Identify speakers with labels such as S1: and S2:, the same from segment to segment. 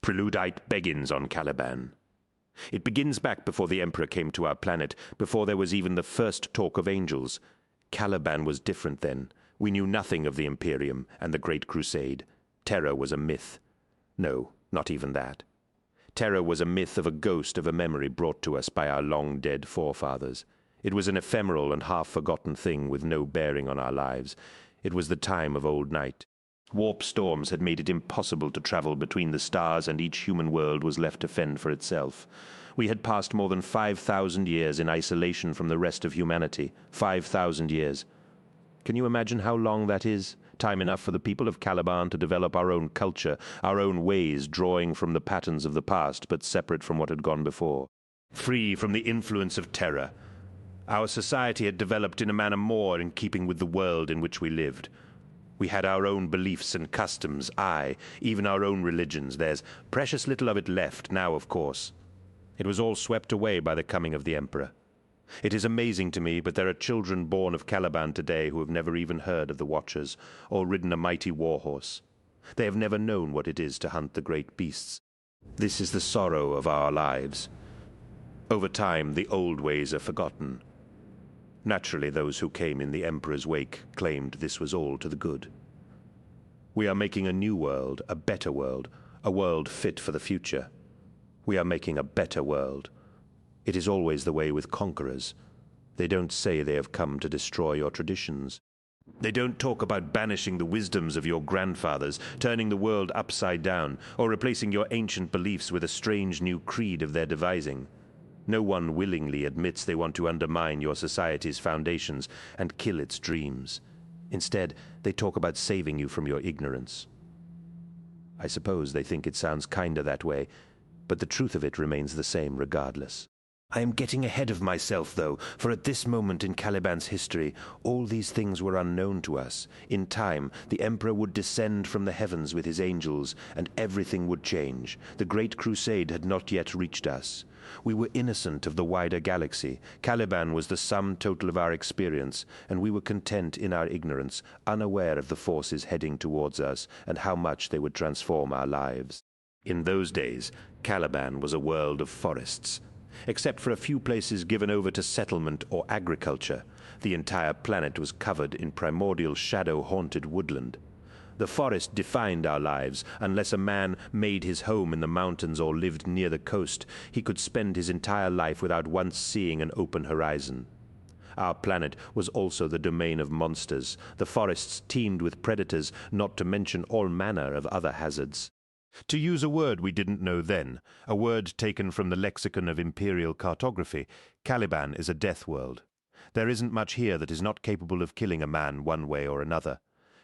S1: Preludite begins on Caliban. It begins back before the Emperor came to our planet, before there was even the first talk of angels. Caliban was different then. We knew nothing of the Imperium and the Great Crusade. Terror was a myth. No, not even that. Terror was a myth of a ghost of a memory brought to us by our long-dead forefathers. It was an ephemeral and half-forgotten thing with no bearing on our lives. It was the time of old night. Warp storms had made it impossible to travel between the stars, and each human world was left to fend for itself. We had passed more than 5,000 years in isolation from the rest of humanity. 5,000 years. Can you imagine how long that is? Time enough for the people of Caliban to develop our own culture, our own ways, drawing from the patterns of the past, but separate from what had gone before. Free from the influence of terror. Our society had developed in a manner more in keeping with the world in which we lived. We had our own beliefs and customs, aye, even our own religions. There's precious little of it left now, of course. It was all swept away by the coming of the Emperor. It is amazing to me, but there are children born of Caliban today who have never even heard of the Watchers, or ridden a mighty warhorse. They have never known what it is to hunt the great beasts. This is the sorrow of our lives. Over time, the old ways are forgotten. Naturally, those who came in the Emperor's wake claimed this was all to the good. We are making a new world, a better world, a world fit for the future. We are making a better world. It is always the way with conquerors. They don't say they have come to destroy your traditions. They don't talk about banishing the wisdoms of your grandfathers, turning the world upside down, or replacing your ancient beliefs with a strange new creed of their devising. No one willingly admits they want to undermine your society's foundations and kill its dreams. Instead, they talk about saving you from your ignorance. I suppose they think it sounds kinder that way, but the truth of it remains the same regardless. I am getting ahead of myself, though, for at this moment in Caliban's history, all these things were unknown to us. In time, the Emperor would descend from the heavens with his angels, and everything would change. The Great Crusade had not yet reached us. We were innocent of the wider galaxy. Caliban was the sum total of our experience, and we were content in our ignorance, unaware of the forces heading towards us and how much they would transform our lives. In those days, Caliban was a world of forests. Except for a few places given over to settlement or agriculture, the entire planet was covered in primordial shadow-haunted woodland. The forest defined our lives. Unless a man made his home in the mountains or lived near the coast, he could spend his entire life without once seeing an open horizon. Our planet was also the domain of monsters. The forests teemed with predators, not to mention all manner of other hazards. To use a word we didn't know then, a word taken from the lexicon of imperial cartography, Caliban is a death world. There isn't much here that is not capable of killing a man one way or another.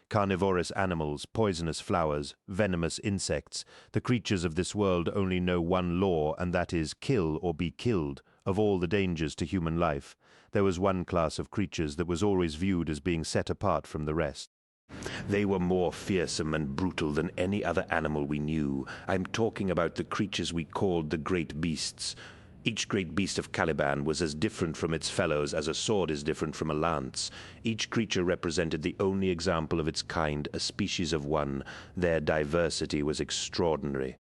S1: Carnivorous animals, poisonous flowers, venomous insects, the creatures of this world only know one law, and that is kill or be killed. Of all the dangers to human life, there was one class of creatures that was always viewed as being set apart from the rest. They were more fearsome and brutal than any other animal we knew. I'm talking about the creatures we called the great beasts. Each great beast of Caliban was as different from its fellows as a sword is different from a lance. Each creature represented the only example of its kind, a species of one. Their diversity was extraordinary.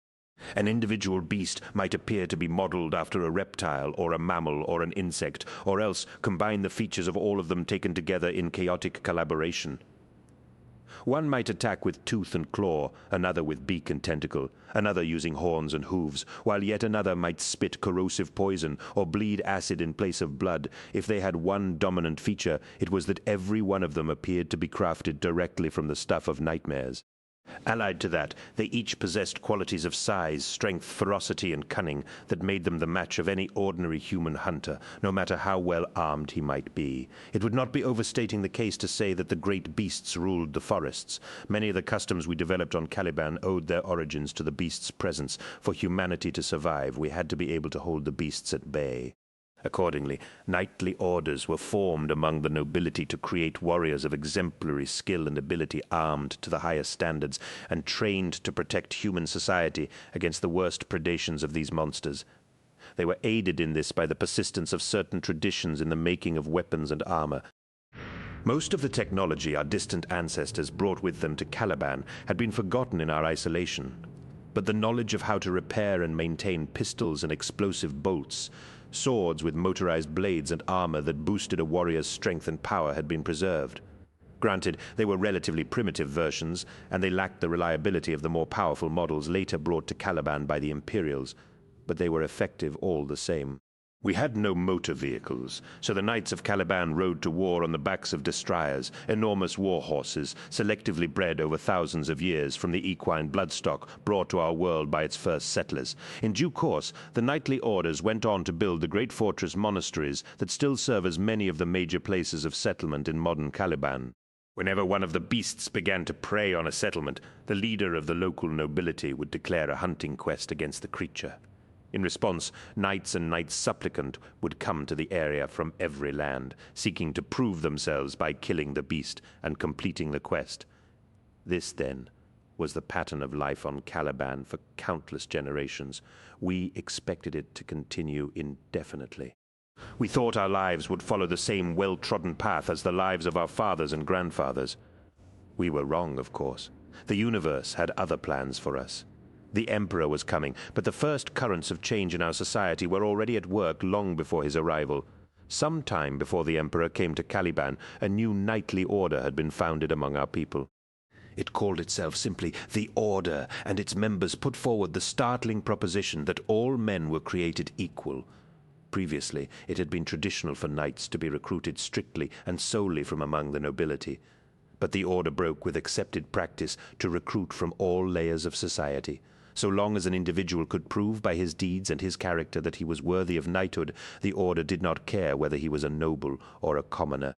S1: An individual beast might appear to be modeled after a reptile or a mammal or an insect, or else combine the features of all of them taken together in chaotic collaboration. One might attack with tooth and claw, another with beak and tentacle, another using horns and hooves, while yet another might spit corrosive poison or bleed acid in place of blood. If they had one dominant feature, it was that every one of them appeared to be crafted directly from the stuff of nightmares. Allied to that, they each possessed qualities of size, strength, ferocity, and cunning that made them the match of any ordinary human hunter, no matter how well armed he might be. It would not be overstating the case to say that the great beasts ruled the forests. Many of the customs we developed on Caliban owed their origins to the beasts' presence. For humanity to survive, we had to be able to hold the beasts at bay. Accordingly, knightly orders were formed among the nobility to create warriors of exemplary skill and ability, armed to the highest standards and trained to protect human society against the worst predations of these monsters. They were aided in this by the persistence of certain traditions in the making of weapons and armor. Most of the technology our distant ancestors brought with them to Caliban had been forgotten in our isolation. but the knowledge of how to repair and maintain pistols and explosive bolts, swords with motorized blades and armor that boosted a warrior's strength and power had been preserved. Granted, they were relatively primitive versions, and they lacked the reliability of the more powerful models later brought to Caliban by the Imperials, but they were effective all the same. We had no motor vehicles, so the Knights of Caliban rode to war on the backs of destriers, enormous war horses, selectively bred over thousands of years from the equine bloodstock brought to our world by its first settlers. In due course, the knightly orders went on to build the great fortress monasteries that still serve as many of the major places of settlement in modern Caliban. Whenever one of the beasts began to prey on a settlement, the leader of the local nobility would declare a hunting quest against the creature. In response, knights and knights supplicant would come to the area from every land, seeking to prove themselves by killing the beast and completing the quest. This, then, was the pattern of life on Caliban for countless generations. We expected it to continue indefinitely. We thought our lives would follow the same well-trodden path as the lives of our fathers and grandfathers. We were wrong, of course. The universe had other plans for us. The Emperor was coming, but the first currents of change in our society were already at work long before his arrival. Some time before the Emperor came to Caliban, a new knightly order had been founded among our people. It called itself simply the Order, and its members put forward the startling proposition that all men were created equal. Previously, it had been traditional for knights to be recruited strictly and solely from among the nobility. But the order broke with accepted practice to recruit from all layers of society. So long as an individual could prove by his deeds and his character that he was worthy of knighthood, the order did not care whether he was a noble or a commoner.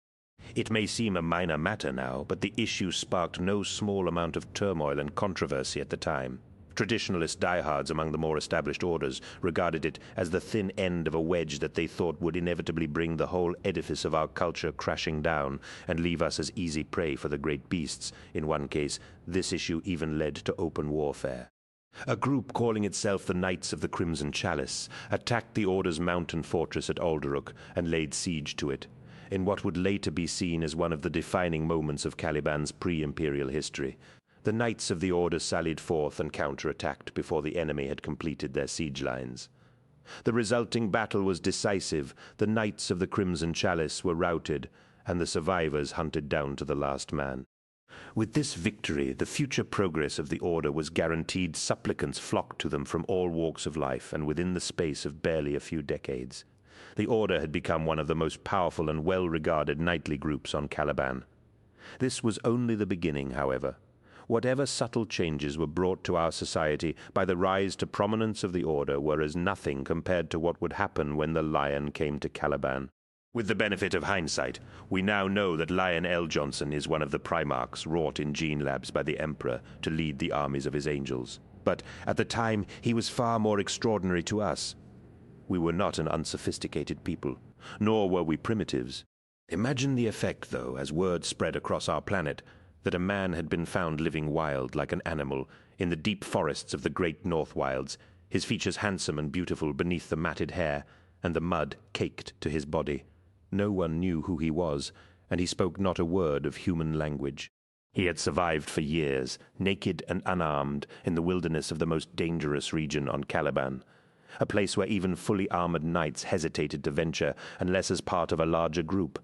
S1: It may seem a minor matter now, but the issue sparked no small amount of turmoil and controversy at the time. Traditionalist diehards among the more established orders regarded it as the thin end of a wedge that they thought would inevitably bring the whole edifice of our culture crashing down and leave us as easy prey for the great beasts. In one case, this issue even led to open warfare. A group calling itself the Knights of the Crimson Chalice attacked the Order's mountain fortress at Audiobook and laid siege to it, in what would later be seen as one of the defining moments of Caliban's pre-imperial history. The Knights of the Order sallied forth and counterattacked before the enemy had completed their siege lines. The resulting battle was decisive. The Knights of the Crimson Chalice were routed, and the survivors hunted down to the last man. With this victory, the future progress of the Order was guaranteed. Supplicants flocked to them from all walks of life, and within the space of barely a few decades, the Order had become one of the most powerful and well-regarded knightly groups on Caliban. This was only the beginning, however. Whatever subtle changes were brought to our society by the rise to prominence of the Order were as nothing compared to what would happen when the Lion came to Caliban. With the benefit of hindsight, we now know that Lion L. Johnson is one of the Primarchs wrought in gene labs by the Emperor to lead the armies of his angels. But at the time, he was far more extraordinary to us. We were not an unsophisticated people, nor were we primitives. Imagine the effect, though, as word spread across our planet, that a man had been found living wild like an animal in the deep forests of the great North Wilds, his features handsome and beautiful beneath the matted hair, and the mud caked to his body. No one knew who he was, and he spoke not a word of human language. He had survived for years, naked and unarmed, in the wilderness of the most dangerous region on Caliban, a place where even fully armored knights hesitated to venture unless as part of a larger group.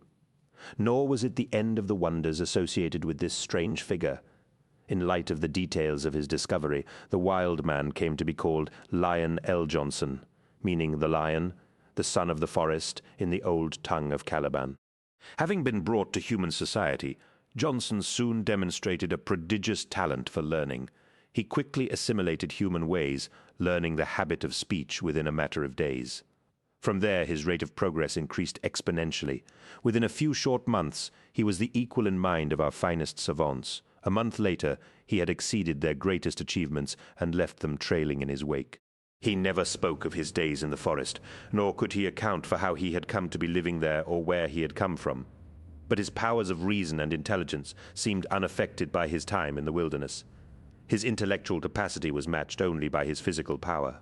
S1: Nor was it the end of the wonders associated with this strange figure. In light of the details of his discovery, the wild man came to be called Lion L. Johnson, meaning the lion, the son of the forest in the old tongue of Caliban. Having been brought to human society, Johnson soon demonstrated a prodigious talent for learning. He quickly assimilated human ways, learning the habit of speech within a matter of days. From there, his rate of progress increased exponentially. Within a few short months, he was the equal in mind of our finest savants. A month later, he had exceeded their greatest achievements and left them trailing in his wake. He never spoke of his days in the forest, nor could he account for how he had come to be living there or where he had come from. But his powers of reason and intelligence seemed unaffected by his time in the wilderness. His intellectual capacity was matched only by his physical power.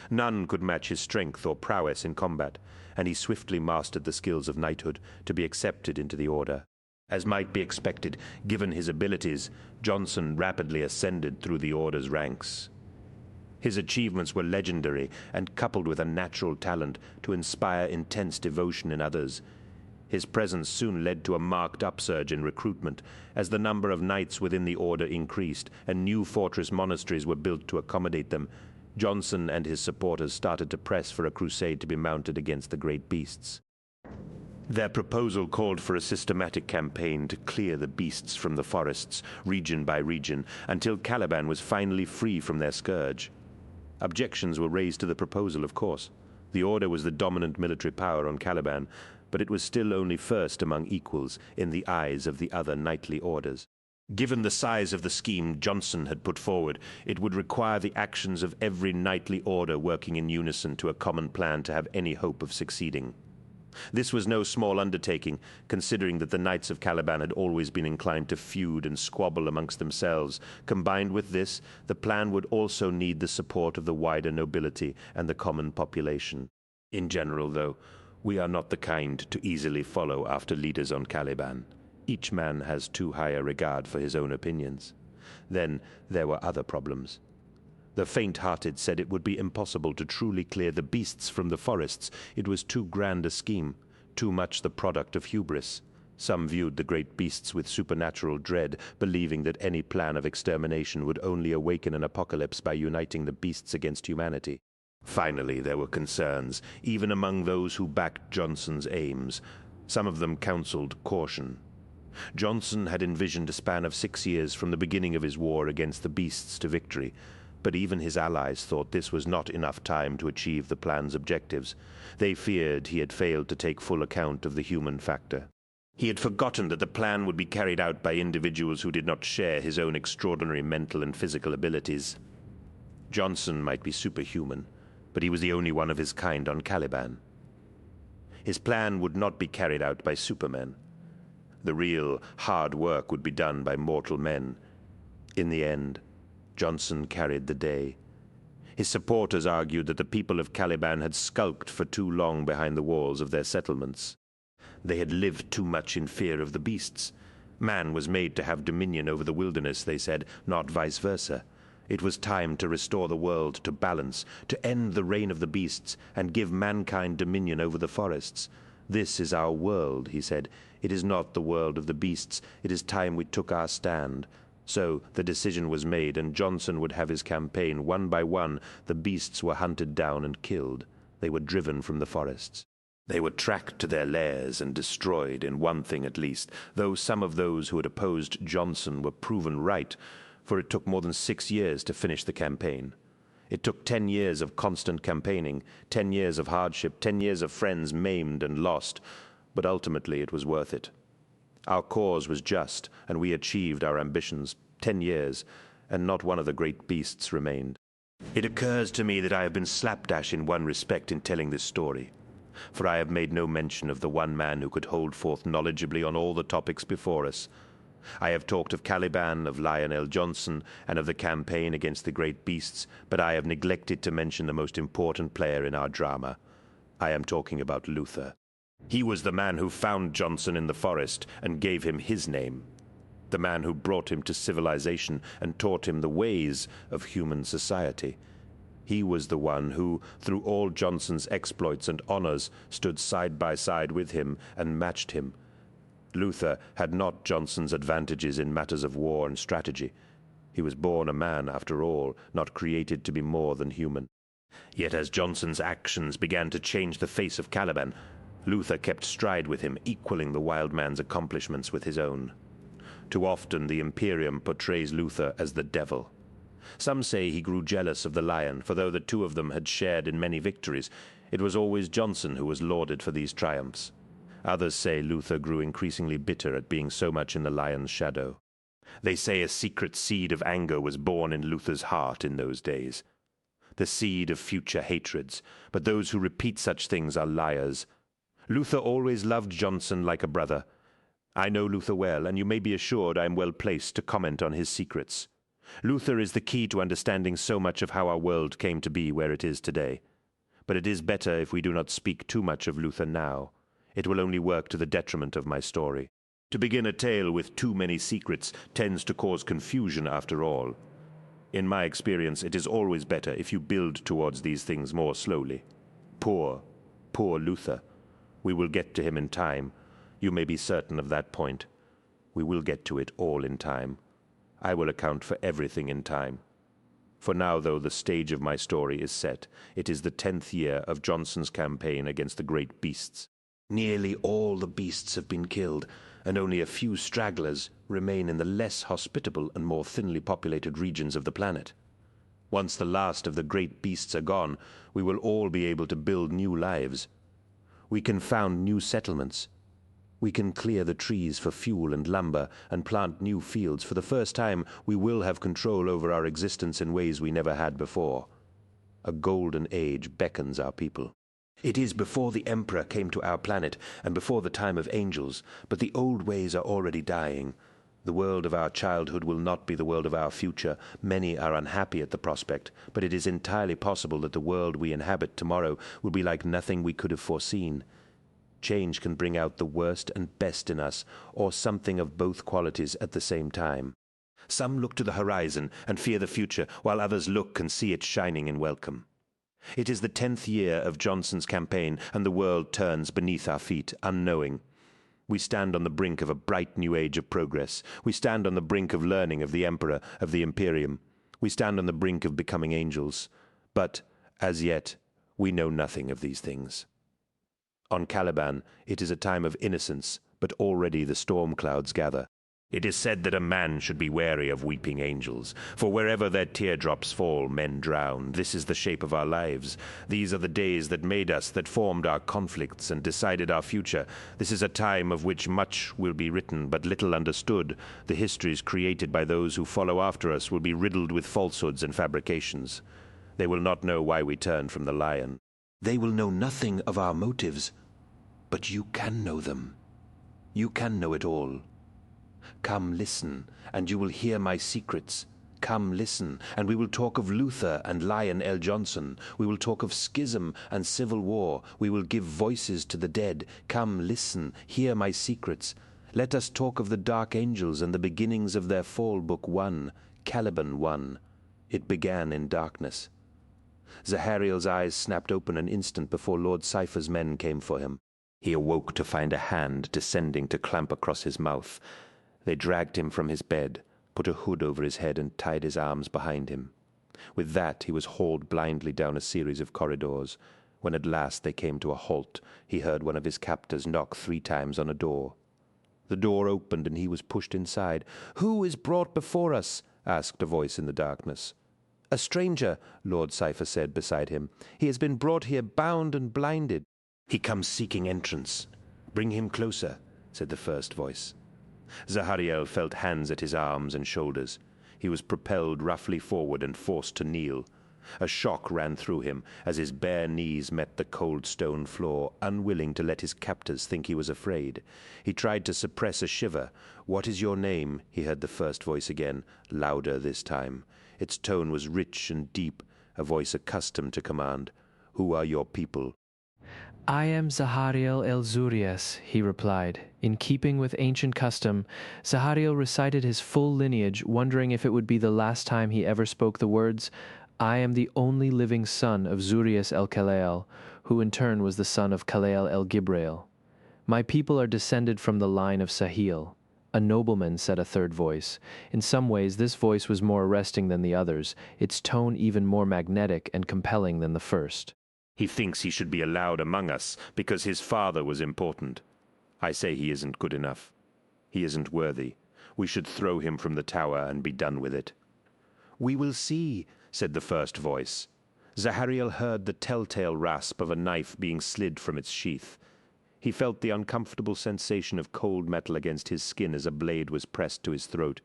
S1: None could match his strength or prowess in combat, and he swiftly mastered the skills of knighthood to be accepted into the Order. As might be expected, given his abilities, Johnson rapidly ascended through the Order's ranks. His achievements were legendary and coupled with a natural talent to inspire intense devotion in others. His presence soon led to a marked upsurge in recruitment as the number of knights within the order increased and new fortress monasteries were built to accommodate them. Johnson and his supporters started to press for a crusade to be mounted against the great beasts. Their proposal called for a systematic campaign to clear the beasts from the forests, region by region, until Caliban was finally free from their scourge. Objections were raised to the proposal, of course. The Order was the dominant military power on Caliban, but it was still only first among equals in the eyes of the other knightly orders. Given the size of the scheme Johnson had put forward, it would require the actions of every knightly order working in unison to a common plan to have any hope of succeeding. This was no small undertaking, considering that the Knights of Caliban had always been inclined to feud and squabble amongst themselves. Combined with this, the plan would also need the support of the wider nobility and the common population. In general, though, we are not the kind to easily follow after leaders on Caliban. Each man has too high a regard for his own opinions. Then there were other problems. The faint-hearted said it would be impossible to truly clear the beasts from the forests. It was too grand a scheme, too much the product of hubris. Some viewed the great beasts with supernatural dread, believing that any plan of extermination would only awaken an apocalypse by uniting the beasts against humanity. Finally, there were concerns, even among those who backed Johnson's aims. Some of them counseled caution. Johnson had envisioned a span of 6 years from the beginning of his war against the beasts to victory. But even his allies thought this was not enough time to achieve the plan's objectives. They feared he had failed to take full account of the human factor. He had forgotten that the plan would be carried out by individuals who did not share his own extraordinary mental and physical abilities. Johnson might be superhuman, but he was the only one of his kind on Caliban. His plan would not be carried out by supermen. The real, hard work would be done by mortal men. In the end, Johnson carried the day. His supporters argued that the people of Caliban had skulked for too long behind the walls of their settlements. They had lived too much in fear of the beasts. Man was made to have dominion over the wilderness, they said, not vice versa. It was time to restore the world to balance, to end the reign of the beasts, and give mankind dominion over the forests. This is our world, he said. It is not the world of the beasts. It is time we took our stand. So the decision was made, and Johnson would have his campaign. One by one, the beasts were hunted down and killed. They were driven from the forests. They were tracked to their lairs and destroyed, in one thing at least, though some of those who had opposed Johnson were proven right, for it took more than 6 years to finish the campaign. It took 10 years of constant campaigning, 10 years of hardship, 10 years of friends maimed and lost, but ultimately it was worth it. Our cause was just, and we achieved our ambitions. 10 years, and not one of the great beasts remained. It occurs to me that I have been slapdash in one respect in telling this story, for I have made no mention of the one man who could hold forth knowledgeably on all the topics before us. I have talked of Caliban, of Lionel Johnson, and of the campaign against the great beasts, but I have neglected to mention the most important player in our drama. I am talking about Luther. He was the man who found Johnson in the forest and gave him his name. The man who brought him to civilization and taught him the ways of human society. He was the one who, through all Johnson's exploits and honors, stood side by side with him and matched him. Luther had not Johnson's advantages in matters of war and strategy. He was born a man, after all, not created to be more than human. Yet as Johnson's actions began to change the face of Caliban, Luther kept stride with him, equaling the wild man's accomplishments with his own. Too often the Imperium portrays Luther as the devil. Some say he grew jealous of the lion, for though the two of them had shared in many victories, it was always Johnson who was lauded for these triumphs. Others say Luther grew increasingly bitter at being so much in the lion's shadow. They say a secret seed of anger was born in Luther's heart in those days. The seed of future hatreds, but those who repeat such things are liars. Luther always loved Johnson like a brother. I know Luther well, and you may be assured I am well placed to comment on his secrets. Luther is the key to understanding so much of how our world came to be where it is today. But it is better if we do not speak too much of Luther now. It will only work to the detriment of my story. To begin a tale with too many secrets tends to cause confusion after all. In my experience, it is always better if you build towards these things more slowly. Poor, poor Luther. We will get to him in time. You may be certain of that point. We will get to it all in time. I will account for everything in time. For now, though, the stage of my story is set. It is the 10th year of Johnson's campaign against the great beasts. Nearly all the beasts have been killed, and only a few stragglers remain in the less hospitable and more thinly populated regions of the planet. Once the last of the great beasts are gone, we will all be able to build new lives. We can found new settlements. We can clear the trees for fuel and lumber and plant new fields. For the first time, we will have control over our existence in ways we never had before. A golden age beckons our people. It is before the Emperor came to our planet and before the time of angels, but the old ways are already dying. The world of our childhood will not be the world of our future. Many are unhappy at the prospect, but it is entirely possible that the world we inhabit tomorrow will be like nothing we could have foreseen. Change can bring out the worst and best in us, or something of both qualities at the same time. Some look to the horizon and fear the future, while others look and see it shining in welcome. It is the 10th year of Johnson's campaign, and the world turns beneath our feet, unknowing. We stand on the brink of a bright new age of progress. We stand on the brink of learning of the Emperor, of the Imperium. We stand on the brink of becoming angels. But, as yet, we know nothing of these things. On Caliban, it is a time of innocence, but already the storm clouds gather. It is said that a man should be wary of weeping angels, for wherever their teardrops fall, men drown. This is the shape of our lives. These are the days that made us, that formed our conflicts and decided our future. This is a time of which much will be written, but little understood. The histories created by those who follow after us will be riddled with falsehoods and fabrications. They will not know why we turned from the lion. They will know nothing of our motives, but you can know them. You can know it all. Come, listen, and you will hear my secrets. Come, listen, and we will talk of Luther and Lion L. Johnson. We will talk of schism and civil war. We will give voices to the dead. Come, listen, hear my secrets. Let us talk of the dark angels and the beginnings of their fall. Book 1, Caliban 1. It began in darkness. Zahariel's eyes snapped open an instant before Lord Cypher's men came for him. He awoke to find a hand descending to clamp across his mouth. They dragged him from his bed, put a hood over his head, and tied his arms behind him. With that, he was hauled blindly down a series of corridors. When at last they came to a halt, he heard one of his captors knock 3 times on a door. The door opened, and he was pushed inside. "Who is brought before us?" asked a voice in the darkness. "A stranger," Lord Cypher said beside him. "He has been brought here bound and blinded." "He comes seeking entrance. Bring him closer," said the first voice. Zahariel felt hands at his arms and shoulders. He was propelled roughly forward and forced to kneel. A shock ran through him as his bare knees met the cold stone floor, unwilling to let his captors think he was afraid. He tried to suppress a shiver. "What is your name?" he heard the first voice again, louder this time. Its tone was rich and deep, a voice accustomed to command. "Who are your people?"
S2: "I am Zahariel el-Zurias," he replied. In keeping with ancient custom, Zahariel recited his full lineage, wondering if it would be the last time he ever spoke the words, "I am the only living son of Zurias el-Kalael," who in turn was the son of Kalael el-Gibrael. "My people are descended from the line of Sahil." "A nobleman," said a third voice. In some ways this voice was more arresting than the others, its tone even more magnetic and compelling than the first.
S1: "He thinks he should be allowed among us because his father was important. I say he isn't good enough. He isn't worthy. We should throw him from the tower and be done with it." "We will see," said the first voice. Zahariel heard the telltale rasp of a knife being slid from its sheath. He felt the uncomfortable sensation of cold metal against his skin as a blade was pressed to his throat.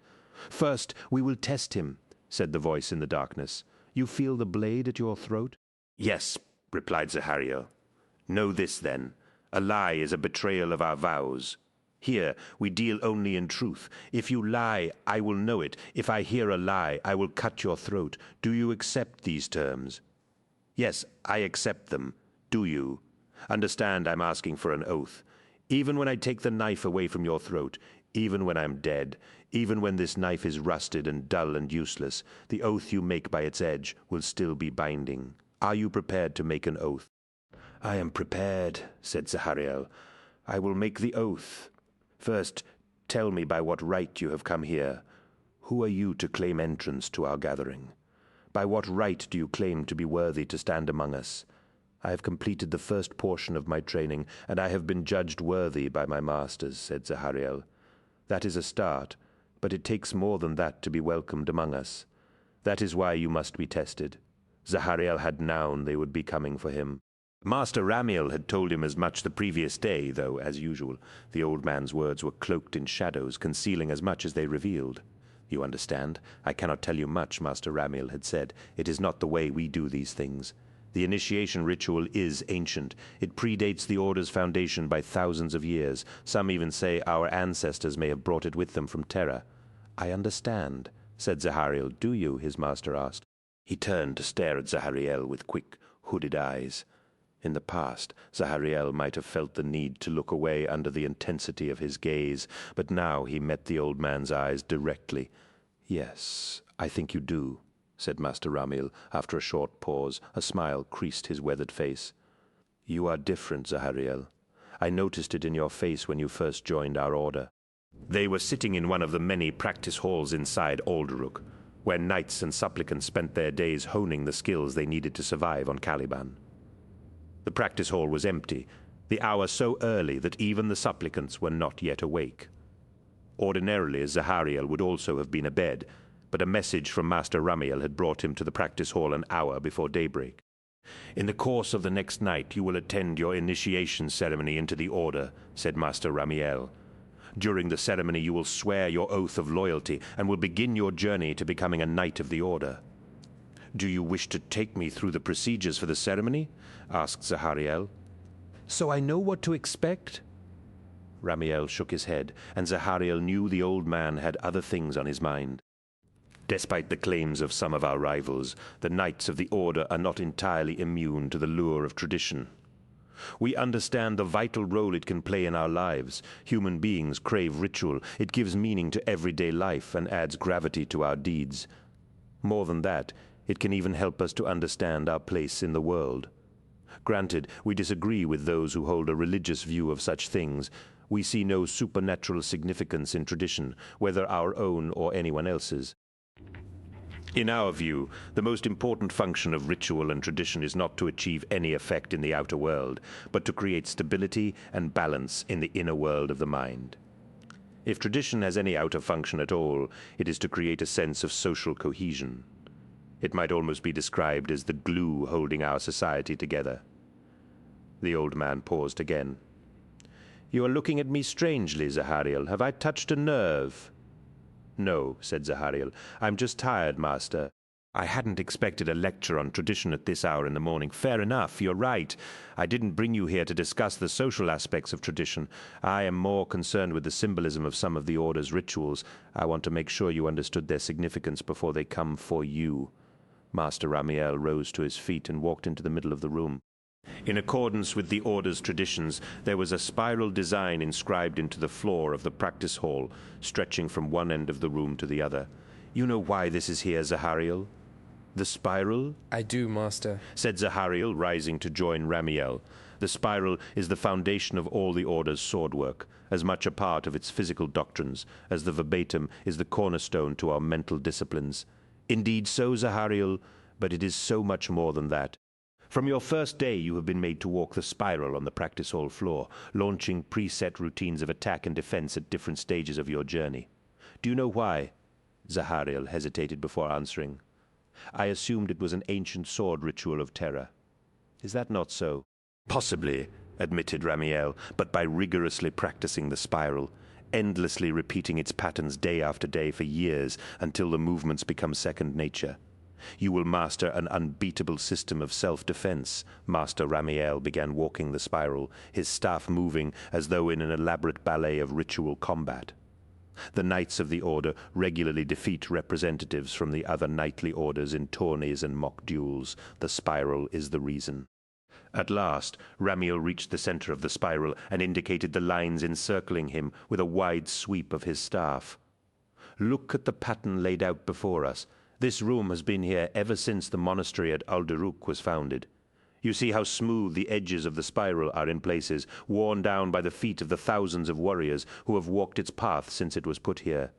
S1: "First, we will test him," said the voice in the darkness. "You feel the blade at your throat?" "Yes," replied Zahariel. "Know this, then. A lie is a betrayal of our vows. Here, we deal only in truth. If you lie, I will know it. If I hear a lie, I will cut your throat. Do you accept these terms?" "Yes, I accept them. Do you? Understand, I'm asking for an oath. Even when I take the knife away from your throat, even when I'm dead, Even when this knife is rusted and dull and useless, the oath you make by its edge will still be binding. Are you prepared to make an oath?" "I am prepared," said Zahariel. "I will make the oath. First, tell me by what right you have come here. Who are you to claim entrance to our gathering? By what right do you claim to be worthy to stand among us? I have completed the first portion of my training, and I have been judged worthy by my masters," said Zahariel. "That is a start, but it takes more than that to be welcomed among us. That is why you must be tested." Zahariel had known they would be coming for him. Master Ramiel had told him as much the previous day, though, as usual, the old man's words were cloaked in shadows, concealing as much as they revealed. "You understand? I cannot tell you much," Master Ramiel had said. "It is not the way we do these things. The initiation ritual is ancient. It predates the Order's foundation by thousands of years. Some even say our ancestors may have brought it with them from Terra." "I understand," said Zahariel. "Do you?" his master asked. He turned to stare at Zahariel with quick, hooded eyes. In the past, Zahariel might have felt the need to look away under the intensity of his gaze, but now he met the old man's eyes directly. "Yes, I think you do," said Master Ramiel, after a short pause. A smile creased his weathered face. "You are different, Zahariel. I noticed it in your face when you first joined our order." They were sitting in one of the many practice halls inside Audiobook, where knights and supplicants spent their days honing the skills they needed to survive on Caliban. The practice hall was empty, the hour so early that even the supplicants were not yet awake. Ordinarily, Zahariel would also have been abed, but a message from Master Ramiel had brought him to the practice hall an hour before daybreak. "In the course of the next night you will attend your initiation ceremony into the Order," said Master Ramiel. "During the ceremony you will swear your oath of loyalty and will begin your journey to becoming a knight of the Order." "Do you wish to take me through the procedures for the ceremony?" asked Zahariel. "So I know what to expect?" Ramiel shook his head, and Zahariel knew the old man had other things on his mind. "Despite the claims of some of our rivals, the Knights of the Order are not entirely immune to the lure of tradition. We understand the vital role it can play in our lives. Human beings crave ritual. It gives meaning to everyday life and adds gravity to our deeds. More than that, it can even help us to understand our place in the world. Granted, we disagree with those who hold a religious view of such things. We see no supernatural significance in tradition, whether our own or anyone else's. In our view, the most important function of ritual and tradition is not to achieve any effect in the outer world, but to create stability and balance in the inner world of the mind. If tradition has any outer function at all, it is to create a sense of social cohesion. It might almost be described as the glue holding our society together." The old man paused again. "You are looking at me strangely, Zahariel. Have I touched a nerve?" "No," said Zahariel. "I'm just tired, Master. I hadn't expected a lecture on tradition at this hour in the morning." "Fair enough, you're right. I didn't bring you here to discuss the social aspects of tradition. I am more concerned with the symbolism of some of the Order's rituals. I want to make sure you understood their significance before they come for you." Master Ramiel rose to his feet and walked into the middle of the room. In accordance with the Order's traditions, there was a spiral design inscribed into the floor of the practice hall, stretching from one end of the room to the other. "You know why this is here, Zahariel?" "The spiral?"
S3: "I do, Master,"
S1: said Zahariel, rising to join Ramiel. "The spiral is the foundation of all the Order's sword work, as much a part of its physical doctrines as the verbatim is the cornerstone to our mental disciplines. Indeed so, Zahariel, but it is so much more than that. From your first day you have been made to walk the spiral on the practice hall floor, launching preset routines of attack and defense at different stages of your journey. Do you know why?" Zahariel hesitated before answering. "I assumed it was an ancient sword ritual of Terra. Is that not so?" "Possibly," admitted Ramiel, "but by rigorously practicing the spiral, endlessly repeating its patterns day after day for years until the movements become second nature. You will master an unbeatable system of self-defense." Master Ramiel began walking the spiral, his staff moving as though in an elaborate ballet of ritual combat. "The Knights of the Order regularly defeat representatives from the other knightly orders in tourneys and mock duels. The spiral is the reason." At last, Ramiel reached the center of the spiral and indicated the lines encircling him with a wide sweep of his staff. Look at the pattern laid out before us. This room has been here ever since the monastery at Audiobook was founded. You see how smooth the edges of the spiral are in places, worn down by the feet of the thousands of warriors who have walked its path since it was put here.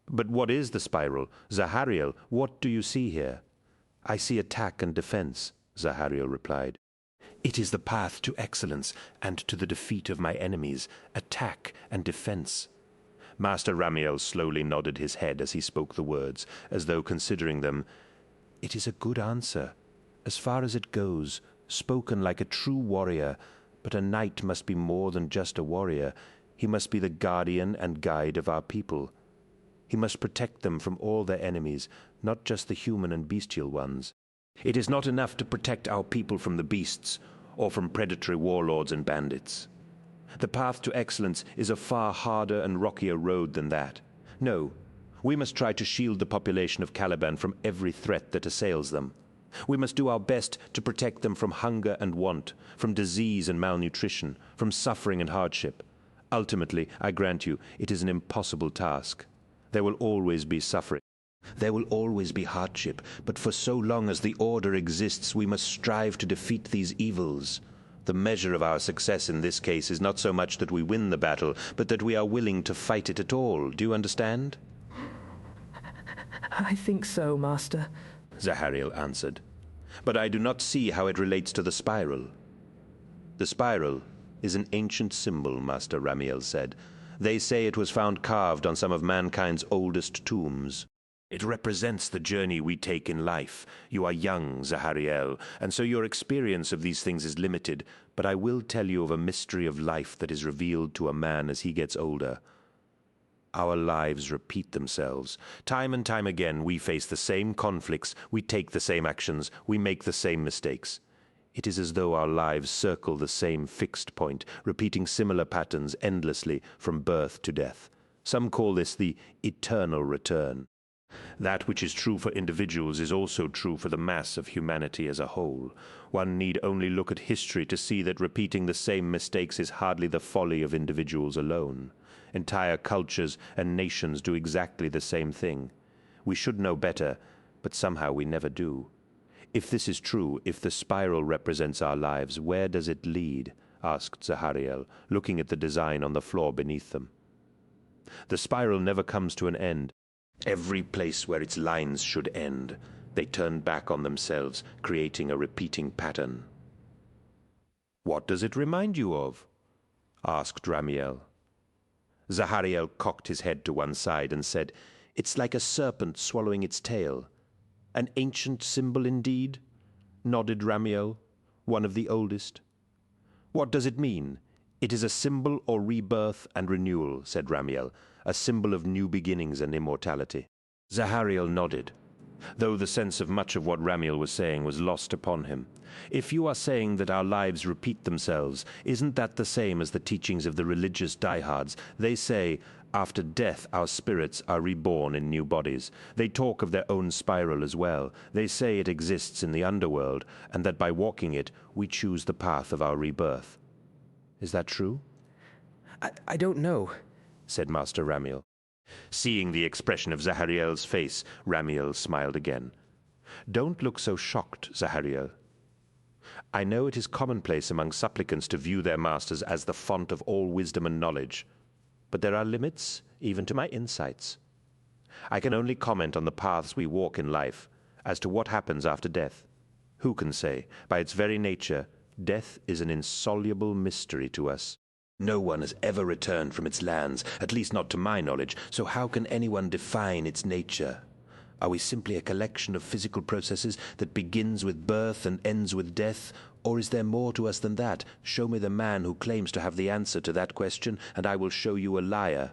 S1: But what is the spiral? Zahariel, what do you see here? I see attack and defense, Zahariel replied. It is the path to excellence and to the defeat of my enemies, attack and defense. Master Ramiel slowly nodded his head as he spoke the words, as though considering them. It is a good answer, as far as it goes, spoken like a true warrior, but a knight must be more than just a warrior. He must be the guardian and guide of our people. He must protect them from all their enemies, not just the human and bestial ones. It is not enough to protect our people from the beasts, or from predatory warlords and bandits. The path to excellence is a far harder and rockier road than that. No, we must try to shield the population of Caliban from every threat that assails them. We must do our best to protect them from hunger and want, from disease and malnutrition, from suffering and hardship. Ultimately, I grant you, it is an impossible task. There will always be suffering. There will always be hardship, but for so long as the order exists, we must strive to defeat these evils. The measure of our success in this case is not so much that we win the battle, but that we are willing to fight it at all. Do you understand?
S3: I think so, Master,
S1: Zahariel answered. But I do not see how it relates to the spiral. The spiral is an ancient symbol, Master Ramiel said. They say it was found carved on some of mankind's oldest tombs. It represents the journey we take in life. You are young, Zahariel, and so your experience of these things is limited, but I will tell you of a mystery of life that is revealed to a man as he gets older. Our lives repeat themselves. Time and time again, we face the same conflicts, we take the same actions, we make the same mistakes. It is as though our lives circle the same fixed point, repeating similar patterns endlessly from birth to death. Some call this the eternal return. That which is true for individuals is also true for the mass of humanity as a whole. One need only look at history to see that repeating the same mistakes is hardly the folly of individuals alone. Entire cultures and nations do exactly the same thing. We should know better, but somehow we never do. If this is true, if the spiral represents our lives, where does it lead? Asked Zahariel, looking at the design on the floor beneath them. The spiral never comes to an end. Every place where its lines should end, they turn back on themselves, creating a repeating pattern. What does it remind you of? Asked Ramiel. Zahariel cocked his head to one side and said, It's like a serpent swallowing its tail. An ancient symbol indeed, nodded Ramiel, one of the oldest. What does it mean? It is a symbol of rebirth and renewal, said Ramiel, a symbol of new beginnings and immortality. Zahariel nodded, though the sense of much of what Ramiel was saying was lost upon him. If you are saying that our lives repeat themselves, isn't that the same as the teachings of the religious diehards? They say, after death our spirits are reborn in new bodies. They talk of their own spiral as well. They say it exists in the underworld, and that by walking it, we choose the path of our rebirth. Is that true?
S3: I don't know,
S1: said Master Ramiel. Seeing the expression of Zahariel's face, Ramiel smiled again. Don't look so shocked, Zahariel. I know it is commonplace among supplicants to view their masters as the font of all wisdom and knowledge, but there are limits even to my insights. I can only comment on the paths we walk in life. As to what happens after death, who can say? By its very nature, death is an insoluble mystery to us. No one has ever returned from its lands, at least not to my knowledge, so how can anyone define its nature? Are we simply a collection of physical processes that begins with birth and ends with death? Or is there more to us than that? Show me the man who claims to have the answer to that question, and I will show you a liar.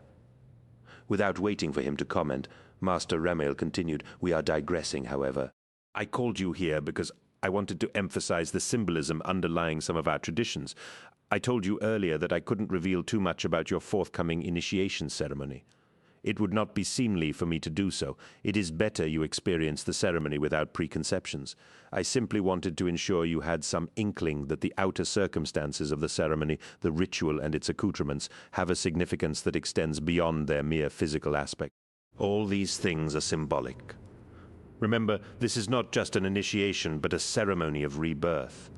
S1: Without waiting for him to comment, Master Ramiel continued, We are digressing, however. I called you here because I wanted to emphasize the symbolism underlying some of our traditions. I told you earlier that I couldn't reveal too much about your forthcoming initiation ceremony. It would not be seemly for me to do so. It is better you experience the ceremony without preconceptions. I simply wanted to ensure you had some inkling that the outer circumstances of the ceremony, the ritual and its accoutrements, have a significance that extends beyond their mere physical aspect. All these things are symbolic. Remember, this is not just an initiation, but a ceremony of rebirth.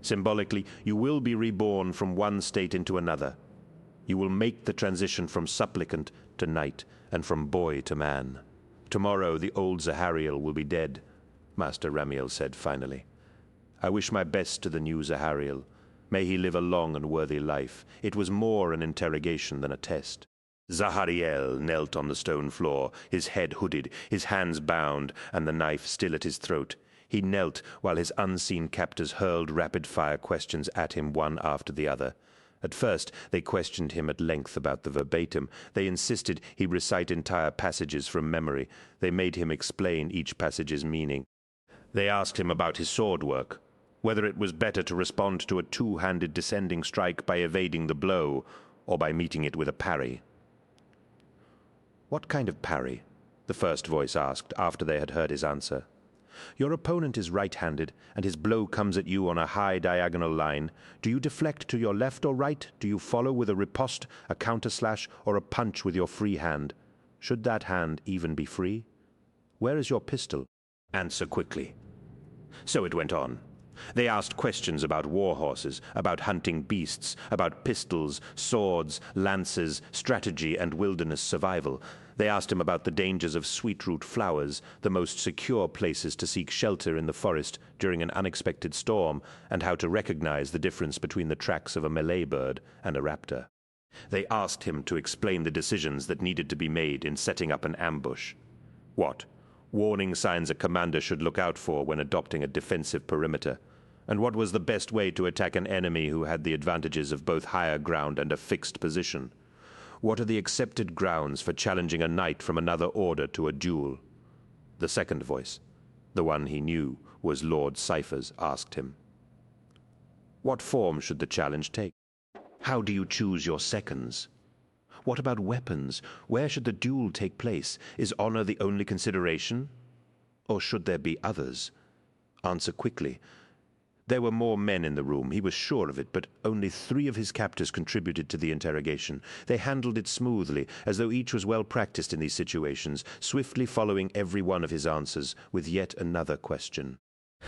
S1: Symbolically, you will be reborn from one state into another. You will make the transition from supplicant to knight, and from boy to man. Tomorrow the old Zahariel will be dead, Master Ramiel said finally. I wish my best to the new Zahariel. May he live a long and worthy life. It was more an interrogation than a test. Zahariel knelt on the stone floor, his head hooded, his hands bound, and the knife still at his throat. He knelt while his unseen captors hurled rapid-fire questions at him one after the other. At first, they questioned him at length about the verbatim. They insisted he recite entire passages from memory. They made him explain each passage's meaning. They asked him about his sword work, whether it was better to respond to a two-handed descending strike by evading the blow, or by meeting it with a parry. What kind of parry? The first voice asked after they had heard his answer. Your opponent is right-handed, and his blow comes at you on a high diagonal line. Do you deflect to your left or right? Do you follow with a riposte, a counterslash, or a punch with your free hand? Should that hand even be free? Where is your pistol? Answer quickly. So it went on. They asked questions about war horses, about hunting beasts, about pistols, swords, lances, strategy, and wilderness survival. They asked him about the dangers of sweetroot flowers, the most secure places to seek shelter in the forest during an unexpected storm, and how to recognize the difference between the tracks of a Malay bird and a raptor. They asked him to explain the decisions that needed to be made in setting up an ambush. What? Warning signs a commander should look out for when adopting a defensive perimeter. And what was the best way to attack an enemy who had the advantages of both higher ground and a fixed position? What are the accepted grounds for challenging a knight from another order to a duel? The second voice, the one he knew was Lord Cypher's, asked him. What form should the challenge take? How do you choose your seconds? What about weapons? Where should the duel take place? Is honor the only consideration? Or should there be others? Answer quickly. There were more men in the room, he was sure of it, but only 3 of his captors contributed to the interrogation. They handled it smoothly, as though each was well practiced in these situations, swiftly following every one of his answers with yet another question.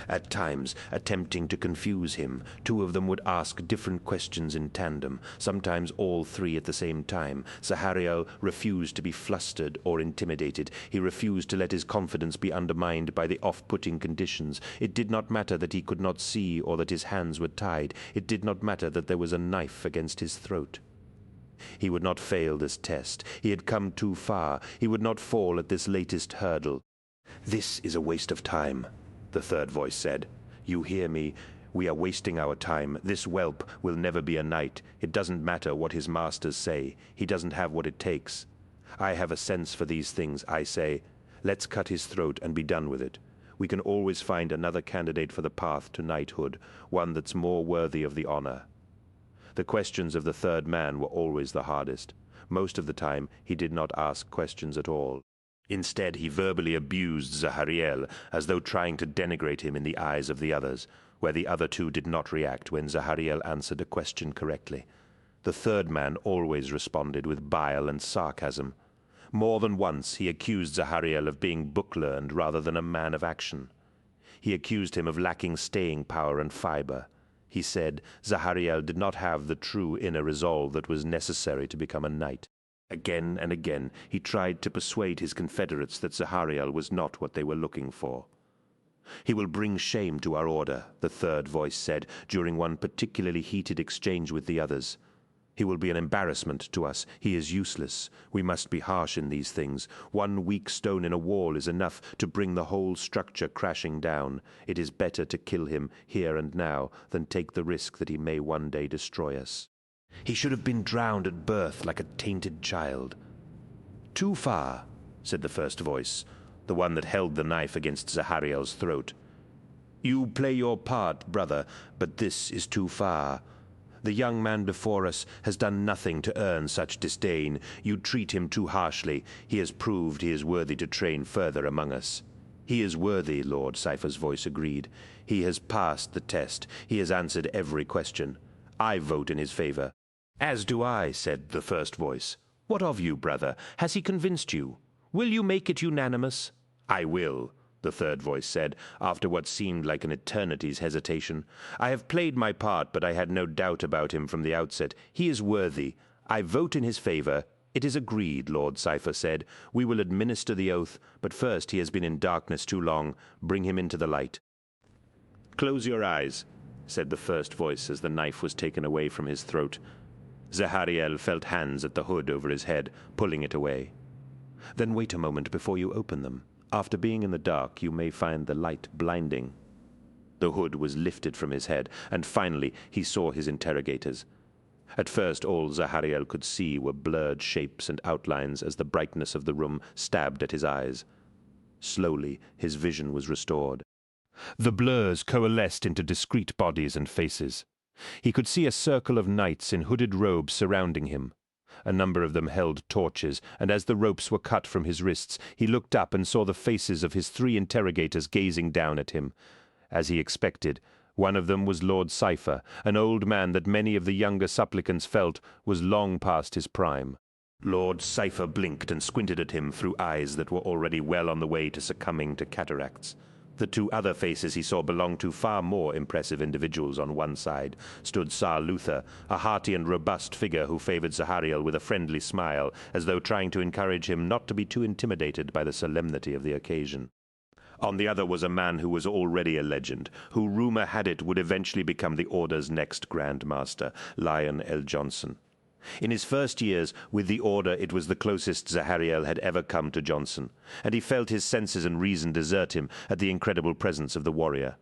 S1: At times, attempting to confuse him, 2 of them would ask different questions in tandem, sometimes all 3 at the same time. Zahariel refused to be flustered or intimidated. He refused to let his confidence be undermined by the off-putting conditions. It did not matter that he could not see or that his hands were tied. It did not matter that there was a knife against his throat. He would not fail this test. He had come too far. He would not fall at this latest hurdle. This is a waste of time, the third voice said. You hear me? We are wasting our time. This whelp will never be a knight. It doesn't matter what his masters say. He doesn't have what it takes. I have a sense for these things, I say. Let's cut his throat and be done with it. We can always find another candidate for the path to knighthood, one that's more worthy of the honor. The questions of the third man were always the hardest. Most of the time, he did not ask questions at all. Instead, he verbally abused Zahariel, as though trying to denigrate him in the eyes of the others, where the other 2 did not react when Zahariel answered a question correctly. The third man always responded with bile and sarcasm. More than once, he accused Zahariel of being book-learned rather than a man of action. He accused him of lacking staying power and fiber. He said Zahariel did not have the true inner resolve that was necessary to become a knight. Again and again, he tried to persuade his confederates that Zahariel was not what they were looking for. He will bring shame to our order, the third voice said, during one particularly heated exchange with the others. He will be an embarrassment to us. He is useless. We must be harsh in these things. One weak stone in a wall is enough to bring the whole structure crashing down. It is better to kill him here and now than take the risk that he may one day destroy us. He should have been drowned at birth like a tainted child. Too far, said the first voice, the one that held the knife against Zahariel's throat. You play your part, brother, but this is too far. The young man before us has done nothing to earn such disdain. You treat him too harshly. He has proved he is worthy to train further among us. He is worthy, Lord Cypher's voice agreed. He has passed the test. He has answered every question. I vote in his favor. As do I, said the first voice. What of you, brother? Has he convinced you? Will you make it unanimous? I will, the third voice said, after what seemed like an eternity's hesitation. I have played my part, but I had no doubt about him from the outset. He is worthy. I vote in his favor. It is agreed, Lord Cypher said. We will administer the oath, but first he has been in darkness too long. Bring him into the light. Close your eyes, said the first voice as the knife was taken away from his throat. Zahariel felt hands at the hood over his head, pulling it away. Then wait a moment before you open them. After being in the dark, you may find the light blinding. The hood was lifted from his head, and finally he saw his interrogators. At first all Zahariel could see were blurred shapes and outlines as the brightness of the room stabbed at his eyes. Slowly his vision was restored. The blurs coalesced into discrete bodies and faces. He could see a circle of knights in hooded robes surrounding him. A number of them held torches, and as the ropes were cut from his wrists, he looked up and saw the faces of his 3 interrogators gazing down at him. As he expected, one of them was Lord Cypher, an old man that many of the younger supplicants felt was long past his prime. Lord Cypher blinked and squinted at him through eyes that were already well on the way to succumbing to cataracts. The 2 other faces he saw belonged to far more impressive individuals. On one side stood Sir Luther, a hearty and robust figure who favored Zahariel with a friendly smile, as though trying to encourage him not to be too intimidated by the solemnity of the occasion. On the other was a man who was already a legend, who rumor had it would eventually become the Order's next Grand Master, Lion L. Johnson. In his first years with the Order, it was the closest Zahariel had ever come to Johnson, and he felt his senses and reason desert him at the incredible presence of the warrior.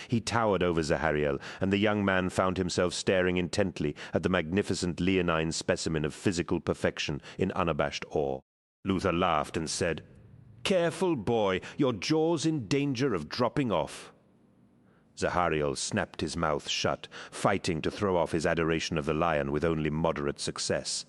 S1: He towered over Zahariel, and the young man found himself staring intently at the magnificent leonine specimen of physical perfection in unabashed awe. Luther laughed and said, "Careful, boy, your jaw's in danger of dropping off." Zahariel snapped his mouth shut, fighting to throw off his adoration of the lion with only moderate success.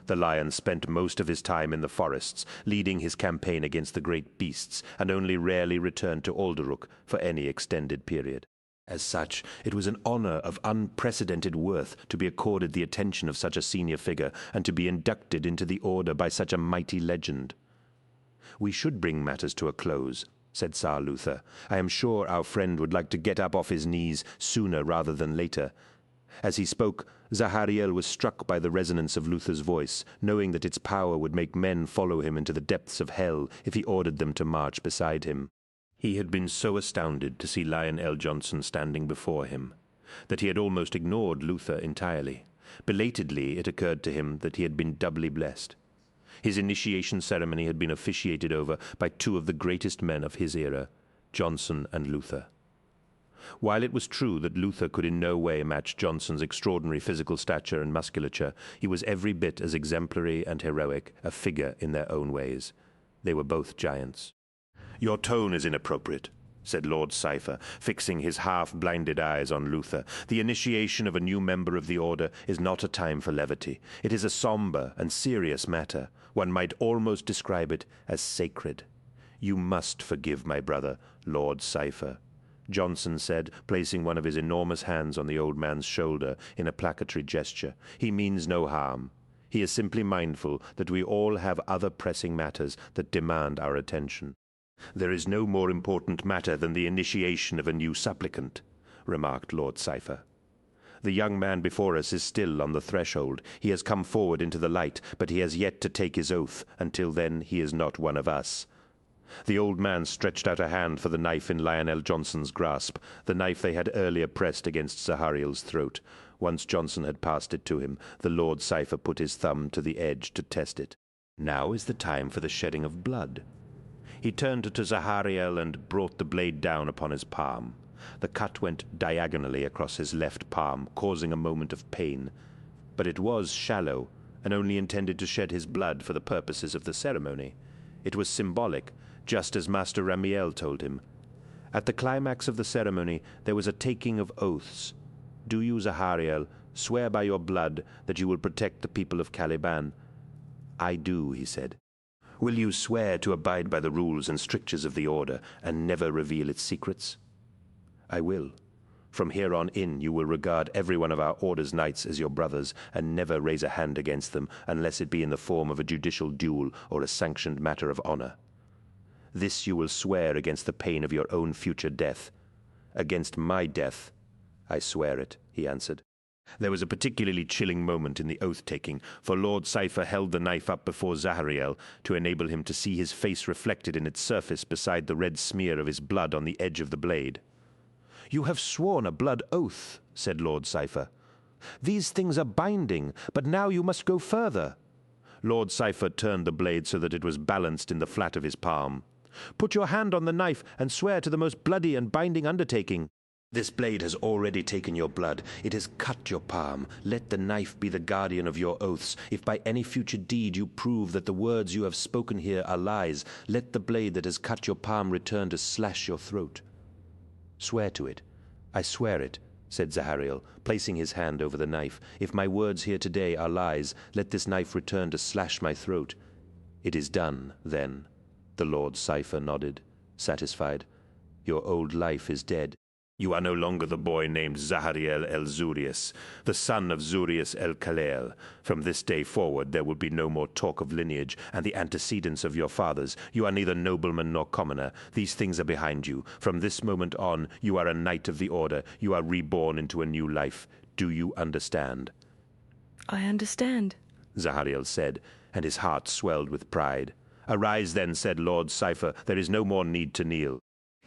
S1: The lion spent most of his time in the forests, leading his campaign against the great beasts, and only rarely returned to Alderuk for any extended period. As such, it was an honor of unprecedented worth to be accorded the attention of such a senior figure, and to be inducted into the Order by such a mighty legend. "We should bring matters to a close," said Sir Luther. "I am sure our friend would like to get up off his knees sooner rather than later." As he spoke, Zahariel was struck by the resonance of Luther's voice, knowing that its power would make men follow him into the depths of hell if he ordered them to march beside him. He had been so astounded to see Lion L. Johnson standing before him that he had almost ignored Luther entirely. Belatedly, it occurred to him that he had been doubly blessed. His initiation ceremony had been officiated over by 2 of the greatest men of his era, Johnson and Luther. While it was true that Luther could in no way match Johnson's extraordinary physical stature and musculature, he was every bit as exemplary and heroic a figure in their own ways. They were both giants. "Your tone is inappropriate," said Lord Cypher, fixing his half-blinded eyes on Luther. "The initiation of a new member of the Order is not a time for levity. It is a somber and serious matter. One might almost describe it as sacred. You must forgive my brother, Lord Cypher," Johnson said, placing one of his enormous hands on the old man's shoulder in a placatory gesture. "He means no harm. He is simply mindful that we all have other pressing matters that demand our attention." "There is no more important matter than the initiation of a new supplicant," remarked Lord Cypher. "The young man before us is still on the threshold. He has come forward into the light, but he has yet to take his oath. Until then, he is not one of us." The old man stretched out a hand for the knife in Lionel Johnson's grasp, the knife they had earlier pressed against Zahariel's throat. Once Johnson had passed it to him, the Lord Cypher put his thumb to the edge to test it. "Now is the time for the shedding of blood." He turned to Zahariel and brought the blade down upon his palm. The cut went diagonally across his left palm, causing a moment of pain. But it was shallow, and only intended to shed his blood for the purposes of the ceremony. It was symbolic, just as Master Ramiel told him. At the climax of the ceremony, there was a taking of oaths. "Do you, Zahariel, swear by your blood that you will protect the people of Caliban?" "I do," he said. "Will you swear to abide by the rules and strictures of the Order and never reveal its secrets?" "I will." From here on in, you will regard every one of our order's knights as your brothers, and never raise a hand against them, unless it be in the form of a judicial duel or a sanctioned matter of honor. This you will swear against the pain of your own future death. Against my death, I swear it, he answered. There was a particularly chilling moment in the oath-taking, for Lord Cypher held the knife up before Zahariel to enable him to see his face reflected in its surface beside the red smear of his blood on the edge of the blade. "You have sworn a blood oath," said Lord Cypher. "These things are binding, but now you must go further." Lord Cypher turned the blade so that it was balanced in the flat of his palm. "Put your hand on the knife and swear to the most bloody and binding undertaking." "This blade has already taken your blood. It has cut your palm. Let the knife be the guardian of your oaths. If by any future deed you prove that the words you have spoken here are lies, let the blade that has cut your palm return to slash your throat." "Swear to it." "I swear it," said Zahariel, placing his hand over the knife. "If my words here today are lies, let this knife return to slash my throat." "It is done, then." The Lord Cypher nodded, satisfied. "Your old life is dead. You are no longer the boy named Zahariel el-Zurius, the son of Zurius el-Khalel. From this day forward there will be no more talk of lineage and the antecedents of your fathers. You are neither nobleman nor commoner. These things are behind you. From this moment on, you are a knight of the order. You are reborn into a new life. Do you understand?"
S4: "I understand,"
S1: Zahariel said, and his heart swelled with pride. "Arise then," said Lord Cypher. "There is no more need to kneel.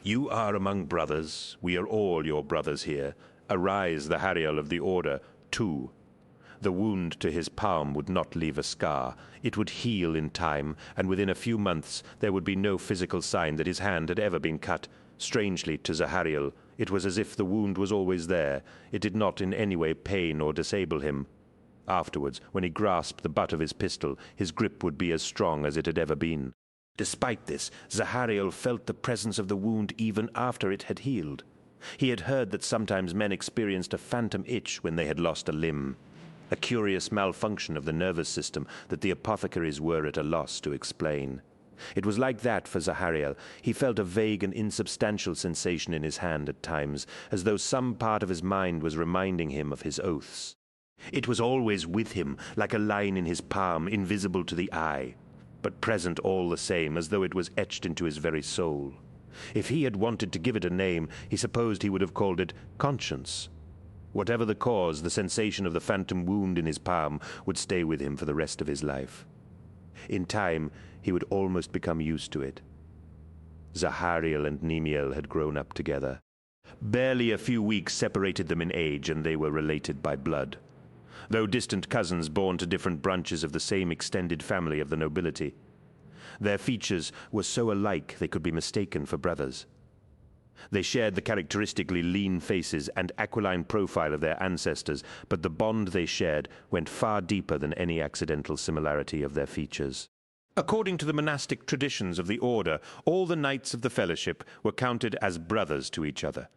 S1: You are among brothers. We are all your brothers here. Arise, the Hariel of the Order, too." The wound to his palm would not leave a scar. It would heal in time, and within a few months there would be no physical sign that his hand had ever been cut. Strangely, to Zahariel, it was as if the wound was always there. It did not in any way pain or disable him. Afterwards, when he grasped the butt of his pistol, his grip would be as strong as it had ever been. Despite this, Zahariel felt the presence of the wound even after it had healed. He had heard that sometimes men experienced a phantom itch when they had lost a limb, a curious malfunction of the nervous system that the apothecaries were at a loss to explain. It was like that for Zahariel. He felt a vague and insubstantial sensation in his hand at times, as though some part of his mind was reminding him of his oaths. It was always with him, like a line in his palm, invisible to the eye, but present all the same, as though it was etched into his very soul. If he had wanted to give it a name, he supposed he would have called it conscience. Whatever the cause, the sensation of the phantom wound in his palm would stay with him for the rest of his life. In time, he would almost become used to it. Zahariel and Nemiel had grown up together. Barely a few weeks separated them in age, and they were related by blood. Though distant cousins born to different branches of the same extended family of the nobility. Their features were so alike they could be mistaken for brothers. They shared the characteristically lean faces and aquiline profile of their ancestors, but the bond they shared went far deeper than any accidental similarity of their features. According to the monastic traditions of the order, all the knights of the fellowship were counted as brothers to each other.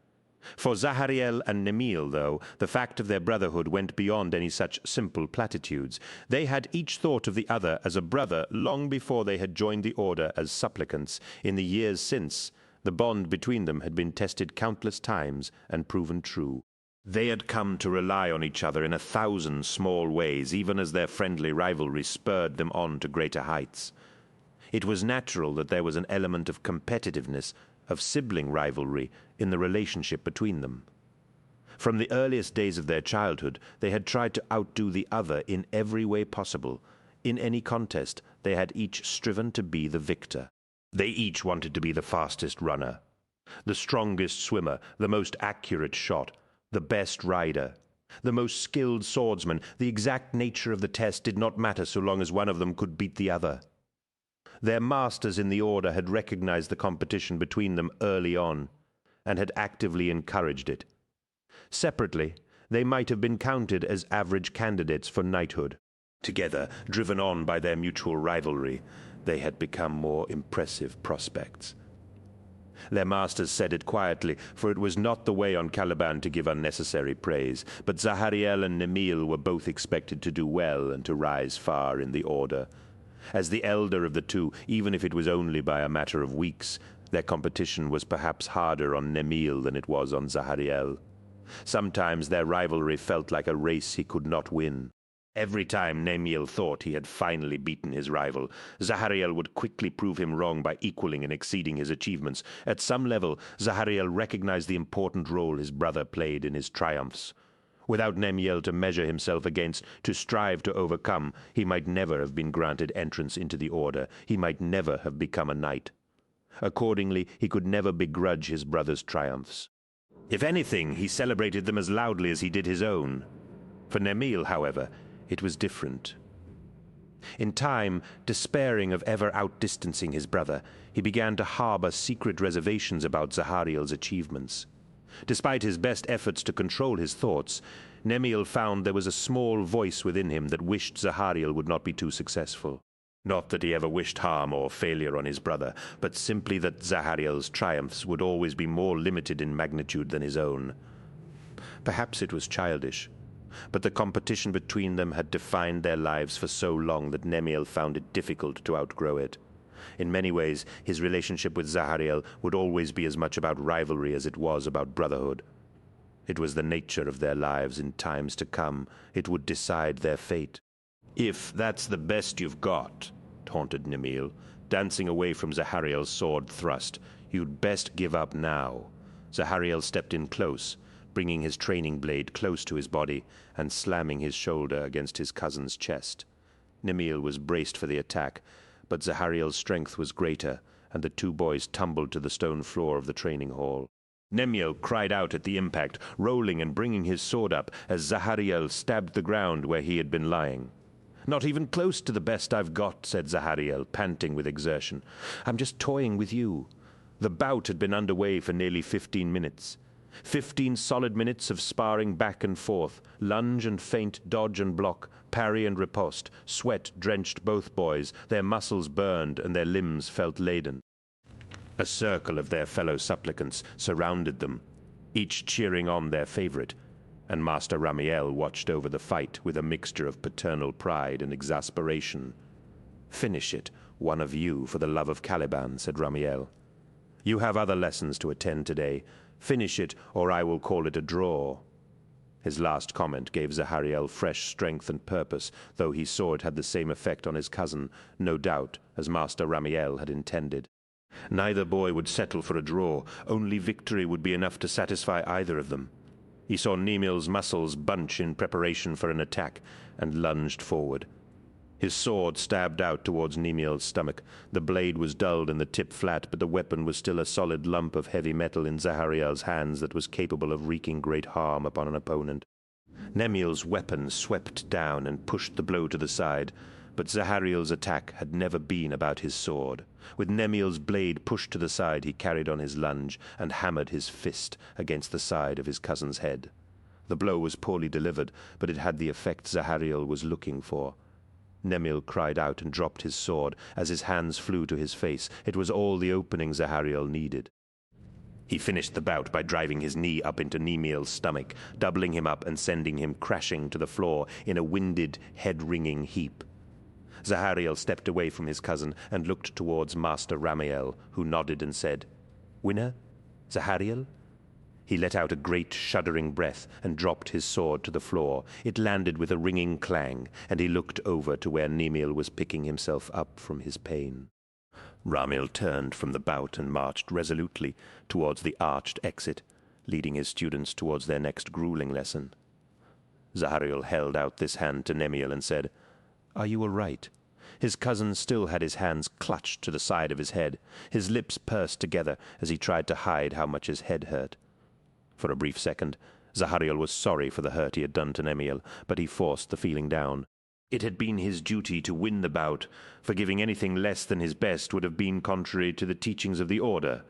S1: For Zahariel and Nemiel, though, the fact of their brotherhood went beyond any such simple platitudes. They had each thought of the other as a brother long before they had joined the order as supplicants. In the years since, the bond between them had been tested countless times and proven true. They had come to rely on each other in 1,000 small ways, even as their friendly rivalry spurred them on to greater heights. It was natural that there was an element of competitiveness, of sibling rivalry, in the relationship between them. From the earliest days of their childhood, they had tried to outdo the other in every way possible. In any contest, they had each striven to be the victor. They each wanted to be the fastest runner, the strongest swimmer, the most accurate shot, the best rider, the most skilled swordsman. The exact nature of the test did not matter so long as one of them could beat the other. Their masters in the order had recognized the competition between them early on, and had actively encouraged it. Separately, they might have been counted as average candidates for knighthood. Together, driven on by their mutual rivalry, they had become more impressive prospects. Their masters said it quietly, for it was not the way on Caliban to give unnecessary praise, but Zahariel and Nemiel were both expected to do well and to rise far in the order. As the elder of the two, even if it was only by a matter of weeks, their competition was perhaps harder on Nemiel than it was on Zahariel. Sometimes their rivalry felt like a race he could not win. Every time Nemiel thought he had finally beaten his rival, Zahariel would quickly prove him wrong by equaling and exceeding his achievements. At some level, Zahariel recognized the important role his brother played in his triumphs. Without Nemiel to measure himself against, to strive to overcome, he might never have been granted entrance into the Order. He might never have become a knight. Accordingly, he could never begrudge his brother's triumphs. If anything, he celebrated them as loudly as he did his own. For Nemiel, however, it was different. In time, despairing of ever outdistancing his brother, he began to harbor secret reservations about Zahariel's achievements. Despite his best efforts to control his thoughts, Nemiel found there was a small voice within him that wished Zahariel would not be too successful. Not that he ever wished harm or failure on his brother, but simply that Zahariel's triumphs would always be more limited in magnitude than his own. Perhaps it was childish, but the competition between them had defined their lives for so long that Nemiel found it difficult to outgrow it. In many ways, his relationship with Zahariel would always be as much about rivalry as it was about brotherhood. It was the nature of their lives in times to come. It would decide their fate. "If that's the best you've got," taunted Nemiel, dancing away from Zahariel's sword thrust, "you'd best give up now." Zahariel stepped in close, bringing his training blade close to his body and slamming his shoulder against his cousin's chest. Nemiel was braced for the attack, but Zahariel's strength was greater, and the two boys tumbled to the stone floor of the training hall. Nemiel cried out at the impact, rolling and bringing his sword up as Zahariel stabbed the ground where he had been lying. "Not even close to the best I've got," said Zahariel, panting with exertion. "I'm just toying with you." The bout had been underway for nearly 15 minutes. 15 solid minutes of sparring back and forth, lunge and feint, dodge and block, parry and riposte. Sweat drenched both boys, their muscles burned and their limbs felt laden. A circle of their fellow supplicants surrounded them, each cheering on their favorite, and Master Ramiel watched over the fight with a mixture of paternal pride and exasperation. "Finish it, one of you, for the love of Caliban," said Ramiel. "You have other lessons to attend today. Finish it, or I will call it a draw." His last comment gave Zahariel fresh strength and purpose, though he saw it had the same effect on his cousin, no doubt, as Master Ramiel had intended. Neither boy would settle for a draw. Only victory would be enough to satisfy either of them. He saw Nemiel's muscles bunch in preparation for an attack, and lunged forward. His sword stabbed out towards Nemiel's stomach. The blade was dulled and the tip flat, but the weapon was still a solid lump of heavy metal in Zahariel's hands that was capable of wreaking great harm upon an opponent. Nemiel's weapon swept down and pushed the blow to the side, but Zahariel's attack had never been about his sword. With Nemiel's blade pushed to the side, he carried on his lunge and hammered his fist against the side of his cousin's head. The blow was poorly delivered, but it had the effect Zahariel was looking for. Nemiel cried out and dropped his sword as his hands flew to his face. It was all the opening Zahariel needed. He finished the bout by driving his knee up into Nemiel's stomach, doubling him up and sending him crashing to the floor in a winded, head-wringing heap. Zahariel stepped away from his cousin and looked towards Master Ramiel, who nodded and said, "Winner? Zahariel?" He let out a great shuddering breath and dropped his sword to the floor. It landed with a ringing clang, and he looked over to where Nemiel was picking himself up from his pain. Ramiel turned from the bout and marched resolutely towards the arched exit, leading his students towards their next grueling lesson. Zahariel held out this hand to Nemiel and said, "Are you all right?" His cousin still had his hands clutched to the side of his head. His lips pursed together as he tried to hide how much his head hurt. For a brief second, Zahariel was sorry for the hurt he had done to Nemiel, but he forced the feeling down. It had been his duty to win the bout. Forgiving anything less than his best would have been contrary to the teachings of the Order.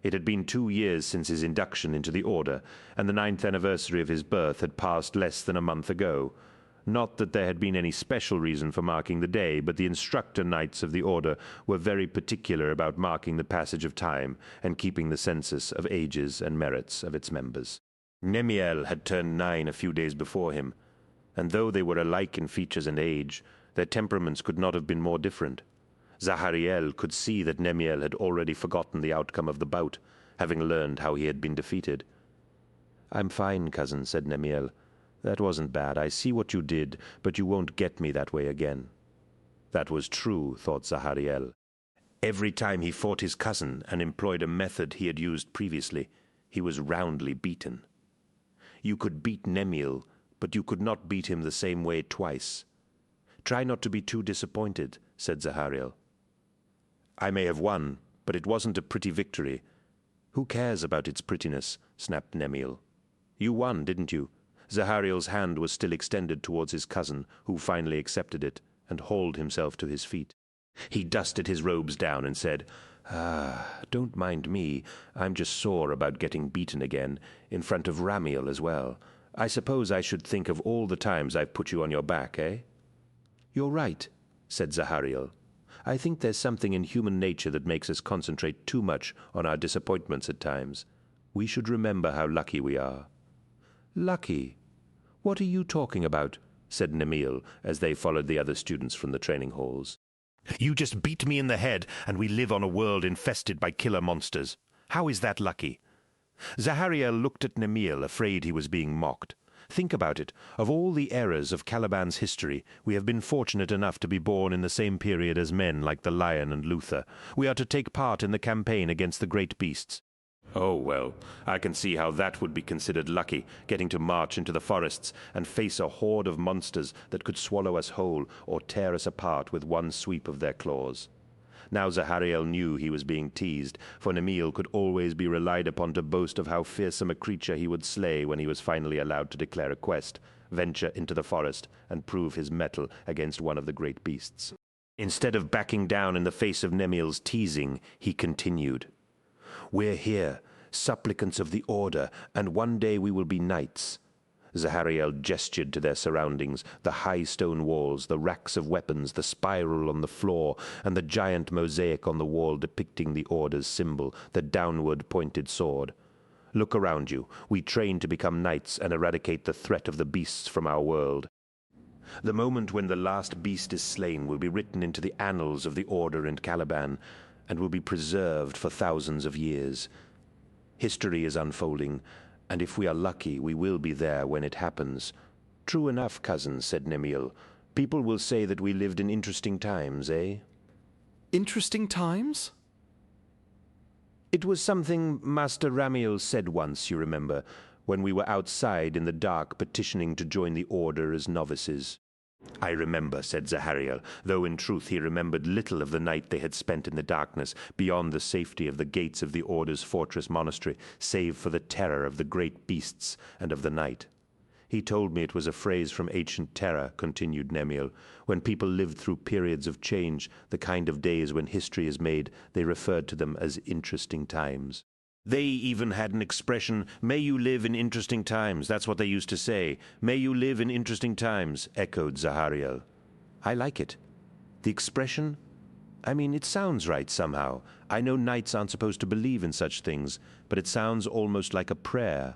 S1: It had been 2 years since his induction into the Order, and the 9th anniversary of his birth had passed less than a month ago. Not that there had been any special reason for marking the day, but the instructor knights of the Order were very particular about marking the passage of time and keeping the census of ages and merits of its members. Nemiel had turned 9 a few days before him, and though they were alike in features and age, their temperaments could not have been more different. Zahariel could see that Nemiel had already forgotten the outcome of the bout, having learned how he had been defeated. "I'm fine, cousin," said Nemiel. "That wasn't bad. I see what you did, but you won't get me that way again." That was true, thought Zahariel. Every time he fought his cousin and employed a method he had used previously, he was roundly beaten. You could beat Nemiel, but you could not beat him the same way twice. "Try not to be too disappointed," said Zahariel. "I may have won, but it wasn't a pretty victory." "Who cares about its prettiness?" snapped Nemiel. "You won, didn't you?" Zahariel's hand was still extended towards his cousin, who finally accepted it and hauled himself to his feet. He dusted his robes down and said, "Don't mind me. I'm just sore about getting beaten again, in front of Ramiel as well. I suppose I should think of all the times I've put you on your back, eh?" "You're right," said Zahariel. "I think there's something in human nature that makes us concentrate too much on our disappointments at times. We should remember how lucky we are." "Lucky? What are you talking about?" said Nemiel, as they followed the other students from the training halls. "You just beat me in the head, and we live on a world infested by killer monsters. How is that lucky?" Zahariel looked at Nemiel, afraid he was being mocked. "Think about it. Of all the eras of Caliban's history, we have been fortunate enough to be born in the same period as men like the Lion and Luther. We are to take part in the campaign against the great beasts." "Oh, well, I can see how that would be considered lucky, getting to march into the forests and face a horde of monsters that could swallow us whole or tear us apart with one sweep of their claws." Now Zahariel knew he was being teased, for Nemiel could always be relied upon to boast of how fearsome a creature he would slay when he was finally allowed to declare a quest, venture into the forest, and prove his mettle against one of the great beasts. Instead of backing down in the face of Nemiel's teasing, he continued, "We're here, supplicants of the Order, and one day we will be knights." Zahariel gestured to their surroundings, the high stone walls, the racks of weapons, the spiral on the floor, and the giant mosaic on the wall depicting the Order's symbol, the downward-pointed sword. "Look around you. We train to become knights and eradicate the threat of the beasts from our world. The moment when the last beast is slain will be written into the annals of the Order in Caliban, and will be preserved for thousands of years. History is unfolding, and if we are lucky, we will be there when it happens." "True enough, cousin," said Nemiel. "People will say that we lived in interesting times, eh?"
S5: Interesting times?
S1: "It was something Master Ramiel said once, you remember, when we were outside in the dark petitioning to join the Order as novices." "I remember," said Zahariel, though in truth he remembered little of the night they had spent in the darkness, beyond the safety of the gates of the Order's fortress monastery, save for the terror of the great beasts and of the night. "He told me it was a phrase from ancient Terra," continued Nemiel. "When people lived through periods of change, the kind of days when history is made, they referred to them as interesting times. They even had an expression, 'May you live in interesting times.' That's what they used to say. 'May you live in interesting times,'" echoed Zahariel. "I like it. The expression? I mean, it sounds right somehow. I know knights aren't supposed to believe in such things, but it sounds almost like a prayer.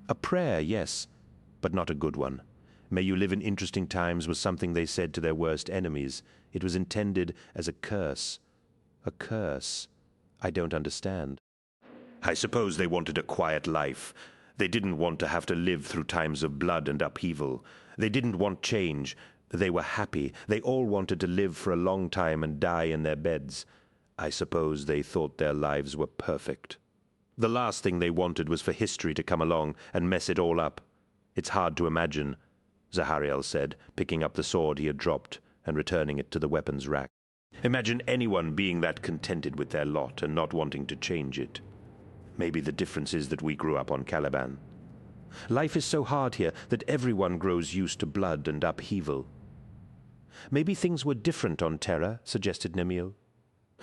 S1: A prayer, yes, but not a good one. 'May you live in interesting times' was something they said to their worst enemies. It was intended as a curse. A curse? I don't understand." "I suppose they wanted a quiet life. They didn't want to have to live through times of blood and upheaval. They didn't want change. They were happy. They all wanted to live for a long time and die in their beds. I suppose they thought their lives were perfect. The last thing they wanted was for history to come along and mess it all up. It's hard to imagine," Zahariel said, picking up the sword he had dropped and returning it to the weapons rack. "Imagine anyone being that contented with their lot and not wanting to change it. Maybe the difference is that we grew up on Caliban. Life is so hard here that everyone grows used to blood and upheaval." "Maybe things were different on Terra," suggested Nemiel.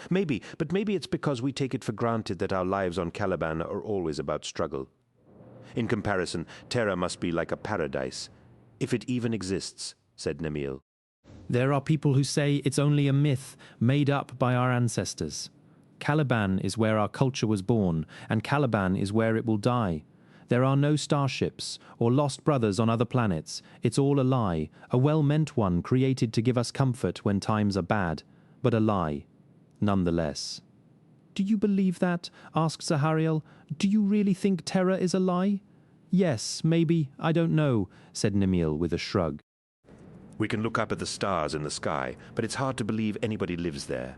S1: "Maybe, but maybe it's because we take it for granted that our lives on Caliban are always about struggle. In comparison, Terra must be like a paradise, if it even exists," said Nemiel.
S6: "There are people who say it's only a myth made up by our ancestors. Caliban is where our culture was born, and Caliban is where it will die. There are no starships or lost brothers on other planets. It's all a lie, a well-meant one created to give us comfort when times are bad, but a lie, nonetheless." "Do you believe that?" asked Zahariel. "Do you really think Terra is a lie?" Yes, maybe, I don't know, said Nemil with a shrug.
S1: We can look up at the stars in the sky, but it's hard to believe anybody lives there.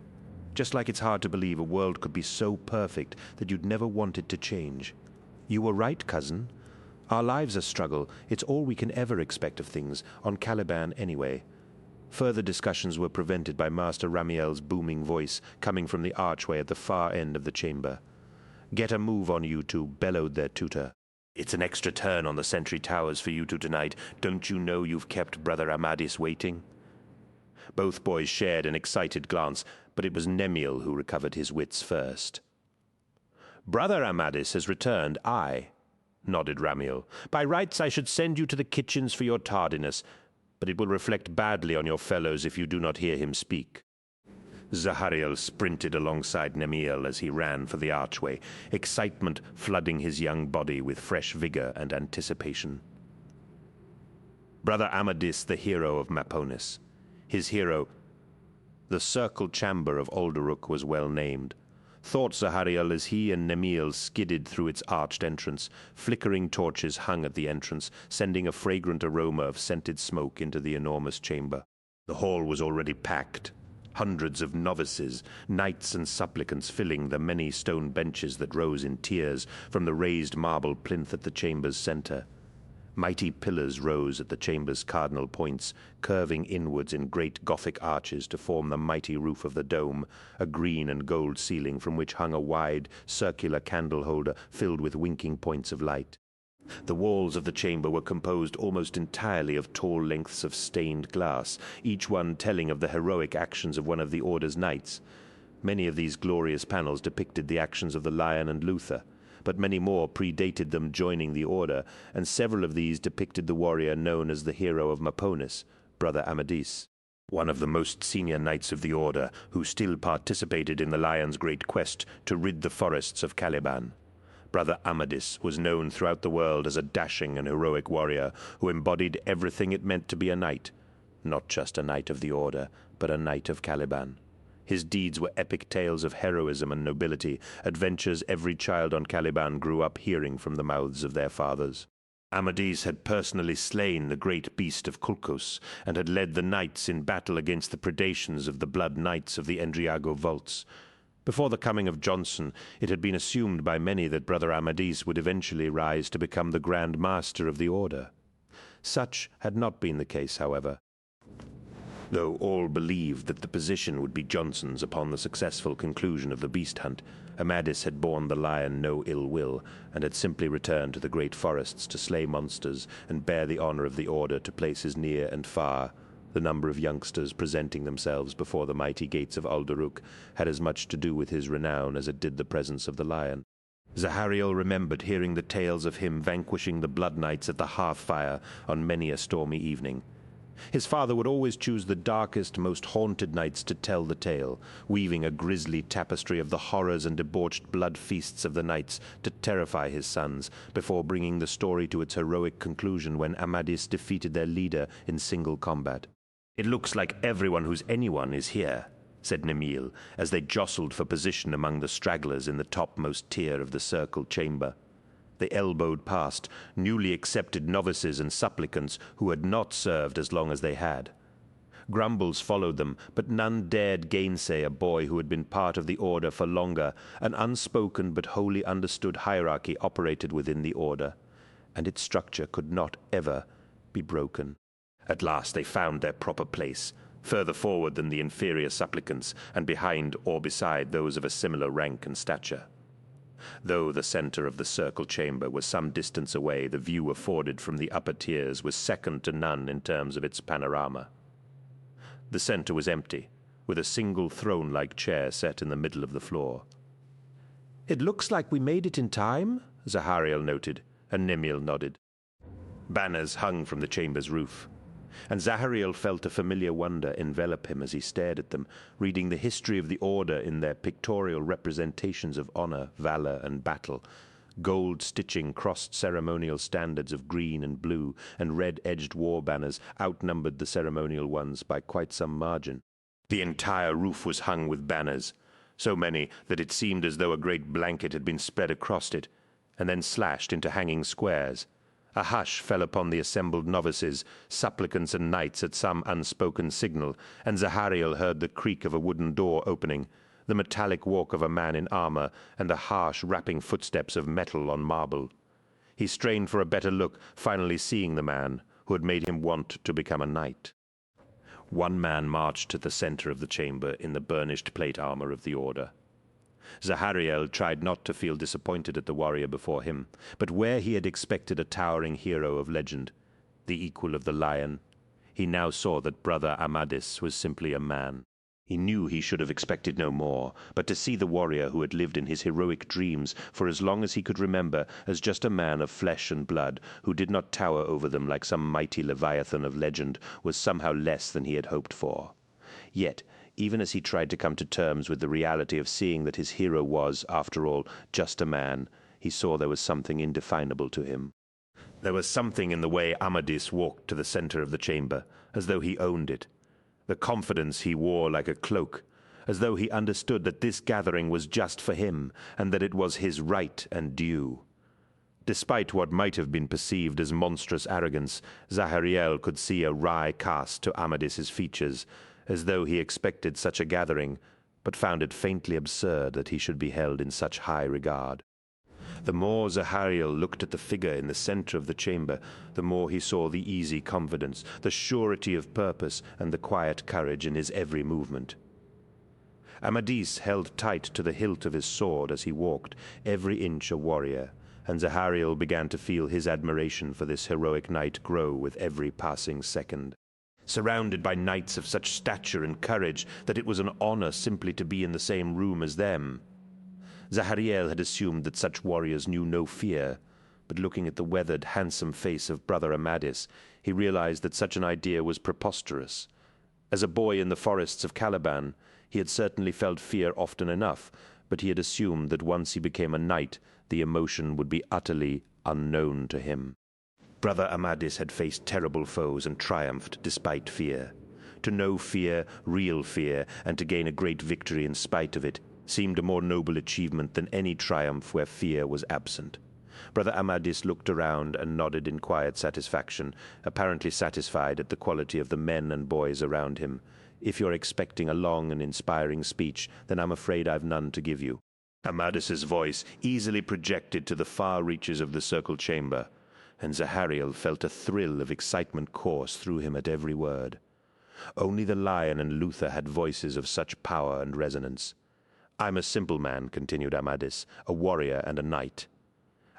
S1: Just like it's hard to believe a world could be so perfect that you'd never want it to change. You were right, cousin. Our lives are struggle. It's all we can ever expect of things, on Caliban anyway. Further discussions were prevented by Master Ramiel's booming voice coming from the archway at the far end of the chamber. "Get a move on, you two," bellowed their tutor. "It's an extra turn on the sentry towers for you two tonight. Don't you know you've kept Brother Amadis waiting?" Both boys shared an excited glance, but it was Nemil who recovered his wits first. "Brother Amadis has returned, aye," nodded Ramiel. "By rights I should send you to the kitchens for your tardiness, but it will reflect badly on your fellows if you do not hear him speak." Zahariel sprinted alongside Nemil as he ran for the archway, excitement flooding his young body with fresh vigor and anticipation. Brother Amadis, the hero of Maponis. His hero, the circle chamber of Alderuk, was well named. Thought Zahariel as he and Nemil skidded through its arched entrance. Flickering torches hung at the entrance, sending a fragrant aroma of scented smoke into the enormous chamber. The hall was already packed. Hundreds of novices, knights and supplicants filling the many stone benches that rose in tiers from the raised marble plinth at the chamber's center. Mighty pillars rose at the chamber's cardinal points, curving inwards in great Gothic arches to form the mighty roof of the dome, a green and gold ceiling from which hung a wide, circular candle holder filled with winking points of light. The walls of the chamber were composed almost entirely of tall lengths of stained glass, each one telling of the heroic actions of one of the Order's knights. Many of these glorious panels depicted the actions of the Lion and Luther, but many more predated them joining the Order, and several of these depicted the warrior known as the hero of Maponis, Brother Amadis, one of the most senior knights of the Order, who still participated in the Lion's great quest to rid the forests of Caliban. Brother Amadis was known throughout the world as a dashing and heroic warrior who embodied everything it meant to be a knight, not just a knight of the Order, but a knight of Caliban. His deeds were epic tales of heroism and nobility, adventures every child on Caliban grew up hearing from the mouths of their fathers. Amadis had personally slain the great beast of Kulkus, and had led the knights in battle against the predations of the blood knights of the Endriago vaults. Before the coming of Johnson, it had been assumed by many that Brother Amadis would eventually rise to become the Grand Master of the Order. Such had not been the case, however. Though all believed that the position would be Johnson's upon the successful conclusion of the beast hunt, Amadis had borne the Lion no ill will, and had simply returned to the great forests to slay monsters and bear the honor of the Order to places near and far. The number of youngsters presenting themselves before the mighty gates of Alderuk had as much to do with his renown as it did the presence of the Lion. Zahariel remembered hearing the tales of him vanquishing the Blood Knights at the hearth-fire on many a stormy evening. His father would always choose the darkest, most haunted nights to tell the tale, weaving a grisly tapestry of the horrors and debauched blood feasts of the knights to terrify his sons, before bringing the story to its heroic conclusion when Amadis defeated their leader in single combat. "It looks like everyone who's anyone is here," said Nemil, as they jostled for position among the stragglers in the topmost tier of the circled chamber. They elbowed past newly accepted novices and supplicants who had not served as long as they had. Grumbles followed them, but none dared gainsay a boy who had been part of the Order for longer. An unspoken but wholly understood hierarchy operated within the Order, and its structure could not ever be broken. At last they found their proper place, further forward than the inferior supplicants, and behind or beside those of a similar rank and stature. Though the center of the circle chamber was some distance away, the view afforded from the upper tiers was second to none in terms of its panorama. The center was empty, with a single throne-like chair set in the middle of the floor. "It looks like we made it in time," Zahariel noted, and Nemil nodded. Banners hung from the chamber's roof, and Zahariel felt a familiar wonder envelop him as he stared at them, reading the history of the Order in their pictorial representations of honor, valor, and battle. Gold stitching crossed ceremonial standards of green and blue, and red-edged war banners outnumbered the ceremonial ones by quite some margin. The entire roof was hung with banners, so many that it seemed as though a great blanket had been spread across it, and then slashed into hanging squares. A hush fell upon the assembled novices, supplicants and knights at some unspoken signal, and Zahariel heard the creak of a wooden door opening, the metallic walk of a man in armor, and the harsh rapping footsteps of metal on marble. He strained for a better look, finally seeing the man who had made him want to become a knight. One man marched to the center of the chamber in the burnished plate armor of the Order. Zahariel tried not to feel disappointed at the warrior before him, but where he had expected a towering hero of legend, the equal of the lion, he now saw that Brother Amadis was simply a man. He knew he should have expected no more, but to see the warrior who had lived in his heroic dreams for as long as he could remember as just a man of flesh and blood, who did not tower over them like some mighty leviathan of legend, was somehow less than he had hoped for. Yet, even as he tried to come to terms with the reality of seeing that his hero was, after all, just a man, he saw there was something indefinable to him. There was something in the way Amadis walked to the center of the chamber, as though he owned it. The confidence he wore like a cloak, as though he understood that this gathering was just for him, and that it was his right and due. Despite what might have been perceived as monstrous arrogance, Zahariel could see a wry cast to Amadis's features, as though he expected such a gathering, but found it faintly absurd that he should be held in such high regard. The more Zahariel looked at the figure in the center of the chamber, the more he saw the easy confidence, the surety of purpose, and the quiet courage in his every movement. Amadis held tight to the hilt of his sword as he walked, every inch a warrior, and Zahariel began to feel his admiration for this heroic knight grow with every passing second. Surrounded by knights of such stature and courage that it was an honor simply to be in the same room as them. Zahariel had assumed that such warriors knew no fear, but looking at the weathered, handsome face of Brother Amadis, he realized that such an idea was preposterous. As a boy in the forests of Caliban, he had certainly felt fear often enough, but he had assumed that once he became a knight, the emotion would be utterly unknown to him. Brother Amadis had faced terrible foes and triumphed despite fear. To know fear, real fear, and to gain a great victory in spite of it, seemed a more noble achievement than any triumph where fear was absent. Brother Amadis looked around and nodded in quiet satisfaction, apparently satisfied at the quality of the men and boys around him. If you're expecting a long and inspiring speech, then I'm afraid I've none to give you. Amadis's voice easily projected to the far reaches of the circle chamber, and Zahariel felt a thrill of excitement course through him at every word. Only the lion and Luther had voices of such power and resonance. I'm a simple man, continued Amadis, a warrior and a knight.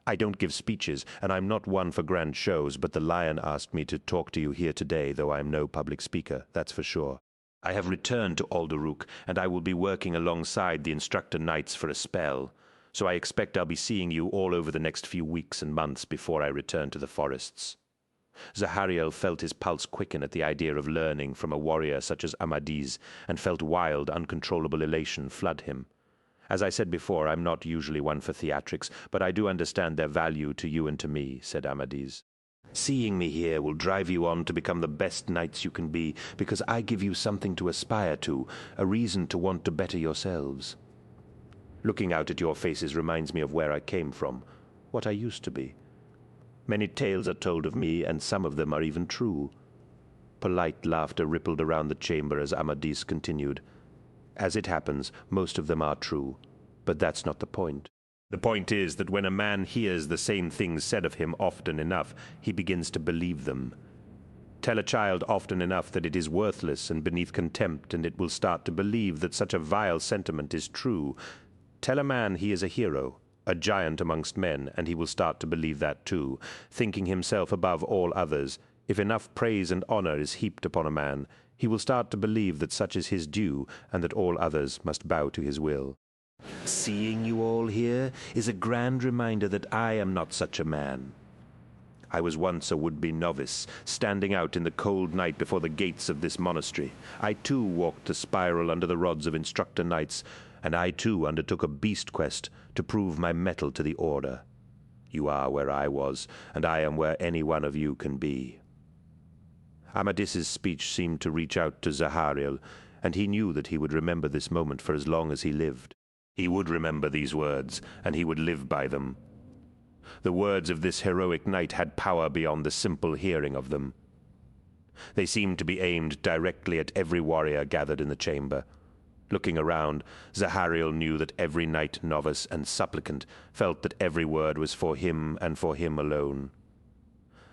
S1: I don't give speeches, and I'm not one for grand shows, but the lion asked me to talk to you here today, though I'm no public speaker, that's for sure. I have returned to Audiobook, and I will be working alongside the instructor knights for a spell, so I expect I'll be seeing you all over the next few weeks and months before I return to the forests. Zahariel felt his pulse quicken at the idea of learning from a warrior such as Amadis, and felt wild, uncontrollable elation flood him. As I said before, I'm not usually one for theatrics, but I do understand their value to you and to me, said Amadis. Seeing me here will drive you on to become the best knights you can be, because I give you something to aspire to, a reason to want to better yourselves. Looking out at your faces reminds me of where I came from, what I used to be. Many tales are told of me, and some of them are even true. Polite laughter rippled around the chamber as Amadis continued. As it happens, most of them are true, but that's not the point. The point is that when a man hears the same things said of him often enough, he begins to believe them. Tell a child often enough that it is worthless and beneath contempt, and it will start to believe that such a vile sentiment is true. Tell a man he is a hero, a giant amongst men, and he will start to believe that too, thinking himself above all others. If enough praise and honor is heaped upon a man, he will start to believe that such is his due, and that all others must bow to his will. Seeing you all here is a grand reminder that I am not such a man. I was once a would-be novice, standing out in the cold night before the gates of this monastery. I too walked the spiral under the rods of instructor knights, and I too undertook a beast quest to prove my mettle to the Order. You are where I was, and I am where any one of you can be. Amadis's speech seemed to reach out to Zahariel, and he knew that he would remember this moment for as long as he lived. He would remember these words, and he would live by them. The words of this heroic knight had power beyond the simple hearing of them. They seemed to be aimed directly at every warrior gathered in the chamber. Looking around, Zahariel knew that every knight, novice, and supplicant felt that every word was for him and for him alone.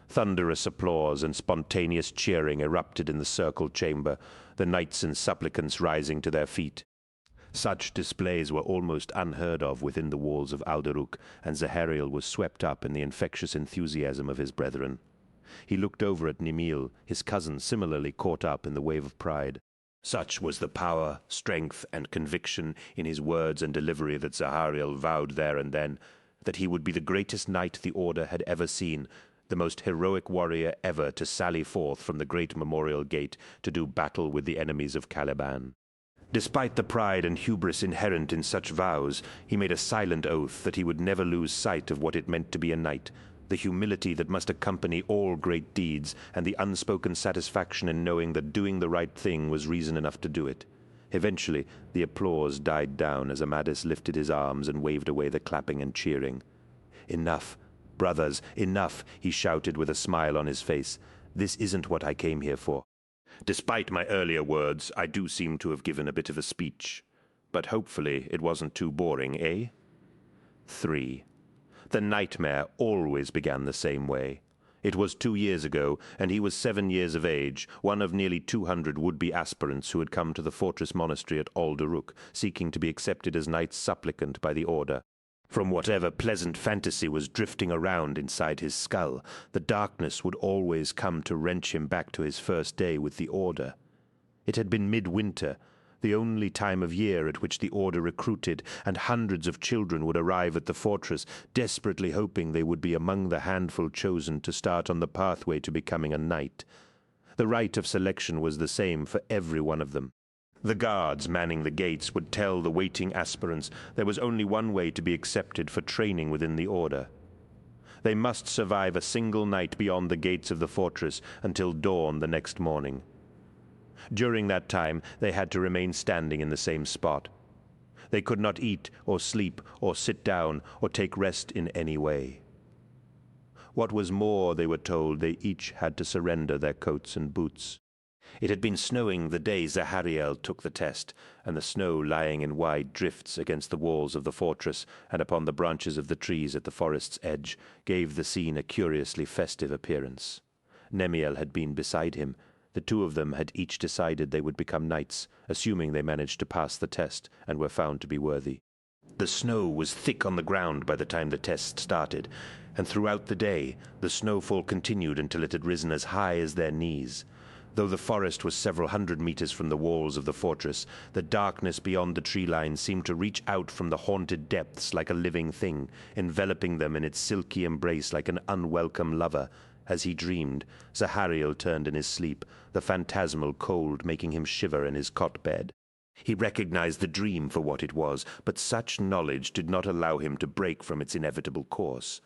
S1: Thunderous applause and spontaneous cheering erupted in the circled chamber, the knights and supplicants rising to their feet. Such displays were almost unheard of within the walls of Audiobook, and Zahariel was swept up in the infectious enthusiasm of his brethren. He looked over at Nimil, his cousin, similarly caught up in the wave of pride. Such was the power, strength, and conviction in his words and delivery that Zahariel vowed there and then that he would be the greatest knight the Order had ever seen, the most heroic warrior ever to sally forth from the great memorial gate to do battle with the enemies of Caliban. Despite the pride and hubris inherent in such vows, he made a silent oath that he would never lose sight of what it meant to be a knight, the humility that must accompany all great deeds, and the unspoken satisfaction in knowing that doing the right thing was reason enough to do it. Eventually, the applause died down as Amadis lifted his arms and waved away the clapping and cheering. "Enough, brothers, enough," he shouted with a smile on his face. "This isn't what I came here for. Despite my earlier words, I do seem to have given a bit of a speech. But hopefully it wasn't too boring, eh? 3. The nightmare always began the same way. It was 2 years ago, and he was 7 years of age, one of nearly 200 would-be aspirants who had come to the fortress monastery at Audiobook, seeking to be accepted as knight supplicant by the Order. From whatever pleasant fantasy was drifting around inside his skull, the darkness would always come to wrench him back to his first day with the Order. It had been midwinter, the only time of year at which the Order recruited, and hundreds of children would arrive at the fortress, desperately hoping they would be among the handful chosen to start on the pathway to becoming a knight. The rite of selection was the same for every one of them. The guards manning the gates would tell the waiting aspirants there was only one way to be accepted for training within the Order. They must survive a single night beyond the gates of the fortress until dawn the next morning. During that time, they had to remain standing in the same spot. They could not eat or sleep or sit down or take rest in any way. What was more, they were told they each had to surrender their coats and boots. It had been snowing the day Zahariel took the test, and the snow lying in wide drifts against the walls of the fortress and upon the branches of the trees at the forest's edge gave the scene a curiously festive appearance. Nemiel had been beside him. The two of them had each decided they would become knights, assuming they managed to pass the test and were found to be worthy. The snow was thick on the ground by the time the test started, and throughout the day the snowfall continued until it had risen as high as their knees. Though the forest was several hundred meters from the walls of the fortress, the darkness beyond the tree line seemed to reach out from the haunted depths like a living thing, enveloping them in its silky embrace like an unwelcome lover. As he dreamed, Zahariel turned in his sleep, the phantasmal cold making him shiver in his cot bed. He recognized the dream for what it was, but such knowledge did not allow him to break from its inevitable course.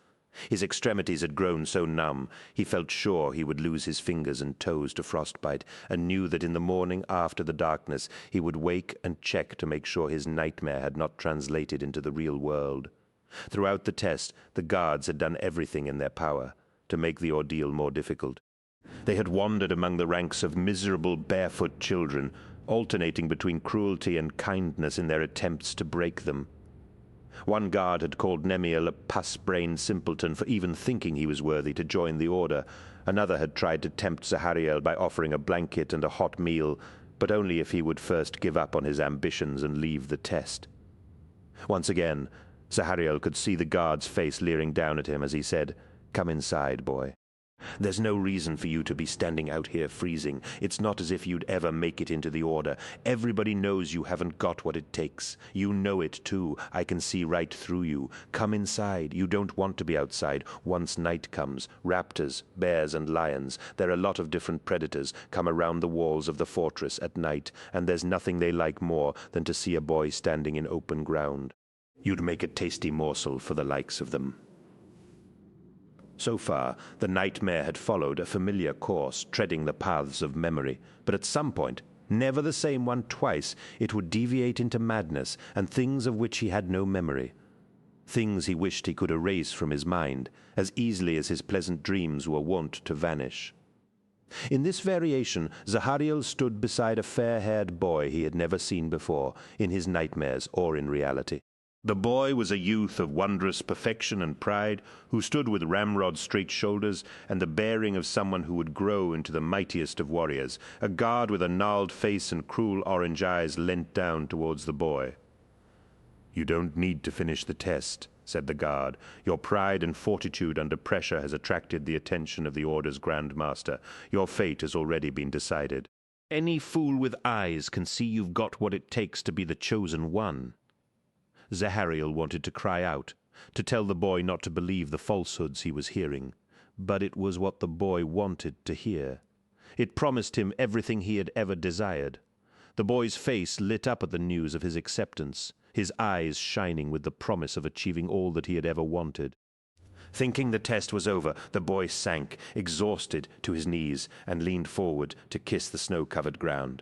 S1: His extremities had grown so numb, he felt sure he would lose his fingers and toes to frostbite, and knew that in the morning after the darkness he would wake and check to make sure his nightmare had not translated into the real world. Throughout the test, the guards had done everything in their power to make the ordeal more difficult. They had wandered among the ranks of miserable barefoot children, alternating between cruelty and kindness in their attempts to break them. One guard had called Nemiel a pus-brained simpleton for even thinking he was worthy to join the Order. Another had tried to tempt Zahariel by offering a blanket and a hot meal, but only if he would first give up on his ambitions and leave the test. Once again, Zahariel could see the guard's face leering down at him as he said, "Come inside, boy. There's no reason for you to be standing out here freezing. It's not as if you'd ever make it into the Order. Everybody knows you haven't got what it takes. You know it, too. I can see right through you. Come inside. You don't want to be outside once night comes. Raptors, bears, and lions. There are a lot of different predators come around the walls of the fortress at night, and there's nothing they like more than to see a boy standing in open ground. You'd make a tasty morsel for the likes of them." So far, the nightmare had followed a familiar course, treading the paths of memory, but at some point, never the same one twice, it would deviate into madness and things of which he had no memory. things he wished he could erase from his mind, as easily as his pleasant dreams were wont to vanish. In this variation, Zahariel stood beside a fair-haired boy he had never seen before, in his nightmares or in reality. The boy was a youth of wondrous perfection and pride, who stood with ramrod-straight shoulders and the bearing of someone who would grow into the mightiest of warriors. A guard with a gnarled face and cruel orange eyes leant down towards the boy. "You don't need to finish the test," said the guard. "Your pride and fortitude under pressure has attracted the attention of the Order's Grand Master. Your fate has already been decided. Any fool with eyes can see you've got what it takes to be the chosen one." Zahariel wanted to cry out, to tell the boy not to believe the falsehoods he was hearing, but it was what the boy wanted to hear. It promised him everything he had ever desired. The boy's face lit up at the news of his acceptance, his eyes shining with the promise of achieving all that he had ever wanted. Thinking the test was over, the boy sank, exhausted, to his knees, and leaned forward to kiss the snow-covered ground.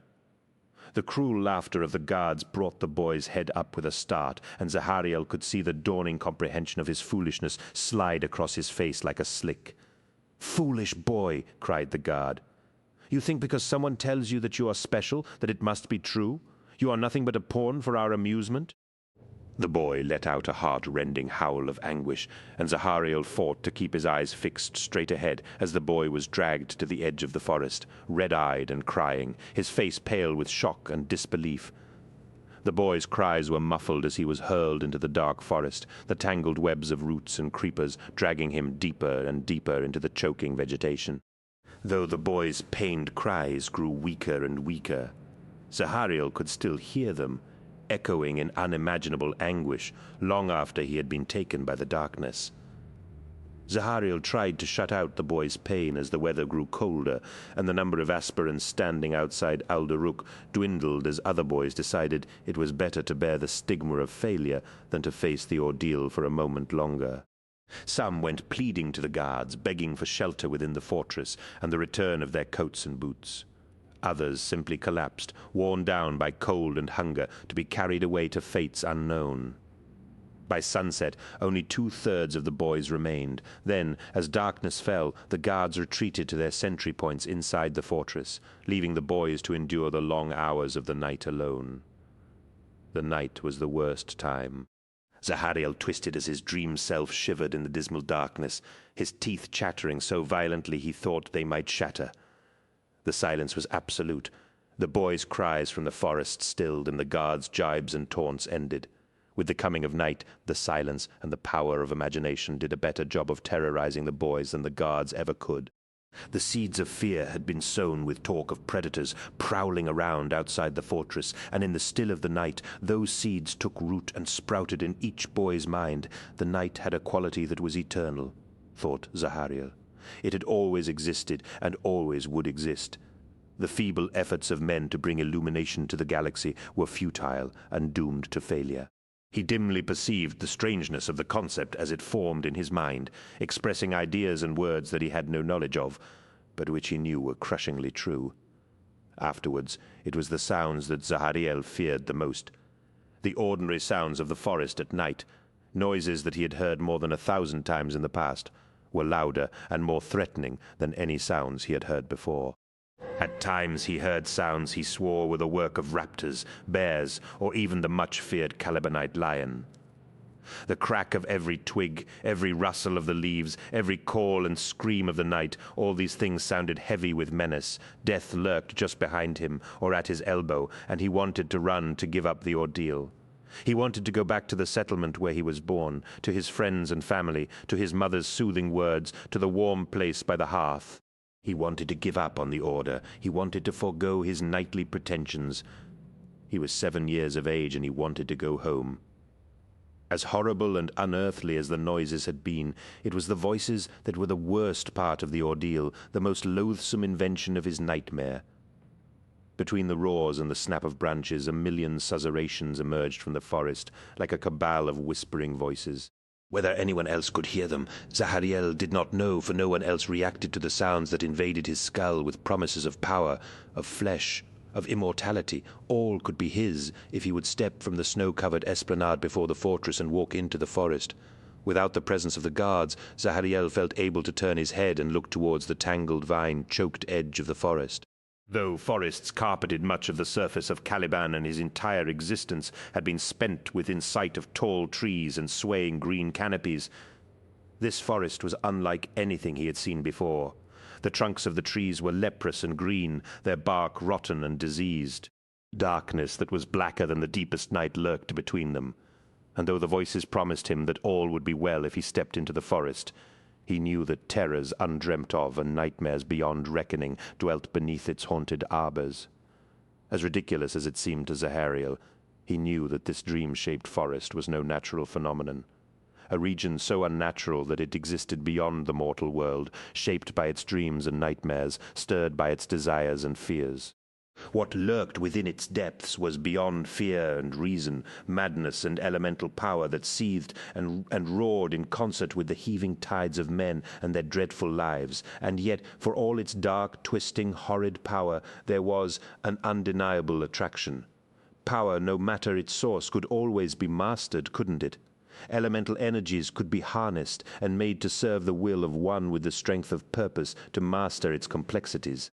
S1: The cruel laughter of the guards brought the boy's head up with a start, and Zahariel could see the dawning comprehension of his foolishness slide across his face like a slick. "Foolish boy!" cried the guard. "You think because someone tells you that you are special, that it must be true? You are nothing but a pawn for our amusement?" The boy let out a heart-rending howl of anguish, and Zahariel fought to keep his eyes fixed straight ahead as the boy was dragged to the edge of the forest, red-eyed and crying, his face pale with shock and disbelief. The boy's cries were muffled as he was hurled into the dark forest, the tangled webs of roots and creepers dragging him deeper and deeper into the choking vegetation. Though the boy's pained cries grew weaker and weaker, Zahariel could still hear them, echoing in unimaginable anguish long after he had been taken by the darkness. Zahariel tried to shut out the boy's pain as the weather grew colder, and the number of aspirants standing outside Alderuk dwindled as other boys decided it was better to bear the stigma of failure than to face the ordeal for a moment longer. Some went pleading to the guards, begging for shelter within the fortress and the return of their coats and boots. Others simply collapsed, worn down by cold and hunger, to be carried away to fates unknown. By sunset, only 2/3 of the boys remained. Then, as darkness fell, the guards retreated to their sentry points inside the fortress, leaving the boys to endure the long hours of the night alone. The night was the worst time. Zahariel twisted as his dream self shivered in the dismal darkness, his teeth chattering so violently he thought they might shatter. The silence was absolute. The boys' cries from the forest stilled, and the guards' jibes and taunts ended. With the coming of night, the silence and the power of imagination did a better job of terrorizing the boys than the guards ever could. The seeds of fear had been sown with talk of predators prowling around outside the fortress, and in the still of the night those seeds took root and sprouted in each boy's mind. The night had a quality that was eternal, thought Zahariel. It had always existed and always would exist. The feeble efforts of men to bring illumination to the galaxy were futile and doomed to failure. He dimly perceived the strangeness of the concept as it formed in his mind, expressing ideas and words that he had no knowledge of, but which he knew were crushingly true. Afterwards, it was the sounds that Zahariel feared the most. The ordinary sounds of the forest at night, noises that he had heard more than 1,000 times in the past, were louder and more threatening than any sounds he had heard before. At times he heard sounds he swore were the work of raptors, bears, or even the much-feared Calibanite lion. The crack of every twig, every rustle of the leaves, every call and scream of the night, all these things sounded heavy with menace. Death lurked just behind him or at his elbow, and he wanted to run to give up the ordeal. He wanted to go back to the settlement where he was born, to his friends and family, to his mother's soothing words, to the warm place by the hearth. He wanted to give up on the Order. He wanted to forego his knightly pretensions. He was 7 years of age, and he wanted to go home. As horrible and unearthly as the noises had been, it was the voices that were the worst part of the ordeal, the most loathsome invention of his nightmare. Between the roars and the snap of branches, a million susurrations emerged from the forest, like a cabal of whispering voices. Whether anyone else could hear them, Zahariel did not know, for no one else reacted to the sounds that invaded his skull with promises of power, of flesh, of immortality. All could be his if he would step from the snow-covered esplanade before the fortress and walk into the forest. Without the presence of the guards, Zahariel felt able to turn his head and look towards the tangled vine-choked edge of the forest. Though forests carpeted much of the surface of Caliban, and his entire existence had been spent within sight of tall trees and swaying green canopies, this forest was unlike anything he had seen before. The trunks of the trees were leprous and green, their bark rotten and diseased. Darkness that was blacker than the deepest night lurked between them. And though the voices promised him that all would be well if he stepped into the forest, he knew that terrors undreamt of and nightmares beyond reckoning dwelt beneath its haunted arbors. As ridiculous as it seemed to Zahariel, he knew that this dream-shaped forest was no natural phenomenon. A region so unnatural that it existed beyond the mortal world, shaped by its dreams and nightmares, stirred by its desires and fears. What lurked within its depths was beyond fear and reason, madness and elemental power that seethed and roared in concert with the heaving tides of men and their dreadful lives. And yet, for all its dark, twisting, horrid power, there was an undeniable attraction. Power, no matter its source, could always be mastered, couldn't it? Elemental energies could be harnessed and made to serve the will of one with the strength of purpose to master its complexities.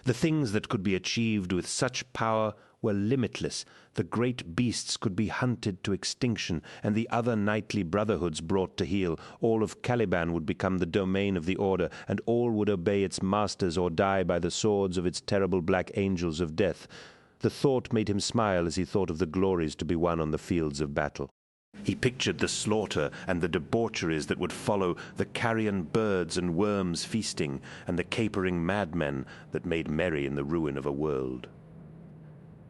S1: The things that could be achieved with such power were limitless. The great beasts could be hunted to extinction, and the other nightly brotherhoods brought to heel. All of Caliban would become the domain of the Order, and all would obey its masters or die by the swords of its terrible black angels of death. The thought made him smile as he thought of the glories to be won on the fields of battle. He pictured the slaughter and the debaucheries that would follow, the carrion birds and worms feasting, and the capering madmen that made merry in the ruin of a world.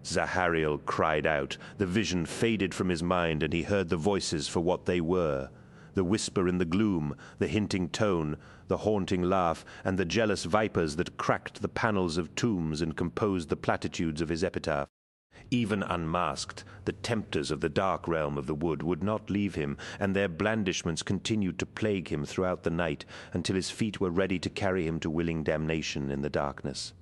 S1: Zahariel cried out. The vision faded from his mind, and he heard the voices for what they were. The whisper in the gloom, the hinting tone, the haunting laugh, and the jealous vipers that cracked the panels of tombs and composed the platitudes of his epitaph. Even unmasked, the tempters of the dark realm of the wood would not leave him, and their blandishments continued to plague him throughout the night until his feet were ready to carry him to willing damnation in the darkness.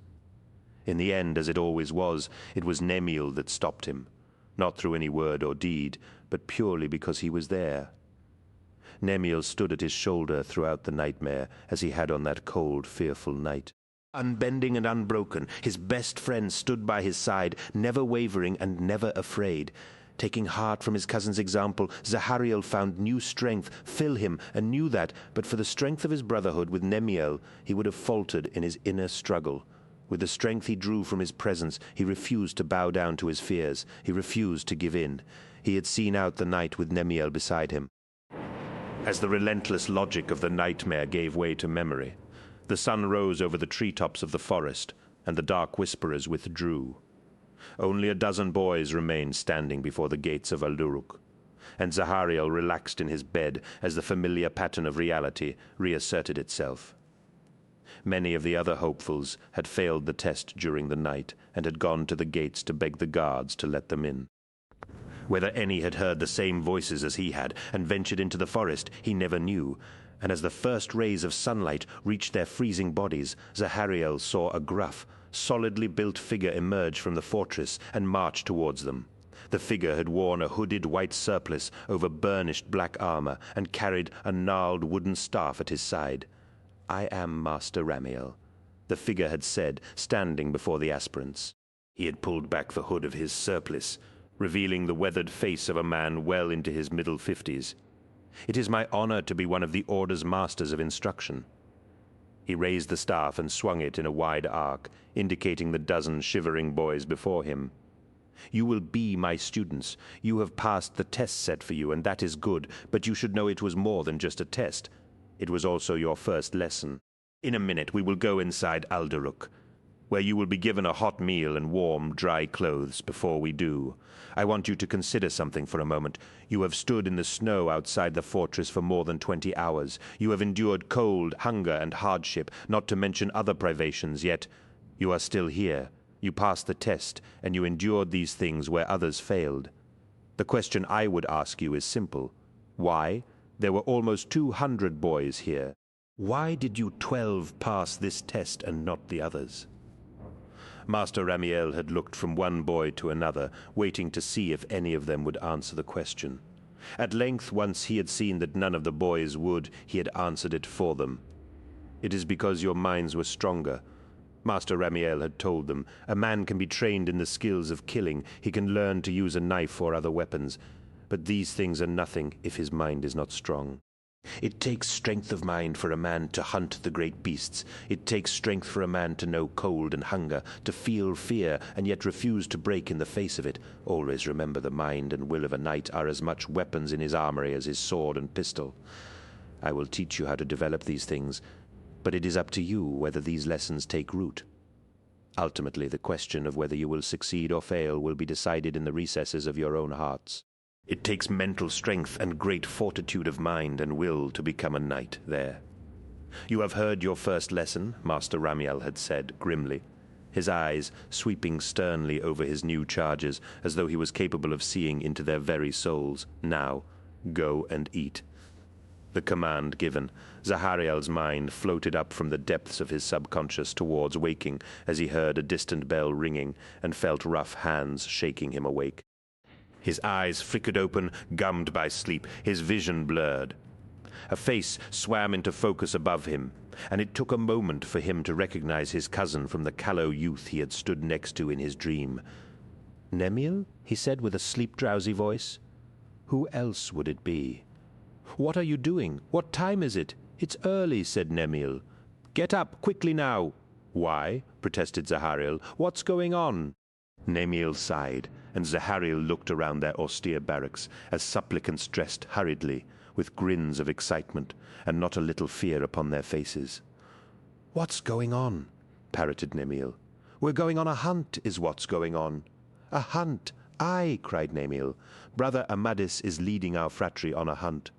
S1: In the end, as it always was, it was Nemiel that stopped him, not through any word or deed, but purely because he was there. Nemiel stood at his shoulder throughout the nightmare, as he had on that cold, fearful night. Unbending and unbroken, his best friend stood by his side, never wavering and never afraid. Taking heart from his cousin's example, Zahariel found new strength fill him, and knew that, but for the strength of his brotherhood with Nemiel, he would have faltered in his inner struggle. With the strength he drew from his presence, he refused to bow down to his fears. He refused to give in. He had seen out the night with Nemiel beside him. As the relentless logic of the nightmare gave way to memory, the sun rose over the treetops of the forest, and the dark whisperers withdrew. Only a dozen boys remained standing before the gates of Audiobook, and Zahariel relaxed in his bed as the familiar pattern of reality reasserted itself. Many of the other hopefuls had failed the test during the night and had gone to the gates to beg the guards to let them in. Whether any had heard the same voices as he had and ventured into the forest, he never knew. And as the first rays of sunlight reached their freezing bodies, Zahariel saw a gruff, solidly built figure emerge from the fortress and march towards them. The figure had worn a hooded white surplice over burnished black armor and carried a gnarled wooden staff at his side. "I am Master Ramiel," the figure had said, standing before the aspirants. He had pulled back the hood of his surplice, revealing the weathered face of a man well into his middle 50s. "It is my honor to be one of the Order's masters of instruction." He raised the staff and swung it in a wide arc, indicating the dozen shivering boys before him. "You will be my students. You have passed the test set for you, and that is good, but you should know it was more than just a test. It was also your first lesson. In a minute we will go inside Audiobook, where you will be given a hot meal and warm, dry clothes. Before we do, I want you to consider something for a moment. You have stood in the snow outside the fortress for more than 20 hours. You have endured cold, hunger, and hardship, not to mention other privations, yet you are still here. You passed the test, and you endured these things where others failed. The question I would ask you is simple. Why? There were almost 200 boys here. Why did you 12 pass this test and not the others? Master Ramiel had looked from one boy to another, waiting to see if any of them would answer the question. At length, once he had seen that none of the boys would, he had answered it for them. "It is because your minds were stronger." Master Ramiel had told them, "A man can be trained in the skills of killing. He can learn to use a knife or other weapons. But these things are nothing if his mind is not strong. It takes strength of mind for a man to hunt the great beasts. It takes strength for a man to know cold and hunger, to feel fear, and yet refuse to break in the face of it. Always remember the mind and will of a knight are as much weapons in his armory as his sword and pistol. I will teach you how to develop these things, but it is up to you whether these lessons take root. Ultimately, the question of whether you will succeed or fail will be decided in the recesses of your own hearts. It takes mental strength and great fortitude of mind and will to become a knight there. You have heard your first lesson," Master Ramiel had said grimly, his eyes sweeping sternly over his new charges as though he was capable of seeing into their very souls. "Now, go and eat." The command given, Zahariel's mind floated up from the depths of his subconscious towards waking as he heard a distant bell ringing and felt rough hands shaking him awake. His eyes flickered open, gummed by sleep, his vision blurred. A face swam into focus above him, and it took a moment for him to recognize his cousin from the callow youth he had stood next to in his dream. "Nemiel?" he said with a sleep-drowsy voice. "Who else would it be?" "What are you doing? What time is it?" "It's early," said Nemiel. "Get up, quickly now." "Why?" protested Zahariel. "What's going on?" Nemiel sighed, and Zahariel looked around their austere barracks as supplicants dressed hurriedly, with grins of excitement, and not a little fear upon their faces. "What's going on?" parroted Nemiel. "We're going on a hunt, is what's going on." "A hunt? Aye," cried Nemiel. "Brother Amadis is leading our fratry on a hunt."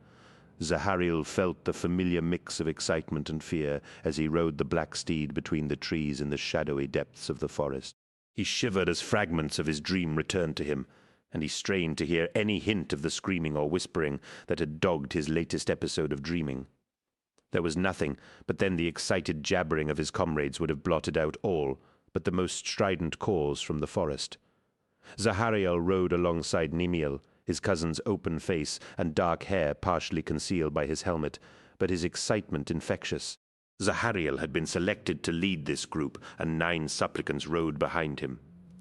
S1: Zahariel felt the familiar mix of excitement and fear as he rode the black steed between the trees in the shadowy depths of the forest. He shivered as fragments of his dream returned to him, and he strained to hear any hint of the screaming or whispering that had dogged his latest episode of dreaming. There was nothing, but then the excited jabbering of his comrades would have blotted out all but the most strident calls from the forest. Zahariel rode alongside Nemiel, his cousin's open face and dark hair partially concealed by his helmet, but his excitement infectious. Zahariel had been selected to lead this group, and 9 supplicants rode behind him.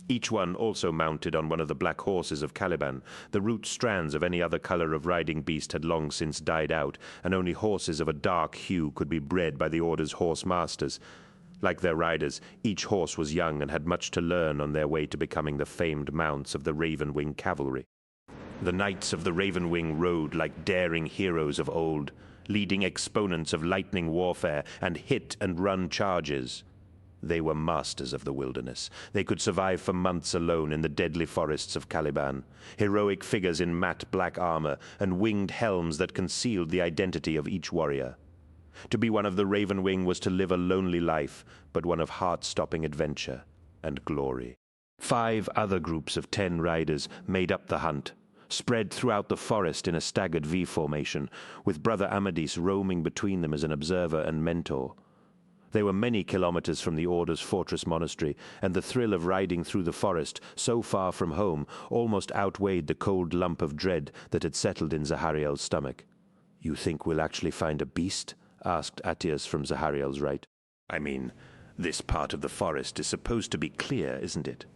S1: Each one also mounted on one of the black horses of Caliban. The root strands of any other color of riding beast had long since died out, and only horses of a dark hue could be bred by the Order's horse masters. Like their riders, each horse was young and had much to learn on their way to becoming the famed mounts of the Raven Wing cavalry. The knights of the Raven Wing rode like daring heroes of old, leading exponents of lightning warfare and hit-and-run charges. They were masters of the wilderness. They could survive for months alone in the deadly forests of Caliban, heroic figures in matte black armor and winged helms that concealed the identity of each warrior. To be one of the Raven Wing was to live a lonely life, but one of heart-stopping adventure and glory. 5 other groups of 10 riders made up the hunt, spread throughout the forest in a staggered V formation, with Brother Amadis roaming between them as an observer and mentor. They were many kilometers from the Order's fortress monastery, and the thrill of riding through the forest, so far from home, almost outweighed the cold lump of dread that had settled in Zahariel's stomach. "You think we'll actually find a beast?" asked Attias from Zahariel's right. "I mean, this part of the forest is supposed to be clear, isn't it?"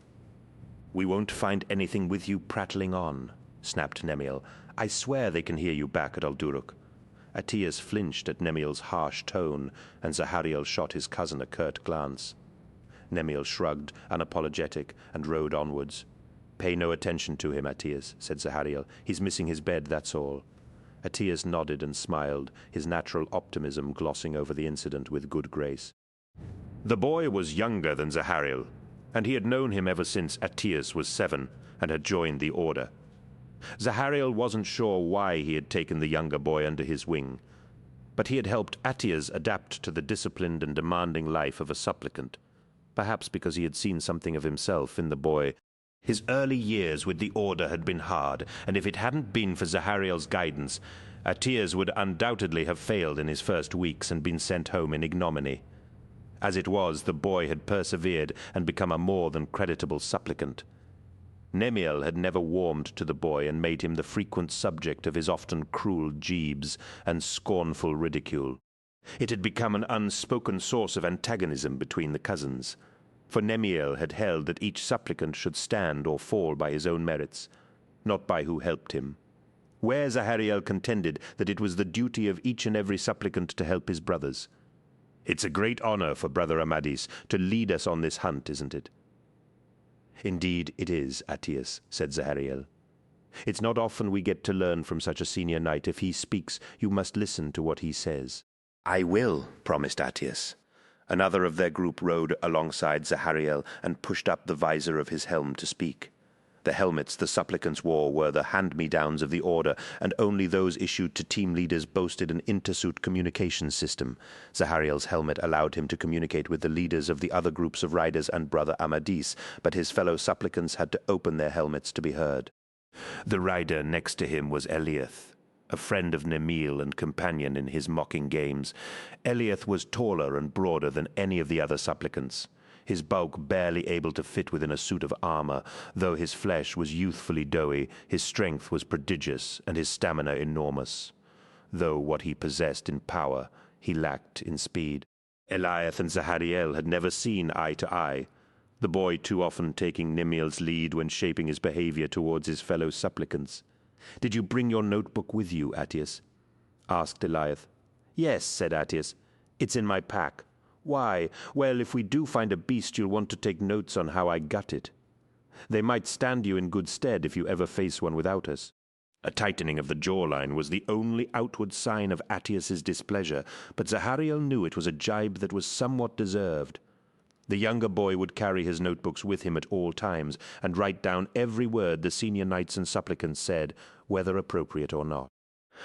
S1: "We won't find anything with you prattling on," snapped Nemiel. "I swear they can hear you back at Alduruk." Attias flinched at Nemiel's harsh tone, and Zahariel shot his cousin a curt glance. Nemiel shrugged, unapologetic, and rode onwards. "Pay no attention to him, Attias," said Zahariel. "He's missing his bed, that's all." Attias nodded and smiled, his natural optimism glossing over the incident with good grace. The boy was younger than Zahariel, and he had known him ever since Attias was 7 and had joined the Order. Zahariel wasn't sure why he had taken the younger boy under his wing, but he had helped Attias adapt to the disciplined and demanding life of a supplicant, perhaps because he had seen something of himself in the boy. His early years with the Order had been hard, and if it hadn't been for Zahariel's guidance, Attias would undoubtedly have failed in his first weeks and been sent home in ignominy. As it was, the boy had persevered and become a more than creditable supplicant. Nemiel had never warmed to the boy and made him the frequent subject of his often cruel jibes and scornful ridicule. It had become an unspoken source of antagonism between the cousins, for Nemiel had held that each supplicant should stand or fall by his own merits, not by who helped him. Where Zahariel contended that it was the duty of each and every supplicant to help his brothers. It's a great honor for Brother Amadis to lead us on this hunt, isn't it? Indeed it is, Attius, said Zahariel. It's not often we get to learn from such a senior knight. If he speaks, you must listen to what he says. I will, promised Attius. Another of their group rode alongside Zahariel and pushed up the visor of his helm to speak. The helmets the supplicants wore were the hand-me-downs of the order, and only those issued to team leaders boasted an intersuit communication system. Zahariel's helmet allowed him to communicate with the leaders of the other groups of riders and Brother Amadis, but his fellow supplicants had to open their helmets to be heard. The rider next to him was Eliath, a friend of Nemiel and companion in his mocking games. Eliath was taller and broader than any of the other supplicants, his bulk barely able to fit within a suit of armor. Though his flesh was youthfully doughy, his strength was prodigious and his stamina enormous. Though what he possessed in power, he lacked in speed. Eliath and Zahariel had never seen eye to eye, the boy too often taking Nemiel's lead when shaping his behavior towards his fellow supplicants. "Did you bring your notebook with you, Attius?" asked Eliath. "Yes," said Attius. "It's in my pack." "Why?" "Well, if we do find a beast, you'll want to take notes on how I got it. They might stand you in good stead if you ever face one without us." A tightening of the jawline was the only outward sign of Attius's displeasure, but Zahariel knew it was a jibe that was somewhat deserved. The younger boy would carry his notebooks with him at all times and write down every word the senior knights and supplicants said, whether appropriate or not.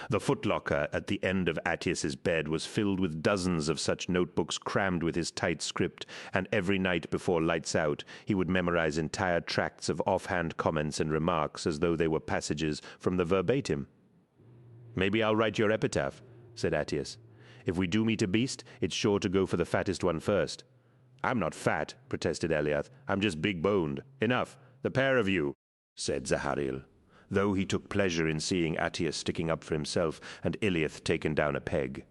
S1: The footlocker at the end of Attius's bed was filled with dozens of such notebooks crammed with his tight script, and every night before lights out he would memorize entire tracts of offhand comments and remarks as though they were passages from the verbatim. "Maybe I'll write your epitaph," said Attius. "If we do meet a beast, it's sure to go for the fattest one first." "I'm not fat," protested Eliath. "I'm just big-boned." "Enough, the pair of you," said Zahariel, though he took pleasure in seeing Attius sticking up for himself and Eliath taken down a peg.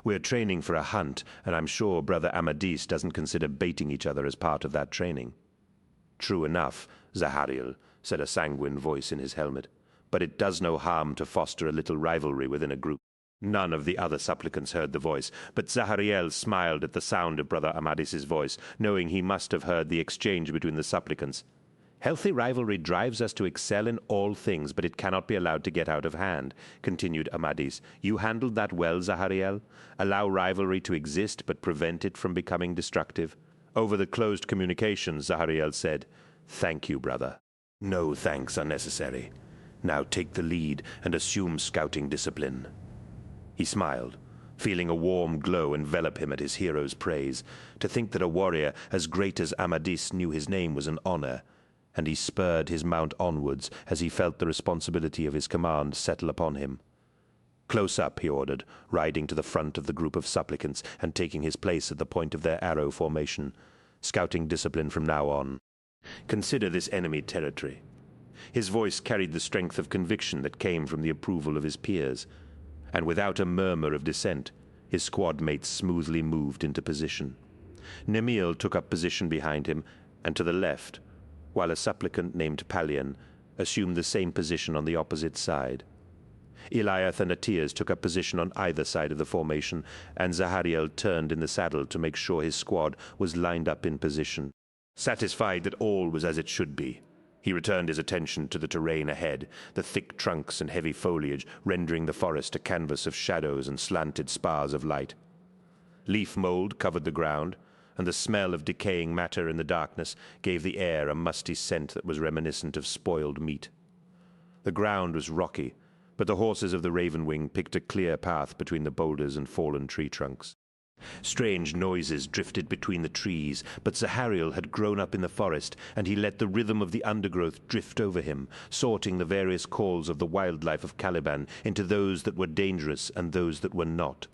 S1: "We're training for a hunt, and I'm sure Brother Amadis doesn't consider baiting each other as part of that training." "True enough, Zahariel," said a sanguine voice in his helmet, "but it does no harm to foster a little rivalry within a group." None of the other supplicants heard the voice, but Zahariel smiled at the sound of Brother Amadis's voice, knowing he must have heard the exchange between the supplicants. "Healthy rivalry drives us to excel in all things, but it cannot be allowed to get out of hand," continued Amadis. "You handled that well, Zahariel. Allow rivalry to exist, but prevent it from becoming destructive." Over the closed communications, Zahariel said, "Thank you, brother. No thanks are necessary. Now take the lead and assume scouting discipline." He smiled, feeling a warm glow envelop him at his hero's praise. To think that a warrior as great as Amadis knew his name was an honor, and he spurred his mount onwards as he felt the responsibility of his command settle upon him. "Close up," he ordered, riding to the front of the group of supplicants and taking his place at the point of their arrow formation. "Scouting discipline from now on. Consider this enemy territory." His voice carried the strength of conviction that came from the approval of his peers, and without a murmur of dissent, his squad mates smoothly moved into position. Nemiel took up position behind him and to the left, while a supplicant named Palian assumed the same position on the opposite side. Eliath and Attius took up position on either side of the formation, and Zahariel turned in the saddle to make sure his squad was lined up in position. Satisfied that all was as it should be, he returned his attention to the terrain ahead, the thick trunks and heavy foliage rendering the forest a canvas of shadows and slanted spars of light. Leaf mold covered the ground, and the smell of decaying matter in the darkness gave the air a musty scent that was reminiscent of spoiled meat. The ground was rocky, but the horses of the Raven Wing picked a clear path between the boulders and fallen tree trunks. Strange noises drifted between the trees, but Zahariel had grown up in the forest, and he let the rhythm of the undergrowth drift over him, sorting the various calls of the wildlife of Caliban into those that were dangerous and those that were not.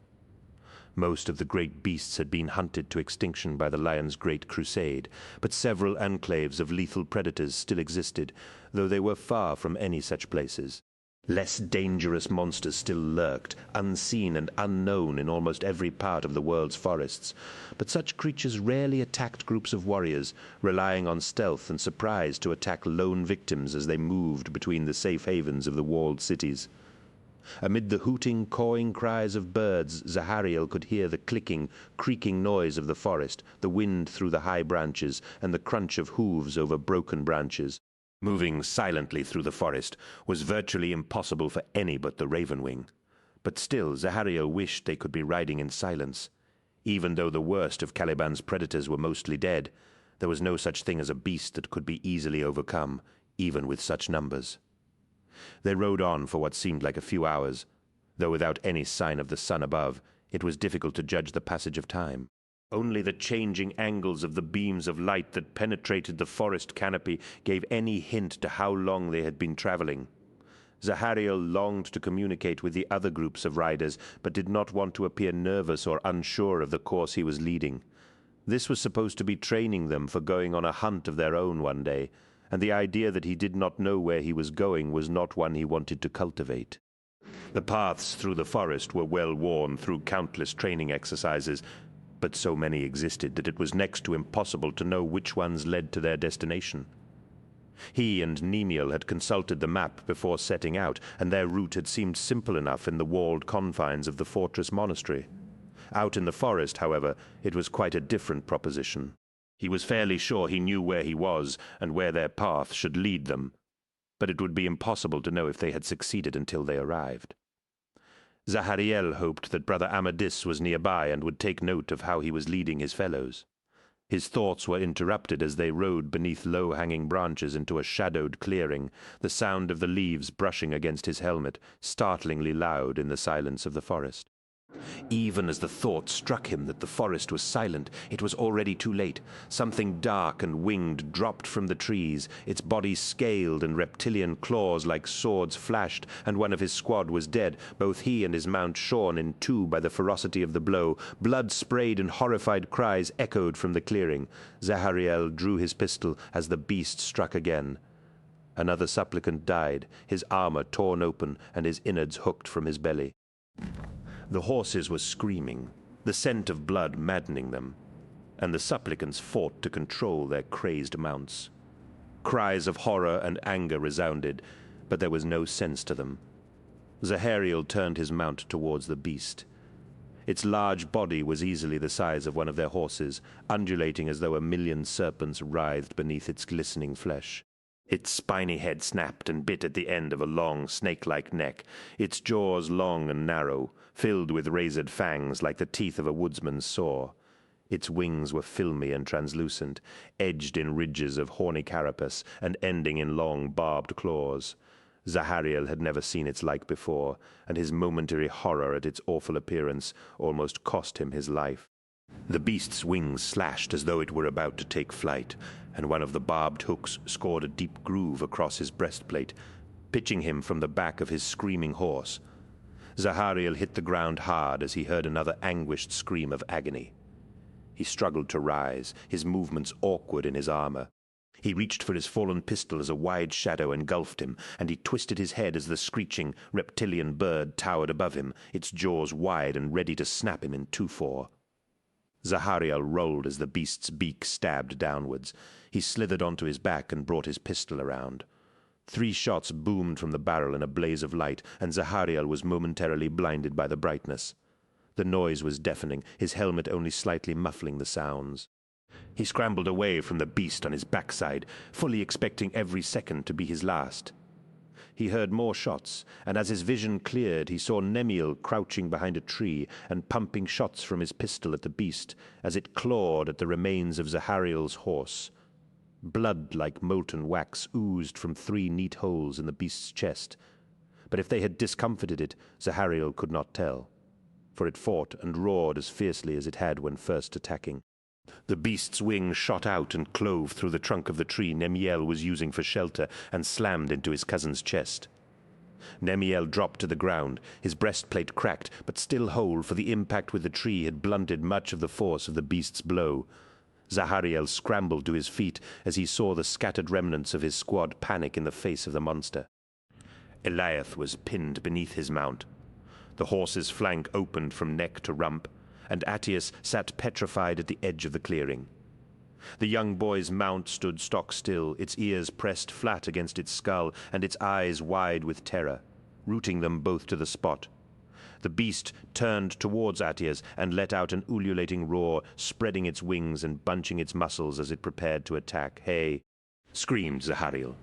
S1: Most of the great beasts had been hunted to extinction by the lion's great crusade, but several enclaves of lethal predators still existed, though they were far from any such places. Less dangerous monsters still lurked, unseen and unknown in almost every part of the world's forests, but such creatures rarely attacked groups of warriors, relying on stealth and surprise to attack lone victims as they moved between the safe havens of the walled cities. Amid the hooting, cawing cries of birds, Zahariel could hear the clicking, creaking noise of the forest, the wind through the high branches, and the crunch of hooves over broken branches. Moving silently through the forest was virtually impossible for any but the Ravenwing. But still, Zahariel wished they could be riding in silence. Even though the worst of Caliban's predators were mostly dead, there was no such thing as a beast that could be easily overcome, even with such numbers. They rode on for what seemed like a few hours. Though without any sign of the sun above, it was difficult to judge the passage of time. Only the changing angles of the beams of light that penetrated the forest canopy gave any hint to how long they had been traveling. Zahariel longed to communicate with the other groups of riders, but did not want to appear nervous or unsure of the course he was leading. This was supposed to be training them for going on a hunt of their own one day, and the idea that he did not know where he was going was not one he wanted to cultivate. The paths through the forest were well worn through countless training exercises, but so many existed that it was next to impossible to know which ones led to their destination. He and Nemiel had consulted the map before setting out, and their route had seemed simple enough in the walled confines of the fortress monastery. Out in the forest, however, it was quite a different proposition. He was fairly sure he knew where he was and where their path should lead them, but it would be impossible to know if they had succeeded until they arrived. Zahariel hoped that Brother Amadis was nearby and would take note of how he was leading his fellows. His thoughts were interrupted as they rode beneath low-hanging branches into a shadowed clearing, the sound of the leaves brushing against his helmet startlingly loud in the silence of the forest. Even as the thought struck him that the forest was silent, it was already too late. Something dark and winged dropped from the trees, its body scaled and reptilian claws like swords flashed, and one of his squad was dead, both he and his mount shorn in two by the ferocity of the blow. Blood sprayed and horrified cries echoed from the clearing. Zahariel drew his pistol as the beast struck again. Another supplicant died, his armor torn open and his innards hooked from his belly. The horses were screaming, the scent of blood maddening them, and the supplicants fought to control their crazed mounts. Cries of horror and anger resounded, but there was no sense to them. Zahariel turned his mount towards the beast. Its large body was easily the size of one of their horses, undulating as though a million serpents writhed beneath its glistening flesh. Its spiny head snapped and bit at the end of a long, snake-like neck, its jaws long and narrow, filled with razored fangs like the teeth of a woodsman's saw. Its wings were filmy and translucent, edged in ridges of horny carapace and ending in long, barbed claws. Zahariel had never seen its like before, and his momentary horror at its awful appearance almost cost him his life. The beast's wings slashed as though it were about to take flight, and one of the barbed hooks scored a deep groove across his breastplate, pitching him from the back of his screaming horse. Zahariel hit the ground hard as he heard another anguished scream of agony. He struggled to rise, his movements awkward in his armor. He reached for his fallen pistol as a wide shadow engulfed him, and he twisted his head as the screeching, reptilian bird towered above him, its jaws wide and ready to snap him in two-four. Zahariel rolled as the beast's beak stabbed downwards. He slithered onto his back and brought his pistol around. 3 shots boomed from the barrel in a blaze of light, and Zahariel was momentarily blinded by the brightness. The noise was deafening, his helmet only slightly muffling the sounds. He scrambled away from the beast on his backside, fully expecting every second to be his last. He heard more shots, and as his vision cleared, he saw Nemiel crouching behind a tree and pumping shots from his pistol at the beast as it clawed at the remains of Zahariel's horse. Blood like molten wax oozed from 3 neat holes in the beast's chest, but if they had discomfited it, Zahariel could not tell, for it fought and roared as fiercely as it had when first attacking. The beast's wings shot out and clove through the trunk of the tree Nemiel was using for shelter and slammed into his cousin's chest. Nemiel dropped to the ground, his breastplate cracked, but still whole, for the impact with the tree had blunted much of the force of the beast's blow. Zahariel scrambled to his feet as he saw the scattered remnants of his squad panic in the face of the monster. Eliath was pinned beneath his mount. The horse's flank opened from neck to rump, and Attius sat petrified at the edge of the clearing. The young boy's mount stood stock still, its ears pressed flat against its skull, and its eyes wide with terror, rooting them both to the spot. The beast turned towards Attius and let out an ululating roar, spreading its wings and bunching its muscles as it prepared to attack. "Hey!" screamed Zahariel,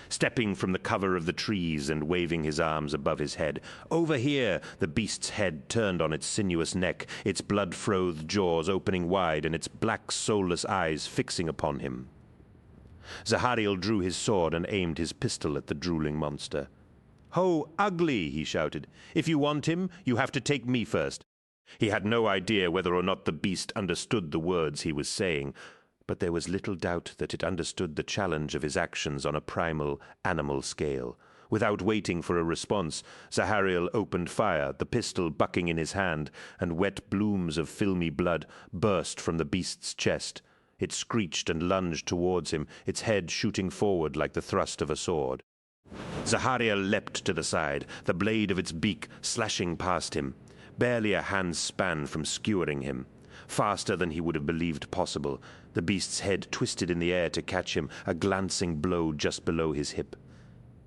S1: stepping from the cover of the trees and waving his arms above his head. "Over here!" The beast's head turned on its sinuous neck, its blood-frothed jaws opening wide and its black, soulless eyes fixing upon him. Zahariel drew his sword and aimed his pistol at the drooling monster. "Ho, ugly!" he shouted. "If you want him, you have to take me first." He had no idea whether or not the beast understood the words he was saying, but there was little doubt that it understood the challenge of his actions on a primal, animal scale. Without waiting for a response, Zahariel opened fire, the pistol bucking in his hand, and wet blooms of filmy blood burst from the beast's chest. It screeched and lunged towards him, its head shooting forward like the thrust of a sword. Zahariel leapt to the side, the blade of its beak slashing past him, barely a hand's span from skewering him. Faster than he would have believed possible, the beast's head twisted in the air to catch him, a glancing blow just below his hip.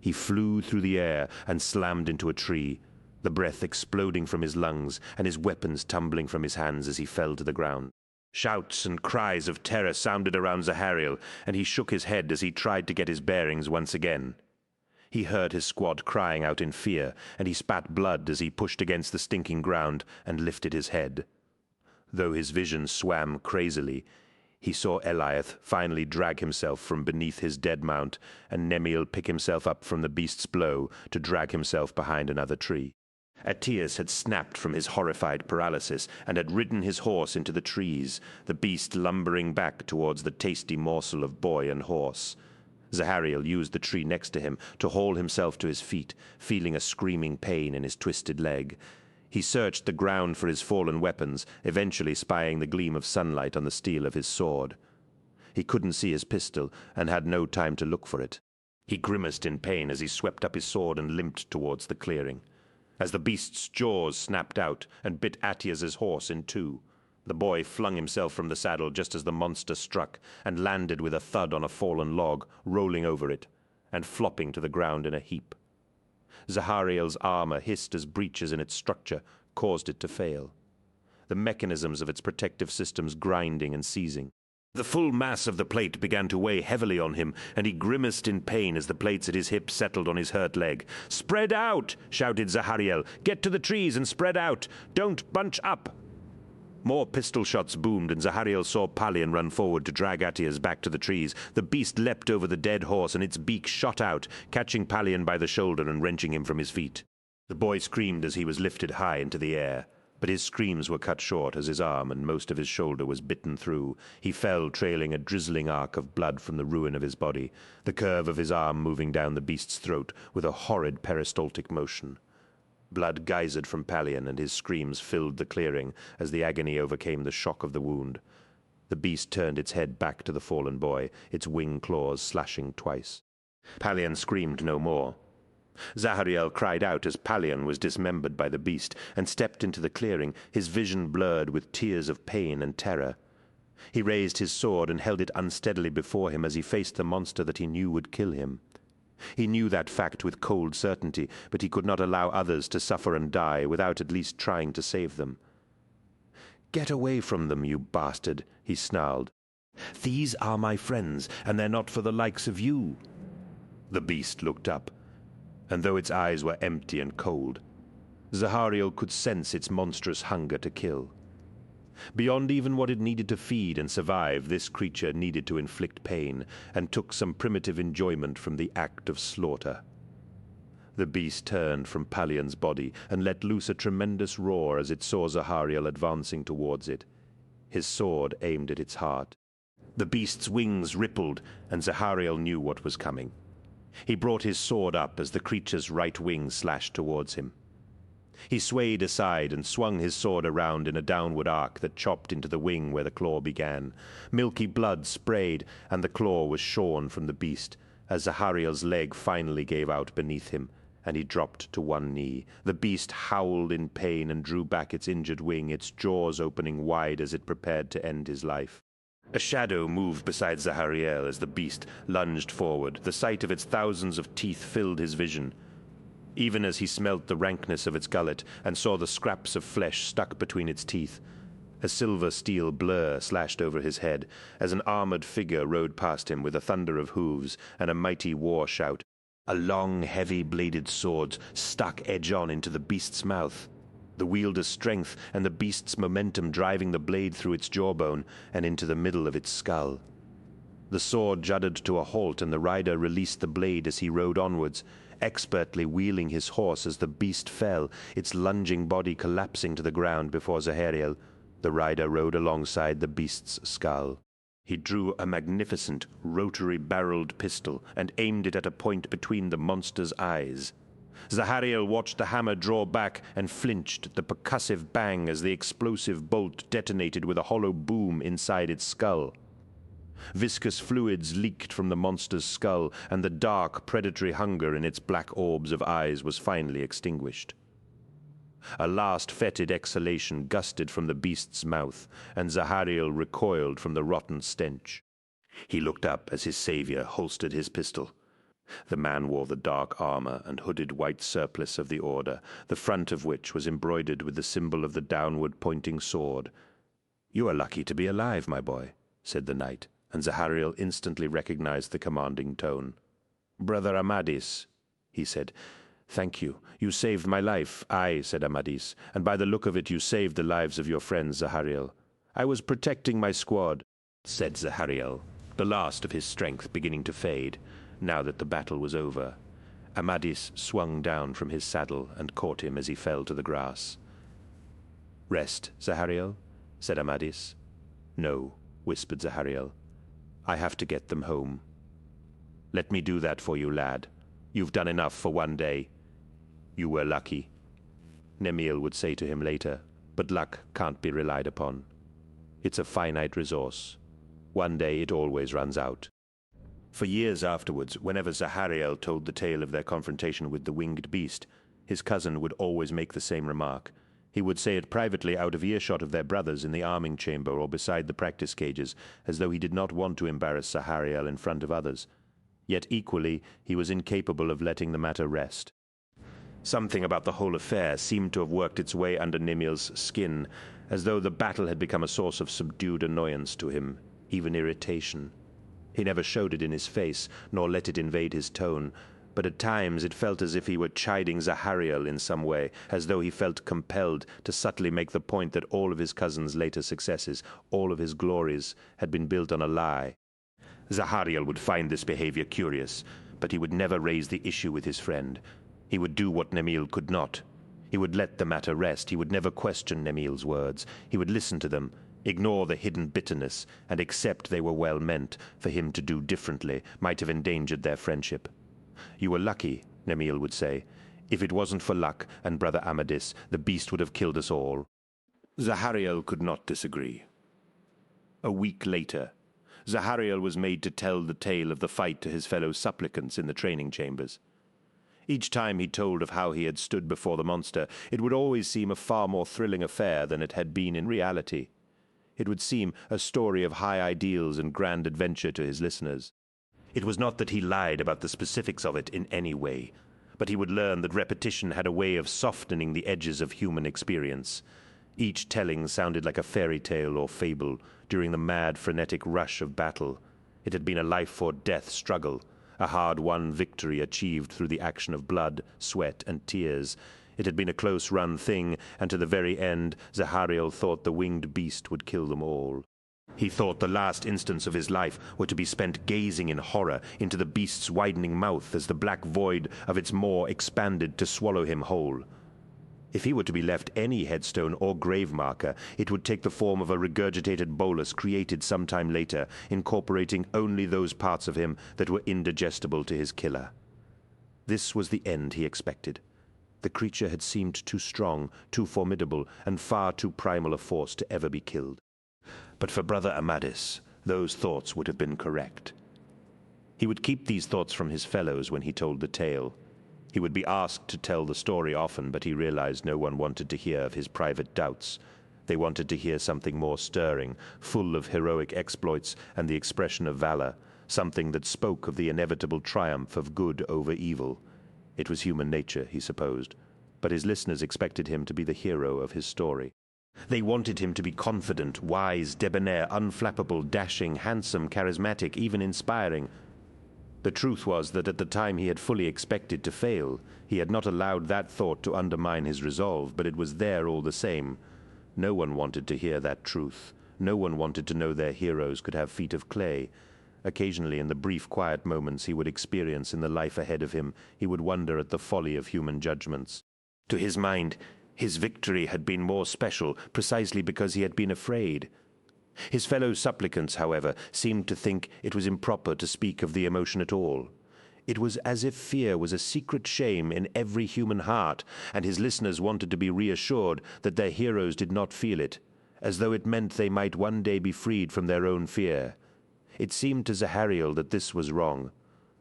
S1: He flew through the air and slammed into a tree, the breath exploding from his lungs and his weapons tumbling from his hands as he fell to the ground. Shouts and cries of terror sounded around Zahariel, and he shook his head as he tried to get his bearings once again. He heard his squad crying out in fear, and he spat blood as he pushed against the stinking ground and lifted his head. Though his vision swam crazily, he saw Eliath finally drag himself from beneath his dead mount, and Nemiel pick himself up from the beast's blow to drag himself behind another tree. Attius had snapped from his horrified paralysis and had ridden his horse into the trees, the beast lumbering back towards the tasty morsel of boy and horse. Zahariel used the tree next to him to haul himself to his feet, feeling a screaming pain in his twisted leg. He searched the ground for his fallen weapons, eventually spying the gleam of sunlight on the steel of his sword. He couldn't see his pistol and had no time to look for it. He grimaced in pain as he swept up his sword and limped towards the clearing. As the beast's jaws snapped out and bit Attius's horse in two, the boy flung himself from the saddle just as the monster struck and landed with a thud on a fallen log, rolling over it and flopping to the ground in a heap. Zahariel's armor hissed as breaches in its structure caused it to fail, the mechanisms of its protective systems grinding and seizing. The full mass of the plate began to weigh heavily on him, and he grimaced in pain as the plates at his hip settled on his hurt leg. "Spread out!" shouted Zahariel. "Get to the trees and spread out! Don't bunch up!" More pistol shots boomed, and Zahariel saw Palion run forward to drag Attius back to the trees. The beast leapt over the dead horse, and its beak shot out, catching Palion by the shoulder and wrenching him from his feet. The boy screamed as he was lifted high into the air, but his screams were cut short as his arm and most of his shoulder was bitten through. He fell, trailing a drizzling arc of blood from the ruin of his body, the curve of his arm moving down the beast's throat with a horrid peristaltic motion. Blood geysered from Palion, and his screams filled the clearing as the agony overcame the shock of the wound. The beast turned its head back to the fallen boy, its wing claws slashing twice. Palion screamed no more. Zahariel cried out as Palion was dismembered by the beast and stepped into the clearing, his vision blurred with tears of pain and terror. He raised his sword and held it unsteadily before him as he faced the monster that he knew would kill him. He knew that fact with cold certainty, but he could not allow others to suffer and die without at least trying to save them. "Get away from them, you bastard," he snarled. "These are my friends, and they're not for the likes of you." The beast looked up, and though its eyes were empty and cold, Zahariel could sense its monstrous hunger to kill. Beyond even what it needed to feed and survive, this creature needed to inflict pain, and took some primitive enjoyment from the act of slaughter. The beast turned from Palion's body and let loose a tremendous roar as it saw Zahariel advancing towards it, his sword aimed at its heart. The beast's wings rippled, and Zahariel knew what was coming. He brought his sword up as the creature's right wing slashed towards him. He swayed aside and swung his sword around in a downward arc that chopped into the wing where the claw began. Milky blood sprayed, and the claw was shorn from the beast, as Zahariel's leg finally gave out beneath him, and he dropped to one knee. The beast howled in pain and drew back its injured wing, its jaws opening wide as it prepared to end his life. A shadow moved beside Zahariel as the beast lunged forward. The sight of its thousands of teeth filled his vision, even as he smelt the rankness of its gullet and saw the scraps of flesh stuck between its teeth. A silver steel blur slashed over his head as an armored figure rode past him with a thunder of hooves and a mighty war shout. A long, heavy-bladed sword stuck edge-on into the beast's mouth, the wielder's strength and the beast's momentum driving the blade through its jawbone and into the middle of its skull. The sword juddered to a halt, and the rider released the blade as he rode onwards, expertly wheeling his horse as the beast fell, its lunging body collapsing to the ground before Zahariel. The rider rode alongside the beast's skull. He drew a magnificent, rotary-barreled pistol and aimed it at a point between the monster's eyes. Zahariel watched the hammer draw back and flinched at the percussive bang as the explosive bolt detonated with a hollow boom inside its skull. Viscous fluids leaked from the monster's skull, and the dark, predatory hunger in its black orbs of eyes was finally extinguished. A last fetid exhalation gusted from the beast's mouth, and Zahariel recoiled from the rotten stench. He looked up as his savior holstered his pistol. The man wore the dark armor and hooded white surplice of the Order, the front of which was embroidered with the symbol of the downward-pointing sword. "You are lucky to be alive, my boy," said the knight, and Zahariel instantly recognized the commanding tone. "Brother Amadis," he said. "Thank you. You saved my life." "Aye," said Amadis, "and by the look of it you saved the lives of your friends, Zahariel." "I was protecting my squad," said Zahariel, the last of his strength beginning to fade, now that the battle was over. Amadis swung down from his saddle and caught him as he fell to the grass. "Rest, Zahariel," said Amadis. "No," whispered Zahariel. "I have to get them home." "Let me do that for you, lad. You've done enough for one day. You were lucky," Nemiel would say to him later, but luck can't be relied upon. It's a finite resource. One day it always runs out. For years afterwards, whenever Zahariel told the tale of their confrontation with the winged beast, his cousin would always make the same remark. He would say it privately out of earshot of their brothers in the arming chamber or beside the practice cages, as though he did not want to embarrass Zahariel in front of others. Yet equally, he was incapable of letting the matter rest. Something about the whole affair seemed to have worked its way under Nemiel's skin, as though the battle had become a source of subdued annoyance to him, even irritation. He never showed it in his face, nor let it invade his tone, but at times it felt as if he were chiding Zahariel in some way, as though he felt compelled to subtly make the point that all of his cousin's later successes, all of his glories, had been built on a lie. Zahariel would find this behavior curious, but he would never raise the issue with his friend. He would do what Nemiel could not. He would let the matter rest. He would never question Nemiel's words. He would listen to them, ignore the hidden bitterness, and accept they were well meant. For him to do differently might have endangered their friendship. "You were lucky," Nemiel would say. "If it wasn't for luck and Brother Amadis, the beast would have killed us all." Zahariel could not disagree. A week later, Zahariel was made to tell the tale of the fight to his fellow supplicants in the training chambers. Each time he told of how he had stood before the monster, it would always seem a far more thrilling affair than it had been in reality. It would seem a story of high ideals and grand adventure to his listeners. It was not that he lied about the specifics of it in any way, but he would learn that repetition had a way of softening the edges of human experience. Each telling sounded like a fairy tale or fable during the mad, frenetic rush of battle. It had been a life-or-death struggle, a hard-won victory achieved through the action of blood, sweat, and tears. It had been a close-run thing, and to the very end, Zahariel thought the winged beast would kill them all. He thought the last instants of his life were to be spent gazing in horror into the beast's widening mouth as the black void of its maw expanded to swallow him whole. If he were to be left any headstone or grave marker, it would take the form of a regurgitated bolus created sometime later, incorporating only those parts of him that were indigestible to his killer. This was the end he expected. The creature had seemed too strong, too formidable, and far too primal a force to ever be killed. But for Brother Amadis, those thoughts would have been correct. He would keep these thoughts from his fellows when he told the tale. He would be asked to tell the story often, but he realized no one wanted to hear of his private doubts. They wanted to hear something more stirring, full of heroic exploits and the expression of valor, something that spoke of the inevitable triumph of good over evil. It was human nature, he supposed, but his listeners expected him to be the hero of his story. They wanted him to be confident, wise, debonair, unflappable, dashing, handsome, charismatic, even inspiring. The truth was that at the time he had fully expected to fail. He had not allowed that thought to undermine his resolve, but it was there all the same. No one wanted to hear that truth. No one wanted to know their heroes could have feet of clay. Occasionally, in the brief, quiet moments he would experience in the life ahead of him, he would wonder at the folly of human judgments. To his mind, his victory had been more special precisely because he had been afraid. His fellow supplicants, however, seemed to think it was improper to speak of the emotion at all. It was as if fear was a secret shame in every human heart, and his listeners wanted to be reassured that their heroes did not feel it, as though it meant they might one day be freed from their own fear. It seemed to Zahariel that this was wrong.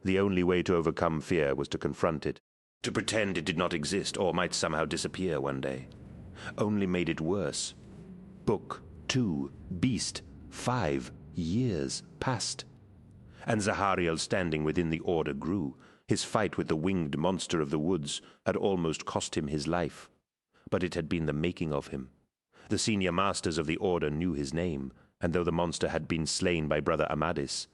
S1: The only way to overcome fear was to confront it, to pretend it did not exist or might somehow disappear one day. Only made it worse. Book 2, Beast, 5 years passed. And Zahariel, standing within the order, grew. His fight with the winged monster of the woods had almost cost him his life. But it had been the making of him. The senior masters of the order knew his name, and though the monster had been slain by Brother Amadis,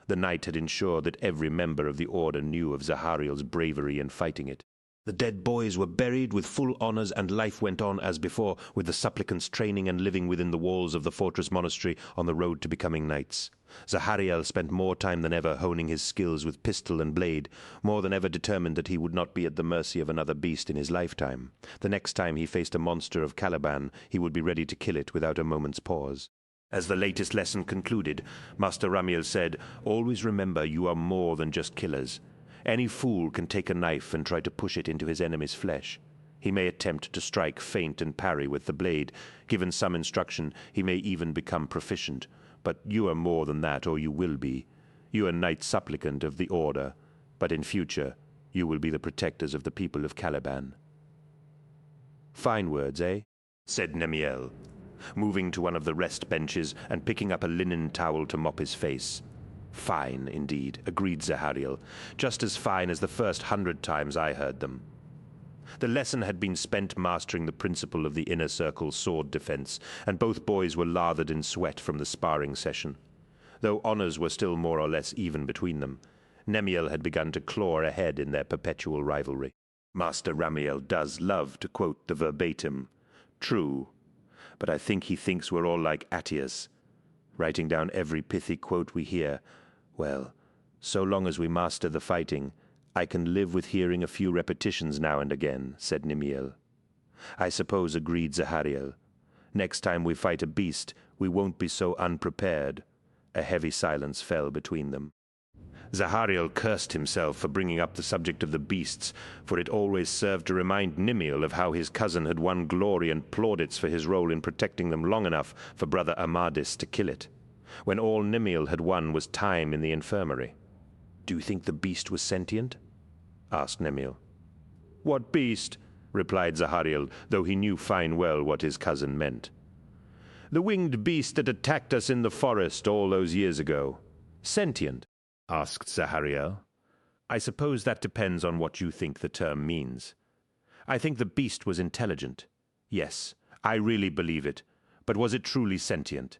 S1: the knight had ensured that every member of the order knew of Zahariel's bravery in fighting it. The dead boys were buried with full honors, and life went on as before, with the supplicants training and living within the walls of the fortress monastery on the road to becoming knights. Zahariel spent more time than ever honing his skills with pistol and blade, more than ever determined that he would not be at the mercy of another beast in his lifetime. The next time he faced a monster of Caliban, he would be ready to kill it without a moment's pause. As the latest lesson concluded, Master Ramiel said, "Always remember you are more than just killers. Any fool can take a knife and try to push it into his enemy's flesh. He may attempt to strike, feint, and parry with the blade. Given some instruction, he may even become proficient. But you are more than that, or you will be. You are knight supplicant of the order, but in future you will be the protectors of the people of Caliban." "Fine words, eh?" said Nemiel, moving to one of the rest benches and picking up a linen towel to mop his face. "Fine, indeed," agreed Zahariel, "just as fine as the first 100 times I heard them." The lesson had been spent mastering the principle of the inner circle sword defense, and both boys were lathered in sweat from the sparring session. Though honors were still more or less even between them, Nemiel had begun to claw ahead in their perpetual rivalry. Master Ramiel does love to quote the verbatim. True, but I think he thinks we're all like Attius, writing down every pithy quote we hear. Well, so long as we master the fighting, I can live with hearing a few repetitions now and again, said Nemiel. I suppose, agreed Zahariel. Next time we fight a beast, we won't be so unprepared. A heavy silence fell between them. Zahariel cursed himself for bringing up the subject of the beasts, for it always served to remind Nemiel of how his cousin had won glory and plaudits for his role in protecting them long enough for Brother Amadis to kill it, when all Nemiel had won was time in the infirmary. "Do you think the beast was sentient?" asked Nemiel. "What beast?" replied Zahariel, though he knew fine well what his cousin meant. "The winged beast that attacked us in the forest all those years ago. Sentient?" asked Zahariel. "I suppose that depends on what you think the term means. I think the beast was intelligent. Yes, I really believe it. But was it truly sentient?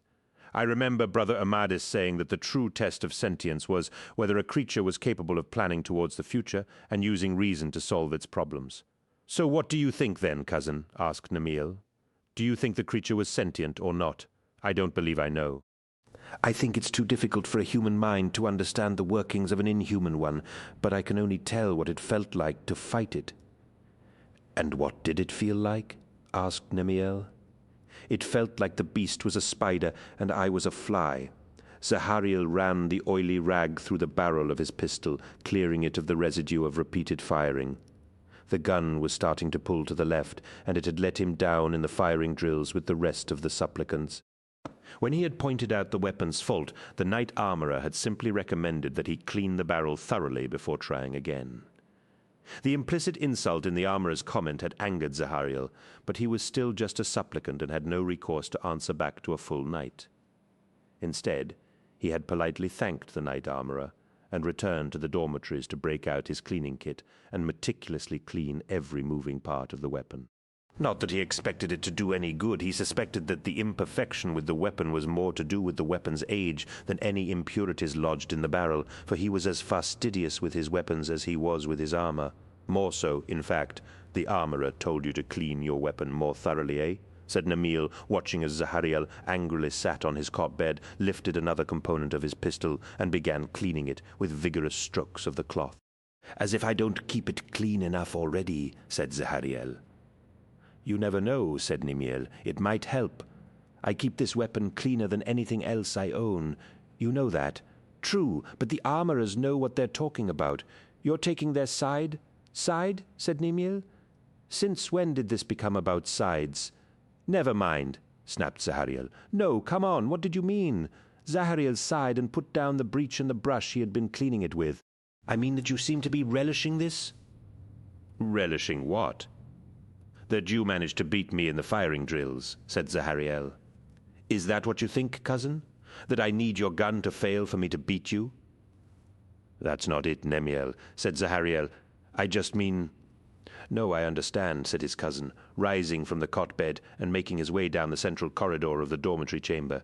S1: I remember Brother Amadis saying that the true test of sentience was whether a creature was capable of planning towards the future and using reason to solve its problems. So what do you think then, cousin? Asked Nemiel. Do you think the creature was sentient or not? I don't believe I know. I think it's too difficult for a human mind to understand the workings of an inhuman one, but I can only tell what it felt like to fight it. And what did it feel like? Asked Nemiel. It felt like the beast was a spider and I was a fly. Zahariel ran the oily rag through the barrel of his pistol, clearing it of the residue of repeated firing. The gun was starting to pull to the left, and it had let him down in the firing drills with the rest of the supplicants. When he had pointed out the weapon's fault, the knight armorer had simply recommended that he clean the barrel thoroughly before trying again. The implicit insult in the armorer's comment had angered Zahariel, but he was still just a supplicant and had no recourse to answer back to a full knight. Instead, he had politely thanked the knight armorer and returned to the dormitories to break out his cleaning kit and meticulously clean every moving part of the weapon. Not that he expected it to do any good. He suspected that the imperfection with the weapon was more to do with the weapon's age than any impurities lodged in the barrel, for he was as fastidious with his weapons as he was with his armor. More so, in fact. The armorer told you to clean your weapon more thoroughly, eh? Said Nemil, watching as Zahariel angrily sat on his cot bed, lifted another component of his pistol, and began cleaning it with vigorous strokes of the cloth. As if I don't keep it clean enough already, said Zahariel. You never know, said Nemil. It might help. I keep this weapon cleaner than anything else I own. You know that. True, but the armorers know what they're talking about. You're taking their side? Side? Said Nemil. Since when did this become about sides? Never mind, snapped Zahariel. No, come on, what did you mean? Zahariel sighed and put down the breech and the brush he had been cleaning it with. I mean that you seem to be relishing this? Relishing what? That you managed to beat me in the firing drills, said Zahariel. Is that what you think, cousin? That I need your gun to fail for me to beat you? That's not it, Nemiel, said Zahariel. I just mean... No, I understand, said his cousin, rising from the cot bed and making his way down the central corridor of the dormitory chamber.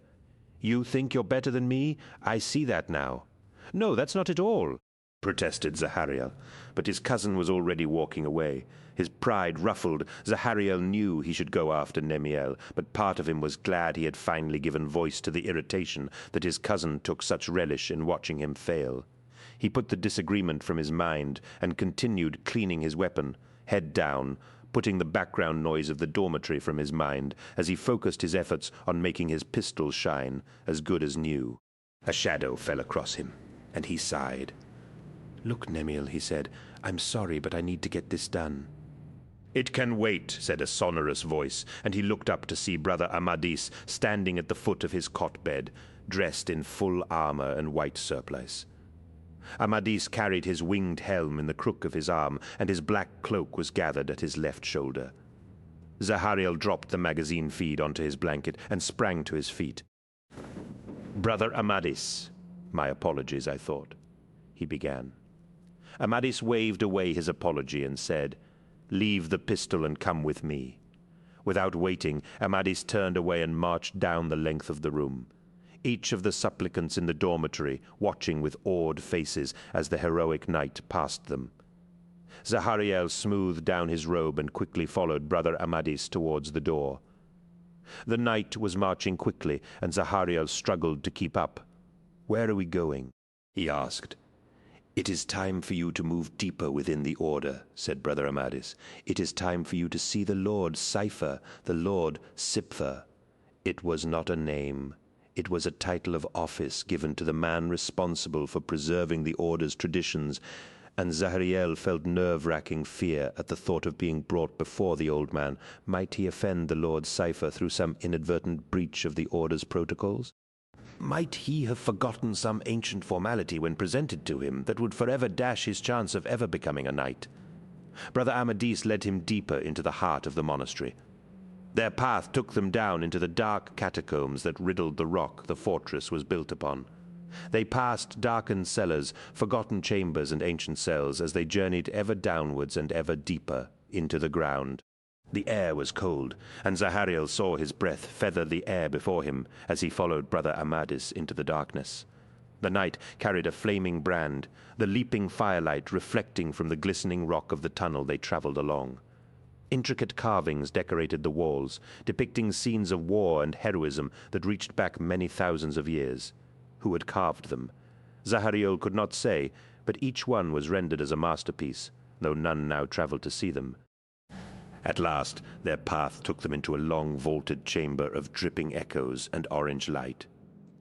S1: You think you're better than me? I see that now. No, that's not at all, protested Zahariel, but his cousin was already walking away. His pride ruffled, Zahariel knew he should go after Nemiel, but part of him was glad he had finally given voice to the irritation that his cousin took such relish in watching him fail. He put the disagreement from his mind and continued cleaning his weapon, head down, putting the background noise of the dormitory from his mind as he focused his efforts on making his pistol shine as good as new. A shadow fell across him, and he sighed. Look, Nemiel, he said, I'm sorry, but I need to get this done. It can wait, said a sonorous voice, and he looked up to see Brother Amadis standing at the foot of his cot bed, dressed in full armor and white surplice. Amadis carried his winged helm in the crook of his arm, and his black cloak was gathered at his left shoulder. Zahariel dropped the magazine feed onto his blanket and sprang to his feet. Brother Amadis, my apologies, I thought, he began. Amadis waved away his apology and said, Leave the pistol and come with me. Without waiting, Amadis turned away and marched down the length of the room. Each of the supplicants in the dormitory watching with awed faces as the heroic knight passed them. Zahariel smoothed down his robe and quickly followed Brother Amadis towards the door. The knight was marching quickly, and Zahariel struggled to keep up. Where are we going? He asked. It is time for you to move deeper within the order, said Brother Amadis. It is time for you to see the Lord Cypher, the Lord Sipther. It was not a name. It was a title of office given to the man responsible for preserving the Order's traditions, and Zahariel felt nerve-wracking fear at the thought of being brought before the old man. Might he offend the Lord Cypher through some inadvertent breach of the Order's protocols? Might he have forgotten some ancient formality when presented to him that would forever dash his chance of ever becoming a knight? Brother Amadis led him deeper into the heart of the monastery. Their path took them down into the dark catacombs that riddled the rock the fortress was built upon. They passed darkened cellars, forgotten chambers and ancient cells as they journeyed ever downwards and ever deeper into the ground. The air was cold, and Zahariel saw his breath feather the air before him as he followed Brother Amadis into the darkness. The knight carried a flaming brand, the leaping firelight reflecting from the glistening rock of the tunnel they traveled along. Intricate carvings decorated the walls, depicting scenes of war and heroism that reached back many thousands of years. Who had carved them? Zahariel could not say, but each one was rendered as a masterpiece, though none now traveled to see them. At last, their path took them into a long vaulted chamber of dripping echoes and orange light.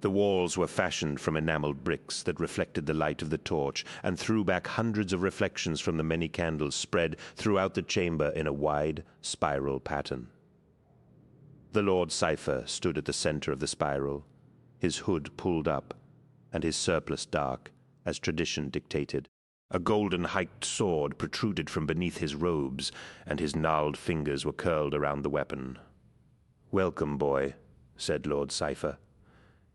S1: The walls were fashioned from enameled bricks that reflected the light of the torch and threw back hundreds of reflections from the many candles spread throughout the chamber in a wide spiral pattern. The Lord Cypher stood at the center of the spiral, his hood pulled up and his surplice dark, as tradition dictated. A golden-hiked sword protruded from beneath his robes, and his gnarled fingers were curled around the weapon. "Welcome, boy," said Lord Cypher.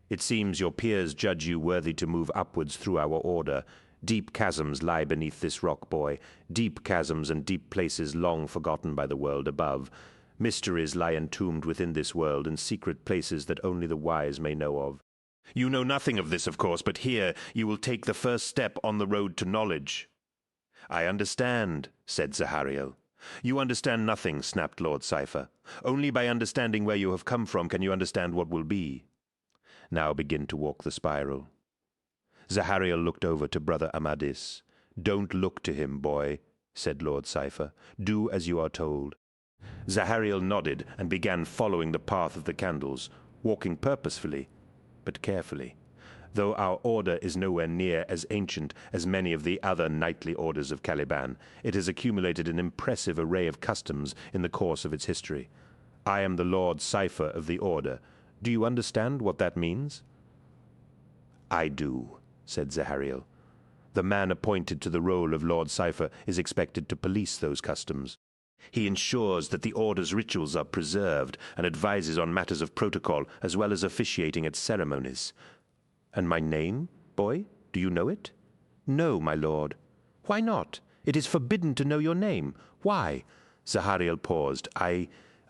S1: "It seems your peers judge you worthy to move upwards through our order. Deep chasms lie beneath this rock, boy, deep chasms and deep places long forgotten by the world above. Mysteries lie entombed within this world in secret places that only the wise may know of. You know nothing of this, of course, but here you will take the first step on the road to knowledge." "I understand," said Zahariel. "You understand nothing," snapped Lord Cypher. "Only by understanding where you have come from can you understand what will be. Now begin to walk the spiral." Zahariel looked over to Brother Amadis. "Don't look to him, boy," said Lord Cypher. "Do as you are told." Zahariel nodded and began following the path of the candles, walking purposefully, but carefully. Though our order is nowhere near as ancient as many of the other knightly orders of Caliban, it has accumulated an impressive array of customs in the course of its history. I am the Lord Cypher of the order. Do you understand what that means?" "I do," said Zahariel. "The man appointed to the role of Lord Cypher is expected to police those customs. He ensures that the order's rituals are preserved and advises on matters of protocol as well as officiating at ceremonies." "And my name, boy? Do you know it?" "No, my lord." "Why not? It is forbidden to know your name. Why?" Zahariel paused.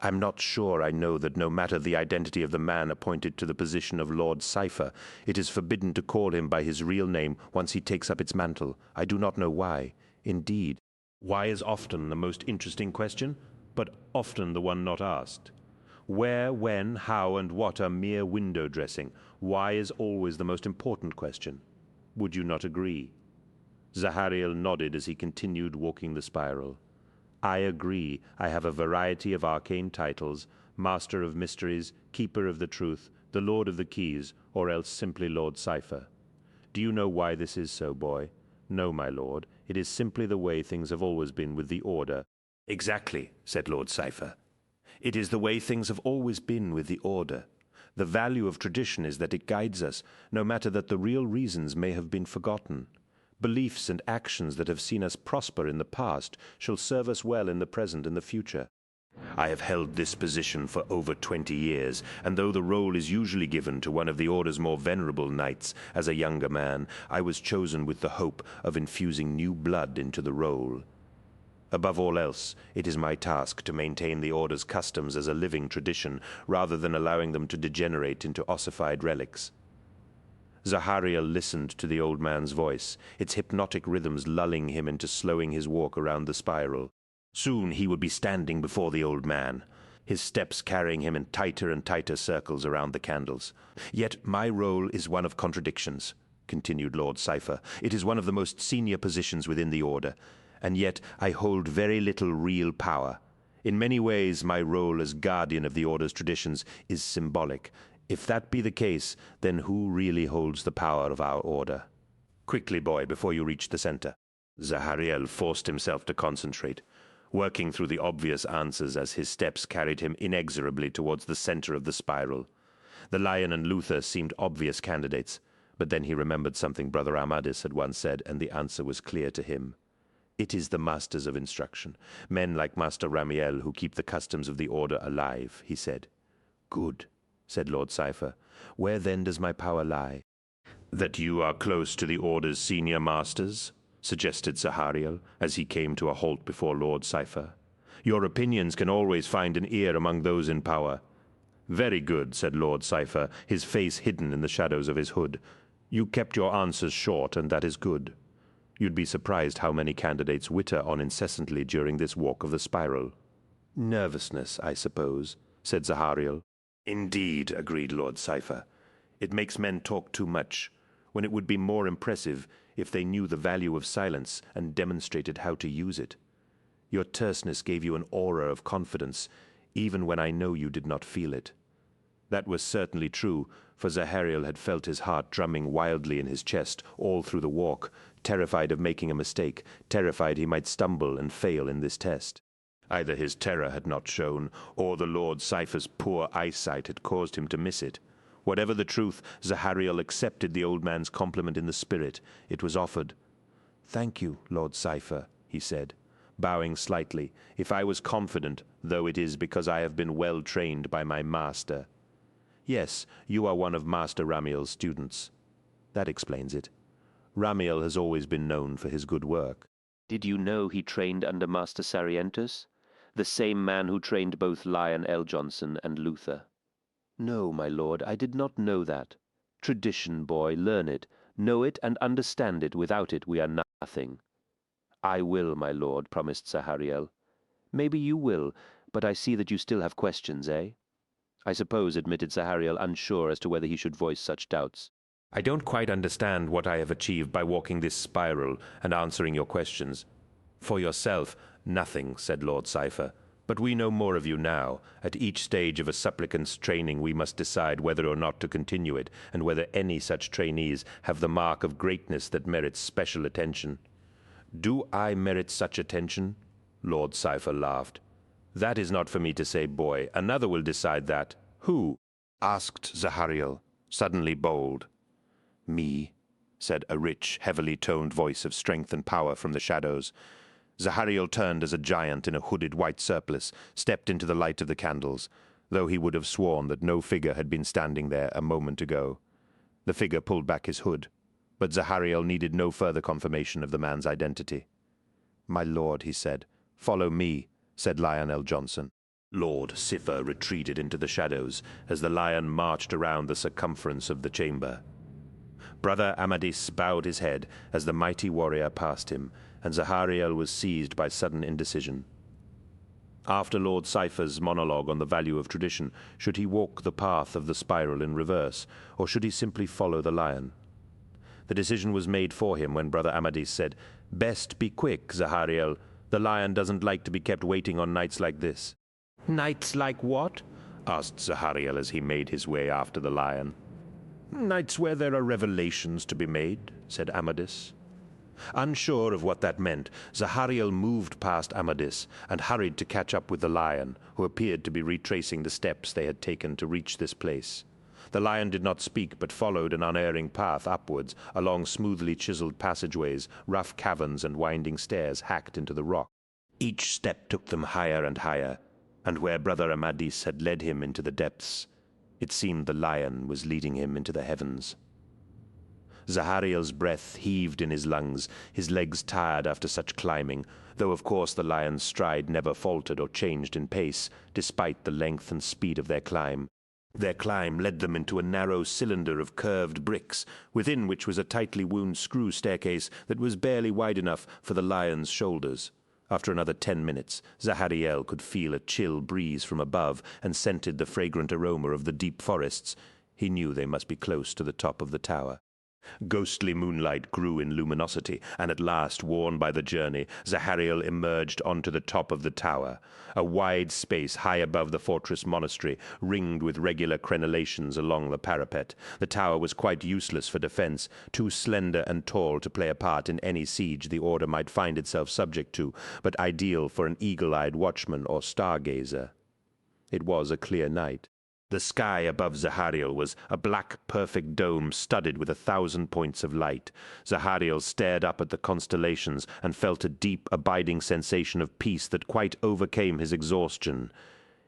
S1: I'm not sure I know that no matter the identity of the man appointed to the position of Lord Cypher, it is forbidden to call him by his real name once he takes up its mantle. I do not know why. Indeed, why is often the most interesting question, but often the one not asked. Where, when, how, and what are mere window dressing. Why is always the most important question. Would you not agree?" Zahariel nodded as he continued walking the spiral. "I agree. I have a variety of arcane titles, Master of Mysteries, Keeper of the Truth, the Lord of the Keys, or else simply Lord Cypher. Do you know why this is so, boy? No, my lord. It is simply the way things have always been with the Order." "Exactly," said Lord Cypher. "It is the way things have always been with the Order. The value of tradition is that it guides us, no matter that the real reasons may have been forgotten. Beliefs and actions that have seen us prosper in the past shall serve us well in the present and the future. I have held this position for over 20 years, and though the role is usually given to one of the Order's more venerable knights as a younger man, I was chosen with the hope of infusing new blood into the role. Above all else, it is my task to maintain the Order's customs as a living tradition, rather than allowing them to degenerate into ossified relics." Zahariel listened to the old man's voice, its hypnotic rhythms lulling him into slowing his walk around the spiral. Soon he would be standing before the old man, his steps carrying him in tighter and tighter circles around the candles. "Yet my role is one of contradictions," continued Lord Cypher. "It is one of the most senior positions within the Order, and yet I hold very little real power. In many ways, my role as guardian of the Order's traditions is symbolic. If that be the case, then who really holds the power of our Order? Quickly, boy, before you reach the center." Zahariel forced himself to concentrate, working through the obvious answers as his steps carried him inexorably towards the center of the spiral. The Lion and Luther seemed obvious candidates, but then he remembered something Brother Amadis had once said, and the answer was clear to him. It is the masters of instruction, men like Master Ramiel who keep the customs of the Order alive, he said. Good, said Lord Cypher. Where then does my power lie? That you are close to the Order's senior masters, suggested Zahariel, as he came to a halt before Lord Cypher. Your opinions can always find an ear among those in power. Very good, said Lord Cypher, his face hidden in the shadows of his hood. You kept your answers short, and that is good. You'd be surprised how many candidates witter on incessantly during this walk of the spiral. Nervousness, I suppose, said Zahariel. Indeed, agreed Lord Cypher. It makes men talk too much, when it would be more impressive if they knew the value of silence and demonstrated how to use it. Your terseness gave you an aura of confidence, even when I know you did not feel it. That was certainly true, for Zahariel had felt his heart drumming wildly in his chest all through the walk, terrified of making a mistake, terrified he might stumble and fail in this test. Either his terror had not shown, or the Lord Cypher's poor eyesight had caused him to miss it. Whatever the truth, Zahariel accepted the old man's compliment in the spirit. It was offered. "Thank you, Lord Cypher," he said, bowing slightly, "if I was confident, though it is because I have been well trained by my master." "Yes, you are one of Master Ramiel's students. That explains it. Ramiel has always been known for his good work."
S7: "Did you know he trained under Master Sarientus, the same man who trained both Lion Eljohnson and Luther?" "No, my lord, I did not know that. Tradition, boy, learn it. Know it and understand it. Without it we are nothing." "I will, my lord," promised Zahariel. "Maybe you will, but I see that you still have questions, eh?" "I suppose," admitted Zahariel, unsure as to whether he should voice such doubts.
S1: "I don't quite understand what I have achieved by walking this spiral and answering your questions." "For yourself, nothing," said Lord Cypher. "But we know more of you now. At each stage of a supplicant's training we must decide whether or not to continue it, and whether any such trainees have the mark of greatness that merits special attention." "Do I merit such attention?" Lord Cypher laughed. "That is not for me to say, boy. Another will decide that." "Who?" asked Zahariel, suddenly bold. "Me," said a rich, heavily toned voice of strength and power from the shadows. Zahariel turned as a giant in a hooded white surplice stepped into the light of the candles, though he would have sworn that no figure had been standing there a moment ago. The figure pulled back his hood, but Zahariel needed no further confirmation of the man's identity. "My lord," he said. "Follow me," said Lionel Johnson. Lord Cypher retreated into the shadows as the lion marched around the circumference of the chamber. Brother Amadis bowed his head as the mighty warrior passed him, and Zahariel was seized by sudden indecision. After Lord Cypher's monologue on the value of tradition, should he walk the path of the spiral in reverse, or should he simply follow the lion? The decision was made for him when Brother Amadis said, "Best be quick, Zahariel. The lion doesn't like to be kept waiting on nights like this." "Nights like what?" asked Zahariel as he made his way after the lion. "Nights where there are revelations to be made," said Amadis. Unsure of what that meant, Zahariel moved past Amadis and hurried to catch up with the lion, who appeared to be retracing the steps they had taken to reach this place. The lion did not speak, but followed an unerring path upwards, along smoothly chiseled passageways, rough caverns, and winding stairs hacked into the rock. Each step took them higher and higher, and where Brother Amadis had led him into the depths, it seemed the lion was leading him into the heavens. Zahariel's breath heaved in his lungs, his legs tired after such climbing, though of course the lion's stride never faltered or changed in pace, despite the length and speed of their climb. Their climb led them into a narrow cylinder of curved bricks, within which was a tightly wound screw staircase that was barely wide enough for the lion's shoulders. After another 10 minutes, Zahariel could feel a chill breeze from above and scented the fragrant aroma of the deep forests. He knew they must be close to the top of the tower. Ghostly moonlight grew in luminosity, and at last, worn by the journey, Zahariel emerged onto the top of the tower, a wide space high above the fortress monastery, ringed with regular crenellations along the parapet. The tower was quite useless for defense, too slender and tall to play a part in any siege the order might find itself subject to, but ideal for an eagle-eyed watchman or stargazer. It was a clear night. The sky above Zahariel was a black, perfect dome studded with 1,000 points of light. Zahariel stared up at the constellations and felt a deep, abiding sensation of peace that quite overcame his exhaustion.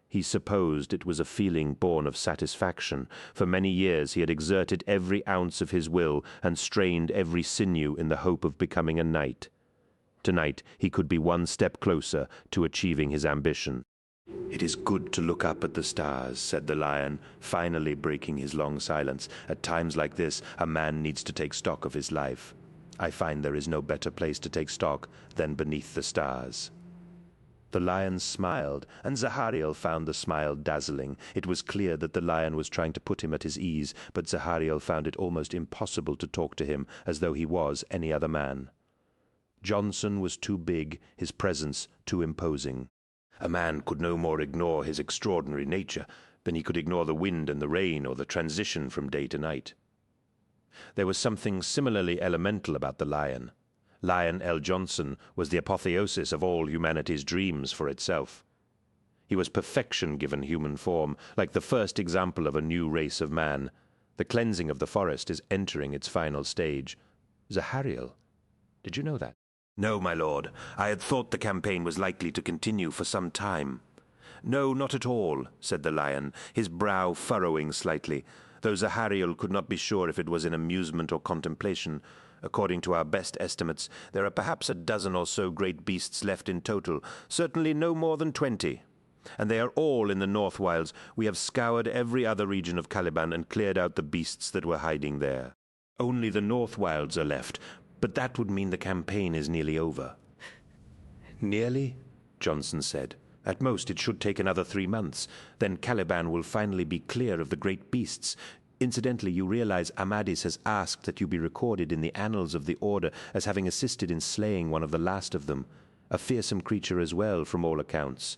S1: He supposed it was a feeling born of satisfaction. For many years he had exerted every ounce of his will and strained every sinew in the hope of becoming a knight. Tonight he could be one step closer to achieving his ambition. "It is good to look up at the stars," said the lion, finally breaking his long silence. "At times like this, a man needs to take stock of his life. I find there is no better place to take stock than beneath the stars." The lion smiled, and Zahariel found the smile dazzling. It was clear that the lion was trying to put him at his ease, but Zahariel found it almost impossible to talk to him as though he was any other man. Johnson was too big, his presence too imposing. A man could no more ignore his extraordinary nature Then he could ignore the wind and the rain or the transition from day to night. There was something similarly elemental about the lion. Lion L. Johnson was the apotheosis of all humanity's dreams for itself. He was perfection given human form, like the first example of a new race of man. The cleansing of the forest is entering its final stage. Zahariel, did you know that? No, my lord. I had thought the campaign was likely to continue for some time. No, not at all, said the lion, his brow furrowing slightly, though Zahariel could not be sure if it was in amusement or contemplation. According to our best estimates, there are perhaps a dozen or so great beasts left in total, certainly no more than 20. And they are all in the North Wilds. We have scoured every other region of Caliban and cleared out the beasts that were hiding there. Only the North Wilds are left, but that would mean the campaign is nearly over. Nearly? Johnson said. At most it should take another 3 months. Then Caliban will finally be clear of the great beasts. Incidentally, you realize Amadis has asked that you be recorded in the annals of the Order as having assisted in slaying one of the last of them. A fearsome creature as well, from all accounts.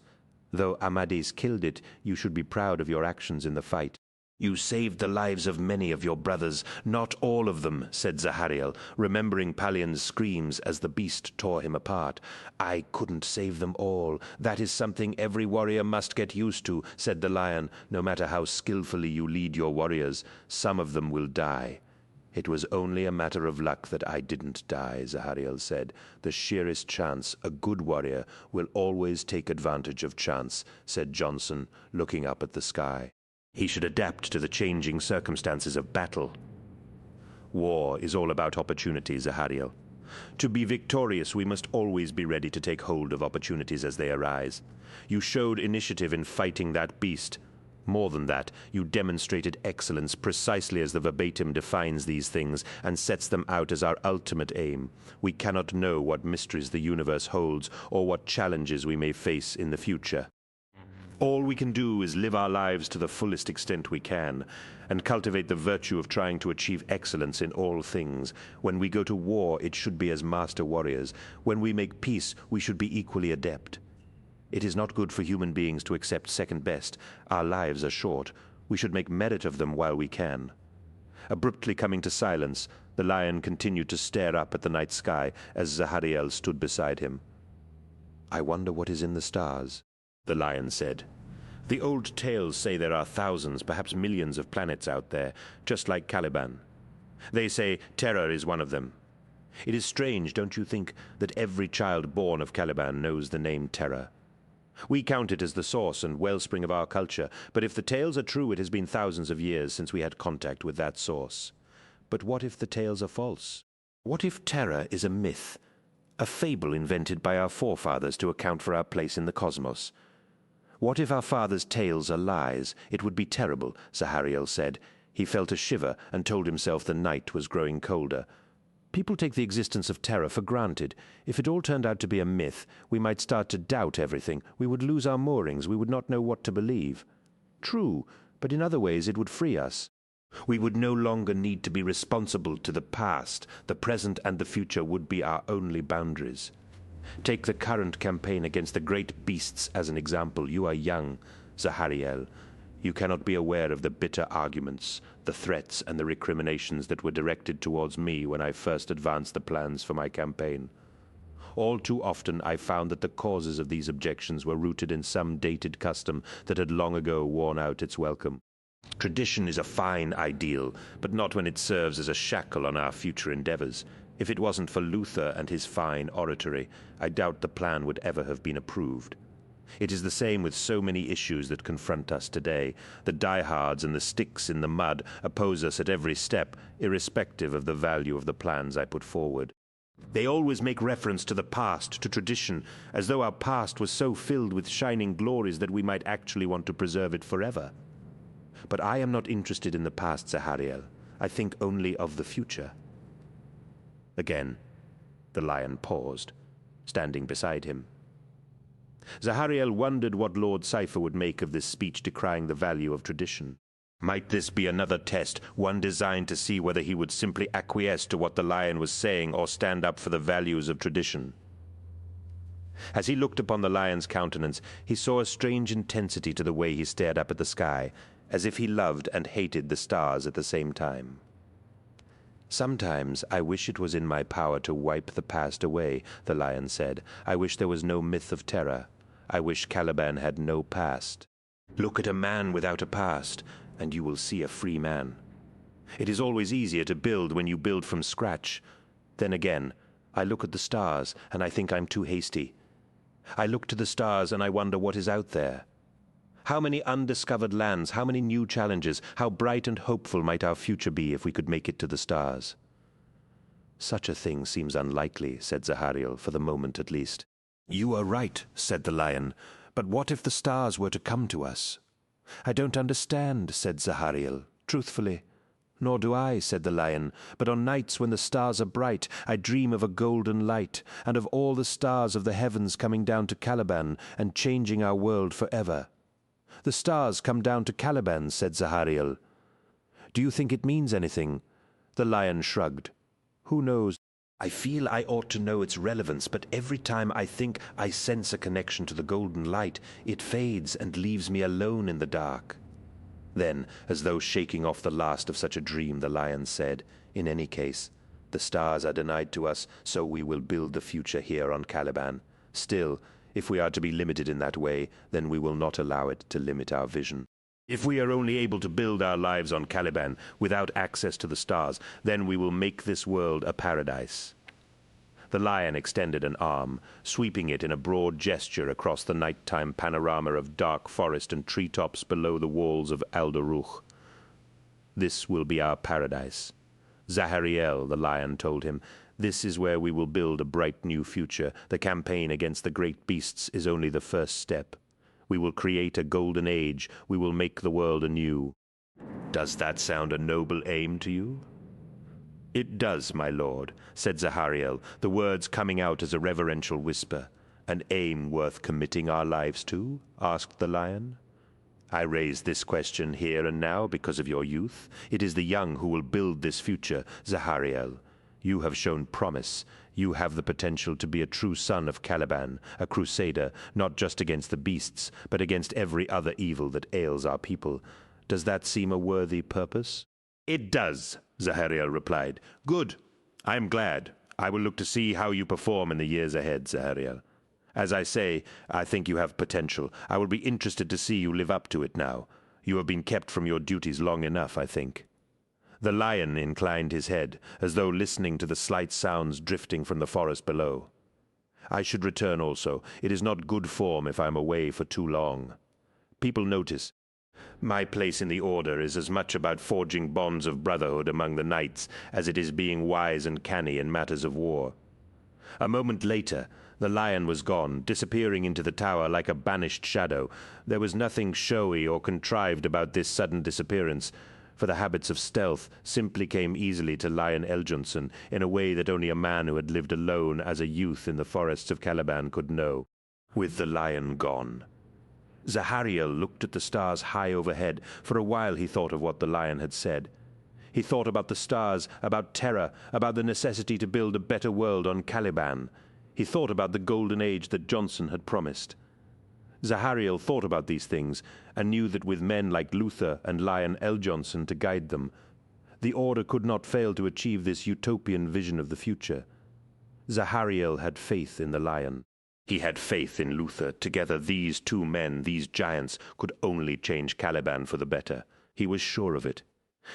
S1: Though Amadis killed it, you should be proud of your actions in the fight. You saved the lives of many of your brothers, not all of them, said Zahariel, remembering Palion's screams as the beast tore him apart. I couldn't save them all. That is something every warrior must get used to, said the lion. No matter how skillfully you lead your warriors, some of them will die. It was only a matter of luck that I didn't die, Zahariel said. The sheerest chance, a good warrior will always take advantage of chance, said Johnson, looking up at the sky. He should adapt to the changing circumstances of battle. War is all about opportunity, Zahariel. To be victorious, we must always be ready to take hold of opportunities as they arise. You showed initiative in fighting that beast. More than that, you demonstrated excellence precisely as the verbatim defines these things and sets them out as our ultimate aim. We cannot know what mysteries the universe holds or what challenges we may face in the future. All we can do is live our lives to the fullest extent we can, and cultivate the virtue of trying to achieve excellence in all things. When we go to war, it should be as master warriors. When we make peace, we should be equally adept. It is not good for human beings to accept second best. Our lives are short. We should make merit of them while we can. Abruptly coming to silence, the lion continued to stare up at the night sky as Zahariel stood beside him. I wonder what is in the stars, the lion said. The old tales say there are thousands, perhaps millions of planets out there, just like Caliban. They say Terra is one of them. It is strange, don't you think, that every child born of Caliban knows the name Terra? We count it as the source and wellspring of our culture, but if the tales are true, it has been thousands of years since we had contact with that source. But what if the tales are false? What if Terra is a myth, a fable invented by our forefathers to account for our place in the cosmos? What if our fathers' tales are lies? It would be terrible, Zahariel said. He felt a shiver and told himself the night was growing colder. People take the existence of Terra for granted. If it all turned out to be a myth, we might start to doubt everything. We would lose our moorings. We would not know what to believe. True, but in other ways it would free us. We would no longer need to be responsible to the past. The present and the future would be our only boundaries. Take the current campaign against the great beasts as an example. You are young, Zahariel. You cannot be aware of the bitter arguments, the threats and the recriminations that were directed towards me when I first advanced the plans for my campaign. All too often I found that the causes of these objections were rooted in some dated custom that had long ago worn out its welcome. Tradition is a fine ideal, but not when it serves as a shackle on our future endeavors. If it wasn't for Luther and his fine oratory, I doubt the plan would ever have been approved. It is the same with so many issues that confront us today. The diehards and the sticks in the mud oppose us at every step, irrespective of the value of the plans I put forward. They always make reference to the past, to tradition, as though our past was so filled with shining glories that we might actually want to preserve it forever. But I am not interested in the past, Zahariel. I think only of the future. Again, the lion paused, standing beside him. Zahariel wondered what Lord Cypher would make of this speech decrying the value of tradition. Might this be another test, one designed to see whether he would simply acquiesce to what the lion was saying or stand up for the values of tradition? As he looked upon the lion's countenance, he saw a strange intensity to the way he stared up at the sky, as if he loved and hated the stars at the same time. "Sometimes I wish it was in my power to wipe the past away," the lion said. "I wish there was no myth of terror. I wish Caliban had no past. Look at a man without a past, and you will see a free man. It is always easier to build when you build from scratch. Then again, I look at the stars, and I think I'm too hasty. I look to the stars, and I wonder what is out there. How many undiscovered lands, how many new challenges, how bright and hopeful might our future be if we could make it to the stars?" "Such a thing seems unlikely," said Zahariel, "for the moment at least." "You are right," said the lion, "but what if the stars were to come to us?" "I don't understand," said Zahariel, "truthfully." "Nor do I," said the lion, "but on nights when the stars are bright, I dream of a golden light, and of all the stars of the heavens coming down to Caliban and changing our world forever." "The stars come down to Caliban," said Zahariel. "Do you think it means anything?" The lion shrugged. "Who knows? I feel I ought to know its relevance, but every time I think I sense a connection to the golden light, it fades and leaves me alone in the dark." Then, as though shaking off the last of such a dream, the lion said, "In any case, the stars are denied to us, so we will build the future here on Caliban. Still, if we are to be limited in that way, then we will not allow it to limit our vision. If we are only able to build our lives on Caliban without access to the stars, then we will make this world a paradise." The lion extended an arm, sweeping it in a broad gesture across the nighttime panorama of dark forest and treetops below the walls of Alderuch. "This will be our paradise. Zahariel," the lion told him, "this is where we will build a bright new future. The campaign against the great beasts is only the first step. We will create a golden age. We will make the world anew. Does that sound a noble aim to you?" "It does, my lord," said Zahariel, the words coming out as a reverential whisper. "An aim worth committing our lives to?" asked the lion. "I raise this question here and now because of your youth. It is the young who will build this future, Zahariel. You have shown promise. You have the potential to be a true son of Caliban, a crusader, not just against the beasts, but against every other evil that ails our people. Does that seem a worthy purpose?" "It does," Zahariel replied. "Good. I am glad. I will look to see how you perform in the years ahead, Zahariel. As I say, I think you have potential. I will be interested to see you live up to it now. You have been kept from your duties long enough, I think." The lion inclined his head, as though listening to the slight sounds drifting from the forest below. "I should return also. It is not good form if I am away for too long. People notice. My place in the order is as much about forging bonds of brotherhood among the knights as it is being wise and canny in matters of war." A moment later, the lion was gone, disappearing into the tower like a banished shadow. There was nothing showy or contrived about this sudden disappearance, for the habits of stealth simply came easily to Lion Eljonsson in a way that only a man who had lived alone as a youth in the forests of Caliban could know. With the lion gone, Zahariel looked at the stars high overhead. For a while he thought of what the lion had said. He thought about the stars, about terror, about the necessity to build a better world on Caliban. He thought about the golden age that Johnson had promised. Zahariel thought about these things, and knew that with men like Luther and Lion Eljonsson to guide them, the Order could not fail to achieve this utopian vision of the future. Zahariel had faith in the lion. He had faith in Luther. Together these two men, these giants, could only change Caliban for the better. He was sure of it.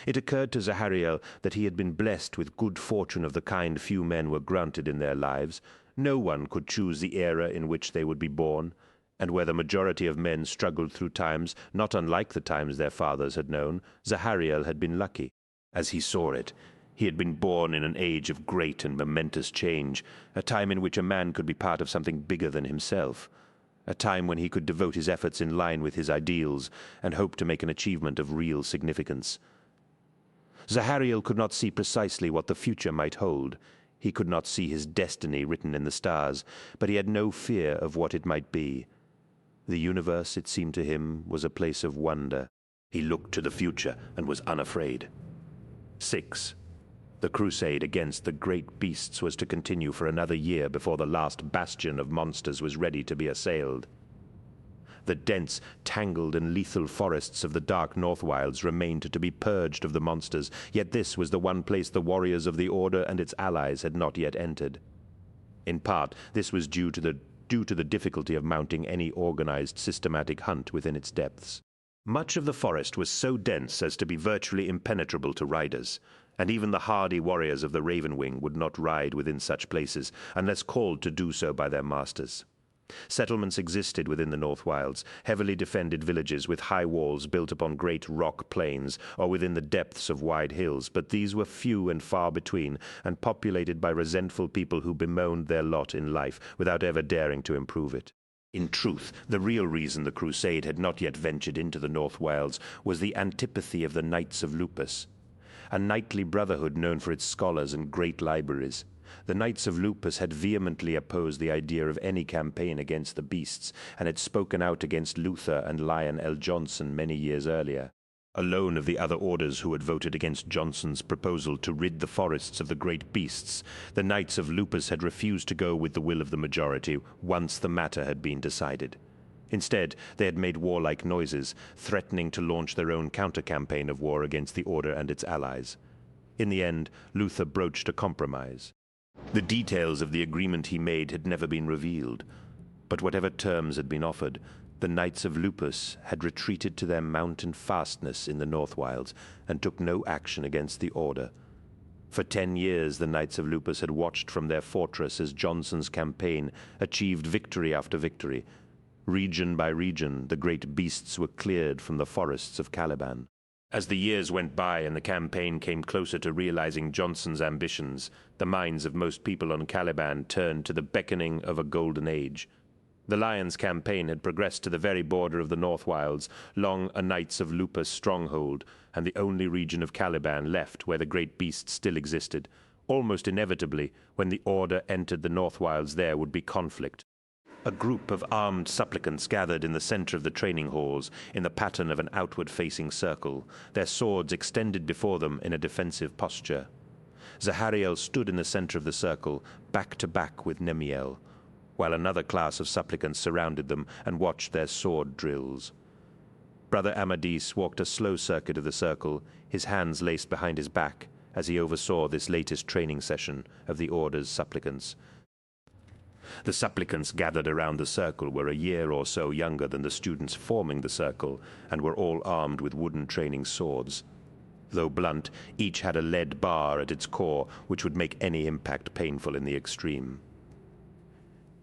S1: It occurred to Zahariel that he had been blessed with good fortune of the kind few men were granted in their lives. No one could choose the era in which they would be born, and where the majority of men struggled through times not unlike the times their fathers had known, Zahariel had been lucky. As he saw it, he had been born in an age of great and momentous change, a time in which a man could be part of something bigger than himself, a time when he could devote his efforts in line with his ideals and hope to make an achievement of real significance. Zahariel could not see precisely what the future might hold. He could not see his destiny written in the stars, but he had no fear of what it might be. The universe, it seemed to him, was a place of wonder. He looked to the future and was unafraid. 6. The crusade against the great beasts was to continue for another year before the last bastion of monsters was ready to be assailed. The dense, tangled, and lethal forests of the dark North Wilds remained to be purged of the monsters, yet this was the one place the warriors of the Order and its allies had not yet entered. In part, this was due to the difficulty of mounting any organized, systematic hunt within its depths. Much of the forest was so dense as to be virtually impenetrable to riders, and even the hardy warriors of the Raven Wing would not ride within such places unless called to do so by their masters. Settlements existed within the North Wilds, heavily defended villages with high walls built upon great rock plains or within the depths of wide hills, but these were few and far between, and populated by resentful people who bemoaned their lot in life without ever daring to improve it. In truth, the real reason the crusade had not yet ventured into the North Wilds was the antipathy of the Knights of Lupus, a knightly brotherhood known for its scholars and great libraries. The Knights of Lupus had vehemently opposed the idea of any campaign against the beasts, and had spoken out against Luther and Lion L. Johnson many years earlier. Alone of the other orders who had voted against Johnson's proposal to rid the forests of the great beasts, the Knights of Lupus had refused to go with the will of the majority once the matter had been decided. Instead, they had made warlike noises, threatening to launch their own counter-campaign of war against the Order and its allies. In the end, Luther broached a compromise. The details of the agreement he made had never been revealed, but whatever terms had been offered, the Knights of Lupus had retreated to their mountain fastness in the North Wilds and took no action against the Order. For 10 years, the Knights of Lupus had watched from their fortress as Johnson's campaign achieved victory after victory. Region by region, the great beasts were cleared from the forests of Caliban. As the years went by and the campaign came closer to realizing Johnson's ambitions, the minds of most people on Caliban turned to the beckoning of a golden age. The Lion's campaign had progressed to the very border of the North Wilds, long a Knights of Lupus stronghold, and the only region of Caliban left where the great beasts still existed. Almost inevitably, when the Order entered the North Wilds, there would be conflict. A group of armed supplicants gathered in the center of the training halls in the pattern of an outward-facing circle, their swords extended before them in a defensive posture. Zahariel stood in the center of the circle, back to back with Nemiel, while another class of supplicants surrounded them and watched their sword drills. Brother Amadis walked a slow circuit of the circle, his hands laced behind his back, as he oversaw this latest training session of the Order's supplicants. The supplicants gathered around the circle were a year or so younger than the students forming the circle, and were all armed with wooden training swords. Though blunt, each had a lead bar at its core, which would make any impact painful in the extreme.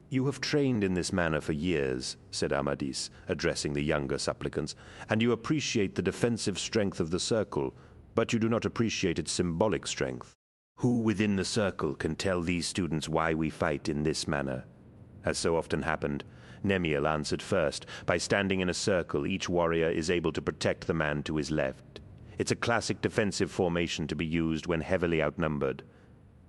S1: "You have trained in this manner for years," said Amadis, addressing the younger supplicants, "and you appreciate the defensive strength of the circle, but you do not appreciate its symbolic strength. Who within the circle can tell these students why we fight in this manner?" As so often happened, Nemiel answered first. By standing in a circle, each warrior is able to protect the man to his left. It's a classic defensive formation to be used when heavily outnumbered.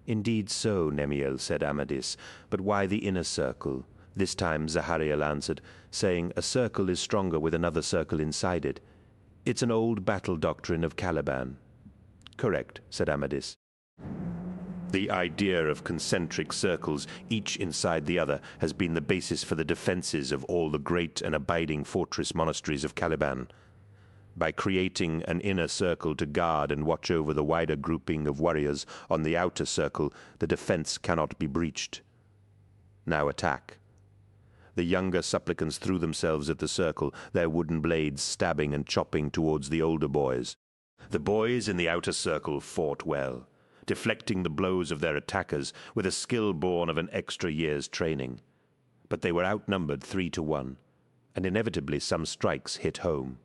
S1: "Indeed so," Nemiel said Amadis, "but why the inner circle?" This time Zahariel answered, saying, "A circle is stronger with another circle inside it. It's an old battle doctrine of Caliban." "Correct," said Amadis. The idea of concentric circles, each inside the other, has been the basis for the defenses of all the great and abiding fortress monasteries of Caliban. By creating an inner circle to guard and watch over the wider grouping of warriors on the outer circle, the defense cannot be breached. Now attack. The younger supplicants threw themselves at the circle, their wooden blades stabbing and chopping towards the older boys. The boys in the outer circle fought well, deflecting the blows of their attackers with a skill born of an extra year's training. But they were outnumbered 3-1, and inevitably some strikes hit home.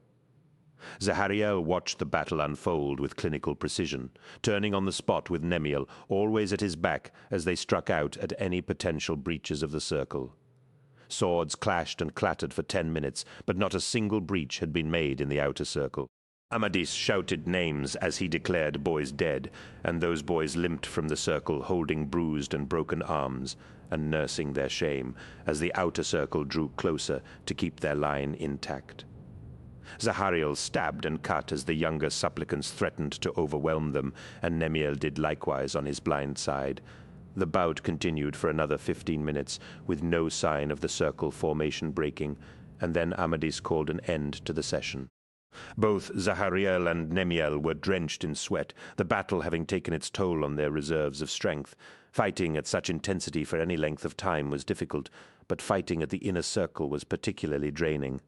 S1: Zahariel watched the battle unfold with clinical precision, turning on the spot with Nemiel always at his back as they struck out at any potential breaches of the circle. Swords clashed and clattered for 10 minutes, but not a single breach had been made in the outer circle. Amadis shouted names as he declared boys dead, and those boys limped from the circle holding bruised and broken arms and nursing their shame as the outer circle drew closer to keep their line intact. Zahariel stabbed and cut as the younger supplicants threatened to overwhelm them, and Nemiel did likewise on his blind side. The bout continued for another 15 minutes, with no sign of the circle formation breaking, and then Amadis called an end to the session. Both Zahariel and Nemiel were drenched in sweat, the battle having taken its toll on their reserves of strength. Fighting at such intensity for any length of time was difficult, but fighting at the inner circle was particularly draining.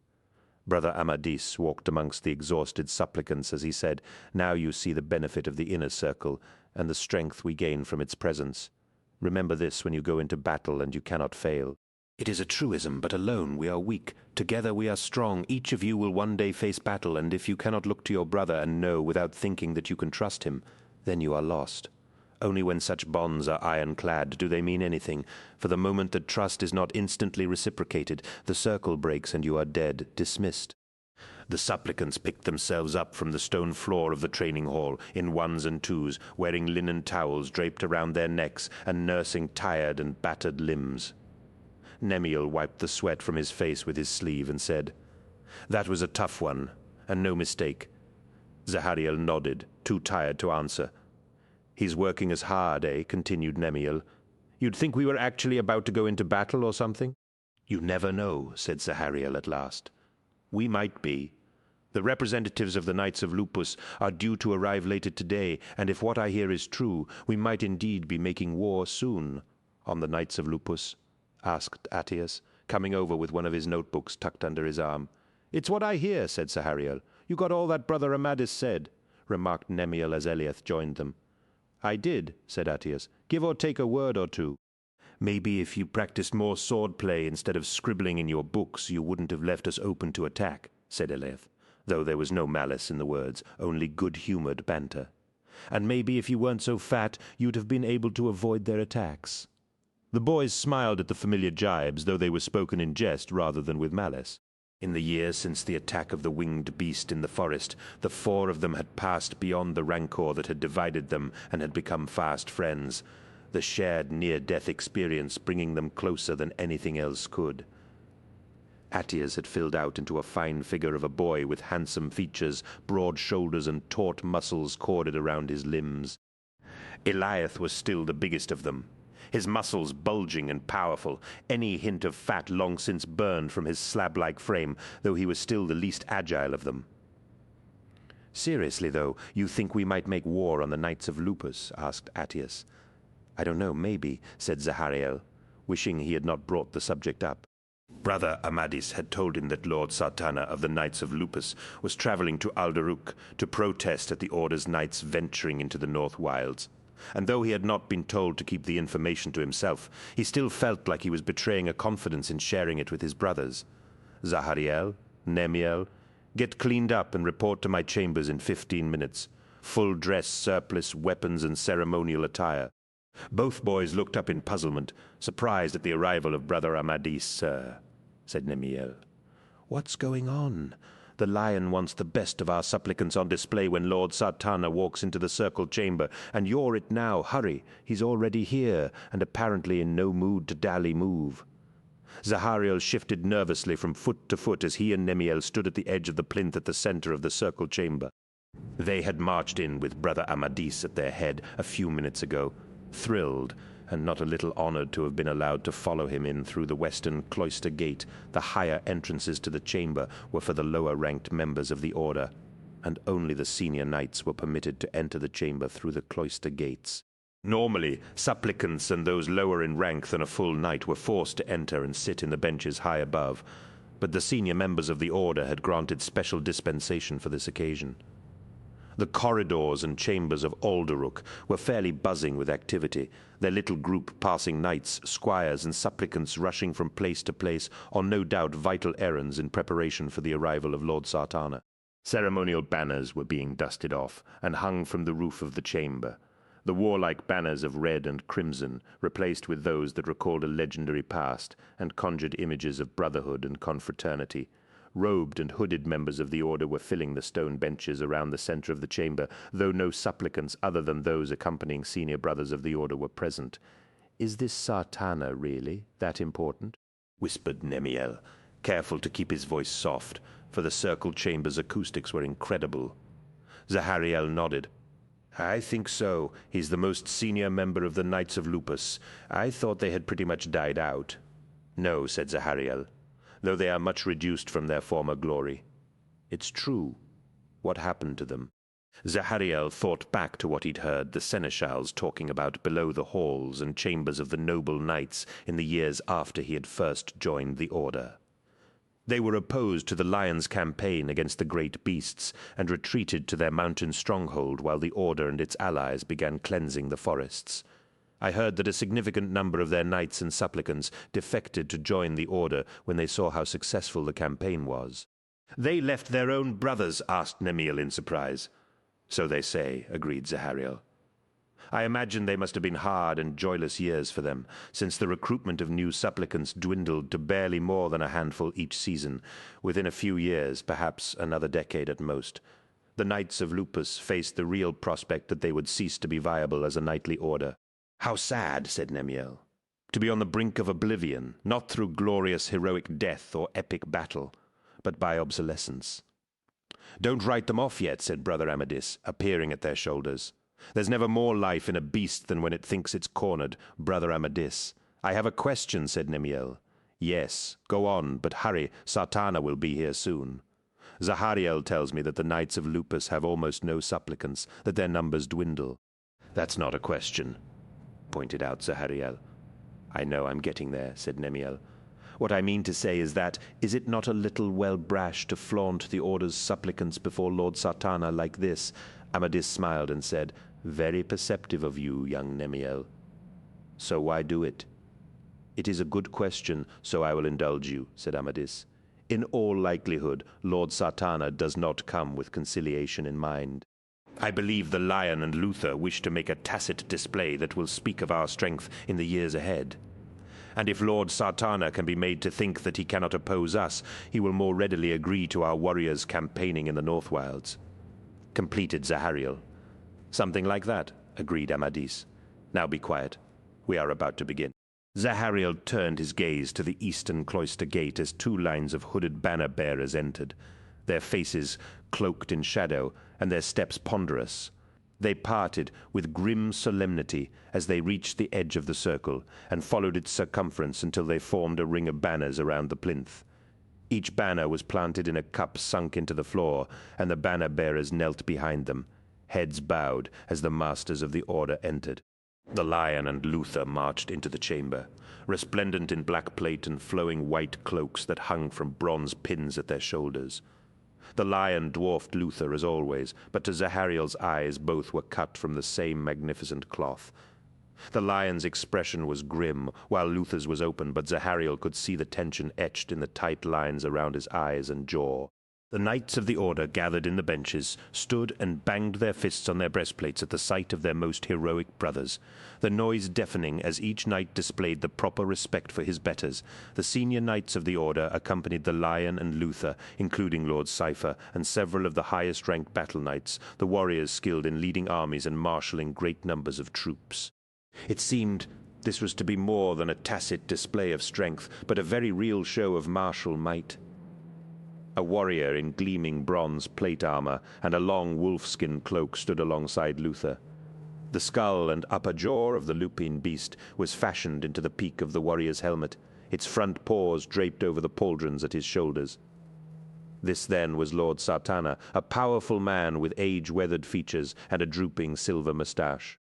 S1: Brother Amadis walked amongst the exhausted supplicants as he said, "Now you see the benefit of the inner circle, and the strength we gain from its presence. Remember this when you go into battle, and you cannot fail. It is a truism, but alone we are weak. Together we are strong. Each of you will one day face battle, and if you cannot look to your brother and know without thinking that you can trust him, then you are lost. Only when such bonds are ironclad do they mean anything, for the moment that trust is not instantly reciprocated, the circle breaks and you are dead, dismissed." The supplicants picked themselves up from the stone floor of the training hall in ones and twos, wearing linen towels draped around their necks and nursing tired and battered limbs. Nemiel wiped the sweat from his face with his sleeve and said, "That was a tough one, and no mistake." Zahariel nodded, too tired to answer. "He's working as hard, eh?" continued Nemiel. "You'd think we were actually about to go into battle or something?" "You never know," said Zahariel at last. "We might be. The representatives of the Knights of Lupus are due to arrive later today, and if what I hear is true, we might indeed be making war soon." "On the Knights of Lupus?" asked Attius, coming over with one of his notebooks tucked under his arm. "It's what I hear," said Zahariel. "You got all that Brother Amadis said," remarked Nemiel as Eliath joined them. "I did," said Attius, "give or take a word or two." "Maybe if you practiced more swordplay instead of scribbling in your books, you wouldn't have left us open to attack," said Eliath, though there was no malice in the words, only good-humored banter. "And maybe if you weren't so fat, you'd have been able to avoid their attacks." The boys smiled at the familiar jibes, though they were spoken in jest rather than with malice. In the years since the attack of the winged beast in the forest, the four of them had passed beyond the rancor that had divided them and had become fast friends, the shared near-death experience bringing them closer than anything else could. Attius had filled out into a fine figure of a boy with handsome features, broad shoulders, and taut muscles corded around his limbs. Eliath was still the biggest of them, his muscles bulging and powerful, any hint of fat long since burned from his slab-like frame, though he was still the least agile of them. "Seriously, though, you think we might make war on the Knights of Lupus?" asked Attius. "I don't know, maybe," said Zahariel, wishing he had not brought the subject up. Brother Amadis had told him that Lord Sartana of the Knights of Lupus was traveling to Alderuk to protest at the Order's knights venturing into the North Wilds. And though he had not been told to keep the information to himself, he still felt like he was betraying a confidence in sharing it with his brothers. "Zahariel, Nemiel, get cleaned up and report to my chambers in 15 minutes. Full dress, surplice, weapons, and ceremonial attire." Both boys looked up in puzzlement, surprised at the arrival of Brother Amadis, "Sir," said Nemiel. "What's going on? The lion wants the best of our supplicants on display when Lord Sartana walks into the circle chamber, and you're it now. Hurry, he's already here, and apparently in no mood to dally move." Zahariel shifted nervously from foot to foot as he and Nemiel stood at the edge of the plinth at the center of the circle chamber. They had marched in with Brother Amadis at their head a few minutes ago, thrilled and not a little honored to have been allowed to follow him in through the western cloister gate. The higher entrances to the chamber were for the lower-ranked members of the Order, and only the senior knights were permitted to enter the chamber through the cloister gates. Normally, supplicants and those lower in rank than a full knight were forced to enter and sit in the benches high above, but the senior members of the Order had granted special dispensation for this occasion. The corridors and chambers of Alderuk were fairly buzzing with activity, their little group passing knights, squires, and supplicants rushing from place to place on no doubt vital errands in preparation for the arrival of Lord Sartana. Ceremonial banners were being dusted off and hung from the roof of the chamber, the warlike banners of red and crimson replaced with those that recalled a legendary past and conjured images of brotherhood and confraternity. Robed and hooded members of the Order were filling the stone benches around the center of the chamber, though no supplicants other than those accompanying senior brothers of the Order were present. "Is this Sartana really that important?" whispered Nemiel, careful to keep his voice soft, for the circle chamber's acoustics were incredible. Zahariel nodded. I think so. He's the most senior member of the Knights of Lupus. I thought they had pretty much died out. No, said Zahariel, though they are much reduced from their former glory. It's true. What happened to them? Zahariel thought back to what he'd heard the seneschals talking about below the halls and chambers of the noble knights in the years after he had first joined the Order. They were opposed to the Lion's campaign against the great beasts and retreated to their mountain stronghold while the Order and its allies began cleansing the forests. I heard that a significant number of their knights and supplicants defected to join the Order when they saw how successful the campaign was. They left their own brothers, asked Nemiel in surprise. So they say, agreed Zahariel. I imagine they must have been hard and joyless years for them, since the recruitment of new supplicants dwindled to barely more than a handful each season. Within a few years, perhaps another decade at most, the Knights of Lupus faced the real prospect that they would cease to be viable as a knightly order. How sad, said Nemiel, to be on the brink of oblivion, not through glorious heroic death or epic battle, but by obsolescence. Don't write them off yet, said Brother Amadis, appearing at their shoulders. There's never more life in a beast than when it thinks it's cornered, Brother Amadis. I have a question, said Nemiel. Yes, go on, but hurry, Sartana will be here soon. Zahariel tells me that the Knights of Lupus have almost no supplicants, that their numbers dwindle. That's not a question, pointed out Zahariel. I know I'm getting there, said Nemiel. What I mean to say is that, is it not a little well brash to flaunt the Order's supplicants before Lord Sartana like this? Amadis smiled and said, Very perceptive of you, young Nemiel. So why do it? It is a good question, so I will indulge you, said Amadis. In all likelihood, Lord Sartana does not come with conciliation in mind. I believe the Lion and Luther wish to make a tacit display that will speak of our strength in the years ahead. And if Lord Sartana can be made to think that he cannot oppose us, he will more readily agree to our warriors campaigning in the North Wilds. Completed Zahariel. Something like that, agreed Amadis. Now be quiet. We are about to begin. Zahariel turned his gaze to the eastern cloister gate as two lines of hooded banner-bearers entered, their faces cloaked in shadow and their steps ponderous. They parted with grim solemnity as they reached the edge of the circle and followed its circumference until they formed a ring of banners around the plinth. Each banner was planted in a cup sunk into the floor, and the banner-bearers knelt behind them, heads bowed as the masters of the Order entered. The Lion and Luther marched into the chamber, resplendent in black plate and flowing white cloaks that hung from bronze pins at their shoulders. The Lion dwarfed Luther as always, but to Zahariel's eyes both were cut from the same magnificent cloth. The Lion's expression was grim, while Luther's was open, but Zahariel could see the tension etched in the tight lines around his eyes and jaw. The Knights of the Order gathered in the benches, stood and banged their fists on their breastplates at the sight of their most heroic brothers, the noise deafening as each knight displayed the proper respect for his betters. The senior Knights of the Order accompanied the Lion and Luther, including Lord Cypher, and several of the highest-ranked battle knights, the warriors skilled in leading armies and marshalling great numbers of troops. It seemed this was to be more than a tacit display of strength, but a very real show of martial might. A warrior in gleaming bronze plate armor and a long wolfskin cloak stood alongside Luther. The skull and upper jaw of the lupine beast was fashioned into the peak of the warrior's helmet, its front paws draped over the pauldrons at his shoulders. This then was Lord Sartana, a powerful man with age-weathered features and a drooping silver moustache.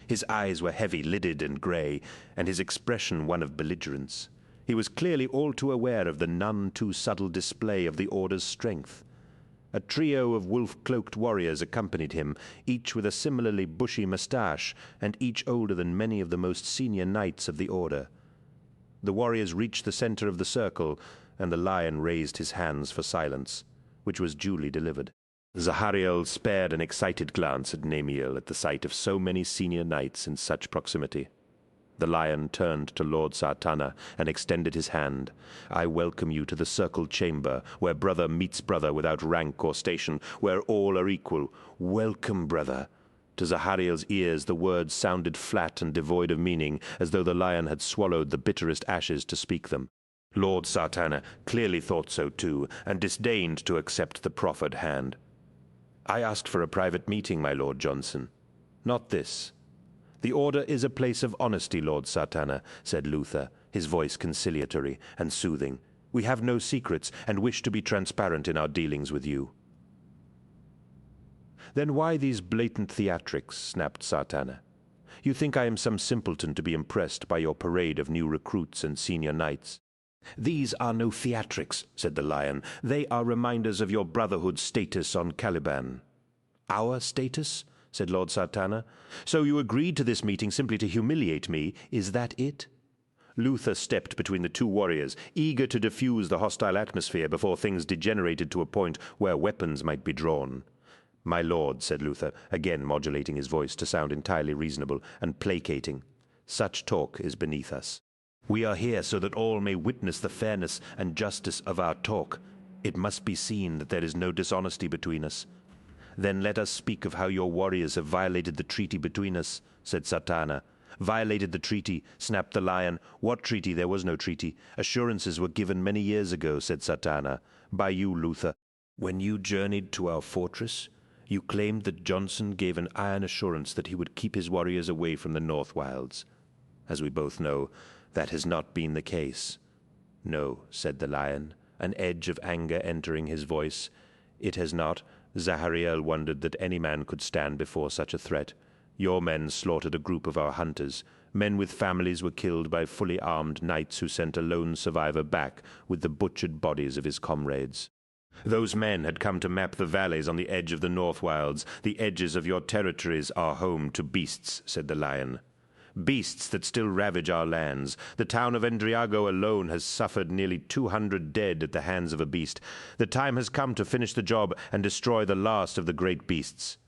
S1: His eyes were heavy-lidded and grey, and his expression one of belligerence. He was clearly all too aware of the none-too-subtle display of the Order's strength. A trio of wolf-cloaked warriors accompanied him, each with a similarly bushy moustache, and each older than many of the most senior knights of the Order. The warriors reached the center of the circle, and the Lion raised his hands for silence, which was duly delivered. Zahariel spared an excited glance at Nemiel at the sight of so many senior knights in such proximity. The Lion turned to Lord Sartana and extended his hand. I welcome you to the circle chamber, where brother meets brother without rank or station, where all are equal. Welcome, brother. To Zahariel's ears the words sounded flat and devoid of meaning, as though the Lion had swallowed the bitterest ashes to speak them. Lord Sartana clearly thought so too, and disdained to accept the proffered hand. I asked for a private meeting, my Lord Johnson. Not this. The Order is a place of honesty, Lord Sartana, said Luther, his voice conciliatory and soothing. We have no secrets, and wish to be transparent in our dealings with you. Then why these blatant theatrics, snapped Sartana. You think I am some simpleton to be impressed by your parade of new recruits and senior knights? These are no theatrics, said the Lion. They are reminders of your brotherhood's status on Caliban. Our status? Said Lord Sartana. So you agreed to this meeting simply to humiliate me, is that it? Luther stepped between the two warriors, eager to diffuse the hostile atmosphere before things degenerated to a point where weapons might be drawn. My lord, said Luther, again modulating his voice to sound entirely reasonable and placating, such talk is beneath us. We are here so that all may witness the fairness and justice of our talk. It must be seen that there is no dishonesty between us. Then let us speak of how your warriors have violated the treaty between us, said Sartana. Violated the treaty, snapped the Lion. What treaty? There was no treaty. Assurances were given many years ago, said Sartana. By you, Luther. When you journeyed to our fortress, you claimed that Johnson gave an iron assurance that he would keep his warriors away from the North Wilds. As we both know, that has not been the case. No, said the Lion, an edge of anger entering his voice. It has not. Zahariel wondered that any man could stand before such a threat. Your men slaughtered a group of our hunters. Men with families were killed by fully armed knights who sent a lone survivor back with the butchered bodies of his comrades. Those men had come to map the valleys on the edge of the North Wilds. The edges of your territories are home to beasts, said the Lion. Beasts that still ravage our lands. The town of Endriago alone has suffered nearly 200 dead at the hands of a beast. The time has come to finish the job and destroy the last of the great beasts.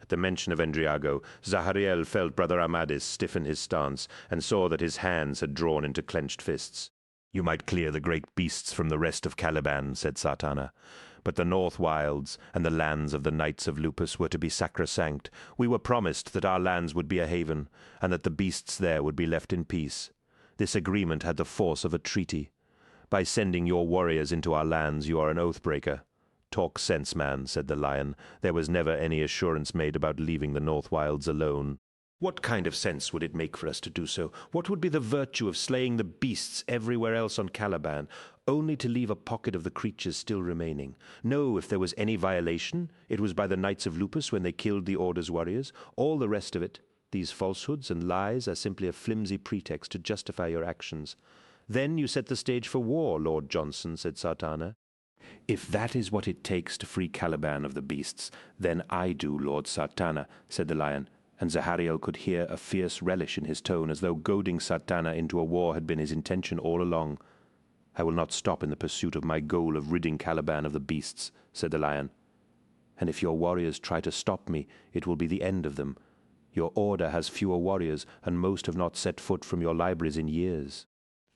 S1: At the mention of Endriago, Zahariel felt Brother Amadis stiffen his stance and saw that his hands had drawn into clenched fists. You might clear the great beasts from the rest of Caliban, said Sartana. But the North Wilds and the lands of the Knights of Lupus were to be sacrosanct. We were promised that our lands would be a haven, and that the beasts there would be left in peace. This agreement had the force of a treaty. By sending your warriors into our lands, you are an oath-breaker. Talk sense, man, said the Lion. There was never any assurance made about leaving the North Wilds alone. What kind of sense would it make for us to do so? What would be the virtue of slaying the beasts everywhere else on Caliban, only to leave a pocket of the creatures still remaining? No, if there was any violation, it was by the Knights of Lupus when they killed the Order's warriors. All the rest of it, these falsehoods and lies, are simply a flimsy pretext to justify your actions. Then you set the stage for war, Lord Johnson, said Sartana. If that is what it takes to free Caliban of the beasts, then I do, Lord Sartana, said the Lion. And Zahariel could hear a fierce relish in his tone, as though goading Sartana into a war had been his intention all along. I will not stop in the pursuit of my goal of ridding Caliban of the beasts, said the Lion. And if your warriors try to stop me, it will be the end of them. Your order has fewer warriors, and most have not set foot from your libraries in years.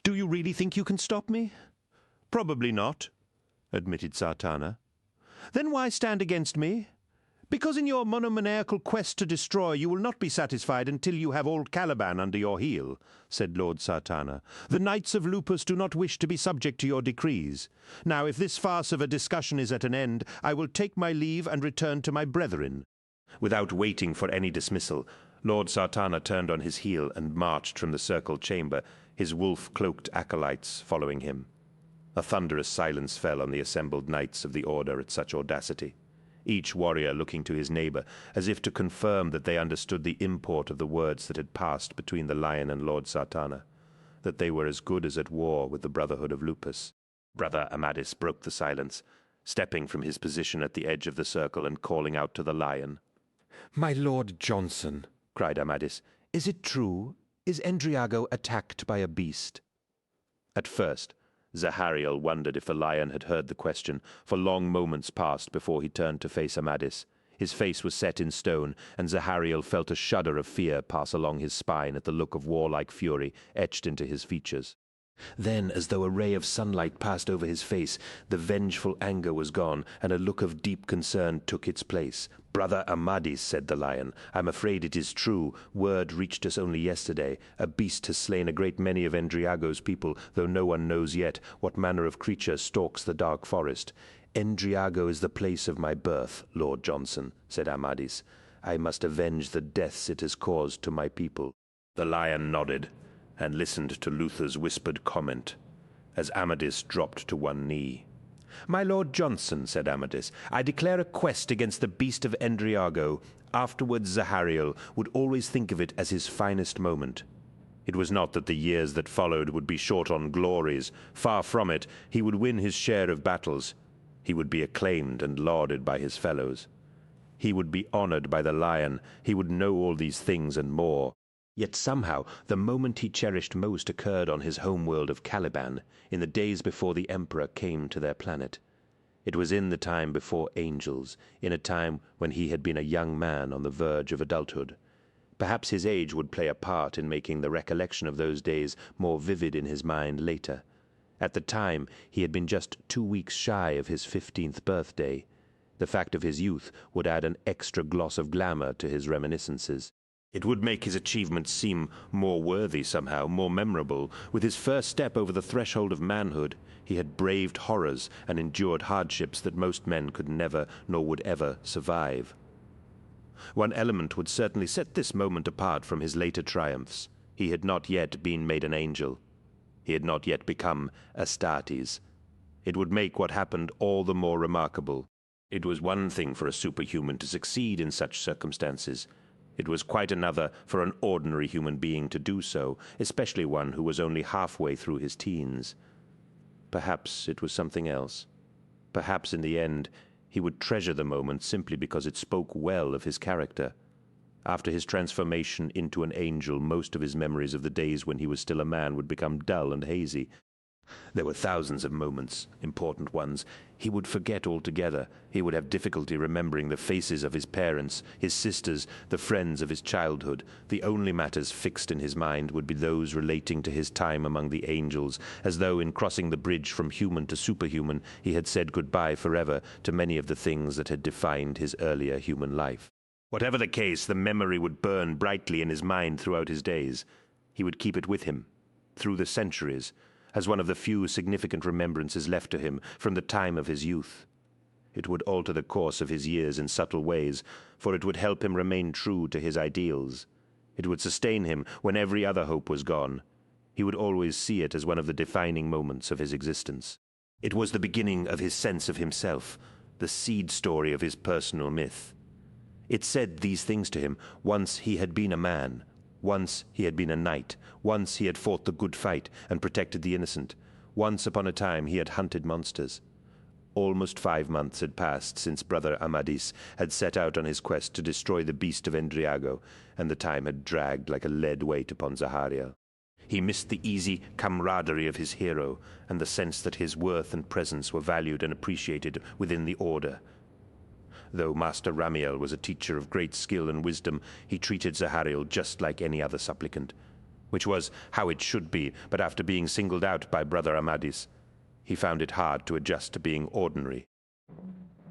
S1: Do you really think you can stop me? Probably not, admitted Sartana. Then why stand against me? Because in your monomaniacal quest to destroy, you will not be satisfied until you have old Caliban under your heel, said Lord Sartana. The Knights of Lupus do not wish to be subject to your decrees. Now, if this farce of a discussion is at an end, I will take my leave and return to my brethren. Without waiting for any dismissal, Lord Sartana turned on his heel and marched from the circle chamber, his wolf-cloaked acolytes following him. A thunderous silence fell on the assembled knights of the Order at such audacity, each warrior looking to his neighbor, as if to confirm that they understood the import of the words that had passed between the Lion and Lord Sartana, that they were as good as at war with the Brotherhood of Lupus. Brother Amadis broke the silence, stepping from his position at the edge of the circle and calling out to the Lion. My Lord Johnson, cried Amadis, is it true? Is Endriago attacked by a beast? At first, Zahariel wondered if the Lion had heard the question, for long moments passed before he turned to face Amadis. His face was set in stone, and Zahariel felt a shudder of fear pass along his spine at the look of warlike fury etched into his features. Then, as though a ray of sunlight passed over his face, the vengeful anger was gone, and a look of deep concern took its place. "Brother Amadis," said the lion, "I'm afraid it is true. Word reached us only yesterday. A beast has slain a great many of Endriago's people, though no one knows yet what manner of creature stalks the dark forest. Endriago is the place of my birth, Lord Johnson," said Amadis. "I must avenge the deaths it has caused to my people." The lion nodded and listened to Luther's whispered comment, as Amadis dropped to one knee. "My Lord Johnson," said Amadis, "I declare a quest against the beast of Endriago. Afterwards Zahariel would always think of it as his finest moment. It was not that the years that followed would be short on glories. Far from it. He would win his share of battles. He would be acclaimed and lauded by his fellows. He would be honored by the lion. He would know all these things and more. Yet somehow the moment he cherished most occurred on his homeworld of Caliban, in the days before the Emperor came to their planet. It was in the time before angels, in a time when he had been a young man on the verge of adulthood. Perhaps his age would play a part in making the recollection of those days more vivid in his mind later. At the time, he had been just 2 weeks shy of his 15th birthday. The fact of his youth would add an extra gloss of glamour to his reminiscences. It would make his achievements seem more worthy somehow, more memorable. With his first step over the threshold of manhood, he had braved horrors and endured hardships that most men could never nor would ever survive. One element would certainly set this moment apart from his later triumphs. He had not yet been made an angel. He had not yet become Astartes. It would make what happened all the more remarkable. It was one thing for a superhuman to succeed in such circumstances. It was quite another for an ordinary human being to do so, especially one who was only halfway through his teens. Perhaps it was something else. Perhaps in the end he would treasure the moment simply because it spoke well of his character. After his transformation into an angel, most of his memories of the days when he was still a man would become dull and hazy. There were thousands of moments, important ones, he would forget altogether. He would have difficulty remembering the faces of his parents, his sisters, the friends of his childhood. The only matters fixed in his mind would be those relating to his time among the angels, as though in crossing the bridge from human to superhuman he had said goodbye forever to many of the things that had defined his earlier human life. Whatever the case, the memory would burn brightly in his mind throughout his days. He would keep it with him, through the centuries, as one of the few significant remembrances left to him from the time of his youth. It would alter the course of his years in subtle ways, for it would help him remain true to his ideals. It would sustain him when every other hope was gone. He would always see it as one of the defining moments of his existence. It was the beginning of his sense of himself, the seed story of his personal myth. It said these things to him: once he had been a man. Once he had been a knight. Once he had fought the good fight and protected the innocent. Once upon a time he had hunted monsters. Almost 5 months had passed since Brother Amadis had set out on his quest to destroy the beast of Endriago, and the time had dragged like a lead weight upon Zahariel. He missed the easy camaraderie of his hero, and the sense that his worth and presence were valued and appreciated within the order. Though Master Ramiel was a teacher of great skill and wisdom, he treated Zahariel just like any other supplicant, which was how it should be, but after being singled out by Brother Amadis, he found it hard to adjust to being ordinary.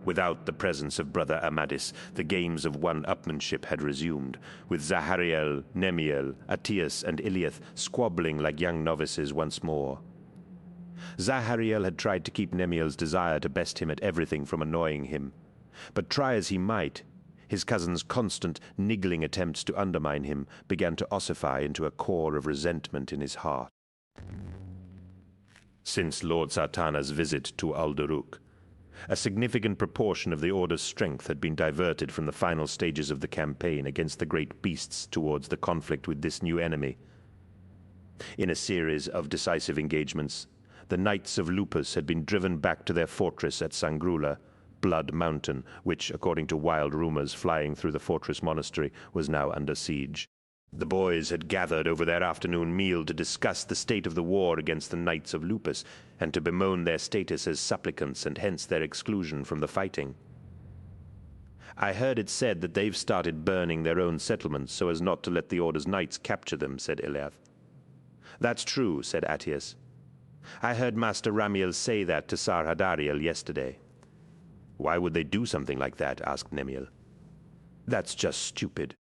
S1: Without the presence of Brother Amadis, the games of one-upmanship had resumed, with Zahariel, Nemiel, Atias, and Iliath squabbling like young novices once more. Zahariel had tried to keep Nemiel's desire to best him at everything from annoying him. But try as he might, his cousin's constant, niggling attempts to undermine him began to ossify into a core of resentment in his heart. Since Lord Sartana's visit to Audiobook, a significant proportion of the Order's strength had been diverted from the final stages of the campaign against the great beasts towards the conflict with this new enemy. In a series of decisive engagements, the Knights of Lupus had been driven back to their fortress at Sangrula, Blood Mountain, which, according to wild rumors flying through the fortress monastery, was now under siege. The boys had gathered over their afternoon meal to discuss the state of the war against the Knights of Lupus, and to bemoan their status as supplicants and hence their exclusion from the fighting. "I heard it said that they've started burning their own settlements so as not to let the Order's knights capture them," said Iliath. "That's true," said Atias. I heard Master Ramiel say that to Sarhadariel yesterday. Why would they do something like that? Asked Nemiel. That's just stupid.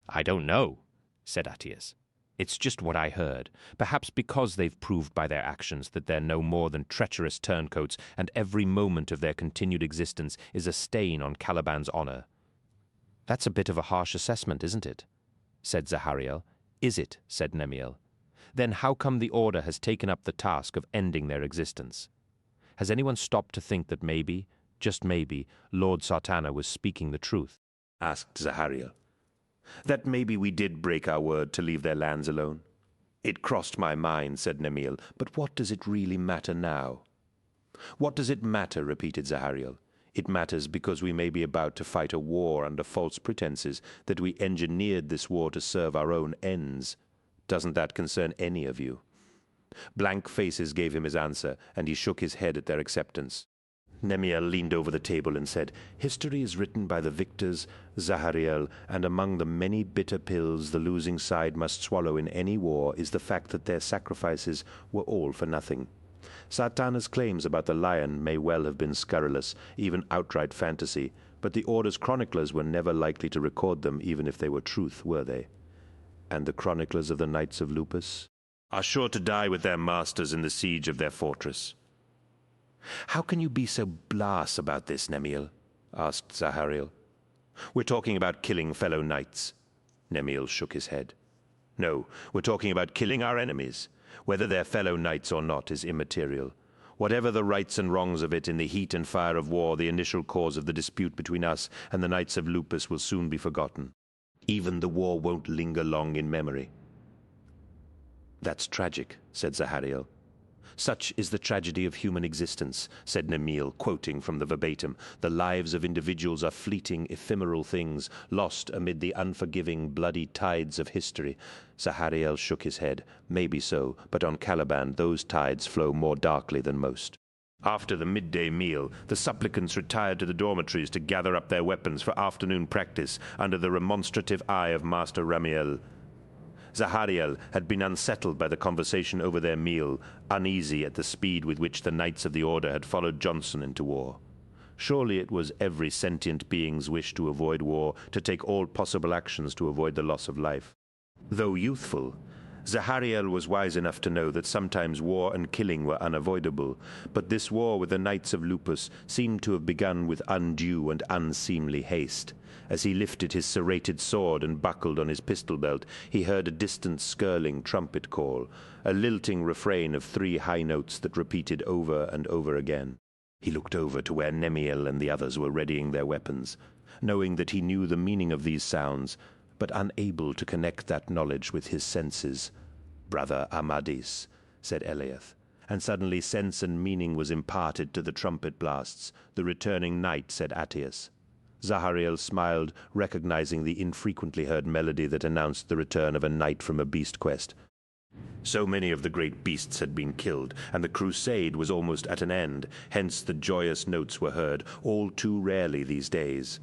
S8: I don't know, said Attius. It's just what I heard, perhaps because they've proved by their actions that they're no more than treacherous turncoats, and every moment of their continued existence is a stain on Caliban's honor. That's a bit of a harsh assessment, isn't it? Said Zahariel. Is it? Said Nemiel. Then how come the Order has taken up the task of ending their existence? Has anyone stopped to think that maybe, just maybe, Lord Sartana was speaking the truth?
S1: Asked Zahariel. That maybe we did break our word to leave their lands alone. It crossed my mind, said Nemiel, but what does it really matter now? What does it matter? Repeated Zahariel. It matters because we may be about to fight a war under false pretenses, that we engineered this war to serve our own ends. Doesn't that concern any of you? Blank faces gave him his answer, and he shook his head at their acceptance. Nemiel leaned over the table and said, History is written by the victors, Zahariel, and among the many bitter pills the losing side must swallow in any war is the fact that their sacrifices were all for nothing. Sartana's claims about the lion may well have been scurrilous, even outright fantasy, but the Order's chroniclers were never likely to record them even if they were truth, were they? And the chroniclers of the Knights of Lupus are sure to die with their masters in the siege of their fortress. How can you be so blas about this, Nemiel? Asked Zahariel. We're talking about killing fellow knights. Nemiel shook his head. No, we're talking about killing our enemies. Whether they're fellow knights or not is immaterial. Whatever the rights and wrongs of it, in the heat and fire of war, the initial cause of the dispute between us and the Knights of Lupus will soon be forgotten. Even the war won't linger long in memory. That's tragic, said Zahariel. Such is the tragedy of human existence, said Nemiel, quoting from the verbatim. The lives of individuals are fleeting, ephemeral things, lost amid the unforgiving, bloody tides of history. Zahariel shook his head. Maybe so, but on Caliban those tides flow more darkly than most. After the midday meal, the supplicants retired to the dormitories to gather up their weapons for afternoon practice under the remonstrative eye of Master Ramiel. Zahariel had been unsettled by the conversation over their meal, uneasy at the speed with which the Knights of the Order had followed Johnson into war. Surely it was every sentient being's wish to avoid war, to take all possible actions to avoid the loss of life. Though youthful, Zahariel was wise enough to know that sometimes war and killing were unavoidable, but this war with the Knights of Lupus seemed to have begun with undue and unseemly haste. As he lifted his serrated sword and buckled on his pistol belt, he heard a distant skirling trumpet call, a lilting refrain of 3 high notes that repeated over and over again. He looked over to where Nemiel and the others were readying their weapons, knowing that he knew the meaning of these sounds, but unable to connect that knowledge with his senses. "Brother Amadis," said Eliath, and suddenly sense and meaning was imparted to the trumpet blasts. The returning knight, said Attius. Zahariel smiled, recognizing the infrequently heard melody that announced the return of a knight from a beast quest. So many of the great beasts had been killed, and the crusade was almost at an end, hence the joyous notes were heard, all too rarely these days.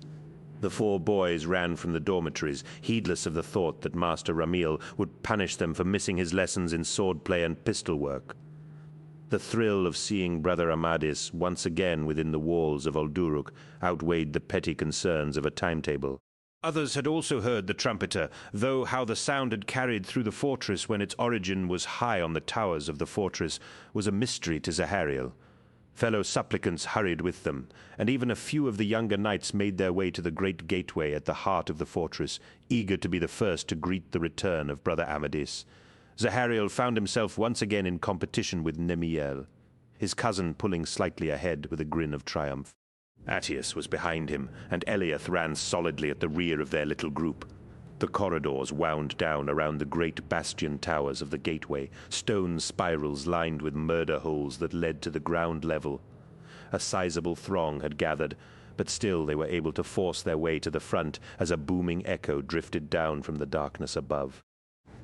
S1: The 4 boys ran from the dormitories, heedless of the thought that Master Ramiel would punish them for missing his lessons in swordplay and pistol work. The thrill of seeing Brother Amadis once again within the walls of Olduruk outweighed the petty concerns of a timetable. Others had also heard the trumpeter, though how the sound had carried through the fortress when its origin was high on the towers of the fortress was a mystery to Zahariel. Fellow supplicants hurried with them, and even a few of the younger knights made their way to the great gateway at the heart of the fortress, eager to be the first to greet the return of Brother Amadis. Zahariel found himself once again in competition with Nemiel, his cousin pulling slightly ahead with a grin of triumph. Attius was behind him, and Eliath ran solidly at the rear of their little group. The corridors wound down around the great bastion towers of the gateway, stone spirals lined with murder holes that led to the ground level. A sizable throng had gathered, but still they were able to force their way to the front as a booming echo drifted down from the darkness above.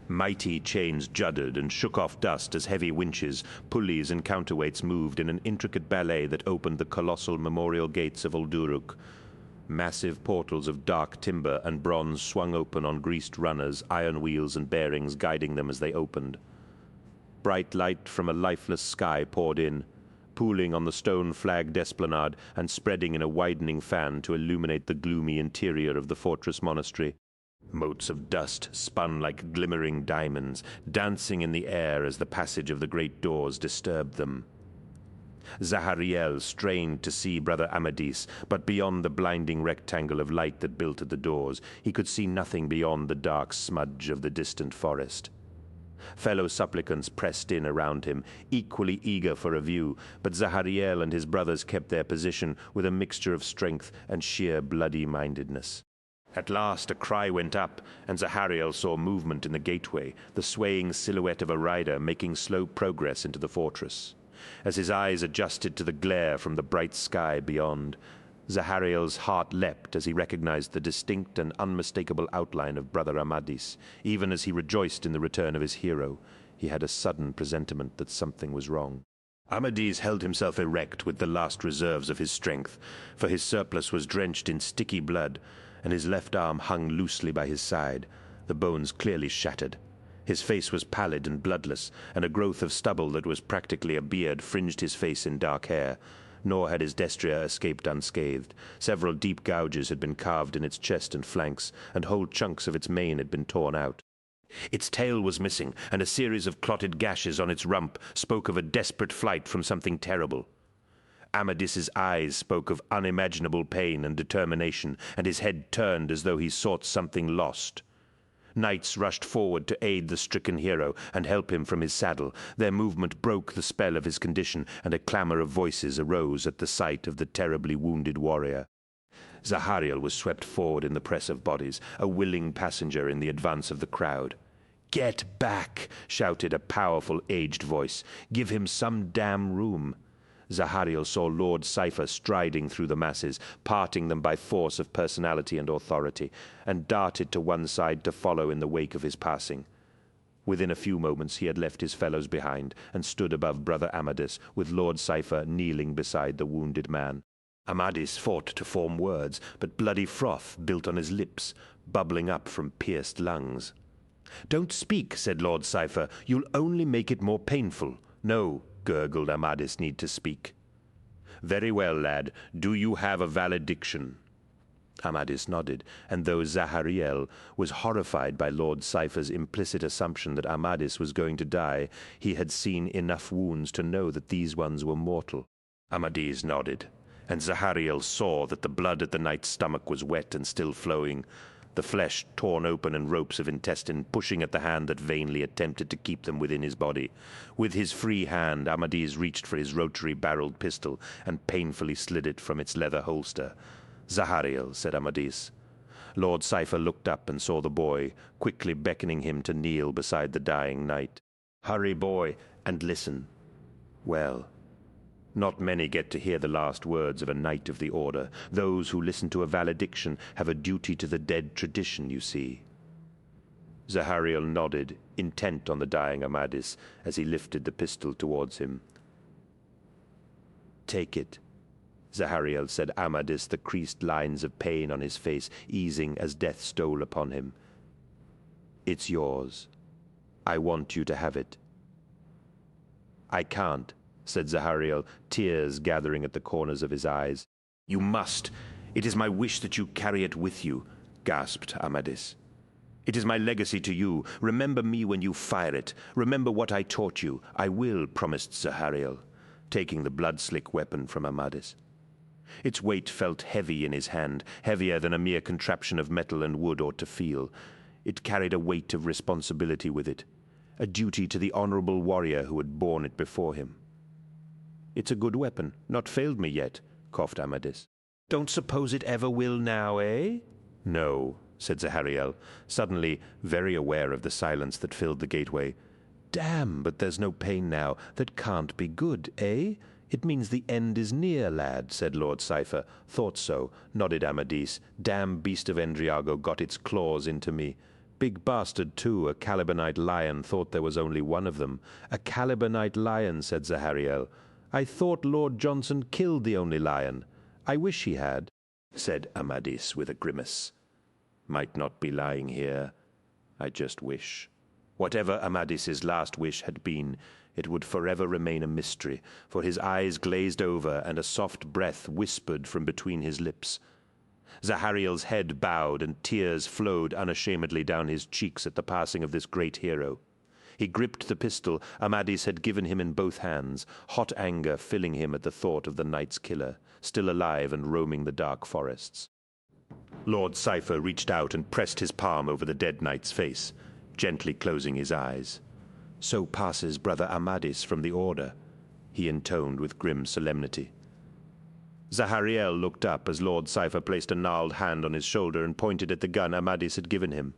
S1: Mighty chains juddered and shook off dust as heavy winches, pulleys, and counterweights moved in an intricate ballet that opened the colossal memorial gates of Olduruk. Massive portals of dark timber and bronze swung open on greased runners, iron wheels and bearings guiding them as they opened. Bright light from a lifeless sky poured in, pooling on the stone-flagged esplanade and spreading in a widening fan to illuminate the gloomy interior of the fortress monastery. Motes of dust spun like glimmering diamonds, dancing in the air as the passage of the great doors disturbed them. Zahariel strained to see Brother Amadis, but beyond the blinding rectangle of light that built at the doors, he could see nothing beyond the dark smudge of the distant forest. Fellow supplicants pressed in around him, equally eager for a view, but Zahariel and his brothers kept their position with a mixture of strength and sheer bloody-mindedness. At last a cry went up, and Zahariel saw movement in the gateway, the swaying silhouette of a rider making slow progress into the fortress. As his eyes adjusted to the glare from the bright sky beyond, Zahariel's heart leapt as he recognized the distinct and unmistakable outline of Brother Amadis. Even as he rejoiced in the return of his hero, he had a sudden presentiment that something was wrong. Amadis held himself erect with the last reserves of his strength, for his surplice was drenched in sticky blood, and his left arm hung loosely by his side, the bones clearly shattered. His face was pallid and bloodless, and a growth of stubble that was practically a beard fringed his face in dark hair. Nor had his destrier escaped unscathed. Several deep gouges had been carved in its chest and flanks, and whole chunks of its mane had been torn out. Its tail was missing, and a series of clotted gashes on its rump spoke of a desperate flight from something terrible. Amadis's eyes spoke of unimaginable pain and determination, and his head turned as though he sought something lost. Knights rushed forward to aid the stricken hero and help him from his saddle. Their movement broke the spell of his condition, and a clamor of voices arose at the sight of the terribly wounded warrior. Zahariel was swept forward in the press of bodies, a willing passenger in the advance of the crowd. "Get back!" shouted a powerful, aged voice. "Give him some damn room." Zahariel saw Lord Cypher striding through the masses, parting them by force of personality and authority, and darted to one side to follow in the wake of his passing. Within a few moments he had left his fellows behind, and stood above Brother Amadis, with Lord Cypher kneeling beside the wounded man. Amadis fought to form words, but bloody froth built on his lips, bubbling up from pierced lungs. "Don't speak," said Lord Cypher. "You'll only make it more painful." "No," gurgled Amadis, "need to speak." "Very well, lad. Do you have a valediction?" Amadis nodded, and though Zahariel was horrified by Lord Cypher's implicit assumption that Amadis was going to die, he had seen enough wounds to know that these ones were mortal. Amadis nodded, and Zahariel saw that the blood at the knight's stomach was wet and still flowing, the flesh torn open and ropes of intestine pushing at the hand that vainly attempted to keep them within his body. With his free hand, Amadis reached for his rotary-barreled pistol and painfully slid it from its leather holster. "Zahariel," said Amadis. Lord Cypher looked up and saw the boy, quickly beckoning him to kneel beside the dying knight. "Hurry, boy, and listen." Well, not many get to hear the last words of a knight of the order. Those who listen to a valediction have a duty to the dead tradition, you see. Zahariel nodded, intent on the dying Amadis, as he lifted the pistol towards him. "Take it," Zahariel said. Amadis, the creased lines of pain on his face easing as death stole upon him. "It's yours. I want you to have it." "I can't," said Zahariel, tears gathering at the corners of his eyes. "You must. It is my wish that you carry it with you," gasped Amadis. "It is my legacy to you. Remember me when you fire it. Remember what I taught you." "I will," promised Zahariel, taking the blood-slick weapon from Amadis. Its weight felt heavy in his hand, heavier than a mere contraption of metal and wood ought to feel. It carried a weight of responsibility with it, a duty to the honorable warrior who had borne it before him. "It's a good weapon, not failed me yet," coughed Amadis. "Don't suppose it ever will now, eh?" "No," said Zahariel, suddenly very aware of the silence that filled the gateway. "Damn, but there's no pain now. That can't be good, eh?" "It means the end is near, lad," said Lord Cypher. "Thought so," nodded Amadis. "Damn beast of Endriago got its claws into me. Big bastard, too. A Calibanite lion. Thought there was only one of them." "A Calibanite lion," said Zahariel. "I thought Lord Johnson killed the only lion." "I wish he had," said Amadis with a grimace. "Might not be lying here. I just wish." Whatever Amadis's last wish had been, it would forever remain a mystery, for his eyes glazed over and a soft breath whispered from between his lips. Zahariel's head bowed and tears flowed unashamedly down his cheeks at the passing of this great hero. He gripped the pistol Amadis had given him in both hands, hot anger filling him at the thought of the knight's killer, still alive and roaming the dark forests. Lord Cypher reached out and pressed his palm over the dead knight's face, gently closing his eyes. "So passes brother Amadis from the order," he intoned with grim solemnity. Zahariel looked up as Lord Cypher placed a gnarled hand on his shoulder and pointed at the gun Amadis had given him.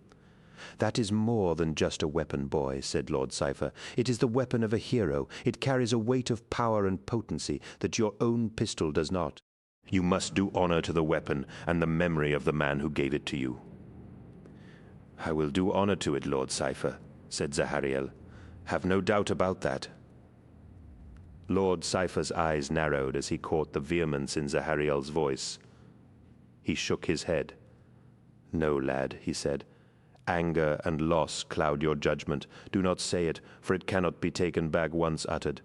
S1: "That is more than just a weapon, boy," said Lord Cypher. "It is the weapon of a hero. It carries a weight of power and potency that your own pistol does not. You must do honor to the weapon and the memory of the man who gave it to you." "I will do honor to it, Lord Cypher," said Zahariel. "Have no doubt about that." Lord Cypher's eyes narrowed as he caught the vehemence in Zahariel's voice. He shook his head. "No, lad," he said. "Anger and loss cloud your judgment. Do not say it, for it cannot be taken back once uttered."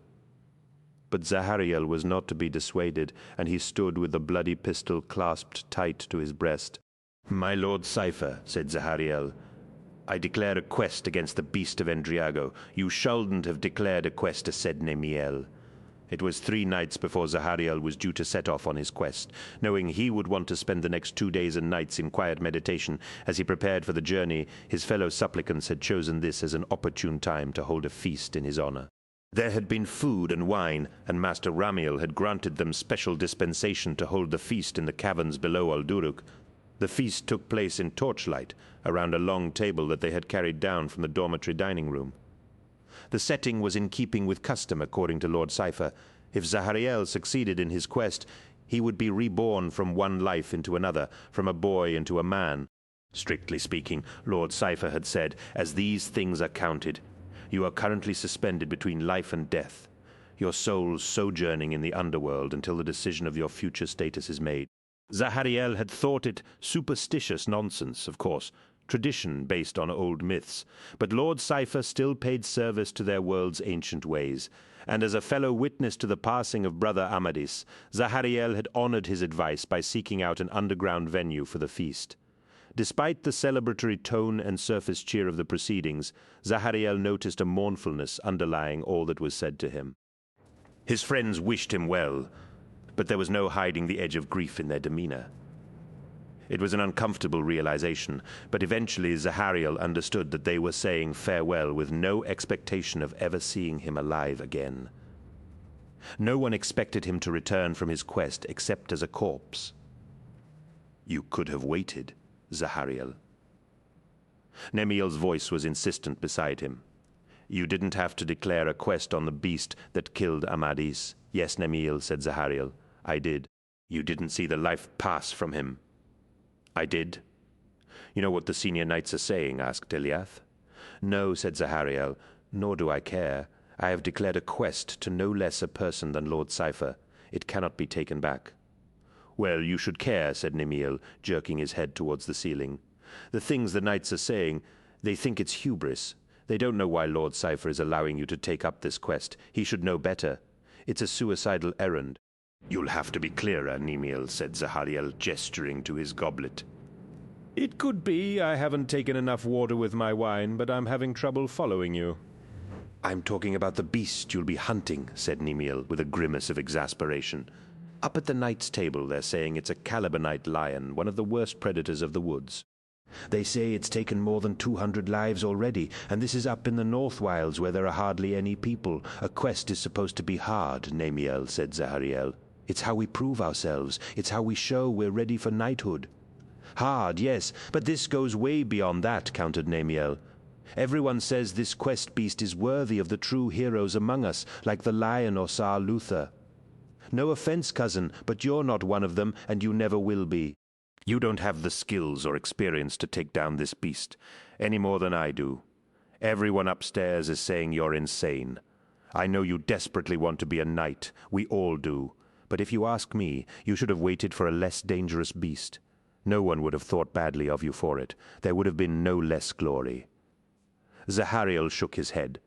S1: But Zahariel was not to be dissuaded, and he stood with the bloody pistol clasped tight to his breast. "My Lord Cypher," said Zahariel, "I declare a quest against the beast of Endriago. You shouldn't have declared a quest to Sednemiel." It was 3 nights before Zahariel was due to set off on his quest, knowing he would want to spend the next 2 days and nights in quiet meditation. As he prepared for the journey, his fellow supplicants had chosen this as an opportune time to hold a feast in his honor. There had been food and wine, and Master Ramiel had granted them special dispensation to hold the feast in the caverns below Alduruk. The feast took place in torchlight, around a long table that they had carried down from the dormitory dining room. The setting was in keeping with custom, according to Lord Cypher. If Zahariel succeeded in his quest, he would be reborn from one life into another, from a boy into a man. Strictly speaking, Lord Cypher had said, as these things are counted, you are currently suspended between life and death, your souls sojourning in the underworld until the decision of your future status is made. Zahariel had thought it superstitious nonsense, of course, tradition based on old myths, but Lord Cypher still paid service to their world's ancient ways, and as a fellow witness to the passing of brother Amadis, Zahariel had honored his advice by seeking out an underground venue for the feast. Despite the celebratory tone and surface cheer of the proceedings, Zahariel noticed a mournfulness underlying all that was said to him. His friends wished him well, but there was no hiding the edge of grief in their demeanor. It was an uncomfortable realization, but eventually Zahariel understood that they were saying farewell with no expectation of ever seeing him alive again. No one expected him to return from his quest except as a corpse. "You could have waited, Zahariel." Nemiel's voice was insistent beside him. "You didn't have to declare a quest on the beast that killed Amadis." "Yes, Nemiel," said Zahariel. "I did." "You didn't see the life pass from him." "I did." "You know what the senior knights are saying?" asked Eliath. "No," said Zahariel, "nor do I care. I have declared a quest to no less a person than Lord Cypher. It cannot be taken back." "Well, you should care," said Nemiel, jerking his head towards the ceiling. "The things the knights are saying, they think it's hubris. They don't know why Lord Cypher is allowing you to take up this quest. He should know better. It's a suicidal errand." "You'll have to be clearer, Nemiel," said Zahariel, gesturing to his goblet. "It could be I haven't taken enough water with my wine, but I'm having trouble following you." "I'm talking about the beast you'll be hunting," said Nemiel, with a grimace of exasperation. "Up at the knight's table they're saying it's a Calibanite lion, one of the worst predators of the woods. They say it's taken more than 200 lives already, and this is up in the North Wilds where there are hardly any people. A quest is supposed to be hard, Nemiel," said Zahariel. "It's how we prove ourselves. It's how we show we're ready for knighthood." "Hard, yes, but this goes way beyond that," countered Nemiel. "Everyone says this quest beast is worthy of the true heroes among us, like the lion or Sar Luther. No offense, cousin, but you're not one of them, and you never will be. You don't have the skills or experience to take down this beast, any more than I do. Everyone upstairs is saying you're insane. I know you desperately want to be a knight. We all do. But if you ask me, you should have waited for a less dangerous beast. No one would have thought badly of you for it. There would have been no less glory." Zahariel shook his head.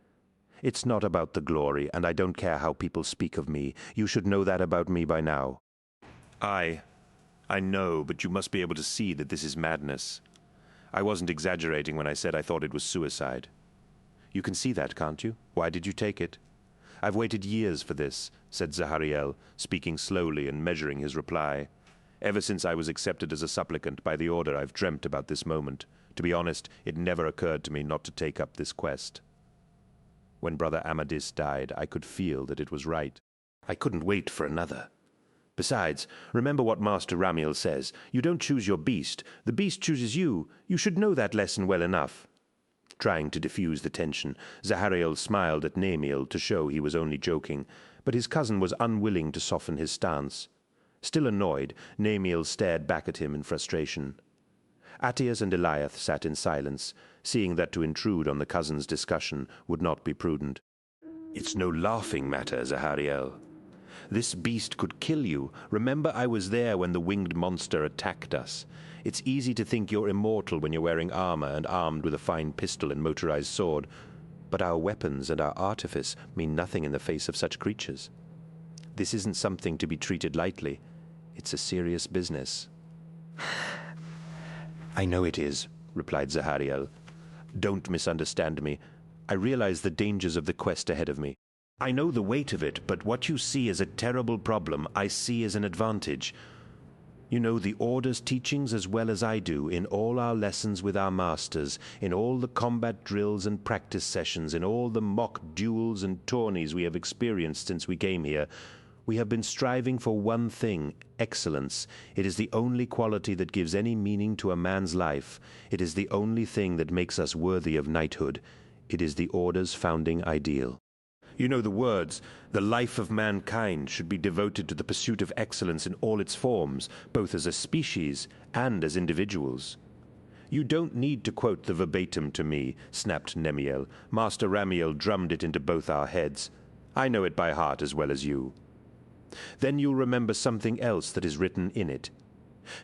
S1: "It's not about the glory, and I don't care how people speak of me. You should know that about me by now." I know, but you must be able to see that this is madness. I wasn't exaggerating when I said I thought it was suicide. You can see that, can't you? Why did you take it? I've waited years for this, said Zahariel, speaking slowly and measuring his reply. Ever since I was accepted as a supplicant by the Order, I've dreamt about this moment. To be honest, it never occurred to me not to take up this quest. When Brother Amadis died, I could feel that it was right. I couldn't wait for another. Besides, remember what Master Ramiel says. You don't choose your beast. The beast chooses you. You should know that lesson well enough. Trying to diffuse the tension, Zahariel smiled at Nemiel to show he was only joking, but his cousin was unwilling to soften his stance. Still annoyed, Nemiel stared back at him in frustration. Attias and Eliath sat in silence, seeing that to intrude on the cousins' discussion would not be prudent. "It's no laughing matter, Zahariel. This beast could kill you. Remember, I was there when the winged monster attacked us. It's easy to think you're immortal when you're wearing armor and armed with a fine pistol and motorized sword, but our weapons and our artifice mean nothing in the face of such creatures. This isn't something to be treated lightly. It's a serious business." "I know it is," replied Zahariel. "Don't misunderstand me. I realize the dangers of the quest ahead of me. I know the weight of it, but what you see as a terrible problem, I see as an advantage. You know the Order's teachings as well as I do, in all our lessons with our masters, in all the combat drills and practice sessions, in all the mock duels and tourneys we have experienced since we came here. We have been striving for one thing, excellence. It is the only quality that gives any meaning to a man's life. It is the only thing that makes us worthy of knighthood. It is the Order's founding ideal. You know the words, the life of mankind should be devoted to the pursuit of excellence in all its forms, both as a species and as individuals." "You don't need to quote the verbatim to me," snapped Nemiel. "Master Ramiel drummed it into both our heads. I know it by heart as well as you." "Then you'll remember something else that is written in it.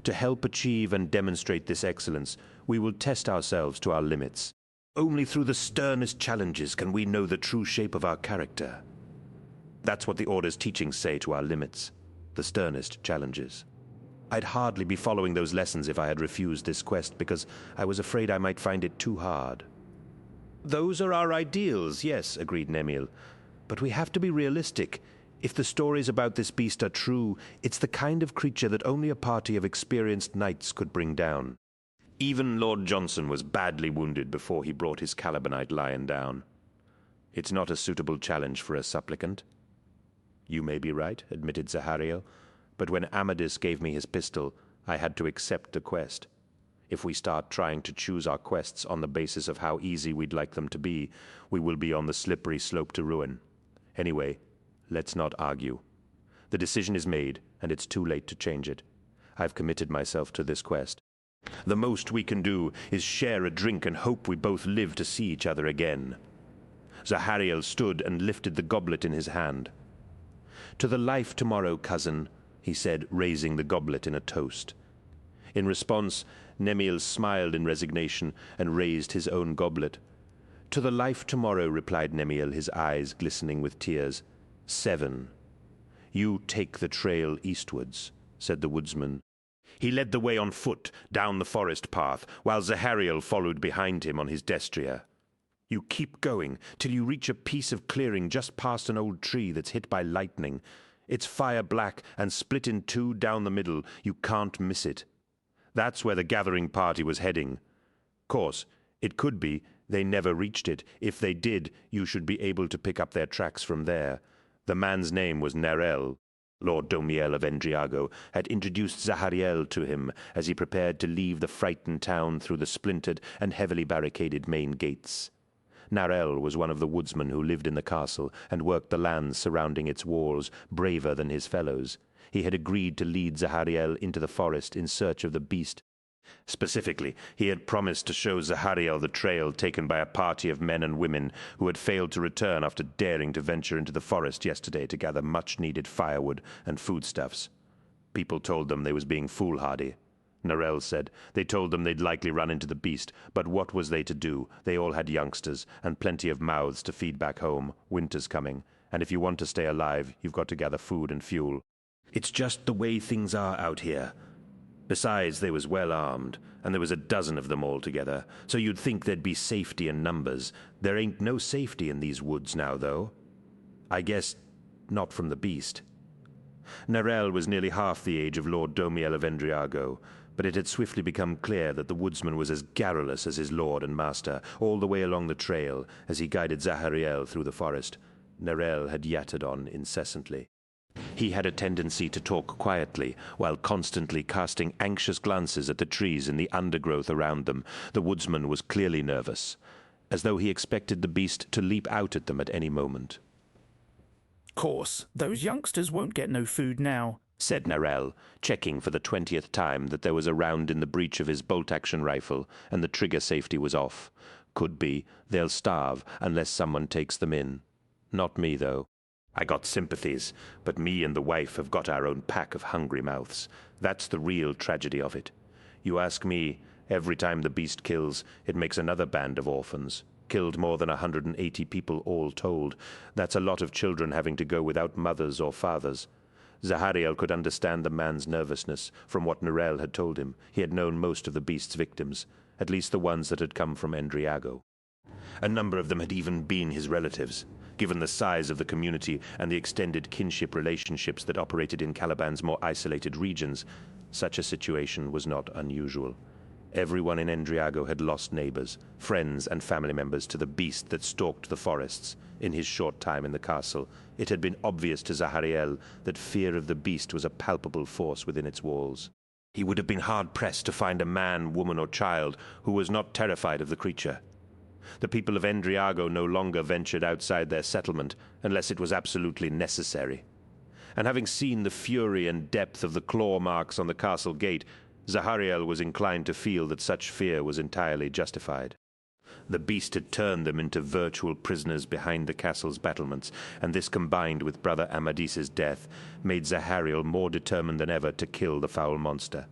S1: To help achieve and demonstrate this excellence, we will test ourselves to our limits. Only through the sternest challenges can we know the true shape of our character. That's what the Order's teachings say to our limits, the sternest challenges. I'd hardly be following those lessons if I had refused this quest, because I was afraid I might find it too hard." "Those are our ideals, yes," agreed Nemiel. "But we have to be realistic. If the stories about this beast are true, it's the kind of creature that only a party of experienced knights could bring down. Even Lord Johnson was badly wounded before he brought his Calibanite lion down. It's not a suitable challenge for a supplicant." "You may be right," admitted Zahariel, "but when Amadis gave me his pistol, I had to accept the quest. If we start trying to choose our quests on the basis of how easy we'd like them to be, we will be on the slippery slope to ruin. Anyway, let's not argue. The decision is made, and it's too late to change it. I've committed myself to this quest. The most we can do is share a drink and hope we both live to see each other again." Zahariel stood and lifted the goblet in his hand. "To the life tomorrow, cousin," he said, raising the goblet in a toast. In response, Nemiel smiled in resignation and raised his own goblet. "To the life tomorrow," replied Nemiel, his eyes glistening with tears. 7. "You take the trail eastwards," said the woodsman. He led the way on foot down the forest path, while Zahariel followed behind him on his destrier. "You keep going till you reach a piece of clearing just past an old tree that's hit by lightning. It's fire black and split in two down the middle. You can't miss it. That's where the gathering party was heading. Course, it could be they never reached it. If they did, you should be able to pick up their tracks from there. The man's name was Narel. Lord Domiel of Endriago had introduced Zahariel to him as he prepared to leave the frightened town through the splintered and heavily barricaded main gates. Narel was one of the woodsmen who lived in the castle and worked the lands surrounding its walls, braver than his fellows. He had agreed to lead Zahariel into the forest in search of the beast. Specifically, he had promised to show Zahariel the trail taken by a party of men and women who had failed to return after daring to venture into the forest yesterday to gather much-needed firewood and foodstuffs. People told them they was being foolhardy. Narelle said. They told them they'd likely run into the beast, but what was they to do? They all had youngsters, and plenty of mouths to feed back home. Winter's coming, and if you want to stay alive, you've got to gather food and fuel. It's just the way things are out here. Besides, they was well armed, and there was a dozen of them altogether, so you'd think there'd be safety in numbers. There ain't no safety in these woods now, though. I guess not from the beast. Narelle was nearly half the age of Lord Domiel of Endriago, but it had swiftly become clear that the woodsman was as garrulous as his lord and master, all the way along the trail, as he guided Zahariel through the forest. Narelle had yattered on incessantly. He had a tendency to talk quietly, while constantly casting anxious glances at the trees and the undergrowth around them. The woodsman was clearly nervous, as though he expected the beast to leap out at them at any moment.
S9: Course, those youngsters won't get no food now,
S1: said Narelle, checking for the 20th time that there was a round in the breech of his bolt-action rifle and the trigger safety was off. Could be. They'll starve unless someone takes them in. Not me, though. I got sympathies, but me and the wife have got our own pack of hungry mouths. That's the real tragedy of it. You ask me, every time the beast kills, it makes another band of orphans. Killed more than 180 people all told. That's a lot of children having to go without mothers or fathers. Zahariel could understand the man's nervousness from what Narelle had told him. He had known most of the beast's victims, at least the ones that had come from Endriago. A number of them had even been his relatives. Given the size of the community and the extended kinship relationships that operated in Caliban's more isolated regions, such a situation was not unusual. Everyone in Endriago had lost neighbors, friends, and family members to the beast that stalked the forests. In his short time in the castle, it had been obvious to Zahariel that fear of the beast was a palpable force within its walls. He would have been hard-pressed to find a man, woman, or child who was not terrified of the creature. The people of Endriago no longer ventured outside their settlement unless it was absolutely necessary. And having seen the fury and depth of the claw marks on the castle gate, Zahariel was inclined to feel that such fear was entirely justified. The beast had turned them into virtual prisoners behind the castle's battlements, and this combined with Brother Amadis's death made Zahariel more determined than ever to kill the foul monster.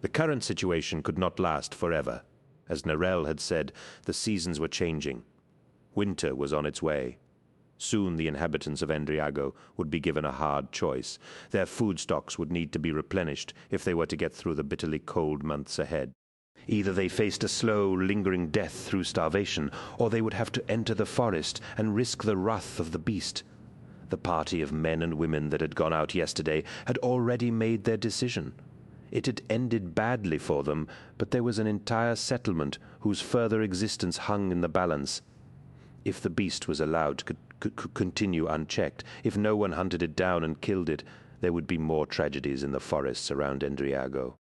S1: The current situation could not last forever. As Narelle had said, the seasons were changing. Winter was on its way. Soon the inhabitants of Endriago would be given a hard choice. Their food stocks would need to be replenished if they were to get through the bitterly cold months ahead. Either they faced a slow, lingering death through starvation, or they would have to enter the forest and risk the wrath of the beast. The party of men and women that had gone out yesterday had already made their decision. It had ended badly for them, but there was an entire settlement whose further existence hung in the balance. If the beast was allowed to continue unchecked, if no one hunted it down and killed it, there would be more tragedies in the forests around Endriago.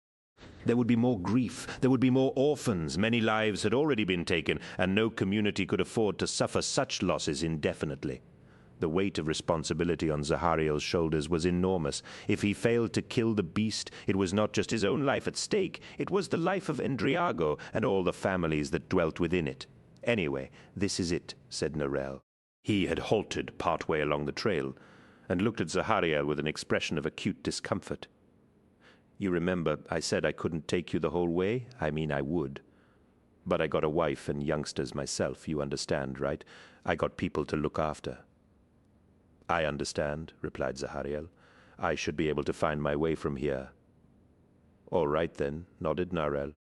S1: There would be more grief, there would be more orphans. Many lives had already been taken, and no community could afford to suffer such losses indefinitely. The weight of responsibility on Zahariel's shoulders was enormous. If he failed to kill the beast, it was not just his own life at stake. It was the life of Endriago and all the families that dwelt within it. Anyway, this is it, said Narelle. He had halted partway along the trail and looked at Zahariel with an expression of acute discomfort. You remember I said I couldn't take you the whole way? I mean, I would. But I got a wife and youngsters myself, you understand, right? I got people to look after. I understand, replied Zahariel. I should be able to find my way from here. All right, then, nodded Narelle.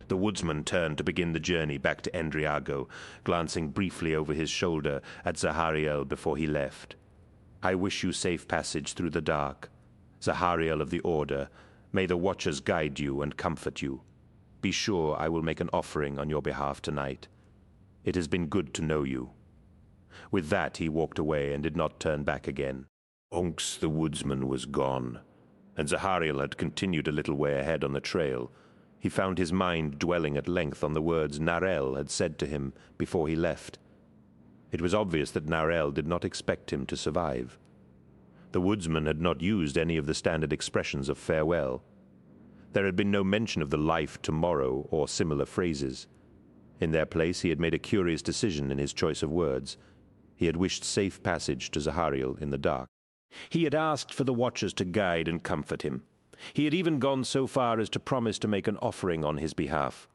S1: The woodsman turned to begin the journey back to Endriago, glancing briefly over his shoulder at Zahariel before he left. I wish you safe passage through the dark. Zahariel of the Order, may the Watchers guide you and comfort you. Be sure I will make an offering on your behalf tonight. It has been good to know you. With that he walked away and did not turn back again. Onks the woodsman was gone, and Zahariel had continued a little way ahead on the trail. He found his mind dwelling at length on the words Narelle had said to him before he left. It was obvious that Narelle did not expect him to survive. The woodsman had not used any of the standard expressions of farewell. There had been no mention of the life tomorrow or similar phrases. In their place he had made a curious decision in his choice of words. He had wished safe passage to Zahariel in the dark. He had asked for the Watchers to guide and comfort him. He had even gone so far as to promise to make an offering on his behalf.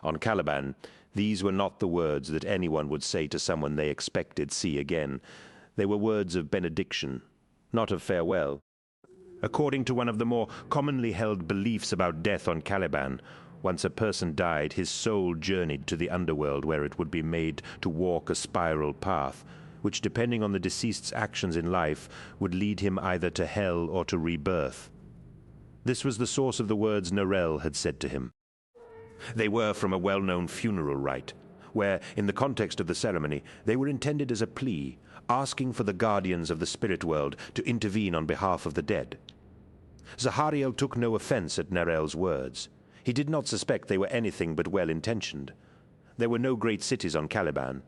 S1: On Caliban, these were not the words that anyone would say to someone they expected see again. They were words of benediction, not of farewell. According to one of the more commonly held beliefs about death on Caliban, once a person died, his soul journeyed to the underworld where it would be made to walk a spiral path, which, depending on the deceased's actions in life, would lead him either to hell or to rebirth. This was the source of the words Narelle had said to him. They were from a well-known funeral rite, where, in the context of the ceremony, they were intended as a plea, asking for the guardians of the spirit world to intervene on behalf of the dead. Zahariel took no offense at Narelle's words. He did not suspect they were anything but well-intentioned. There were no great cities on Caliban.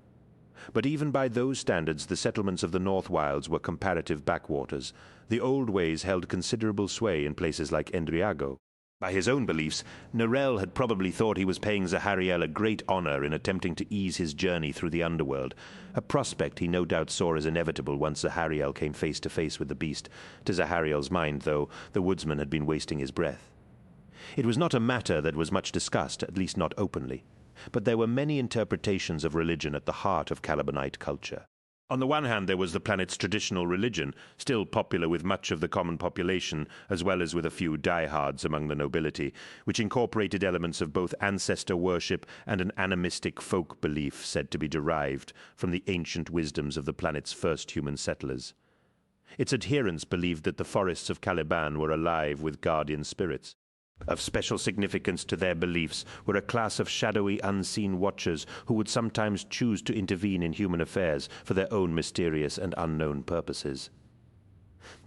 S1: But even by those standards, the settlements of the North Wilds were comparative backwaters. The old ways held considerable sway in places like Endriago. By his own beliefs, Narelle had probably thought he was paying Zahariel a great honor in attempting to ease his journey through the underworld, a prospect he no doubt saw as inevitable once Zahariel came face to face with the beast. To Zahariel's mind, though, the woodsman had been wasting his breath. It was not a matter that was much discussed, at least not openly, but there were many interpretations of religion at the heart of Calibanite culture. On the one hand, there was the planet's traditional religion, still popular with much of the common population, as well as with a few diehards among the nobility, which incorporated elements of both ancestor worship and an animistic folk belief said to be derived from the ancient wisdoms of the planet's first human settlers. Its adherents believed that the forests of Caliban were alive with guardian spirits. Of special significance to their beliefs were a class of shadowy, unseen watchers who would sometimes choose to intervene in human affairs for their own mysterious and unknown purposes.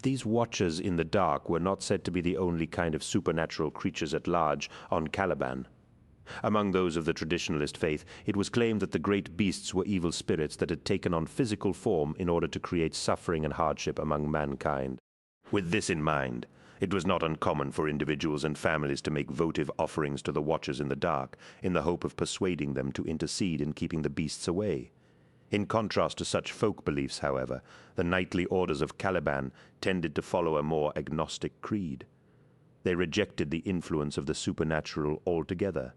S1: These watchers in the dark were not said to be the only kind of supernatural creatures at large on Caliban. Among those of the traditionalist faith, it was claimed that the great beasts were evil spirits that had taken on physical form in order to create suffering and hardship among mankind. With this in mind, it was not uncommon for individuals and families to make votive offerings to the watchers in the dark, in the hope of persuading them to intercede in keeping the beasts away. In contrast to such folk beliefs, however, the knightly orders of Caliban tended to follow a more agnostic creed. They rejected the influence of the supernatural altogether.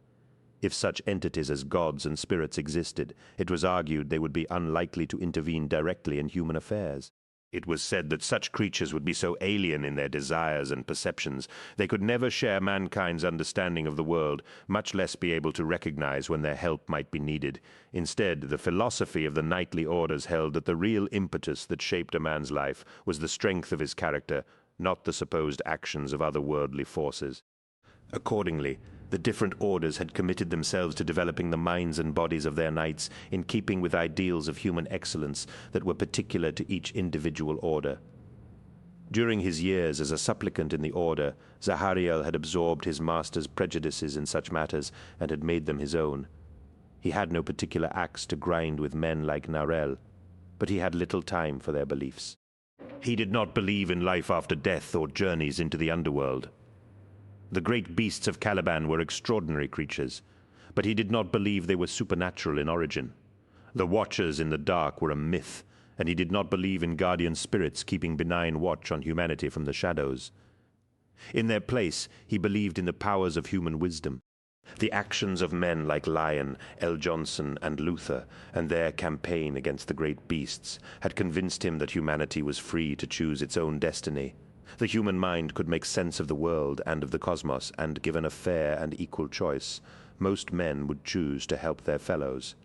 S1: If such entities as gods and spirits existed, it was argued they would be unlikely to intervene directly in human affairs. It was said that such creatures would be so alien in their desires and perceptions, they could never share mankind's understanding of the world, much less be able to recognize when their help might be needed. Instead, the philosophy of the knightly orders held that the real impetus that shaped a man's life was the strength of his character, not the supposed actions of otherworldly forces. Accordingly, the different orders had committed themselves to developing the minds and bodies of their knights in keeping with ideals of human excellence that were particular to each individual order. During his years as a supplicant in the order, Zahariel had absorbed his master's prejudices in such matters and had made them his own. He had no particular axe to grind with men like Narelle, but he had little time for their beliefs. He did not believe in life after death or journeys into the underworld. The great beasts of Caliban were extraordinary creatures, but he did not believe they were supernatural in origin. The watchers in the dark were a myth, and he did not believe in guardian spirits keeping benign watch on humanity from the shadows. In their place, he believed in the powers of human wisdom. The actions of men like Lion, L. Johnson, and Luther, and their campaign against the great beasts, had convinced him that humanity was free to choose its own destiny. The human mind could make sense of the world and of the cosmos, and given a fair and equal choice, most men would choose to help their fellows.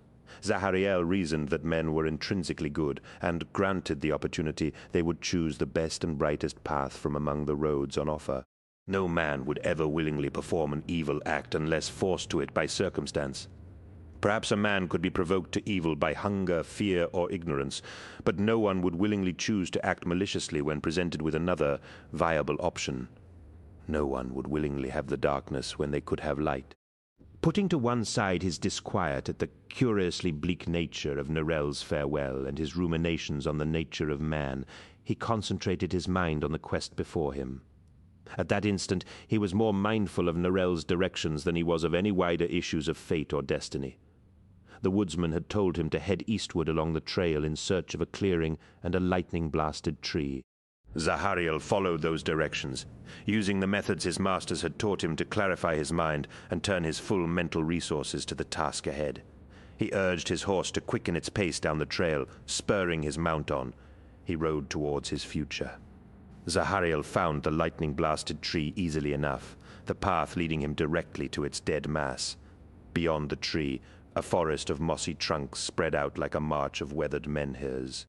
S1: Zahariel reasoned that men were intrinsically good, and granted the opportunity, they would choose the best and brightest path from among the roads on offer. No man would ever willingly perform an evil act unless forced to it by circumstance. Perhaps a man could be provoked to evil by hunger, fear, or ignorance, but no one would willingly choose to act maliciously when presented with another viable option. No one would willingly have the darkness when they could have light. Putting to one side his disquiet at the curiously bleak nature of Narelle's farewell and his ruminations on the nature of man, he concentrated his mind on the quest before him. At that instant he was more mindful of Narelle's directions than he was of any wider issues of fate or destiny. The woodsman had told him to head eastward along the trail in search of a clearing and a lightning-blasted tree. Zahariel followed those directions, using the methods his masters had taught him to clarify his mind and turn his full mental resources to the task ahead. He urged his horse to quicken its pace down the trail, spurring his mount on. He rode towards his future. Zahariel found the lightning-blasted tree easily enough, the path leading him directly to its dead mass. Beyond the tree, a forest of mossy trunks spread out like a march of weathered menhirs.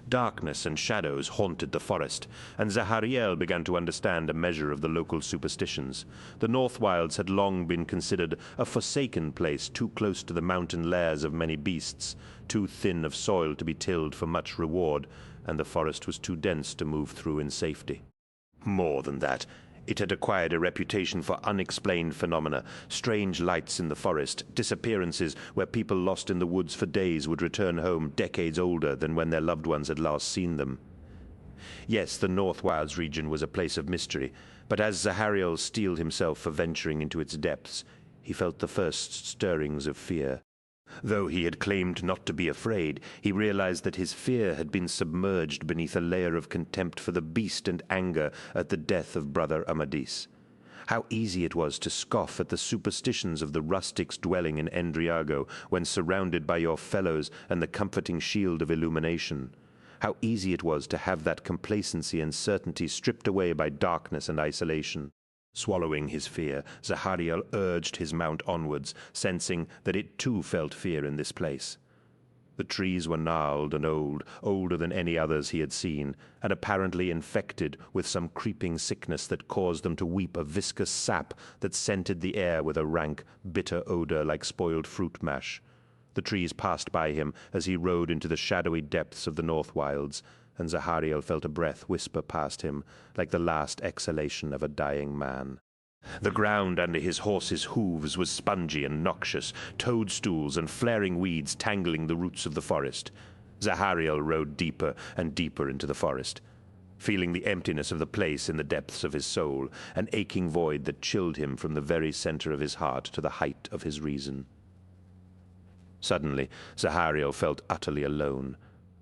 S1: Darkness and shadows haunted the forest, and Zahariel began to understand a measure of the local superstitions. The North Wilds had long been considered a forsaken place too close to the mountain lairs of many beasts, too thin of soil to be tilled for much reward, and the forest was too dense to move through in safety. More than that, it had acquired a reputation for unexplained phenomena, strange lights in the forest, disappearances where people lost in the woods for days would return home decades older than when their loved ones had last seen them. Yes, the North Wilds region was a place of mystery, but as Zahariel steeled himself for venturing into its depths, he felt the first stirrings of fear. Though he had claimed not to be afraid, he realized that his fear had been submerged beneath a layer of contempt for the beast and anger at the death of Brother Amadis. How easy it was to scoff at the superstitions of the rustics dwelling in Endriago when surrounded by your fellows and the comforting shield of illumination. How easy it was to have that complacency and certainty stripped away by darkness and isolation. Swallowing his fear, Zahariel urged his mount onwards, sensing that it too felt fear in this place. The trees were gnarled and old, older than any others he had seen, and apparently infected with some creeping sickness that caused them to weep a viscous sap that scented the air with a rank, bitter odor like spoiled fruit mash. The trees passed by him as he rode into the shadowy depths of the North Wilds, and Zahariel felt a breath whisper past him, like the last exhalation of a dying man. The ground under his horse's hooves was spongy and noxious, toadstools and flaring weeds tangling the roots of the forest. Zahariel rode deeper and deeper into the forest, feeling the emptiness of the place in the depths of his soul, an aching void that chilled him from the very center of his heart to the height of his reason. Suddenly, Zahariel felt utterly alone,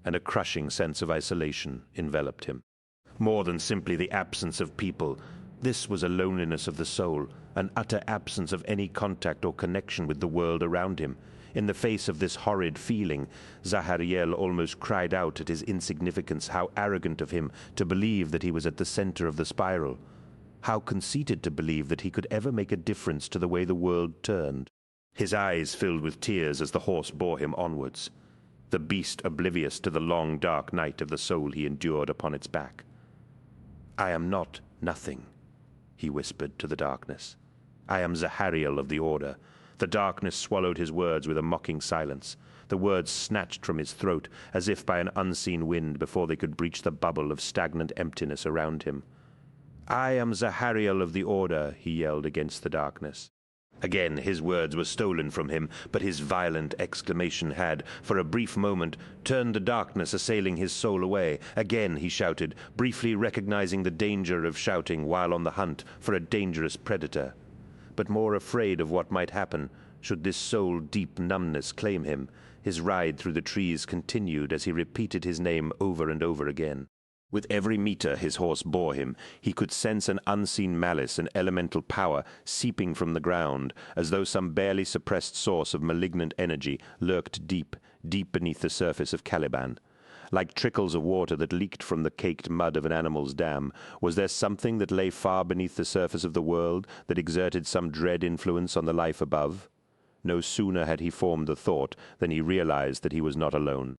S1: and a crushing sense of isolation enveloped him. More than simply the absence of people, this was a loneliness of the soul, an utter absence of any contact or connection with the world around him. In the face of this horrid feeling, Zahariel almost cried out at his insignificance. How arrogant of him to believe that he was at the center of the spiral. How conceited to believe that he could ever make a difference to the way the world turned. His eyes filled with tears as the horse bore him onwards, the beast oblivious to the long, dark night of the soul he endured upon its back. "I am not nothing," he whispered to the darkness. "I am Zahariel of the Order." The darkness swallowed his words with a mocking silence, the words snatched from his throat as if by an unseen wind before they could breach the bubble of stagnant emptiness around him. "I am Zahariel of the Order," he yelled against the darkness. Again his words were stolen from him, but his violent exclamation had, for a brief moment, turned the darkness assailing his soul away. Again he shouted, briefly recognizing the danger of shouting while on the hunt for a dangerous predator, but more afraid of what might happen should this soul-deep numbness claim him. His ride through the trees continued as he repeated his name over and over again. With every meter his horse bore him, he could sense an unseen malice and elemental power seeping from the ground, as though some barely suppressed source of malignant energy lurked deep, deep beneath the surface of Caliban. Like trickles of water that leaked from the caked mud of an animal's dam, was there something that lay far beneath the surface of the world that exerted some dread influence on the life above? No sooner had he formed the thought than he realized that he was not alone.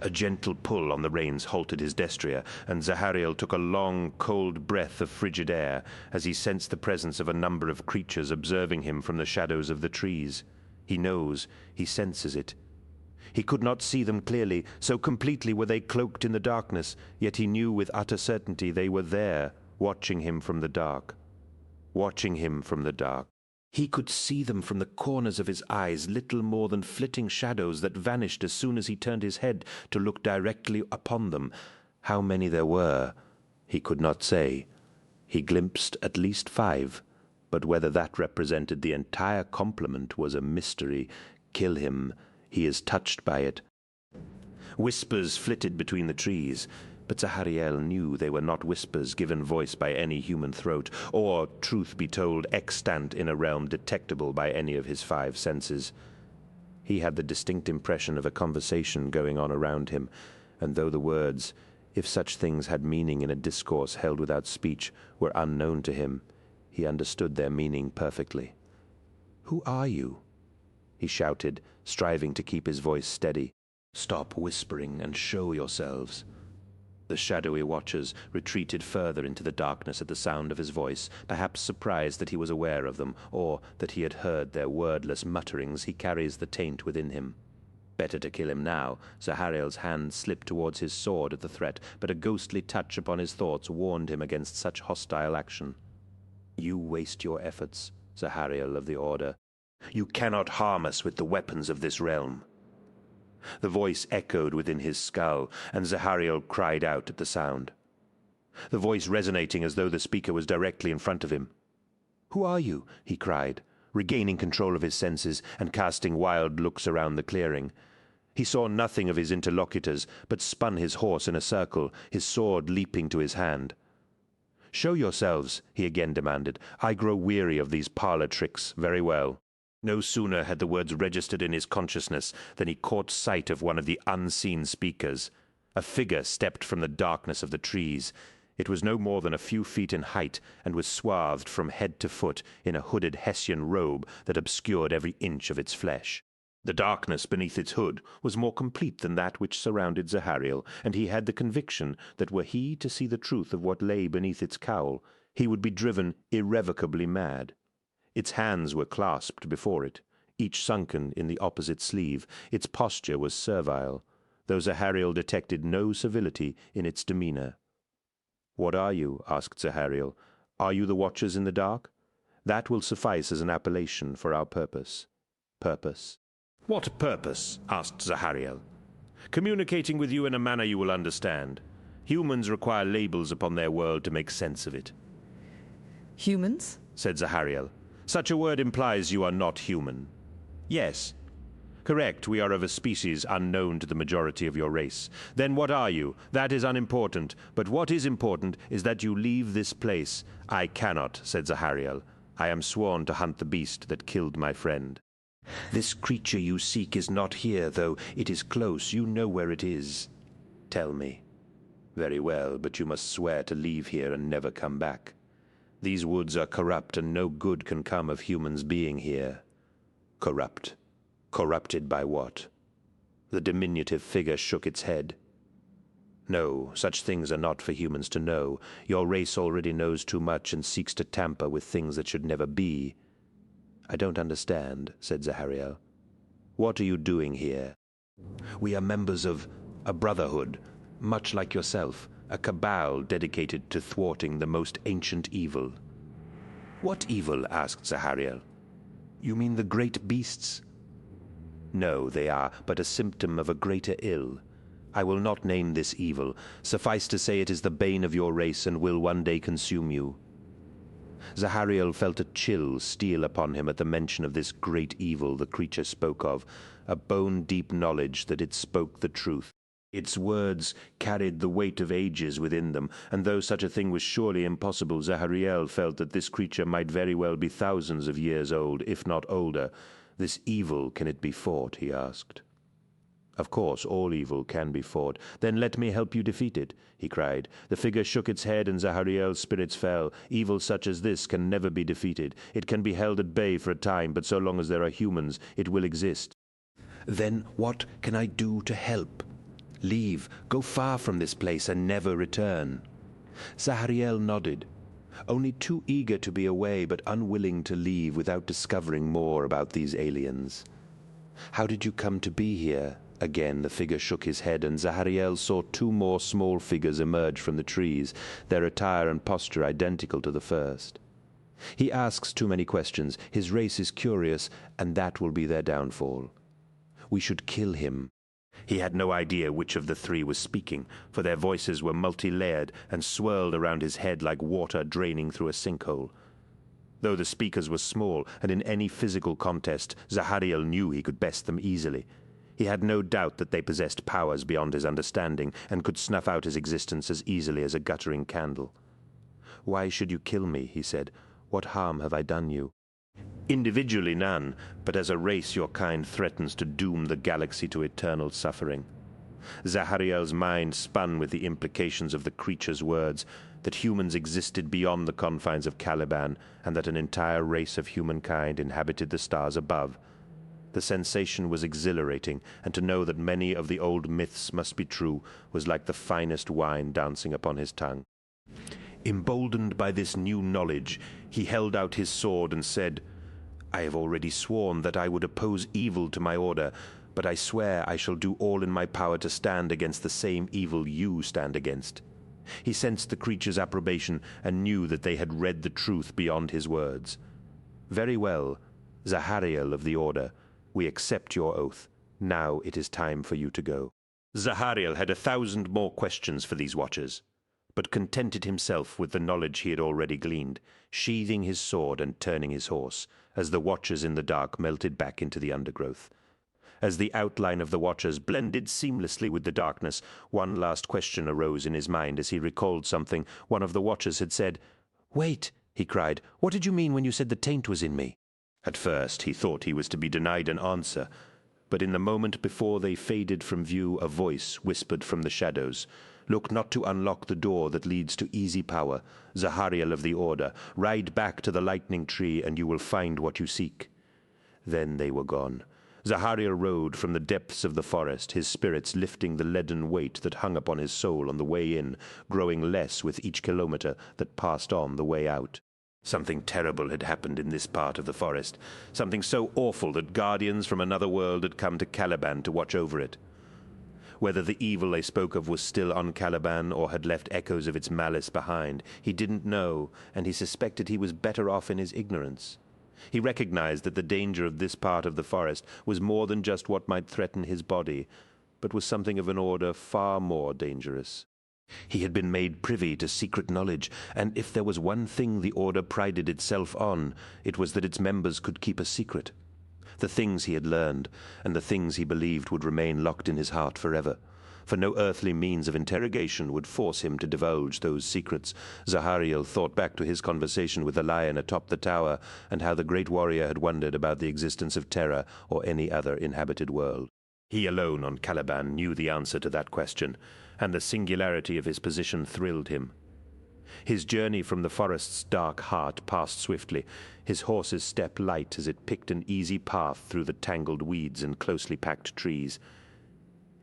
S1: A gentle pull on the reins halted his destrier, and Zahariel took a long, cold breath of frigid air as he sensed the presence of a number of creatures observing him from the shadows of the trees. He knows, he senses it. He could not see them clearly, so completely were they cloaked in the darkness, yet he knew with utter certainty they were there, watching him from the dark. Watching him from the dark. He could see them from the corners of his eyes, little more than flitting shadows that vanished as soon as he turned his head to look directly upon them. How many there were, he could not say. He glimpsed at least 5, but whether that represented the entire complement was a mystery. Kill him, he is touched by it. Whispers flitted between the trees. But Zahariel knew they were not whispers given voice by any human throat, or, truth be told, extant in a realm detectable by any of his 5 senses. He had the distinct impression of a conversation going on around him, and though the words, if such things had meaning in a discourse held without speech, were unknown to him, he understood their meaning perfectly. "Who are you?" he shouted, striving to keep his voice steady. "Stop whispering and show yourselves." The shadowy watchers retreated further into the darkness at the sound of his voice, perhaps surprised that he was aware of them, or that he had heard their wordless mutterings. He carries the taint within him. Better to kill him now. Zahariel's hand slipped towards his sword at the threat, but a ghostly touch upon his thoughts warned him against such hostile action. "You waste your efforts, Zahariel of the Order. You cannot harm us with the weapons of this realm." The voice echoed within his skull, and Zahariel cried out at the sound. The voice resonating as though the speaker was directly in front of him. "Who are you?" he cried, regaining control of his senses and casting wild looks around the clearing. He saw nothing of his interlocutors, but spun his horse in a circle, his sword leaping to his hand. "Show yourselves," he again demanded. "I grow weary of these parlor tricks. Very well." No sooner had the words registered in his consciousness than he caught sight of one of the unseen speakers. A figure stepped from the darkness of the trees. It was no more than a few feet in height, and was swathed from head to foot in a hooded Hessian robe that obscured every inch of its flesh. The darkness beneath its hood was more complete than that which surrounded Zahariel, and he had the conviction that were he to see the truth of what lay beneath its cowl, he would be driven irrevocably mad. Its hands were clasped before it, each sunken in the opposite sleeve. Its posture was servile, though Zahariel detected no civility in its demeanor. "What are you?" asked Zahariel. "Are you the Watchers in the Dark? That will suffice as an appellation for our purpose." "Purpose?" "What purpose?" asked Zahariel. "Communicating with you in a manner you will understand. Humans require labels upon their world to make sense of it."
S4: Humans?
S1: said Zahariel. "Such a word implies you are not human." "Yes." "Correct, we are of a species unknown to the majority of your race. Then what are you? That is unimportant, but what is important is that you leave this place." "I cannot," said Zahariel. "I am sworn to hunt the beast that killed my friend." "This creature you seek is not here, though it is close. You know where it is." "Tell me." "Very well, but you must swear to leave here and never come back. These woods are corrupt, and no good can come of humans being here." "Corrupt? Corrupted by what?" The diminutive figure shook its head. "No, such things are not for humans to know. Your race already knows too much and seeks to tamper with things that should never be." "I don't understand," said Zahariel. "What are you doing here?" "We are members of a brotherhood, much like yourself, a cabal dedicated to thwarting the most ancient evil." "What evil?" asked Zahariel. "You mean the great beasts?" "No, they are but a symptom of a greater ill. I will not name this evil. Suffice to say it is the bane of your race and will one day consume you." Zahariel felt a chill steal upon him at the mention of this great evil the creature spoke of, a bone-deep knowledge that it spoke the truth. Its words carried the weight of ages within them, and though such a thing was surely impossible, Zahariel felt that this creature might very well be thousands of years old, if not older. "This evil, can it be fought?" he asked. "Of course, all evil can be fought." "Then let me help you defeat it," he cried. The figure shook its head, and Zahariel's spirits fell. "Evil such as this can never be defeated. It can be held at bay for a time, but so long as there are humans, it will exist." "Then what can I do to help?" "Leave, go far from this place and never return." Zahariel nodded, only too eager to be away but unwilling to leave without discovering more about these aliens. "How did you come to be here?" Again the figure shook his head, and Zahariel saw 2 more small figures emerge from the trees, their attire and posture identical to the first. "He asks too many questions. His race is curious, and that will be their downfall. We should kill him." He had no idea which of the 3 was speaking, for their voices were multi-layered and swirled around his head like water draining through a sinkhole. Though the speakers were small, and in any physical contest, Zahariel knew he could best them easily. He had no doubt that they possessed powers beyond his understanding and could snuff out his existence as easily as a guttering candle. "Why should you kill me?" he said. "What harm have I done you?" "Individually none, but as a race your kind threatens to doom the galaxy to eternal suffering." Zahariel's mind spun with the implications of the creature's words, that humans existed beyond the confines of Caliban, and that an entire race of humankind inhabited the stars above. The sensation was exhilarating, and to know that many of the old myths must be true was like the finest wine dancing upon his tongue. Emboldened by this new knowledge, he held out his sword and said, "I have already sworn that I would oppose evil to my order, but I swear I shall do all in my power to stand against the same evil you stand against." He sensed the creature's approbation and knew that they had read the truth beyond his words. "Very well, Zahariel of the Order, we accept your oath. Now it is time for you to go." Zahariel had 1,000 more questions for these watchers, but contented himself with the knowledge he had already gleaned, sheathing his sword and turning his horse, as the watchers in the dark melted back into the undergrowth. As the outline of the watchers blended seamlessly with the darkness, one last question arose in his mind as he recalled something one of the watchers had said. "Wait," he cried, "what did you mean when you said the taint was in me?" At first he thought he was to be denied an answer, but in the moment before they faded from view a voice whispered from the shadows, "Look not to unlock the door that leads to easy power, Zahariel of the Order. Ride back to the lightning tree and you will find what you seek." Then they were gone. Zahariel rode from the depths of the forest, his spirits lifting the leaden weight that hung upon his soul on the way in, growing less with each kilometer that passed on the way out. Something terrible had happened in this part of the forest, something so awful that guardians from another world had come to Caliban to watch over it. Whether the evil they spoke of was still on Caliban or had left echoes of its malice behind, he didn't know, and he suspected he was better off in his ignorance. He recognized that the danger of this part of the forest was more than just what might threaten his body, but was something of an order far more dangerous. He had been made privy to secret knowledge, and if there was one thing the Order prided itself on, it was that its members could keep a secret. The things he had learned, and the things he believed would remain locked in his heart forever. For no earthly means of interrogation would force him to divulge those secrets. Zahariel thought back to his conversation with the lion atop the tower, and how the great warrior had wondered about the existence of Terra or any other inhabited world. He alone on Caliban knew the answer to that question, and the singularity of his position thrilled him. His journey from the forest's dark heart passed swiftly, his horse's step light as it picked an easy path through the tangled weeds and closely packed trees.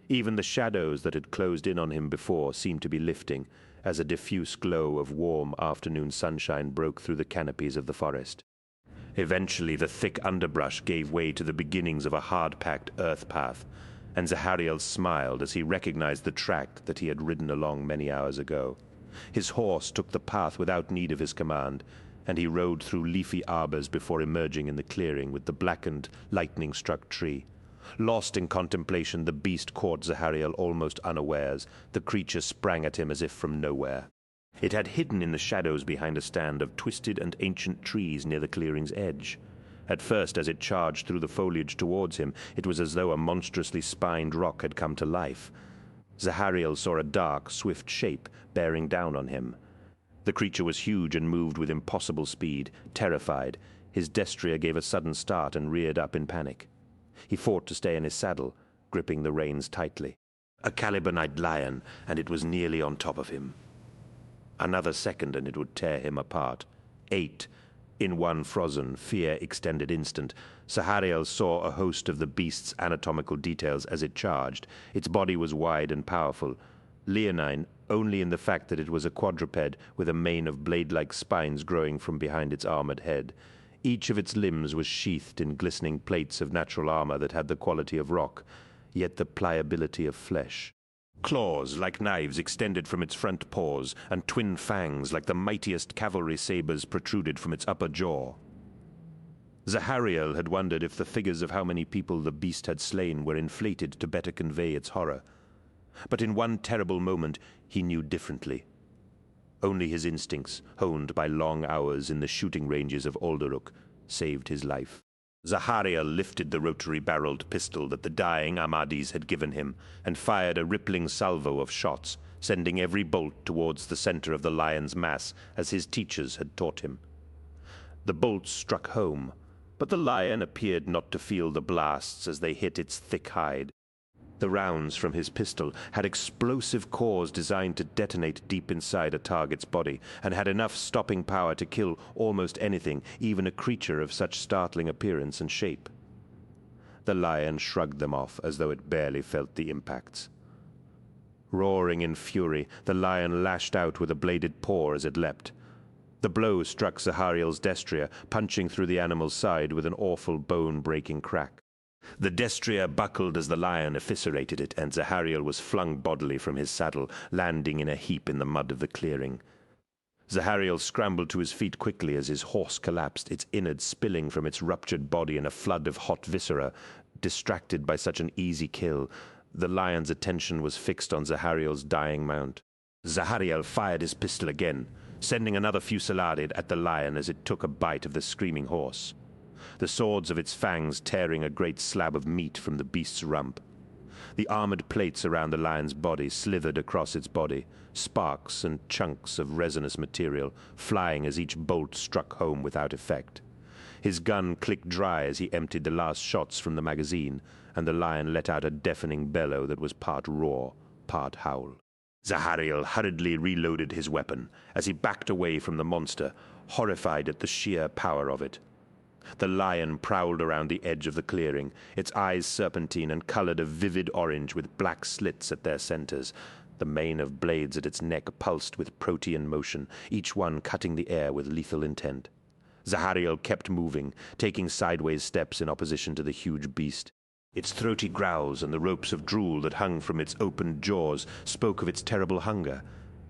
S1: Even the shadows that had closed in on him before seemed to be lifting, as a diffuse glow of warm afternoon sunshine broke through the canopies of the forest. Eventually the thick underbrush gave way to the beginnings of a hard-packed earth path, and Zahariel smiled as he recognized the track that he had ridden along many hours ago. His horse took the path without need of his command, and he rode through leafy arbors before emerging in the clearing with the blackened, lightning-struck tree. Lost in contemplation, the beast caught Zahariel almost unawares. The creature sprang at him as if from nowhere. It had hidden in the shadows behind a stand of twisted and ancient trees near the clearing's edge. At first, as it charged through the foliage towards him, it was as though a monstrously spined rock had come to life. Zahariel saw a dark, swift shape bearing down on him. The creature was huge and moved with impossible speed. Terrified, his destrier gave a sudden start and reared up in panic. He fought to stay in his saddle, gripping the reins tightly. A Calibanite lion, and it was nearly on top of him. Another second and it would tear him apart. 8. In one frozen, fear-extended instant, Zahariel saw a host of the beast's anatomical details as it charged. Its body was wide and powerful, leonine only in the fact that it was a quadruped with a mane of blade-like spines growing from behind its armored head. Each of its limbs was sheathed in glistening plates of natural armor that had the quality of rock, yet the pliability of flesh. Claws like knives extended from its front paws, and twin fangs like the mightiest cavalry sabers protruded from its upper jaw. Zahariel had wondered if the figures of how many people the beast had slain were inflated to better convey its horror. But in one terrible moment he knew differently. Only his instincts, honed by long hours in the shooting ranges of Alderuk, saved his life. Zahariel lifted the rotary-barreled pistol that the dying Ahmadis had given him and fired a rippling salvo of shots, sending every bolt towards the center of the lion's mass as his teachers had taught him. The bolts struck home, but the lion appeared not to feel the blasts as they hit its thick hide. The rounds from his pistol had explosive cores designed to detonate deep inside a target's body, and had enough stopping power to kill almost anything, even a creature of such startling appearance and shape. The lion shrugged them off as though it barely felt the impacts. Roaring in fury, the lion lashed out with a bladed paw as it leapt. The blow struck Zahariel's destria, punching through the animal's side with an awful bone-breaking crack. The destria buckled as the lion eviscerated it, and Zahariel was flung bodily from his saddle, landing in a heap in the mud of the clearing. Zahariel scrambled to his feet quickly as his horse collapsed, its innards spilling from its ruptured body in a flood of hot viscera. Distracted by such an easy kill, the lion's attention was fixed on Zahariel's dying mount. Zahariel fired his pistol again, sending another fusillade at the lion as it took a bite of the screaming horse, the swords of its fangs tearing a great slab of meat from the beast's rump. The armored plates around the lion's body slithered across its body, sparks and chunks of resinous material flying as each bolt struck home without effect. His gun clicked dry as he emptied the last shots from the magazine, and the lion let out a deafening bellow that was part roar, part howl. Zahariel hurriedly reloaded his weapon as he backed away from the monster, horrified at the sheer power of it. The lion prowled around the edge of the clearing, its eyes serpentine and colored a vivid orange with black slits at their centers. The mane of blades at its neck pulsed with protean motion, each one cutting the air with lethal intent. Zahariel kept moving, taking sideways steps in opposition to the huge beast. Its throaty growls and the ropes of drool that hung from its opened jaws spoke of its terrible hunger,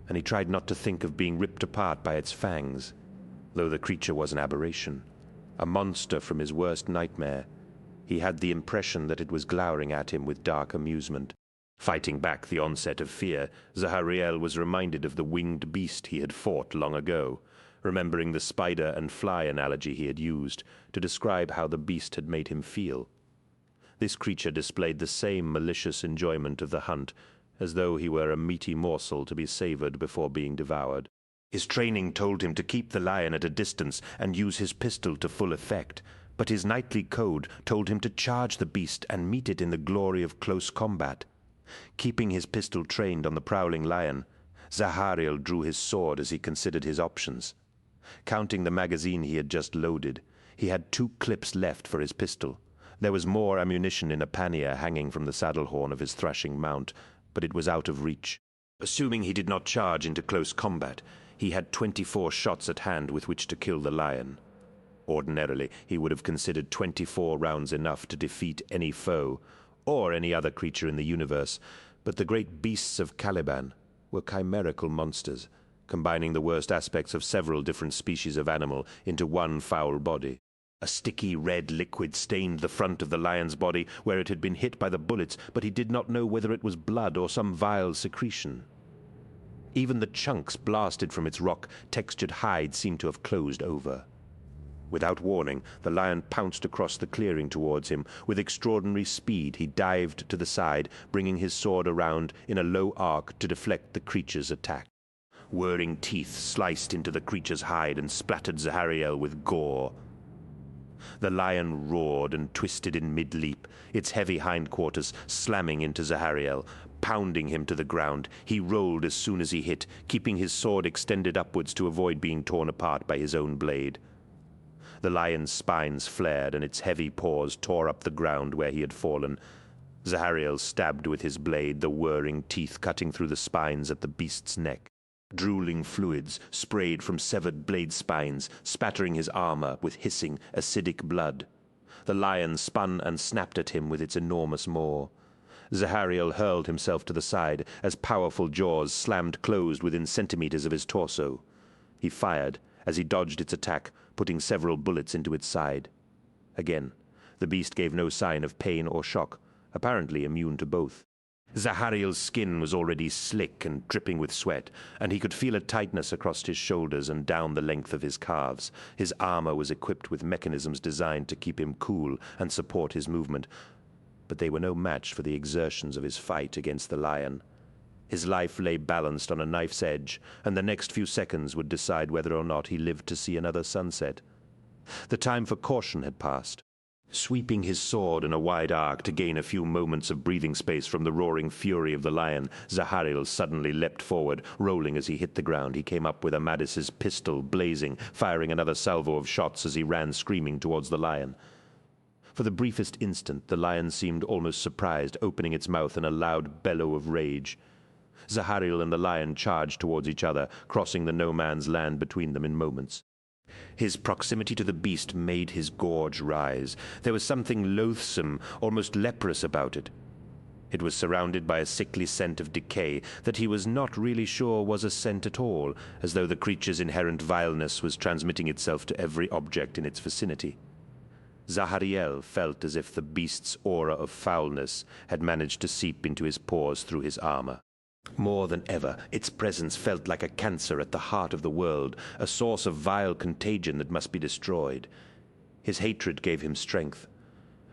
S1: and he tried not to think of being ripped apart by its fangs, though the creature was an aberration. A monster from his worst nightmare. He had the impression that it was glowering at him with dark amusement. Fighting back the onset of fear, Zahariel was reminded of the winged beast he had fought long ago, remembering the spider and fly analogy he had used to describe how the beast had made him feel. This creature displayed the same malicious enjoyment of the hunt, as though he were a meaty morsel to be savored before being devoured. His training told him to keep the lion at a distance and use his pistol to full effect, but his knightly code told him to charge the beast and meet it in the glory of close combat. Keeping his pistol trained on the prowling lion, Zahariel drew his sword as he considered his options. Counting the magazine he had just loaded, he had 2 clips left for his pistol. There was more ammunition in a pannier hanging from the saddle horn of his thrashing mount, but it was out of reach. Assuming he did not charge into close combat, he had 24 shots at hand with which to kill the lion. Ordinarily, he would have considered 24 rounds enough to defeat any foe, or any other creature in the universe, but the great beasts of Caliban were chimerical monsters, combining the worst aspects of several different species of animal into one foul body. A sticky red liquid stained the front of the lion's body where it had been hit by the bullets, but he did not know whether it was blood or some vile secretion. Even the chunks blasted from its rock-textured hide seemed to have closed over. Without warning, the lion pounced across the clearing towards him. With extraordinary speed, he dived to the side, bringing his sword around in a low arc to deflect the creature's attack. Whirring teeth sliced into the creature's hide and splattered Zahariel with gore. The lion roared and twisted in mid-leap, its heavy hindquarters slamming into Zahariel, pounding him to the ground. He rolled as soon as he hit, keeping his sword extended upwards to avoid being torn apart by his own blade. The lion's spines flared, and its heavy paws tore up the ground where he had fallen. Zahariel stabbed with his blade, the whirring teeth cutting through the spines at the beast's neck. Drooling fluids sprayed from severed blade spines, spattering his armor with hissing, acidic blood. The lion spun and snapped at him with its enormous maw. Zahariel hurled himself to the side as powerful jaws slammed closed within centimeters of his torso. He fired as he dodged its attack, putting several bullets into its side. Again, the beast gave no sign of pain or shock, apparently immune to both. Zahariel's skin was already slick and dripping with sweat, and he could feel a tightness across his shoulders and down the length of his calves. His armor was equipped with mechanisms designed to keep him cool and support his movement, but they were no match for the exertions of his fight against the lion. His life lay balanced on a knife's edge, and the next few seconds would decide whether or not he lived to see another sunset. The time for caution had passed. Sweeping his sword in a wide arc to gain a few moments of breathing space from the roaring fury of the lion, Zahariel suddenly leapt forward, rolling as he hit the ground. He came up with Amadis's pistol blazing, firing another salvo of shots as he ran screaming towards the lion. For the briefest instant, the lion seemed almost surprised, opening its mouth in a loud bellow of rage. Zahariel and the lion charged towards each other, crossing the no-man's land between them in moments. His proximity to the beast made his gorge rise. There was something loathsome, almost leprous about it. It was surrounded by a sickly scent of decay that he was not really sure was a scent at all, as though the creature's inherent vileness was transmitting itself to every object in its vicinity. Zahariel felt as if the beast's aura of foulness had managed to seep into his pores through his armor. More than ever, its presence felt like a cancer at the heart of the world, a source of vile contagion that must be destroyed. His hatred gave him strength.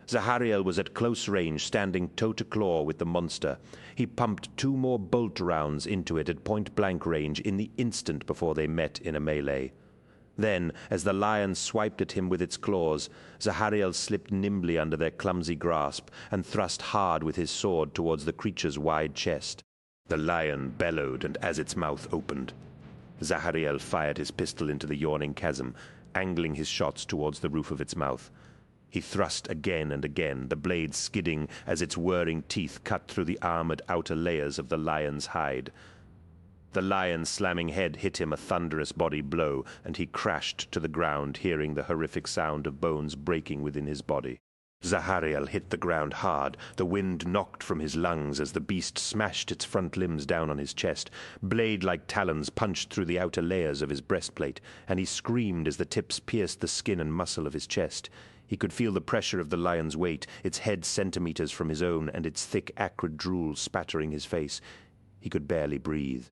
S1: Zahariel was at close range, standing toe-to-claw with the monster. He pumped 2 more bolt rounds into it at point-blank range in the instant before they met in a melee. Then, as the lion swiped at him with its claws, Zahariel slipped nimbly under their clumsy grasp and thrust hard with his sword towards the creature's wide chest. The lion bellowed, and as its mouth opened, Zahariel fired his pistol into the yawning chasm, angling his shots towards the roof of its mouth. He thrust again and again, the blade skidding as its whirring teeth cut through the armored outer layers of the lion's hide. The lion's slamming head hit him a thunderous body blow, and he crashed to the ground, hearing the horrific sound of bones breaking within his body. Zahariel hit the ground hard. The wind knocked from his lungs as the beast smashed its front limbs down on his chest. Blade-like talons punched through the outer layers of his breastplate, and he screamed as the tips pierced the skin and muscle of his chest. He could feel the pressure of the lion's weight, its head centimeters from his own, and its thick, acrid drool spattering his face. He could barely breathe.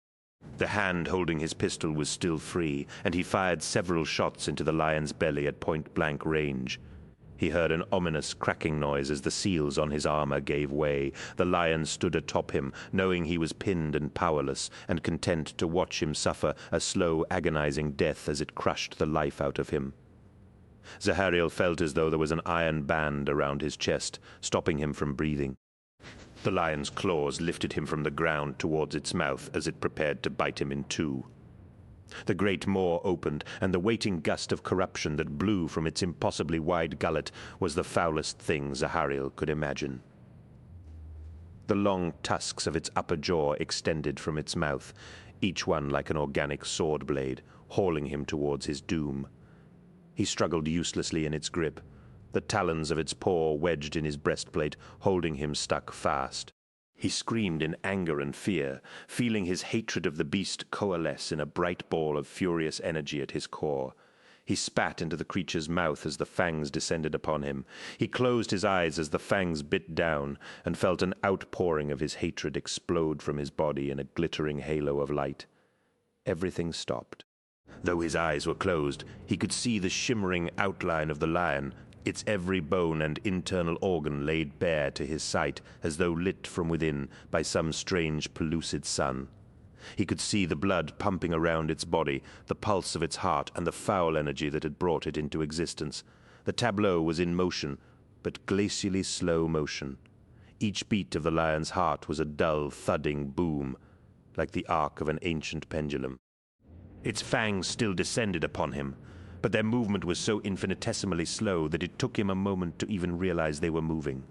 S1: The hand holding his pistol was still free, and he fired several shots into the lion's belly at point-blank range. He heard an ominous cracking noise as the seals on his armor gave way. The lion stood atop him, knowing he was pinned and powerless, and content to watch him suffer a slow, agonizing death as it crushed the life out of him. Zahariel felt as though there was an iron band around his chest, stopping him from breathing. The lion's claws lifted him from the ground towards its mouth as it prepared to bite him in 2. The great maw opened, and the waiting gust of corruption that blew from its impossibly wide gullet was the foulest thing Zahariel could imagine. The long tusks of its upper jaw extended from its mouth, each one like an organic sword blade, hauling him towards his doom. He struggled uselessly in its grip, the talons of its paw wedged in his breastplate, holding him stuck fast. He screamed in anger and fear, feeling his hatred of the beast coalesce in a bright ball of furious energy at his core. He spat into the creature's mouth as the fangs descended upon him. He closed his eyes as the fangs bit down, and felt an outpouring of his hatred explode from his body in a glittering halo of light. Everything stopped. Though his eyes were closed, he could see the shimmering outline of the lion, its every bone and internal organ laid bare to his sight as though lit from within by some strange pellucid sun. He could see the blood pumping around its body, the pulse of its heart, and the foul energy that had brought it into existence. The tableau was in motion, but glacially slow motion. Each beat of the lion's heart was a dull, thudding boom, like the arc of an ancient pendulum. Its fangs still descended upon him, but their movement was so infinitesimally slow that it took him a moment to even realize they were moving.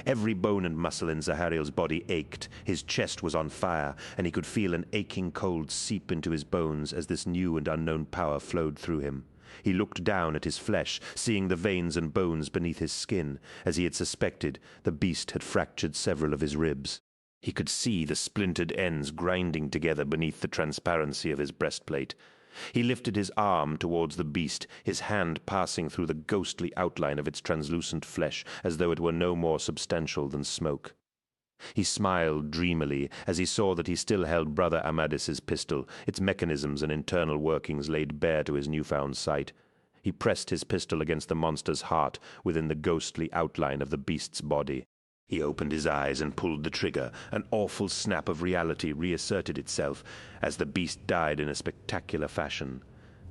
S1: Every bone and muscle in Zahariel's body ached, his chest was on fire, and he could feel an aching cold seep into his bones as this new and unknown power flowed through him. He looked down at his flesh, seeing the veins and bones beneath his skin. As he had suspected, the beast had fractured several of his ribs. He could see the splintered ends grinding together beneath the transparency of his breastplate. He lifted his arm towards the beast, his hand passing through the ghostly outline of its translucent flesh as though it were no more substantial than smoke. He smiled dreamily as he saw that he still held Brother Amadis's pistol, its mechanisms and internal workings laid bare to his newfound sight. He pressed his pistol against the monster's heart within the ghostly outline of the beast's body. He opened his eyes and pulled the trigger. An awful snap of reality reasserted itself as the beast died in a spectacular fashion.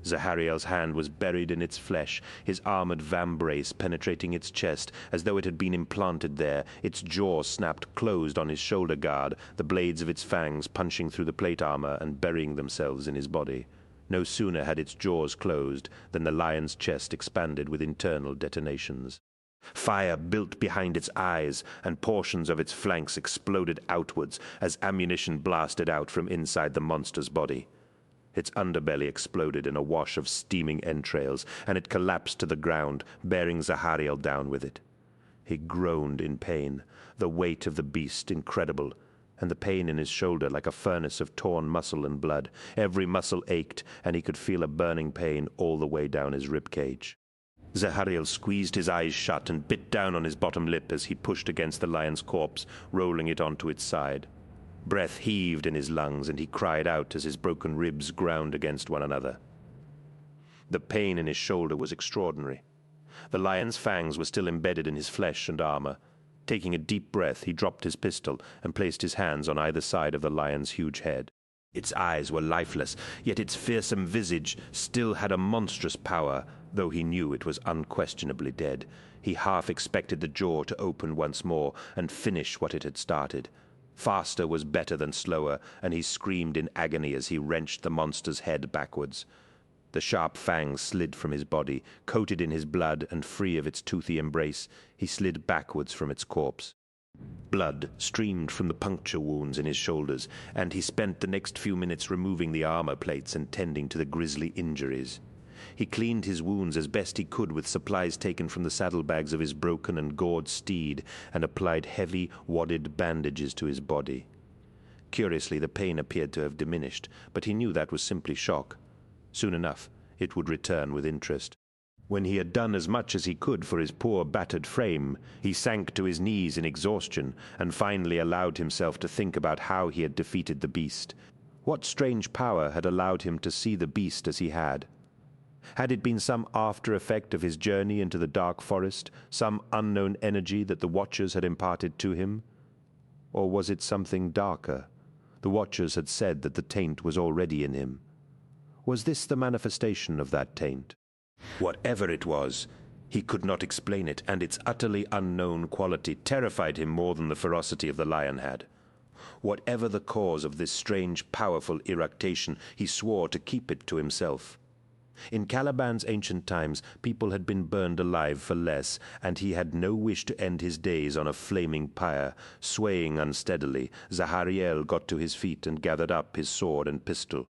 S1: Zahariel's hand was buried in its flesh, his armored vambrace penetrating its chest as though it had been implanted there, its jaw snapped closed on his shoulder guard, the blades of its fangs punching through the plate armor and burying themselves in his body. No sooner had its jaws closed than the lion's chest expanded with internal detonations. Fire built behind its eyes, and portions of its flanks exploded outwards as ammunition blasted out from inside the monster's body. Its underbelly exploded in a wash of steaming entrails, and it collapsed to the ground, bearing Zahariel down with it. He groaned in pain, the weight of the beast incredible, and the pain in his shoulder like a furnace of torn muscle and blood. Every muscle ached, and he could feel a burning pain all the way down his rib cage. Zahariel squeezed his eyes shut and bit down on his bottom lip as he pushed against the lion's corpse, rolling it onto its side. Breath heaved in his lungs, and he cried out as his broken ribs ground against one another. The pain in his shoulder was extraordinary. The lion's fangs were still embedded in his flesh and armor. Taking a deep breath, he dropped his pistol and placed his hands on either side of the lion's huge head. Its eyes were lifeless, yet its fearsome visage still had a monstrous power, though he knew it was unquestionably dead. He half expected the jaw to open once more and finish what it had started. Faster was better than slower, and he screamed in agony as he wrenched the monster's head backwards. The sharp fangs slid from his body, coated in his blood and free of its toothy embrace. He slid backwards from its corpse. Blood streamed from the puncture wounds in his shoulders, and he spent the next few minutes removing the armor plates and tending to the grisly injuries. He cleaned his wounds as best he could with supplies taken from the saddlebags of his broken and gored steed, and applied heavy, wadded bandages to his body. Curiously, the pain appeared to have diminished, but he knew that was simply shock. Soon enough, it would return with interest. When he had done as much as he could for his poor battered frame, he sank to his knees in exhaustion and finally allowed himself to think about how he had defeated the beast. What strange power had allowed him to see the beast as he had? Had it been some after effect of his journey into the dark forest, some unknown energy that the Watchers had imparted to him? Or was it something darker? The Watchers had said that the taint was already in him. Was this the manifestation of that taint? Whatever it was, he could not explain it, and its utterly unknown quality terrified him more than the ferocity of the lion had. Whatever the cause of this strange, powerful eructation, he swore to keep it to himself. In Caliban's ancient times, people had been burned alive for less, and he had no wish to end his days on a flaming pyre. Swaying unsteadily, Zahariel got to his feet and gathered up his sword and pistol.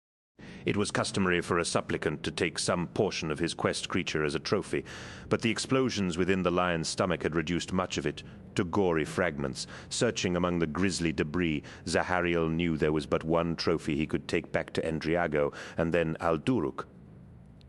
S1: It was customary for a supplicant to take some portion of his quest creature as a trophy, but the explosions within the lion's stomach had reduced much of it to gory fragments. Searching among the grisly debris, Zahariel knew there was but one trophy he could take back to Endriago, and then Alduruk.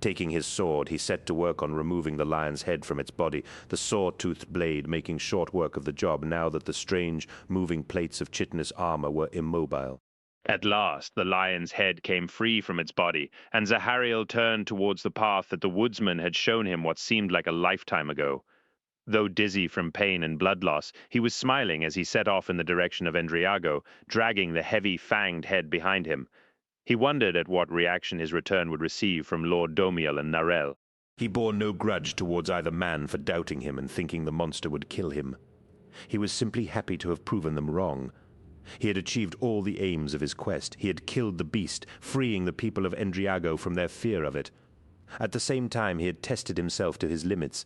S1: Taking his sword, he set to work on removing the lion's head from its body, the saw-toothed blade making short work of the job now that the strange, moving plates of chitinous armor were immobile.
S10: At last, the lion's head came free from its body, and Zahariel turned towards the path that the woodsman had shown him what seemed like a lifetime ago. Though dizzy from pain and blood loss, he was smiling as he set off in the direction of Endriago, dragging the heavy, fanged head behind him. He wondered at what reaction his return would receive from Lord Domiel and Narel.
S1: He bore no grudge towards either man for doubting him and thinking the monster would kill him. He was simply happy to have proven them wrong. He had achieved all the aims of his quest. He had killed the beast, freeing the people of Endriago from their fear of it. At the same time, he had tested himself to his limits.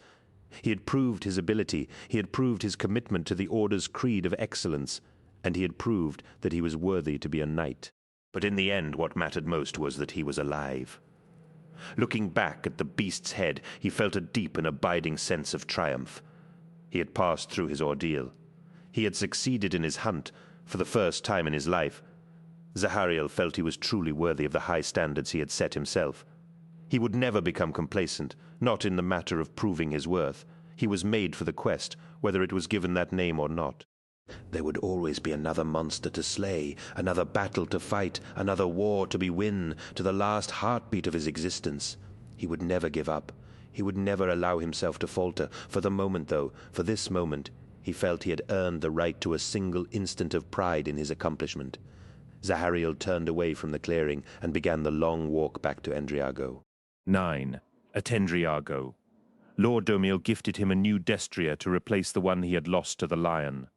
S1: He had proved his ability, he had proved his commitment to the Order's creed of excellence, and he had proved that he was worthy to be a knight. But in the end, what mattered most was that he was alive. Looking back at the beast's head, he felt a deep and abiding sense of triumph. He had passed through his ordeal. He had succeeded in his hunt, for the first time in his life. Zahariel felt he was truly worthy of the high standards he had set himself. He would never become complacent, not in the matter of proving his worth. He was made for the quest, whether it was given that name or not. There would always be another monster to slay, another battle to fight, another war to be win, to the last heartbeat of his existence. He would never give up. He would never allow himself to falter. For the moment, though, for this moment, he felt he had earned the right to a single instant of pride in his accomplishment. Zahariel turned away from the clearing and began the long walk back to Endriago.
S8: 9. At Endriago. Lord Domil gifted him a new destrier to replace the one he had lost to the lion.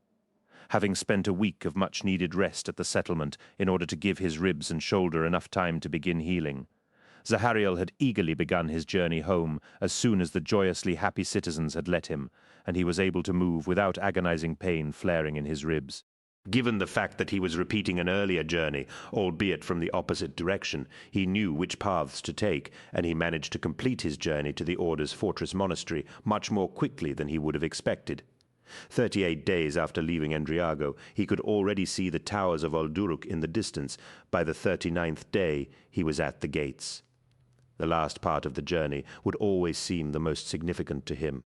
S8: Having spent a week of much-needed rest at the settlement in order to give his ribs and shoulder enough time to begin healing, Zahariel had eagerly begun his journey home as soon as the joyously happy citizens had let him, and he was able to move without agonizing pain flaring in his ribs.
S1: Given the fact that he was repeating an earlier journey, albeit from the opposite direction, he knew which paths to take, and he managed to complete his journey to the Order's fortress monastery much more quickly than he would have expected. 38 days after leaving Endriago, he could already see the towers of Olduruk in the distance. By the 39th day, he was at the gates. The last part of the journey would always seem the most significant to him.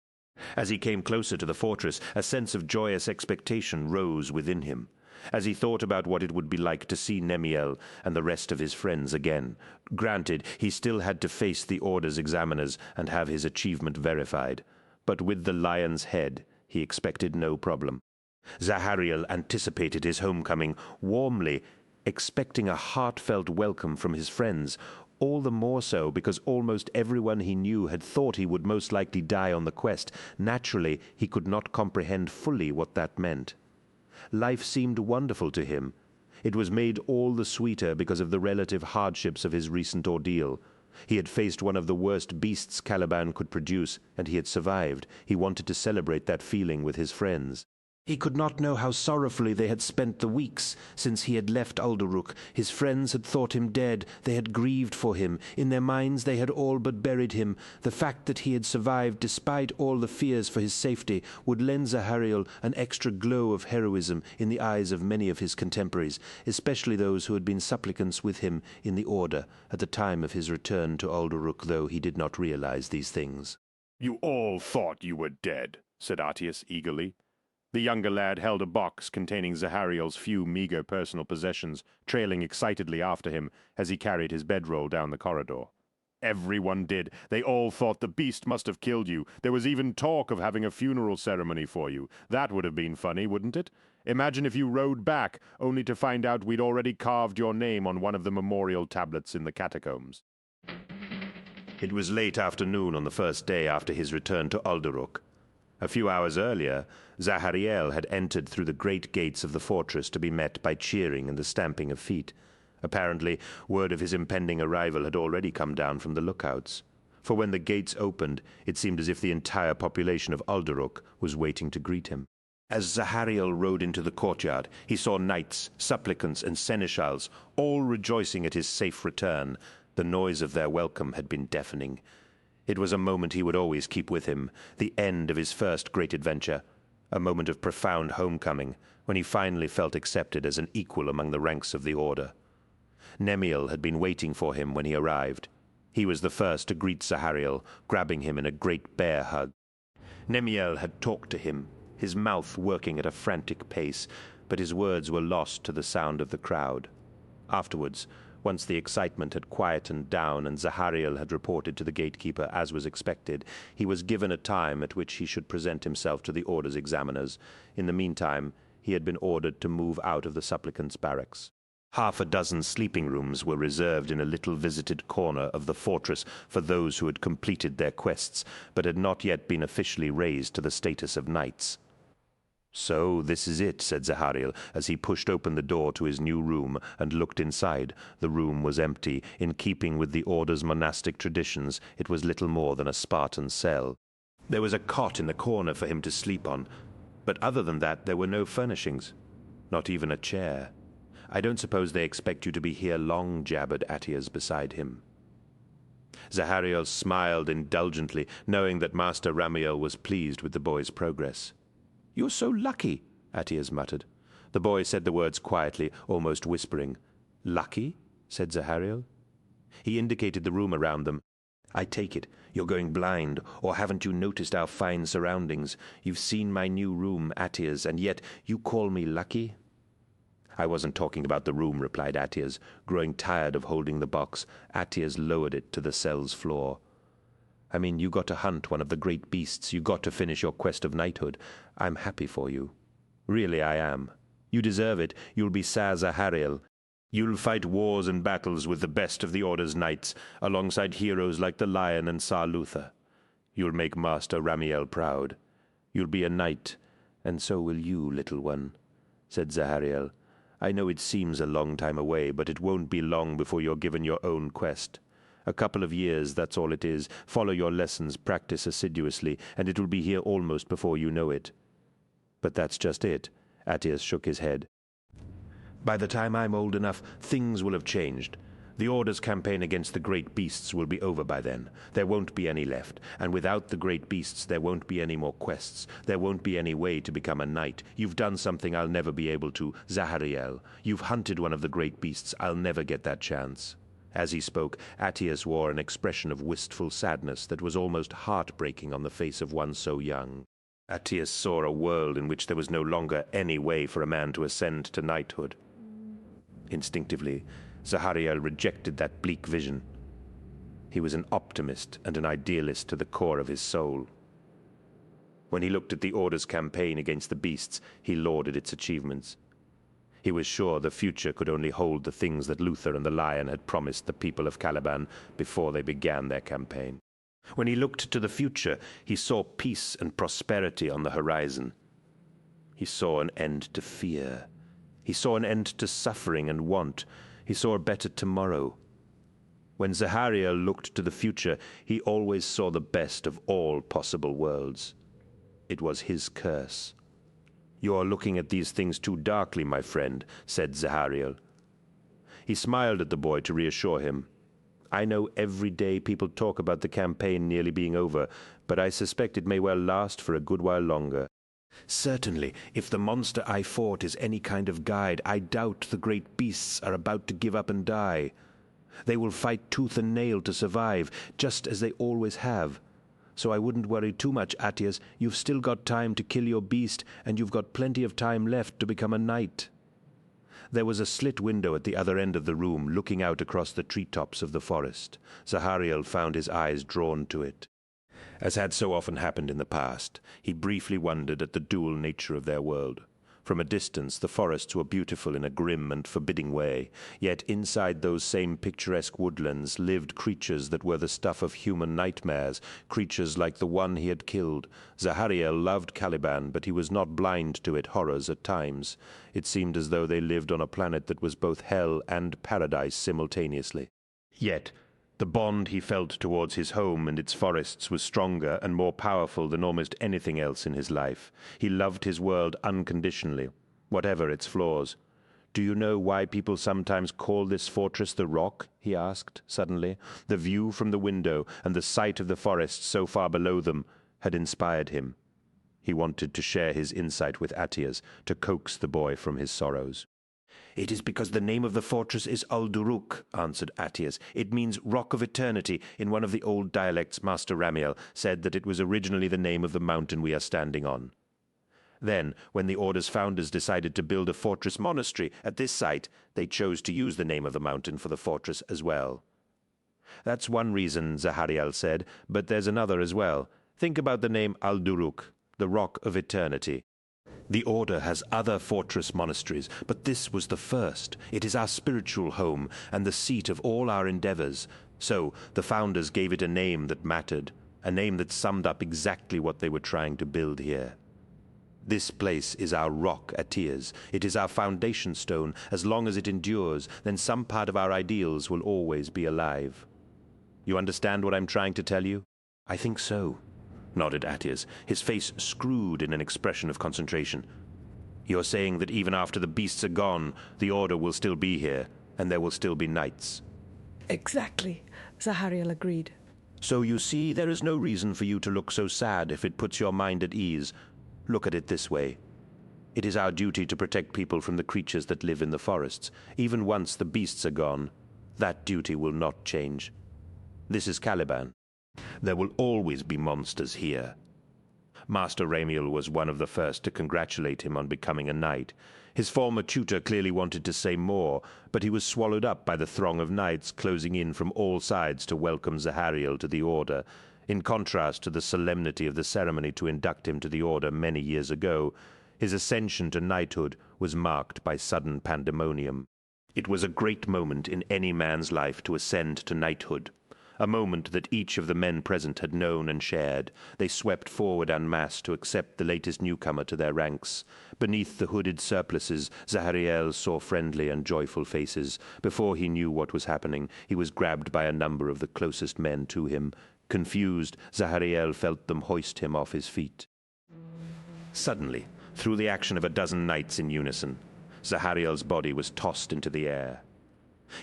S1: As he came closer to the fortress, a sense of joyous expectation rose within him. As he thought about what it would be like to see Nemiel and the rest of his friends again. Granted, he still had to face the Order's examiners and have his achievement verified. But with the lion's head, he expected no problem. Zahariel anticipated his homecoming warmly, expecting a heartfelt welcome from his friends, all the more so because almost everyone he knew had thought he would most likely die on the quest. Naturally, he could not comprehend fully what that meant. Life seemed wonderful to him. It was made all the sweeter because of the relative hardships of his recent ordeal. He had faced one of the worst beasts Caliban could produce, and he had survived. He wanted to celebrate that feeling with his friends. He could not know how sorrowfully they had spent the weeks since he had left Ulduruk. His friends had thought him dead. They had grieved for him. In their minds they had all but buried him. The fact that he had survived despite all the fears for his safety would lend Zahariel an extra glow of heroism in the eyes of many of his contemporaries, especially those who had been supplicants with him in the Order at the time of his return to Ulduruk, though he did not realize these things.
S10: "You all thought you were dead," said Atius eagerly. The younger lad held a box containing Zahariel's few meager personal possessions, trailing excitedly after him as he carried his bedroll down the corridor. "Everyone did. They all thought the beast must have killed you. There was even talk of having a funeral ceremony for you. That would have been funny, wouldn't it? Imagine if you rode back, only to find out we'd already carved your name on one of the memorial tablets in the catacombs."
S1: It was late afternoon on the first day after his return to Ulduruk. A few hours earlier, Zahariel had entered through the great gates of the fortress to be met by cheering and the stamping of feet. Apparently, word of his impending arrival had already come down from the lookouts. For when the gates opened, it seemed as if the entire population of Ulduruk was waiting to greet him. As Zahariel rode into the courtyard, he saw knights, supplicants, and seneschals, all rejoicing at his safe return. The noise of their welcome had been deafening. It was a moment he would always keep with him, the end of his first great adventure, a moment of profound homecoming, when he finally felt accepted as an equal among the ranks of the Order. Nemiel had been waiting for him when he arrived. He was the first to greet Zahariel, grabbing him in a great bear hug. Nemiel had talked to him, his mouth working at a frantic pace, but his words were lost to the sound of the crowd. Afterwards, once the excitement had quietened down and Zahariel had reported to the gatekeeper as was expected, he was given a time at which he should present himself to the Order's examiners. In the meantime, he had been ordered to move out of the supplicants' barracks. Half a dozen sleeping rooms were reserved in a little visited corner of the fortress for those who had completed their quests, but had not yet been officially raised to the status of knights. "So this is it," said Zahariel, as he pushed open the door to his new room and looked inside. The room was empty. In keeping with the Order's monastic traditions, it was little more than a Spartan cell. There was a cot in the corner for him to sleep on, but other than that there were no furnishings, not even a chair. "I don't suppose they expect you to be here long," jabbered Atias beside him. Zahariel smiled indulgently, knowing that Master Ramiel was pleased with the boy's progress. "You're so lucky," Atias muttered. The boy said the words quietly, almost whispering. "Lucky?" said Zahariel. He indicated the room around them. I take it you're going blind, or haven't you noticed our fine surroundings? You've seen my new room, Attias, and yet you call me lucky? I wasn't talking about the room, replied Attias. Growing tired of holding the box, Attias lowered it to the cell's floor. I mean, you got to hunt one of the great beasts. You got to finish your quest of knighthood. I'm happy for you. Really, I am. You deserve it. You'll be Sir Zahariel. You'll fight wars and battles with the best of the Order's knights, alongside heroes like the Lion and Sir Luther. You'll make Master Ramiel proud. You'll be a knight, and so will you, little one, said Zahariel. I know it seems a long time away, but it won't be long before you're given your own quest. A couple of years, that's all it is. Follow your lessons, practice assiduously, and it will be here almost before you know it. But that's just it. Attias shook his head. By the time I'm old enough, things will have changed. The Order's campaign against the great beasts will be over by then. There won't be any left, and without the great beasts there won't be any more quests. There won't be any way to become a knight. You've done something I'll never be able to, Zahariel. You've hunted one of the great beasts. I'll never get that chance. As he spoke, Attias wore an expression of wistful sadness that was almost heartbreaking on the face of one so young. Attias saw a world in which there was no longer any way for a man to ascend to knighthood. Instinctively, Zahariel rejected that bleak vision. He was an optimist and an idealist to the core of his soul. When he looked at the Order's campaign against the beasts, he lauded its achievements. He was sure the future could only hold the things that Luther and the Lion had promised the people of Caliban before they began their campaign. When he looked to the future, he saw peace and prosperity on the horizon. He saw an end to fear. He saw an end to suffering and want. He saw a better tomorrow. When Zahariel looked to the future, he always saw the best of all possible worlds. It was his curse. "You're looking at these things too darkly, my friend," said Zahariel. He smiled at the boy to reassure him. "I know every day people talk about the campaign nearly being over, but I suspect it may well last for a good while longer. Certainly, if the monster I fought is any kind of guide, I doubt the great beasts are about to give up and die. They will fight tooth and nail to survive, just as they always have. So I wouldn't worry too much, Attias. You've still got time to kill your beast, and you've got plenty of time left to become a knight." There was a slit window at the other end of the room, looking out across the treetops of the forest. Zahariel found his eyes drawn to it. As had so often happened in the past, he briefly wondered at the dual nature of their world. From a distance, the forests were beautiful in a grim and forbidding way, yet inside those same picturesque woodlands lived creatures that were the stuff of human nightmares, creatures like the one he had killed. Zahariel loved Caliban, but he was not blind to its horrors at times. It seemed as though they lived on a planet that was both hell and paradise simultaneously. Yet the bond he felt towards his home and its forests was stronger and more powerful than almost anything else in his life. He loved his world unconditionally, whatever its flaws. "Do you know why people sometimes call this fortress the Rock?" he asked, suddenly. The view from the window and the sight of the forest so far below them had inspired him. He wanted to share his insight with Attias, to coax the boy from his sorrows. "It is because the name of the fortress is Alduruk," answered Attias. "It means Rock of Eternity. In one of the old dialects, Master Ramiel said that it was originally the name of the mountain we are standing on. Then, when the Order's founders decided to build a fortress monastery at this site, they chose to use the name of the mountain for the fortress as well." "That's one reason," Zahariel said, "but there's another as well. Think about the name Alduruk, the Rock of Eternity. The Order has other fortress monasteries, but this was the first. It is our spiritual home and the seat of all our endeavors. So the founders gave it a name that mattered, a name that summed up exactly what they were trying to build here. This place is our rock, Attias. It is our foundation stone. As long as it endures, then some part of our ideals will always be alive. You understand what I'm trying to tell you?" "I think so," nodded Attias, his face screwed in an expression of concentration. "You're saying that even after the beasts are gone, the Order will still be here, and there will still be knights."
S4: Exactly, Zahariel agreed.
S1: "So you see, there is no reason for you to look so sad if it puts your mind at ease. Look at it this way. It is our duty to protect people from the creatures that live in the forests. Even once the beasts are gone, that duty will not change. This is Caliban. There will always be monsters here. Master Ramiel was one of the first to congratulate him on becoming a knight. His former tutor clearly wanted to say more, but he was swallowed up by the throng of knights closing in from all sides to welcome Zahariel to the Order. In contrast to the solemnity of the ceremony to induct him to the Order many years ago, his ascension to knighthood was marked by sudden pandemonium. It was a great moment in any man's life to ascend to knighthood, a moment that each of the men present had known and shared. They swept forward en masse to accept the latest newcomer to their ranks. Beneath the hooded surplices, Zahariel saw friendly and joyful faces. Before he knew what was happening, he was grabbed by a number of the closest men to him. Confused, Zahariel felt them hoist him off his feet. Suddenly, through the action of a dozen knights in unison, Zahariel's body was tossed into the air.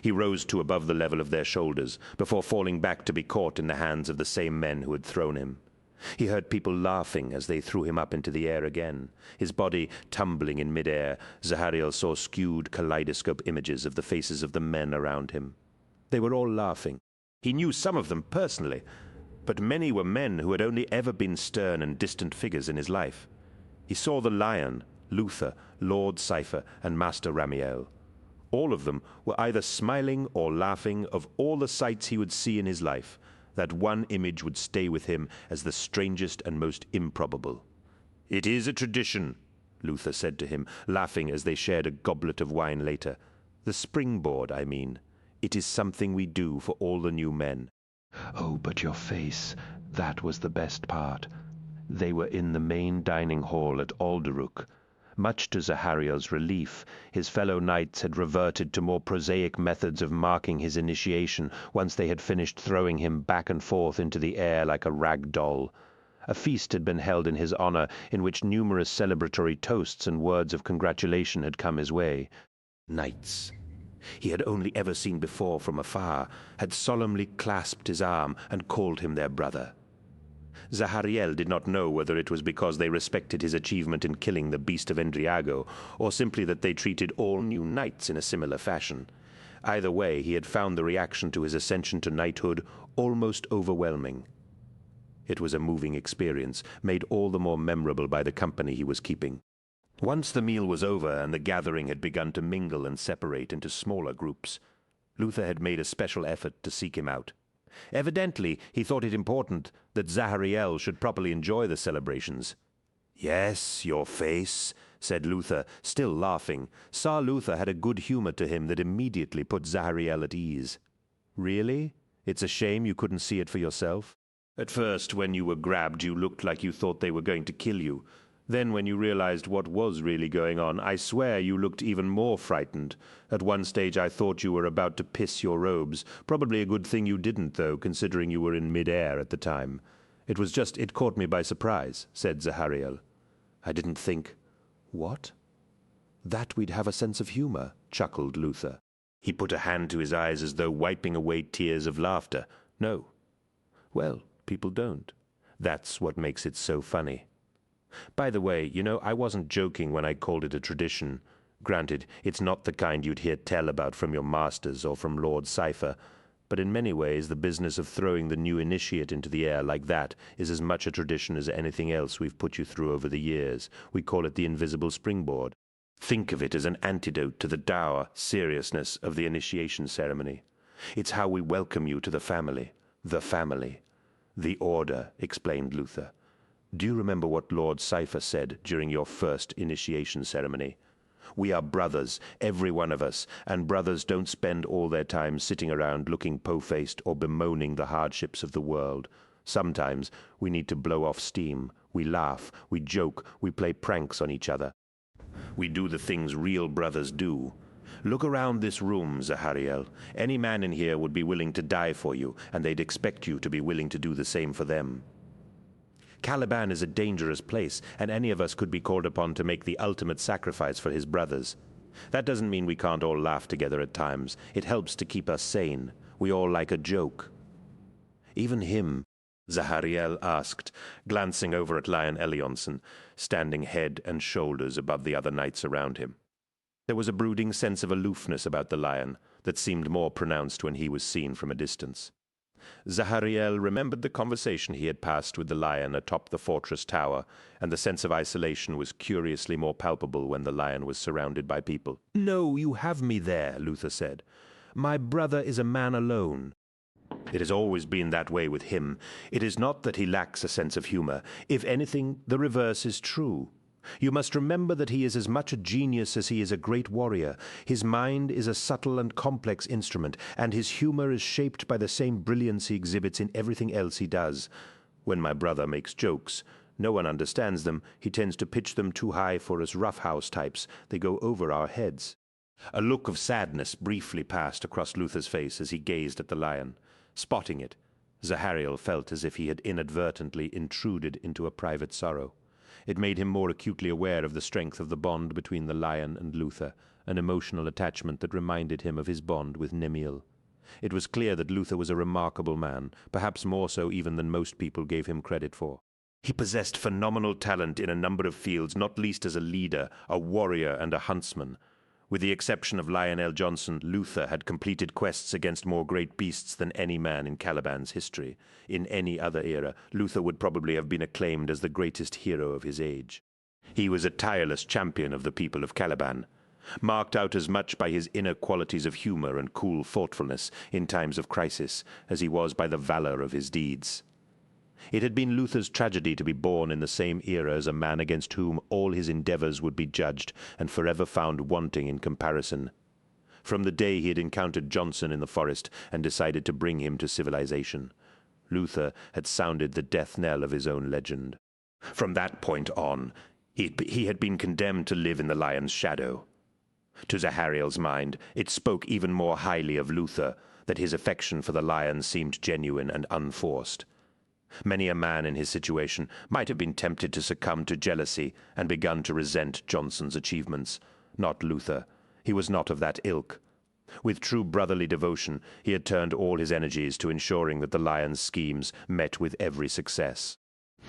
S1: He rose to above the level of their shoulders, before falling back to be caught in the hands of the same men who had thrown him. He heard people laughing as they threw him up into the air again. His body tumbling in mid-air, Zahariel saw skewed kaleidoscope images of the faces of the men around him. They were all laughing. He knew some of them personally, but many were men who had only ever been stern and distant figures in his life. He saw the Lion, Luther, Lord Cypher, and Master Ramiel. All of them were either smiling or laughing. Of all the sights he would see in his life, that one image would stay with him as the strangest and most improbable. "It is a tradition," Luther said to him, laughing as they shared a goblet of wine later. "The springboard, I mean. It is something we do for all the new men." Oh, but your face, that was the best part. They were in the main dining hall at Audiobook. Much to Zahariel's relief, his fellow knights had reverted to more prosaic methods of marking his initiation once they had finished throwing him back and forth into the air like a rag doll. A feast had been held in his honor, in which numerous celebratory toasts and words of congratulation had come his way. Knights he had only ever seen before from afar, had solemnly clasped his arm and called him their brother. Zahariel did not know whether it was because they respected his achievement in killing the beast of Endriago, or simply that they treated all new knights in a similar fashion. Either way, he had found the reaction to his ascension to knighthood almost overwhelming. It was a moving experience, made all the more memorable by the company he was keeping. Once the meal was over and the gathering had begun to mingle and separate into smaller groups, Luther had made a special effort to seek him out. Evidently, he thought it important that Zahariel should properly enjoy the celebrations. "Yes, your face," said Luther, still laughing. Tsar Luther had a good humor to him that immediately put Zahariel at ease. "Really? It's a shame you couldn't see it for yourself? At first, when you were grabbed, you looked like you thought they were going to kill you. Then when you realized what was really going on, I swear you looked even more frightened. At one stage I thought you were about to piss your robes. Probably a good thing you didn't, though, considering you were in mid-air at the time. It caught me by surprise," said Zahariel. "I didn't think—" "What?" "That we'd have a sense of humor," chuckled Luther. He put a hand to his eyes as though wiping away tears of laughter. "No. Well, people don't. That's what makes it so funny. By the way, I wasn't joking when I called it a tradition. Granted, it's not the kind you'd hear tell about from your masters or from Lord Cypher, but in many ways the business of throwing the new initiate into the air like that is as much a tradition as anything else we've put you through over the years. We call it the invisible springboard. Think of it as an antidote to the dour seriousness of the initiation ceremony. It's how we welcome you to the family. The family. The Order," explained Luther. "Do you remember what Lord Cypher said during your first initiation ceremony? We are brothers, every one of us, and brothers don't spend all their time sitting around looking po-faced or bemoaning the hardships of the world. Sometimes we need to blow off steam. We laugh, we joke, we play pranks on each other. We do the things real brothers do. Look around this room, Zahariel. Any man in here would be willing to die for you, and they'd expect you to be willing to do the same for them. Caliban is a dangerous place, and any of us could be called upon to make the ultimate sacrifice for his brothers. That doesn't mean we can't all laugh together at times. It helps to keep us sane. We all like a joke." "Even him?" Zahariel asked, glancing over at Lion Elionson, standing head and shoulders above the other knights around him. There was a brooding sense of aloofness about the lion that seemed more pronounced when he was seen from a distance. Zahariel remembered the conversation he had passed with the lion atop the fortress tower, and the sense of isolation was curiously more palpable when the lion was surrounded by people. "No, you have me there," Luther said. "My brother is a man alone." It has always been that way with him. It is not that he lacks a sense of humor. If anything, the reverse is true. You must remember that he is as much a genius as he is a great warrior. His mind is a subtle and complex instrument, and his humor is shaped by the same brilliance he exhibits in everything else he does. When my brother makes jokes, no one understands them. He tends to pitch them too high for us roughhouse types. They go over our heads. A look of sadness briefly passed across Luther's face as he gazed at the lion. Spotting it, Zahariel felt as if he had inadvertently intruded into a private sorrow. It made him more acutely aware of the strength of the bond between the lion and Luther, an emotional attachment that reminded him of his bond with Nemiel. It was clear that Luther was a remarkable man, perhaps more so even than most people gave him credit for. He possessed phenomenal talent in a number of fields, not least as a leader, a warrior, and a huntsman. With the exception of Lionel Johnson, Luther had completed quests against more great beasts than any man in Caliban's history. In any other era, Luther would probably have been acclaimed as the greatest hero of his age. He was a tireless champion of the people of Caliban, marked out as much by his inner qualities of humor and cool thoughtfulness in times of crisis as he was by the valor of his deeds. It had been Luther's tragedy to be born in the same era as a man against whom all his endeavors would be judged and forever found wanting in comparison. From the day he had encountered Johnson in the forest and decided to bring him to civilization, Luther had sounded the death knell of his own legend. From that point on, he had been condemned to live in the lion's shadow. To Zahariel's mind, it spoke even more highly of Luther, that his affection for the lion seemed genuine and unforced. Many a man in his situation might have been tempted to succumb to jealousy and begun to resent Johnson's achievements. Not Luther. He was not of that ilk. With true brotherly devotion, he had turned all his energies to ensuring that the lion's schemes met with every success.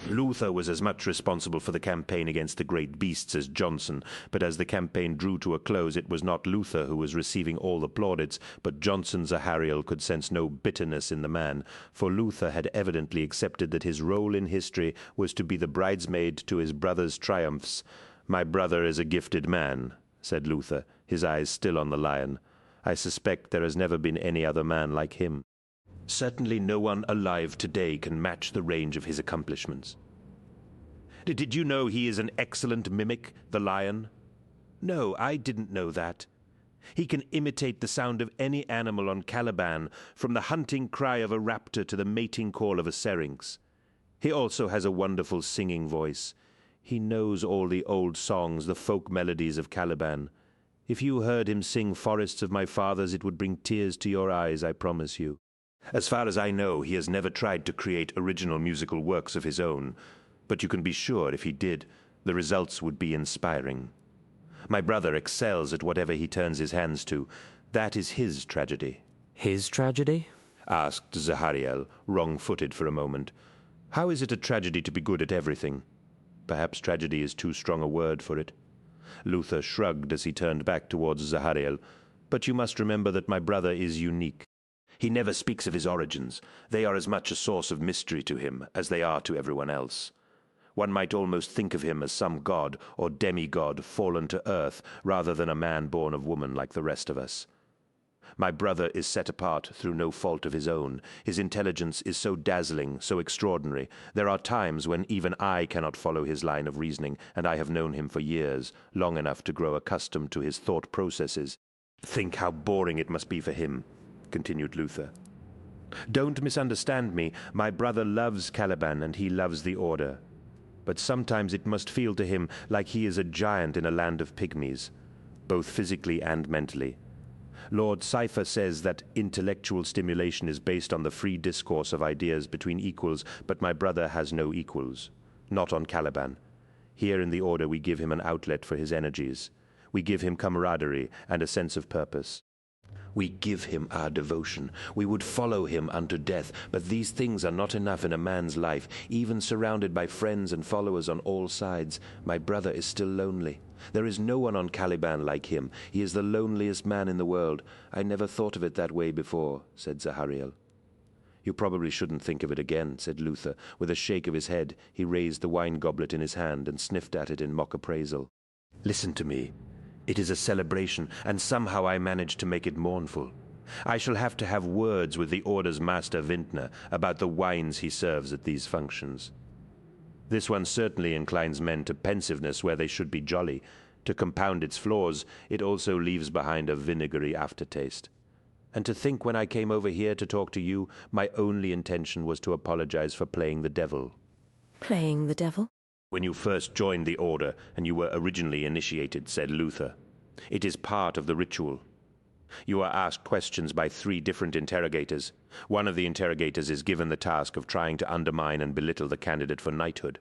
S1: Luther was as much responsible for the campaign against the great beasts as Johnson, but as the campaign drew to a close, it was not Luther who was receiving all the plaudits, but Johnson. Zahariel could sense no bitterness in the man, for Luther had evidently accepted that his role in history was to be the bridesmaid to his brother's triumphs. "My brother is a gifted man," said Luther, his eyes still on the lion. "I suspect there has never been any other man like him. Certainly no one alive today can match the range of his accomplishments." "Did you know he is an excellent mimic, the lion?" "No, I didn't know that. He can imitate the sound of any animal on Caliban, from the hunting cry of a raptor to the mating call of a syrinx. He also has a wonderful singing voice. He knows all the old songs, the folk melodies of Caliban. If you heard him sing Forests of My Fathers, it would bring tears to your eyes, I promise you. As far as I know, he has never tried to create original musical works of his own, but you can be sure if he did, the results would be inspiring. My brother excels at whatever he turns his hands to. That is his tragedy."
S11: "His tragedy?"
S1: asked Zahariel, wrong-footed for a moment. "How is it a tragedy to be good at everything? Perhaps tragedy is too strong a word for it." Luther shrugged as he turned back towards Zahariel. "But you must remember that my brother is unique. He never speaks of his origins. They are as much a source of mystery to him as they are to everyone else. One might almost think of him as some god or demigod fallen to earth rather than a man born of woman like the rest of us. My brother is set apart through no fault of his own. His intelligence is so dazzling, so extraordinary. There are times when even I cannot follow his line of reasoning, and I have known him for years, long enough to grow accustomed to his thought processes. Think how boring it must be for him," continued Luther. "Don't misunderstand me. My brother loves Caliban and he loves the Order. But sometimes it must feel to him like he is a giant in a land of pygmies, both physically and mentally. Lord Cypher says that intellectual stimulation is based on the free discourse of ideas between equals, but my brother has no equals. Not on Caliban. Here in the Order we give him an outlet for his energies. We give him camaraderie and a sense of purpose. We give him our devotion. We would follow him unto death, but these things are not enough in a man's life. Even surrounded by friends and followers on all sides, my brother is still lonely. There is no one on Caliban like him. He is the loneliest man in the world. I never thought of it that way before," said Zahariel. You probably shouldn't think of it again, said Luther. With a shake of his head, he raised the wine goblet in his hand and sniffed at it in mock appraisal. Listen to me. It is a celebration, and somehow I managed to make it mournful. I shall have to have words with the Order's Master Vintner about the wines he serves at these functions. This one certainly inclines men to pensiveness where they should be jolly. To compound its flaws, it also leaves behind a vinegary aftertaste. And to think when I came over here to talk to you, my only intention was to apologize for playing the devil.
S11: Playing the devil?
S1: When you first joined the Order, and you were originally initiated, said Luther. It is part of the ritual. You are asked questions by 3 different interrogators. One of the interrogators is given the task of trying to undermine and belittle the candidate for knighthood.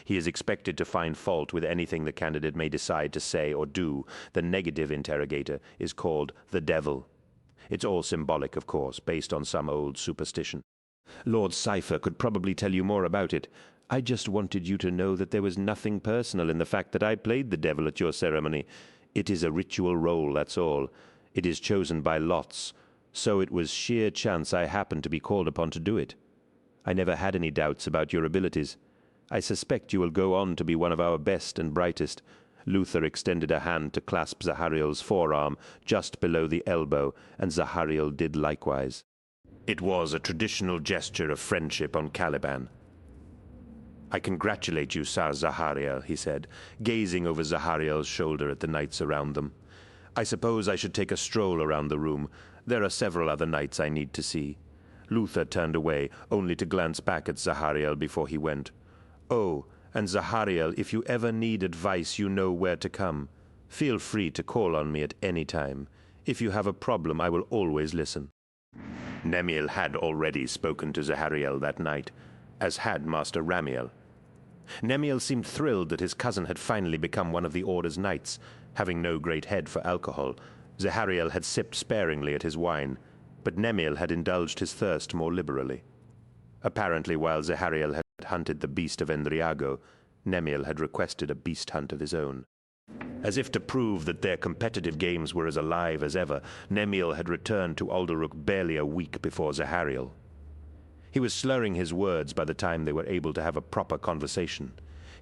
S1: He is expected to find fault with anything the candidate may decide to say or do. The negative interrogator is called the devil. It's all symbolic, of course, based on some old superstition. Lord Cypher could probably tell you more about it. I just wanted you to know that there was nothing personal in the fact that I played the devil at your ceremony. It is a ritual role, that's all. It is chosen by lots, so it was sheer chance I happened to be called upon to do it. I never had any doubts about your abilities. I suspect you will go on to be one of our best and brightest. Luther extended a hand to clasp Zahariel's forearm just below the elbow, and Zahariel did likewise. It was a traditional gesture of friendship on Caliban. I congratulate you, Sir Zahariel, he said, gazing over Zahariel's shoulder at the knights around them. I suppose I should take a stroll around the room. There are several other knights I need to see. Luther turned away, only to glance back at Zahariel before he went. Oh, and Zahariel, if you ever need advice, you know where to come. Feel free to call on me at any time. If you have a problem, I will always listen. Nemiel had already spoken to Zahariel that night, as had Master Ramiel. Nemiel seemed thrilled that his cousin had finally become one of the Order's knights. Having no great head for alcohol, Zahariel had sipped sparingly at his wine, but Nemiel had indulged his thirst more liberally. Apparently, while Zahariel had hunted the beast of Endriago, Nemiel had requested a beast hunt of his own. As if to prove that their competitive games were as alive as ever, Nemiel had returned to Alderuk barely a week before Zahariel. He was slurring his words by the time they were able to have a proper conversation,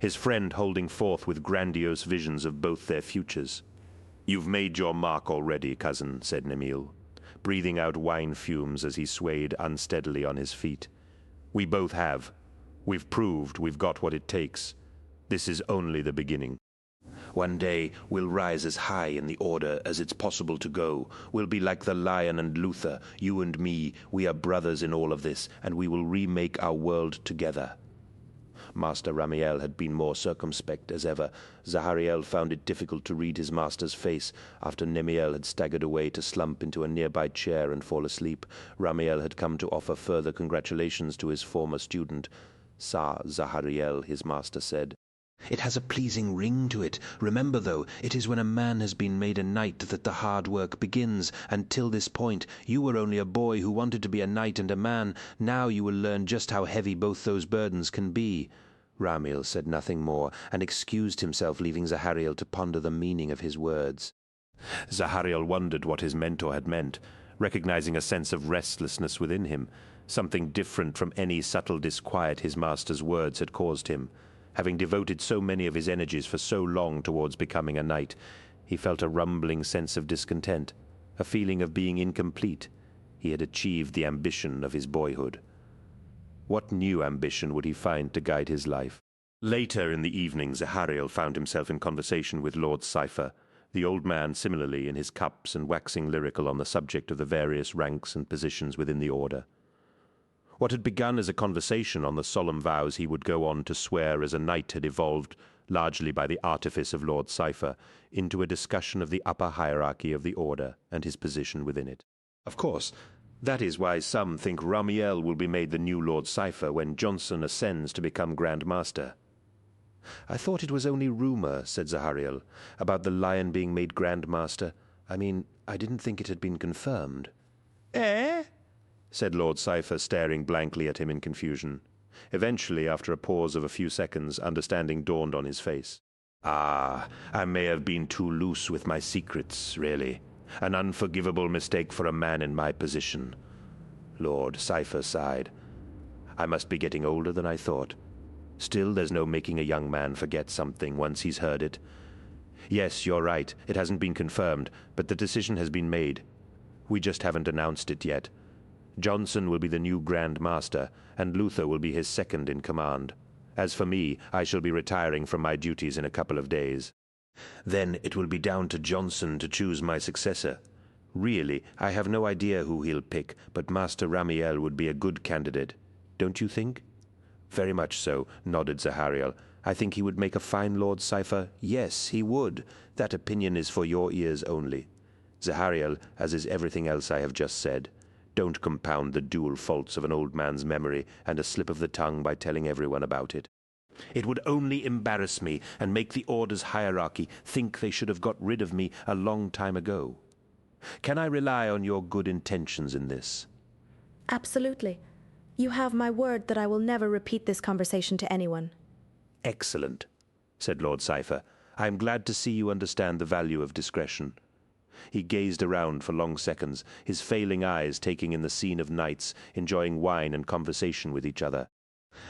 S1: his friend holding forth with grandiose visions of both their futures. "You've made your mark already, cousin," said Nemiel, breathing out wine fumes as he swayed unsteadily on his feet. "We both have. We've proved we've got what it takes. This is only the beginning. One day we'll rise as high in the Order as it's possible to go. We'll be like the Lion and Luther, you and me. We are brothers in all of this, and we will remake our world together." Master Ramiel had been more circumspect as ever. Zahariel found it difficult to read his master's face. After Nemiel had staggered away to slump into a nearby chair and fall asleep, Ramiel had come to offer further congratulations to his former student. "Sir Zahariel," his master said, "it has a pleasing ring to it. Remember, though, it is when a man has been made a knight that the hard work begins. Until this point, you were only a boy who wanted to be a knight and a man. Now you will learn just how heavy both those burdens can be." Ramiel said nothing more, and excused himself, leaving Zahariel to ponder the meaning of his words. Zahariel wondered what his mentor had meant, recognizing a sense of restlessness within him, something different from any subtle disquiet his master's words had caused him. Having devoted so many of his energies for so long towards becoming a knight, he felt a rumbling sense of discontent, a feeling of being incomplete. He had achieved the ambition of his boyhood. What new ambition would he find to guide his life? Later in the evening, Zahariel found himself in conversation with Lord Cypher, the old man similarly in his cups and waxing lyrical on the subject of the various ranks and positions within the Order. What had begun as a conversation on the solemn vows he would go on to swear as a knight had evolved, largely by the artifice of Lord Cypher, into a discussion of the upper hierarchy of the Order and his position within it. Of course, that is why some think Ramiel will be made the new Lord Cypher when Johnson ascends to become Grand Master. "I thought it was only rumor," said Zahariel, "about the Lion being made Grand Master. I mean, I didn't think it had been confirmed." "Eh?" said Lord Cypher, staring blankly at him in confusion. Eventually, after a pause of a few seconds, understanding dawned on his face. "Ah, I may have been too loose with my secrets, really. An unforgivable mistake for a man in my position. Lord Cypher sighed. I must be getting older than I thought. Still, there's no making a young man forget something once he's heard it. Yes, you're right. It hasn't been confirmed, but the decision has been made. We just haven't announced it yet. Johnson will be the new Grand Master, and Luther will be his second in command. As for me, I shall be retiring from my duties in a couple of days. Then it will be down to Johnson to choose my successor. Really, I have no idea who he'll pick, but Master Ramiel would be a good candidate. Don't you think? Very much so, nodded Zahariel. I think he would make a fine Lord Cypher. Yes, he would. That opinion is for your ears only. Zahariel, as is everything else I have just said, don't compound the dual faults of an old man's memory and a slip of the tongue by telling everyone about it. It would only embarrass me and make the Order's hierarchy think they should have got rid of me a long time ago. Can I rely on your good intentions in this?
S11: Absolutely. You have my word that I will never repeat this conversation to anyone.
S1: Excellent, said Lord Cypher. I am glad to see you understand the value of discretion. He gazed around for long seconds, his failing eyes taking in the scene of knights, enjoying wine and conversation with each other.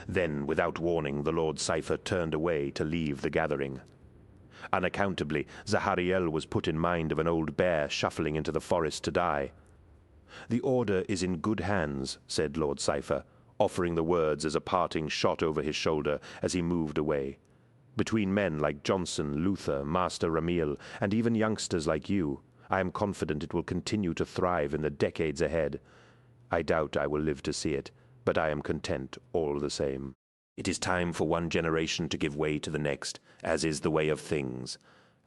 S1: Then, without warning, the Lord Cypher turned away to leave the gathering. Unaccountably, Zahariel was put in mind of an old bear shuffling into the forest to die. The Order is in good hands, said Lord Cypher, offering the words as a parting shot over his shoulder as he moved away. Between men like Johnson, Luther, Master Ramiel, and even youngsters like you, I am confident it will continue to thrive in the decades ahead. I doubt I will live to see it, but I am content all the same. It is time for one generation to give way to the next, as is the way of things.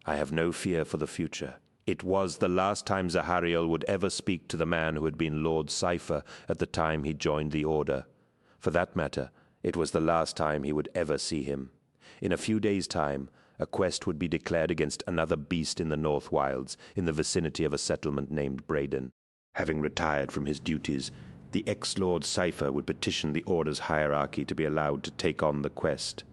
S1: I have no fear for the future. It was the last time Zahariel would ever speak to the man who had been Lord Cypher at the time he joined the Order. For that matter, it was the last time he would ever see him. In a few days' time, a quest would be declared against another beast in the North Wilds, in the vicinity of a settlement named Braden. Having retired from his duties, the ex-Lord Cypher would petition the Order's hierarchy to be allowed to take on the quest.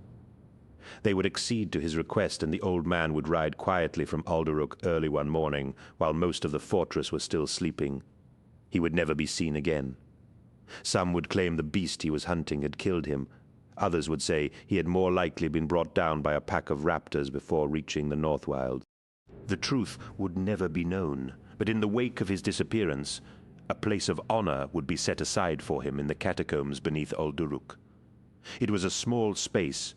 S1: They would accede to his request, and the old man would ride quietly from Alderuk early one morning, while most of the fortress was still sleeping. He would never be seen again. Some would claim the beast he was hunting had killed him. Others would say he had more likely been brought down by a pack of raptors before reaching the North Wilds. The truth would never be known, but in the wake of his disappearance, a place of honor would be set aside for him in the catacombs beneath Alderuk. It was a small space,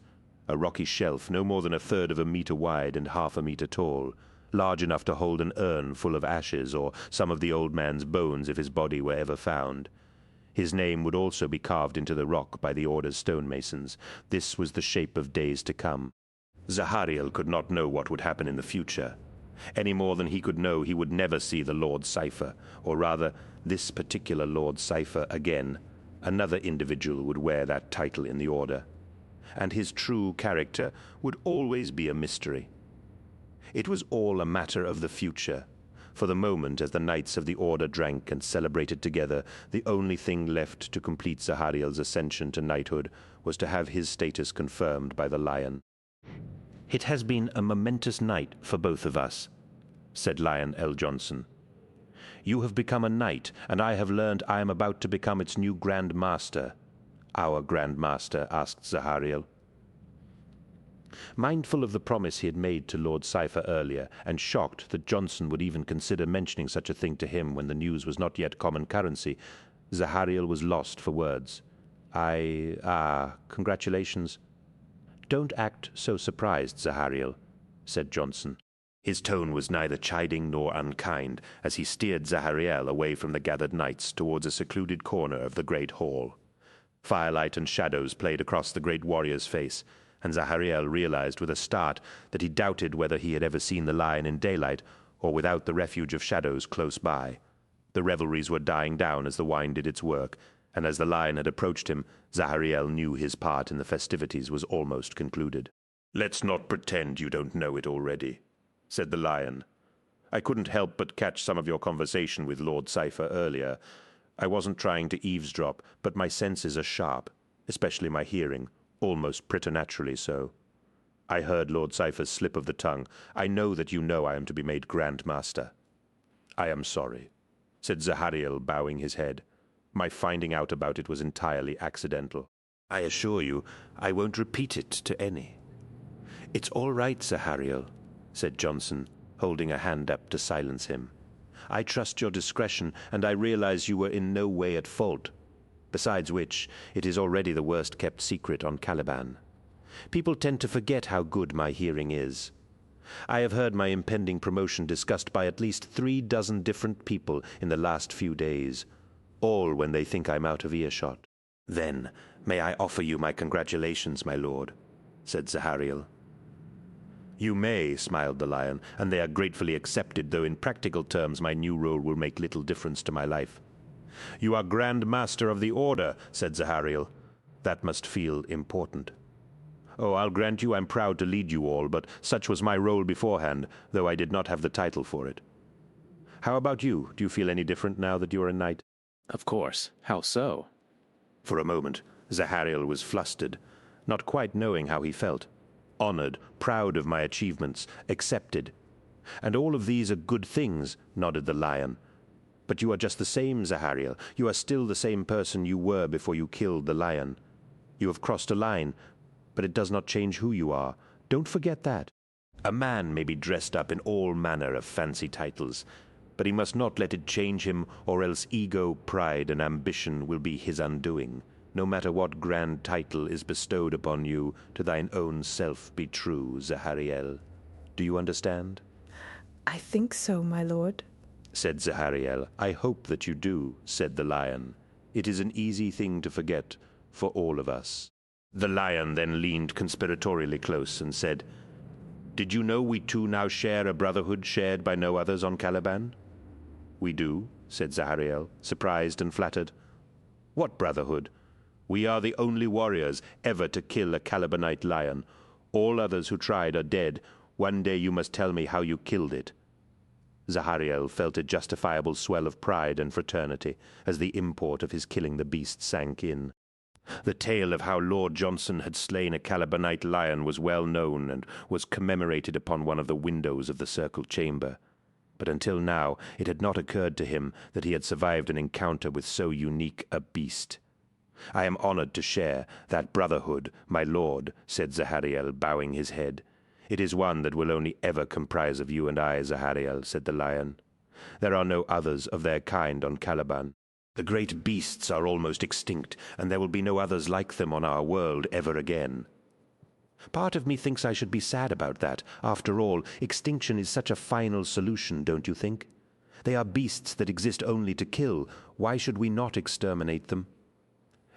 S1: a rocky shelf no more than 1/3 of a meter wide and 1/2 a meter tall, large enough to hold an urn full of ashes or some of the old man's bones if his body were ever found. His name would also be carved into the rock by the Order's stonemasons. This was the shape of days to come. Zahariel could not know what would happen in the future. Any more than he could know he would never see the Lord Cypher, or rather, this particular Lord Cypher again. Another individual would wear that title in the Order. And his true character would always be a mystery. It was all a matter of the future. For the moment, as the knights of the Order drank and celebrated together, the only thing left to complete Zahariel's ascension to knighthood was to have his status confirmed by the Lion. "It has been a momentous night for both of us," said Lion L. Johnson. "You have become a knight, and I have learned I am about to become its new Grand Master." "Our Grand Master?" asked Zahariel. Mindful of the promise he had made to Lord Cypher earlier, and shocked that Johnson would even consider mentioning such a thing to him when the news was not yet common currency, Zahariel was lost for words. Congratulations." "Don't act so surprised, Zahariel," said Johnson. His tone was neither chiding nor unkind, as he steered Zahariel away from the gathered knights towards a secluded corner of the great hall. Firelight and shadows played across the great warrior's face, and Zahariel realized with a start that he doubted whether he had ever seen the Lion in daylight or without the refuge of shadows close by. The revelries were dying down as the wine did its work, and as the Lion had approached him, Zahariel knew his part in the festivities was almost concluded. "Let's not pretend you don't know it already," said the Lion. "I couldn't help but catch some of your conversation with Lord Cypher earlier. I wasn't trying to eavesdrop, but my senses are sharp, especially my hearing, almost preternaturally so. I heard Lord Cypher's slip of the tongue. I know that you know I am to be made Grand Master." "I am sorry," said Zahariel, bowing his head. My finding out about it was entirely accidental. I assure you, I won't repeat it to any." "It's all right, Zahariel," said Johnson, holding a hand up to silence him. "I trust your discretion, and I realize you were in no way at fault. Besides which, it is already the worst-kept secret on Caliban. People tend to forget how good my hearing is. I have heard my impending promotion discussed by at least 36 different people in the last few days, all when they think I'm out of earshot." "Then, may I offer you my congratulations, my lord?" said Zahariel. "You may," smiled the lion, "and they are gratefully accepted, though in practical terms my new role will make little difference to my life." "You are Grand Master of the Order," said Zahariel. "That must feel important." "Oh, I'll grant you I'm proud to lead you all, but such was my role beforehand, though I did not have the title for it. How about you? Do you feel any different now that you are a knight?"
S2: Of course. How so?
S1: For a moment, Zahariel was flustered, not quite knowing how he felt. "Honored, proud of my achievements, accepted. And all of these are good things," nodded the lion. "But you are just the same, Zahariel. You are still the same person you were before you killed the lion. You have crossed a line, but it does not change who you are. Don't forget that. A man may be dressed up in all manner of fancy titles, but he must not let it change him, or else ego, pride, and ambition will be his undoing. No matter what grand title is bestowed upon you, to thine own self be true, Zahariel. Do you understand?"
S4: I think so, my lord,
S1: said Zahariel. "I hope that you do," said the lion. "It is an easy thing to forget for all of us." The lion then leaned conspiratorially close and said, "Did you know we two now share a brotherhood shared by no others on Caliban?" "We do," said Zahariel, surprised and flattered. "What brotherhood?" "We are the only warriors ever to kill a Calibanite lion. All others who tried are dead. One day you must tell me how you killed it." Zahariel felt a justifiable swell of pride and fraternity as the import of his killing the beast sank in. The tale of how Lord Johnson had slain a Calibanite lion was well known and was commemorated upon one of the windows of the Circle Chamber. But until now it had not occurred to him that he had survived an encounter with so unique a beast. "I am honored to share that brotherhood, my lord," said Zahariel, bowing his head. "It is one that will only ever comprise of you and I, Zahariel," said the lion. "There are no others of their kind on Caliban. The great beasts are almost extinct, and there will be no others like them on our world ever again." Part of me thinks I should be sad about that. After all, extinction is such a final solution, don't you think? They are beasts that exist only to kill. Why should we not exterminate them?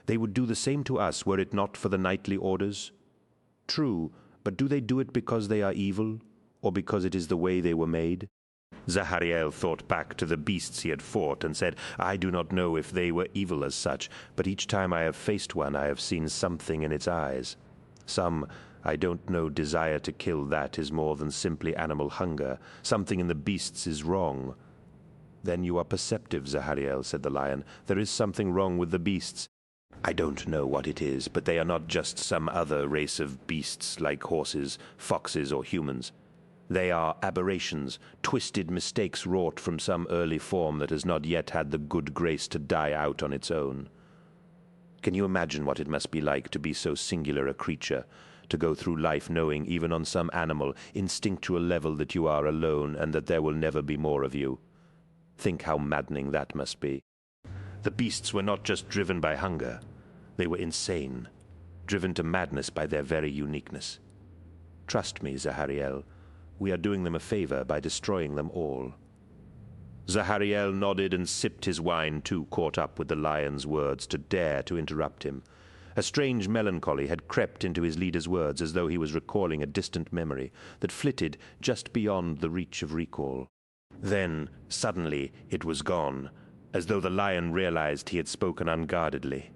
S1: They would do the same to us were it not for the knightly orders. True, but do they do it because they are evil, or because it is the way they were made? Zahariel thought back to the beasts he had fought and said, "I do not know if they were evil as such, but each time I have faced one I have seen something in its eyes. Some, I don't know, desire to kill that is more than simply animal hunger. Something in the beasts is wrong." "Then you are perceptive, Zahariel," said the lion. "There is something wrong with the beasts. I don't know what it is, but they are not just some other race of beasts like horses, foxes, or humans. They are aberrations, twisted mistakes wrought from some early form that has not yet had the good grace to die out on its own. Can you imagine what it must be like to be so singular a creature, to go through life knowing, even on some animal, instinctual level, that you are alone and that there will never be more of you? Think how maddening that must be. The beasts were not just driven by hunger. They were insane, driven to madness by their very uniqueness. Trust me, Zahariel, we are doing them a favor by destroying them all." Zahariel nodded and sipped his wine, too caught up with the lion's words to dare to interrupt him. A strange melancholy had crept into his leader's words, as though he was recalling a distant memory that flitted just beyond the reach of recall. Then, suddenly, it was gone, as though the lion realized he had spoken unguardedly.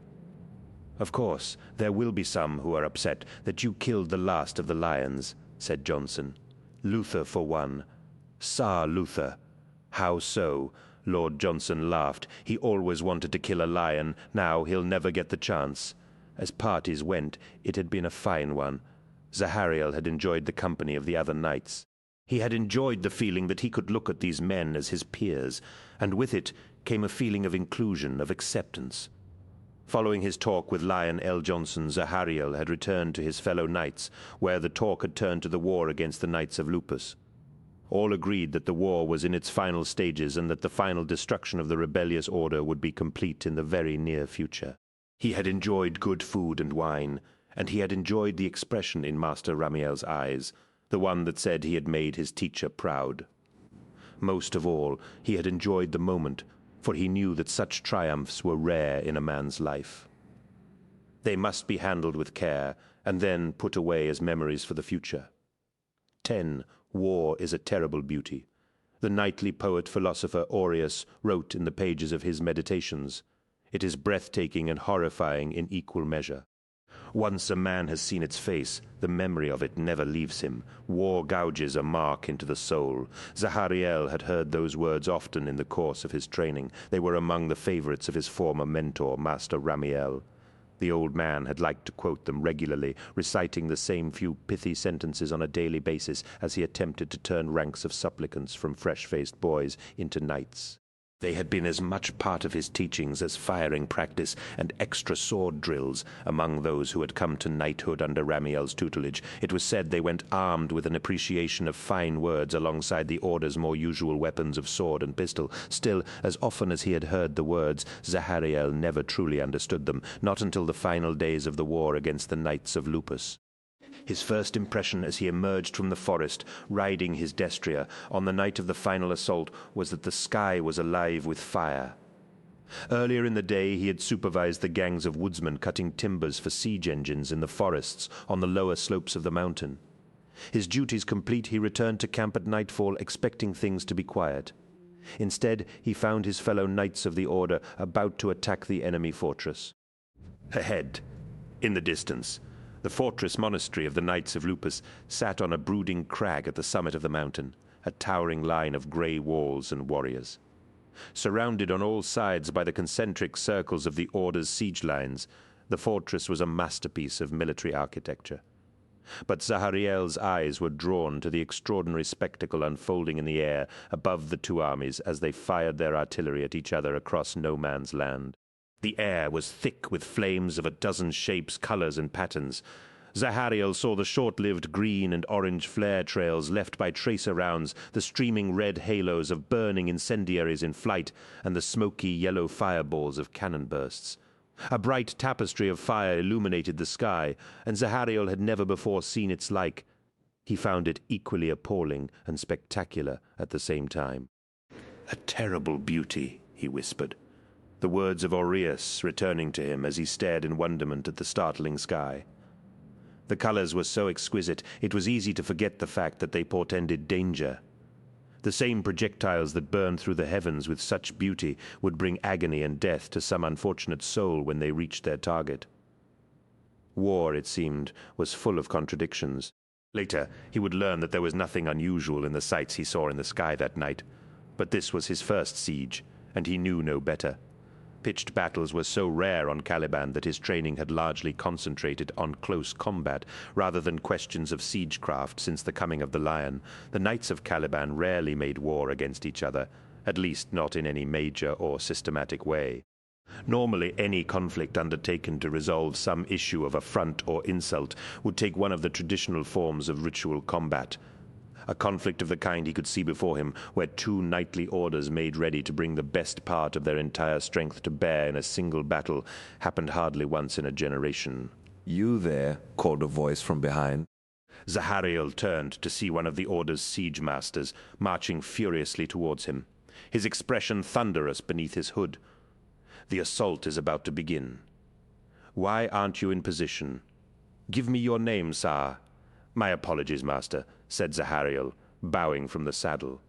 S1: "Of course, there will be some who are upset that you killed the last of the lions," said Johnson. "Luther, for one. Sir Luther." "How so?" Lord Johnson laughed. "He always wanted to kill a lion. Now he'll never get the chance." As parties went, it had been a fine one. Zahariel had enjoyed the company of the other knights. He had enjoyed the feeling that he could look at these men as his peers, and with it came a feeling of inclusion, of acceptance. Following his talk with Lion L. Johnson, Zahariel had returned to his fellow knights, where the talk had turned to the war against the Knights of Lupus. All agreed that the war was in its final stages and that the final destruction of the rebellious order would be complete in the very near future. He had enjoyed good food and wine, and he had enjoyed the expression in Master Ramiel's eyes, the one that said he had made his teacher proud. Most of all, he had enjoyed the moment, for he knew that such triumphs were rare in a man's life. They must be handled with care, and then put away as memories for the future. 10. War is a terrible beauty. The knightly poet-philosopher Horus wrote in the pages of his Meditations, "It is breathtaking and horrifying in equal measure. Once a man has seen its face, the memory of it never leaves him. War gouges a mark into the soul." Zahariel had heard those words often in the course of his training. They were among the favorites of his former mentor, Master Ramiel. The old man had liked to quote them regularly, reciting the same few pithy sentences on a daily basis as he attempted to turn ranks of supplicants from fresh-faced boys into knights. They had been as much part of his teachings as firing practice and extra sword drills among those who had come to knighthood under Ramiel's tutelage. It was said they went armed with an appreciation of fine words alongside the order's more usual weapons of sword and pistol. Still, as often as he had heard the words, Zahariel never truly understood them, not until the final days of the war against the Knights of Lupus. His first impression as he emerged from the forest, riding his destrier, on the night of the final assault, was that the sky was alive with fire. Earlier in the day he had supervised the gangs of woodsmen cutting timbers for siege engines in the forests on the lower slopes of the mountain. His duties complete, he returned to camp at nightfall, expecting things to be quiet. Instead, he found his fellow knights of the order about to attack the enemy fortress. Ahead, in the distance, the fortress monastery of the Knights of Lupus sat on a brooding crag at the summit of the mountain, a towering line of grey walls and warriors. Surrounded on all sides by the concentric circles of the Order's siege lines, the fortress was a masterpiece of military architecture. But Zahariel's eyes were drawn to the extraordinary spectacle unfolding in the air above the two armies as they fired their artillery at each other across no man's land. The air was thick with flames of a dozen shapes, colors, and patterns. Zahariel saw the short-lived green and orange flare trails left by tracer rounds, the streaming red halos of burning incendiaries in flight, and the smoky yellow fireballs of cannon bursts. A bright tapestry of fire illuminated the sky, and Zahariel had never before seen its like. He found it equally appalling and spectacular at the same time. "A terrible beauty," he whispered, the words of Horus returning to him as he stared in wonderment at the startling sky. The colors were so exquisite, it was easy to forget the fact that they portended danger. The same projectiles that burned through the heavens with such beauty would bring agony and death to some unfortunate soul when they reached their target. War, it seemed, was full of contradictions. Later, he would learn that there was nothing unusual in the sights he saw in the sky that night. But this was his first siege, and he knew no better. Pitched battles were so rare on Caliban that his training had largely concentrated on close combat rather than questions of siegecraft since the coming of the Lion. The Knights of Caliban rarely made war against each other, at least not in any major or systematic way. Normally, any conflict undertaken to resolve some issue of affront or insult would take one of the traditional forms of ritual combat. A conflict of the kind he could see before him, where two knightly orders made ready to bring the best part of their entire strength to bear in a single battle, happened hardly once in a generation.
S12: "You there," called a voice from behind.
S1: Zahariel turned to see one of the order's siege masters marching furiously towards him, his expression thunderous beneath his hood. "The assault is about to begin. Why aren't you in position? Give me your name, Sir." "My apologies, Master," said Zahariel, bowing from the saddle.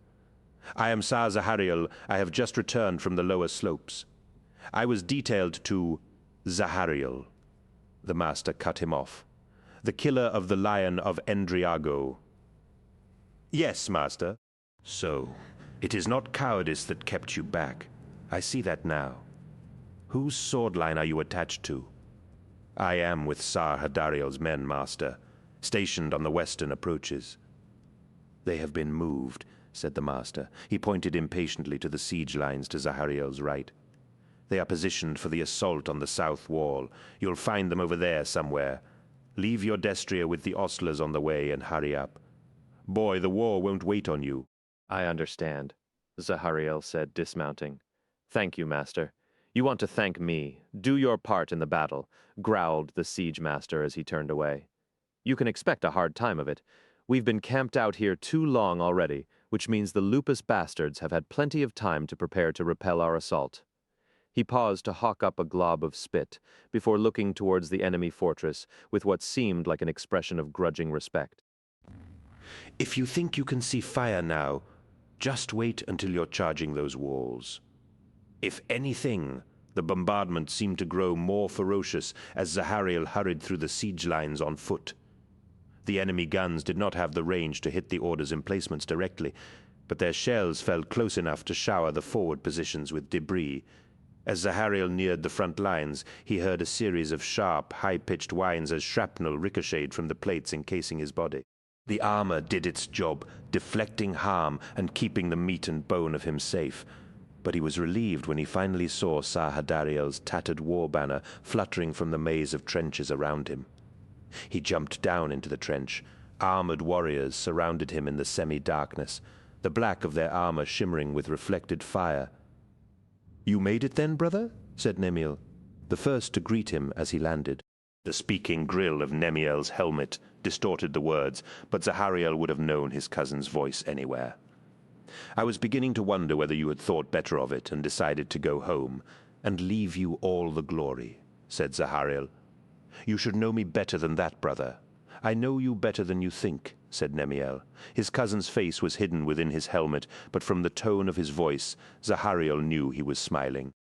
S1: "I am Sir Zahariel. I have just returned from the lower slopes. I was detailed to—" "Zahariel," the Master cut him off. "The killer of the Lion of Endriago." "Yes, Master." "So, it is not cowardice that kept you back. I see that now. Whose sword line are you attached to?" "I am with Sir Hadariel's men, Master, stationed on the western approaches." "They have been moved," said the master. He pointed impatiently to the siege lines to Zahariel's right. "They are positioned for the assault on the south wall. You'll find them over there somewhere. Leave your destrier with the ostlers on the way and hurry up. Boy, the war won't wait on you."
S13: "I understand," Zahariel said, dismounting. "Thank you, master. You want to thank me. Do your part in the battle," growled the siege master as he turned away. "You can expect a hard time of it. We've been camped out here too long already, which means the lupus bastards have had plenty of time to prepare to repel our assault." He paused to hawk up a glob of spit before looking towards the enemy fortress with what seemed like an expression of grudging respect.
S1: "If you think you can see fire now, just wait until you're charging those walls." If anything, the bombardment seemed to grow more ferocious as Zahariel hurried through the siege lines on foot. The enemy guns did not have the range to hit the Order's emplacements directly, but their shells fell close enough to shower the forward positions with debris. As Zahariel neared the front lines, he heard a series of sharp, high-pitched whines as shrapnel ricocheted from the plates encasing his body. The armor did its job, deflecting harm and keeping the meat and bone of him safe. But he was relieved when he finally saw Sar Hadariel's tattered war banner fluttering from the maze of trenches around him. He jumped down into the trench. Armored warriors surrounded him in the semi-darkness, the black of their armor shimmering with reflected fire. "You made it then, brother?" said Nemiel, the first to greet him as he landed. The speaking grill of Nemiel's helmet distorted the words, but Zahariel would have known his cousin's voice anywhere. "I was beginning to wonder whether you had thought better of it and decided to go home and leave you all the glory," said Zahariel. "You should know me better than that, brother." "I know you better than you think," said Nemiel. His cousin's face was hidden within his helmet, but from the tone of his voice, Zahariel knew he was smiling.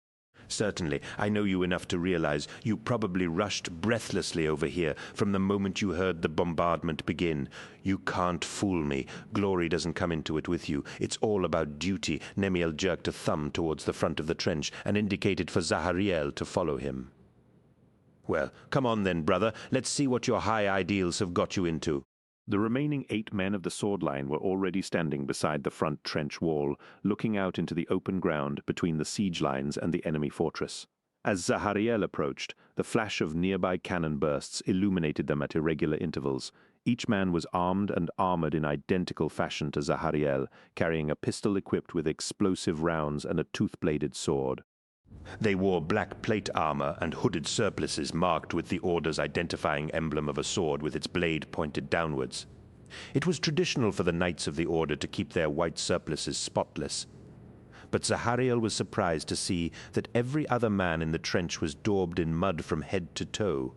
S1: "Certainly, I know you enough to realize you probably rushed breathlessly over here from the moment you heard the bombardment begin. You can't fool me. Glory doesn't come into it with you. It's all about duty." Nemiel jerked a thumb towards the front of the trench and indicated for Zahariel to follow him. "Well, come on then, brother. Let's see what your high ideals have got you into."
S10: The remaining 8 men of the sword line were already standing beside the front trench wall, looking out into the open ground between the siege lines and the enemy fortress. As Zahariel approached, the flash of nearby cannon bursts illuminated them at irregular intervals. Each man was armed and armored in identical fashion to Zahariel, carrying a pistol equipped with explosive rounds and a tooth-bladed sword.
S1: They wore black plate armor and hooded surplices marked with the Order's identifying emblem of a sword with its blade pointed downwards. It was traditional for the Knights of the Order to keep their white surplices spotless. But Zahariel was surprised to see that every other man in the trench was daubed in mud from head to toe.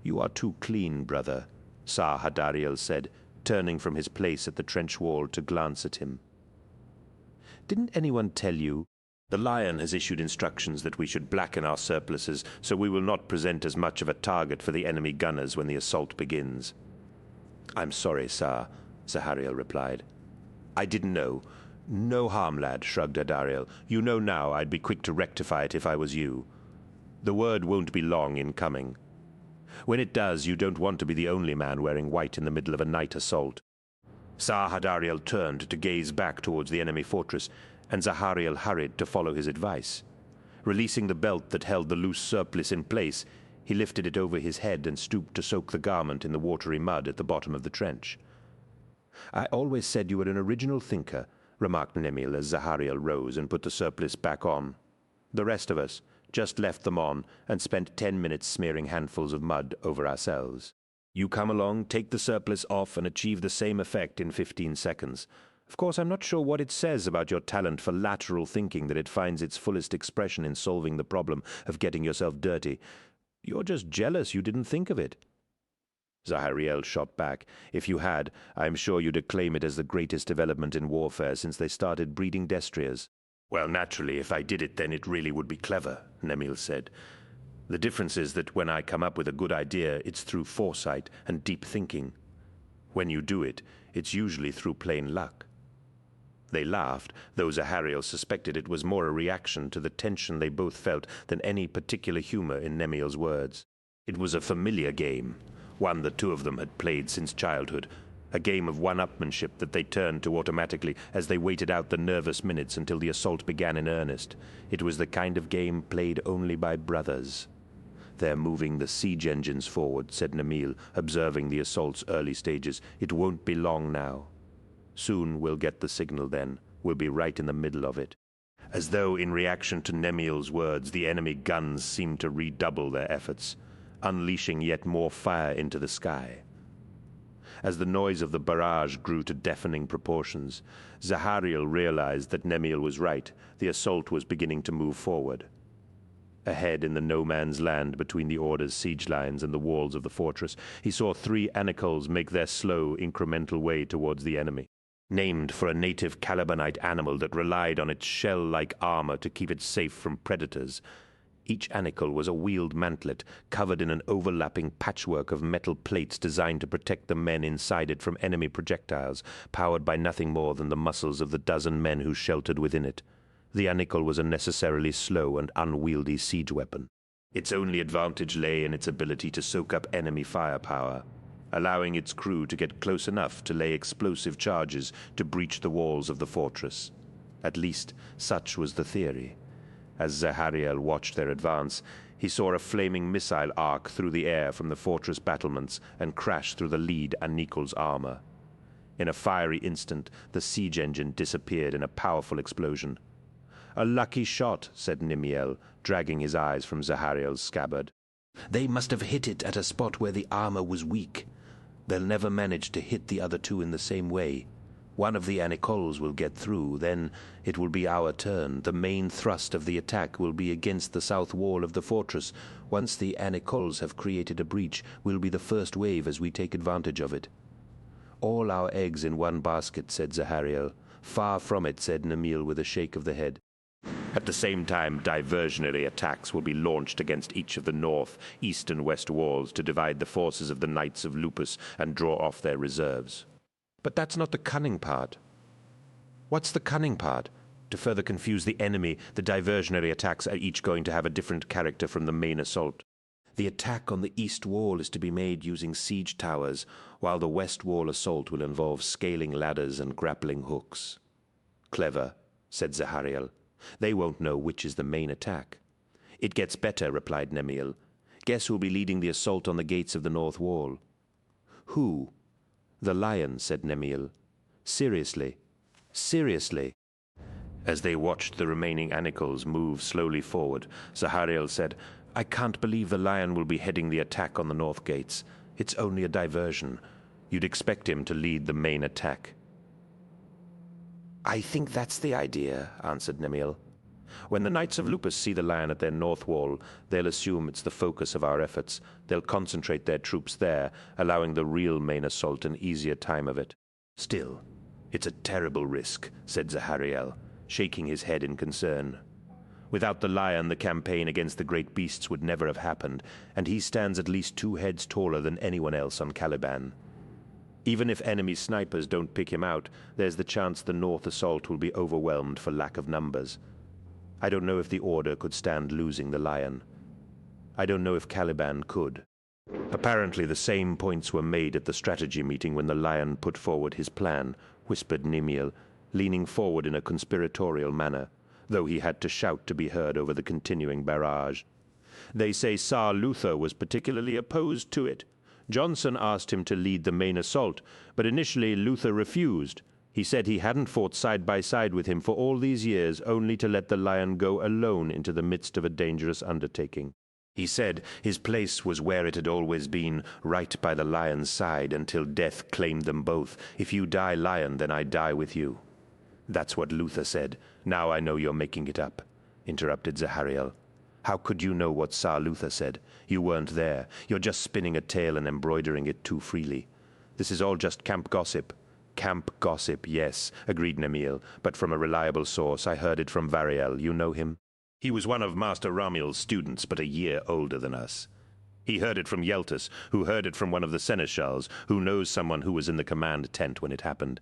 S1: "You are too clean, brother," Sar Hadariel said, turning from his place at the trench wall to glance at him. "Didn't anyone tell you? The Lion has issued instructions that we should blacken our surplices so we will not present as much of a target for the enemy gunners when the assault begins." "I'm sorry, Sar," Zahariel replied. "I didn't know. No harm, lad," shrugged Hadariel. "You know now I'd be quick to rectify it if I was you. The word won't be long in coming. When it does, you don't want to be the only man wearing white in the middle of a night assault." Sar Hadariel turned to gaze back towards the enemy fortress, and Zahariel hurried to follow his advice. Releasing the belt that held the loose surplice in place, he lifted it over his head and stooped to soak the garment in the watery mud at the bottom of the trench. "I always said you were an original thinker," remarked Nemiel as Zahariel rose and put the surplice back on. "The rest of us just left them on and spent 10 minutes smearing handfuls of mud over ourselves. You come along, take the surplice off, and achieve the same effect in 15 seconds. Of course, I'm not sure what it says about your talent for lateral thinking that it finds its fullest expression in solving the problem of getting yourself dirty. You're just jealous you didn't think of it." Zahariel shot back. "If you had, I'm sure you'd acclaim it as the greatest development in warfare since they started breeding destriers." "Well, naturally, if I did it, then it really would be clever," Nemiel said. "The difference is that when I come up with a good idea, it's through foresight and deep thinking. When you do it, it's usually through plain luck." They laughed, though Zahariel suspected it was more a reaction to the tension they both felt than any particular humor in Nemiel's words. It was a familiar game, one the two of them had played since childhood, A game of one-upmanship that they turned to automatically as they waited out the nervous minutes until the assault began in earnest. It was the kind of game played only by brothers. "They're moving the siege engines forward," said Nemil, observing the assault's early stages. "It won't be long now. Soon we'll get the signal then. We'll be right in the middle of it." As though in reaction to Nemil's words, the enemy guns seemed to redouble their efforts, unleashing yet more fire into the sky. As the noise of the barrage grew to deafening proportions, Zahariel realized that Nemil was right. The assault was beginning to move forward. Ahead in the no-man's land between the Order's siege lines and the walls of the fortress, he saw 3 Anicols make their slow, incremental way towards the enemy. Named for a native Calibanite animal that relied on its shell-like armor to keep it safe from predators, each Anicol was a wheeled mantlet covered in an overlapping patchwork of metal plates designed to protect the men inside it from enemy projectiles, powered by nothing more than the muscles of the dozen men who sheltered within it. The Anicol was a necessarily slow and unwieldy siege weapon. Its only advantage lay in its ability to soak up enemy firepower, allowing its crew to get close enough to lay explosive charges to breach the walls of the fortress. At least, such was the theory. As Zahariel watched their advance, he saw a flaming missile arc through the air from the fortress battlements and crash through the lead Anicol's armor. In a fiery instant, the siege engine disappeared in a powerful explosion. "A lucky shot," said Nimiel, dragging his eyes from Zahariel's scabbard. "They must have hit it at a spot where the armor was weak. They'll never manage to hit the other 2 in the same way. One of the Anicols will get through, then it will be our turn. The main thrust of the attack will be against the south wall of the fortress. Once the Anicols have created a breach, we'll be the first wave as we take advantage of it." "All our eggs in one basket," said Zahariel. "Far from it," said Nemil with a shake of the head. At the same time, diversionary attacks will be launched against each of the north, east, and west walls to divide the forces of the Knights of Lupus and draw off their reserves. "But that's not the cunning part." "What's the cunning part?" "To further confuse the enemy, the diversionary attacks are each going to have a different character from the main assault. The attack on the east wall is to be made using siege towers, while the west wall assault will involve scaling ladders and grappling hooks." "Clever," said Zahariel. "They won't know which is the main attack." "It gets better," replied Nemil. "Guess who'll be leading the assault on the gates of the north wall?" "Who?" "The lion," said Nemil. "Seriously? Seriously?" As they watched the remaining Anicols move slowly forward, Zahariel said, "I can't believe the lion will be heading the attack on the north gates. It's only a diversion. You'd expect him to lead the main attack." "I think that's the idea," answered Nemil. "When the Knights of Lupus see the lion at their north wall, they'll assume it's the focus of our efforts. They'll concentrate their troops there, allowing the real main assault an easier time of it. Still, it's a terrible risk," said Zahariel, shaking his head in concern. "Without the lion, the campaign against the great beasts would never have happened, and he stands at least 2 heads taller than anyone else on Caliban. Even if enemy snipers don't pick him out, there's the chance the north assault will be overwhelmed for lack of numbers. I don't know if the Order could stand losing the lion. I don't know if Caliban could." "Apparently the same points were made at the strategy meeting when the lion put forward his plan," whispered Nimiel, leaning forward in a conspiratorial manner, though he had to shout to be heard over the continuing barrage. "They say Tsar Luther was particularly opposed to it. Johnson asked him to lead the main assault, but initially Luther refused. He said he hadn't fought side by side with him for all these years, only to let the lion go alone into the midst of a dangerous undertaking. He said his place was where it had always been, right by the lion's side, until death claimed them both. If you die, lion, then I die with you." "That's what Luther said. Now I know you're making it up," interrupted Zahariel. "How could you know what Tsar Luther said? You weren't there. You're just spinning a tale and embroidering it too freely. This is all just camp gossip." "Camp gossip, yes," agreed Nemil, "but from a reliable source. I heard it from Variel. You know him? He was one of Master Ramiel's students, but a year older than us. He heard it from Yeltus, who heard it from one of the seneschals, who knows someone who was in the command tent when it happened.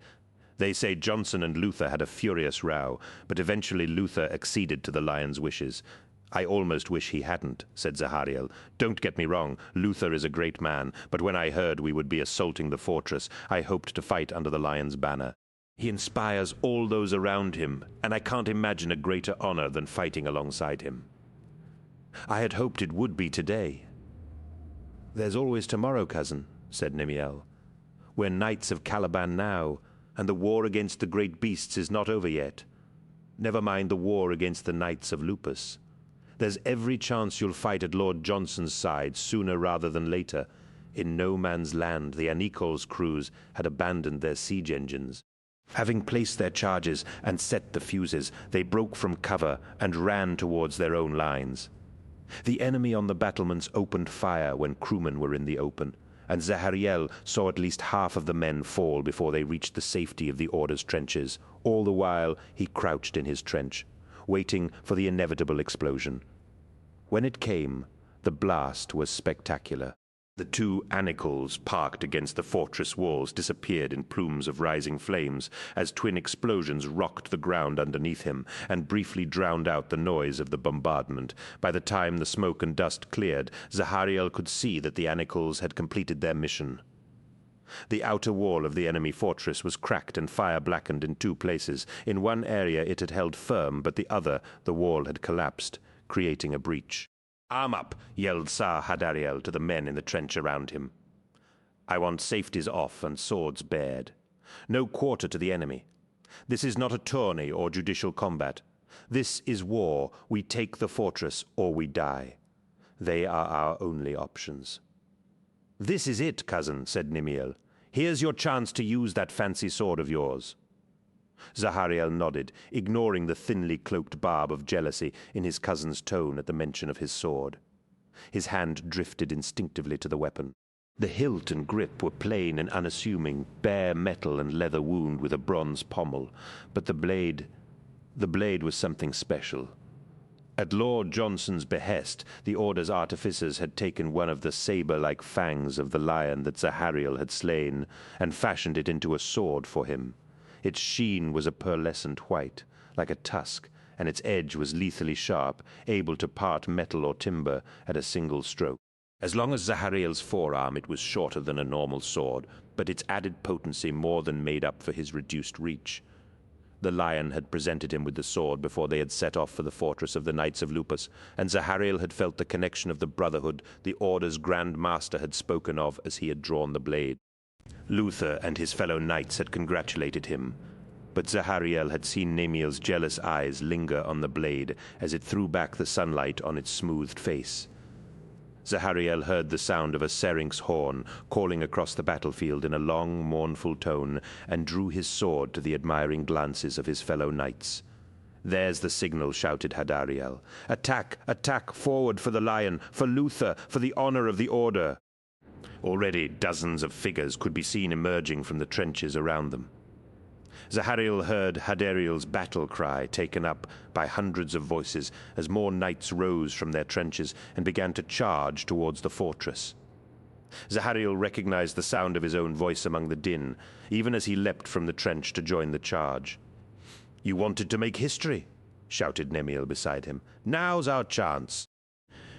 S1: They say Johnson and Luther had a furious row, but eventually Luther acceded to the lion's wishes. "I almost wish he hadn't," said Zahariel. "Don't get me wrong, Luther is a great man, but when I heard we would be assaulting the fortress, I hoped to fight under the lion's banner. He inspires all those around him, and I can't imagine a greater honor than fighting alongside him. I had hoped it would be today." "There's always tomorrow, cousin," said Nemiel. "We're knights of Caliban now, and the war against the great beasts is not over yet. Never mind the war against the knights of Lupus. There's every chance you'll fight at Lord Johnson's side sooner rather than later. In no man's land, the Anikol's crews had abandoned their siege engines. Having placed their charges and set the fuses, they broke from cover and ran towards their own lines. The enemy on the battlements opened fire when crewmen were in the open, and Zahariel saw at least half of the men fall before they reached the safety of the Order's trenches. All the while he crouched in his trench, waiting for the inevitable explosion. When it came, the blast was spectacular. The two Anikols parked against the fortress walls disappeared in plumes of rising flames as twin explosions rocked the ground underneath him and briefly drowned out the noise of the bombardment. By the time the smoke and dust cleared, Zahariel could see that the Anikols had completed their mission. The outer wall of the enemy fortress was cracked and fire-blackened in two places. In one area it had held firm, but the other, the wall had collapsed, creating a breach. "Arm up," yelled Sar Hadariel to the men in the trench around him. "I want safeties off and swords bared. No quarter to the enemy. This is not a tourney or judicial combat. This is war. We take the fortress or we die. They are our only options." "This is it, cousin," said Nemiel. "Here's your chance to use that fancy sword of yours." Zahariel nodded, ignoring the thinly cloaked barb of jealousy in his cousin's tone at the mention of his sword. His hand drifted instinctively to the weapon. The hilt and grip were plain and unassuming, bare metal and leather wound with a bronze pommel, but the blade was something special. At Lord Johnson's behest, the Order's artificers had taken one of the saber-like fangs of the lion that Zahariel had slain and fashioned it into a sword for him. Its sheen was a pearlescent white, like a tusk, and its edge was lethally sharp, able to part metal or timber at a single stroke. As long as Zahariel's forearm, it was shorter than a normal sword, but its added potency more than made up for his reduced reach. The lion had presented him with the sword before they had set off for the fortress of the Knights of Lupus, and Zahariel had felt the connection of the brotherhood the Order's Grand Master had spoken of as he had drawn the blade. Luther and his fellow knights had congratulated him, but Zahariel had seen Nemiel's jealous eyes linger on the blade as it threw back the sunlight on its smoothed face. Zahariel heard the sound of a syrinx horn calling across the battlefield in a long, mournful tone, and drew his sword to the admiring glances of his fellow knights. "There's the signal," shouted Hadariel. "Attack! Attack! Forward for the lion! For Luther! For the honor of the Order!" Already dozens of figures could be seen emerging from the trenches around them. Zahariel heard Hadariel's battle cry taken up by hundreds of voices as more knights rose from their trenches and began to charge towards the fortress. Zahariel recognized the sound of his own voice among the din, even as he leapt from the trench to join the charge. "You wanted to make history," shouted Nemiel beside him. "Now's our chance."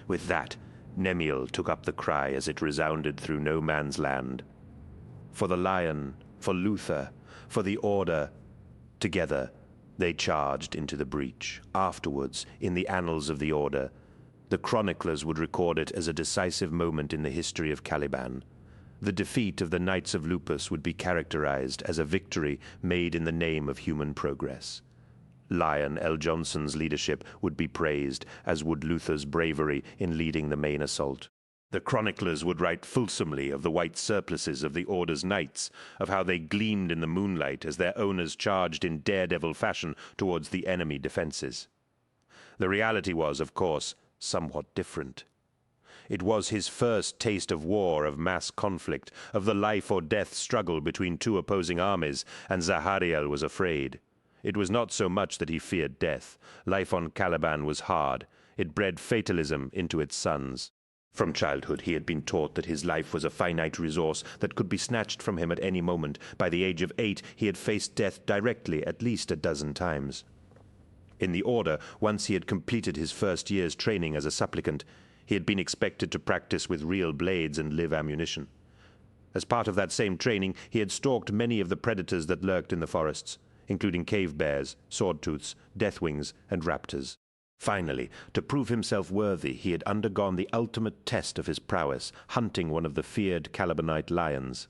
S1: With that, Nemiel took up the cry as it resounded through no man's land. For the lion, for Luther, for the Order. Together, they charged into the breach. Afterwards, in the annals of the Order, the chroniclers would record it as a decisive moment in the history of Caliban. The defeat of the Knights of Lupus would be characterized as a victory made in the name of human progress. Lion L. Johnson's leadership would be praised, as would Luther's bravery in leading the main assault. The chroniclers would write fulsomely of the white surplices of the Order's knights, of how they gleamed in the moonlight as their owners charged in daredevil fashion towards the enemy defenses. The reality was, of course, somewhat different. It was his first taste of war, of mass conflict, of the life-or-death struggle between two opposing armies, and Zahariel was afraid. It was not so much that he feared death. Life on Caliban was hard. It bred fatalism into its sons. From childhood he had been taught that his life was a finite resource that could be snatched from him at any moment. By the age of 8 he had faced death directly at least a dozen times. In the Order, once he had completed his first year's training as a supplicant, he had been expected to practice with real blades and live ammunition. As part of that same training, he had stalked many of the predators that lurked in the forests, including cave bears, swordtooths, deathwings, and raptors. Finally, to prove himself worthy, he had undergone the ultimate test of his prowess, hunting one of the feared Calibanite lions.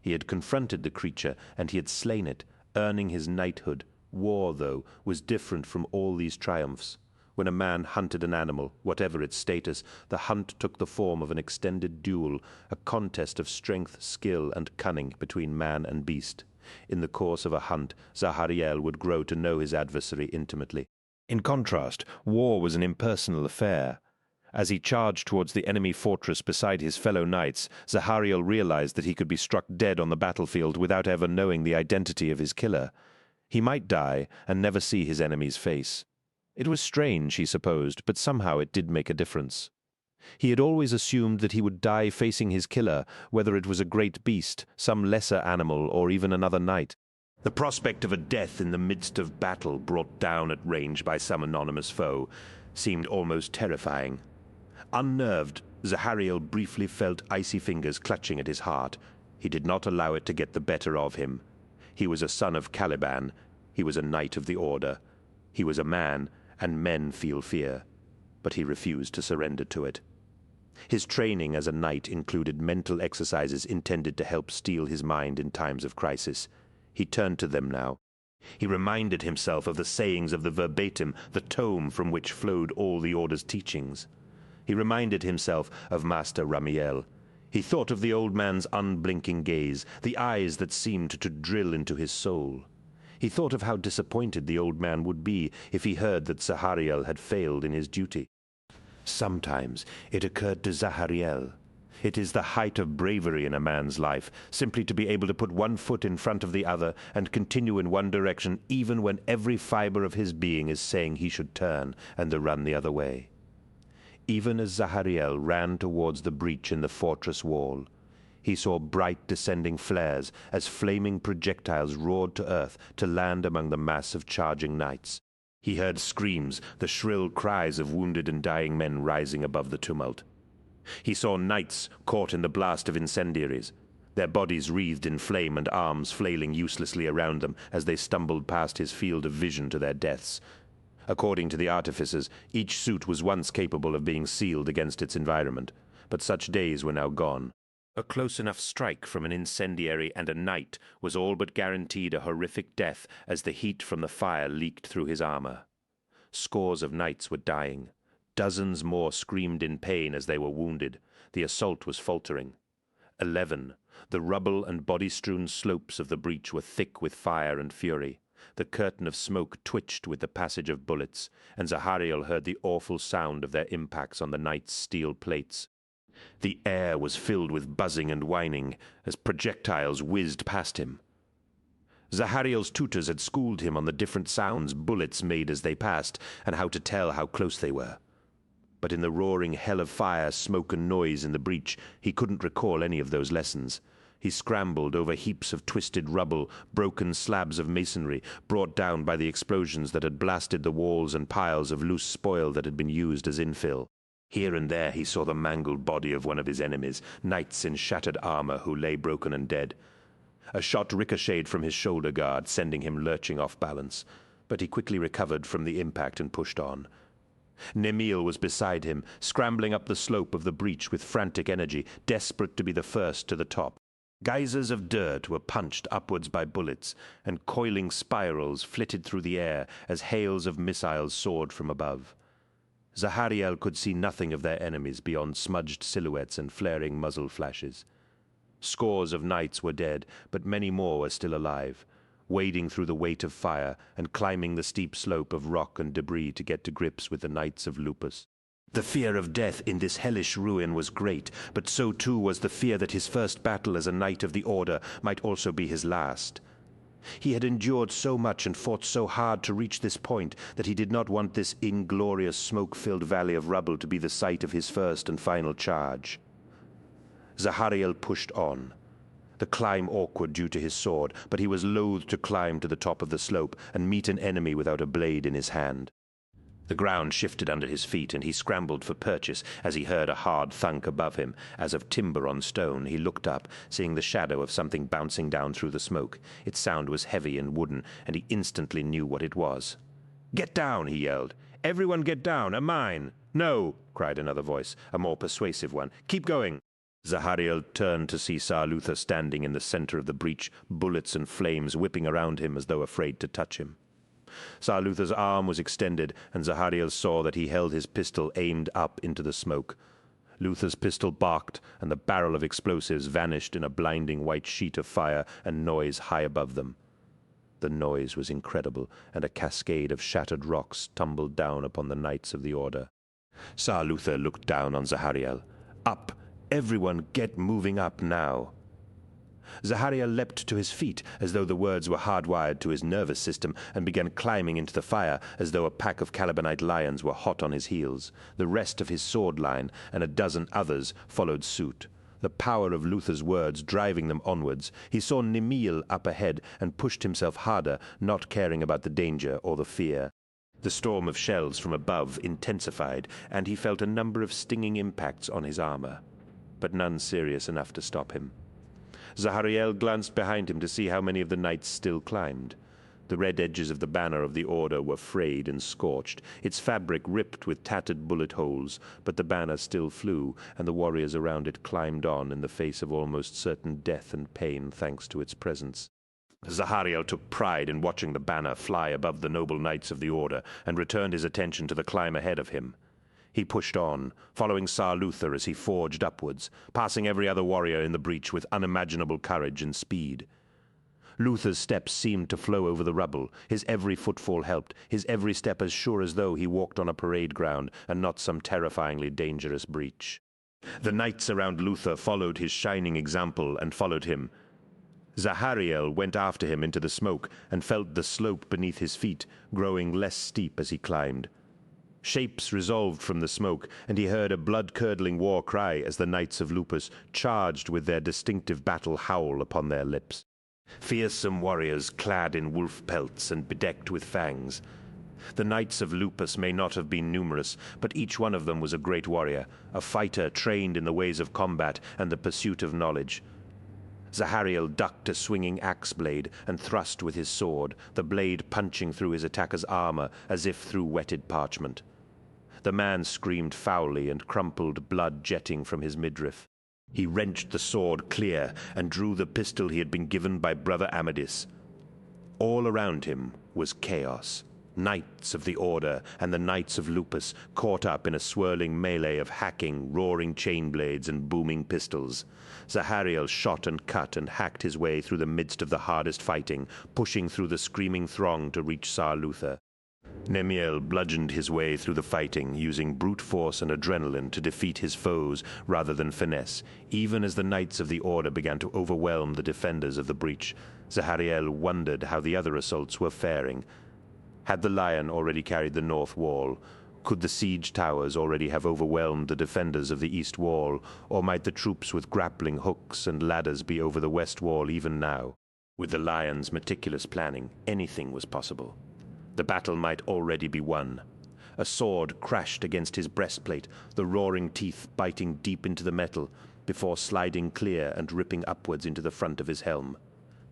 S1: He had confronted the creature, and he had slain it, earning his knighthood. War, though, was different from all these triumphs. When a man hunted an animal, whatever its status, the hunt took the form of an extended duel, a contest of strength, skill, and cunning between man and beast. In the course of a hunt, Zahariel would grow to know his adversary intimately. In contrast, war was an impersonal affair. As he charged towards the enemy fortress beside his fellow knights, Zahariel realized that he could be struck dead on the battlefield without ever knowing the identity of his killer. He might die and never see his enemy's face. It was strange, he supposed, but somehow it did make a difference. He had always assumed that he would die facing his killer, whether it was a great beast, some lesser animal, or even another knight. The prospect of a death in the midst of battle brought down at range by some anonymous foe seemed almost terrifying. Unnerved, Zahariel briefly felt icy fingers clutching at his heart. He did not allow it to get the better of him. He was a son of Caliban. He was a knight of the Order. He was a man, and men feel fear. But he refused to surrender to it. His training as a knight included mental exercises intended to help steel his mind in times of crisis. He turned to them now. He reminded himself of the sayings of the verbatim, the tome from which flowed all the Order's teachings. He reminded himself of Master Ramiel. He thought of the old man's unblinking gaze, the eyes that seemed to drill into his soul. He thought of how disappointed the old man would be if he heard that Zahariel had failed in his duty. Sometimes it occurred to Zahariel. It is the height of bravery in a man's life, simply to be able to put one foot in front of the other and continue in one direction even when every fiber of his being is saying he should turn and to run the other way. Even as Zahariel ran towards the breach in the fortress wall, he saw bright descending flares as flaming projectiles roared to earth to land among the mass of charging knights. He heard screams, the shrill cries of wounded and dying men rising above the tumult. He saw knights caught in the blast of incendiaries, their bodies wreathed in flame and arms flailing uselessly around them as they stumbled past his field of vision to their deaths. According to the artificers, each suit was once capable of being sealed against its environment, but such days were now gone. A close enough strike from an incendiary and a knight was all but guaranteed a horrific death as the heat from the fire leaked through his armor. Scores of knights were dying. Dozens more screamed in pain as they were wounded. The assault was faltering. 11. The rubble and body-strewn slopes of the breach were thick with fire and fury. The curtain of smoke twitched with the passage of bullets, and Zahariel heard the awful sound of their impacts on the knight's steel plates. The air was filled with buzzing and whining as projectiles whizzed past him. Zahariel's tutors had schooled him on the different sounds bullets made as they passed, and how to tell how close they were. But in the roaring hell of fire, smoke, and noise in the breach, he couldn't recall any of those lessons. He scrambled over heaps of twisted rubble, broken slabs of masonry, brought down by the explosions that had blasted the walls and piles of loose spoil that had been used as infill. Here and there he saw the mangled body of one of his enemies, knights in shattered armor who lay broken and dead. A shot ricocheted from his shoulder guard, sending him lurching off balance, but he quickly recovered from the impact and pushed on. Nemil was beside him, scrambling up the slope of the breach with frantic energy, desperate to be the first to the top. Geysers of dirt were punched upwards by bullets, and coiling spirals flitted through the air as hails of missiles soared from above. Zahariel could see nothing of their enemies beyond smudged silhouettes and flaring muzzle flashes. Scores of knights were dead, but many more were still alive, wading through the weight of fire and climbing the steep slope of rock and debris to get to grips with the Knights of Lupus. The fear of death in this hellish ruin was great, but so too was the fear that his first battle as a knight of the Order might also be his last. He had endured so much and fought so hard to reach this point that he did not want this inglorious smoke-filled valley of rubble to be the site of his first and final charge. Zahariel pushed on. the climb awkward due to his sword, but he was loath to climb to the top of the slope and meet an enemy without a blade in his hand. The ground shifted under his feet, and he scrambled for purchase as he heard a hard thunk above him. As of timber on stone, he looked up, seeing the shadow of something bouncing down through the smoke. Its sound was heavy and wooden, and he instantly knew what it was. "Get down!" he yelled. "Everyone get down! A mine!" "No!" cried another voice, a more persuasive one. "Keep going!" Zahariel turned to see Sir Luther standing in the center of the breach, bullets and flames whipping around him as though afraid to touch him. Sir Luther's arm was extended, and Zahariel saw that he held his pistol aimed up into the smoke. Luther's pistol barked, and the barrel of explosives vanished in a blinding white sheet of fire and noise high above them. The noise was incredible, and a cascade of shattered rocks tumbled down upon the Knights of the Order. Sir Luther looked down on Zahariel. "Up! Everyone get moving up now!" Zahariel leapt to his feet, as though the words were hardwired to his nervous system, and began climbing into the fire, as though a pack of Calibanite lions were hot on his heels. The rest of his sword line, and a dozen others, followed suit. The power of Luther's words driving them onwards. He saw Nimil up ahead, and pushed himself harder, not caring about the danger or the fear. The storm of shells from above intensified, and he felt a number of stinging impacts on his armor, but none serious enough to stop him. Zahariel glanced behind him to see how many of the knights still climbed. The red edges of the banner of the Order were frayed and scorched, its fabric ripped with tattered bullet holes, but the banner still flew, and the warriors around it climbed on in the face of almost certain death and pain thanks to its presence. Zahariel took pride in watching the banner fly above the noble knights of the Order, and returned his attention to the climb ahead of him. He pushed on, following Sir Luther as he forged upwards, passing every other warrior in the breach with unimaginable courage and speed. Luther's steps seemed to flow over the rubble. His every footfall helped, his every step as sure as though he walked on a parade ground and not some terrifyingly dangerous breach. The knights around Luther followed his shining example and followed him. Zahariel went after him into the smoke and felt the slope beneath his feet growing less steep as he climbed. Shapes resolved from the smoke, and he heard a blood-curdling war cry as the Knights of Lupus charged with their distinctive battle howl upon their lips. Fearsome warriors clad in wolf pelts and bedecked with fangs. The Knights of Lupus may not have been numerous, but each one of them was a great warrior, a fighter trained in the ways of combat and the pursuit of knowledge. Zahariel ducked a swinging axe blade and thrust with his sword, the blade punching through his attacker's armor as if through wetted parchment. The man screamed foully and crumpled blood jetting from his midriff. He wrenched the sword clear and drew the pistol he had been given by Brother Amadis. All around him was chaos. Knights of the Order and the Knights of Lupus caught up in a swirling melee of hacking, roaring chain blades and booming pistols. Zahariel shot and cut and hacked his way through the midst of the hardest fighting, pushing through the screaming throng to reach Sir Luther. Nemiel bludgeoned his way through the fighting, using brute force and adrenaline to defeat his foes rather than finesse. Even as the Knights of the Order began to overwhelm the defenders of the breach, Zahariel wondered how the other assaults were faring. Had the Lion already carried the north wall? Could the siege towers already have overwhelmed the defenders of the east wall, or might the troops with grappling hooks and ladders be over the west wall even now? With the Lion's meticulous planning, anything was possible. The battle might already be won. A sword crashed against his breastplate, the roaring teeth biting deep into the metal, before sliding clear and ripping upwards into the front of his helm.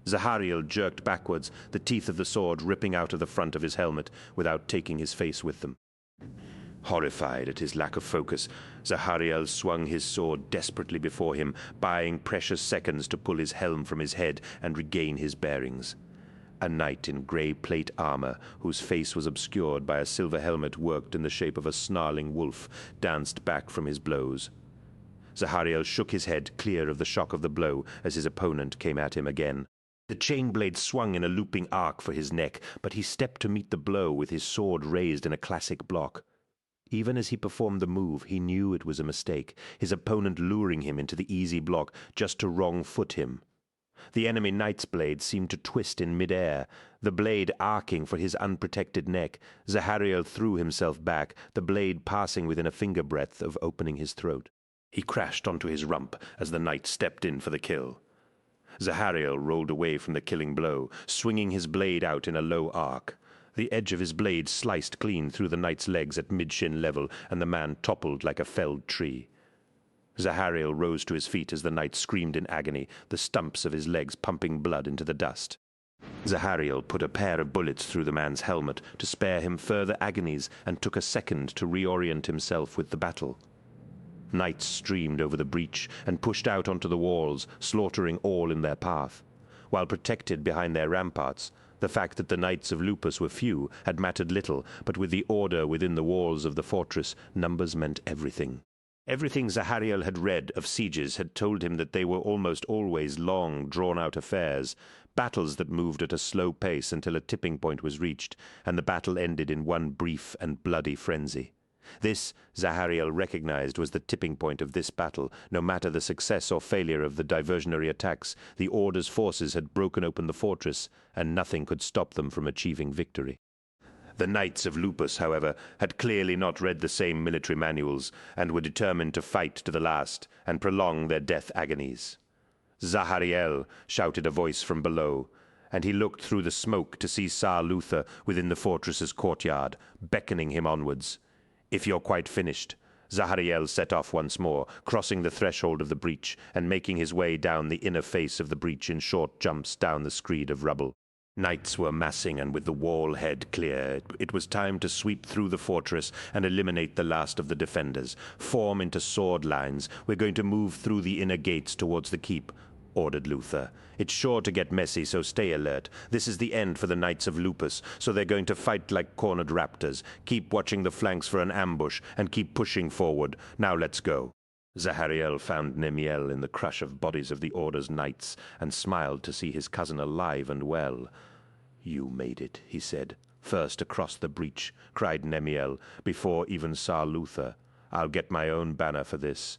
S1: Zahariel jerked backwards, the teeth of the sword ripping out of the front of his helmet, without taking his face with them. Horrified at his lack of focus, Zahariel swung his sword desperately before him, buying precious seconds to pull his helm from his head and regain his bearings. A knight in grey plate armor, whose face was obscured by a silver helmet worked in the shape of a snarling wolf, danced back from his blows. Zahariel shook his head clear of the shock of the blow as his opponent came at him again. The chain blade swung in a looping arc for his neck, but he stepped to meet the blow with his sword raised in a classic block. Even as he performed the move, he knew it was a mistake, his opponent luring him into the easy block just to wrong-foot him. The enemy knight's blade seemed to twist in mid-air, the blade arcing for his unprotected neck. Zahariel threw himself back, the blade passing within a finger-breadth of opening his throat. He crashed onto his rump as the knight stepped in for the kill. Zahariel rolled away from the killing blow, swinging his blade out in a low arc. The edge of his blade sliced clean through the knight's legs at mid-shin level, and the man toppled like a felled tree. Zahariel rose to his feet as the knight screamed in agony, the stumps of his legs pumping blood into the dust. Zahariel put a pair of bullets through the man's helmet to spare him further agonies, and took a second to reorient himself with the battle. Knights streamed over the breach and pushed out onto the walls, slaughtering all in their path. While protected behind their ramparts, the fact that the knights of Lupus were few had mattered little, but with the order within the walls of the fortress, numbers meant everything. Everything Zahariel had read of sieges had told him that they were almost always long, drawn-out affairs, battles that moved at a slow pace until a tipping point was reached, and the battle ended in one brief and bloody frenzy. This, Zahariel recognized, was the tipping point of this battle. No matter the success or failure of the diversionary attacks, the Order's forces had broken open the fortress, and nothing could stop them from achieving victory. The Knights of Lupus, however, had clearly not read the same military manuals, and were determined to fight to the last, and prolong their death agonies. "Zahariel!" shouted a voice from below, and he looked through the smoke to see Sar Luther within the fortress's courtyard, beckoning him onwards. "If you're quite finished." Zahariel set off once more, crossing the threshold of the breach, and making his way down the inner face of the breach in short jumps down the screed of rubble. Knights were massing, and with the wall head clear, it was time to sweep through the fortress and eliminate the last of the defenders. "Form into sword lines. We're going to move through the inner gates towards the keep," ordered Luther. "It's sure to get messy, so stay alert. This is the end for the Knights of Lupus, so they're going to fight like cornered raptors. Keep watching the flanks for an ambush, and keep pushing forward. Now let's go." Zahariel found Nemiel in the crush of bodies of the Order's knights, and smiled to see his cousin alive and well. "You made it," he said. "First across the breach," cried Nemiel, before even Sar Luther. "I'll get my own banner for this."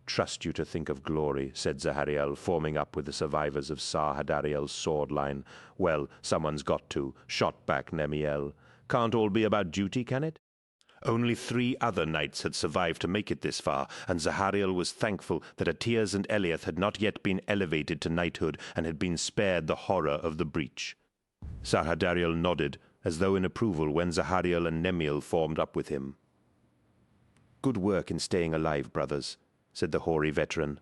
S1: "Trust you to think of glory," said Zahariel, forming up with the survivors of Sar Hadariel's sword line. "Well, someone's got to," shot back Nemiel. "Can't all be about duty, can it?" Only 3 other knights had survived to make it this far, and Zahariel was thankful that Atias and Eliath had not yet been elevated to knighthood and had been spared the horror of the breach. Sar Hadariel nodded, as though in approval, when Zahariel and Nemiel formed up with him. "Good work in staying alive, brothers," said the hoary veteran.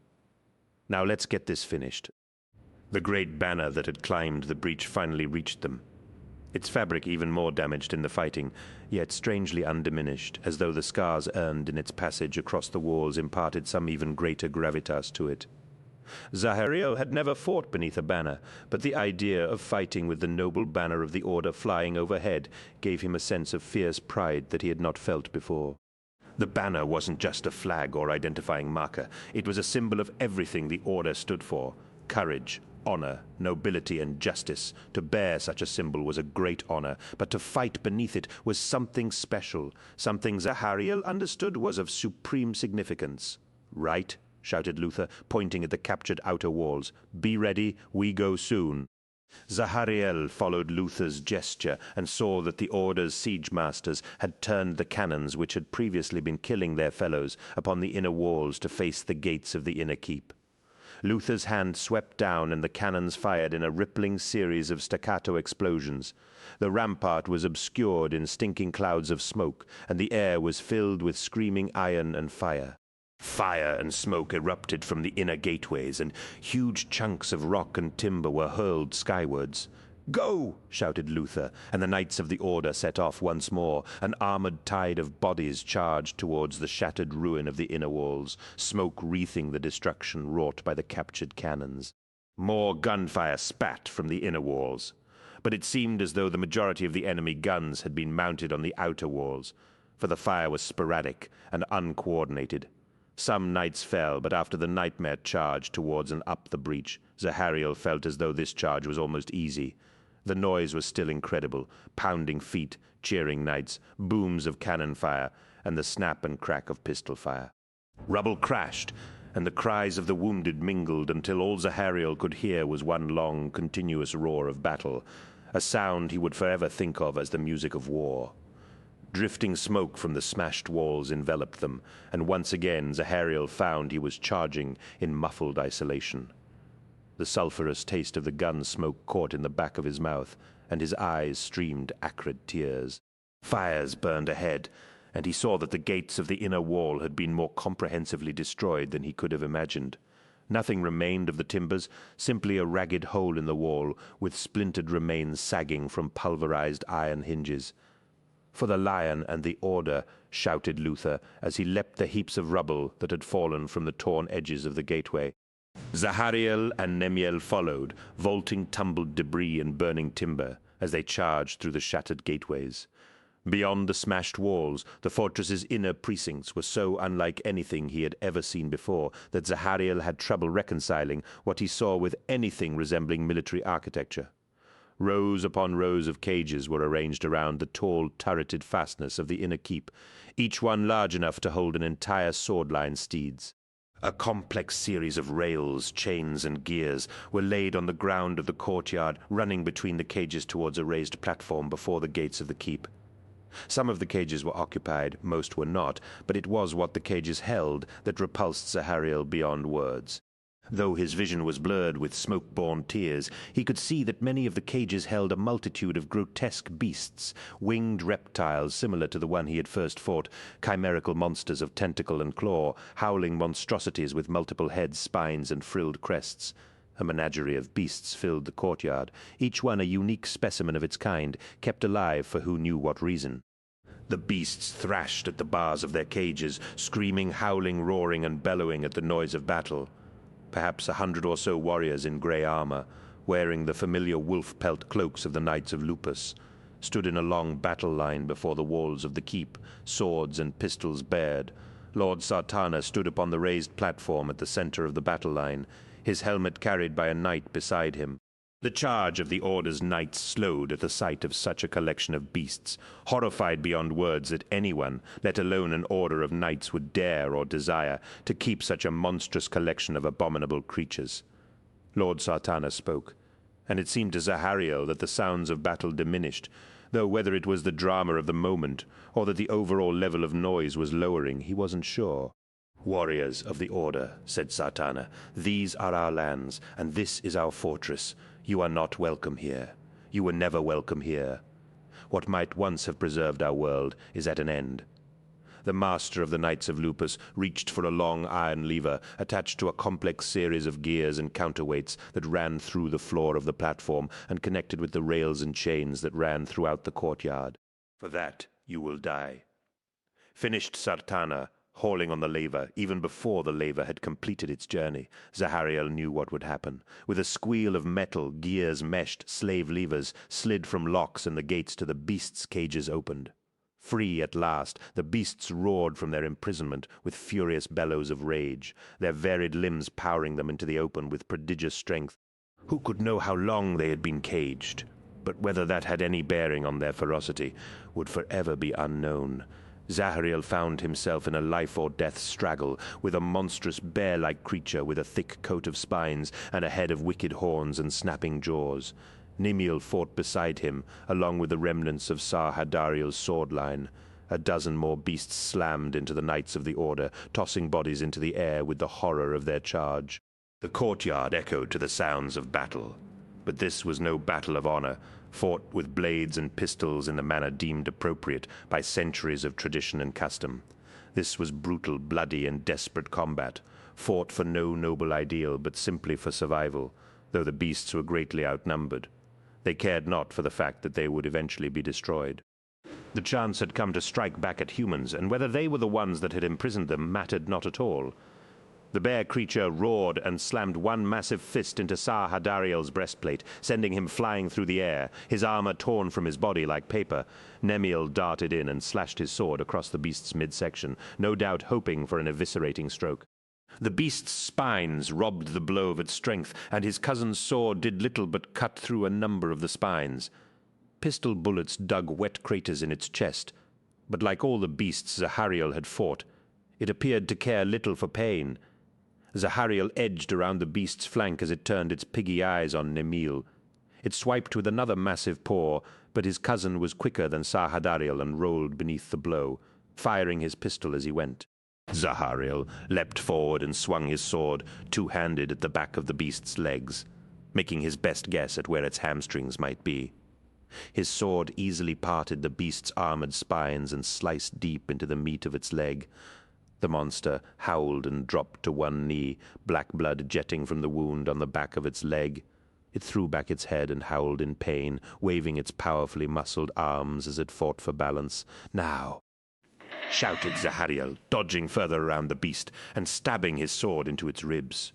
S1: "Now let's get this finished." The great banner that had climbed the breach finally reached them. Its fabric even more damaged in the fighting, yet strangely undiminished, as though the scars earned in its passage across the walls imparted some even greater gravitas to it. Zahariel had never fought beneath a banner, but the idea of fighting with the noble banner of the Order flying overhead gave him a sense of fierce pride that he had not felt before. The banner wasn't just a flag or identifying marker. It was a symbol of everything the Order stood for: courage, honor, nobility, and justice. To bear such a symbol was a great honor, but to fight beneath it was something special, something Zahariel understood was of supreme significance. "Right," shouted Luther, pointing at the captured outer walls. "Be ready, we go soon." Zahariel followed Luther's gesture and saw that the Order's siege masters had turned the cannons which had previously been killing their fellows upon the inner walls to face the gates of the inner keep. Luther's hand swept down, and the cannons fired in a rippling series of staccato explosions. The rampart was obscured in stinking clouds of smoke, and the air was filled with screaming iron and fire. Fire and smoke erupted from the inner gateways, and huge chunks of rock and timber were hurled skywards. "Go!" shouted Luther, and the Knights of the Order set off once more. An armored tide of bodies charged towards the shattered ruin of the inner walls, smoke wreathing the destruction wrought by the captured cannons. More gunfire spat from the inner walls, but it seemed as though the majority of the enemy guns had been mounted on the outer walls, for the fire was sporadic and uncoordinated. Some knights fell, but after the nightmare charge towards and up the breach, Zahariel felt as though this charge was almost easy. The noise was still incredible: pounding feet, cheering knights, booms of cannon fire, and the snap and crack of pistol fire. Rubble crashed, and the cries of the wounded mingled until all Zahariel could hear was one long, continuous roar of battle, a sound he would forever think of as the music of war. Drifting smoke from the smashed walls enveloped them, and once again Zahariel found he was charging in muffled isolation. The sulphurous taste of the gun smoke caught in the back of his mouth, and his eyes streamed acrid tears. Fires burned ahead, and he saw that the gates of the inner wall had been more comprehensively destroyed than he could have imagined. Nothing remained of the timbers, simply a ragged hole in the wall, with splintered remains sagging from pulverized iron hinges. "For the Lion and the Order," shouted Luther, as he leapt the heaps of rubble that had fallen from the torn edges of the gateway. Zahariel and Nemiel followed, vaulting tumbled debris and burning timber, as they charged through the shattered gateways. Beyond the smashed walls, the fortress's inner precincts were so unlike anything he had ever seen before that Zahariel had trouble reconciling what he saw with anything resembling military architecture. Rows upon rows of cages were arranged around the tall, turreted fastness of the inner keep, each one large enough to hold an entire sword-line steeds. A complex series of rails, chains, and gears were laid on the ground of the courtyard, running between the cages towards a raised platform before the gates of the keep. Some of the cages were occupied, most were not, but it was what the cages held that repulsed Zahariel beyond words. Though his vision was blurred with smoke-borne tears, he could see that many of the cages held a multitude of grotesque beasts, winged reptiles similar to the one he had first fought, chimerical monsters of tentacle and claw, howling monstrosities with multiple heads, spines, and frilled crests. A menagerie of beasts filled the courtyard, each one a unique specimen of its kind, kept alive for who knew what reason. The beasts thrashed at the bars of their cages, screaming, howling, roaring, and bellowing at the noise of battle. Perhaps 100 or so warriors in grey armor, wearing the familiar wolf-pelt cloaks of the Knights of Lupus, stood in a long battle line before the walls of the keep, swords and pistols bared. Lord Sartana stood upon the raised platform at the center of the battle line, his helmet carried by a knight beside him. The charge of the Order's knights slowed at the sight of such a collection of beasts, horrified beyond words that anyone, let alone an order of knights, would dare or desire to keep such a monstrous collection of abominable creatures. Lord Sartana spoke, and it seemed to Zahariel that the sounds of battle diminished, though whether it was the drama of the moment or that the overall level of noise was lowering, he wasn't sure. "Warriors of the Order," said Sartana, "these are our lands, and this is our fortress. You are not welcome here. You were never welcome here. What might once have preserved our world is at an end." The master of the Knights of Lupus reached for a long iron lever attached to a complex series of gears and counterweights that ran through the floor of the platform and connected with the rails and chains that ran throughout the courtyard. "For that you will die," finished Sartana, hauling on the lever. Even before the lever had completed its journey, Zahariel knew what would happen. With a squeal of metal, gears meshed, slave levers slid from locks and the gates to the beasts' cages opened. Free at last, the beasts roared from their imprisonment with furious bellows of rage, their varied limbs powering them into the open with prodigious strength. Who could know how long they had been caged? But whether that had any bearing on their ferocity would forever be unknown. Zahariel found himself in a life-or-death struggle with a monstrous bear-like creature with a thick coat of spines and a head of wicked horns and snapping jaws. Nemiel fought beside him, along with the remnants of Sarhadariel's sword line. A dozen more beasts slammed into the Knights of the Order, tossing bodies into the air with the horror of their charge. The courtyard echoed to the sounds of battle. But this was no battle of honor, fought with blades and pistols in the manner deemed appropriate by centuries of tradition and custom. This was brutal, bloody, and desperate combat, fought for no noble ideal, but simply for survival, though the beasts were greatly outnumbered. They cared not for the fact that they would eventually be destroyed. The chance had come to strike back at humans, and whether they were the ones that had imprisoned them mattered not at all. The bear creature roared and slammed one massive fist into Sarhadariel's breastplate, sending him flying through the air, his armor torn from his body like paper. Nemiel darted in and slashed his sword across the beast's midsection, no doubt hoping for an eviscerating stroke. The beast's spines robbed the blow of its strength, and his cousin's sword did little but cut through a number of the spines. Pistol bullets dug wet craters in its chest, but like all the beasts Zahariel had fought, it appeared to care little for pain. Zahariel edged around the beast's flank as it turned its piggy eyes on Nemiel. It swiped with another massive paw, but his cousin was quicker than Sarhadariel and rolled beneath the blow, firing his pistol as he went. Zahariel leapt forward and swung his sword, two-handed, at the back of the beast's legs, making his best guess at where its hamstrings might be. His sword easily parted the beast's armored spines and sliced deep into the meat of its leg. The monster howled and dropped to one knee, black blood jetting from the wound on the back of its leg. It threw back its head and howled in pain, waving its powerfully muscled arms as it fought for balance. "Now!" shouted Zahariel, dodging further around the beast and stabbing his sword into its ribs.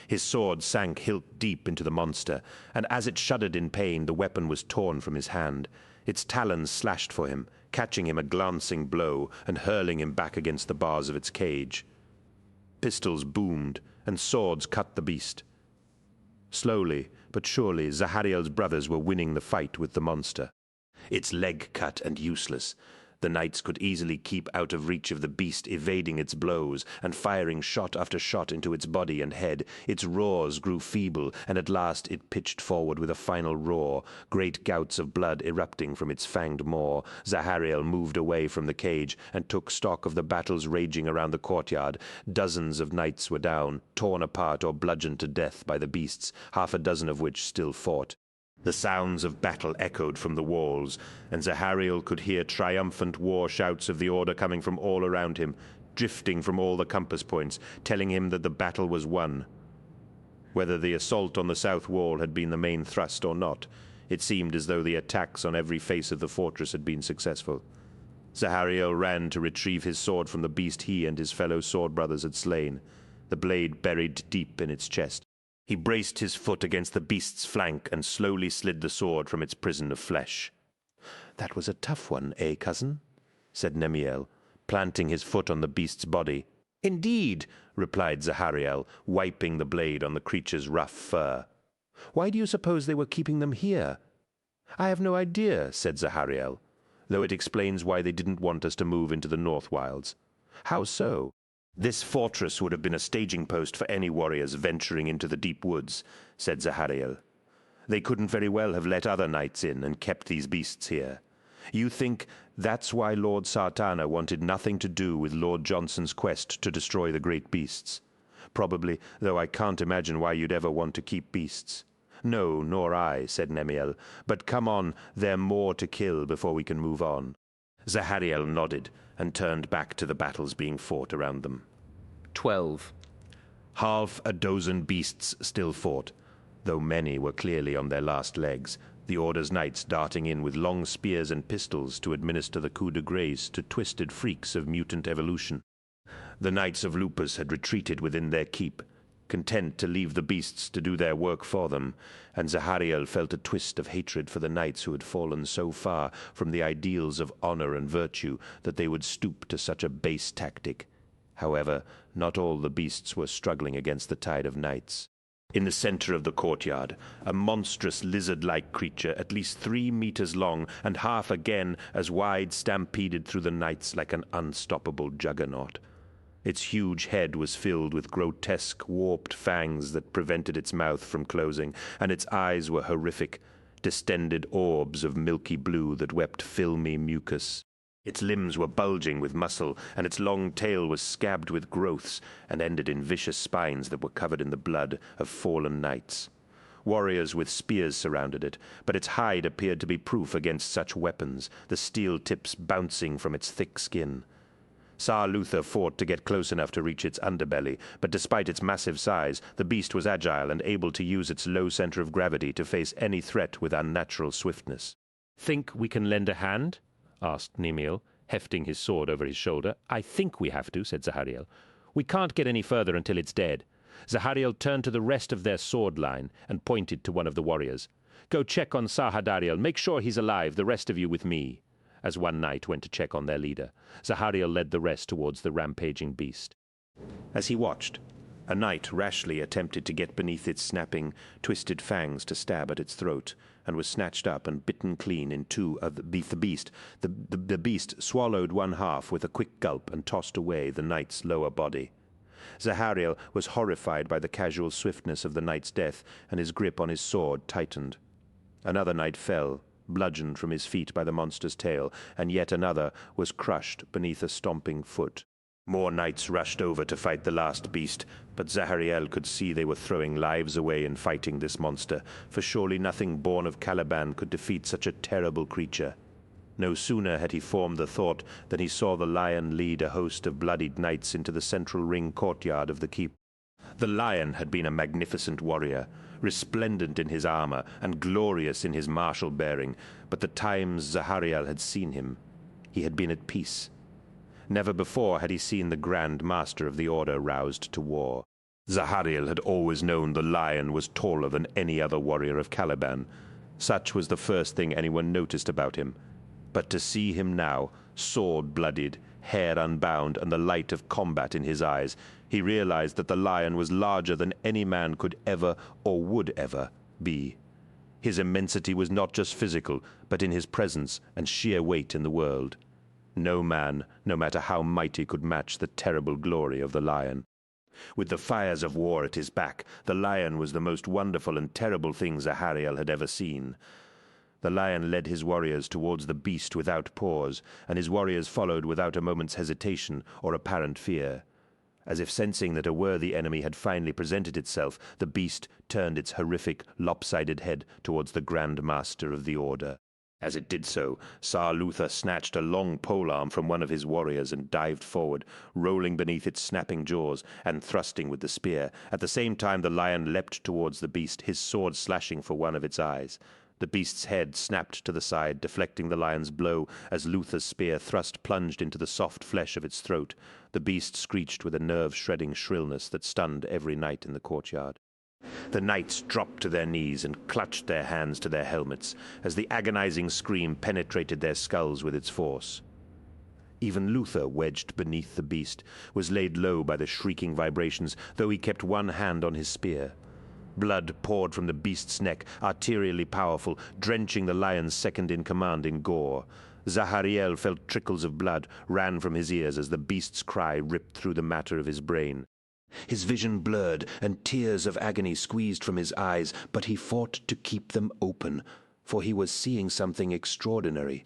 S1: His sword sank hilt deep into the monster, and as it shuddered in pain, the weapon was torn from his hand. Its talons slashed for him, catching him a glancing blow and hurling him back against the bars of its cage. Pistols boomed, and swords cut the beast. Slowly but surely, Zahariel's brothers were winning the fight with the monster. Its leg cut and useless, the knights could easily keep out of reach of the beast, evading its blows and firing shot after shot into its body and head. Its roars grew feeble, and at last it pitched forward with a final roar, great gouts of blood erupting from its fanged maw. Zahariel moved away from the cage and took stock of the battles raging around the courtyard. Dozens of knights were down, torn apart or bludgeoned to death by the beasts, half a dozen of which still fought. The sounds of battle echoed from the walls, and Zahariel could hear triumphant war shouts of the order coming from all around him, drifting from all the compass points, telling him that the battle was won. Whether the assault on the south wall had been the main thrust or not, it seemed as though the attacks on every face of the fortress had been successful. Zahariel ran to retrieve his sword from the beast he and his fellow sword brothers had slain, the blade buried deep in its chest. He braced his foot against the beast's flank and slowly slid the sword from its prison of flesh. "That was a tough one, eh, cousin?" said Nemiel, planting his foot on the beast's body. "Indeed," replied Zahariel, wiping the blade on the creature's rough fur. "Why do you suppose they were keeping them here?" "I have no idea," said Zahariel, "though it explains why they didn't want us to move into the North Wilds." "How so?" "This fortress would have been a staging post for any warriors venturing into the deep woods," said Zahariel. "They couldn't very well have let other knights in and kept these beasts here. You think that's why Lord Sartana wanted nothing to do with Lord Johnson's quest to destroy the great beasts? Probably, though I can't imagine why you'd ever want to keep beasts." "No, nor I," said Nemiel. "But come on, there are more to kill before we can move on." Zahariel nodded and turned back to the battles being fought around them.
S7: 12.
S1: Half a dozen beasts still fought, though many were clearly on their last legs, the Order's knights darting in with long spears and pistols to administer the coup de grace to twisted freaks of mutant evolution. The knights of Lupus had retreated within their keep, content to leave the beasts to do their work for them, and Zahariel felt a twist of hatred for the knights who had fallen so far from the ideals of honor and virtue that they would stoop to such a base tactic. However, not all the beasts were struggling against the tide of knights. In the center of the courtyard, a monstrous lizard-like creature, at least 3 meters long and half again as wide, stampeded through the knights like an unstoppable juggernaut. Its huge head was filled with grotesque, warped fangs that prevented its mouth from closing, and its eyes were horrific, distended orbs of milky blue that wept filmy mucus. Its limbs were bulging with muscle, and its long tail was scabbed with growths and ended in vicious spines that were covered in the blood of fallen knights. Warriors with spears surrounded it, but its hide appeared to be proof against such weapons, the steel tips bouncing from its thick skin. Tsar Luther fought to get close enough to reach its underbelly, but despite its massive size, the beast was agile and able to use its low center of gravity to face any threat with unnatural swiftness.
S8: "Think we can lend a hand?" asked Nemiel, hefting his sword over his shoulder. "I think we have to," said Zahariel. "We can't get any further until it's dead." Zahariel turned to the rest of their sword line and pointed to one of the warriors. "Go check on Sahadariel. Make sure he's alive, the rest of you with me." As one knight went to check on their leader, Zahariel led the rest towards the rampaging beast. As he watched, a knight rashly attempted to get beneath its snapping, twisted fangs to stab at its throat, and was snatched up and bitten clean in two of the beast. The beast swallowed one half with a quick gulp and tossed away the knight's lower body. Zahariel was horrified by the casual swiftness of the knight's death, and his grip on his sword tightened. Another knight fell, bludgeoned from his feet by the monster's tail, and yet another was crushed beneath a stomping foot.
S1: More knights rushed over to fight the last beast, but Zahariel could see they were throwing lives away in fighting this monster, for surely nothing born of Caliban could defeat such a terrible creature. No sooner had he formed the thought than he saw the lion lead a host of bloodied knights into the central ring courtyard of the keep. The lion had been a magnificent warrior, resplendent in his armor and glorious in his martial bearing, but the times Zahariel had seen him, he had been at peace. Never before had he seen the Grand Master of the Order roused to war. Zahariel had always known the lion was taller than any other warrior of Caliban. Such was the first thing anyone noticed about him. But to see him now, sword-blooded, hair unbound, and the light of combat in his eyes, he realized that the lion was larger than any man could ever or would ever be. His immensity was not just physical, but in his presence and sheer weight in the world. No man, no matter how mighty, could match the terrible glory of the lion. With the fires of war at his back, the lion was the most wonderful and terrible thing Zahariel had ever seen. The lion led his warriors towards the beast without pause, and his warriors followed without a moment's hesitation or apparent fear. As if sensing that a worthy enemy had finally presented itself, the beast turned its horrific, lopsided head towards the Grand Master of the Order. As it did so, Tsar Luther snatched a long polearm from one of his warriors and dived forward, rolling beneath its snapping jaws and thrusting with the spear. At the same time the lion leapt towards the beast, his sword slashing for one of its eyes. The beast's head snapped to the side, deflecting the lion's blow as Luther's spear thrust plunged into the soft flesh of its throat. The beast screeched with a nerve-shredding shrillness that stunned every knight in the courtyard. The knights dropped to their knees and clutched their hands to their helmets as the agonizing scream penetrated their skulls with its force. Even Luther, wedged beneath the beast, was laid low by the shrieking vibrations, though he kept one hand on his spear. Blood poured from the beast's neck, arterially powerful, drenching the lion's second-in-command in gore. Zahariel felt trickles of blood ran from his ears as the beast's cry ripped through the matter of his brain. His vision blurred, and tears of agony squeezed from his eyes, but he fought to keep them open, for he was seeing something extraordinary.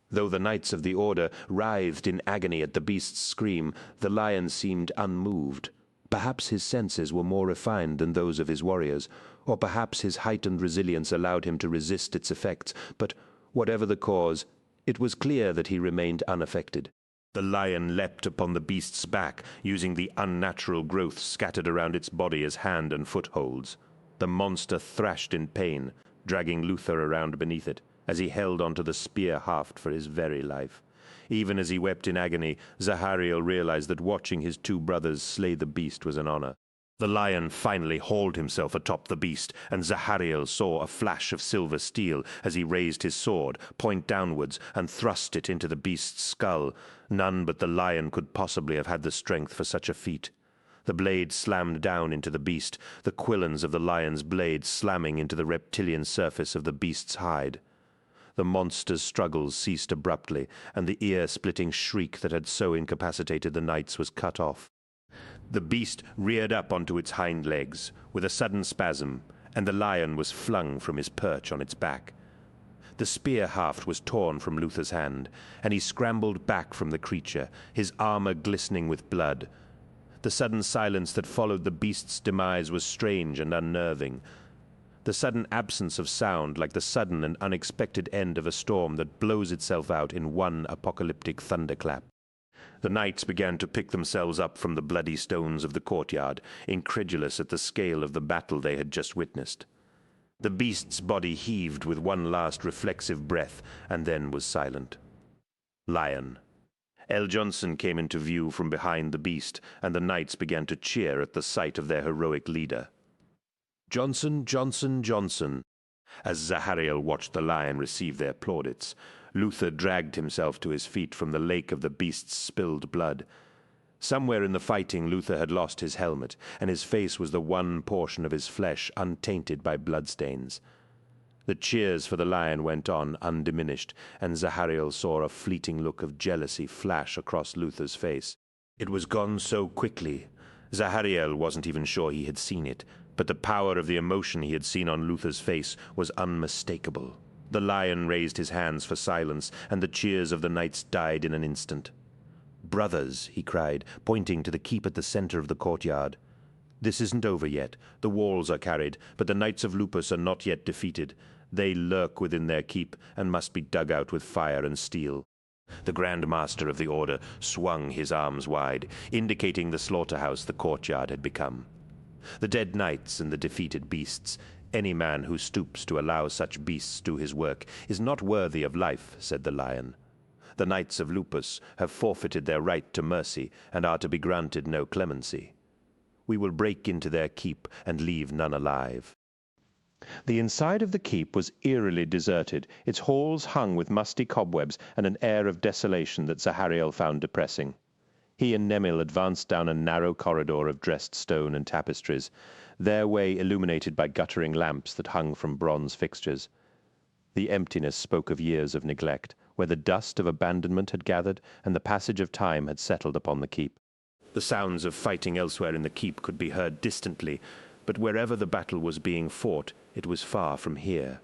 S1: Though the knights of the Order writhed in agony at the beast's scream, the lion seemed unmoved. Perhaps his senses were more refined than those of his warriors, or perhaps his heightened resilience allowed him to resist its effects, but whatever the cause, it was clear that he remained unaffected. The lion leapt upon the beast's back, using the unnatural growth scattered around its body as hand and footholds. The monster thrashed in pain, dragging Luther around beneath it, as he held onto the spear haft for his very life. Even as he wept in agony, Zahariel realized that watching his two brothers slay the beast was an honor. The lion finally hauled himself atop the beast, and Zahariel saw a flash of silver steel as he raised his sword, point downwards, and thrust it into the beast's skull. None but the lion could possibly have had the strength for such a feat. The blade slammed down into the beast, the quillons of the lion's blade slamming into the reptilian surface of the beast's hide. The monster's struggles ceased abruptly, and the ear-splitting shriek that had so incapacitated the knights was cut off. The beast reared up onto its hind legs with a sudden spasm, and the lion was flung from his perch on its back. The spear haft was torn from Luther's hand, and he scrambled back from the creature, his armor glistening with blood. The sudden silence that followed the beast's demise was strange and unnerving. The sudden absence of sound, like the sudden and unexpected end of a storm that blows itself out in one apocalyptic thunderclap. The knights began to pick themselves up from the bloody stones of the courtyard, incredulous at the scale of the battle they had just witnessed. The beast's body heaved with one last reflexive breath, and then was silent. Lion. L. Johnson came into view from behind the beast, and the knights began to cheer at the sight of their heroic leader. Johnson, Johnson, Johnson. As Zahariel watched the lion receive their plaudits, Luther dragged himself to his feet from the lake of the beast's spilled blood. Somewhere in the fighting Luther had lost his helmet, and his face was the one portion of his flesh untainted by bloodstains. The cheers for the lion went on undiminished, and Zahariel saw a fleeting look of jealousy flash across Luther's face. It was gone so quickly. Zahariel wasn't even sure he had seen it, but the power of the emotion he had seen on Luther's face was unmistakable. The lion raised his hands for silence, and the cheers of the knights died in an instant. "Brothers," he cried, pointing to the keep at the center of the courtyard. "This isn't over yet. The walls are carried, but the Knights of Lupus are not yet defeated. They lurk within their keep and must be dug out with fire and steel." The Grand Master of the Order swung his arms wide, indicating the slaughterhouse the courtyard had become. The dead knights and the defeated beasts. "Any man who stoops to allow such beasts do his work is not worthy of life," said the lion. "The Knights of Lupus have forfeited their right to mercy and are to be granted no clemency. We will break into their keep and leave none alive." The inside of the keep was eerily deserted, its halls hung with musty cobwebs and an air of desolation that Zahariel found depressing. He and Nemil advanced down a narrow corridor of dressed stone and tapestries, their way illuminated by guttering lamps that hung from bronze fixtures. The emptiness spoke of years of neglect, where the dust of abandonment had gathered and the passage of time had settled upon the keep. The sounds of fighting elsewhere in the keep could be heard distantly, but wherever the battle was being fought, it was far from here.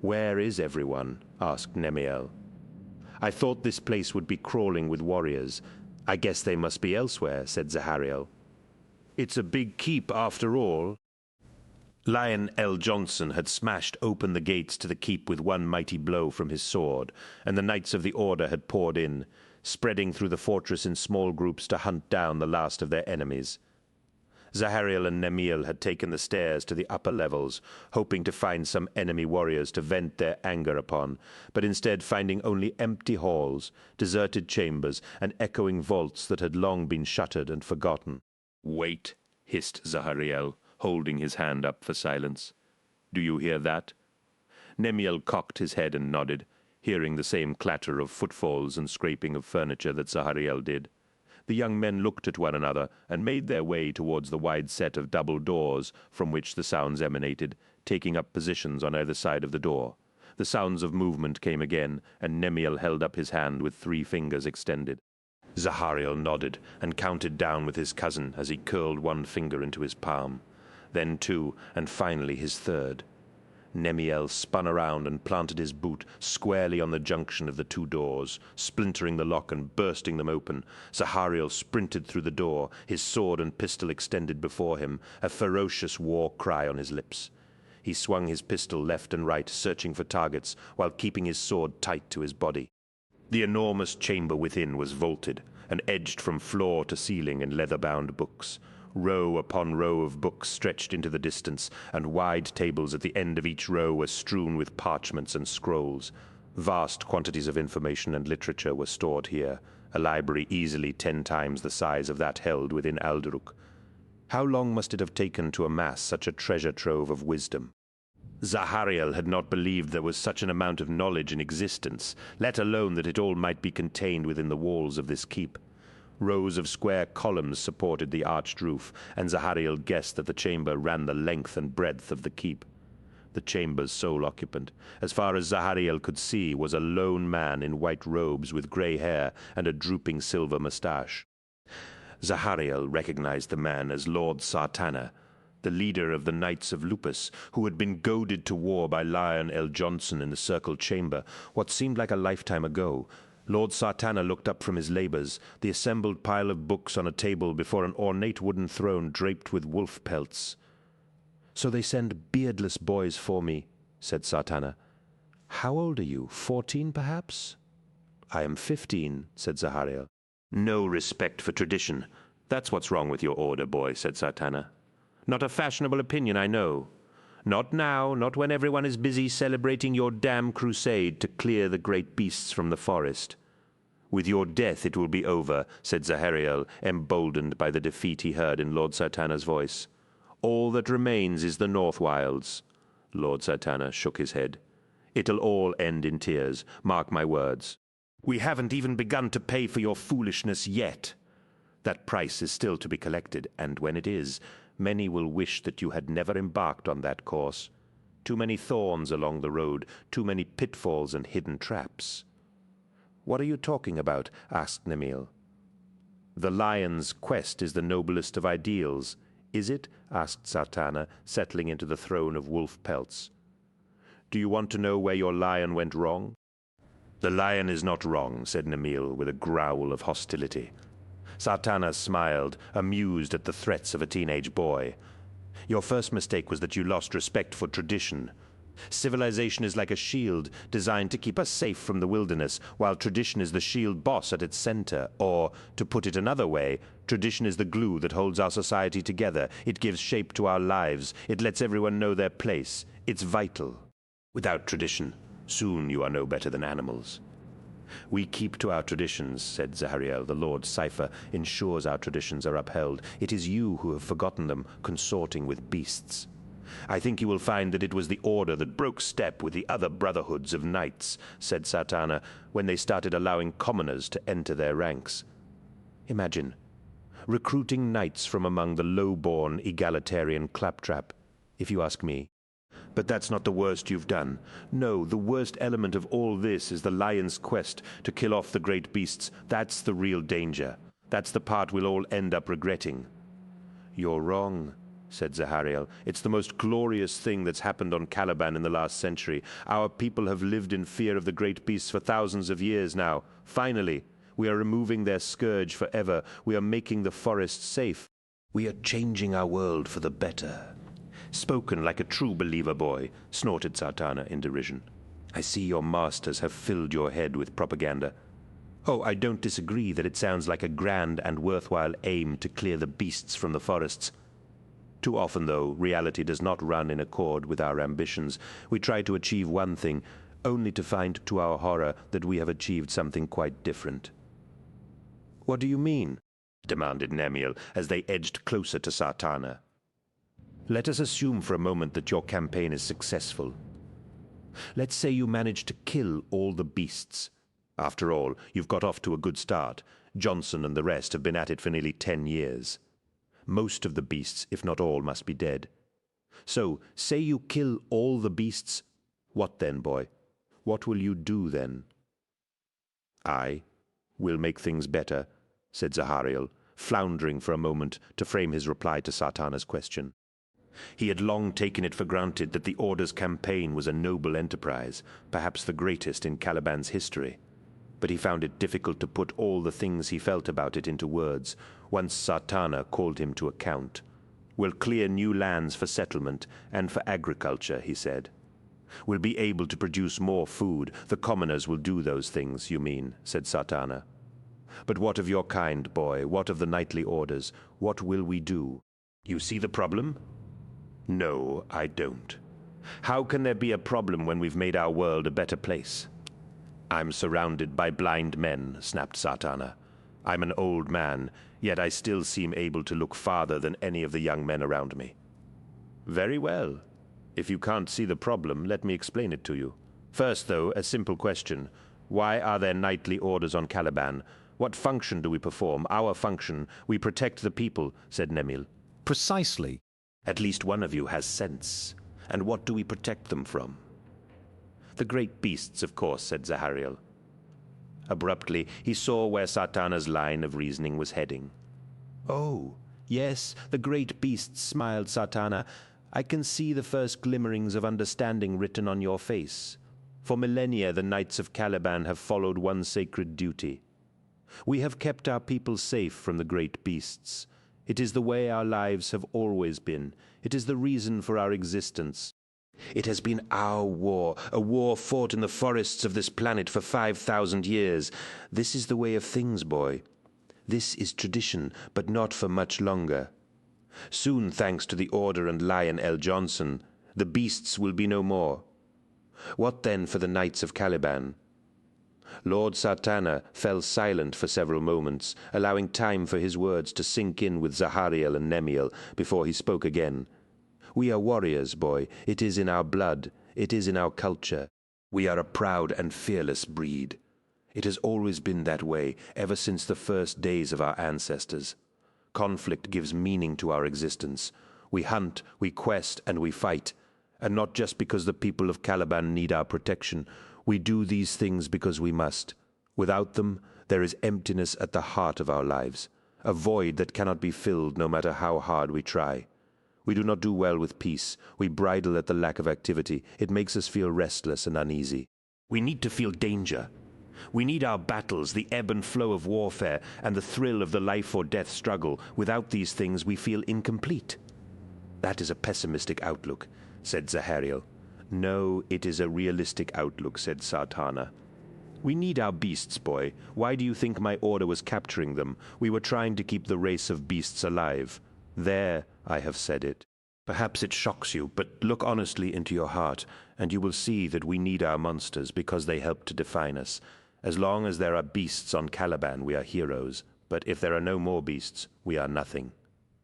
S1: "Where is everyone?" asked Nemiel. "I thought this place would be crawling with warriors. I guess they must be elsewhere," said Zahariel. "It's a big keep after all." Lion L. Johnson had smashed open the gates to the keep with one mighty blow from his sword, and the Knights of the Order had poured in, spreading through the fortress in small groups to hunt down the last of their enemies. Zahariel and Nemiel had taken the stairs to the upper levels, hoping to find some enemy warriors to vent their anger upon, but instead finding only empty halls, deserted chambers, and echoing vaults that had long been shuttered and forgotten. "Wait," hissed Zahariel, holding his hand up for silence. "Do you hear that?" Nemiel cocked his head and nodded, hearing the same clatter of footfalls and scraping of furniture that Zahariel did. The young men looked at one another and made their way towards the wide set of double doors from which the sounds emanated, taking up positions on either side of the door. The sounds of movement came again, and Nemiel held up his hand with 3 fingers extended. Zahariel nodded and counted down with his cousin as he curled one finger into his palm, then 2, and finally his third. Nemiel spun around and planted his boot squarely on the junction of the 2 doors, splintering the lock and bursting them open. Zahariel sprinted through the door, his sword and pistol extended before him, a ferocious war cry on his lips. He swung his pistol left and right, searching for targets, while keeping his sword tight to his body. The enormous chamber within was vaulted, and edged from floor to ceiling in leather-bound books. Row upon row of books stretched into the distance, and wide tables at the end of each row were strewn with parchments and scrolls. Vast quantities of information and literature were stored here, a library easily 10 times the size of that held within Aldruk. How long must it have taken to amass such a treasure trove of wisdom? Zahariel had not believed there was such an amount of knowledge in existence, let alone that it all might be contained within the walls of this keep. Rows of square columns supported the arched roof, and Zahariel guessed that the chamber ran the length and breadth of the keep. The chamber's sole occupant, as far as Zahariel could see, was a lone man in white robes with grey hair and a drooping silver moustache. Zahariel recognized the man as Lord Sartana, the leader of the Knights of Lupus, who had been goaded to war by Lion L. Johnson in the Circle Chamber, what seemed like a lifetime ago. Lord Sartana looked up from his labors, the assembled pile of books on a table before an ornate wooden throne draped with wolf pelts. "So they send beardless boys for me," said Sartana. "How old are you? 14, perhaps?" "I am 15, said Zahariel. "No respect for tradition. That's what's wrong with your order, boy," said Sartana. "Not a fashionable opinion, I know. Not now, not when everyone is busy celebrating your damn crusade to clear the great beasts from the forest." "With your death it will be over," said Zahariel, emboldened by the defeat he heard in Lord Sartana's voice. "All that remains is the North Wilds." Lord Sartana shook his head. "It'll all end in tears, mark my words. We haven't even begun to pay for your foolishness yet. That price is still to be collected, and when it is, many will wish that you had never embarked on that course. Too many thorns along the road, too many pitfalls and hidden traps." "What are you talking about?" asked Nemiel. "The lion's quest is the noblest of ideals. Is it?" asked Sartana, settling into the throne of wolf pelts. "Do you want to know where your lion went wrong?" The lion is not wrong, said Nemil with a growl of hostility. Sartana smiled, amused at the threats of a teenage boy. Your first mistake was that you lost respect for tradition. Civilization is like a shield designed to keep us safe from the wilderness, while tradition is the shield boss at its center. Or, to put it another way, tradition is the glue that holds our society together. It gives shape to our lives. It lets everyone know their place. It's vital. Without tradition, soon you are no better than animals. We keep to our traditions, said Zahariel. The Lord's cipher ensures our traditions are upheld. It is you who have forgotten them, consorting with beasts. I think you will find that it was the Order that broke step with the other brotherhoods of knights, said Sartana, when they started allowing commoners to enter their ranks. Imagine, recruiting knights from among the low-born egalitarian claptrap, if you ask me. But that's not the worst you've done. No, the worst element of all this is the lion's quest to kill off the great beasts. That's the real danger. That's the part we'll all end up regretting. You're wrong, said Zahariel. It's the most glorious thing that's happened on Caliban in the last century. Our people have lived in fear of the great beasts for thousands of years now. Finally, we are removing their scourge forever. We are making the forests safe. We are changing our world for the better. Spoken like a true believer, boy, snorted Sartana in derision. I see your masters have filled your head with propaganda. Oh, I don't disagree that it sounds like a grand and worthwhile aim to clear the beasts from the forests. Too often, though, reality does not run in accord with our ambitions. We try to achieve one thing, only to find to our horror that we have achieved something quite different. What do you mean? Demanded Nemil as they edged closer to Sartana. Let us assume for a moment that your campaign is successful. Let's say you manage to kill all the beasts. After all, you've got off to a good start. Johnson and the rest have been at it for nearly 10 years. Most of the beasts, if not all, must be dead. So, say you kill all the beasts. What then, boy? What will you do then? I will make things better, said Zahariel, floundering for a moment to frame his reply to Sartana's question. He had long taken it for granted that the Order's campaign was a noble enterprise, perhaps the greatest in Caliban's history. But he found it difficult to put all the things he felt about it into words, once Sartana called him to account. We'll clear new lands for settlement and for agriculture, he said. We'll be able to produce more food. The commoners will do those things, you mean, said Sartana. But what of your kind, boy? What of the knightly orders? What will we do? You see the problem? No, I don't. How can there be a problem when we've made our world a better place? I'm surrounded by blind men, snapped Sartana. I'm an old man, yet I still seem able to look farther than any of the young men around me. Very well. If you can't see the problem, let me explain it to you. First, though, a simple question. Why are there knightly orders on Caliban? What function do we perform? Our function. We protect the people, said Nemil.
S8: Precisely.
S1: At least one of you has sense. And what do we protect them from? The great beasts, of course, said Zahariel. Abruptly, he saw where Sartana's line of reasoning was heading. Oh, yes, the great beasts, smiled Sartana. I can see the first glimmerings of understanding written on your face. For millennia, the knights of Caliban have followed one sacred duty. We have kept our people safe from the great beasts. It is the way our lives have always been. It is the reason for our existence. It has been our war, a war fought in the forests of this planet for 5,000 years. This is the way of things, boy. This is tradition, but not for much longer. Soon, thanks to the Order and Lion L. Johnson, the beasts will be no more. What then for the Knights of Caliban? Lord Sartana fell silent for several moments, allowing time for his words to sink in with Zahariel and Nemil before he spoke again. We are warriors, boy. It is in our blood. It is in our culture. We are a proud and fearless breed. It has always been that way, ever since the first days of our ancestors. Conflict gives meaning to our existence. We hunt, we quest, and we fight. And not just because the people of Caliban need our protection. We do these things because we must. Without them, there is emptiness at the heart of our lives, a void that cannot be filled no matter how hard we try. We do not do well with peace. We bridle at the lack of activity. It makes us feel restless and uneasy. We need to feel danger. We need our battles, the ebb and flow of warfare, and the thrill of the life-or-death struggle. Without these things, we feel incomplete." "That is a pessimistic outlook," said Zahariel. "No, it is a realistic outlook," said Sartana. "We need our beasts, boy. Why do you think my order was capturing them? We were trying to keep the race of beasts alive. There, I have said it. Perhaps it shocks you, but look honestly into your heart, and you will see that we need our monsters because they help to define us. As long as there are beasts on Caliban, we are heroes. But if there are no more beasts, we are nothing."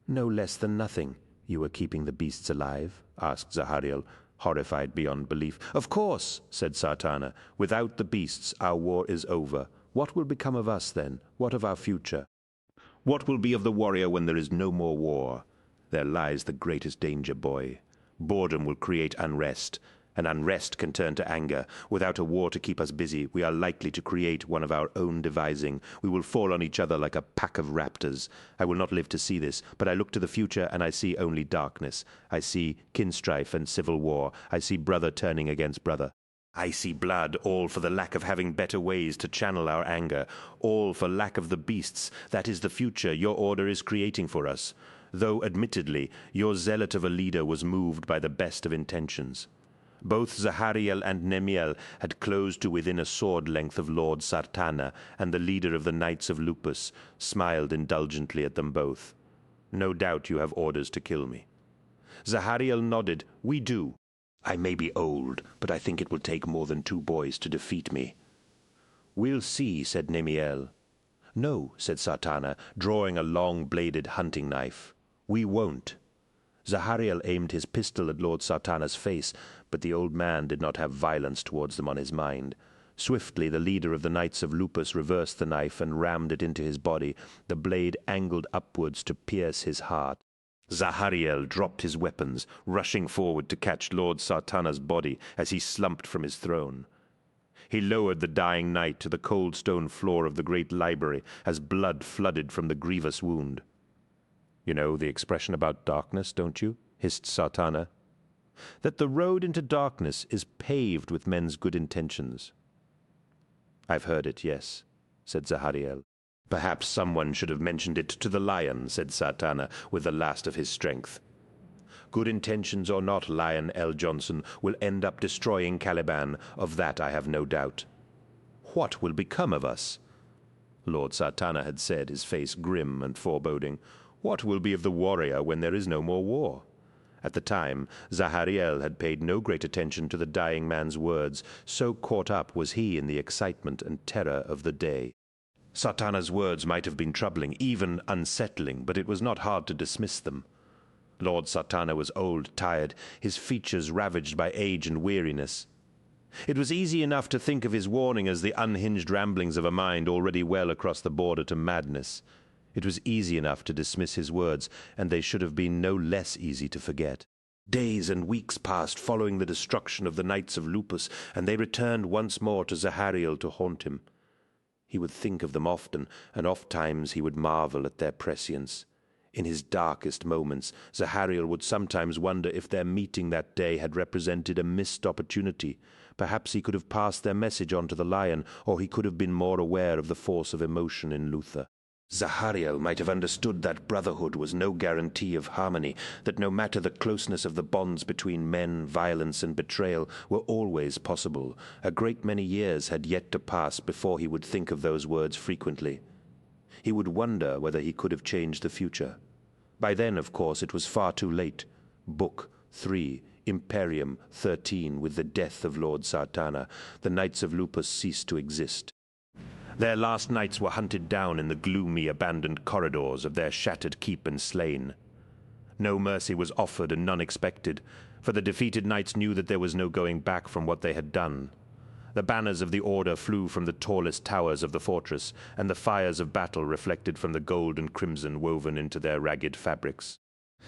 S1: "No less than nothing. You are keeping the beasts alive?" asked Zahariel, horrified beyond belief. "Of course," said Sartana. "Without the beasts, our war is over. What will become of us then? What of our future? What will be of the warrior when there is no more war? There lies the greatest danger, boy. Boredom will create unrest, and unrest can turn to anger. Without a war to keep us busy, we are likely to create one of our own devising. We will fall on each other like a pack of raptors. I will not live to see this, but I look to the future and I see only darkness. I see kinstrife and civil war. I see brother turning against brother. I see blood, all for the lack of having better ways to channel our anger, all for lack of the beasts. That is the future your order is creating for us. Though, admittedly, your zealot of a leader was moved by the best of intentions. Both Zahariel and Nemiel had closed to within a sword length of Lord Sartana, and the leader of the Knights of Lupus smiled indulgently at them both. "No doubt you have orders to kill me." Zahariel nodded. "We do. I may be old, but I think it will take more than 2 boys to defeat me." "We'll see," said Nemiel. "No," said Sartana, drawing a long-bladed hunting knife. "We won't." Zahariel aimed his pistol at Lord Sartana's face, but the old man did not have violence towards them on his mind. Swiftly the leader of the Knights of Lupus reversed the knife and rammed it into his body. The blade angled upwards to pierce his heart. Zahariel dropped his weapons, rushing forward to catch Lord Sartana's body as he slumped from his throne. He lowered the dying knight to the cold stone floor of the great library as blood flooded from the grievous wound. "You know the expression about darkness, don't you?" hissed Sartana. "That the road into darkness is paved with men's good intentions." "I've heard it, yes," said Zahariel. "Perhaps someone should have mentioned it to the lion," said Sartana, with the last of his strength. "Good intentions or not, Lion L. Johnson will end up destroying Caliban. Of that I have no doubt." "What will become of us?" Lord Sartana had said, his face grim and foreboding. "What will be of the warrior when there is no more war?" At the time, Zahariel had paid no great attention to the dying man's words, so caught up was he in the excitement and terror of the day. Sartana's words might have been troubling, even unsettling, but it was not hard to dismiss them. Lord Sartana was old, tired, his features ravaged by age and weariness. It was easy enough to think of his warning as the unhinged ramblings of a mind already well across the border to madness. It was easy enough to dismiss his words, and they should have been no less easy to forget. Days and weeks passed following the destruction of the Knights of Lupus, and they returned once more to Zahariel to haunt him. He would think of them often, and oft-times he would marvel at their prescience. In his darkest moments, Zahariel would sometimes wonder if their meeting that day had represented a missed opportunity. Perhaps he could have passed their message on to the lion, or he could have been more aware of the force of emotion in Luther. Zahariel might have understood that brotherhood was no guarantee of harmony, that no matter the closeness of the bonds between men, violence and betrayal were always possible. A great many years had yet to pass before he would think of those words frequently. He would wonder whether he could have changed the future. By then, of course, it was far too late. Book 3, Imperium 13, with the death of Lord Sartana, the Knights of Lupus ceased to exist. Their last knights were hunted down in the gloomy, abandoned corridors of their shattered keep and slain. No mercy was offered and none expected, for the defeated knights knew that there was no going back from what they had done. The banners of the Order flew from the tallest towers of the fortress, and the fires of battle reflected from the gold and crimson woven into their ragged fabrics.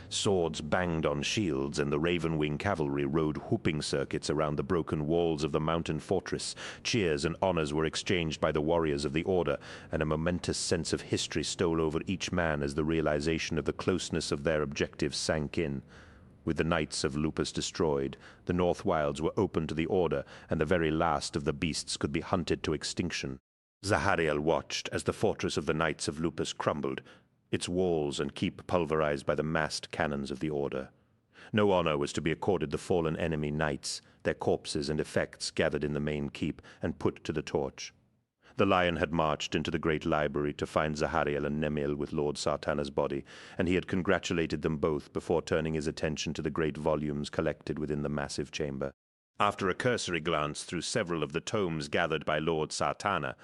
S1: Swords banged on shields, and the Raven-wing cavalry rode whooping circuits around the broken walls of the mountain fortress. Cheers and honors were exchanged by the warriors of the Order, and a momentous sense of history stole over each man as the realization of the closeness of their objectives sank in. With the Knights of Lupus destroyed, the North Wilds were open to the Order, and the very last of the beasts could be hunted to extinction. Zahariel watched as the fortress of the Knights of Lupus crumbled, its walls and keep pulverized by the massed cannons of the Order. No honor was to be accorded the fallen enemy knights, their corpses and effects gathered in the main keep and put to the torch. The Lion had marched into the great library to find Zahariel and Nemiel with Lord Sartana's body, and he had congratulated them both before turning his attention to the great volumes collected within the massive chamber. After a cursory glance through several of the tomes gathered by Lord Sartana,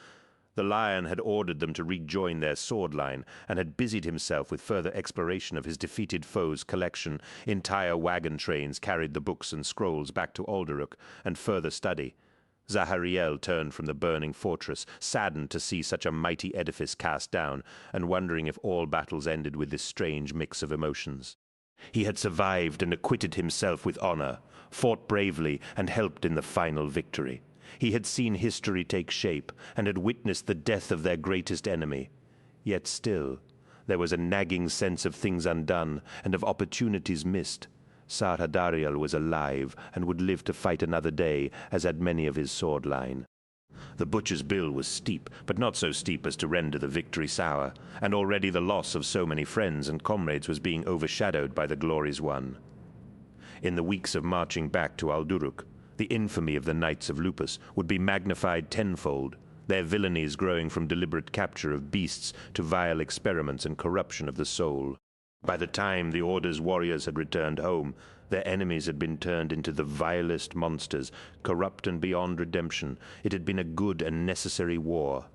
S1: the Lion had ordered them to rejoin their sword line, and had busied himself with further exploration of his defeated foe's collection. Entire wagon trains carried the books and scrolls back to Alderuk, and further study. Zahariel turned from the burning fortress, saddened to see such a mighty edifice cast down, and wondering if all battles ended with this strange mix of emotions. He had survived and acquitted himself with honor, fought bravely, and helped in the final victory. He had seen history take shape, and had witnessed the death of their greatest enemy. Yet still, there was a nagging sense of things undone, and of opportunities missed. Sarhadariel was alive, and would live to fight another day, as had many of his sword line. The butcher's bill was steep, but not so steep as to render the victory sour, and already the loss of so many friends and comrades was being overshadowed by the glories won. In the weeks of marching back to Alduruk, the infamy of the Knights of Lupus would be magnified tenfold, their villainies growing from deliberate capture of beasts to vile experiments and corruption of the soul. By the time the Order's warriors had returned home, their enemies had been turned into the vilest monsters, corrupt and beyond redemption. It had been a good and necessary war.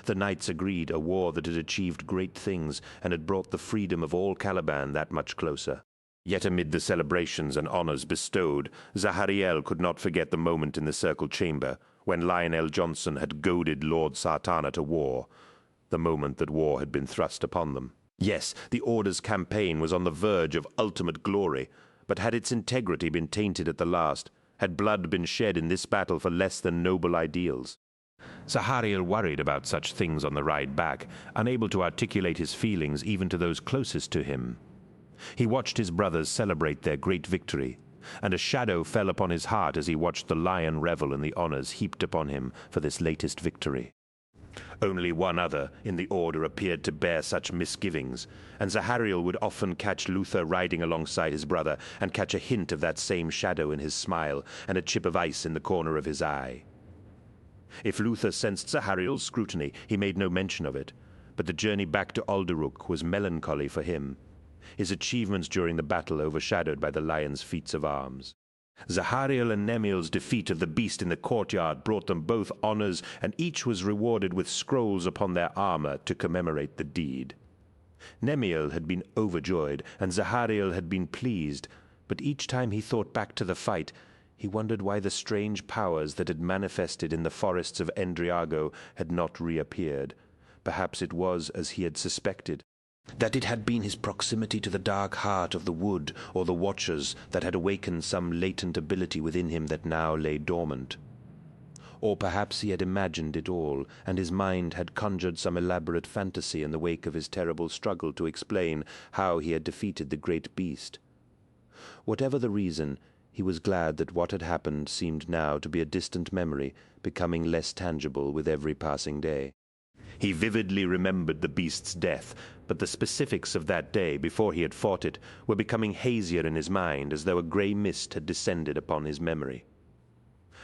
S1: The knights agreed, a war that had achieved great things, and had brought the freedom of all Caliban that much closer. Yet amid the celebrations and honors bestowed, Zahariel could not forget the moment in the Circle Chamber, when Lionel Johnson had goaded Lord Sartana to war, the moment that war had been thrust upon them. Yes, the Order's campaign was on the verge of ultimate glory, but had its integrity been tainted at the last? Had blood been shed in this battle for less than noble ideals? Zahariel worried about such things on the ride back, unable to articulate his feelings even to those closest to him. He watched his brothers celebrate their great victory, and a shadow fell upon his heart as he watched the Lion revel in the honors heaped upon him for this latest victory. Only one other in the Order appeared to bear such misgivings, and Zahariel would often catch Luther riding alongside his brother, and catch a hint of that same shadow in his smile, and a chip of ice in the corner of his eye. If Luther sensed Zahariel's scrutiny, he made no mention of it, but the journey back to Alderuk was melancholy for him, his achievements during the battle overshadowed by the Lion's feats of arms. Zahariel and Nemiel's defeat of the beast in the courtyard brought them both honors, and each was rewarded with scrolls upon their armor to commemorate the deed. Nemiel had been overjoyed, and Zahariel had been pleased, but each time he thought back to the fight, he wondered why the strange powers that had manifested in the forests of Endriago had not reappeared. Perhaps it was as he had suspected, that it had been his proximity to the dark heart of the wood or the Watchers that had awakened some latent ability within him that now lay dormant. Or perhaps he had imagined it all, and his mind had conjured some elaborate fantasy in the wake of his terrible struggle to explain how he had defeated the great beast. Whatever the reason, he was glad that what had happened seemed now to be a distant memory, becoming less tangible with every passing day. He vividly remembered the beast's death, but the specifics of that day, before he had fought it, were becoming hazier in his mind, as though a grey mist had descended upon his memory.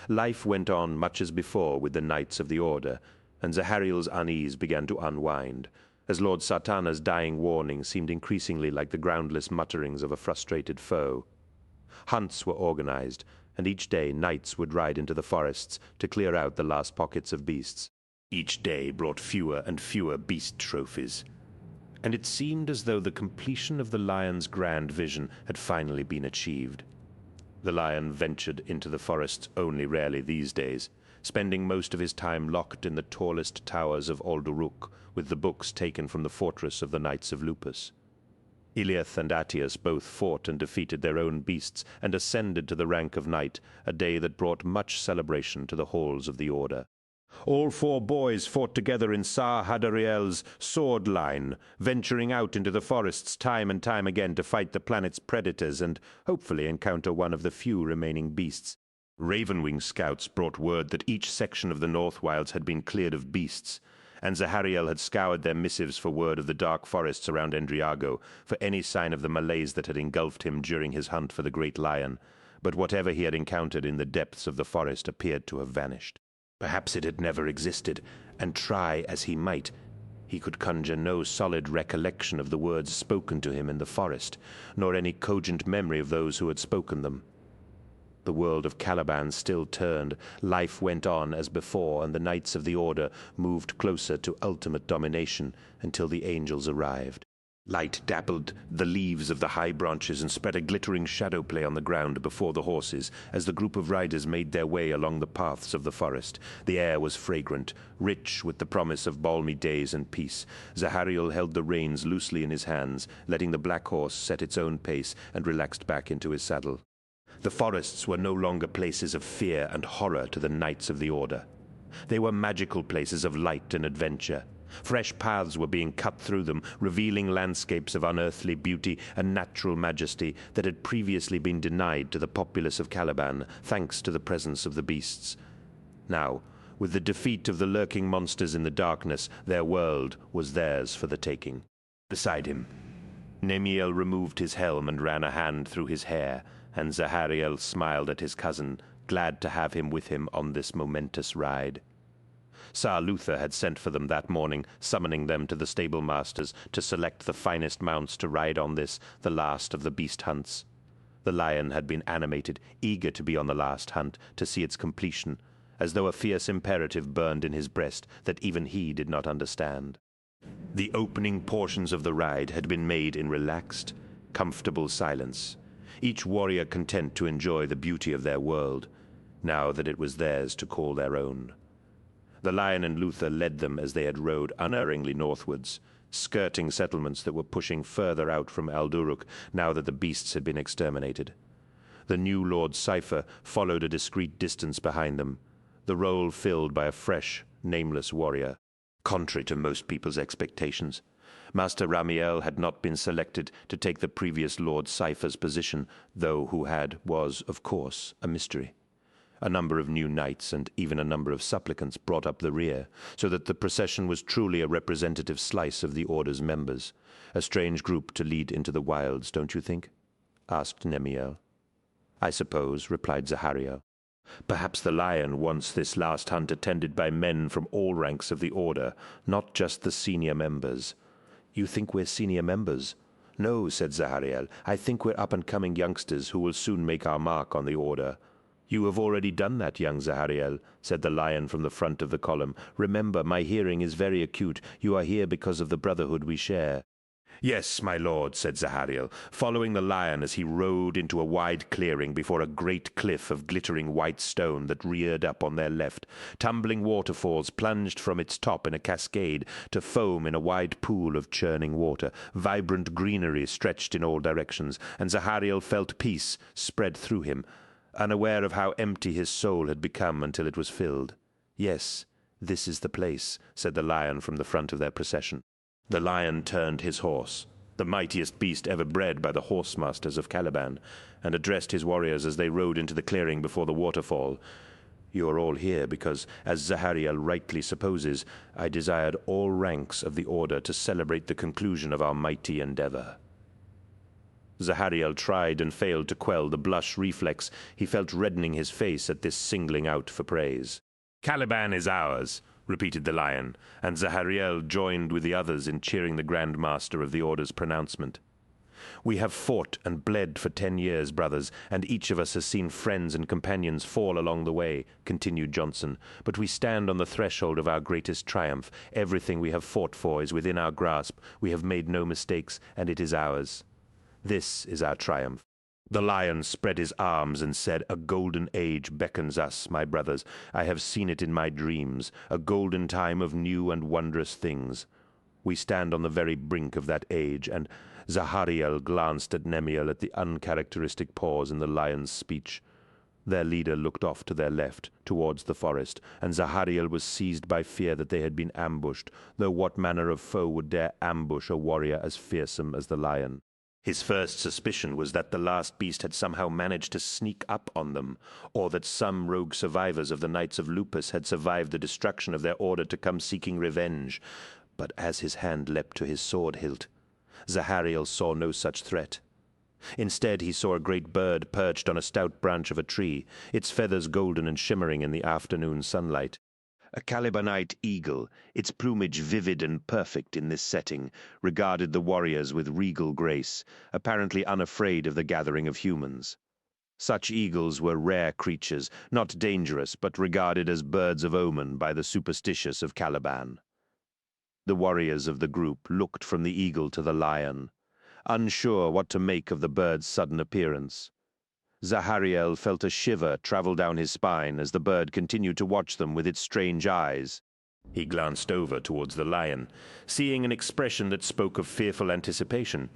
S1: Life went on much as before with the Knights of the Order, and Zahariel's unease began to unwind, as Lord Sartana's dying warning seemed increasingly like the groundless mutterings of a frustrated foe. Hunts were organized, and each day knights would ride into the forests to clear out the last pockets of beasts. Each day brought fewer and fewer beast trophies, and it seemed as though the completion of the Lion's grand vision had finally been achieved. The Lion ventured into the forests only rarely these days, spending most of his time locked in the tallest towers of Alduruk, with the books taken from the fortress of the Knights of Lupus. Iliath and Atius both fought and defeated their own beasts, and ascended to the rank of knight, a day that brought much celebration to the halls of the Order. All 4 boys fought together in Sar Hadariel's sword line, venturing out into the forests time and time again to fight the planet's predators and hopefully encounter one of the few remaining beasts. Ravenwing scouts brought word that each section of the North Wilds had been cleared of beasts, and Zahariel had scoured their missives for word of the dark forests around Endriago, for any sign of the malaise that had engulfed him during his hunt for the great lion. But whatever he had encountered in the depths of the forest appeared to have vanished. Perhaps it had never existed, and try as he might, he could conjure no solid recollection of the words spoken to him in the forest, nor any cogent memory of those who had spoken them. The world of Caliban still turned, life went on as before, and the Knights of the Order moved closer to ultimate domination until the angels arrived. Light dappled the leaves of the high branches and spread a glittering shadow play on the ground before the horses as the group of riders made their way along the paths of the forest. The air was fragrant, rich with the promise of balmy days and peace. Zahariel held the reins loosely in his hands, letting the black horse set its own pace, and relaxed back into his saddle. The forests were no longer places of fear and horror to the Knights of the Order. They were magical places of light and adventure. Fresh paths were being cut through them, revealing landscapes of unearthly beauty and natural majesty that had previously been denied to the populace of Caliban, thanks to the presence of the beasts. Now, with the defeat of the lurking monsters in the darkness, their world was theirs for the taking. Beside him, Nemiel removed his helm and ran a hand through his hair, and Zahariel smiled at his cousin, glad to have him with him on this momentous ride. Sir Luther had sent for them that morning, summoning them to the stable masters to select the finest mounts to ride on this, the last of the beast hunts. The lion had been animated, eager to be on the last hunt, to see its completion, as though a fierce imperative burned in his breast that even he did not understand. The opening portions of the ride had been made in relaxed, comfortable silence, each warrior content to enjoy the beauty of their world, now that it was theirs to call their own. The lion and Luther led them as they had rode unerringly northwards, skirting settlements that were pushing further out from Alduruk now that the beasts had been exterminated. The new Lord Cypher followed a discreet distance behind them, the role filled by a fresh, nameless warrior, contrary to most people's expectations. Master Ramiel had not been selected to take the previous Lord Cypher's position, though who was, of course, a mystery. A number of new knights and even a number of supplicants brought up the rear, so that the procession was truly a representative slice of the Order's members. A strange group to lead into the wilds, don't you think? Asked Nemiel. I suppose, replied Zahariel. Perhaps the lion wants this last hunt attended by men from all ranks of the Order, not just the senior members. You think we're senior members? No, said Zahariel. I think we're up-and-coming youngsters who will soon make our mark on the Order. You have already done that, young Zahariel, said the lion from the front of the column. Remember, my hearing is very acute. You are here because of the brotherhood we share. Yes, my lord, said Zahariel, following the lion as he rode into a wide clearing before a great cliff of glittering white stone that reared up on their left. Tumbling waterfalls plunged from its top in a cascade to foam in a wide pool of churning water. Vibrant greenery stretched in all directions, and Zahariel felt peace spread through him, unaware of how empty his soul had become until it was filled. Yes, this is the place, said the lion from the front of their procession. The lion turned his horse, the mightiest beast ever bred by the horse masters of Caliban, and addressed his warriors as they rode into the clearing before the waterfall. You are all here because, as Zahariel rightly supposes, I desired all ranks of the Order to celebrate the conclusion of our mighty endeavor. Zahariel tried and failed to quell the blush reflex he felt reddening his face at this singling out for praise. Caliban is ours, repeated the lion, and Zahariel joined with the others in cheering the Grand Master of the Order's pronouncement. We have fought and bled for 10 years, brothers, and each of us has seen friends and companions fall along the way, continued Johnson, but we stand on the threshold of our greatest triumph. Everything we have fought for is within our grasp. We have made no mistakes, and it is ours. This is our triumph. The lion spread his arms and said, A golden age beckons us, my brothers. I have seen it in my dreams, a golden time of new and wondrous things. We stand on the very brink of that age, and Zahariel glanced at Nemiel at the uncharacteristic pause in the lion's speech. Their leader looked off to their left, towards the forest, and Zahariel was seized by fear that they had been ambushed, though what manner of foe would dare ambush a warrior as fearsome as the lion? His first suspicion was that the last beast had somehow managed to sneak up on them, or that some rogue survivors of the Knights of Lupus had survived the destruction of their order to come seeking revenge. But as his hand leapt to his sword hilt, Zahariel saw no such threat. Instead, he saw a great bird perched on a stout branch of a tree, its feathers golden and shimmering in the afternoon sunlight. A Calibanite eagle, its plumage vivid and perfect in this setting, regarded the warriors with regal grace, apparently unafraid of the gathering of humans. Such eagles were rare creatures, not dangerous, but regarded as birds of omen by the superstitious of Caliban. The warriors of the group looked from the eagle to the lion, unsure what to make of the bird's sudden appearance. Zahariel felt a shiver travel down his spine as the bird continued to watch them with its strange eyes. He glanced over towards the lion, seeing an expression that spoke of fearful anticipation,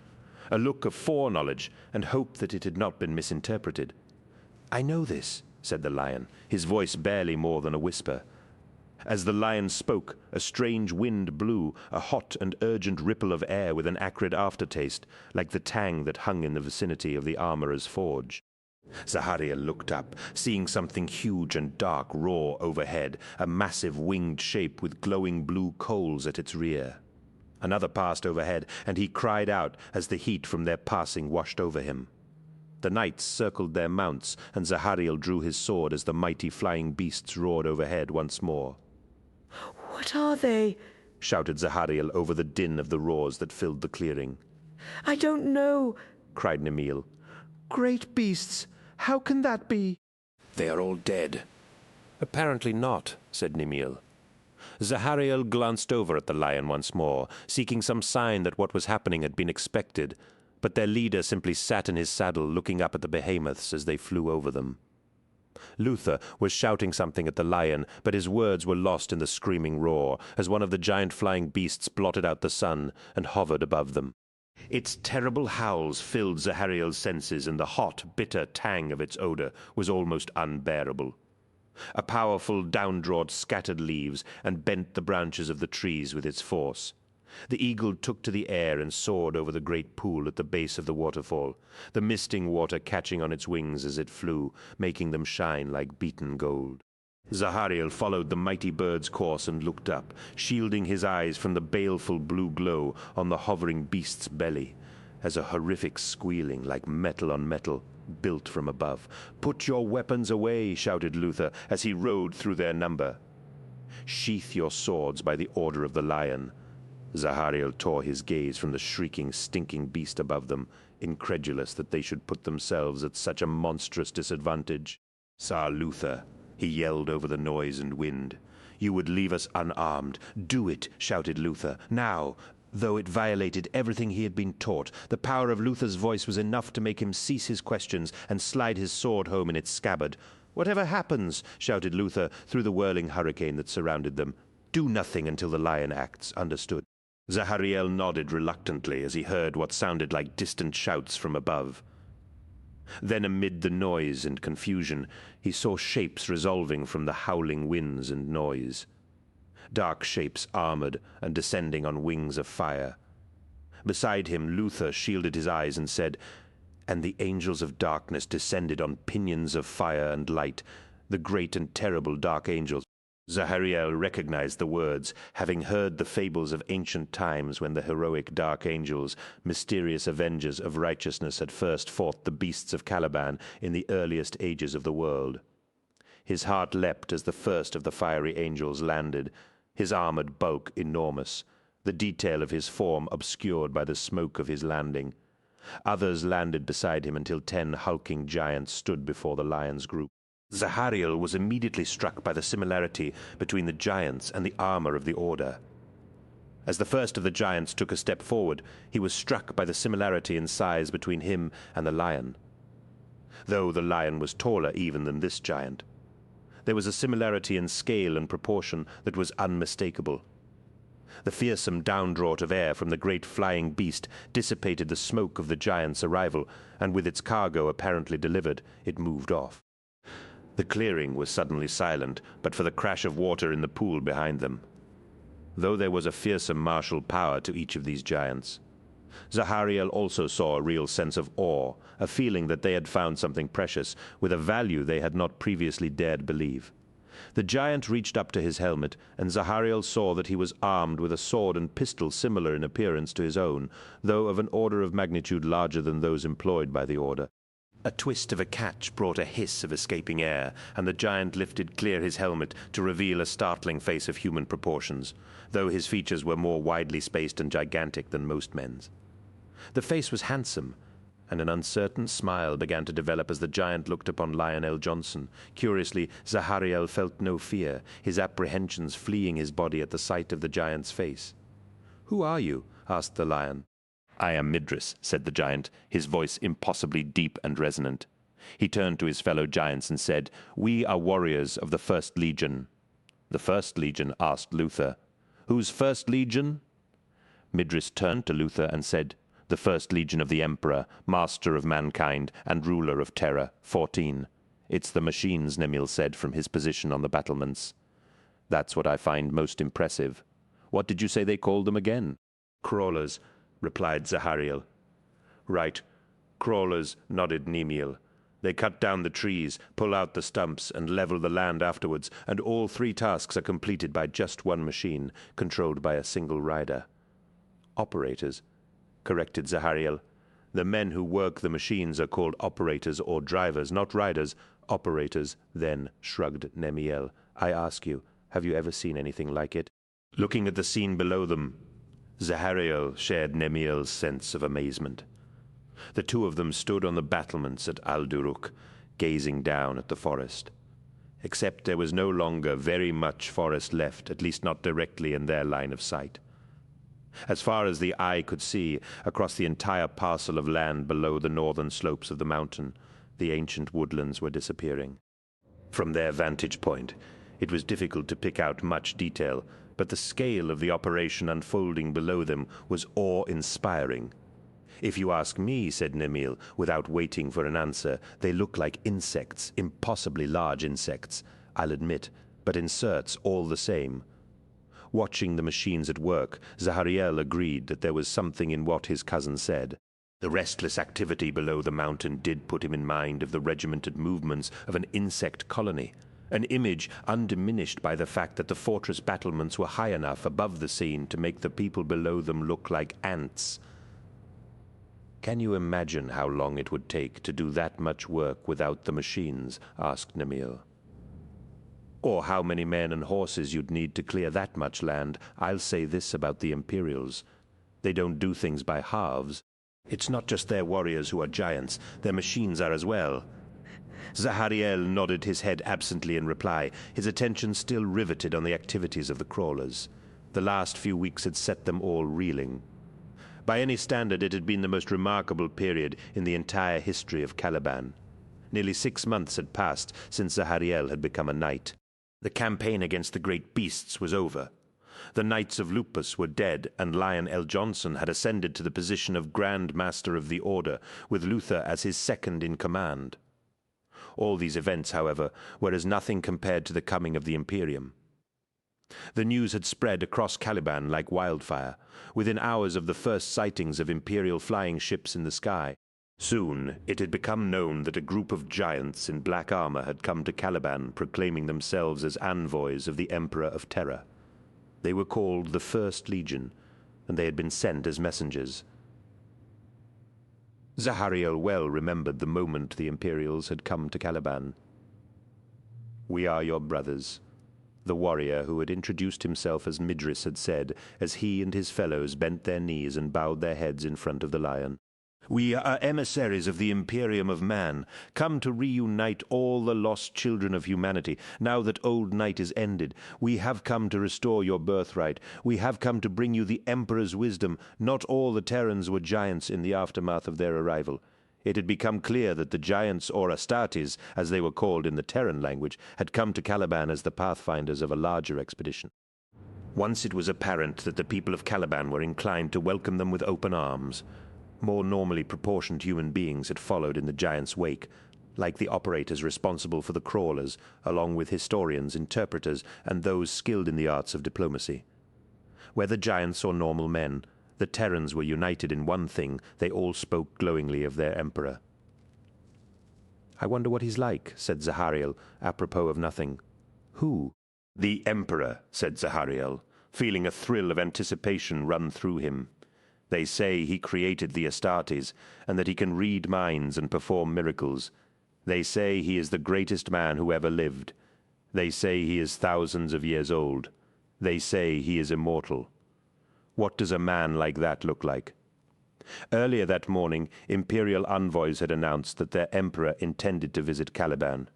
S1: a look of foreknowledge and hope that it had not been misinterpreted. "I know this," said the lion, his voice barely more than a whisper. As the lion spoke, a strange wind blew, a hot and urgent ripple of air with an acrid aftertaste, like the tang that hung in the vicinity of the armorer's forge. Zahariel looked up, seeing something huge and dark roar overhead, a massive winged shape with glowing blue coals at its rear. Another passed overhead, and he cried out as the heat from their passing washed over him. The knights circled their mounts, and Zahariel drew his sword as the mighty flying beasts roared overhead once more.
S4: What are they?
S1: Shouted Zahariel over the din of the roars that filled the clearing.
S4: I don't know,
S1: cried Nemil.
S5: Great beasts! How can that be?
S1: They are all dead. Apparently not, said Nemil. Zahariel glanced over at the lion once more, seeking some sign that what was happening had been expected, but their leader simply sat in his saddle looking up at the behemoths as they flew over them. Luther was shouting something at the lion, but his words were lost in the screaming roar, as one of the giant flying beasts blotted out the sun and hovered above them. Its terrible howls filled Zahariel's senses, and the hot, bitter tang of its odor was almost unbearable. A powerful downdraught scattered leaves and bent the branches of the trees with its force. The eagle took to the air and soared over the great pool at the base of the waterfall, the misting water catching on its wings as it flew, making them shine like beaten gold. Zahariel followed the mighty bird's course and looked up, shielding his eyes from the baleful blue glow on the hovering beast's belly, as a horrific squealing like metal on metal built from above. "Put your weapons away," shouted Luther as he rode through their number. "Sheath your swords by the order of the lion." Zahariel tore his gaze from the shrieking, stinking beast above them, incredulous that they should put themselves at such a monstrous disadvantage. "Sir Luther," he yelled over the noise and wind, "you would leave us unarmed. Do it," shouted Luther, "now." Though it violated everything he had been taught, the power of Luther's voice was enough to make him cease his questions and slide his sword home in its scabbard. "Whatever happens," shouted Luther through the whirling hurricane that surrounded them, "do nothing until the lion acts. Understood?" Zahariel nodded reluctantly as he heard what sounded like distant shouts from above. Then amid the noise and confusion, he saw shapes resolving from the howling winds and noise. Dark shapes armored and descending on wings of fire. Beside him, Luther shielded his eyes and said, "And the angels of darkness descended on pinions of fire and light, the great and terrible dark angels." Zahariel recognized the words, having heard the fables of ancient times when the heroic dark angels, mysterious avengers of righteousness, had first fought the beasts of Caliban in the earliest ages of the world. His heart leapt as the first of the fiery angels landed, his armored bulk enormous, the detail of his form obscured by the smoke of his landing. Others landed beside him until 10 hulking giants stood before the lion's group. Zahariel was immediately struck by the similarity between the giants and the armor of the Order. As the first of the giants took a step forward, he was struck by the similarity in size between him and the lion, though the lion was taller even than this giant. There was a similarity in scale and proportion that was unmistakable. The fearsome downdraught of air from the great flying beast dissipated the smoke of the giant's arrival, and with its cargo apparently delivered, it moved off. The clearing was suddenly silent, but for the crash of water in the pool behind them. Though there was a fearsome martial power to each of these giants, Zahariel also saw a real sense of awe, a feeling that they had found something precious, with a value they had not previously dared believe. The giant reached up to his helmet, and Zahariel saw that he was armed with a sword and pistol similar in appearance to his own, though of an order of magnitude larger than those employed by the order. A twist of a catch brought a hiss of escaping air, and the giant lifted clear his helmet to reveal a startling face of human proportions, though his features were more widely spaced and gigantic than most men's. The face was handsome, and an uncertain smile began to develop as the giant looked upon Lionel Johnson. Curiously, Zahariel felt no fear, his apprehensions fleeing his body at the sight of the giant's face. "Who are you?" asked the lion. "I am Midris," said the giant, his voice impossibly deep and resonant. He turned to his fellow giants and said, "We are warriors of the First Legion." "The First Legion?" asked Luther. "Whose First Legion?" Midris turned to Luther and said, "The First Legion of the Emperor, master of mankind and ruler of terror, 14. It's the machines," Nemil said from his position on the battlements. "That's what I find most impressive. What did you say they called them again?" "Crawlers," replied Zahariel. "Right. Crawlers," nodded Nemil. "They cut down the trees, pull out the stumps, and level the land afterwards, and all 3 tasks are completed by just one machine, controlled by a single rider." "Operators," corrected Zahariel. "The men who work the machines are called operators or drivers, not riders." "Operators," then shrugged Nemiel. "I ask you, have you ever seen anything like it?" Looking at the scene below them, Zahariel shared Nemiel's sense of amazement. The two of them stood on the battlements at Al-Duruk, gazing down at the forest. Except there was no longer very much forest left, at least not directly in their line of sight. As far as the eye could see, across the entire parcel of land below the northern slopes of the mountain, the ancient woodlands were disappearing. From their vantage point, it was difficult to pick out much detail, but the scale of the operation unfolding below them was awe-inspiring. "If you ask me," said Nemil, without waiting for an answer, "they look like insects, impossibly large insects, I'll admit, but inserts all the same." Watching the machines at work, Zahariel agreed that there was something in what his cousin said. The restless activity below the mountain did put him in mind of the regimented movements of an insect colony, an image undiminished by the fact that the fortress battlements were high enough above the scene to make the people below them look like ants. "Can you imagine how long it would take to do that much work without the machines?" asked Nemil. "Or how many men and horses you'd need to clear that much land. I'll say this about the Imperials. They don't do things by halves. It's not just their warriors who are giants, their machines are as well." Zahariel nodded his head absently in reply, his attention still riveted on the activities of the crawlers. The last few weeks had set them all reeling. By any standard, it had been the most remarkable period in the entire history of Caliban. Nearly 6 months had passed since Zahariel had become a knight. The campaign against the great beasts was over. The Knights of Lupus were dead, and Lionel Johnson had ascended to the position of Grand Master of the Order, with Luther as his second in command. All these events, however, were as nothing compared to the coming of the Imperium. The news had spread across Caliban like wildfire, within hours of the first sightings of Imperial flying ships in the sky. Soon it had become known that a group of giants in black armor had come to Caliban, proclaiming themselves as envoys of the Emperor of Terror. They were called the First Legion, and they had been sent as messengers. Zahariel well remembered the moment the Imperials had come to Caliban. "We are your brothers," the warrior who had introduced himself as Midris had said, as he and his fellows bent their knees and bowed their heads in front of the lion. "We are emissaries of the Imperium of Man, come to reunite all the lost children of humanity. Now that old night is ended, we have come to restore your birthright. We have come to bring you the Emperor's wisdom. Not all the Terrans were giants in the aftermath of their arrival. It had become clear that the giants, or Astartes, as they were called in the Terran language, had come to Caliban as the pathfinders of a larger expedition. Once it was apparent that the people of Caliban were inclined to welcome them with open arms. More normally proportioned human beings had followed in the giants' wake, like the operators responsible for the crawlers, along with historians, interpreters, and those skilled in the arts of diplomacy. Whether giants or normal men, the Terrans were united in one thing: they all spoke glowingly of their emperor. "I wonder what he's like," said Zahariel, apropos of nothing. "Who?" "The emperor," said Zahariel, feeling a thrill of anticipation run through him. "They say he created the Astartes, and that he can read minds and perform miracles. They say he is the greatest man who ever lived. They say he is thousands of years old. They say he is immortal. What does a man like that look like?" Earlier that morning, imperial envoys had announced that their emperor intended to visit Caliban.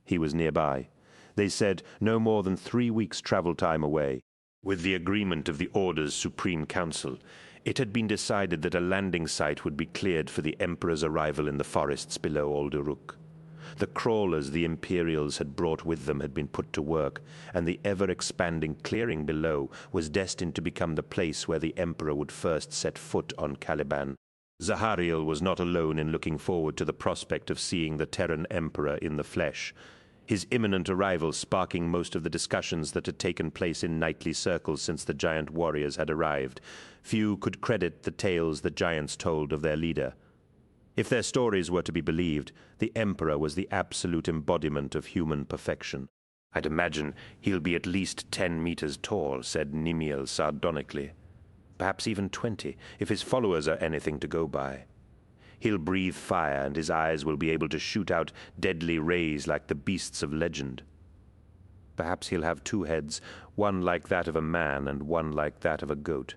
S1: He was nearby. They said no more than 3 weeks' travel time away. With the agreement of the Order's Supreme Council, it had been decided that a landing site would be cleared for the emperor's arrival in the forests below Audiobook. The crawlers the Imperials had brought with them had been put to work, and the ever-expanding clearing below was destined to become the place where the Emperor would first set foot on Caliban. Zahariel was not alone in looking forward to the prospect of seeing the Terran Emperor in the flesh, his imminent arrival sparking most of the discussions that had taken place in knightly circles since the giant warriors had arrived. Few could credit the tales the giants told of their leader. If their stories were to be believed, the Emperor was the absolute embodiment of human perfection. "I'd imagine he'll be at least 10 meters tall," said Nimiel sardonically. "Perhaps even 20, if his followers are anything to go by. He'll breathe fire, and his eyes will be able to shoot out deadly rays like the beasts of legend. Perhaps he'll have 2 heads, one like that of a man and one like that of a goat.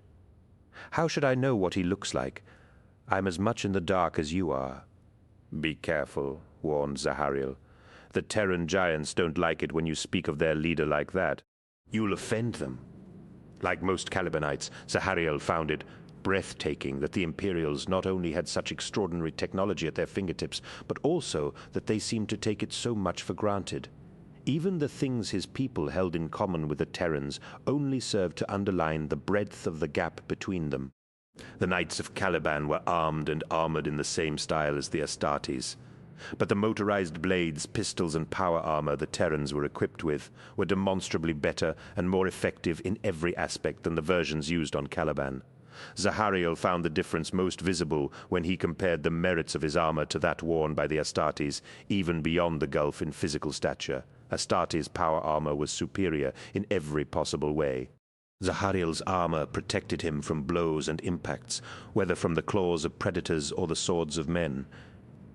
S1: How should I know what he looks like? I'm as much in the dark as you are." "Be careful," warned Zahariel. "The Terran giants don't like it when you speak of their leader like that. You'll offend them." Like most Calibanites, Zahariel found it breathtaking that the Imperials not only had such extraordinary technology at their fingertips, but also that they seemed to take it so much for granted. Even the things his people held in common with the Terrans only served to underline the breadth of the gap between them. The Knights of Caliban were armed and armored in the same style as the Astartes. But the motorized blades, pistols, and power armor the Terrans were equipped with were demonstrably better and more effective in every aspect than the versions used on Caliban. Zahariel found the difference most visible when he compared the merits of his armor to that worn by the Astartes, even beyond the gulf in physical stature. Astartes' power armor was superior in every possible way. Zahariel's armor protected him from blows and impacts, whether from the claws of predators or the swords of men.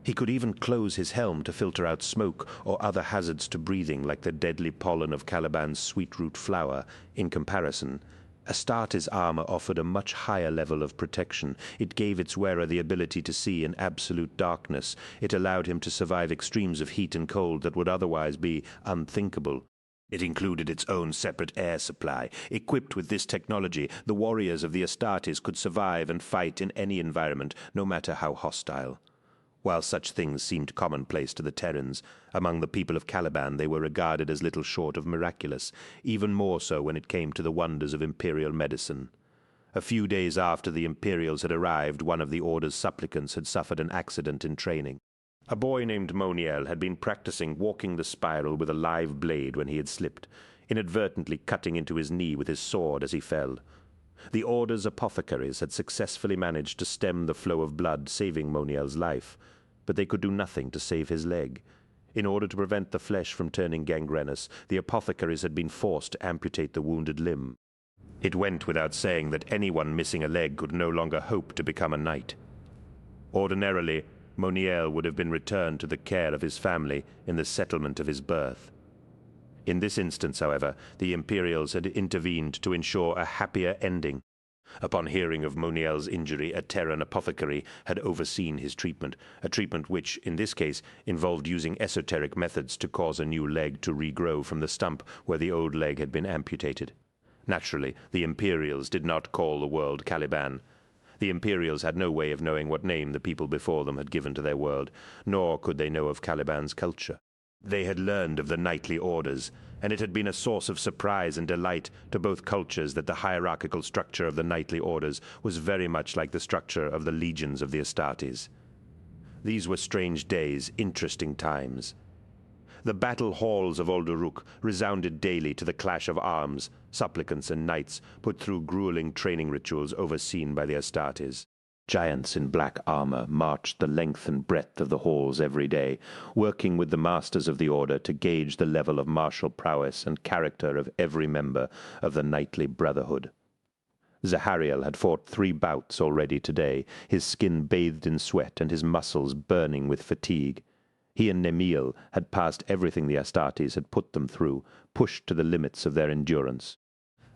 S1: He could even close his helm to filter out smoke or other hazards to breathing, like the deadly pollen of Caliban's sweetroot flower. In comparison, Astartes' armor offered a much higher level of protection. It gave its wearer the ability to see in absolute darkness. It allowed him to survive extremes of heat and cold that would otherwise be unthinkable. It included its own separate air supply. Equipped with this technology, the warriors of the Astartes could survive and fight in any environment, no matter how hostile. While such things seemed commonplace to the Terrans, among the people of Caliban they were regarded as little short of miraculous, even more so when it came to the wonders of imperial medicine. A few days after the Imperials had arrived, one of the Order's supplicants had suffered an accident in training. A boy named Moniel had been practicing walking the spiral with a live blade when he had slipped, inadvertently cutting into his knee with his sword as he fell. The Order's apothecaries had successfully managed to stem the flow of blood, saving Moniel's life, but they could do nothing to save his leg. In order to prevent the flesh from turning gangrenous, the apothecaries had been forced to amputate the wounded limb. It went without saying that anyone missing a leg could no longer hope to become a knight. Ordinarily, Moniel would have been returned to the care of his family in the settlement of his birth. In this instance, however, the Imperials had intervened to ensure a happier ending. Upon hearing of Moniel's injury, a Terran apothecary had overseen his treatment, a treatment which, in this case, involved using esoteric methods to cause a new leg to regrow from the stump where the old leg had been amputated. Naturally, the Imperials did not call the world Caliban. The Imperials had no way of knowing what name the people before them had given to their world, nor could they know of Caliban's culture. They had learned of the knightly orders, and it had been a source of surprise and delight to both cultures that the hierarchical structure of the knightly orders was very much like the structure of the legions of the Astartes. These were strange days, interesting times. The battle halls of Olderuk resounded daily to the clash of arms, supplicants and knights put through grueling training rituals overseen by the Astartes. Giants in black armor marched the length and breadth of the halls every day, working with the masters of the order to gauge the level of martial prowess and character of every member of the knightly brotherhood. Zahariel had fought 3 bouts already today, his skin bathed in sweat and his muscles burning with fatigue. He and Nemiel had passed everything the Astartes had put them through, pushed to the limits of their endurance.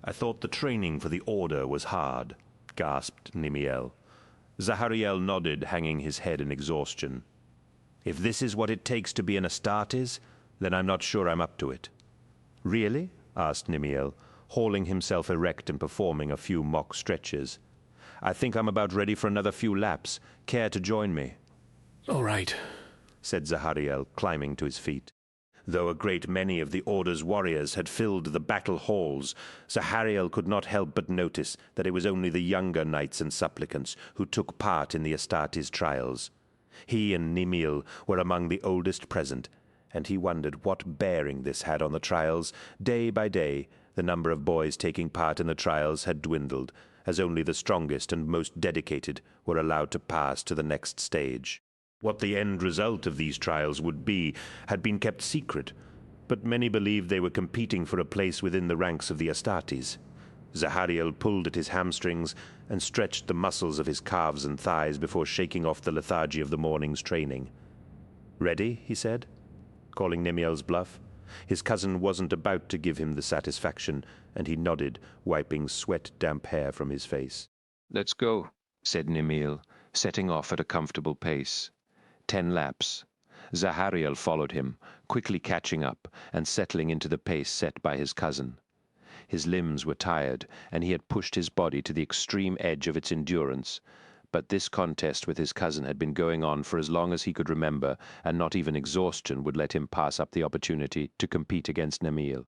S1: "I thought the training for the order was hard," gasped Nemiel. Zahariel nodded, hanging his head in exhaustion. "If this is what it takes to be an Astartes, then I'm not sure I'm up to it." "Really?" asked Nemiel, hauling himself erect and performing a few mock stretches. "I think I'm about ready for another few laps. Care to join me?"
S14: "All right,"
S1: said Zahariel, climbing to his feet. Though a great many of the Order's warriors had filled the battle halls, Zahariel could not help but notice that it was only the younger knights and supplicants who took part in the Astartes trials. He and Nemiel were among the oldest present, and he wondered what bearing this had on the trials. Day by day, the number of boys taking part in the trials had dwindled, as only the strongest and most dedicated were allowed to pass to the next stage. What the end result of these trials would be had been kept secret, but many believed they were competing for a place within the ranks of the Astartes. Zahariel pulled at his hamstrings and stretched the muscles of his calves and thighs before shaking off the lethargy of the morning's training. "Ready?" he said, calling Nemiel's bluff. His cousin wasn't about to give him the satisfaction, and he nodded, wiping sweat-damp hair from his face.
S7: "Let's go," said Nemiel, setting off at a comfortable pace. 10 laps. Zahariel followed him, quickly catching up and settling into the pace set by his cousin. His limbs were tired, and he had pushed his body to the extreme edge of its endurance, but this contest with his cousin had been going on for as long as he could remember, and not even exhaustion would let him pass up the opportunity to compete against Nemiel.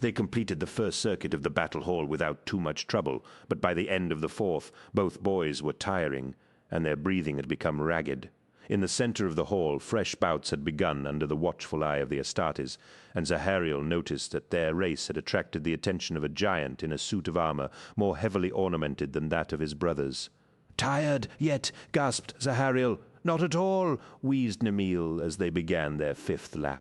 S1: They completed the first circuit of the battle hall without too much trouble, but by the end of the 4th, both boys were tiring, and their breathing had become ragged. In the center of the hall, fresh bouts had begun under the watchful eye of the Astartes, and Zahariel noticed that their race had attracted the attention of a giant in a suit of armor more heavily ornamented than that of his brothers. "Tired yet?" gasped Zahariel. "Not at all," wheezed Nemiel as they began their 5th lap.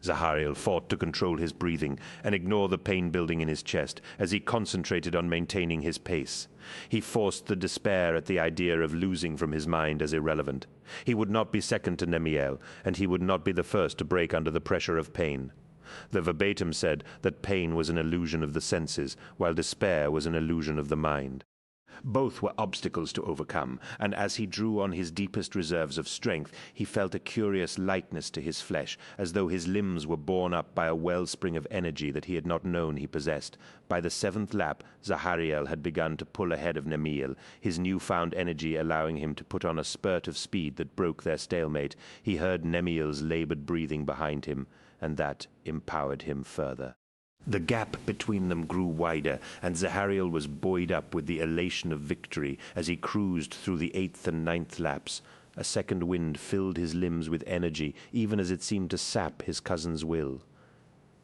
S1: Zahariel fought to control his breathing and ignore the pain building in his chest as he concentrated on maintaining his pace. He forced the despair at the idea of losing from his mind as irrelevant. He would not be second to Nemiel, and he would not be the first to break under the pressure of pain. The verbatim said that pain was an illusion of the senses, while despair was an illusion of the mind. Both were obstacles to overcome, and as he drew on his deepest reserves of strength, he felt a curious lightness to his flesh, as though his limbs were borne up by a wellspring of energy that he had not known he possessed. By the 7th lap, Zahariel had begun to pull ahead of Nemiel, his newfound energy allowing him to put on a spurt of speed that broke their stalemate. He heard Nemiel's labored breathing behind him, and that empowered him further. The gap between them grew wider, and Zahariel was buoyed up with the elation of victory as he cruised through the 8th and 9th laps. A second wind filled his limbs with energy, even as it seemed to sap his cousin's will.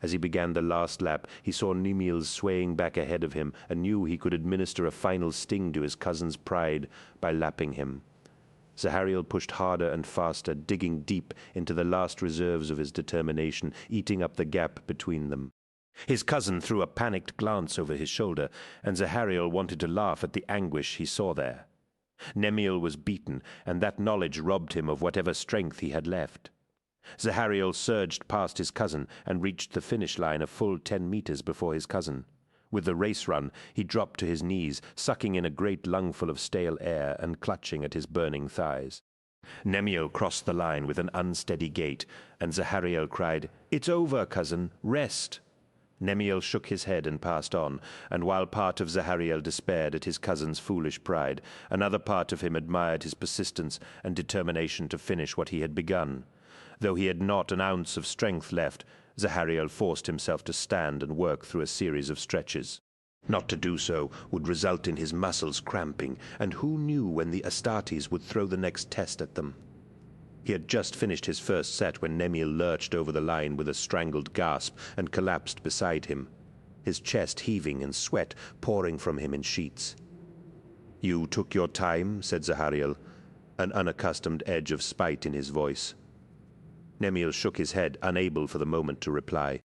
S1: As he began the last lap, he saw Nemiel swaying back ahead of him, and knew he could administer a final sting to his cousin's pride by lapping him. Zahariel pushed harder and faster, digging deep into the last reserves of his determination, eating up the gap between them. His cousin threw a panicked glance over his shoulder, and Zahariel wanted to laugh at the anguish he saw there. Nemiel was beaten, and that knowledge robbed him of whatever strength he had left. Zahariel surged past his cousin and reached the finish line a full 10 meters before his cousin. With the race run, he dropped to his knees, sucking in a great lungful of stale air and clutching at his burning thighs. Nemiel crossed the line with an unsteady gait, and Zahariel cried, "It's over, cousin. Rest." Nemiel shook his head and passed on, and while part of Zahariel despaired at his cousin's foolish pride, another part of him admired his persistence and determination to finish what he had begun. Though he had not an ounce of strength left, Zahariel forced himself to stand and work through a series of stretches. Not to do so would result in his muscles cramping, and who knew when the Astartes would throw the next test at them? He had just finished his first set when Nemiel lurched over the line with a strangled gasp and collapsed beside him, his chest heaving and sweat pouring from him in sheets. "You took your time," said Zahariel, an unaccustomed edge of spite in his voice. Nemiel shook his head, unable for the moment to reply.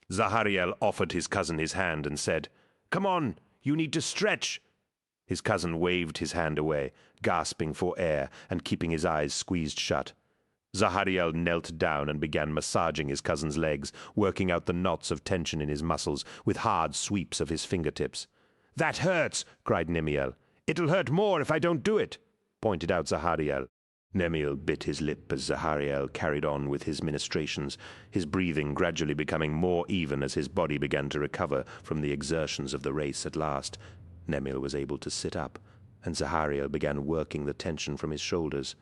S1: Zahariel offered his cousin his hand and said, "Come on, you need to stretch." His cousin waved his hand away, gasping for air and keeping his eyes squeezed shut. Zahariel knelt down and began massaging his cousin's legs, working out the knots of tension in his muscles with hard sweeps of his fingertips. "That hurts!" cried Nemiel. "It'll hurt more if I don't do it," pointed out Zahariel. Nemiel bit his lip as Zahariel carried on with his ministrations, his breathing gradually becoming more even as his body began to recover from the exertions of the race at last. Nemiel was able to sit up, and Zahariel began working the tension from his shoulders.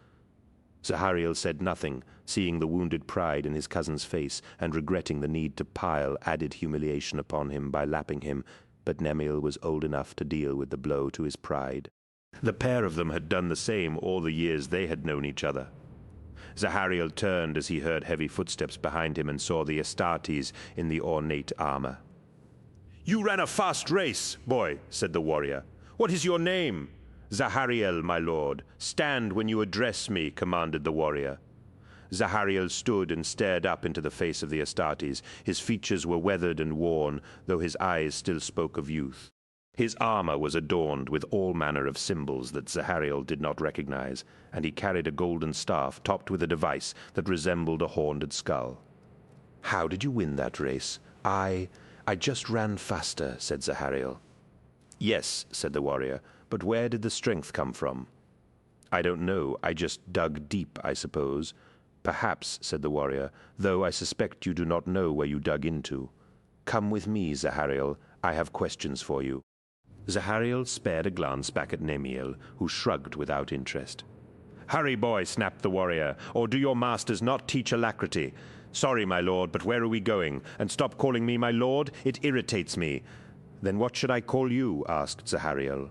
S1: Zahariel said nothing, seeing the wounded pride in his cousin's face and regretting the need to pile added humiliation upon him by lapping him, but Nemiel was old enough to deal with the blow to his pride. The pair of them had done the same all the years they had known each other. Zahariel turned as he heard heavy footsteps behind him and saw the Astartes in the ornate armor. "You ran a fast race, boy," said the warrior. "What is your name?" "Zahariel, my lord. Stand when you address me," commanded the warrior. Zahariel stood and stared up into the face of the Astartes. His features were weathered and worn, though his eyes still spoke of youth. His armor was adorned with all manner of symbols that Zahariel did not recognize, and he carried a golden staff topped with a device that resembled a horned skull. "How did you win that race?" I just ran faster," said Zahariel. "Yes," said the warrior, "but where did the strength come from?" "I don't know. I just dug deep, I suppose." "Perhaps," said the warrior, "though I suspect you do not know where you dug into. Come with me, Zahariel. I have questions for you." Zahariel spared a glance back at Nemiel, who shrugged without interest. "Hurry, boy," snapped the warrior, "or do your masters not teach alacrity? Sorry, my lord, but where are we going? And stop calling me my lord. It irritates me." "Then what should I call you?" asked Zahariel.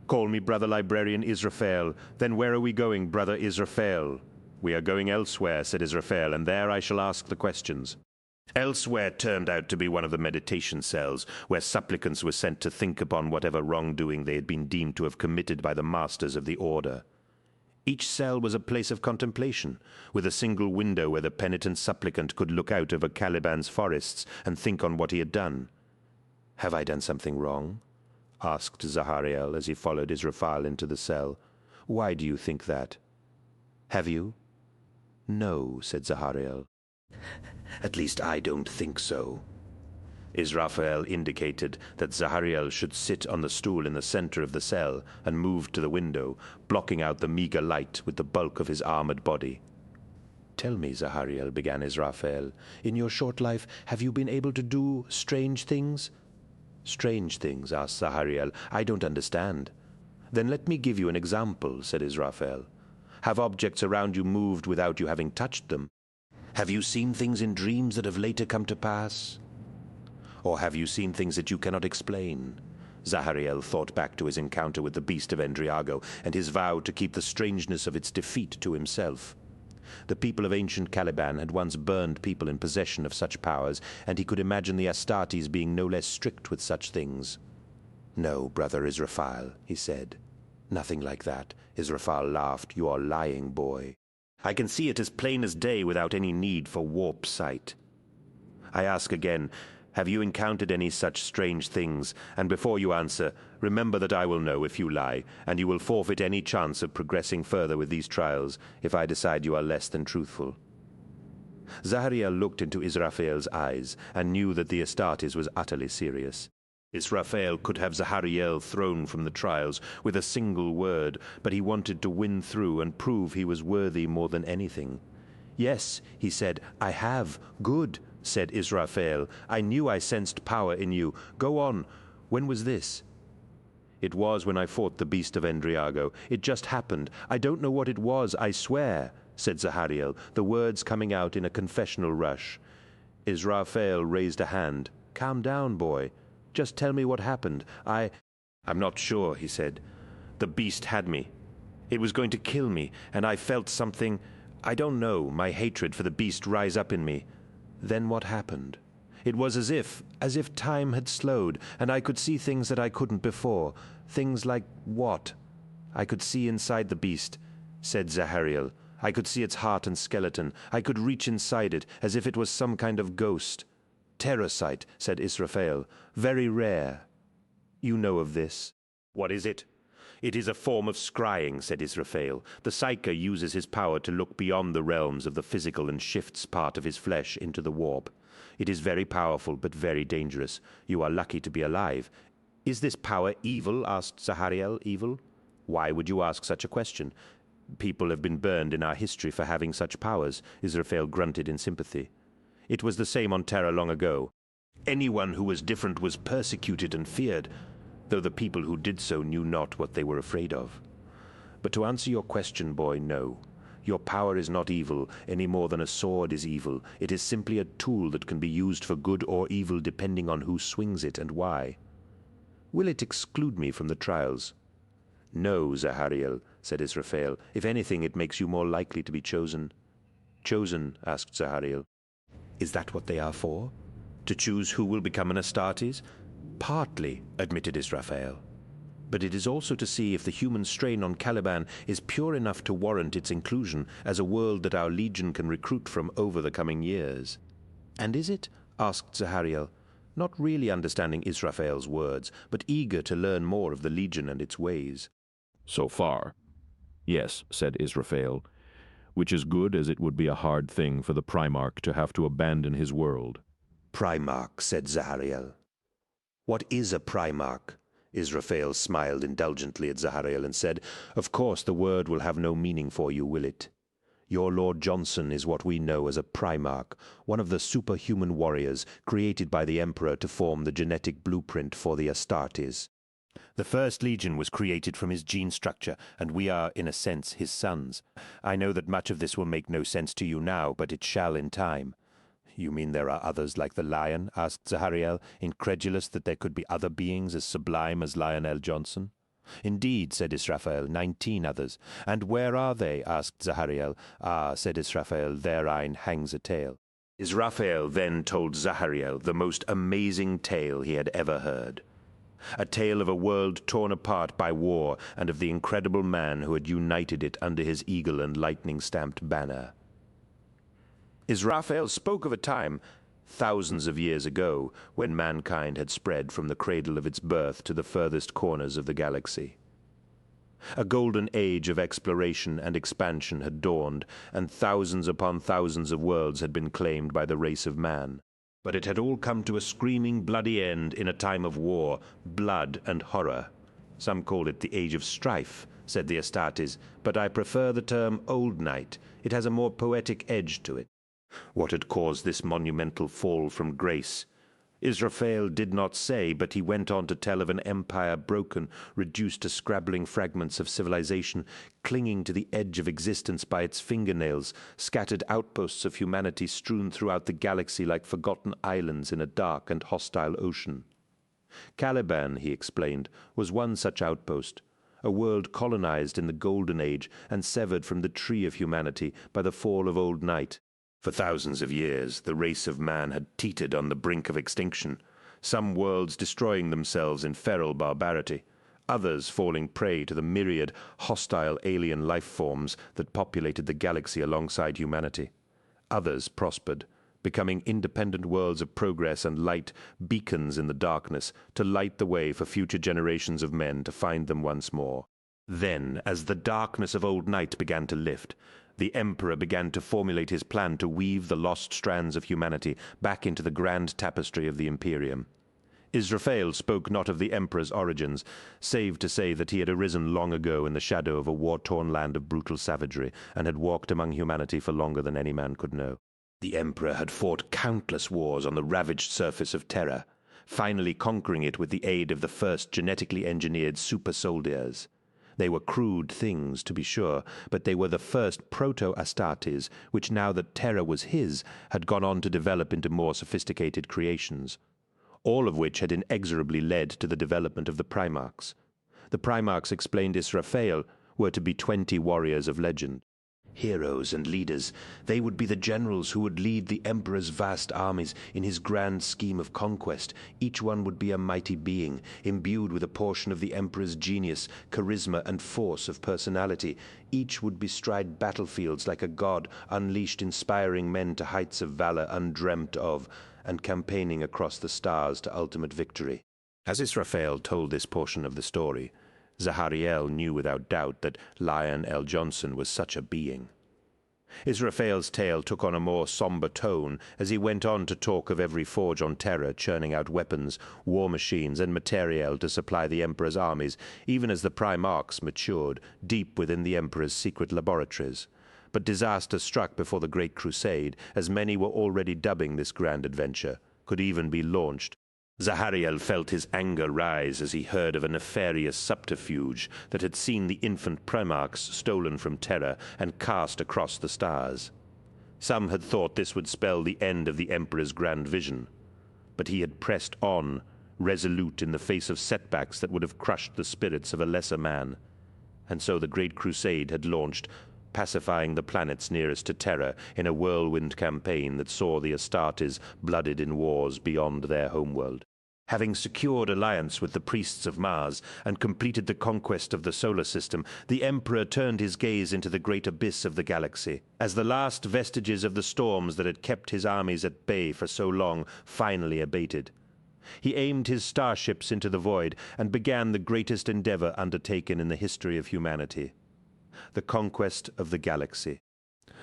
S1: "Call me Brother Librarian Israfel. Then where are we going, Brother Israfel?" "We are going elsewhere," said Israfel, "and there I shall ask the questions." Elsewhere turned out to be one of the meditation cells, where supplicants were sent to think upon whatever wrongdoing they had been deemed to have committed by the masters of the order. Each cell was a place of contemplation, with a single window where the penitent supplicant could look out over Caliban's forests and think on what he had done. "Have I done something wrong?" asked Zahariel as he followed Israfel into the cell. "Why do you think that?" "Have you?" "No," said Zahariel. "At least I don't think so." Israfel indicated that Zahariel should sit on the stool in the center of the cell and moved to the window, blocking out the meager light with the bulk of his armored body. "Tell me, Zahariel," began Israfel, "in your short life, have you been able to do strange things?" "Strange things?" asked Zahariel. "I don't understand." "Then let me give you an example," said Israfel. "Have objects around you moved without you having touched them? Have you seen things in dreams that have later come to pass? Or have you seen things that you cannot explain?" Zahariel thought back to his encounter with the beast of Endriago and his vow to keep the strangeness of its defeat to himself. The people of ancient Caliban had once burned people in possession of such powers, and he could imagine the Astartes being no less strict with such things. "No, Brother Israfel," he said. "Nothing like that." Israfel laughed. "You are lying, boy. I can see it as plain as day without any need for warp sight. I ask again, have you encountered any such strange things? And before you answer, remember that I will know if you lie, and you will forfeit any chance of progressing further with these trials if I decide you are less than truthful." Zahariel looked into Israfel's eyes and knew that the Astartes was utterly serious. Israfel could have Zahariel thrown from the trials with a single word, but he wanted to win through and prove he was worthy more than anything. "Yes," he said. "I have." "Good," said Israfel. "I knew I sensed power in you. Go on. When was this?" "It was when I fought the beast of Endriago. It just happened. I don't know what it was, I swear," said Zahariel, the words coming out in a confessional rush. Israfel raised a hand. "Calm down, boy. Just tell me what happened. I'm not sure," he said. "The beast had me. It was going to kill me, and I felt something. I don't know, my hatred for the beast rise up in me. Then what happened? It was as if time had slowed, and I could see things that I couldn't before. Things like what? I could see inside the beast, said Zahariel. I could see its heart and skeleton. I could reach inside it, as if it was some kind of ghost. Terrorsight, said Israfel. Very rare. You know of this. What is it? It is a form of scrying, said Israfel. The Psyker uses his power to look beyond the realms of the physical and shifts part of his flesh into the warp. It is very powerful, but very dangerous. You are lucky to be alive. Is this power evil? Asked Zahariel. Evil? Why would you ask such a question? People have been burned in our history for having such powers, Israfel grunted in sympathy. It was the same on Terra long ago. Anyone who was different was persecuted and feared, though the people who did so knew not what they were afraid of. But to answer your question, boy, no. Your power is not evil, any more than a sword is evil. It is simply a tool that can be used for good or evil depending on who swings it and why. Will it exclude me from the trials? No, Zahariel, said Israfel. If anything, it makes you more likely to be chosen. Chosen? Asked Zahariel. Is that what they are for? To choose who will become an Astartes? Partly, admitted Israfel. But it is also to see if the human strain on Caliban is pure enough to warrant its inclusion as a world that our legion can recruit from over the coming years. And is it? Asked Zahariel, not really understanding Israfel's words, but eager to learn more of the legion and its ways.
S14: So far, yes, said Israfel, which is good as it would be a hard thing for the Primarch to have to abandon his world.
S1: Primarch, said Zahariel. What is a Primarch? Israfel smiled indulgently at Zahariel and said, Of course the word will have no meaning for you, will it? Your Lord Johnson is what we know as a Primarch, one of the superhuman warriors created by the Emperor to form the genetic blueprint for the Astartes. The First Legion was created from his gene structure, and we are, in a sense, his sons. I know that much of this will make no sense to you now, but it shall in time. You mean there are others like the Lion? Asked Zahariel, incredulous that there could be other beings as sublime as Lionel Johnson. Indeed, said Israfel, 19 others. And where are they? Asked Zahariel. Ah, said Israfel, therein hangs a tale. Israfel then told Zahariel the most amazing tale he had ever heard. A tale of a world torn apart by war and of the incredible man who had united it under his eagle and lightning-stamped banner. Israfel spoke of a time, thousands of years ago, when mankind had spread from the cradle of its birth to the furthest corners of the galaxy. A golden age of exploration and expansion had dawned, and thousands upon thousands of worlds had been claimed by the race of man. But it had all come to a screaming, bloody end in a time of war, blood and horror. Some call it the Age of Strife, said the Astartes, but I prefer the term Old Night. It has a more poetic edge to it. What had caused this monumental fall from grace? Israfel did not say, but he went on to tell of an empire broken, reduced to scrabbling fragments of civilization, clinging to the edge of existence by its fingernails, scattered outposts of humanity strewn throughout the galaxy like forgotten islands in a dark and hostile ocean. Caliban, he explained, was one such outpost, a world colonized in the Golden Age and severed from the tree of humanity by the fall of Old Night. For thousands of years, the race of man had teetered on the brink of extinction, some worlds destroying themselves in feral barbarity, others falling prey to the myriad hostile alien life forms that populated the galaxy alongside humanity. Others prospered, becoming independent worlds of progress and light, beacons in the darkness, to light the way for future generations of men to find them once more. Then, as the darkness of Old Night began to lift, the Emperor began to formulate his plan to weave the lost strands of humanity back into the grand tapestry of the Imperium. Israfel spoke not of the Emperor's origins, save to say that he had arisen long ago in the shadow of a war-torn land of brutal savagery, and had walked among humanity for longer than any man could know. The Emperor had fought countless wars on the ravaged surface of Terra, finally conquering it with the aid of the first genetically engineered super-soldiers. They were crude things, to be sure, but they were the first proto-Astartes, which now that Terra was his, had gone on to develop into more sophisticated creations, all of which had inexorably led to the development of the Primarchs. The Primarchs, explained Israfel, were to be 20 warriors of legend. Heroes and leaders, they would be the generals who would lead the Emperor's vast armies in his grand scheme of conquest. Each one would be a mighty being, imbued with a portion of the Emperor's genius, charisma, and force of personality. Each would bestride battlefields like a god, unleashed inspiring men to heights of valor undreamt of, and campaigning across the stars to ultimate victory. As Israfel told this portion of the story, Zahariel knew without doubt that Lion L. Johnson was such a being. Israfel's tale took on a more somber tone as he went on to talk of every forge on Terra churning out weapons, war machines, and materiel to supply the Emperor's armies, even as the Primarchs matured deep within the Emperor's secret laboratories. But disaster struck before the Great Crusade, as many were already dubbing this grand adventure, could even be launched. Zahariel felt his anger rise as he heard of a nefarious subterfuge that had seen the infant Primarchs stolen from Terra and cast across the stars. Some had thought this would spell the end of the Emperor's grand vision, but he had pressed on, resolute in the face of setbacks that would have crushed the spirits of a lesser man. And so the Great Crusade had launched, pacifying the planets nearest to Terra in a whirlwind campaign that saw the Astartes blooded in wars beyond their homeworld. Having secured alliance with the priests of Mars and completed the conquest of the solar system, the Emperor turned his gaze into the great abyss of the galaxy, as the last vestiges of the storms that had kept his armies at bay for so long finally abated. He aimed his starships into the void and began the greatest endeavor undertaken in the history of humanity: the conquest of the galaxy.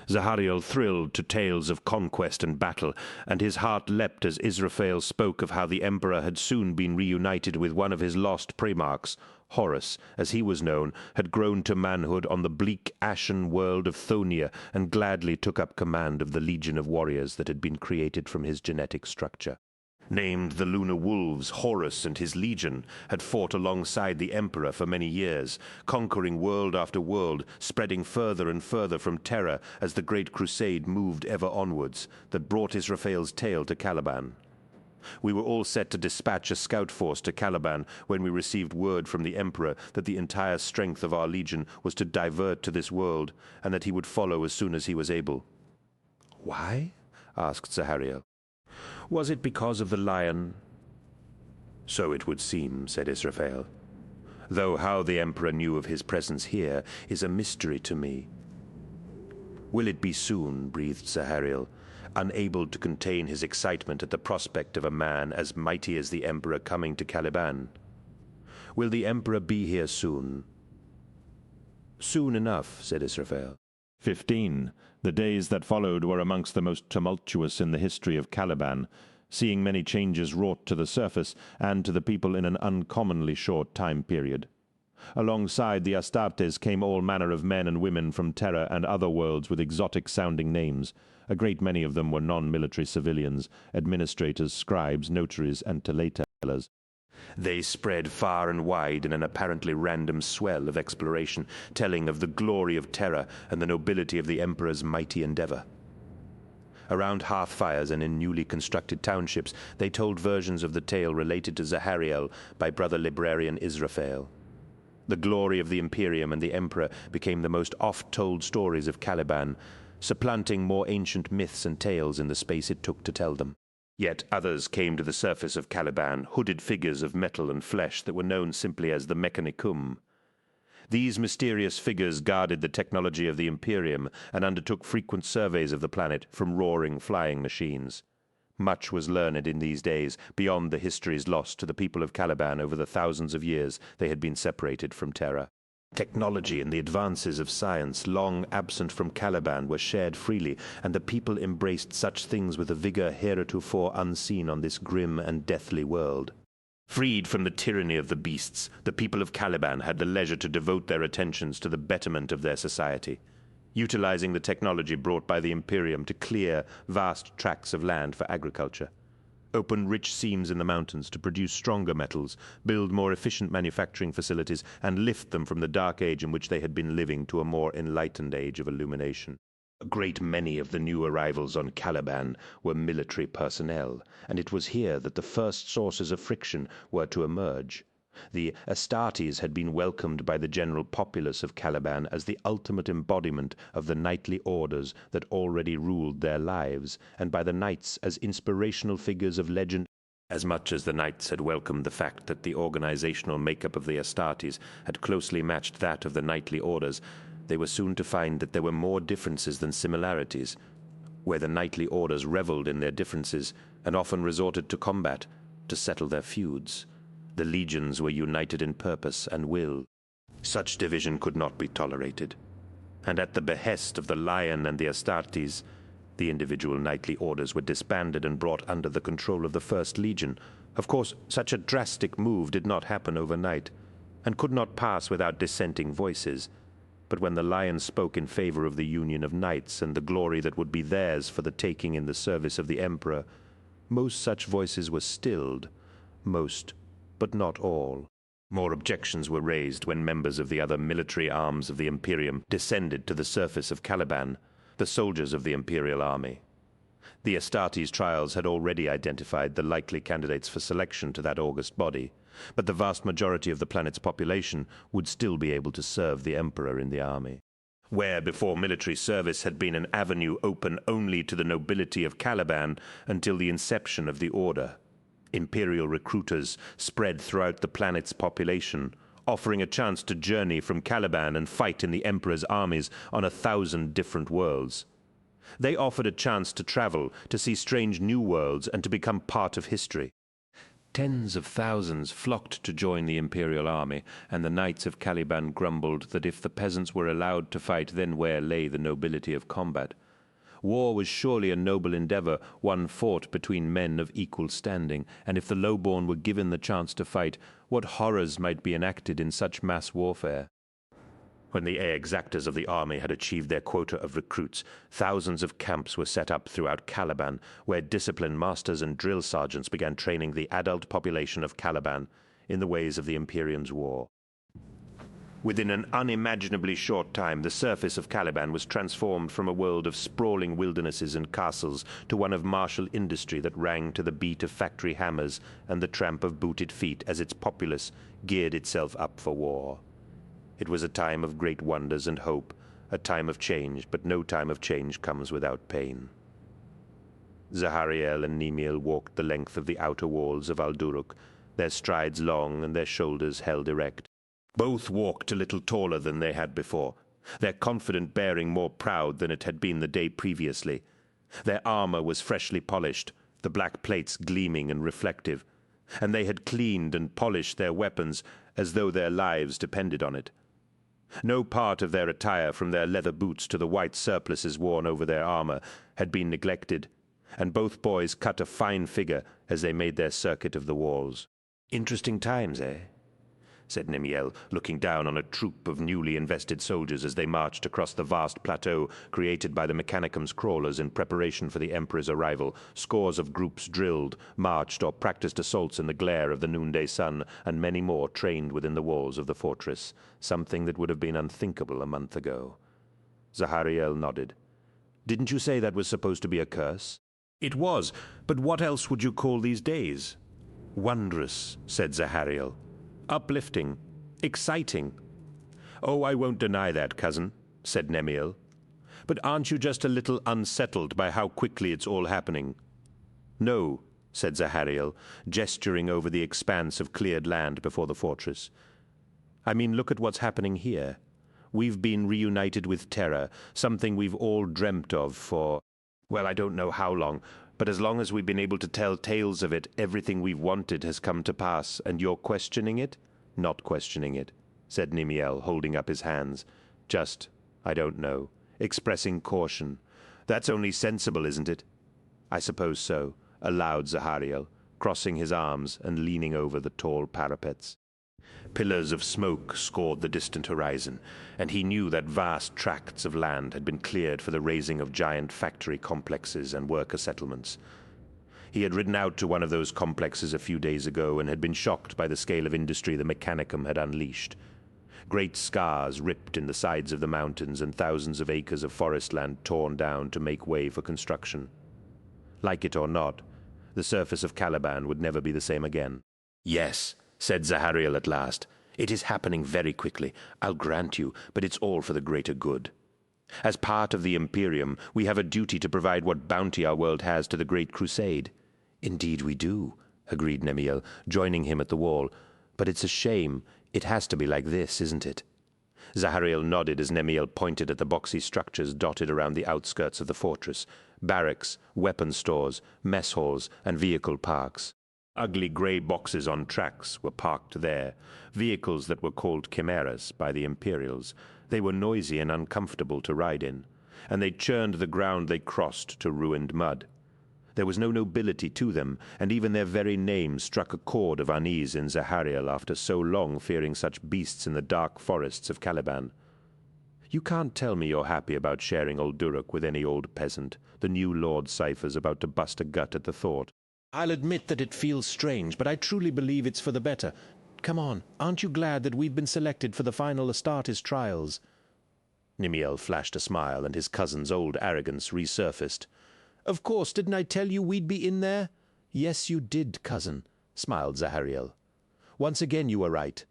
S1: Zahariel thrilled to tales of conquest and battle, and his heart leapt as Israfel spoke of how the Emperor had soon been reunited with one of his lost Primarchs. Horus, as he was known, had grown to manhood on the bleak, ashen world of Thonia and gladly took up command of the legion of warriors that had been created from his genetic structure. Named the Lunar Wolves, Horus and his legion had fought alongside the Emperor for many years, conquering world after world, spreading further and further from Terra as the Great Crusade moved ever onwards, that brought Israfel's tale to Caliban. We were all set to dispatch a scout force to Caliban when we received word from the Emperor that the entire strength of our legion was to divert to this world, and that he would follow as soon as he was able. "Why?" asked Zahariel. "Was it because of the lion?" "So it would seem," said Israfel. "Though how the Emperor knew of his presence here is a mystery to me." "Will it be soon?" breathed Zahariel, unable to contain his excitement at the prospect of a man as mighty as the Emperor coming to Caliban. "Will the Emperor be here soon?" "Soon enough," said Israfel.
S14: 15. The days that followed were amongst the most tumultuous in the history of Caliban, seeing many changes wrought to the surface and to the people in an uncommonly short time period. Alongside the Astartes came all manner of men and women from Terra and other worlds with exotic-sounding names. A great many of them were non-military civilians, administrators, scribes, notaries, and tellers.
S1: They spread far and wide in an apparently random swell of exploration, telling of the glory of Terra and the nobility of the Emperor's mighty endeavor. Around hearth-fires and in newly constructed townships, they told versions of the tale related to Zahariel by brother librarian Israfel. The glory of the Imperium and the Emperor became the most oft-told stories of Caliban, supplanting more ancient myths and tales in the space it took to tell them. Yet others came to the surface of Caliban, hooded figures of metal and flesh that were known simply as the Mechanicum. These mysterious figures guarded the technology of the Imperium and undertook frequent surveys of the planet from roaring flying machines. Much was learned in these days, beyond the histories lost to the people of Caliban over the thousands of years they had been separated from Terra. Technology and the advances of science, long absent from Caliban, were shared freely, and the people embraced such things with a vigor heretofore unseen on this grim and deathly world. Freed from the tyranny of the beasts, the people of Caliban had the leisure to devote their attentions to the betterment of their society, utilizing the technology brought by the Imperium to clear vast tracts of land for agriculture, open rich seams in the mountains to produce stronger metals, build more efficient manufacturing facilities, and lift them from the dark age in which they had been living to a more enlightened age of illumination. A great many of the new arrivals on Caliban were military personnel, and it was here that the first sources of friction were to emerge. The Astartes had been welcomed by the general populace of Caliban as the ultimate embodiment of the knightly orders that already ruled their lives, and by the knights as inspirational figures of legend. As much as the knights had welcomed the fact that the organizational makeup of the Astartes had closely matched that of the knightly orders, they were soon to find that there were more differences than similarities, where the knightly orders reveled in their differences and often resorted to combat to settle their feuds. The legions were united in purpose and will. Such division could not be tolerated, and at the behest of the Lion and the Astartes, the individual knightly orders were disbanded and brought under the control of the First Legion. Of course, such a drastic move did not happen overnight, and could not pass without dissenting voices. But when the Lion spoke in favor of the union of knights and the glory that would be theirs for the taking in the service of the Emperor, most such voices were stilled. Most, but not all. More objections were raised when members of the other military arms of the Imperium descended to the surface of Caliban, the soldiers of the Imperial army. The Astartes trials had already identified the likely candidates for selection to that august body, but the vast majority of the planet's population would still be able to serve the Emperor in the army. Where before military service had been an avenue open only to the nobility of Caliban until the inception of the Order, Imperial recruiters spread throughout the planet's population, offering a chance to journey from Caliban and fight in the Emperor's armies on 1,000 different worlds. They offered a chance to travel, to see strange new worlds, and to become part of history. Tens of thousands flocked to join the Imperial army, and the knights of Caliban grumbled that if the peasants were allowed to fight, then where lay the nobility of combat? War was surely a noble endeavor, one fought between men of equal standing, and if the lowborn were given the chance to fight, what horrors might be enacted in such mass warfare? When the exactors of the army had achieved their quota of recruits, thousands of camps were set up throughout Caliban, where discipline masters and drill sergeants began training the adult population of Caliban in the ways of the Imperium's war. Within an unimaginably short time, the surface of Caliban was transformed from a world of sprawling wildernesses and castles to one of martial industry that rang to the beat of factory hammers and the tramp of booted feet as its populace geared itself up for war. It was a time of great wonders and hope, a time of change, but no time of change comes without pain. Zahariel and Nemiel walked the length of the outer walls of Alduruk, their strides long and their shoulders held erect. Both walked a little taller than they had before, their confident bearing more proud than it had been the day previously. Their armor was freshly polished, the black plates gleaming and reflective, and they had cleaned and polished their weapons as though their lives depended on it. No part of their attire, from their leather boots to the white surplices worn over their armor, had been neglected, and both boys cut a fine figure as they made their circuit of the walls. "Interesting times, eh?" said Nemiel, looking down on a troop of newly invested soldiers as they marched across the vast plateau created by the Mechanicum's crawlers in preparation for the Emperor's arrival. Scores of groups drilled, marched, or practiced assaults in the glare of the noonday sun, and many more trained within the walls of the fortress, something that would have been unthinkable a month ago. Zahariel nodded. "Didn't you say that was supposed to be a curse?" "It was, but what else would you call these days?" "Wondrous," said Zahariel. "Uplifting, exciting." "Oh, I won't deny that, cousin," said Nemiel. "But aren't you just a little unsettled by how quickly it's all happening?" "No," said Zahariel, gesturing over the expanse of cleared land before the fortress. "I mean, look at what's happening here. We've been reunited with Terra, something we've all dreamt of for, well, I don't know how long, but as long as we've been able to tell tales of it, everything we've wanted has come to pass, and you're questioning it?" "Not questioning it," said Nemiel, holding up his hands. "Just, I don't know, expressing caution. That's only sensible, isn't it?" "I suppose so," allowed Zahariel, crossing his arms and leaning over the tall parapets. Pillars of smoke scored the distant horizon, and he knew that vast tracts of land had been cleared for the raising of giant factory complexes and worker settlements. He had ridden out to one of those complexes a few days ago and had been shocked by the scale of industry the Mechanicum had unleashed. Great scars ripped in the sides of the mountains and thousands of acres of forest land torn down to make way for construction. Like it or not, the surface of Caliban would never be the same again. "Yes," said Zahariel at last. "It is happening very quickly, I'll grant you, but it's all for the greater good. As part of the Imperium, we have a duty to provide what bounty our world has to the Great Crusade." "Indeed we do," agreed Nemiel, joining him at the wall. "But it's a shame. It has to be like this, isn't it?" Zahariel nodded as Nemiel pointed at the boxy structures dotted around the outskirts of the fortress: barracks, weapon stores, mess halls, and vehicle parks. Ugly grey boxes on tracks were parked there, vehicles that were called chimeras by the Imperials. They were noisy and uncomfortable to ride in, and they churned the ground they crossed to ruined mud. There was no nobility to them, and even their very names struck a chord of unease in Zahariel after so long fearing such beasts in the dark forests of Caliban. "You can't tell me you're happy about sharing old Duruk with any old peasant," the new Lord Cypher's about to bust a gut at the thought. "I'll admit that it feels strange, but I truly believe it's for the better. Come on, aren't you glad that we've been selected for the final Astartes trials?" Nemiel flashed a smile, and his cousin's old arrogance resurfaced. "Of course, didn't I tell you we'd be in there?" "Yes, you did, cousin," smiled Zahariel. "Once again you were right."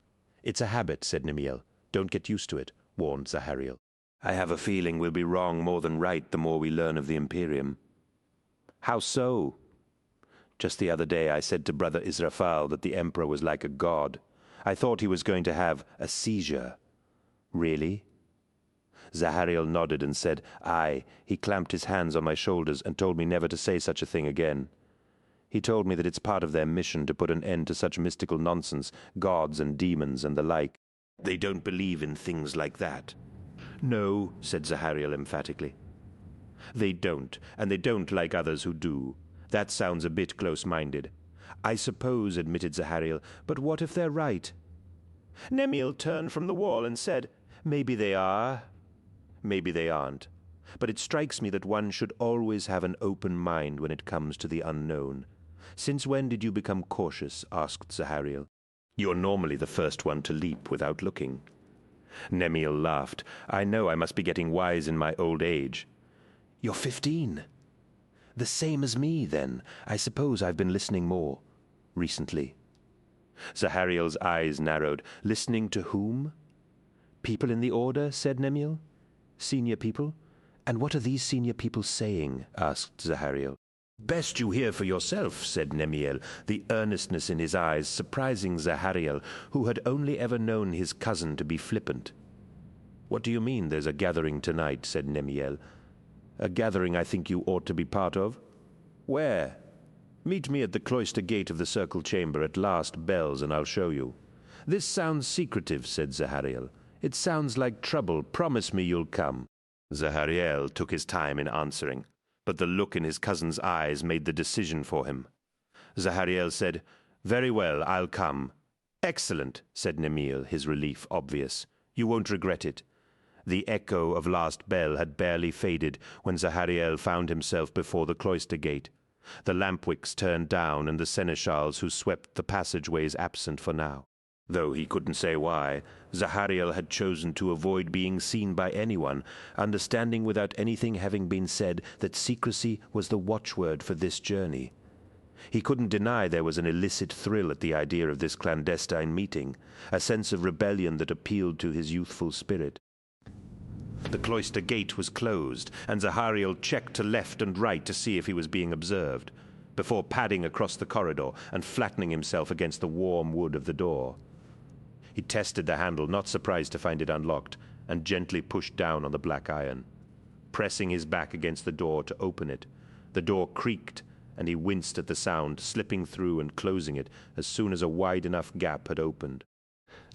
S1: "It's a habit," said Nemiel. "Don't get used to it," warned Zahariel. "I have a feeling we'll be wrong more than right the more we learn of the Imperium." "How so?" "Just the other day I said to Brother Israfal that the Emperor was like a god. I thought he was going to have a seizure." "Really?" Zahariel nodded and said, "Aye." He clamped his hands on my shoulders and told me never to say such a thing again. He told me that it's part of their mission to put an end to such mystical nonsense, gods and demons and the like. They don't believe in things like that. "No," said Zahariel emphatically. "They don't, and they don't like others who do. That sounds a bit close-minded." "I suppose," admitted Zahariel, "but what if they're right?" Nemiel turned from the wall and said, "Maybe they are, maybe they aren't. But it strikes me that one should always have an open mind when it comes to the unknown." "Since when did you become cautious?" asked Zahariel. "You're normally the first one to leap without looking." Nemiel laughed. "I know I must be getting wise in my old age." "You're 15. "The same as me, then. I suppose I've been listening more recently." Zahariel's eyes narrowed. "Listening to whom?" "People in the Order," said Nemiel. "Senior people." "And what are these senior people saying?" asked Zahariel. "Best you hear for yourself," said Nemiel, the earnestness in his eyes surprising Zahariel, who had only ever known his cousin to be flippant. "What do you mean there's a gathering tonight?" said Nemiel. "A gathering I think you ought to be part of." "Where?" "Meet me at the cloister gate of the circle chamber at last bells, and I'll show you." "This sounds secretive," said Zahariel. "It sounds like trouble. Promise me you'll come." Zahariel took his time in answering, but the look in his cousin's eyes made the decision for him. Zahariel said, "Very well, I'll come." "Excellent," said Nemiel, his relief obvious. "You won't regret it." The echo of last bell had barely faded when Zahariel found himself before the cloister gate. The lampwicks turned down and the seneschals who swept the passageways absent for now. Though he couldn't say why, Zahariel had chosen to avoid being seen by anyone, understanding without anything having been said that secrecy was the watchword for this journey. He couldn't deny there was an illicit thrill at the idea of this clandestine meeting, a sense of rebellion that appealed to his youthful spirit. The cloister gate was closed, and Zahariel checked to left and right to see if he was being observed, before padding across the corridor and flattening himself against the warm wood of the door. He tested the handle, not surprised to find it unlocked, and gently pushed down on the black iron. Pressing his back against the door to open it, the door creaked, and he winced at the sound, slipping through and closing it as soon as a wide enough gap had opened.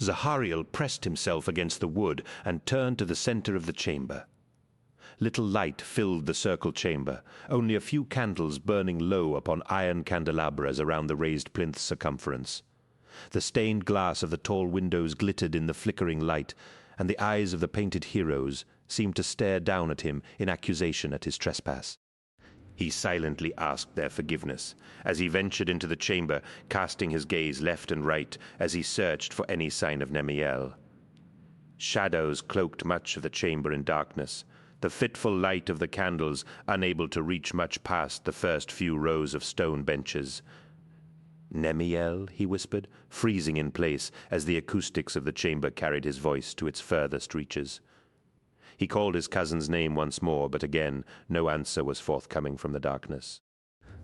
S1: Zahariel pressed himself against the wood and turned to the center of the chamber. Little light filled the circle chamber, only a few candles burning low upon iron candelabras around the raised plinth circumference. The stained glass of the tall windows glittered in the flickering light, and the eyes of the painted heroes seemed to stare down at him in accusation at his trespass. He silently asked their forgiveness as he ventured into the chamber, casting his gaze left and right as he searched for any sign of Nemiel. Shadows cloaked much of the chamber in darkness, the fitful light of the candles unable to reach much past the first few rows of stone benches. Nemiel, he whispered, freezing in place as the acoustics of the chamber carried his voice to its furthest reaches. He called his cousin's name once more, but again no answer was forthcoming from the darkness.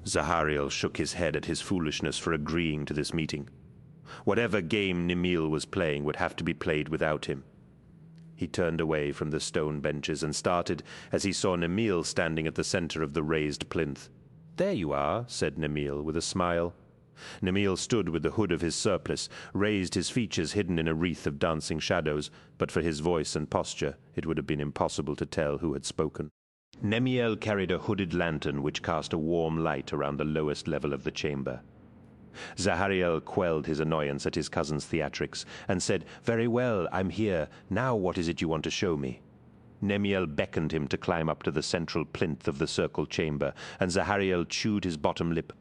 S1: Zahariel shook his head at his foolishness for agreeing to this meeting. Whatever game Nemiel was playing would have to be played without him. He turned away from the stone benches and started as he saw Nemiel standing at the center of the raised plinth. "There you are," said Nemiel with a smile. Nemiel stood with the hood of his surplice, raised, his features hidden in a wreath of dancing shadows, but for his voice and posture it would have been impossible to tell who had spoken. Nemiel carried a hooded lantern which cast a warm light around the lowest level of the chamber. Zahariel quelled his annoyance at his cousin's theatrics and said, "Very well, I'm here. Now what is it you want to show me?" Nemiel beckoned him to climb up to the central plinth of the circle chamber, and Zahariel chewed his bottom lip.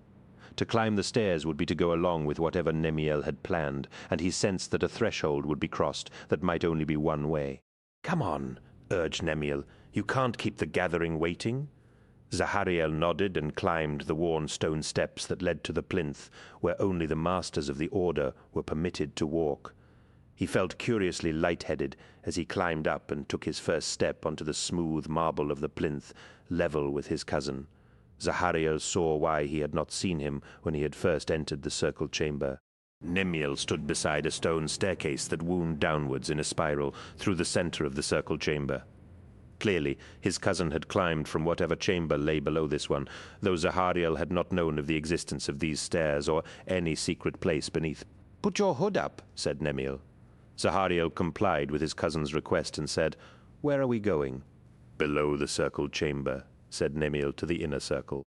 S1: To climb the stairs would be to go along with whatever Nemiel had planned, and he sensed that a threshold would be crossed that might only be one way. "Come on," urged Nemiel. "You can't keep the gathering waiting." Zahariel nodded and climbed the worn stone steps that led to the plinth, where only the masters of the order were permitted to walk. He felt curiously lightheaded as he climbed up and took his first step onto the smooth marble of the plinth, level with his cousin. Zahariel saw why he had not seen him when he had first entered the circle chamber. Nemiel stood beside a stone staircase that wound downwards in a spiral through the center of the circle chamber. Clearly, his cousin had climbed from whatever chamber lay below this one, though Zahariel had not known of the existence of these stairs or any secret place beneath. "Put your hood up," said Nemiel. Zahariel complied with his cousin's request and said, "Where are we going?" "Below the circle chamber," said Nemiel to the inner circle.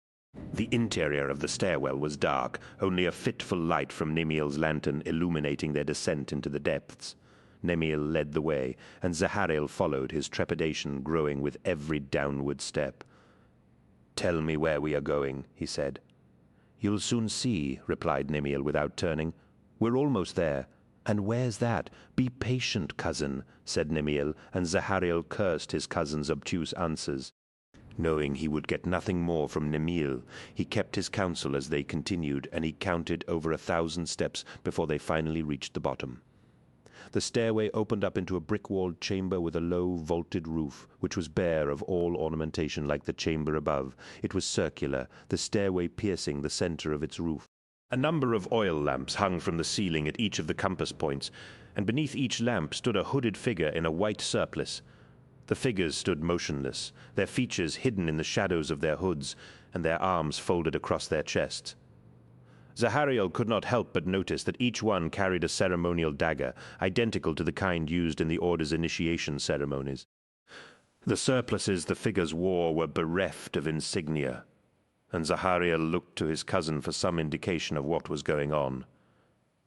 S1: The interior of the stairwell was dark, only a fitful light from Nemiel's lantern illuminating their descent into the depths. Nemiel led the way, and Zahariel followed, his trepidation growing with every downward step. "Tell me where we are going," he said. "You'll soon see," replied Nemiel without turning. "We're almost there." "And where's that? Be patient, cousin," said Nemiel, and Zahariel cursed his cousin's obtuse answers. Knowing he would get nothing more from Nemiel, he kept his counsel as they continued, and he counted over 1,000 steps before they finally reached the bottom. The stairway opened up into a brick-walled chamber with a low, vaulted roof, which was bare of all ornamentation like the chamber above. It was circular, the stairway piercing the center of its roof. A number of oil lamps hung from the ceiling at each of the compass points, and beneath each lamp stood a hooded figure in a white surplice. The figures stood motionless, their features hidden in the shadows of their hoods, and their arms folded across their chests. Zahariel could not help but notice that each one carried a ceremonial dagger, identical to the kind used in the Order's initiation ceremonies. The surplices the figures wore were bereft of insignia, and Zahariel looked to his cousin for some indication of what was going on.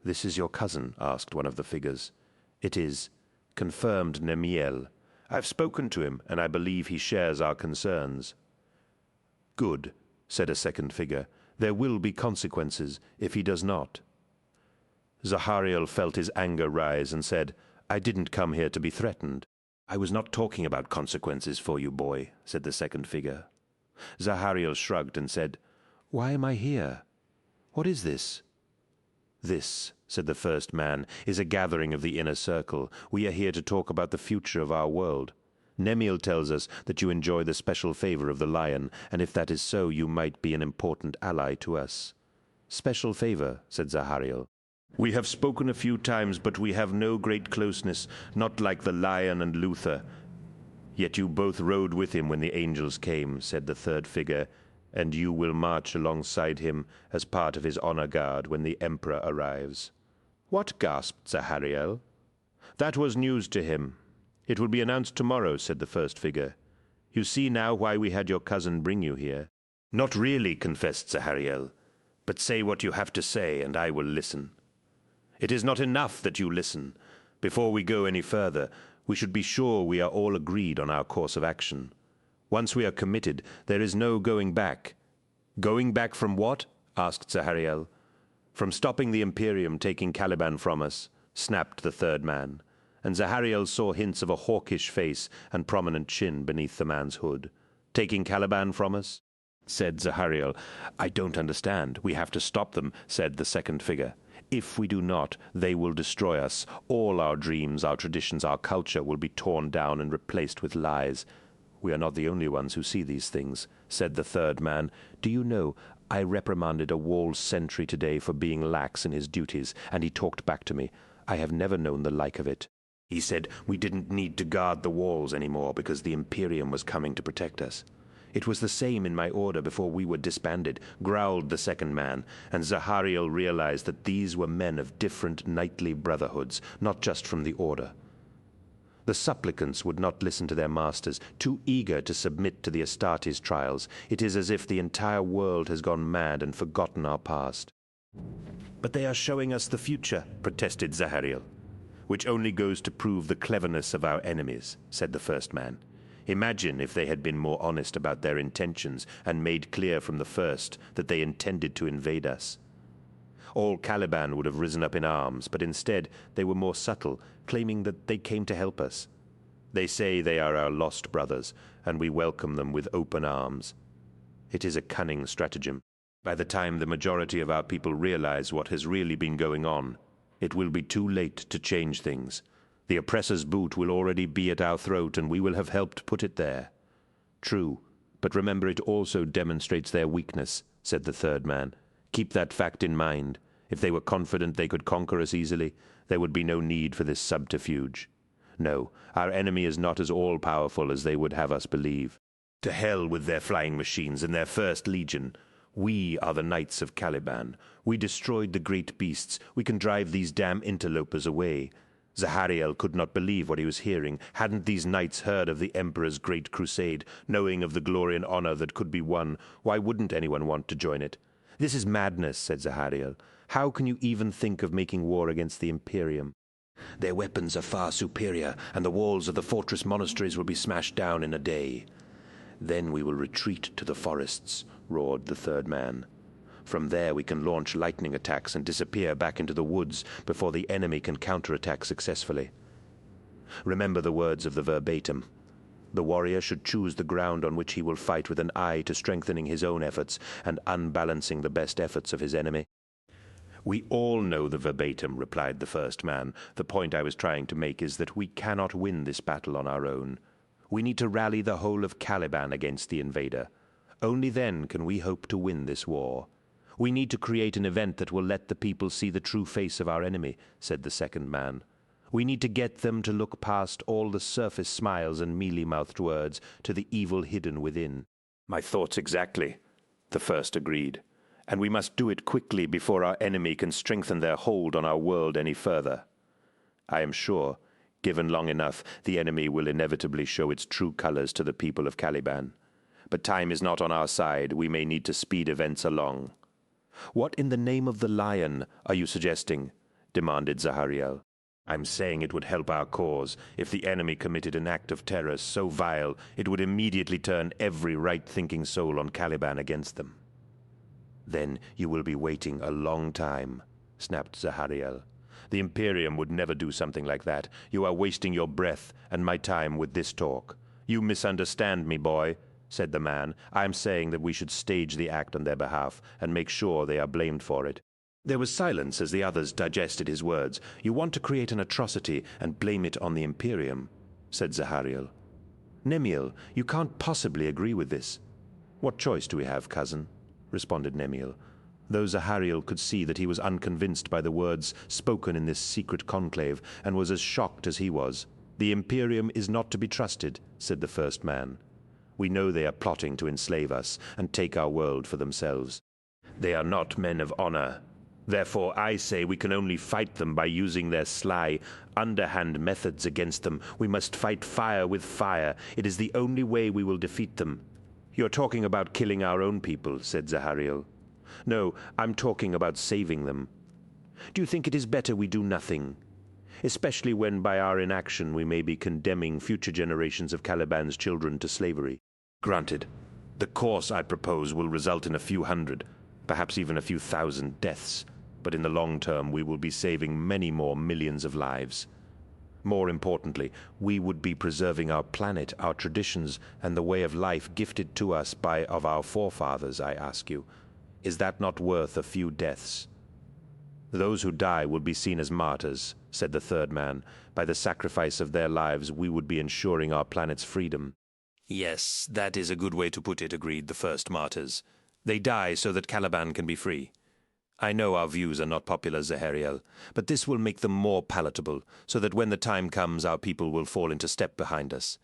S1: "This is your cousin?" asked one of the figures. "It is," confirmed Nemiel. "I've spoken to him, and I believe he shares our concerns." "Good," said a second figure. "There will be consequences if he does not." Zahariel felt his anger rise and said, "I didn't come here to be threatened." "I was not talking about consequences for you, boy," said the second figure. Zahariel shrugged and said, "Why am I here? What is this?" "This," said the first man, "is a gathering of the inner circle. We are here to talk about the future of our world. Nemiel tells us that you enjoy the special favor of the lion, and if that is so, you might be an important ally to us." "Special favor," said Zahariel. "We have spoken a few times, but we have no great closeness, not like the lion and Luther. Yet you both rode with him when the angels came," said the third figure, "and you will march alongside him as part of his honor guard when the Emperor arrives." "What?" gasped Zahariel. "That was news to him. It will be announced tomorrow," said the first figure. "You see now why we had your cousin bring you here." "Not really," confessed Zahariel. "But say what you have to say, and I will listen." "It is not enough that you listen. Before we go any further, we should be sure we are all agreed on our course of action. Once we are committed, there is no going back." "Going back from what?" asked Zahariel. "From stopping the Imperium taking Caliban from us," snapped the third man, and Zahariel saw hints of a hawkish face and prominent chin beneath the man's hood. "Taking Caliban from us?" said Zahariel. I don't understand. We have to stop them, said the second figure. If we do not, they will destroy us. All our dreams, our traditions, our culture will be torn down and replaced with lies. We are not the only ones who see these things, said the third man. Do you know, I reprimanded a wall sentry today for being lax in his duties, and he talked back to me. I have never known the like of it. He said we didn't need to guard the walls anymore because the Imperium was coming to protect us. It was the same in my order before we were disbanded, growled the second man, and Zahariel realized that these were men of different knightly brotherhoods, not just from the order. The supplicants would not listen to their masters, too eager to submit to the Astartes trials. It is as if the entire world has gone mad and forgotten our past. But they are showing us the future, protested Zahariel. Which only goes to prove the cleverness of our enemies, said the first man. Imagine if they had been more honest about their intentions and made clear from the first that they intended to invade us. All Caliban would have risen up in arms, but instead they were more subtle, claiming that they came to help us. They say they are our lost brothers, and we welcome them with open arms. It is a cunning stratagem. By the time the majority of our people realize what has really been going on, it will be too late to change things. The oppressor's boot will already be at our throat, and we will have helped put it there. True, but remember it also demonstrates their weakness, said the third man. Keep that fact in mind. If they were confident they could conquer us easily, there would be no need for this subterfuge. No, our enemy is not as all-powerful as they would have us believe. To hell with their flying machines and their first legion. We are the knights of Caliban. We destroyed the great beasts. We can drive these damn interlopers away. Zahariel could not believe what he was hearing. Hadn't these knights heard of the Emperor's great crusade, knowing of the glory and honor that could be won? Why wouldn't anyone want to join it? This is madness, said Zahariel. How can you even think of making war against the Imperium? Their weapons are far superior, and the walls of the fortress monasteries will be smashed down in a day. Then we will retreat to the forests, roared the third man. From there we can launch lightning attacks and disappear back into the woods before the enemy can counterattack successfully. Remember the words of the verbatim. The warrior should choose the ground on which he will fight with an eye to strengthening his own efforts and unbalancing the best efforts of his enemy. We all know the verbatim, replied the first man. The point I was trying to make is that we cannot win this battle on our own. We need to rally the whole of Caliban against the invader. Only then can we hope to win this war. We need to create an event that will let the people see the true face of our enemy, said the second man. We need to get them to look past all the surface smiles and mealy-mouthed words to the evil hidden within. My thoughts exactly, the first agreed. And we must do it quickly before our enemy can strengthen their hold on our world any further. I am sure, given long enough, the enemy will inevitably show its true colors to the people of Caliban. But time is not on our side. We may need to speed events along. What in the name of the lion are you suggesting? Demanded Zahariel. I'm saying it would help our cause. If the enemy committed an act of terror so vile, it would immediately turn every right-thinking soul on Caliban against them. Then you will be waiting a long time, snapped Zahariel. The Imperium would never do something like that. You are wasting your breath and my time with this talk. You misunderstand me, boy, said the man. I am saying that we should stage the act on their behalf and make sure they are blamed for it. There was silence as the others digested his words. You want to create an atrocity and blame it on the Imperium, said Zahariel. Nemiel, you can't possibly agree with this. What choice do we have, cousin? Responded Nemiel, though Zahariel could see that he was unconvinced by the words spoken in this secret conclave and was as shocked as he was. The Imperium is not to be trusted, said the first man. We know they are plotting to enslave us and take our world for themselves. They are not men of honor. Therefore, I say we can only fight them by using their sly, underhand methods against them. We must fight fire with fire. It is the only way we will defeat them. You're talking about killing our own people, said Zahariel. No, I'm talking about saving them. Do you think it is better we do nothing? Especially when by our inaction we may be condemning future generations of Caliban's children to slavery. Granted, the course I propose will result in a few hundred, perhaps even a few thousand deaths, but in the long term we will be saving many more millions of lives. More importantly, we would be preserving our planet, our traditions, and the way of life gifted to us of our forefathers, I ask you. Is that not worth a few deaths? Those who die will be seen as martyrs, said the third man. By the sacrifice of their lives, we would be ensuring our planet's freedom. Yes, that is a good way to put it, agreed the first martyrs. They die so that Caliban can be free. I know our views are not popular, Zahariel, but this will make them more palatable, so that when the time comes, our people will fall into step behind us.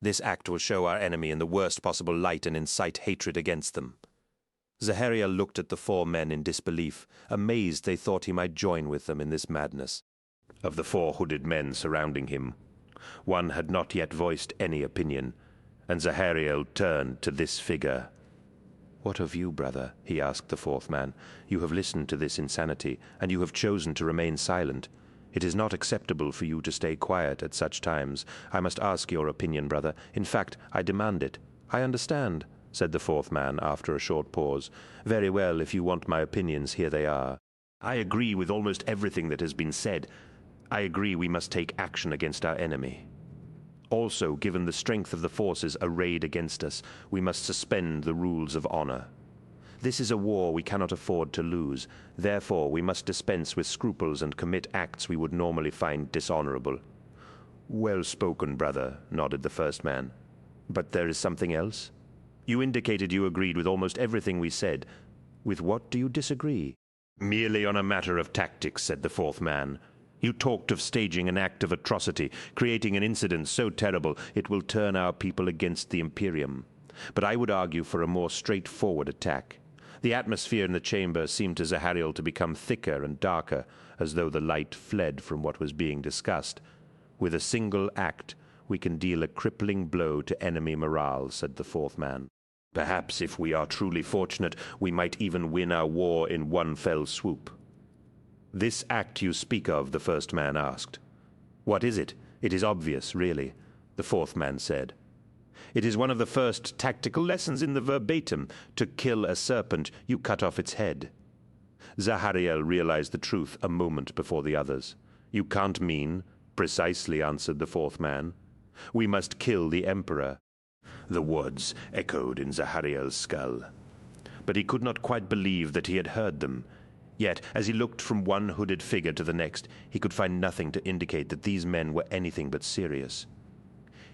S1: This act will show our enemy in the worst possible light and incite hatred against them. Zahariel looked at the four men in disbelief, amazed they thought he might join with them in this madness. Of the four hooded men surrounding him, one had not yet voiced any opinion, and Zahariel turned to this figure. "What of you, brother?" he asked the fourth man. "You have listened to this insanity, and you have chosen to remain silent. It is not acceptable for you to stay quiet at such times. I must ask your opinion, brother. In fact, I demand it." "I understand," said the fourth man after a short pause. "Very well, if you want my opinions, here they are. I agree with almost everything that has been said. I agree we must take action against our enemy. Also, given the strength of the forces arrayed against us, we must suspend the rules of honor. This is a war we cannot afford to lose. Therefore, we must dispense with scruples and commit acts we would normally find dishonorable." "Well spoken, brother," nodded the first man. "But there is something else? You indicated you agreed with almost everything we said. With what do you disagree?" "Merely on a matter of tactics," said the fourth man. "You talked of staging an act of atrocity, creating an incident so terrible it will turn our people against the Imperium. But I would argue for a more straightforward attack. The atmosphere in the chamber seemed to Zahariel to become thicker and darker, as though the light fled from what was being discussed. With a single act, we can deal a crippling blow to enemy morale," said the fourth man. "Perhaps, if we are truly fortunate, we might even win our war in one fell swoop." "This act you speak of," the first man asked. "What is it? It is obvious, really," the fourth man said. "It is one of the first tactical lessons in the verbatim. To kill a serpent, you cut off its head." Zahariel realized the truth a moment before the others. "You can't mean—" "Precisely," answered the fourth man. "We must kill the Emperor." The words echoed in Zahariel's skull. But he could not quite believe that he had heard them. Yet, as he looked from one hooded figure to the next, he could find nothing to indicate that these men were anything but serious.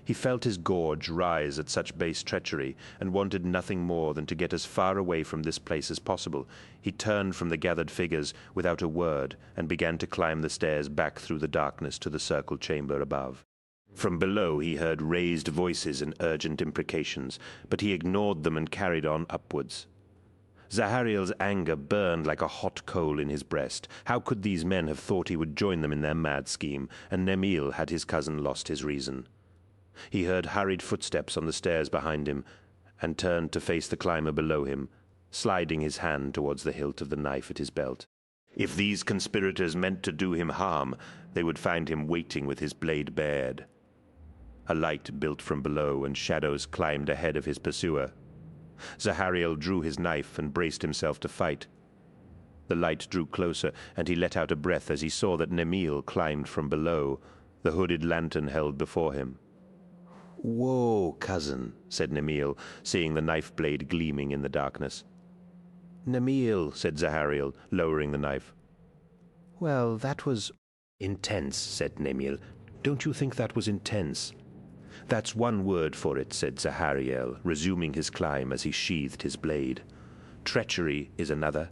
S1: He felt his gorge rise at such base treachery, and wanted nothing more than to get as far away from this place as possible. He turned from the gathered figures without a word, and began to climb the stairs back through the darkness to the circle chamber above. From below he heard raised voices and urgent imprecations, but he ignored them and carried on upwards. Zahariel's anger burned like a hot coal in his breast. How could these men have thought he would join them in their mad scheme, and Nemil had his cousin lost his reason? He heard hurried footsteps on the stairs behind him, and turned to face the climber below him, sliding his hand towards the hilt of the knife at his belt. If these conspirators meant to do him harm, they would find him waiting with his blade bared. A light built from below, and shadows climbed ahead of his pursuer. Zahariel drew his knife and braced himself to fight. The light drew closer, and he let out a breath as he saw that Nemil climbed from below, the hooded lantern held before him. "Whoa, cousin," said Nemil, seeing the knife blade gleaming in the darkness. "Nemil," said Zahariel, lowering the knife. "Well, that was intense," said Nemil. "Don't you think that was intense?" "That's one word for it," said Zahariel, resuming his climb as he sheathed his blade. "Treachery is another."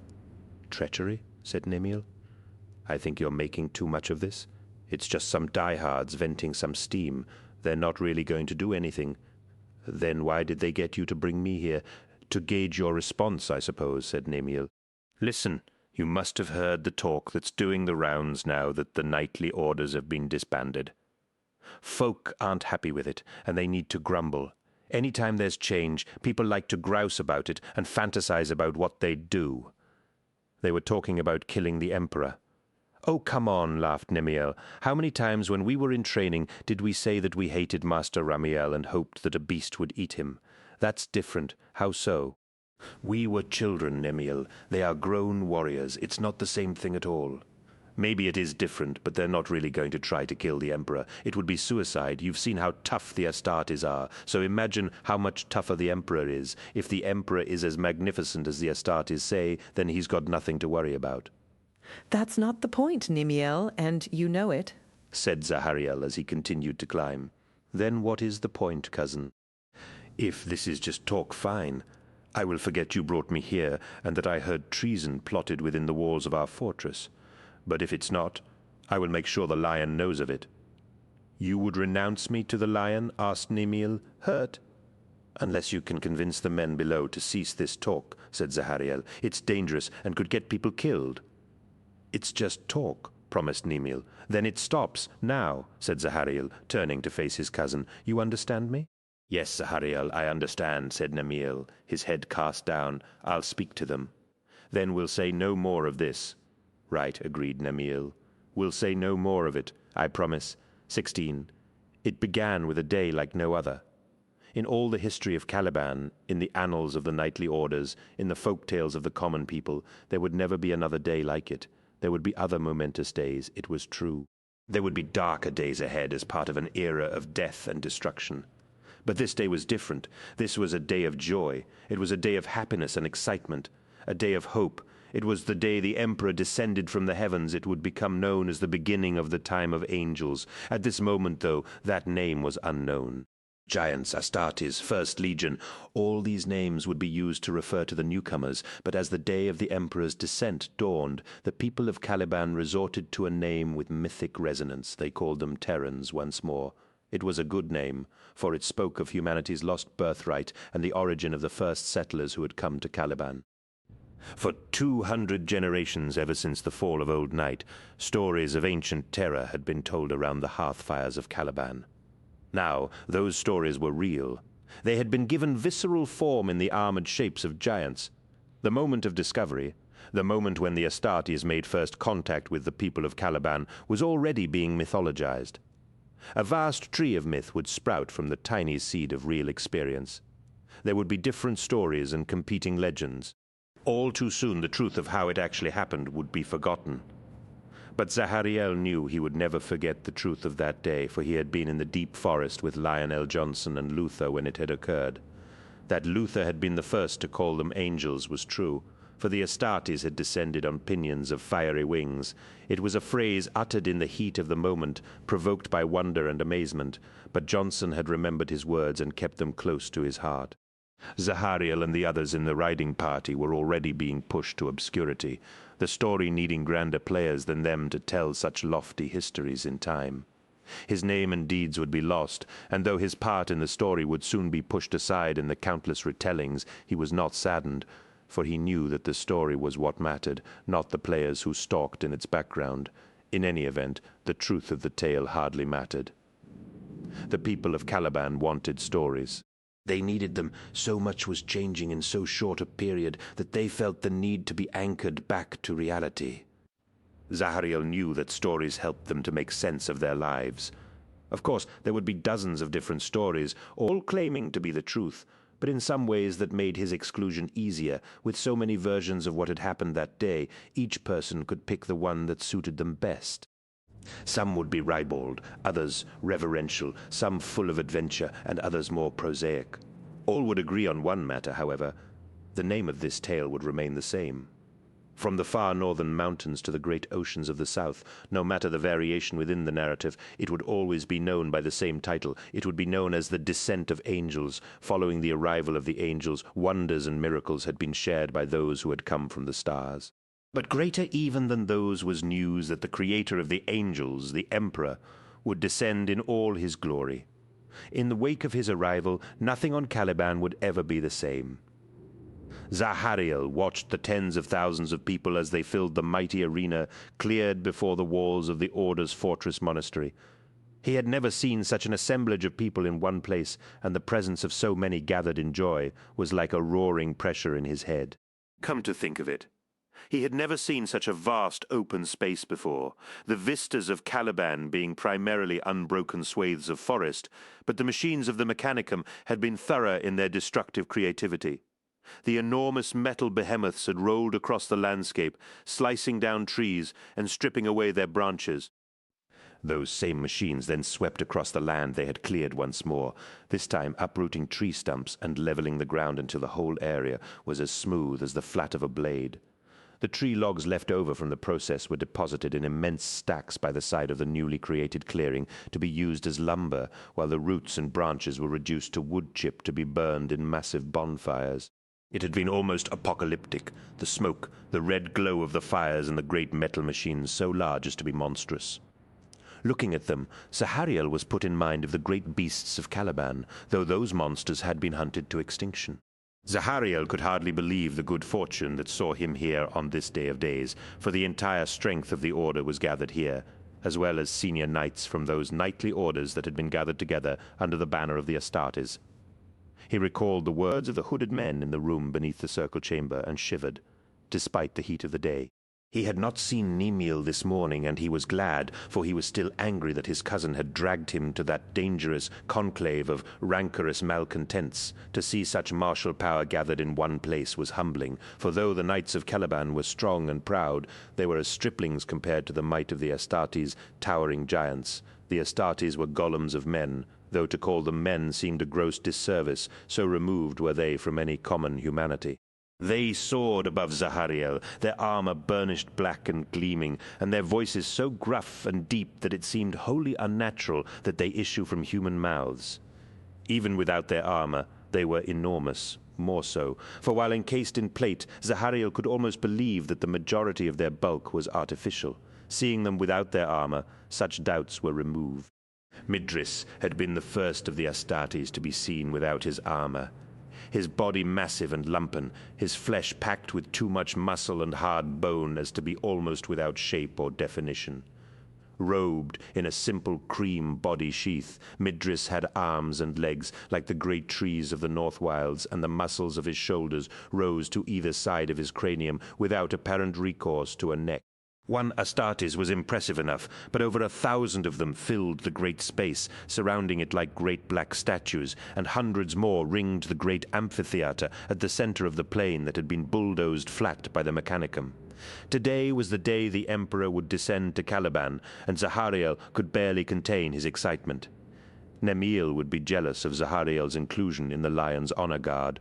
S1: "Treachery?" said Nemil. "I think you're making too much of this. It's just some diehards venting some steam. They're not really going to do anything. Then why did they get you to bring me here? To gauge your response, I suppose," said Nemil. "Listen, you must have heard the talk that's doing the rounds now that the knightly orders have been disbanded. Folk aren't happy with it, and they need to grumble. Anytime there's change, people like to grouse about it and fantasize about what they'd do. They were talking about killing the Emperor." "Oh, come on," laughed Nemiel. "How many times when we were in training did we say that we hated Master Ramiel and hoped that a beast would eat him? That's different. How so?" "We were children, Nemiel. They are grown warriors. It's not the same thing at all." Maybe it is different, but they're not really going to try to kill the Emperor. It would be suicide. You've seen how tough the Astartes are, so imagine how much tougher the Emperor is. If the Emperor is as magnificent as the Astartes say, then he's got nothing to worry about.
S4: That's not the point, Nimiel, and you know it,
S1: said Zahariel as he continued to climb. Then what is the point, cousin? If this is just talk, fine. I will forget you brought me here, and that I heard treason plotted within the walls of our fortress. But if it's not, I will make sure the Lion knows of it. You would renounce me to the Lion? Asked Nimiel, hurt. Unless you can convince the men below to cease this talk, said Zahariel. It's dangerous and could get people killed. It's just talk, promised Nimiel. Then it stops, now, said Zahariel, turning to face his cousin. You understand me? Yes, Zahariel, I understand, said Nimiel, his head cast down. I'll speak to them. Then we'll say no more of this. Right, agreed Nimiel. We'll say no more of it, I promise. 16. It began with a day like no other. In all the history of Caliban, in the annals of the knightly orders, in the folk tales of the common people, there would never be another day like it. There would be other momentous days, it was true. There would be darker days ahead as part of an era of death and destruction. But this day was different. This was a day of joy. It was a day of happiness and excitement, a day of hope. It was the day the Emperor descended from the heavens. It would become known as the beginning of the time of angels. At this moment, though, that name was unknown. Giants, Astartes, First Legion, all these names would be used to refer to the newcomers, but as the day of the Emperor's descent dawned, the people of Caliban resorted to a name with mythic resonance. They called them Terrans once more. It was a good name, for it spoke of humanity's lost birthright and the origin of the first settlers who had come to Caliban. For 200 generations ever since the fall of Old Night, stories of ancient terror had been told around the hearth fires of Caliban. Now, those stories were real. They had been given visceral form in the armored shapes of giants. The moment of discovery, the moment when the Astartes made first contact with the people of Caliban, was already being mythologized. A vast tree of myth would sprout from the tiny seed of real experience. There would be different stories and competing legends. All too soon the truth of how it actually happened would be forgotten. But Zahariel knew he would never forget the truth of that day, for he had been in the deep forest with Lionel Johnson and Luther when it had occurred. That Luther had been the first to call them angels was true, for the Astartes had descended on pinions of fiery wings. It was a phrase uttered in the heat of the moment, provoked by wonder and amazement, but Johnson had remembered his words and kept them close to his heart. Zahariel and the others in the riding party were already being pushed to obscurity, the story needing grander players than them to tell such lofty histories in time. His name and deeds would be lost, and though his part in the story would soon be pushed aside in the countless retellings, he was not saddened, for he knew that the story was what mattered, not the players who stalked in its background. In any event, the truth of the tale hardly mattered. The people of Caliban wanted stories. They needed them. So much was changing in so short a period that they felt the need to be anchored back to reality. Zahariel knew that stories helped them to make sense of their lives. Of course, there would be dozens of different stories, all claiming to be the truth, but in some ways that made his exclusion easier. With so many versions of what had happened that day, each person could pick the one that suited them best. Some would be ribald, others reverential, some full of adventure, and others more prosaic. All would agree on one matter, however. The name of this tale would remain the same. From the far northern mountains to the great oceans of the south, no matter the variation within the narrative, it would always be known by the same title. It would be known as the Descent of Angels. Following the arrival of the angels, wonders and miracles had been shared by those who had come from the stars. But greater even than those was news that the creator of the angels, the Emperor, would descend in all his glory. In the wake of his arrival, nothing on Caliban would ever be the same. Zahariel watched the tens of thousands of people as they filled the mighty arena cleared before the walls of the Order's fortress monastery. He had never seen such an assemblage of people in one place, and the presence of so many gathered in joy was like a roaring pressure in his head. Come to think of it, he had never seen such a vast open space before, the vistas of Caliban being primarily unbroken swathes of forest, but the machines of the Mechanicum had been thorough in their destructive creativity. The enormous metal behemoths had rolled across the landscape, slicing down trees and stripping away their branches. Those same machines then swept across the land they had cleared once more, this time uprooting tree stumps and leveling the ground until the whole area was as smooth as the flat of a blade. The tree logs left over from the process were deposited in immense stacks by the side of the newly created clearing to be used as lumber, while the roots and branches were reduced to wood chip to be burned in massive bonfires. It had been almost apocalyptic, the smoke, the red glow of the fires and the great metal machines so large as to be monstrous. Looking at them, Zahariel was put in mind of the great beasts of Caliban, though those monsters had been hunted to extinction. Zahariel could hardly believe the good fortune that saw him here on this day of days, for the entire strength of the Order was gathered here, as well as senior knights from those knightly orders that had been gathered together under the banner of the Astartes. He recalled the words of the hooded men in the room beneath the circle chamber and shivered, despite the heat of the day. He had not seen Nemiel this morning, and he was glad, for he was still angry that his cousin had dragged him to that dangerous conclave of rancorous malcontents. To see such martial power gathered in one place was humbling, for though the knights of Caliban were strong and proud, they were as striplings compared to the might of the Astartes, towering giants. The Astartes were golems of men, though to call them men seemed a gross disservice, so removed were they from any common humanity. They soared above Zahariel, their armor burnished black and gleaming, and their voices so gruff and deep that it seemed wholly unnatural that they issue from human mouths. Even without their armor, they were enormous, more so, for while encased in plate, Zahariel could almost believe that the majority of their bulk was artificial. Seeing them without their armor, such doubts were removed. Midris had been the first of the Astartes to be seen without his armor. His body massive and lumpen, his flesh packed with too much muscle and hard bone as to be almost without shape or definition. Robed in a simple cream body sheath, Midris had arms and legs like the great trees of the North Wilds, and the muscles of his shoulders rose to either side of his cranium without apparent recourse to a neck. One Astartes was impressive enough, but over 1,000 of them filled the great space, surrounding it like great black statues, and hundreds more ringed the great amphitheater at the center of the plain that had been bulldozed flat by the Mechanicum. Today was the day the Emperor would descend to Caliban, and Zahariel could barely contain his excitement. Nemiel would be jealous of Zahariel's inclusion in the Lion's honor guard,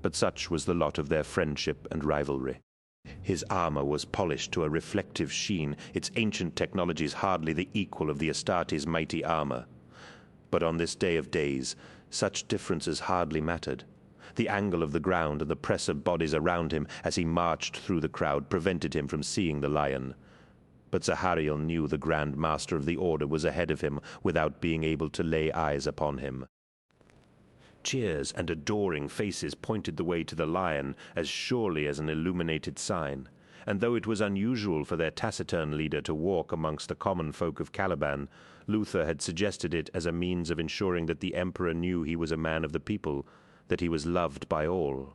S1: but such was the lot of their friendship and rivalry. His armor was polished to a reflective sheen, its ancient technologies hardly the equal of the Astartes' mighty armor. But on this day of days, such differences hardly mattered. The angle of the ground and the press of bodies around him as he marched through the crowd prevented him from seeing the lion. But Zahariel knew the Grand Master of the Order was ahead of him without being able to lay eyes upon him. Cheers and adoring faces pointed the way to the lion as surely as an illuminated sign, and though it was unusual for their taciturn leader to walk amongst the common folk of Caliban, Luther had suggested it as a means of ensuring that the Emperor knew he was a man of the people, that he was loved by all.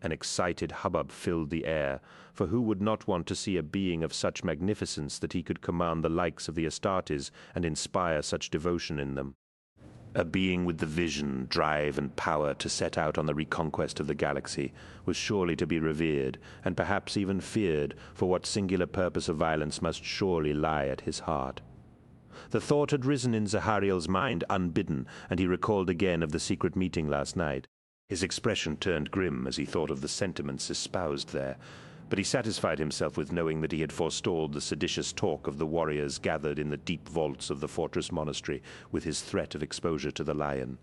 S1: An excited hubbub filled the air, for who would not want to see a being of such magnificence that he could command the likes of the Astartes and inspire such devotion in them? A being with the vision, drive, and power to set out on the reconquest of the galaxy was surely to be revered, and perhaps even feared, for what singular purpose of violence must surely lie at his heart. The thought had risen in Zahariel's mind unbidden, and he recalled again of the secret meeting last night. His expression turned grim as he thought of the sentiments espoused there, but he satisfied himself with knowing that he had forestalled the seditious talk of the warriors gathered in the deep vaults of the fortress monastery with his threat of exposure to the lion.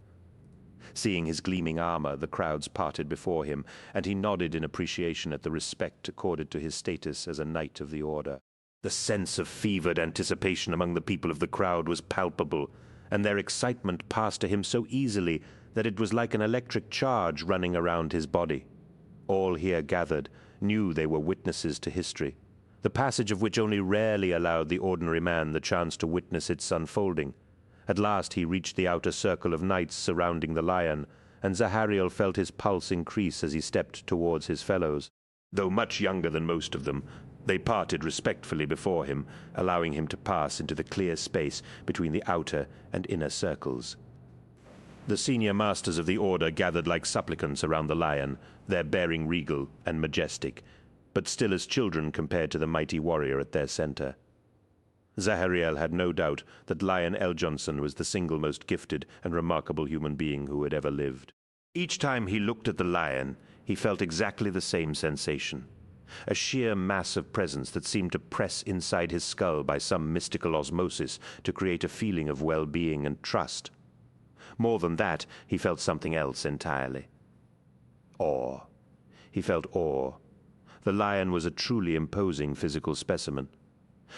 S1: Seeing his gleaming armor, the crowds parted before him, and he nodded in appreciation at the respect accorded to his status as a knight of the Order. The sense of fevered anticipation among the people of the crowd was palpable, and their excitement passed to him so easily that it was like an electric charge running around his body. All here gathered knew they were witnesses to history, the passage of which only rarely allowed the ordinary man the chance to witness its unfolding. At last he reached the outer circle of knights surrounding the lion, and Zahariel felt his pulse increase as he stepped towards his fellows. Though much younger than most of them, they parted respectfully before him, allowing him to pass into the clear space between the outer and inner circles. The senior masters of the order gathered like supplicants around the lion, their bearing regal and majestic, but still as children compared to the mighty warrior at their center. Zahariel had no doubt that Lion Eljonson was the single most gifted and remarkable human being who had ever lived. Each time he looked at the lion, he felt exactly the same sensation. A sheer mass of presence that seemed to press inside his skull by some mystical osmosis to create a feeling of well-being and trust. More than that, he felt something else entirely. Awe. He felt awe. The lion was a truly imposing physical specimen.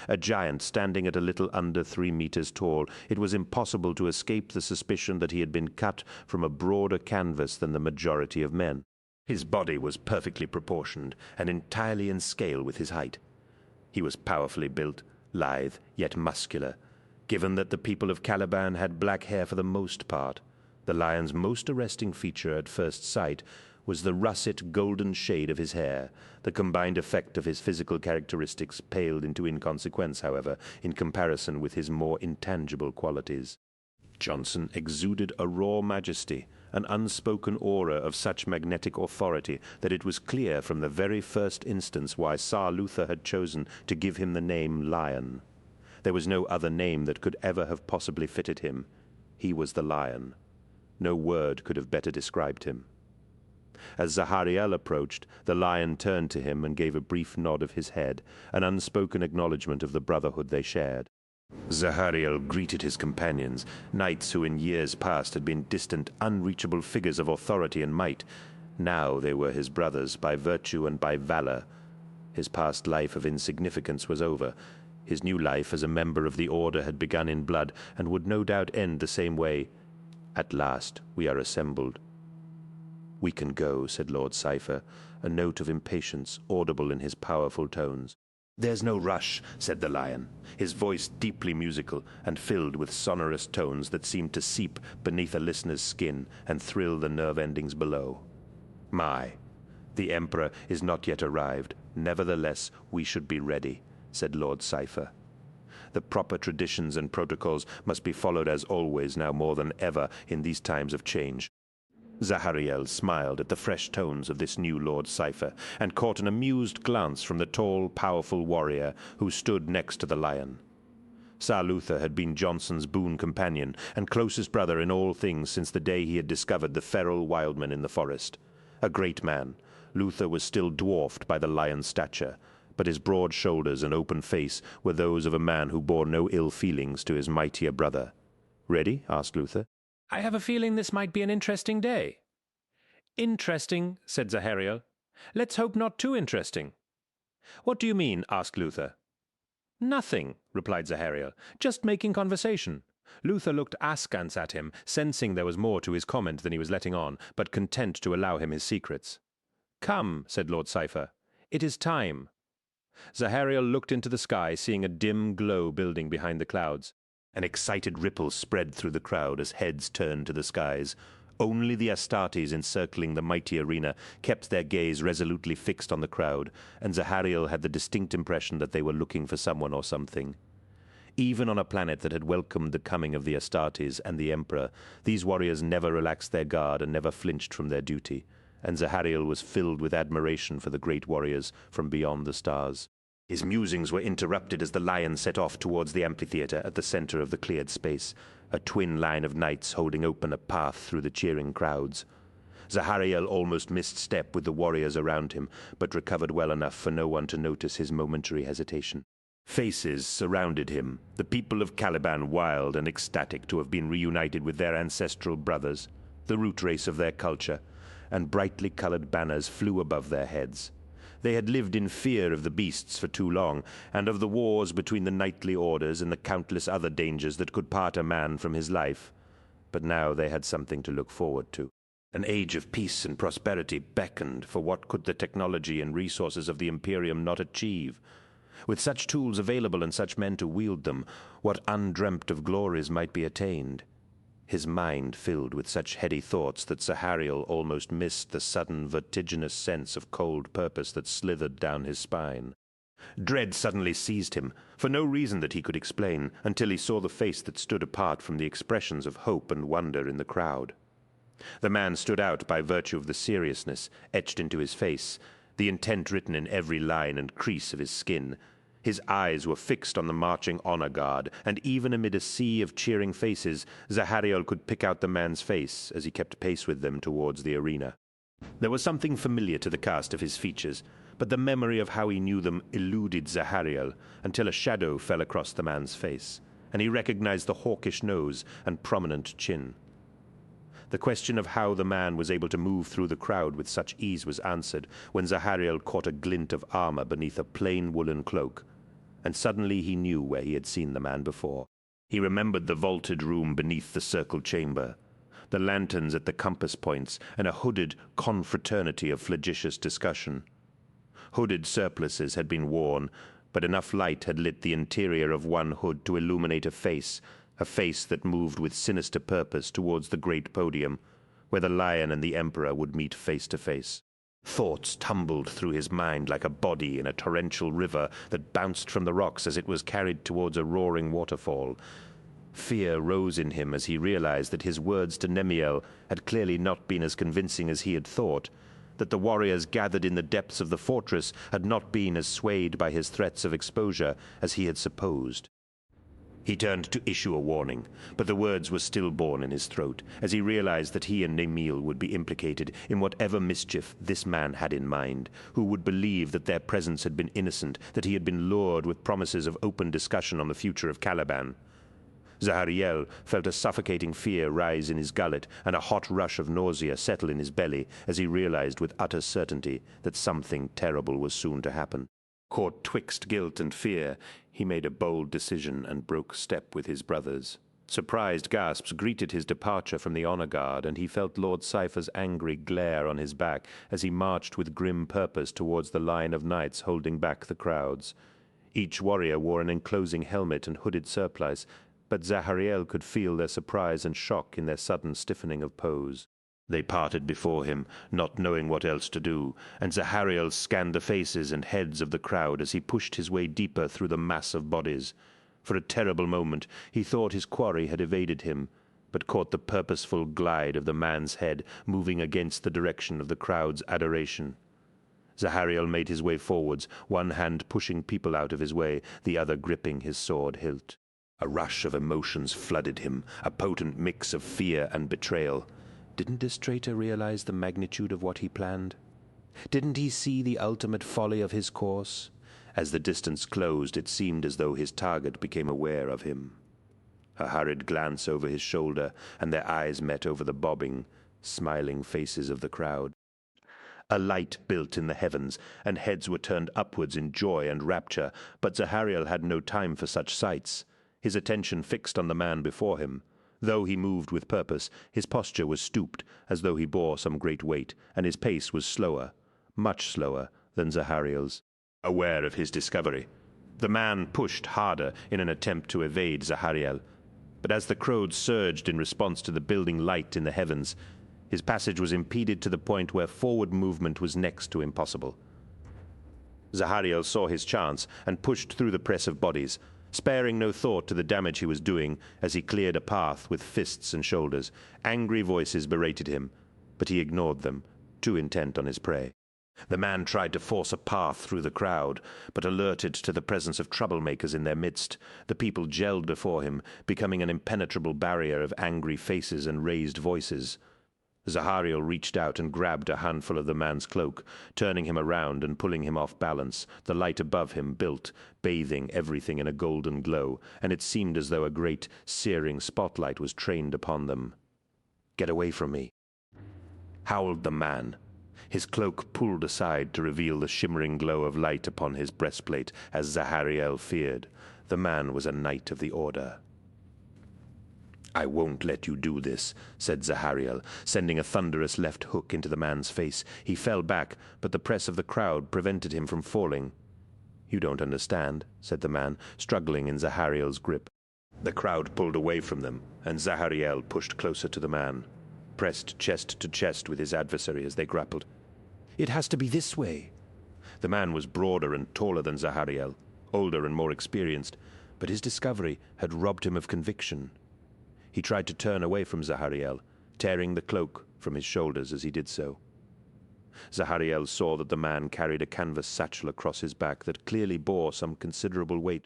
S1: A giant standing at a little under 3 meters tall, it was impossible to escape the suspicion that he had been cut from a broader canvas than the majority of men. His body was perfectly proportioned and entirely in scale with his height. He was powerfully built, lithe, yet muscular. Given that the people of Caliban had black hair for the most part, the lion's most arresting feature at first sight was the russet golden shade of his hair. The combined effect of his physical characteristics paled into inconsequence, however, in comparison with his more intangible qualities. Johnson exuded a raw majesty, an unspoken aura of such magnetic authority that it was clear from the very first instance why Tsar Luther had chosen to give him the name Lion. There was no other name that could ever have possibly fitted him. He was the Lion. No word could have better described him. As Zahariel approached, the lion turned to him and gave a brief nod of his head, an unspoken acknowledgment of the brotherhood they shared. Zahariel greeted his companions, knights who in years past had been distant, unreachable figures of authority and might. Now they were his brothers by virtue and by valor. His past life of insignificance was over. His new life as a member of the order had begun in blood, and would no doubt end the same way. At last we are assembled. "We can go," said Lord Cypher, a note of impatience audible in his powerful tones. "There's no rush," said the lion, his voice deeply musical and filled with sonorous tones that seemed to seep beneath a listener's skin and thrill the nerve endings below. "My, the Emperor is not yet arrived. Nevertheless, we should be ready," said Lord Cypher. The proper traditions and protocols must be followed as always now more than ever in these times of change. Zahariel smiled at the fresh tones of this new Lord Cypher, and caught an amused glance from the tall, powerful warrior who stood next to the lion. Tsar Luther had been Johnson's boon companion and closest brother in all things since the day he had discovered the feral wildman in the forest. A great man, Luther was still dwarfed by the lion's stature, but his broad shoulders and open face were those of a man who bore no ill feelings to his mightier brother. "Ready?" asked Luther.
S8: "I have a feeling this might be an interesting day." "Interesting," said Zahariel. "Let's hope not too interesting." "What do you mean?" asked Luther. "Nothing," replied Zahariel. "Just making conversation." Luther looked askance at him, sensing there was more to his comment than he was letting on, but content to allow him his secrets. "Come," said Lord Cypher. "It is time." Zahariel looked into the sky, seeing a dim glow building behind the clouds. An excited ripple spread through the crowd as heads turned to the skies. Only the Astartes encircling the mighty arena kept their gaze resolutely fixed on the crowd, and Zahariel had the distinct impression that they were looking for someone or something. Even on a planet that had welcomed the coming of the Astartes and the Emperor, these warriors never relaxed their guard and never flinched from their duty, and Zahariel was filled with admiration for the great warriors from beyond the stars. His musings were interrupted as the lion set off towards the amphitheater at the center of the cleared space, a twin line of knights holding open a path through the cheering crowds. Zahariel almost missed step with the warriors around him, but recovered well enough for no one to notice his momentary hesitation. Faces surrounded him, the people of Caliban wild and ecstatic to have been reunited with their ancestral brothers, the root race of their culture, and brightly colored banners flew above their heads. They had lived in fear of the beasts for too long, and of the wars between the knightly orders and the countless other dangers that could part a man from his life. But now they had something to look forward to. An age of peace and prosperity beckoned, for what could the technology and resources of the Imperium not achieve? With such tools available and such men to wield them, what undreamt of glories might be attained? His mind filled with such heady thoughts that Zahariel almost missed the sudden vertiginous sense of cold purpose that slithered down his spine. Dread suddenly seized him,
S1: for no reason that he could explain, until he saw the face that stood apart from the expressions of hope and wonder in the crowd. The man stood out by virtue of the seriousness etched into his face, the intent written in every line and crease of his skin. His eyes were fixed on the marching honor guard, and even amid a sea of cheering faces, Zahariel could pick out the man's face as he kept pace with them towards the arena. There was something familiar to the cast of his features, but the memory of how he knew them eluded Zahariel until a shadow fell across the man's face, and he recognized the hawkish nose and prominent chin. The question of how the man was able to move through the crowd with such ease was answered when Zahariel caught a glint of armor beneath a plain woolen cloak, and suddenly he knew where he had seen the man before. He remembered the vaulted room beneath the circle chamber, the lanterns at the compass points, and a hooded confraternity of flagitious discussion. Hooded surplices had been worn, but enough light had lit the interior of one hood to illuminate a face that moved with sinister purpose towards the great podium, where the lion and the emperor would meet face to face. Thoughts tumbled through his mind like a body in a torrential river that bounced from the rocks as it was carried towards a roaring waterfall. Fear rose in him as he realized that his words to Nemiel had clearly not been as convincing as he had thought, that the warriors gathered in the depths of the fortress had not been as swayed by his threats of exposure as he had supposed. He turned to issue a warning, but the words were stillborn in his throat, as he realized that he and Nemiel would be implicated in whatever mischief this man had in mind, who would believe that their presence had been innocent, that he had been lured with promises of open discussion on the future of Caliban. Zahariel felt a suffocating fear rise in his gullet and a hot rush of nausea settle in his belly as he realized with utter certainty that something terrible was soon to happen. Caught twixt guilt and fear, he made a bold decision and broke step with his brothers. Surprised gasps greeted his departure from the honor guard, and he felt Lord Cypher's angry glare on his back as he marched with grim purpose towards the line of knights holding back the crowds. Each warrior wore an enclosing helmet and hooded surplice, but Zahariel could feel their surprise and shock in their sudden stiffening of pose. They parted before him, not knowing what else to do, and Zahariel scanned the faces and heads of the crowd as he pushed his way deeper through the mass of bodies. For a terrible moment he thought his quarry had evaded him, but caught the purposeful glide of the man's head moving against the direction of the crowd's adoration. Zahariel made his way forwards, one hand pushing people out of his way, the other gripping his sword hilt. A rush of emotions flooded him, a potent mix of fear and betrayal. Didn't this traitor realize the magnitude of what he planned? Didn't he see the ultimate folly of his course? As the distance closed, it seemed as though his target became aware of him. A hurried glance over his shoulder, and their eyes met over the bobbing, smiling faces of the crowd. A light built in the heavens, and heads were turned upwards in joy and rapture, but Zahariel had no time for such sights. His attention fixed on the man before him. Though he moved with purpose, his posture was stooped, as though he bore some great weight, and his pace was slower, much slower than Zahariel's. Aware of his discovery, the man pushed harder in an attempt to evade Zahariel, but as the crowd surged in response to the building light in the heavens, his passage was impeded to the point where forward movement was next to impossible. Zahariel saw his chance and pushed through the press of bodies, sparing no thought to the damage he was doing as he cleared a path with fists and shoulders. Angry voices berated him, but he ignored them, too intent on his prey. The man tried to force a path through the crowd, but alerted to the presence of troublemakers in their midst, the people gelled before him, becoming an impenetrable barrier of angry faces and raised voices. Zahariel reached out and grabbed a handful of the man's cloak, turning him around and pulling him off balance, the light above him built, bathing everything in a golden glow, and it seemed as though a great, searing spotlight was trained upon them. "Get away from me," howled the man. His cloak pulled aside to reveal the shimmering glow of light upon his breastplate, as Zahariel feared. The man was a knight of the order. "I won't let you do this," said Zahariel, sending a thunderous left hook into the man's face. He fell back, but the press of the crowd prevented him from falling. "You don't understand," said the man, struggling in Zahariel's grip. The crowd pulled away from them, and Zahariel pushed closer to the man, pressed chest to chest with his adversary as they grappled. "It has to be this way." The man was broader and taller than Zahariel, older and more experienced, but his discovery had robbed him of conviction. He tried to turn away from Zahariel, tearing the cloak from his shoulders as he did so. Zahariel saw that the man carried a canvas satchel across his back that clearly bore some considerable weight.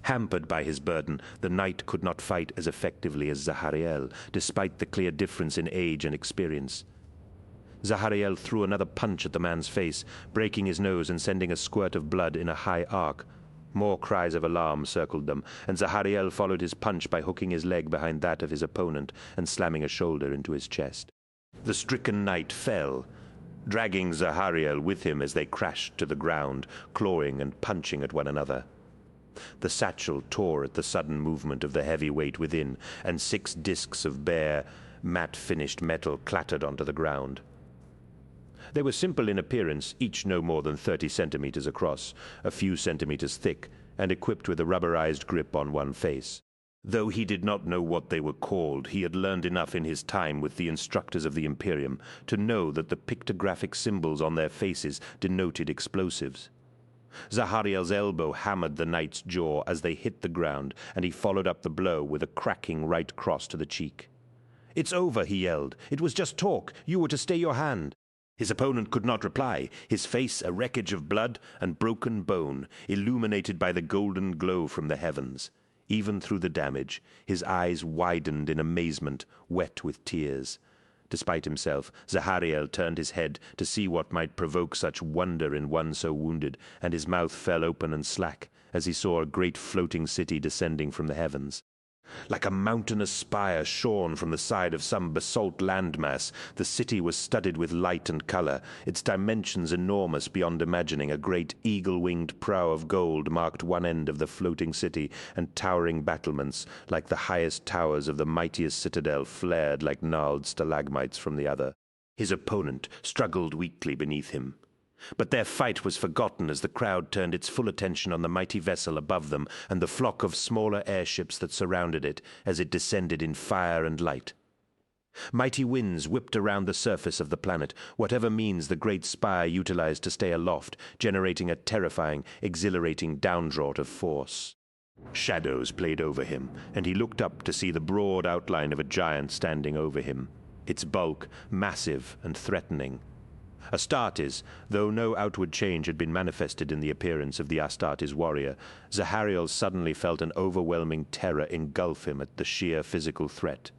S1: Hampered by his burden, the knight could not fight as effectively as Zahariel, despite the clear difference in age and experience. Zahariel threw another punch at the man's face, breaking his nose and sending a squirt of blood in a high arc. More cries of alarm circled them, and Zahariel followed his punch by hooking his leg behind that of his opponent and slamming a shoulder into his chest. The stricken knight fell, dragging Zahariel with him as they crashed to the ground, clawing and punching at one another. The satchel tore at the sudden movement of the heavy weight within, and 6 discs of bare, matte-finished metal clattered onto the ground. They were simple in appearance, each no more than 30 centimeters across, a few centimeters thick, and equipped with a rubberized grip on one face. Though he did not know what they were called, he had learned enough in his time with the instructors of the Imperium to know that the pictographic symbols on their faces denoted explosives. Zahariel's elbow hammered the knight's jaw as they hit the ground, and he followed up the blow with a cracking right cross to the cheek. "It's over," he yelled. "It was just talk. You were to stay your hand." His opponent could not reply, his face a wreckage of blood and broken bone, illuminated by the golden glow from the heavens. Even through the damage, his eyes widened in amazement, wet with tears. Despite himself, Zahariel turned his head to see what might provoke such wonder in one so wounded, and his mouth fell open and slack as he saw a great floating city descending from the heavens. Like a mountainous spire shorn from the side of some basalt landmass, the city was studded with light and color, its dimensions enormous beyond imagining. A great eagle-winged prow of gold marked one end of the floating city, and towering battlements, like the highest towers of the mightiest citadel, flared like gnarled stalagmites from the other. His opponent struggled weakly beneath him. But their fight was forgotten as the crowd turned its full attention on the mighty vessel above them and the flock of smaller airships that surrounded it as it descended in fire and light. Mighty winds whipped around the surface of the planet, whatever means the great spire utilized to stay aloft, generating a terrifying, exhilarating downdraught of force. Shadows played over him, and he looked up to see the broad outline of a giant standing over him, its bulk massive and threatening. Astartes, though no outward change had been manifested in the appearance of the Astartes warrior, Zahariel suddenly felt an overwhelming terror engulf him at the sheer physical threat.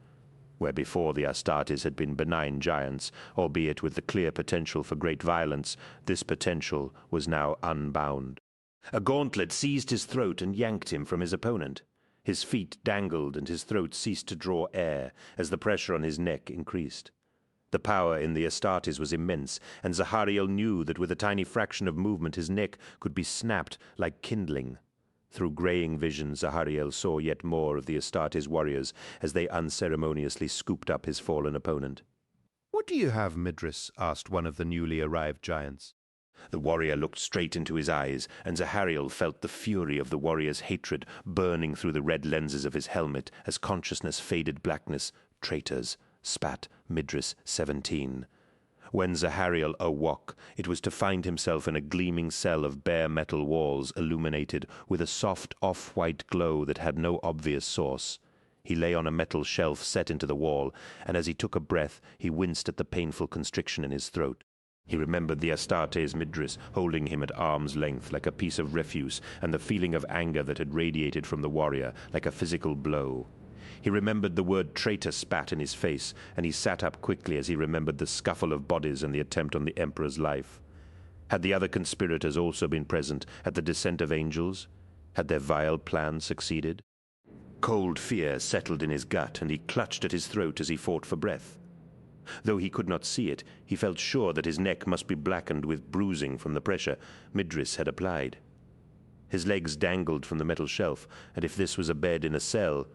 S1: Where before the Astartes had been benign giants, albeit with the clear potential for great violence, this potential was now unbound. A gauntlet seized his throat and yanked him from his opponent. His feet dangled and his throat ceased to draw air as the pressure on his neck increased. The power in the Astartes was immense, and Zahariel knew that with a tiny fraction of movement his neck could be snapped like kindling. Through graying vision, Zahariel saw yet more of the Astartes warriors as they unceremoniously scooped up his fallen opponent.
S14: "What do you have, Midris?" asked one of the newly arrived giants.
S1: The warrior looked straight into his eyes, and Zahariel felt the fury of the warrior's hatred burning through the red lenses of his helmet as consciousness faded blackness. Traitors, spat Midris 17. When Zahariel awoke, it was to find himself in a gleaming cell of bare metal walls illuminated with a soft off-white glow that had no obvious source. He lay on a metal shelf set into the wall, and as he took a breath, he winced at the painful constriction in his throat. He remembered the Astartes Midris holding him at arm's length like a piece of refuse, and the feeling of anger that had radiated from the warrior like a physical blow. He remembered the word traitor spat in his face, and he sat up quickly as he remembered the scuffle of bodies and the attempt on the Emperor's life. Had the other conspirators also been present at the descent of angels? Had their vile plan succeeded? Cold fear settled in his gut, and he clutched at his throat as he fought for breath. Though he could not see it, he felt sure that his neck must be blackened with bruising from the pressure Midris had applied. His legs dangled from the metal shelf, and if this was a bed in a cell,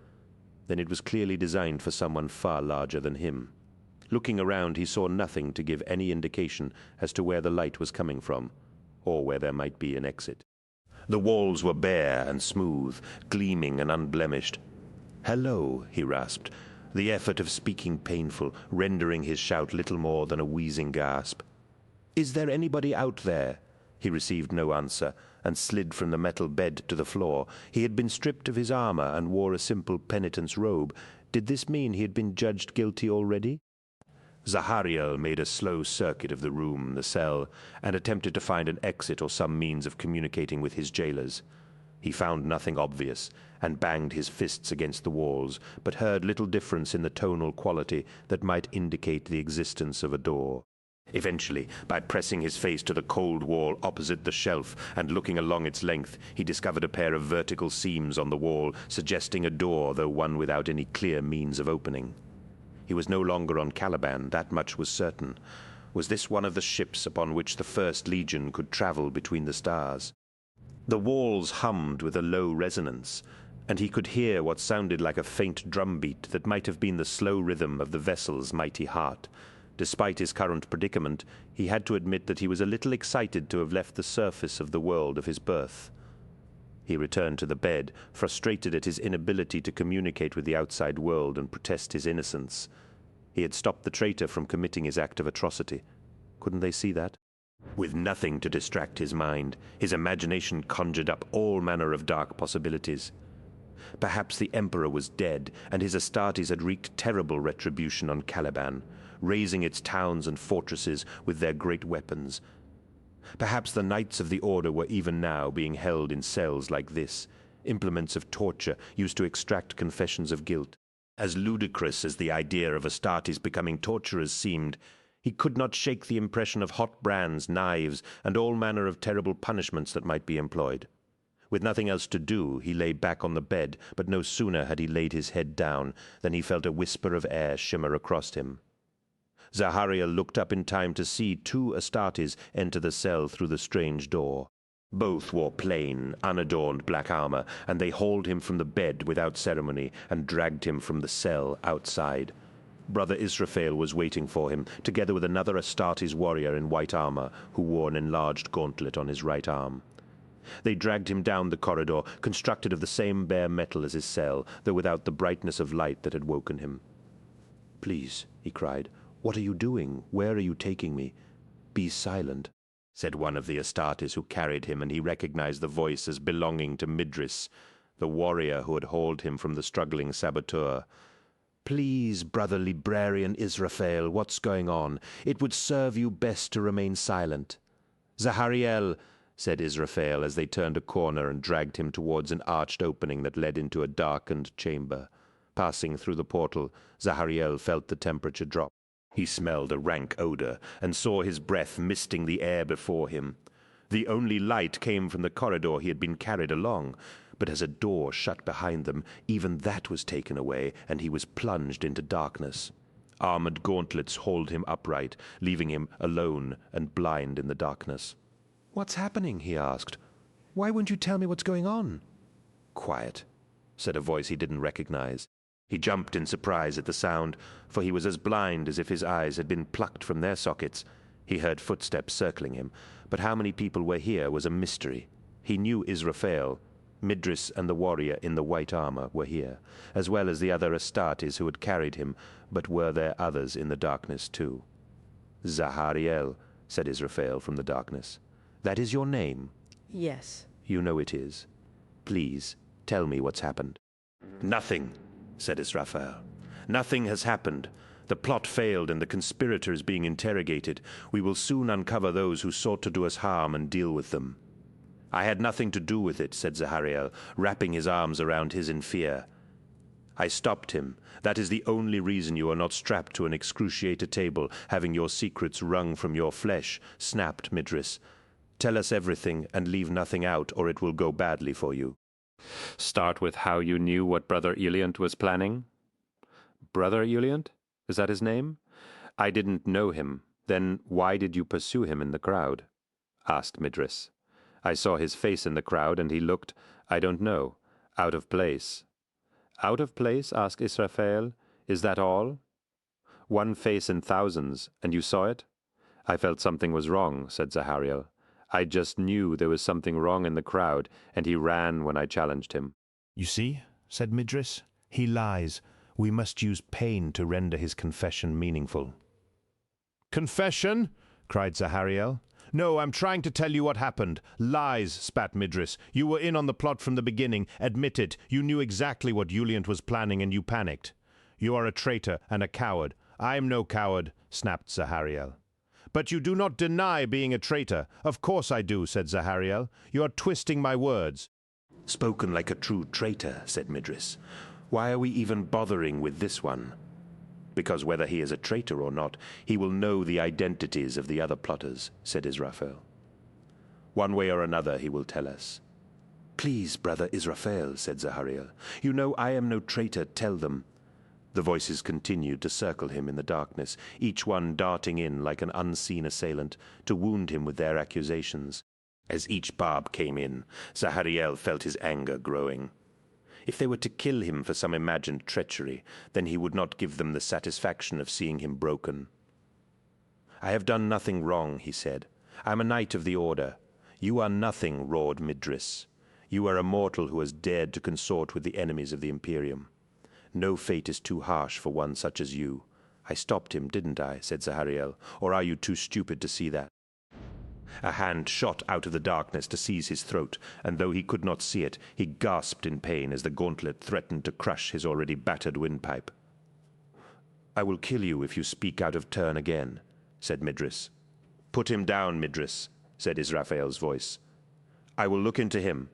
S1: then it was clearly designed for someone far larger than him. Looking around, he saw nothing to give any indication as to where the light was coming from, or where there might be an exit. The walls were bare and smooth, gleaming and unblemished. "Hello," he rasped, the effort of speaking painful, rendering his shout little more than a wheezing gasp. "Is there anybody out there?" He received no answer, and slid from the metal bed to the floor. He had been stripped of his armor and wore a simple penitent's robe. Did this mean he had been judged guilty already? Zahariel made a slow circuit of the room, the cell, and attempted to find an exit or some means of communicating with his jailers. He found nothing obvious, and banged his fists against the walls, but heard little difference in the tonal quality that might indicate the existence of a door. Eventually, by pressing his face to the cold wall opposite the shelf and looking along its length, he discovered a pair of vertical seams on the wall, suggesting a door, though one without any clear means of opening. He was no longer on Caliban, that much was certain. Was this one of the ships upon which the First Legion could travel between the stars? The walls hummed with a low resonance, and he could hear what sounded like a faint drumbeat that might have been the slow rhythm of the vessel's mighty heart. Despite his current predicament, he had to admit that he was a little excited to have left the surface of the world of his birth. He returned to the bed, frustrated at his inability to communicate with the outside world and protest his innocence. He had stopped the traitor from committing his act of atrocity. Couldn't they see that? With nothing to distract his mind, his imagination conjured up all manner of dark possibilities. Perhaps the Emperor was dead, and his Astartes had wreaked terrible retribution on Caliban, razing its towns and fortresses with their great weapons. Perhaps the Knights of the Order were even now being held in cells like this, implements of torture used to extract confessions of guilt. As ludicrous as the idea of Astartes becoming torturers seemed, he could not shake the impression of hot brands, knives, and all manner of terrible punishments that might be employed. With nothing else to do, he lay back on the bed, but no sooner had he laid his head down than he felt a whisper of air shimmer across him. Zahariel looked up in time to see two Astartes enter the cell through the strange door. Both wore plain, unadorned black armor, and they hauled him from the bed without ceremony and dragged him from the cell outside. Brother Israfel was waiting for him, together with another Astartes warrior in white armor who wore an enlarged gauntlet on his right arm. They dragged him down the corridor, constructed of the same bare metal as his cell, though without the brightness of light that had woken him. "Please," he cried, "what are you doing? Where are you taking me? Be silent," said one of the Astartes who carried him, and he recognized the voice as belonging to Midris, the warrior who had hauled him from the struggling saboteur. "Please, brother librarian Israfel, what's going on? It would serve you best to remain silent." "Zahariel," said Israfel as they turned a corner and dragged him towards an arched opening that led into a darkened chamber. Passing through the portal, Zahariel felt the temperature drop. He smelled a rank odor and saw his breath misting the air before him. The only light came from the corridor he had been carried along, but as a door shut behind them, even that was taken away, and he was plunged into darkness. Armored gauntlets hauled him upright, leaving him alone and blind in the darkness. "What's happening?" he asked. "Why won't you tell me what's going on?" "Quiet," said a voice he didn't recognize. He jumped in surprise at the sound, for he was as blind as if his eyes had been plucked from their sockets. He heard footsteps circling him, but how many people were here was a mystery. He knew Israfel. Midris and the warrior in the white armor were here, as well as the other Astartes who had carried him, but were there others in the darkness too? "Zahariel," said Israfel from the darkness. "That is your name?"
S4: Yes.
S1: "You know it is. Please, tell me what's happened." "Nothing," said Israfel. "Nothing has happened. The plot failed and the conspirators being interrogated. We will soon uncover those who sought to do us harm and deal with them." "I had nothing to do with it," said Zahariel, wrapping his arms around his in fear. "I stopped him. That is the only reason you are not strapped to an excruciator table, having your secrets wrung from your flesh," snapped Midris. "Tell us everything and leave nothing out, or it will go badly for you."
S7: "Start with how you knew what Brother Eliant was planning?" "Brother Eliant? Is that his name? I didn't know him. Then why did you pursue him in the crowd?" asked Midris. "I saw his face in the crowd, and he looked, I don't know, out of place." "Out of place?" asked Israfel. "Is that all? One face in thousands, and you saw it?" "I felt something was wrong," said Zahariel. "I just knew there was something wrong in the crowd, and he ran when I challenged him."
S14: "You see," said Midris, "he lies. We must use pain to render his confession meaningful." "Confession?" cried Zahariel. No, I'm trying to tell you what happened. Lies, spat Midris. You were in on the plot from the beginning. Admit it. You knew exactly what Yuliant was planning and you panicked. You are a traitor and a coward. I am no coward, snapped Zahariel. But you do not deny being a traitor. Of course I do, said Zahariel. You are twisting my words.
S1: Spoken like a true traitor, said Midris. Why are we even bothering with this one? Because whether he is a traitor or not, he will know the identities of the other plotters, said Israfel. One way or another he will tell us. Please, brother Israfel, said Zahariel. You know I am no traitor, tell them. The voices continued to circle him in the darkness, each one darting in like an unseen assailant to wound him with their accusations. As each barb came in, Zahariel felt his anger growing. If they were to kill him for some imagined treachery, then he would not give them the satisfaction of seeing him broken. I have done nothing wrong, he said. I am a knight of the order. You are nothing, roared Midris. You are a mortal who has dared to consort with the enemies of the Imperium. No fate is too harsh for one such as you. I stopped him, didn't I, said Zahariel, or are you too stupid to see that? A hand shot out of the darkness to seize his throat, and though he could not see it, he gasped in pain as the gauntlet threatened to crush his already battered windpipe. I will kill you if you speak out of turn again, said Midris. Put him down, Midris, said Israfel's voice. I will look into him.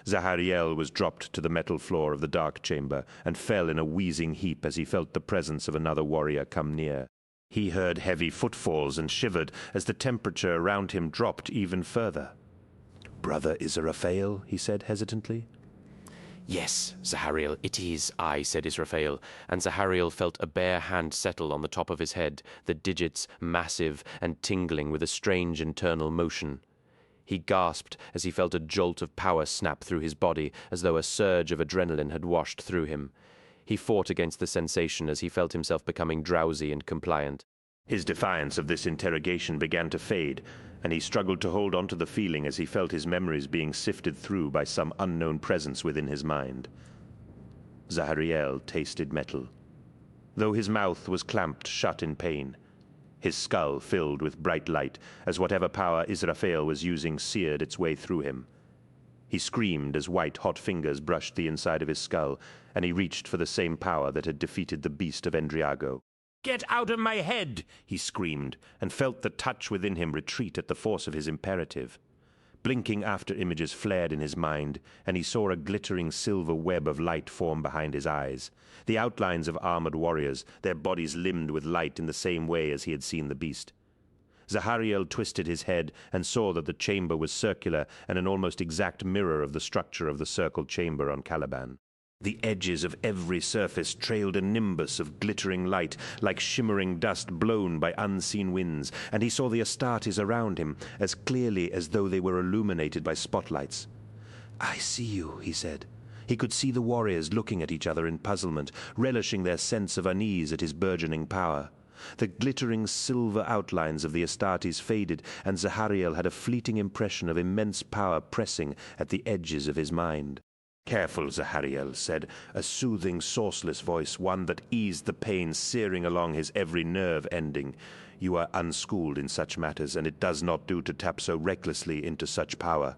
S1: Zahariel was dropped to the metal floor of the dark chamber and fell in a wheezing heap as he felt the presence of another warrior come near. He heard heavy footfalls and shivered as the temperature around him dropped even further. Brother Israfel, he said hesitantly.
S7: Yes, Zahariel, it is I, said Israfel, and Zahariel felt a bare hand settle on the top of his head, the digits massive and tingling with a strange internal motion. He gasped as he felt a jolt of power snap through his body, as though a surge of adrenaline had washed through him. He fought against the sensation as he felt himself becoming drowsy and compliant.
S1: His defiance of this interrogation began to fade, and he struggled to hold on to the feeling as he felt his memories being sifted through by some unknown presence within his mind. Zahariel tasted metal. Though his mouth was clamped shut in pain, his skull filled with bright light as whatever power Israfel was using seared its way through him. He screamed as white, hot fingers brushed the inside of his skull, and he reached for the same power that had defeated the beast of Endriago. Get out of my head, he screamed, and felt the touch within him retreat at the force of his imperative. Blinking after images flared in his mind, and he saw a glittering silver web of light form behind his eyes. The outlines of armored warriors, their bodies limned with light in the same way as he had seen the beast. Zahariel twisted his head and saw that the chamber was circular and an almost exact mirror of the structure of the circled chamber on Caliban. The edges of every surface trailed a nimbus of glittering light, like shimmering dust blown by unseen winds, and he saw the Astartes around him as clearly as though they were illuminated by spotlights. I see you, he said. He could see the warriors looking at each other in puzzlement, relishing their sense of unease at his burgeoning power. The glittering silver outlines of the Astartes faded, and Zahariel had a fleeting impression of immense power pressing at the edges of his mind. Careful, Zahariel said, a soothing, sourceless voice, one that eased the pain searing along his every nerve ending. You are unschooled in such matters, and it does not do to tap so recklessly into such power.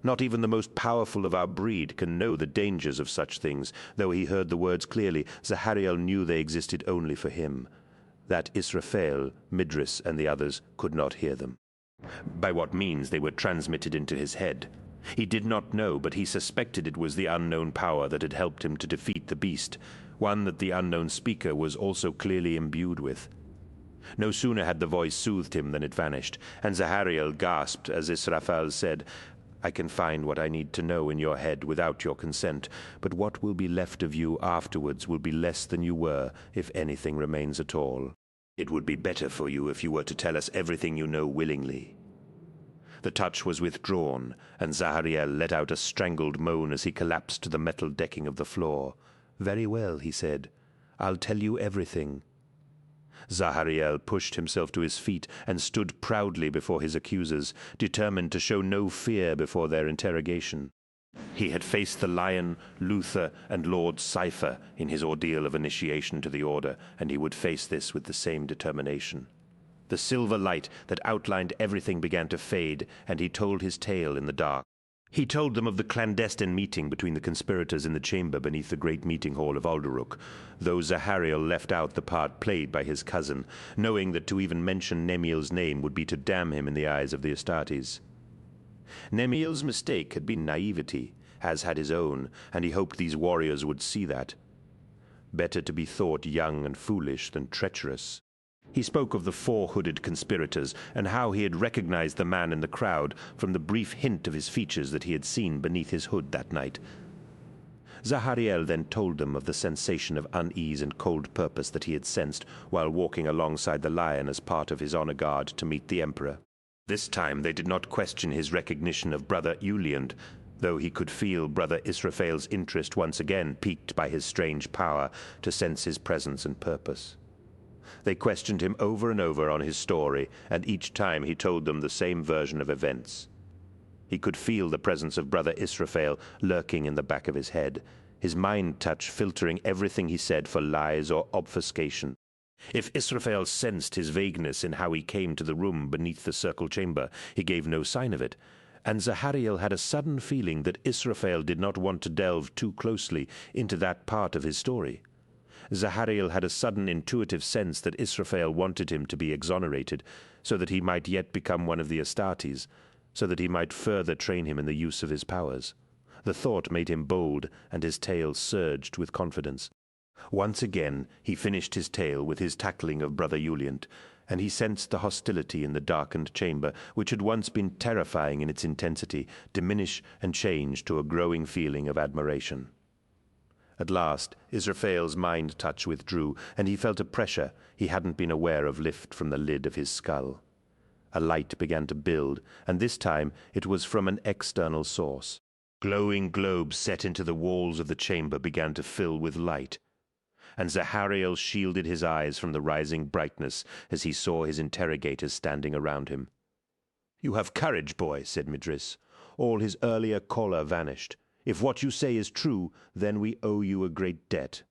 S1: Not even the most powerful of our breed can know the dangers of such things. Though he heard the words clearly, Zahariel knew they existed only for him. That Israfel, Midris, and the others could not hear them. By what means they were transmitted into his head he did not know, but he suspected it was the unknown power that had helped him to defeat the beast, one that the unknown speaker was also clearly imbued with. No sooner had the voice soothed him than it vanished, and Zahariel gasped as Israfel said, I can find what I need to know in your head without your consent, but what will be left of you afterwards will be less than you were, if anything remains at all. It would be better for you if you were to tell us everything you know willingly. The touch was withdrawn, and Zahariel let out a strangled moan as he collapsed to the metal decking of the floor. Very well, he said. I'll tell you everything. Zahariel pushed himself to his feet and stood proudly before his accusers, determined to show no fear before their interrogation. He had faced the Lion, Luther, and Lord Cypher in his ordeal of initiation to the Order, and he would face this with the same determination. The silver light that outlined everything began to fade, and he told his tale in the dark. He told them of the clandestine meeting between the conspirators in the chamber beneath the great meeting hall of Audiobook, though Zahariel left out the part played by his cousin, knowing that to even mention Nemiel's name would be to damn him in the eyes of the Astartes. Nemiel's mistake had been naivety, as had his own, and he hoped these warriors would see that. Better to be thought young and foolish than treacherous. He spoke of the four-hooded conspirators, and how he had recognized the man in the crowd from the brief hint of his features that he had seen beneath his hood that night. Zahariel then told them of the sensation of unease and cold purpose that he had sensed while walking alongside the lion as part of his honor guard to meet the Emperor. This time they did not question his recognition of Brother Uliand, though he could feel Brother Israphael's interest once again piqued by his strange power to sense his presence and purpose. They questioned him over and over on his story, and each time he told them the same version of events. He could feel the presence of Brother Israphael lurking in the back of his head, his mind touch filtering everything he said for lies or obfuscation. If Israphael sensed his vagueness in how he came to the room beneath the circle chamber, he gave no sign of it, and Zahariel had a sudden feeling that Israphael did not want to delve too closely into that part of his story. Zahariel had a sudden intuitive sense that Israphael wanted him to be exonerated, so that he might yet become one of the Astartes, so that he might further train him in the use of his powers. The thought made him bold, and his tale surged with confidence. Once again he finished his tale with his tackling of Brother Uliant, and he sensed the hostility in the darkened chamber, which had once been terrifying in its intensity, diminish and change to a growing feeling of admiration. At last, Israphael's mind touch withdrew, and he felt a pressure he hadn't been aware of lift from the lid of his skull. A light began to build, and this time it was from an external source. Glowing globes set into the walls of the chamber began to fill with light, and Zahariel shielded his eyes from the rising brightness as he saw his interrogators standing around him. "You have courage, boy," said Midris. All his earlier choler vanished. "If what you say is true, then we owe you a great debt."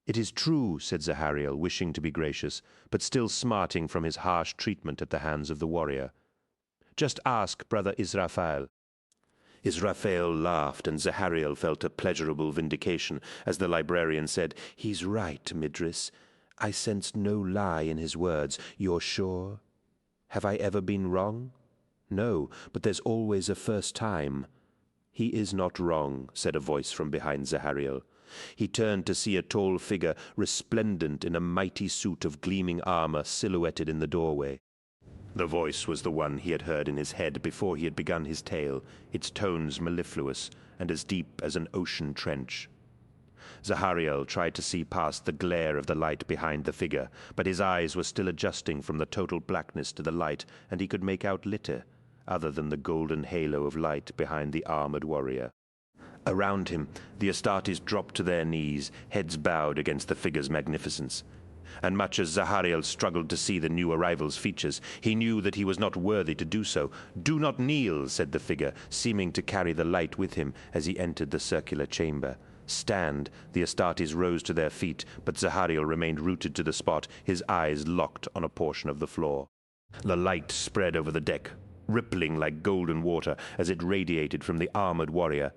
S1: "It is true," said Zahariel, wishing to be gracious, but still smarting from his harsh treatment at the hands of the warrior. "Just ask Brother Israphael." Israphael laughed, and Zahariel felt a pleasurable vindication as the librarian said, "He's right, Midris. I sensed no lie in his words. You're sure? Have I ever been wrong? No, but there's always a first time." "He is not wrong," said a voice from behind Zahariel. He turned to see a tall figure, resplendent in a mighty suit of gleaming armor, silhouetted in the doorway. The voice was the one he had heard in his head before he had begun his tale, its tones mellifluous and as deep as an ocean trench. Zahariel tried to see past the glare of the light behind the figure, but his eyes were still adjusting from the total blackness to the light, and he could make out little other than the golden halo of light behind the armored warrior. Around him, the Astartes dropped to their knees, heads bowed against the figure's magnificence. And much as Zahariel struggled to see the new arrival's features, he knew that he was not worthy to do so. "Do not kneel," said the figure, seeming to carry the light with him as he entered the circular chamber. "Stand." The Astartes rose to their feet, but Zahariel remained rooted to the spot, his eyes locked on a portion of the floor. The light spread over the deck, rippling like golden water as it radiated from the armored warrior.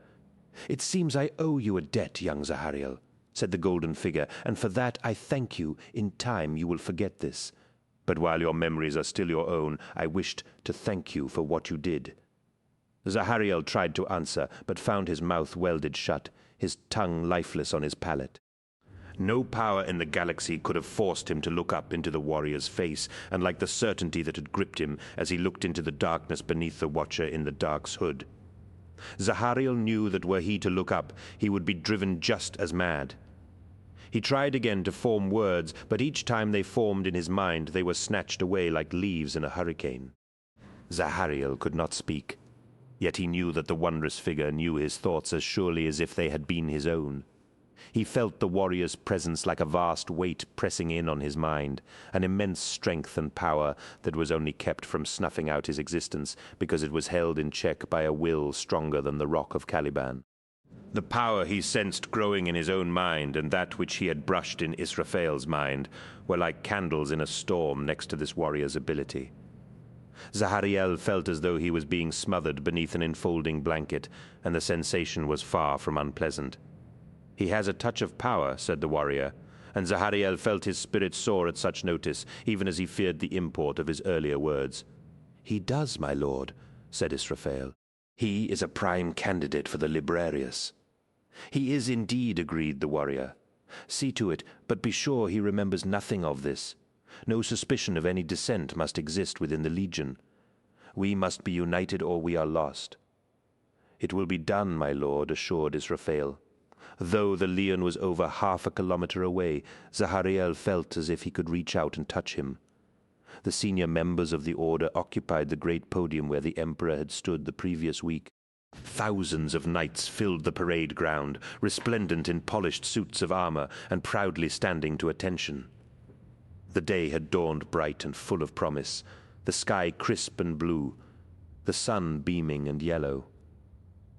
S1: "It seems I owe you a debt, young Zahariel," said the golden figure, "and for that I thank you. In time you will forget this. But while your memories are still your own, I wished to thank you for what you did." Zahariel tried to answer, but found his mouth welded shut, his tongue lifeless on his palate. No power in the galaxy could have forced him to look up into the warrior's face, and like the certainty that had gripped him as he looked into the darkness beneath the watcher in the dark's hood. Zahariel knew that were he to look up, he would be driven just as mad. He tried again to form words, but each time they formed in his mind, they were snatched away like leaves in a hurricane. Zahariel could not speak, yet he knew that the wondrous figure knew his thoughts as surely as if they had been his own. He felt the warrior's presence like a vast weight pressing in on his mind, an immense strength and power that was only kept from snuffing out his existence because it was held in check by a will stronger than the rock of Caliban. The power he sensed growing in his own mind and that which he had brushed in Israphael's mind were like candles in a storm next to this warrior's ability. Zahariel felt as though he was being smothered beneath an enfolding blanket, and the sensation was far from unpleasant. "He has a touch of power," said the warrior, and Zahariel felt his spirit soar at such notice, even as he feared the import of his earlier words. "He does, my lord," said Israphael. "He is a prime candidate for the Librarius." "He is indeed," agreed the warrior. "See to it, but be sure he remembers nothing of this. No suspicion of any dissent must exist within the Legion. We must be united or we are lost." "It will be done, my lord," assured Israphael. Though the Leon was over half a kilometer away, Zahariel felt as if he could reach out and touch him. The senior members of the Order occupied the great podium where the Emperor had stood the previous week. Thousands of knights filled the parade ground, resplendent in polished suits of armor and proudly standing to attention. The day had dawned bright and full of promise, the sky crisp and blue, the sun beaming and yellow.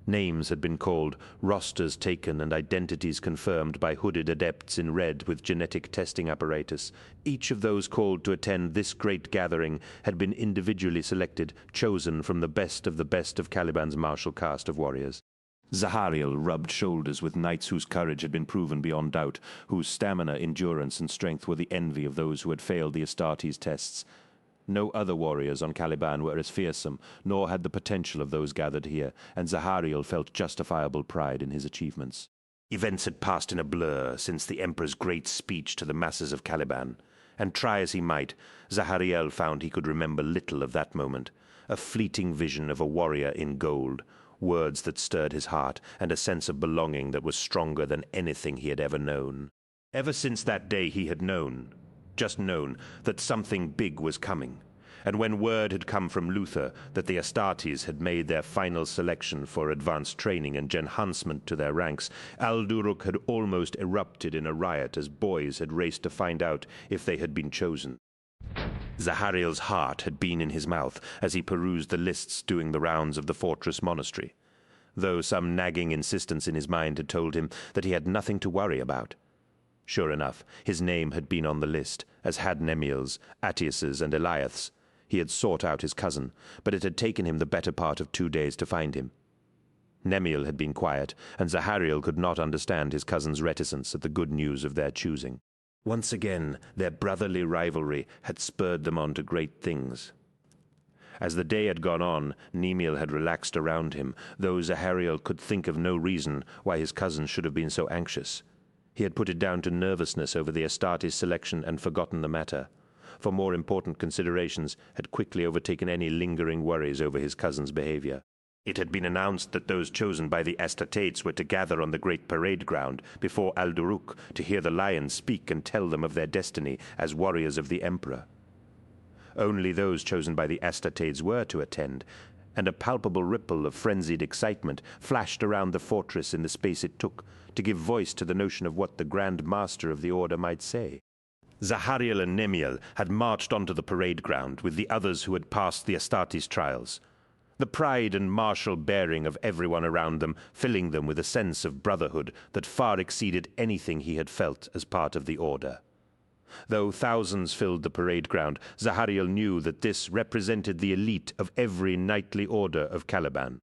S1: Names had been called, rosters taken, and identities confirmed by hooded adepts in red with genetic testing apparatus. Each of those called to attend this great gathering had been individually selected, chosen from the best of Caliban's martial caste of warriors. Zahariel rubbed shoulders with knights whose courage had been proven beyond doubt, whose stamina, endurance, and strength were the envy of those who had failed the Astartes tests. No other warriors on Caliban were as fearsome, nor had the potential of those gathered here, and Zahariel felt justifiable pride in his achievements. Events had passed in a blur since the Emperor's great speech to the masses of Caliban, and try as he might, Zahariel found he could remember little of that moment. A fleeting vision of a warrior in gold, words that stirred his heart, and a sense of belonging that was stronger than anything he had ever known. Ever since that day he had known, just known, that something big was coming. And when word had come from Luther that the Astartes had made their final selection for advanced training and enhancement to their ranks, Alduruk had almost erupted in a riot as boys had raced to find out if they had been chosen. Zahariel's heart had been in his mouth as he perused the lists doing the rounds of the fortress monastery, though some nagging insistence in his mind had told him that he had nothing to worry about. Sure enough, his name had been on the list, as had Nemiel's, Attius's, and Eliath's. He had sought out his cousin, but it had taken him the better part of 2 days to find him. Nemiel had been quiet, and Zahariel could not understand his cousin's reticence at the good news of their choosing. Once again, their brotherly rivalry had spurred them on to great things. As the day had gone on, Nemiel had relaxed around him, though Zahariel could think of no reason why his cousin should have been so anxious. He had put it down to nervousness over the Astartes selection and forgotten the matter, for more important considerations had quickly overtaken any lingering worries over his cousin's behavior. It had been announced that those chosen by the Astartes were to gather on the great parade ground before Alduruk to hear the lions speak and tell them of their destiny as warriors of the Emperor. Only those chosen by the Astartes were to attend, and a palpable ripple of frenzied excitement flashed around the fortress in the space it took to give voice to the notion of what the Grand Master of the Order might say. Zahariel and Nemiel had marched onto the parade ground with the others who had passed the Astartes trials, the pride and martial bearing of everyone around them filling them with a sense of brotherhood that far exceeded anything he had felt as part of the Order. Though thousands filled the parade ground, Zahariel knew that this represented the elite of every knightly order of Caliban.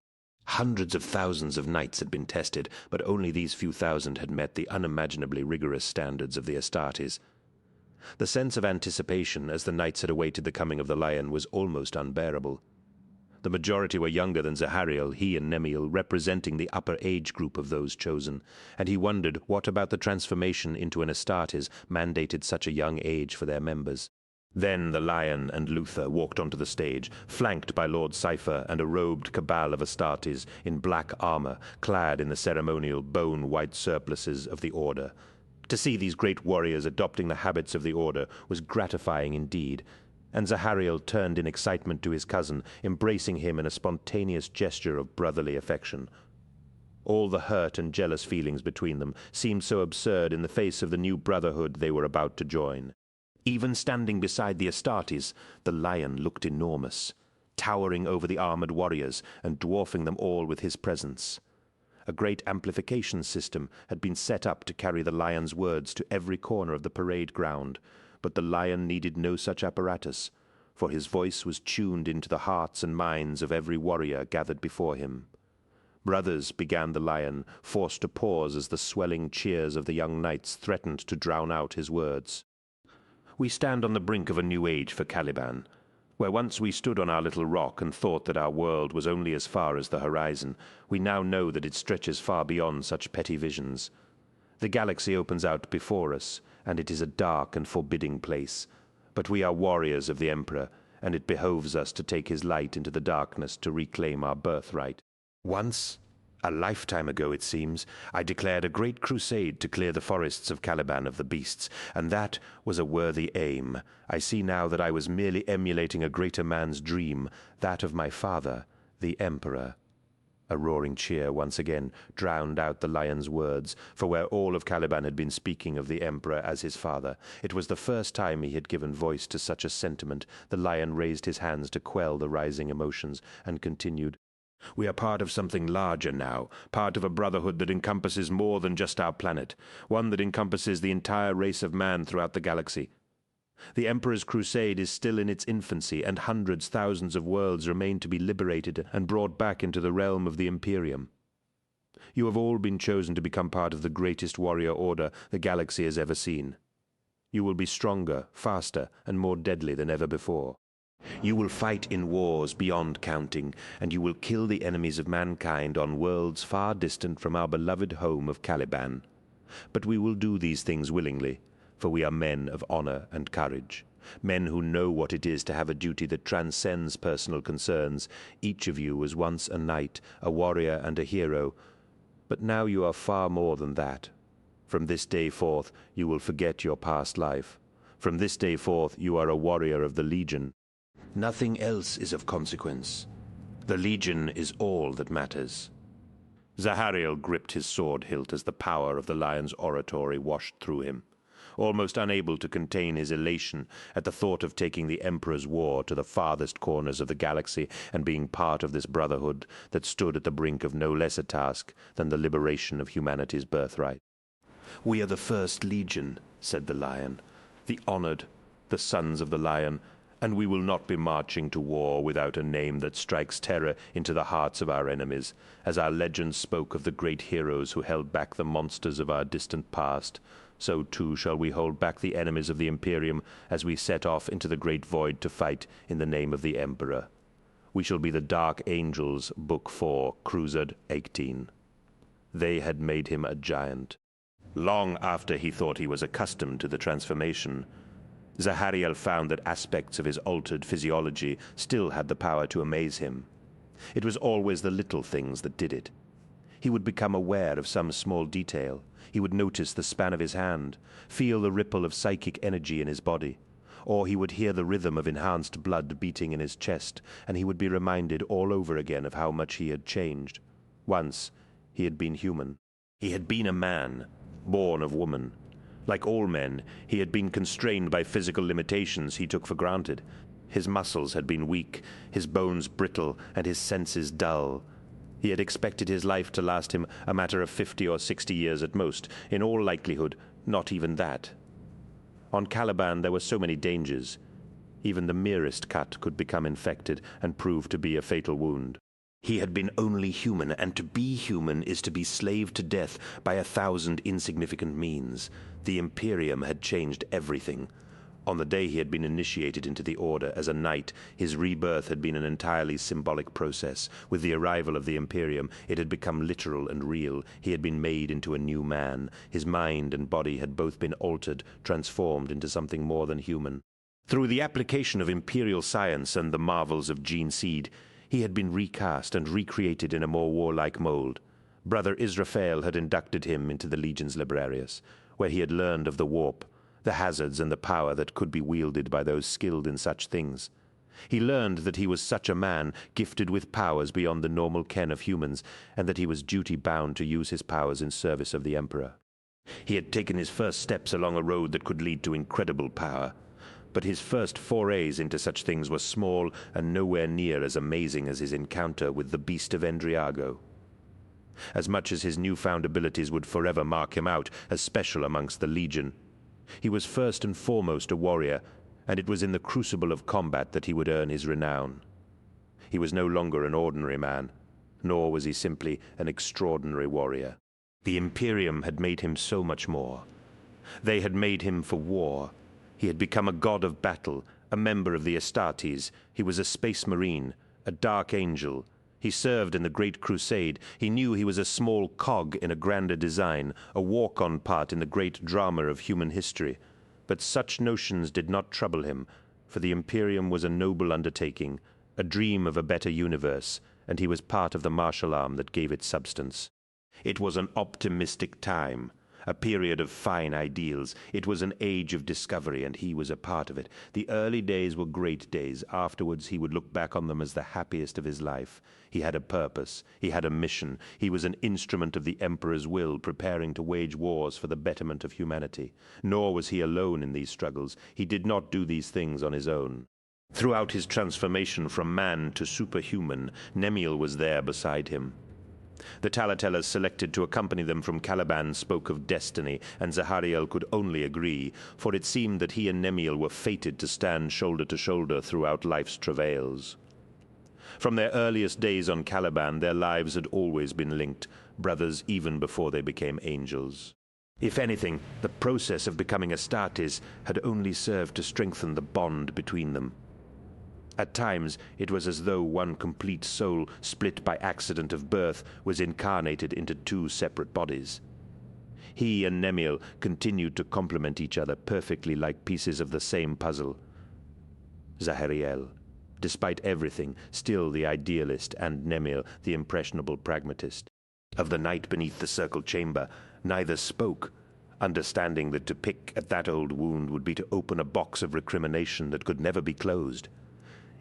S1: Hundreds of thousands of knights had been tested, but only these few thousand had met the unimaginably rigorous standards of the Astartes. The sense of anticipation as the knights had awaited the coming of the lion was almost unbearable. The majority were younger than Zahariel, he and Nemiel representing the upper age group of those chosen, and he wondered what about the transformation into an Astartes mandated such a young age for their members. Then the lion and Luther walked onto the stage, flanked by Lord Cypher and a robed cabal of Astartes in black armor, clad in the ceremonial bone-white surplices of the Order. To see these great warriors adopting the habits of the Order was gratifying indeed, and Zahariel turned in excitement to his cousin, embracing him in a spontaneous gesture of brotherly affection. All the hurt and jealous feelings between them seemed so absurd in the face of the new brotherhood they were about to join. Even standing beside the Astartes, the lion looked enormous, towering over the armored warriors and dwarfing them all with his presence. A great amplification system had been set up to carry the lion's words to every corner of the parade ground, but the lion needed no such apparatus, for his voice was tuned into the hearts and minds of every warrior gathered before him. "Brothers," began the lion, forced to pause as the swelling cheers of the young knights threatened to drown out his words. "We stand on the brink of a new age for Caliban. Where once we stood on our little rock and thought that our world was only as far as the horizon, we now know that it stretches far beyond such petty visions. The galaxy opens out before us, and it is a dark and forbidding place. But we are warriors of the Emperor, and it behoves us to take his light into the darkness to reclaim our birthright. Once, a lifetime ago it seems, I declared a great crusade to clear the forests of Caliban of the beasts, and that was a worthy aim. I see now that I was merely emulating a greater man's dream, that of my father, the Emperor." A roaring cheer once again drowned out the lion's words, for where all of Caliban had been speaking of the Emperor as his father, it was the first time he had given voice to such a sentiment. The lion raised his hands to quell the rising emotions, and continued, "We are part of something larger now, part of a brotherhood that encompasses more than just our planet, one that encompasses the entire race of man throughout the galaxy. The Emperor's crusade is still in its infancy, and hundreds, thousands of worlds remain to be liberated and brought back into the realm of the Imperium. You have all been chosen to become part of the greatest warrior order the galaxy has ever seen. You will be stronger, faster, and more deadly than ever before. You will fight in wars beyond counting, and you will kill the enemies of mankind on worlds far distant from our beloved home of Caliban. But we will do these things willingly, for we are men of honor and courage, men who know what it is to have a duty that transcends personal concerns. Each of you was once a knight, a warrior, and a hero, but now you are far more than that. From this day forth, you will forget your past life. From this day forth, you are a warrior of the Legion. Nothing else is of consequence. The Legion is all that matters." Zahariel gripped his sword hilt as the power of the lion's oratory washed through him, almost unable to contain his elation at the thought of taking the Emperor's war to the farthest corners of the galaxy and being part of this brotherhood that stood at the brink of no less a task than the liberation of humanity's birthright. "We are the First Legion," said the lion, "the honored, the sons of the lion, and we will not be marching to war without a name that strikes terror into the hearts of our enemies, as our legends spoke of the great heroes who held back the monsters of our distant past. So too shall we hold back the enemies of the Imperium as we set off into the great void to fight in the name of the Emperor. We shall be the Dark Angels, Book 4, Crusade 18. They had made him a giant. Long after he thought he was accustomed to the transformation, Zahariel found that aspects of his altered physiology still had the power to amaze him. It was always the little things that did it. He would become aware of some small detail. He would notice the span of his hand, feel the ripple of psychic energy in his body, or he would hear the rhythm of enhanced blood beating in his chest, and he would be reminded all over again of how much he had changed. Once, he had been human. He had been a man, born of woman. Like all men, he had been constrained by physical limitations he took for granted. His muscles had been weak, his bones brittle, and his senses dull. He had expected his life to last him a matter of 50 or 60 years at most, in all likelihood, not even that. On Caliban there were so many dangers. Even the merest cut could become infected and prove to be a fatal wound. He had been only human, and to be human is to be slave to death by 1,000 insignificant means. The Imperium had changed everything. On the day he had been initiated into the Order as a knight, his rebirth had been an entirely symbolic process. With the arrival of the Imperium, it had become literal and real. He had been made into a new man. His mind and body had both been altered, transformed into something more than human. Through the application of imperial science and the marvels of gene seed, he had been recast and recreated in a more warlike mold. Brother Israfel had inducted him into the Legions Librarius, where he had learned of the warp, the hazards and the power that could be wielded by those skilled in such things. He learned that he was such a man, gifted with powers beyond the normal ken of humans, and that he was duty-bound to use his powers in service of the Emperor. He had taken his first steps along a road that could lead to incredible power, but his first forays into such things were small and nowhere near as amazing as his encounter with the beast of Endriago. as much as his newfound abilities would forever mark him out as special amongst the Legion. He was first and foremost a warrior, and it was in the crucible of combat that he would earn his renown. He was no longer an ordinary man, nor was he simply an extraordinary warrior. The Imperium had made him so much more. They had made him for war. He had become a god of battle, a member of the Astartes. He was a space marine, a dark angel. He served in the Great Crusade. He knew he was a small cog in a grander design, a walk-on part in the great drama of human history. But such notions did not trouble him, for the Imperium was a noble undertaking, a dream of a better universe, and he was part of the martial arm that gave it substance. It was an optimistic time, a period of fine ideals. It was an age of discovery, and he was a part of it. The early days were great days. Afterwards, he would look back on them as the happiest of his life. He had a purpose. He had a mission. He was an instrument of the Emperor's will, preparing to wage wars for the betterment of humanity. Nor was he alone in these struggles. He did not do these things on his own. Throughout his transformation from man to superhuman, Nemiel was there beside him. The Talatellers selected to accompany them from Caliban spoke of destiny, and Zahariel could only agree, for it seemed that he and Nemiel were fated to stand shoulder to shoulder throughout life's travails. From their earliest days on Caliban, their lives had always been linked, brothers even before they became angels. If anything, the process of becoming Astartes had only served to strengthen the bond between them. At times, it was as though one complete soul, split by accident of birth, was incarnated into two separate bodies. He and Nemiel continued to complement each other perfectly like pieces of the same puzzle. Zahariel, despite everything, still the idealist, and Nemiel, the impressionable pragmatist. Of the night beneath the circle chamber, neither spoke, understanding that to pick at that old wound would be to open a box of recrimination that could never be closed.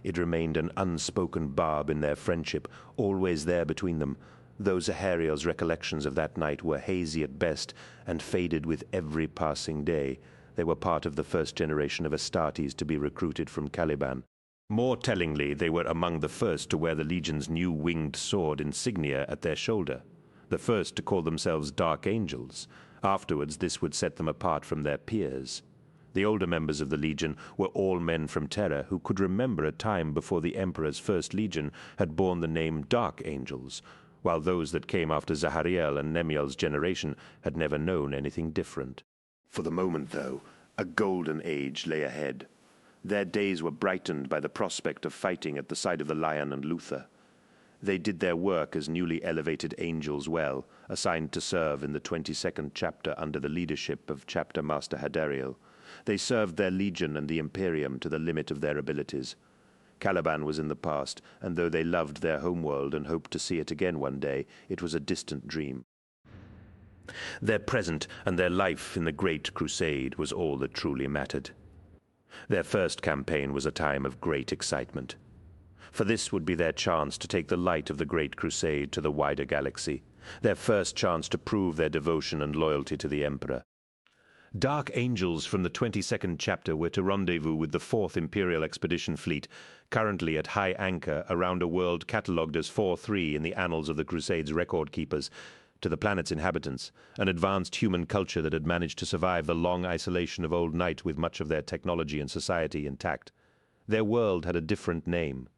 S1: It remained an unspoken barb in their friendship, always there between them, though Zahariel's recollections of that night were hazy at best and faded with every passing day. They were part of the first generation of Astartes to be recruited from Caliban. More tellingly, they were among the first to wear the Legion's new winged sword insignia at their shoulder, the first to call themselves Dark Angels. Afterwards, this would set them apart from their peers. The older members of the Legion were all men from Terra who could remember a time before the Emperor's first Legion had borne the name Dark Angels, while those that came after Zahariel and Nemiel's generation had never known anything different. For the moment, though, a golden age lay ahead. Their days were brightened by the prospect of fighting at the side of the Lion and Luther. They did their work as newly elevated angels well, assigned to serve in the 22nd chapter under the leadership of Chapter Master Hadariel. They served their Legion and the Imperium to the limit of their abilities. Caliban was in the past, and though they loved their homeworld and hoped to see it again one day, it was a distant dream. Their present and their life in the Great Crusade was all that truly mattered. Their first campaign was a time of great excitement, for this would be their chance to take the light of the Great Crusade to the wider galaxy, their first chance to prove their devotion and loyalty to the Emperor. Dark Angels from the 22nd chapter were to rendezvous with the 4th Imperial Expedition Fleet, currently at high anchor around a world catalogued as 4-3 in the annals of the Crusade's record keepers. To the planet's inhabitants, an advanced human culture that had managed to survive the long isolation of old night with much of their technology and society intact. Their world had a different name.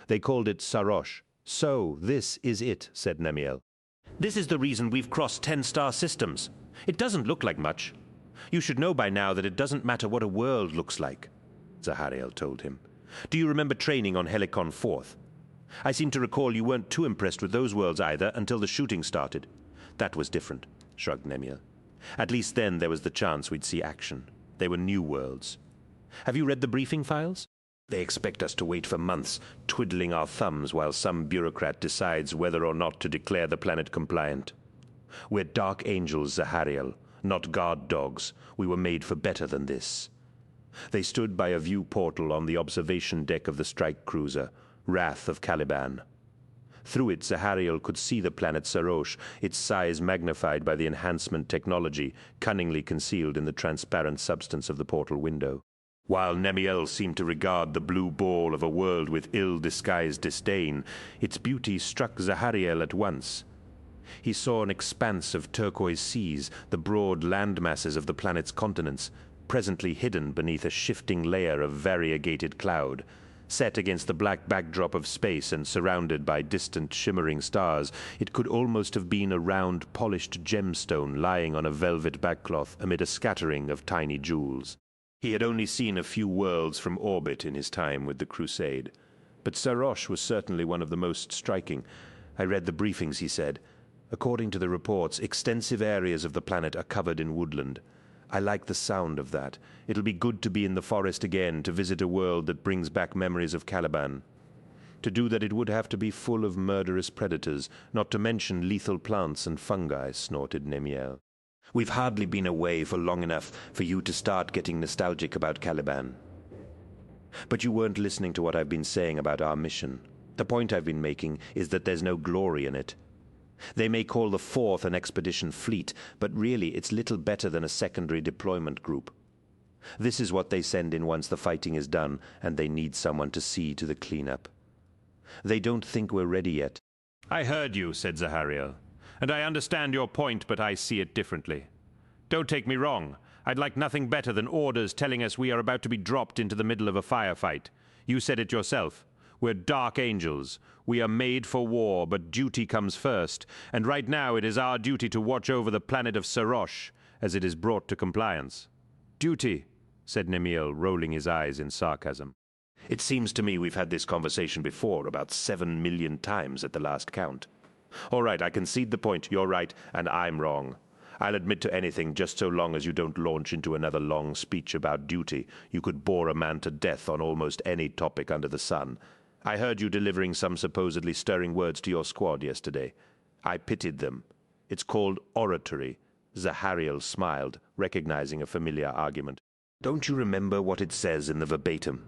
S1: They called it Sarosh. "So, this is it," said Nemiel. "This is the reason we've crossed 10-star systems. It doesn't look like much. You should know by now that it doesn't matter what a world looks like," Zahariel told him. "Do you remember training on Helicon 4th? I seem to recall you weren't too impressed with those worlds either until the shooting started." "That was different," shrugged Nemiel. "At least then there was the chance we'd see action. They were new worlds. Have you read the briefing files? They expect us to wait for months, twiddling our thumbs while some bureaucrat decides whether or not to declare the planet compliant. We're Dark Angels, Zahariel, not guard dogs. We were made for better than this." They stood by a view portal on the observation deck of the strike cruiser, Wrath of Caliban. Through it, Zahariel could see the planet Sarosh, its size magnified by the enhancement technology cunningly concealed in the transparent substance of the portal window. While Nemiel seemed to regard the blue ball of a world with ill-disguised disdain, its beauty struck Zahariel at once. He saw an expanse of turquoise seas, the broad land masses of the planet's continents, presently hidden beneath a shifting layer of variegated cloud. Set against the black backdrop of space and surrounded by distant shimmering stars, it could almost have been a round, polished gemstone lying on a velvet backcloth amid a scattering of tiny jewels. He had only seen a few worlds from orbit in his time with the Crusade. But Sarosh was certainly one of the most striking. I read the briefings, he said. According to the reports, extensive areas of the planet are covered in woodland. I like the sound of that. It'll be good to be in the forest again, to visit a world that brings back memories of Caliban. To do that, it would have to be full of murderous predators, not to mention lethal plants and fungi, snorted Nemiel. We've hardly been away for long enough for you to start getting nostalgic about Caliban. But you weren't listening to what I've been saying about our mission. The point I've been making is that there's no glory in it. They may call the Fourth an expedition fleet, but really it's little better than a secondary deployment group. This is what they send in once the fighting is done, and they need someone to see to the cleanup. They don't think we're ready yet.
S8: I heard you, said Zahariel, and I understand your point, but I see it differently. Don't take me wrong. I'd like nothing better than orders telling us we are about to be dropped into the middle of a firefight. You said it yourself. We're dark angels. We are made for war, but duty comes first, and right now it is our duty to watch over the planet of Sarosh as it is brought to compliance. Duty, said Nemiel, rolling his eyes in sarcasm.
S1: It seems to me we've had this conversation before, about 7 million times at the last count. All right, I concede the point. You're right, and I'm wrong. I'll admit to anything just so long as you don't launch into another long speech about duty. You could bore a man to death on almost any topic under the sun. I heard you delivering some supposedly stirring words to your squad yesterday. I pitied them. It's called oratory. Zahariel smiled, recognizing a familiar argument. Don't you remember what it says in the verbatim?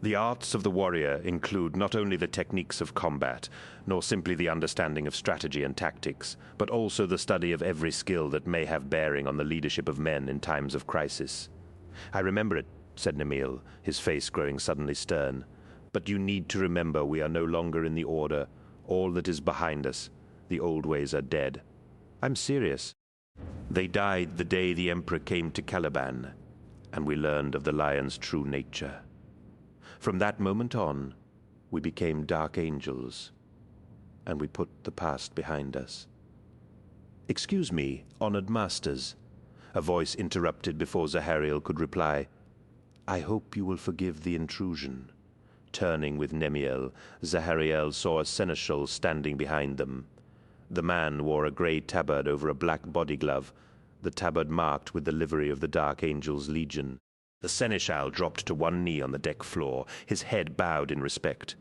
S1: The arts of the warrior include not only the techniques of combat, nor simply the understanding of strategy and tactics, but also the study of every skill that may have bearing on the leadership of men in times of crisis. I remember it, said Nemiel, his face growing suddenly stern. But you need to remember we are no longer in the Order. All that is behind us. The old ways are dead. I'm serious. They died the day the Emperor came to Caliban, and we learned of the lion's true nature. From that moment on, we became dark angels, and we put the past behind us. Excuse me, honored masters, a voice interrupted before Zahariel could reply. I hope you will forgive the intrusion. Turning with Nemiel, Zahariel saw a seneschal standing behind them. The man wore a grey tabard over a black body glove, the tabard marked with the livery of the Dark Angels' Legion. The seneschal dropped to one knee on the deck floor, his head bowed in respect.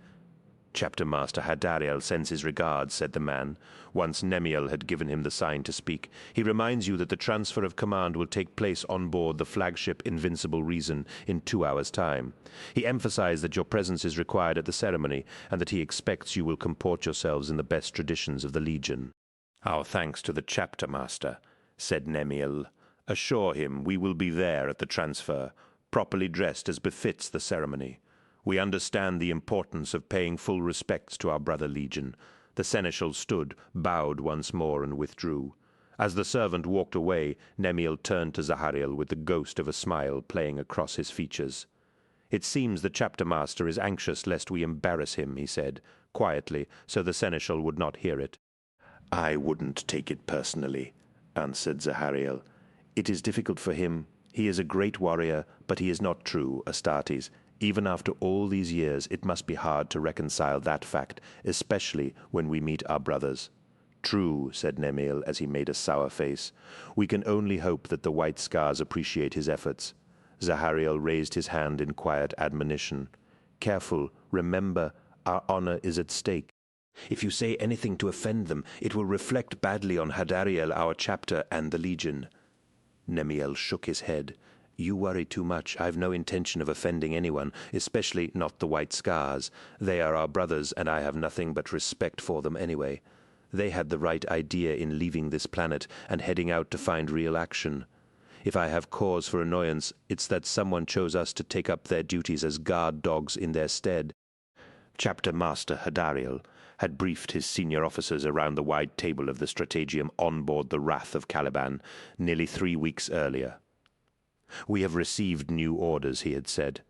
S1: Chapter Master Hadariel sends his regards, said the man. Once Nemiel had given him the sign to speak. He reminds you that the transfer of command will take place on board the flagship Invincible Reason in 2 hours' time. He emphasized that your presence is required at the ceremony, and that he expects you will comport yourselves in the best traditions of the Legion. Our thanks to the Chapter Master, said Nemiel. Assure him we will be there at the transfer, properly dressed as befits the ceremony. We understand the importance of paying full respects to our brother Legion. The seneschal stood, bowed once more, and withdrew. As the servant walked away, Nemiel turned to Zahariel with the ghost of a smile playing across his features. It seems the chapter master is anxious lest we embarrass him, he said, quietly, so the seneschal would not hear it. I wouldn't take it personally, answered Zahariel. It is difficult for him. He is a great warrior, but he is not true, Astartes. Even after all these years, it must be hard to reconcile that fact, especially when we meet our brothers. True, said Nemiel as he made a sour face. We can only hope that the White Scars appreciate his efforts. Zahariel raised his hand in quiet admonition. Careful, remember, our honor is at stake. If you say anything to offend them, it will reflect badly on Hadariel, our chapter, and the Legion. Nemiel shook his head. You worry too much. I've no intention of offending anyone, especially not the White Scars. They are our brothers, and I have nothing but respect for them anyway. They had the right idea in leaving this planet and heading out to find real action. If I have cause for annoyance, it's that someone chose us to take up their duties as guard dogs in their stead. Chapter Master Hadariel, had briefed his senior officers around the wide table of the stratagem on board the Wrath of Caliban nearly 3 weeks earlier. "We have received new orders," he had said.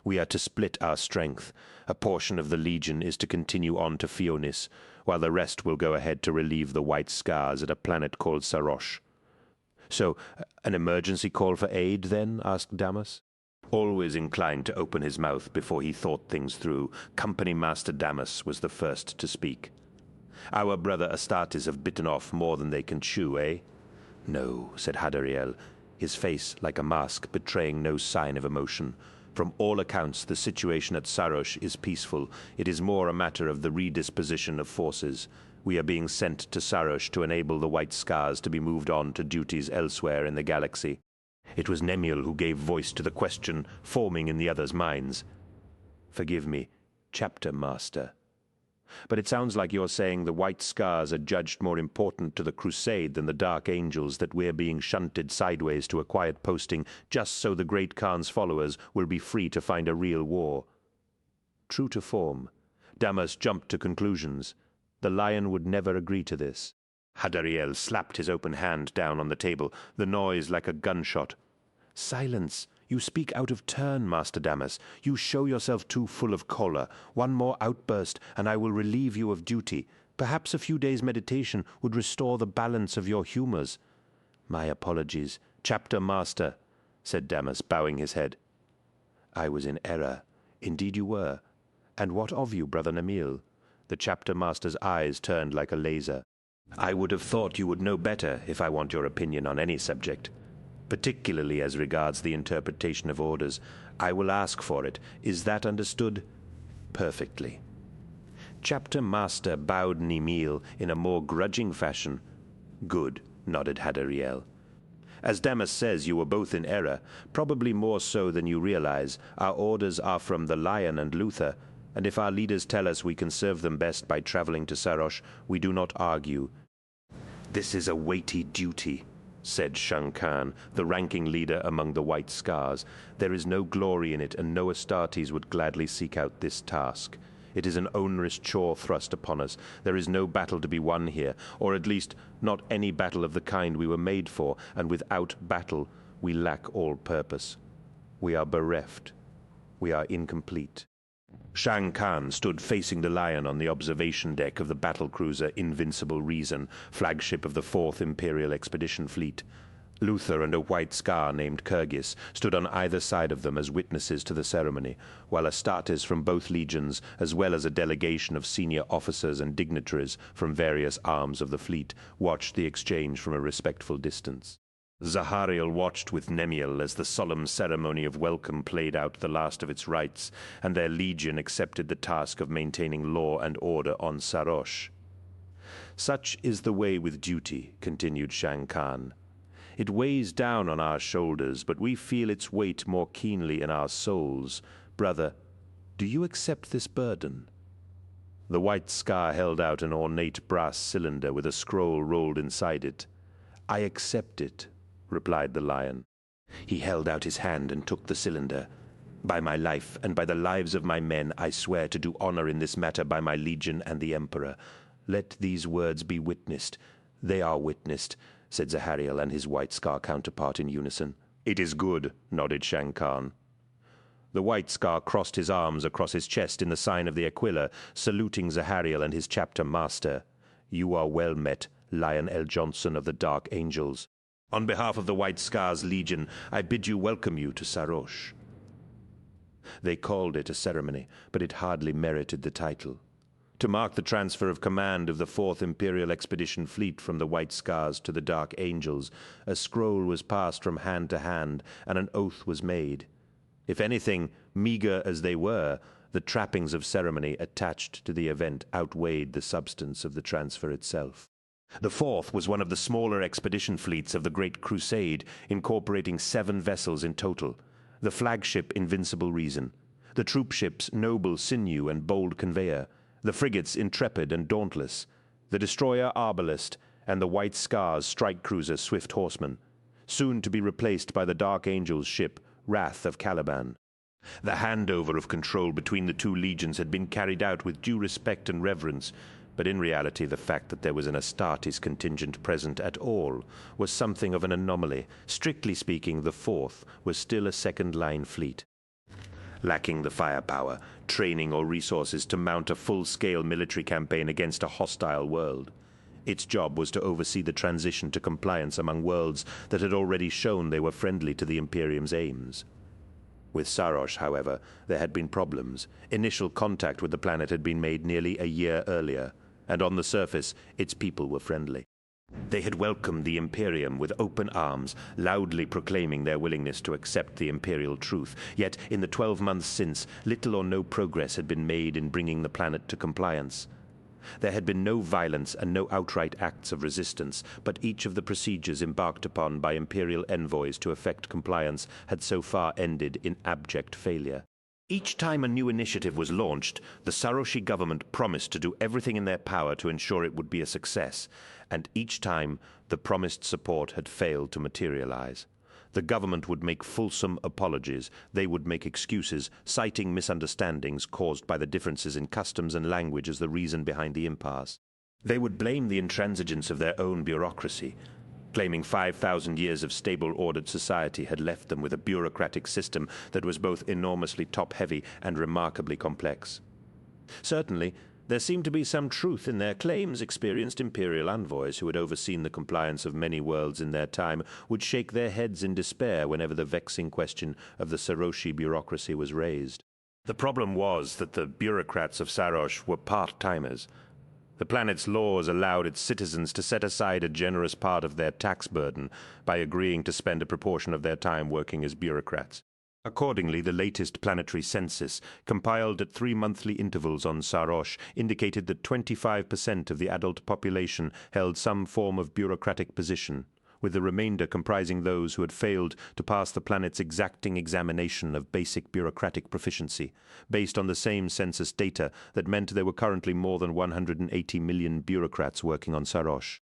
S1: "We are to split our strength. A portion of the Legion is to continue on to Phoenix, while the rest will go ahead to relieve the White Scars at a planet called Sarosh." "So, an emergency call for aid, then?" asked Damas. Always inclined to open his mouth before he thought things through, Company Master Damas was the first to speak. "Our brother Astartes have bitten off more than they can chew, eh?" "No," said Hadariel, his face like a mask betraying no sign of emotion. "From all accounts, the situation at Sarosh is peaceful. It is more a matter of the redisposition of forces. We are being sent to Sarosh to enable the White Scars to be moved on to duties elsewhere in the galaxy." It was Nemiel who gave voice to the question forming in the others' minds. "Forgive me, Chapter Master. But it sounds like you're saying the White Scars are judged more important to the Crusade than the Dark Angels, that we're being shunted sideways to a quiet posting just so the Great Khan's followers will be free to find a real war." True to form, Damas jumped to conclusions. The Lion would never agree to this. Hadariel slapped his open hand down on the table, the noise like a gunshot. "Silence! You speak out of turn, Master Damas. You show yourself too full of choler. One more outburst, and I will relieve you of duty. Perhaps a few days' meditation would restore the balance of your humors." "My apologies, Chapter Master," said Damas, bowing his head. "I was in error. Indeed you were. And what of you, Brother Nemiel?" The Chapter Master's eyes turned like a laser. "I would have thought you would know better if I want your opinion on any subject, particularly as regards the interpretation of orders. I will ask for it. Is that understood?" "Perfectly." Chapter Master bowed Nemiel in a more grudging fashion. "Good," nodded Hadariel. "As Damas says, you were both in error, probably more so than you realize. Our orders are from the Lion and Luther, and if our leaders tell us we can serve them best by traveling to Sarosh, we do not argue." "This is a weighty duty," said Shankan, the ranking leader among the White Scars. "There is no glory in it, and no Astartes would gladly seek out this task. It is an onerous chore thrust upon us. There is no battle to be won here, or at least not any battle of the kind we were made for, and without battle we lack all purpose. We are bereft. We are incomplete." Shang Khan stood facing the Lion on the observation deck of the battlecruiser Invincible Reason, flagship of the 4th Imperial Expedition Fleet. Luther and a White Scar named Kyrgyz stood on either side of them as witnesses to the ceremony, while Astartes from both legions, as well as a delegation of senior officers and dignitaries from various arms of the fleet, watched the exchange from a respectful distance. Zahariel watched with Nemiel as the solemn ceremony of welcome played out the last of its rites, and their legion accepted the task of maintaining law and order on Sarosh. "Such is the way with duty," continued Shang Khan. "It weighs down on our shoulders, but we feel its weight more keenly in our souls. Brother, do you accept this burden?" The White Scar held out an ornate brass cylinder with a scroll rolled inside it. "I accept it," replied the Lion. He held out his hand and took the cylinder. "By my life and by the lives of my men, I swear to do honor in this matter by my legion and the Emperor. Let these words be witnessed." "They are witnessed," said Zahariel and his White Scar counterpart in unison. "It is good," nodded Shang Khan. The White Scar crossed his arms across his chest in the sign of the Aquila, saluting Zahariel and his Chapter Master. "You are well met, Lion L. Johnson of the Dark Angels. On behalf of the White Scar's Legion, I bid you welcome you to Sarosh." They called it a ceremony, but it hardly merited the title. To mark the transfer of command of the 4th Imperial Expedition Fleet from the White Scars to the Dark Angels, a scroll was passed from hand to hand, and an oath was made. If anything, meager as they were, the trappings of ceremony attached to the event outweighed the substance of the transfer itself. The 4th was one of the smaller expedition fleets of the Great Crusade, incorporating 7 vessels in total. The flagship Invincible Reason, the troopships Noble Sinew and Bold Conveyor, the frigates Intrepid and Dauntless, the destroyer Arbalest, and the White Scar's strike cruiser Swift Horseman, soon to be replaced by the Dark Angel's ship Wrath of Caliban. The handover of control between the two legions had been carried out with due respect and reverence, but in reality the fact that there was an Astartes contingent present at all was something of an anomaly. Strictly speaking, the Fourth was still a second-line fleet. Lacking the firepower, training or resources to mount a full-scale military campaign against a hostile world. Its job was to oversee the transition to compliance among worlds that had already shown they were friendly to the Imperium's aims. With Sarosh, however, there had been problems. Initial contact with the planet had been made nearly a year earlier, and on the surface, its people were friendly. They had welcomed the Imperium with open arms, loudly proclaiming their willingness to accept the Imperial truth. Yet, in the 12 months since, little or no progress had been made in bringing the planet to compliance. There had been no violence and no outright acts of resistance, but each of the procedures embarked upon by Imperial envoys to effect compliance had so far ended in abject failure. Each time a new initiative was launched, the Saroshi government promised to do everything in their power to ensure it would be a success, and each time the promised support had failed to materialize. The government would make fulsome apologies. They would make excuses, citing misunderstandings caused by the differences in customs and language as the reason behind the impasse. They would blame the intransigence of their own bureaucracy, claiming 5,000 years of stable, ordered society had left them with a bureaucratic system that was both enormously top-heavy and remarkably complex. Certainly, there seemed to be some truth in their claims. Experienced Imperial envoys who had overseen the compliance of many worlds in their time would shake their heads in despair whenever the vexing question of the Saroshi bureaucracy was raised. The problem was that the bureaucrats of Sarosh were part-timers. The planet's laws allowed its citizens to set aside a generous part of their tax burden by agreeing to spend a proportion of their time working as bureaucrats. Accordingly, the latest planetary census, compiled at 3 monthly intervals on Sarosh, indicated that 25% of the adult population held some form of bureaucratic position, with the remainder comprising those who had failed to pass the planet's exacting examination of basic bureaucratic proficiency, based on the same census data that meant there were currently more than 180 million bureaucrats working on Sarosh.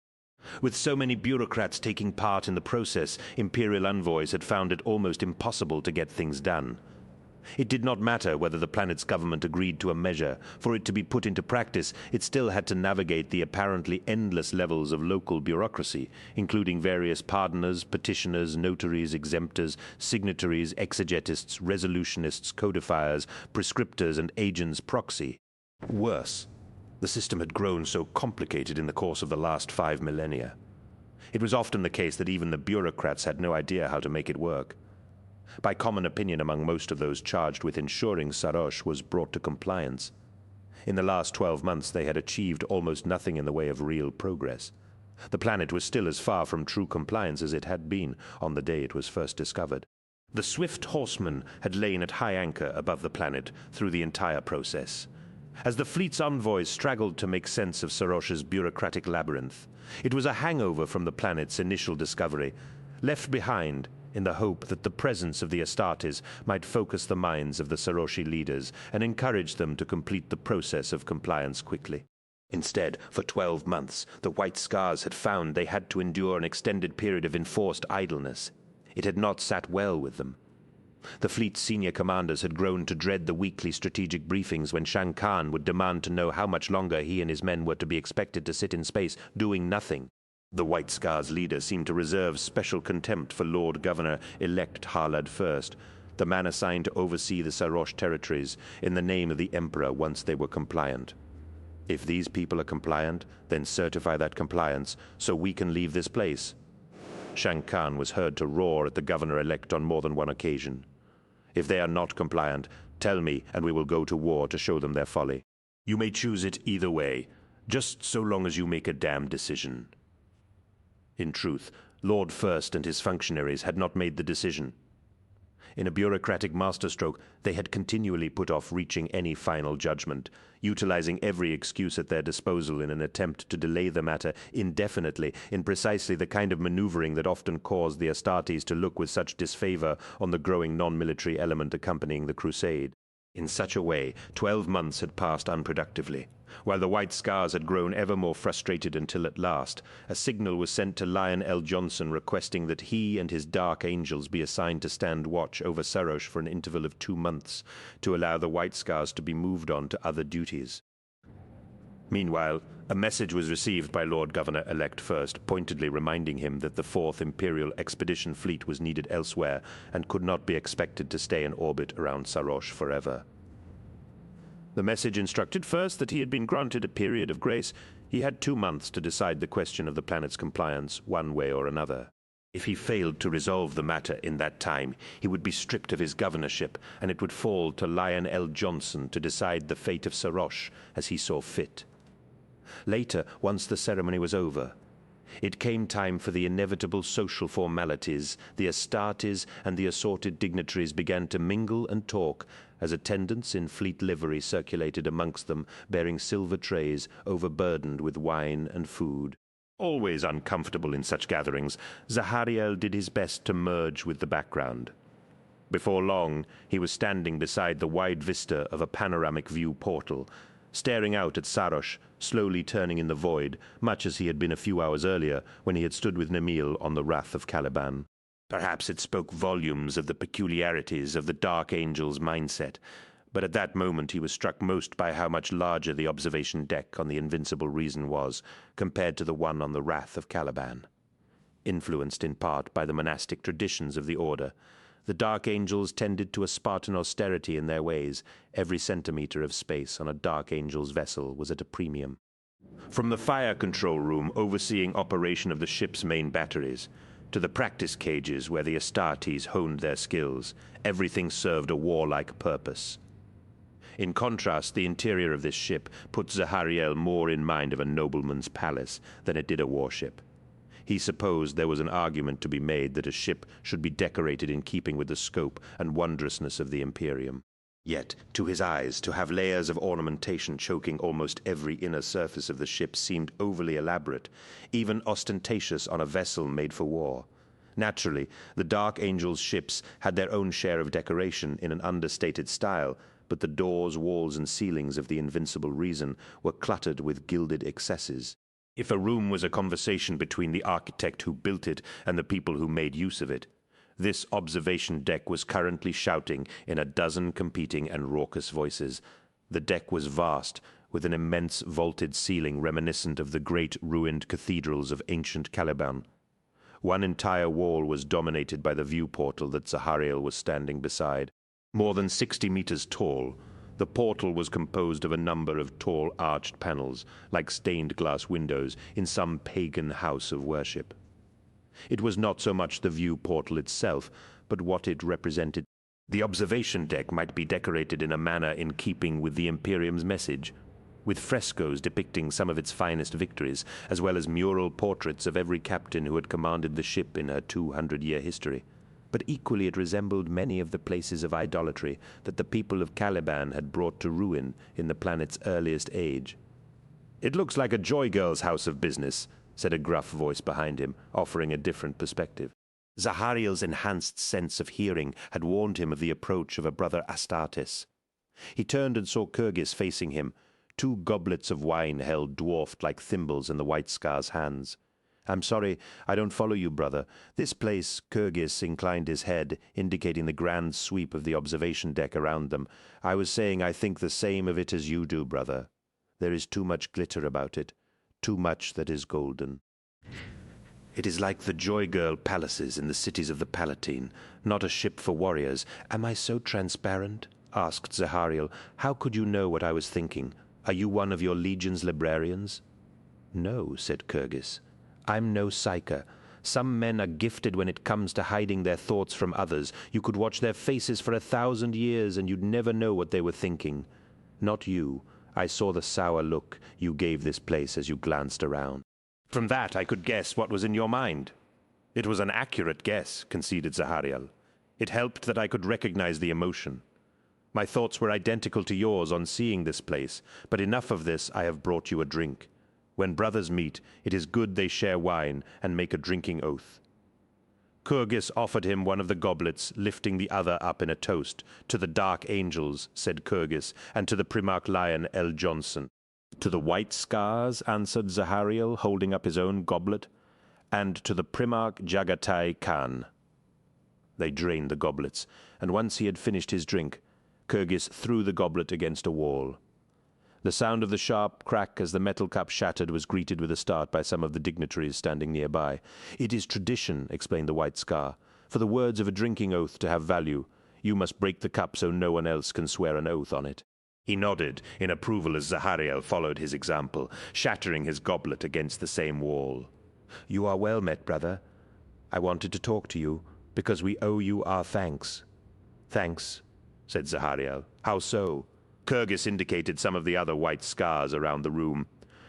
S1: With so many bureaucrats taking part in the process, Imperial envoys had found it almost impossible to get things done. It did not matter whether the planet's government agreed to a measure. For it to be put into practice, it still had to navigate the apparently endless levels of local bureaucracy, including various pardoners, petitioners, notaries, exemptors, signatories, exegetists, resolutionists, codifiers, prescriptors, and agents proxy. Worse, the system had grown so complicated in the course of the last 5 millennia. It was often the case that even the bureaucrats had no idea how to make it work. By common opinion among most of those charged with ensuring Sarosh was brought to compliance. In the last 12 months they had achieved almost nothing in the way of real progress. The planet was still as far from true compliance as it had been on the day it was first discovered. The swift horseman had lain at high anchor above the planet through the entire process. As the fleet's envoys straggled to make sense of Sarosh's bureaucratic labyrinth, it was a hangover from the planet's initial discovery, left behind in the hope that the presence of the Astartes might focus the minds of the Saroshi leaders and encourage them to complete the process of compliance quickly. Instead, for 12 months, the White Scars had found they had to endure an extended period of enforced idleness. It had not sat well with them. The fleet's senior commanders had grown to dread the weekly strategic briefings when Shan Khan would demand to know how much longer he and his men were to be expected to sit in space, doing nothing. The White Scars leader seemed to reserve special contempt for Lord Governor-elect Harlad I, the man assigned to oversee the Sarosh territories in the name of the Emperor once they were compliant. If these people are compliant, then certify that compliance so we can leave this place. Shan Khan was heard to roar at the governor-elect on more than one occasion. If they are not compliant, tell me and we will go to war to show them their folly. You may choose it either way, just so long as you make a damn decision. In truth, Lord First and his functionaries had not made the decision. In a bureaucratic masterstroke, they had continually put off reaching any final judgment, utilizing every excuse at their disposal in an attempt to delay the matter indefinitely in precisely the kind of maneuvering that often caused the Astartes to look with such disfavor on the growing non-military element accompanying the crusade. In such a way, 12 months had passed unproductively, while the White Scars had grown ever more frustrated until at last, a signal was sent to Lion L. Johnson requesting that he and his Dark Angels be assigned to stand watch over Sarosh for an interval of 2 months, to allow the White Scars to be moved on to other duties. Meanwhile, a message was received by Lord Governor-elect First, pointedly reminding him that the 4th Imperial Expedition Fleet was needed elsewhere and could not be expected to stay in orbit around Sarosh forever. The message instructed First that he had been granted a period of grace. He had 2 months to decide the question of the planet's compliance one way or another. If he failed to resolve the matter in that time, he would be stripped of his governorship, and it would fall to Lion L. Johnson to decide the fate of Sarosh as he saw fit. Later, once the ceremony was over, it came time for the inevitable social formalities. The Astartes and the assorted dignitaries began to mingle and talk, as attendants in fleet livery circulated amongst them, bearing silver trays overburdened with wine and food. Always uncomfortable in such gatherings, Zahariel did his best to merge with the background. Before long, he was standing beside the wide vista of a panoramic view portal, staring out at Sarosh, slowly turning in the void, much as he had been a few hours earlier when he had stood with Nemil on the Wrath of Caliban. Perhaps it spoke volumes of the peculiarities of the Dark Angel's mindset, but at that moment he was struck most by how much larger the observation deck on the Invincible Reason was compared to the one on the Wrath of Caliban. Influenced in part by the monastic traditions of the Order, the Dark Angels tended to a Spartan austerity in their ways. Every centimeter of space on a Dark Angel's vessel was at a premium. From the fire control room overseeing operation of the ship's main batteries, to the practice cages where the Astartes honed their skills, everything served a warlike purpose. In contrast, the interior of this ship put Zahariel more in mind of a nobleman's palace than it did a warship. He supposed there was an argument to be made that a ship should be decorated in keeping with the scope and wondrousness of the Imperium. Yet, to his eyes, to have layers of ornamentation choking almost every inner surface of the ship seemed overly elaborate, even ostentatious on a vessel made for war. Naturally, the Dark Angel's ships had their own share of decoration in an understated style, but the doors, walls, and ceilings of the Invincible Reason were cluttered with gilded excesses. If a room was a conversation between the architect who built it and the people who made use of it, this observation deck was currently shouting in a dozen competing and raucous voices. The deck was vast, with an immense vaulted ceiling reminiscent of the great ruined cathedrals of ancient Caliban. One entire wall was dominated by the view portal that Zahariel was standing beside. More than 60 meters tall, the portal was composed of a number of tall arched panels, like stained glass windows in some pagan house of worship. It was not so much the view portal itself, but what it represented. The observation deck might be decorated in a manner in keeping with the Imperium's message, with frescoes depicting some of its finest victories, as well as mural portraits of every captain who had commanded the ship in her 200-year history. But equally it resembled many of the places of idolatry that the people of Caliban had brought to ruin in the planet's earliest age. "It looks like a Joy Girl's house of business," said a gruff voice behind him, offering a different perspective. Zahariel's enhanced sense of hearing had warned him of the approach of a brother Astartes. He turned and saw Kyrgyz facing him, 2 goblets of wine held dwarfed like thimbles in the White Scar's hands. "I'm sorry, I don't follow you, brother. This place," Kyrgyz inclined his head, indicating the grand sweep of the observation deck around them. "I was saying I think the same of it as you do, brother. There is too much glitter about it, too much that is golden. It is like the Joy Girl palaces in the cities of the Palatine, not a ship for warriors. Am I so transparent?" asked Zahariel. "How could you know what I was thinking? Are you one of your legion's librarians?" "No," said Kyrgyz. "I'm no psyker. Some men are gifted when it comes to hiding their thoughts from others. You could watch their faces for 1,000 years and you'd never know what they were thinking. Not you. I saw the sour look you gave this place as you glanced around. From that I could guess what was in your mind." "It was an accurate guess," conceded Zahariel. "It helped that I could recognize the emotion. My thoughts were identical to yours on seeing this place, but enough of this, I have brought you a drink. When brothers meet, it is good they share wine and make a drinking oath." Kurgis offered him one of the goblets, lifting the other up in a toast. "To the Dark Angels," said Kurgis, "and to the Primarch Lion L. Johnson." "To the White Scars," answered Zahariel, holding up his own goblet, "and to the Primarch Jagatai Khan." They drained the goblets, and once he had finished his drink, Kurgis threw the goblet against a wall. The sound of the sharp crack as the metal cup shattered was greeted with a start by some of the dignitaries standing nearby. "It is tradition," explained the White Scar. "For the words of a drinking oath to have value, you must break the cup so no one else can swear an oath on it." He nodded in approval as Zahariel followed his example, shattering his goblet against the same wall. "You are well met, brother. I wanted to talk to you, because we owe you our thanks." "Thanks," said Zahariel. "How so?" Kurgis indicated some of the other White Scars around the room.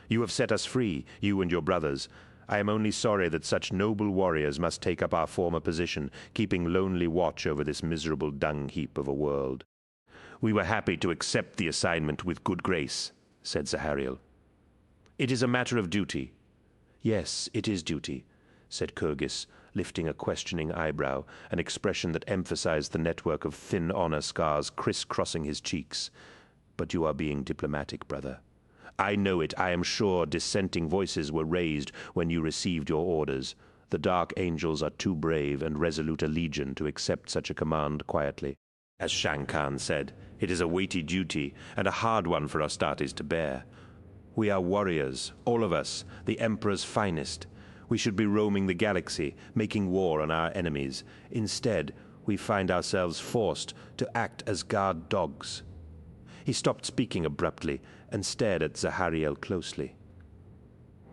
S1: "You have set us free, you and your brothers. I am only sorry that such noble warriors must take up our former position, keeping lonely watch over this miserable dung heap of a world." "We were happy to accept the assignment with good grace," said Zahariel. "It is a matter of duty." "Yes, it is duty," said Kurgis, lifting a questioning eyebrow, an expression that emphasized the network of thin honor scars crisscrossing his cheeks. "But you are being diplomatic, brother. I know it. I am sure dissenting voices were raised when you received your orders. The Dark Angels are too brave and resolute a legion to accept such a command quietly. As Shang Khan said, it is a weighty duty and a hard one for Astartes to bear. We are warriors, all of us, the Emperor's finest. We should be roaming the galaxy, making war on our enemies. Instead, we find ourselves forced to act as guard dogs." He stopped speaking abruptly and stared at Zahariel closely.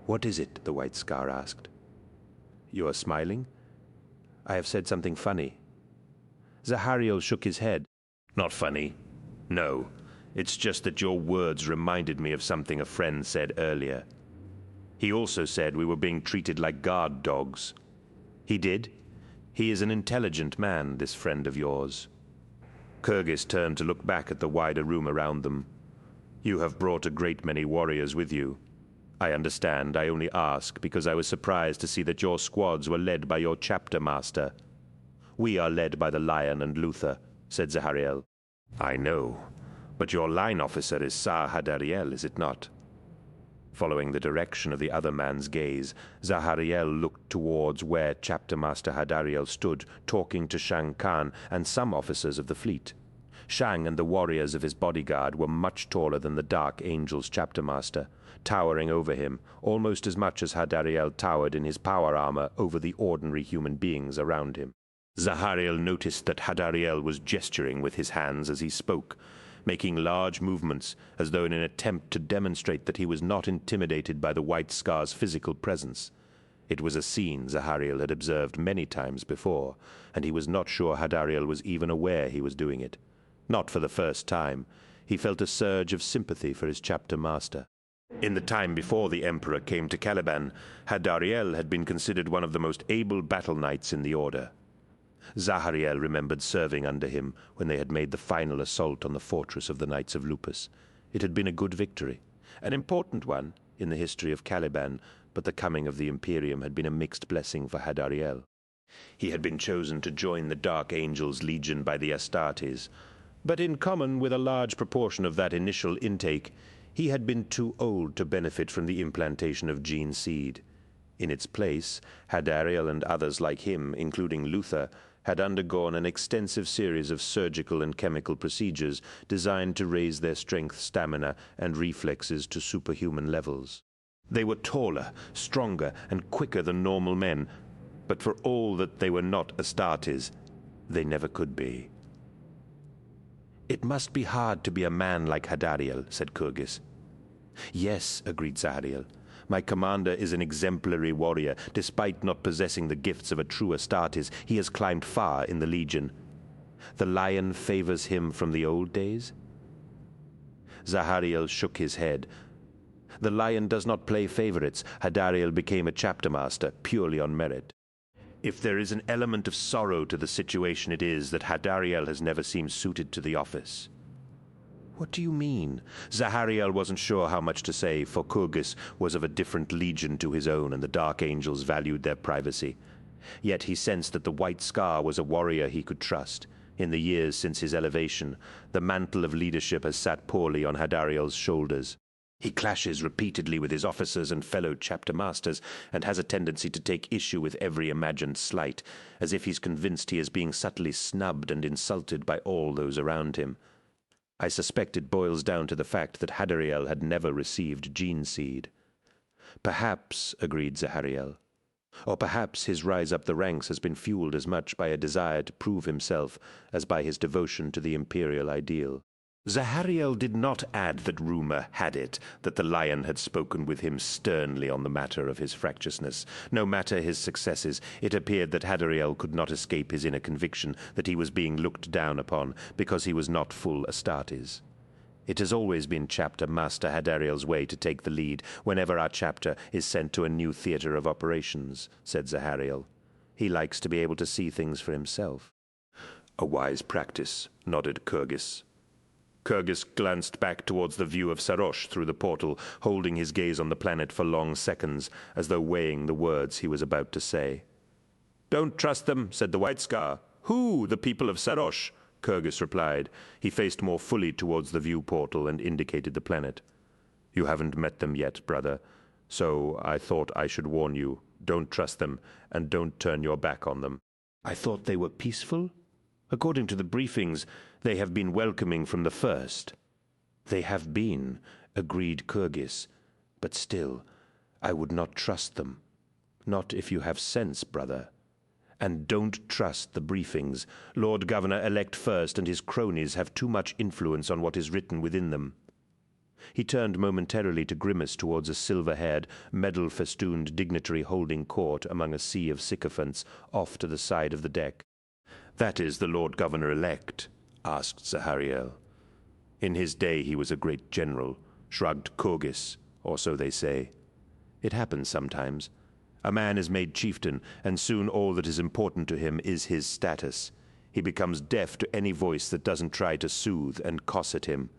S1: "What is it?" the White Scar asked. "You are smiling? I have said something funny." Zahariel shook his head. "Not funny. No. It's just that your words reminded me of something a friend said earlier. He also said we were being treated like guard dogs." "He did? He is an intelligent man, this friend of yours." Kurgis turned to look back at the wider room around them. "You have brought a great many warriors with you. I understand. I only ask because I was surprised to see that your squads were led by your chapter master." "We are led by the Lion and Luther," said Zahariel. "I know, but your line officer is Sar Hadariel, is it not?" Following the direction of the other man's gaze, Zahariel looked towards where Chapter Master Hadariel stood, talking to Shang Khan and some officers of the fleet. Shang and the warriors of his bodyguard were much taller than the Dark Angel's Chapter Master, towering over him, almost as much as Hadariel towered in his power armor over the ordinary human beings around him. Zahariel noticed that Hadariel was gesturing with his hands as he spoke, making large movements as though in an attempt to demonstrate that he was not intimidated by the White Scar's physical presence. It was a scene Zahariel had observed many times before, and he was not sure Hadariel was even aware he was doing it. Not for the first time. He felt a surge of sympathy for his chapter master. In the time before the Emperor came to Caliban, Hadariel had been considered one of the most able battle knights in the Order. Zahariel remembered serving under him when they had made the final assault on the fortress of the Knights of Lupus. It had been a good victory, an important one in the history of Caliban, but the coming of the Imperium had been a mixed blessing for Hadariel. He had been chosen to join the Dark Angels' Legion by the Astartes, but in common with a large proportion of that initial intake, he had been too old to benefit from the implantation of gene seed. In its place, Hadariel and others like him, including Luther, had undergone an extensive series of surgical and chemical procedures designed to raise their strength, stamina, and reflexes to superhuman levels. They were taller, stronger, and quicker than normal men, but for all that they were not Astartes, they never could be. "It must be hard to be a man like Hadariel," said Kurgis. "Yes," agreed Zahariel. "My commander is an exemplary warrior. Despite not possessing the gifts of a true Astartes, he has climbed far in the Legion. The Lion favors him from the old days?" Zahariel shook his head. "The Lion does not play favorites. Hadariel became a chapter master purely on merit. If there is an element of sorrow to the situation, it is that Hadariel has never seemed suited to the office." "What do you mean?" Zahariel wasn't sure how much to say, for Kurgis was of a different legion to his own, and the Dark Angels valued their privacy. Yet he sensed that the White Scar was a warrior he could trust. In the years since his elevation, the mantle of leadership has sat poorly on Hadariel's shoulders. He clashes repeatedly with his officers and fellow chapter masters, and has a tendency to take issue with every imagined slight, as if he's convinced he is being subtly snubbed and insulted by all those around him. I suspect it boils down to the fact that Hadariel had never received gene seed. Perhaps, agreed Zahariel, or perhaps his rise up the ranks has been fueled as much by a desire to prove himself as by his devotion to the imperial ideal. Zahariel did not add that rumor had it that the lion had spoken with him sternly on the matter of his fractiousness. No matter his successes, it appeared that Hadariel could not escape his inner conviction that he was being looked down upon because he was not full Astartes. It has always been Chapter Master Hadariel's way to take the lead whenever our chapter is sent to a new theater of operations, said Zahariel. He likes to be able to see things for himself. A wise practice, nodded Kyrgyz. Kyrgyz glanced back towards the view of Sarosh through the portal, holding his gaze on the planet for long seconds, as though weighing the words he was about to say. "Don't trust them," said the White Scar. "Who? The people of Sarosh?" Kyrgyz replied. He faced more fully towards the view portal and indicated the planet. "You haven't met them yet, brother, so I thought I should warn you. Don't trust them, and don't turn your back on them." "I thought they were peaceful? According to the briefings, they have been welcoming from the first." "They have been," agreed Kyrgyz. "But still, I would not trust them. Not if you have sense, brother. And don't trust the briefings. Lord Governor-elect First and his cronies have too much influence on what is written within them." He turned momentarily to grimace towards a silver-haired, medal-festooned dignitary holding court among a sea of sycophants off to the side of the deck. "That is the Lord Governor-elect?" asked Zahariel. "In his day he was a great general," shrugged Kyrgyz, or so they say. "It happens sometimes. A man is made chieftain, and soon all that is important to him is his status. He becomes deaf to any voice that doesn't try to soothe and cosset him.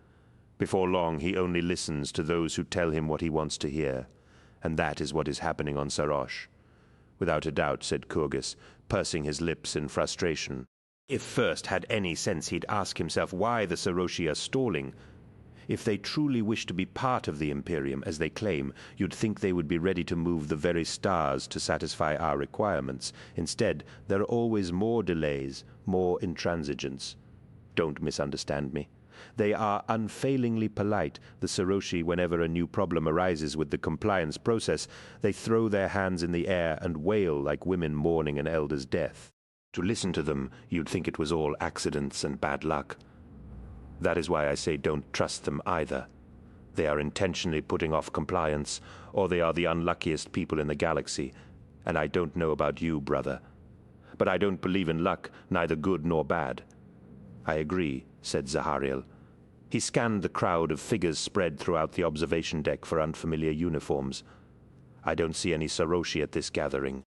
S1: Before long he only listens to those who tell him what he wants to hear, and that is what is happening on Sarosh." "Without a doubt," said Kyrgyz, pursing his lips in frustration. "If First had any sense, he'd ask himself why the Saroshi are stalling. If they truly wish to be part of the Imperium, as they claim, you'd think they would be ready to move the very stars to satisfy our requirements. Instead, there are always more delays, more intransigence. Don't misunderstand me. They are unfailingly polite, the Saroshi. Whenever a new problem arises with the compliance process, they throw their hands in the air and wail like women mourning an elder's death. To listen to them, you'd think it was all accidents and bad luck. That is why I say don't trust them either. They are intentionally putting off compliance, or they are the unluckiest people in the galaxy, and I don't know about you, brother. But I don't believe in luck, neither good nor bad." "I agree," said Zahariel. He scanned the crowd of figures spread throughout the observation deck for unfamiliar uniforms. "I don't see any Saroshi at this gathering."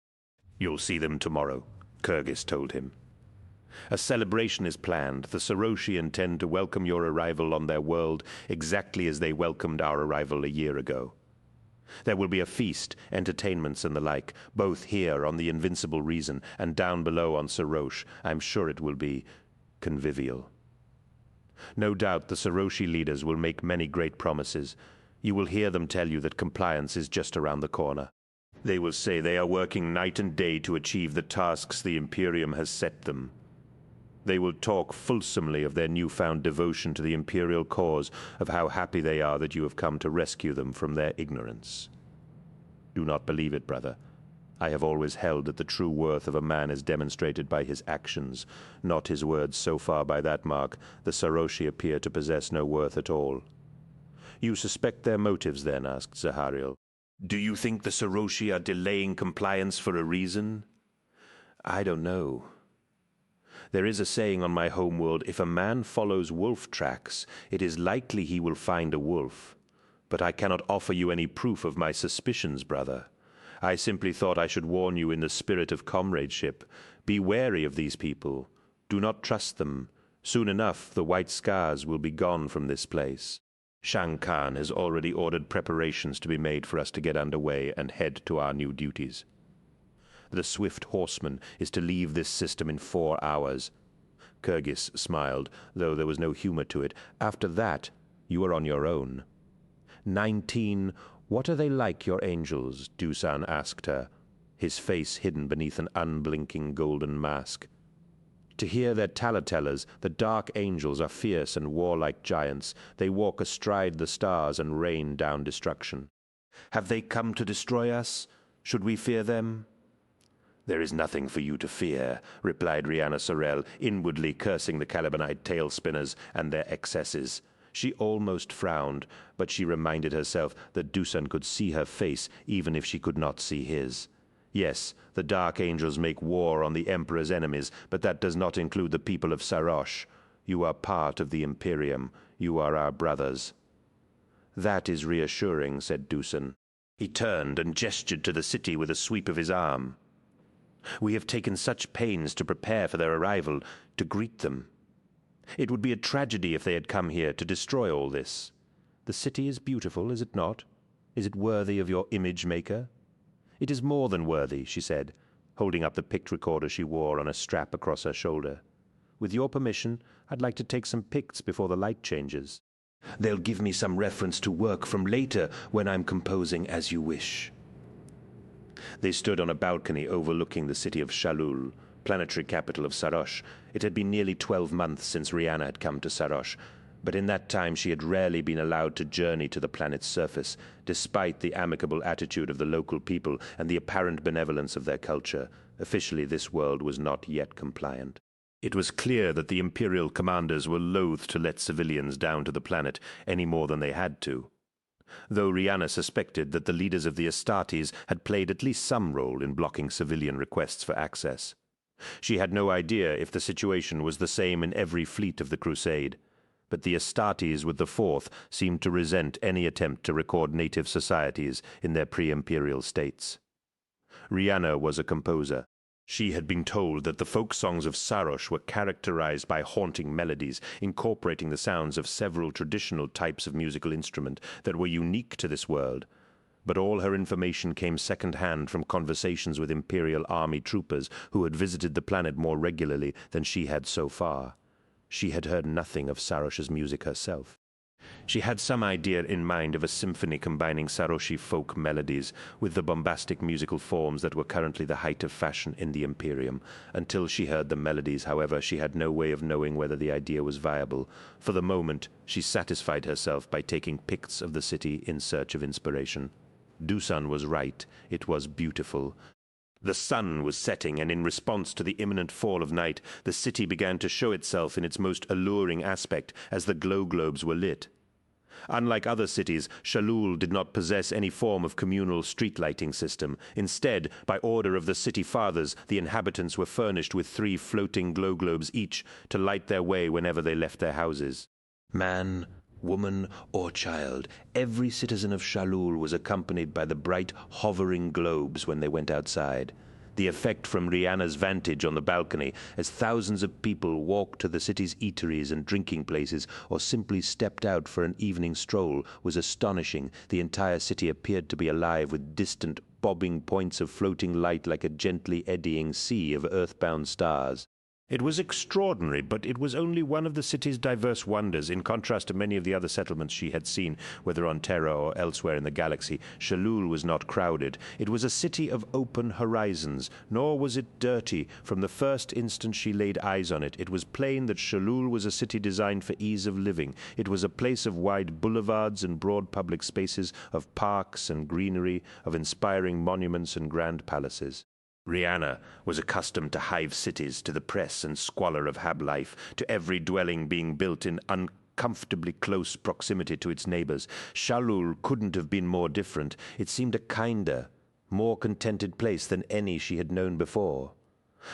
S1: "You'll see them tomorrow," Kyrgyz told him. "A celebration is planned. The Saroshi intend to welcome your arrival on their world exactly as they welcomed our arrival a year ago. There will be a feast, entertainments and the like, both here on the Invincible Reason and down below on Sarosh. I'm sure it will be convivial. No doubt the Saroshi leaders will make many great promises. You will hear them tell you that compliance is just around the corner. They will say they are working night and day to achieve the tasks the Imperium has set them. They will talk fulsomely of their newfound devotion to the Imperial cause, of how happy they are that you have come to rescue them from their ignorance. Do not believe it, brother. I have always held that the true worth of a man is demonstrated by his actions, not his words. So far by that mark, the Saroshi appear to possess no worth at all." "You suspect their motives, then?" asked Zahariel. "Do you think the Saroshi are delaying compliance for a reason?" "I don't know. There is a saying on my homeworld, if a man follows wolf tracks, it is likely he will find a wolf. But I cannot offer you any proof of my suspicions, brother. I simply thought I should warn you in the spirit of comradeship. Be wary of these people. Do not trust them. Soon enough, the White Scars will be gone from this place. Shang Khan has already ordered preparations to be made for us to get underway and head to our new duties." that a swift horseman is to leave this system in 4 hours. Kyrgyz smiled, though there was no humor to it. After that, you are on your own. 19, what are they like, your angels? Dusan asked her, his face hidden beneath an unblinking golden mask. To hear their talatellers, the dark angels are fierce and warlike giants. They walk astride the stars and rain down destruction. Have they come to destroy us? Should we fear them? There is nothing for you to fear, replied Rihanna Sorel, inwardly cursing the Calibanite tail-spinners and their excesses. She almost frowned, but she reminded herself that Dusan could see her face even if she could not see his. Yes, the Dark Angels make war on the Emperor's enemies, but that does not include the people of Sarosh. You are part of the Imperium. You are our brothers. That is reassuring, said Dusan. He turned and gestured to the city with a sweep of his arm. We have taken such pains to prepare for their arrival, to greet them. It would be a tragedy if they had come here to destroy all this. The city is beautiful, is it not? Is it worthy of your image-maker? It is more than worthy, she said, holding up the pict recorder she wore on a strap across her shoulder. With your permission, I'd like to take some pics before the light changes. They'll give me some reference to work from later when I'm composing as you wish. They stood on a balcony overlooking the city of Shalul, planetary capital of Sarosh. It had been nearly 12 months since Rihanna had come to Sarosh, but in that time she had rarely been allowed to journey to the planet's surface, despite the amicable attitude of the local people and the apparent benevolence of their culture. Officially, this world was not yet compliant. It was clear that the Imperial commanders were loath to let civilians down to the planet any more than they had to, though Rihanna suspected that the leaders of the Astartes had played at least some role in blocking civilian requests for access. She had no idea if the situation was the same in every fleet of the Crusade, but the Astartes with the Fourth seemed to resent any attempt to record native societies in their pre-imperial states. Rihanna was a composer. She had been told that the folk songs of Sarosh were characterized by haunting melodies, incorporating the sounds of several traditional types of musical instrument that were unique to this world. But all her information came second-hand from conversations with Imperial Army troopers who had visited the planet more regularly than she had so far. She had heard nothing of Sarosh's music herself. She had some idea in mind of a symphony combining Saroshi folk melodies with the bombastic musical forms that were currently the height of fashion in the Imperium. Until she heard the melodies, however, she had no way of knowing whether the idea was viable. For the moment, she satisfied herself by taking pics of the city in search of inspiration. Dusan was right. It was beautiful. The sun was setting, and in response to the imminent fall of night, the city began to show itself in its most alluring aspect as the glow globes were lit. Unlike other cities, Shalul did not possess any form of communal street lighting system. Instead, by order of the city fathers, the inhabitants were furnished with 3 floating glow globes each to light their way whenever they left their houses. Man, woman, or child, every citizen of Shalul was accompanied by the bright, hovering globes when they went outside. The effect from Rihanna's vantage on the balcony, as thousands of people walked to the city's eateries and drinking places, or simply stepped out for an evening stroll, was astonishing. The entire city appeared to be alive with distant, bobbing points of floating light like a gently eddying sea of earthbound stars. It was extraordinary, but it was only one of the city's diverse wonders. In contrast to many of the other settlements she had seen, whether on Terra or elsewhere in the galaxy, Shalul was not crowded. It was a city of open horizons, nor was it dirty. From the first instant she laid eyes on it, it was plain that Shalul was a city designed for ease of living. It was a place of wide boulevards and broad public spaces, of parks and greenery, of inspiring monuments and grand palaces. Rihanna was accustomed to hive cities, to the press and squalor of hab life, to every dwelling being built in uncomfortably close proximity to its neighbors. Shalul couldn't have been more different. It seemed a kinder, more contented place than any she had known before.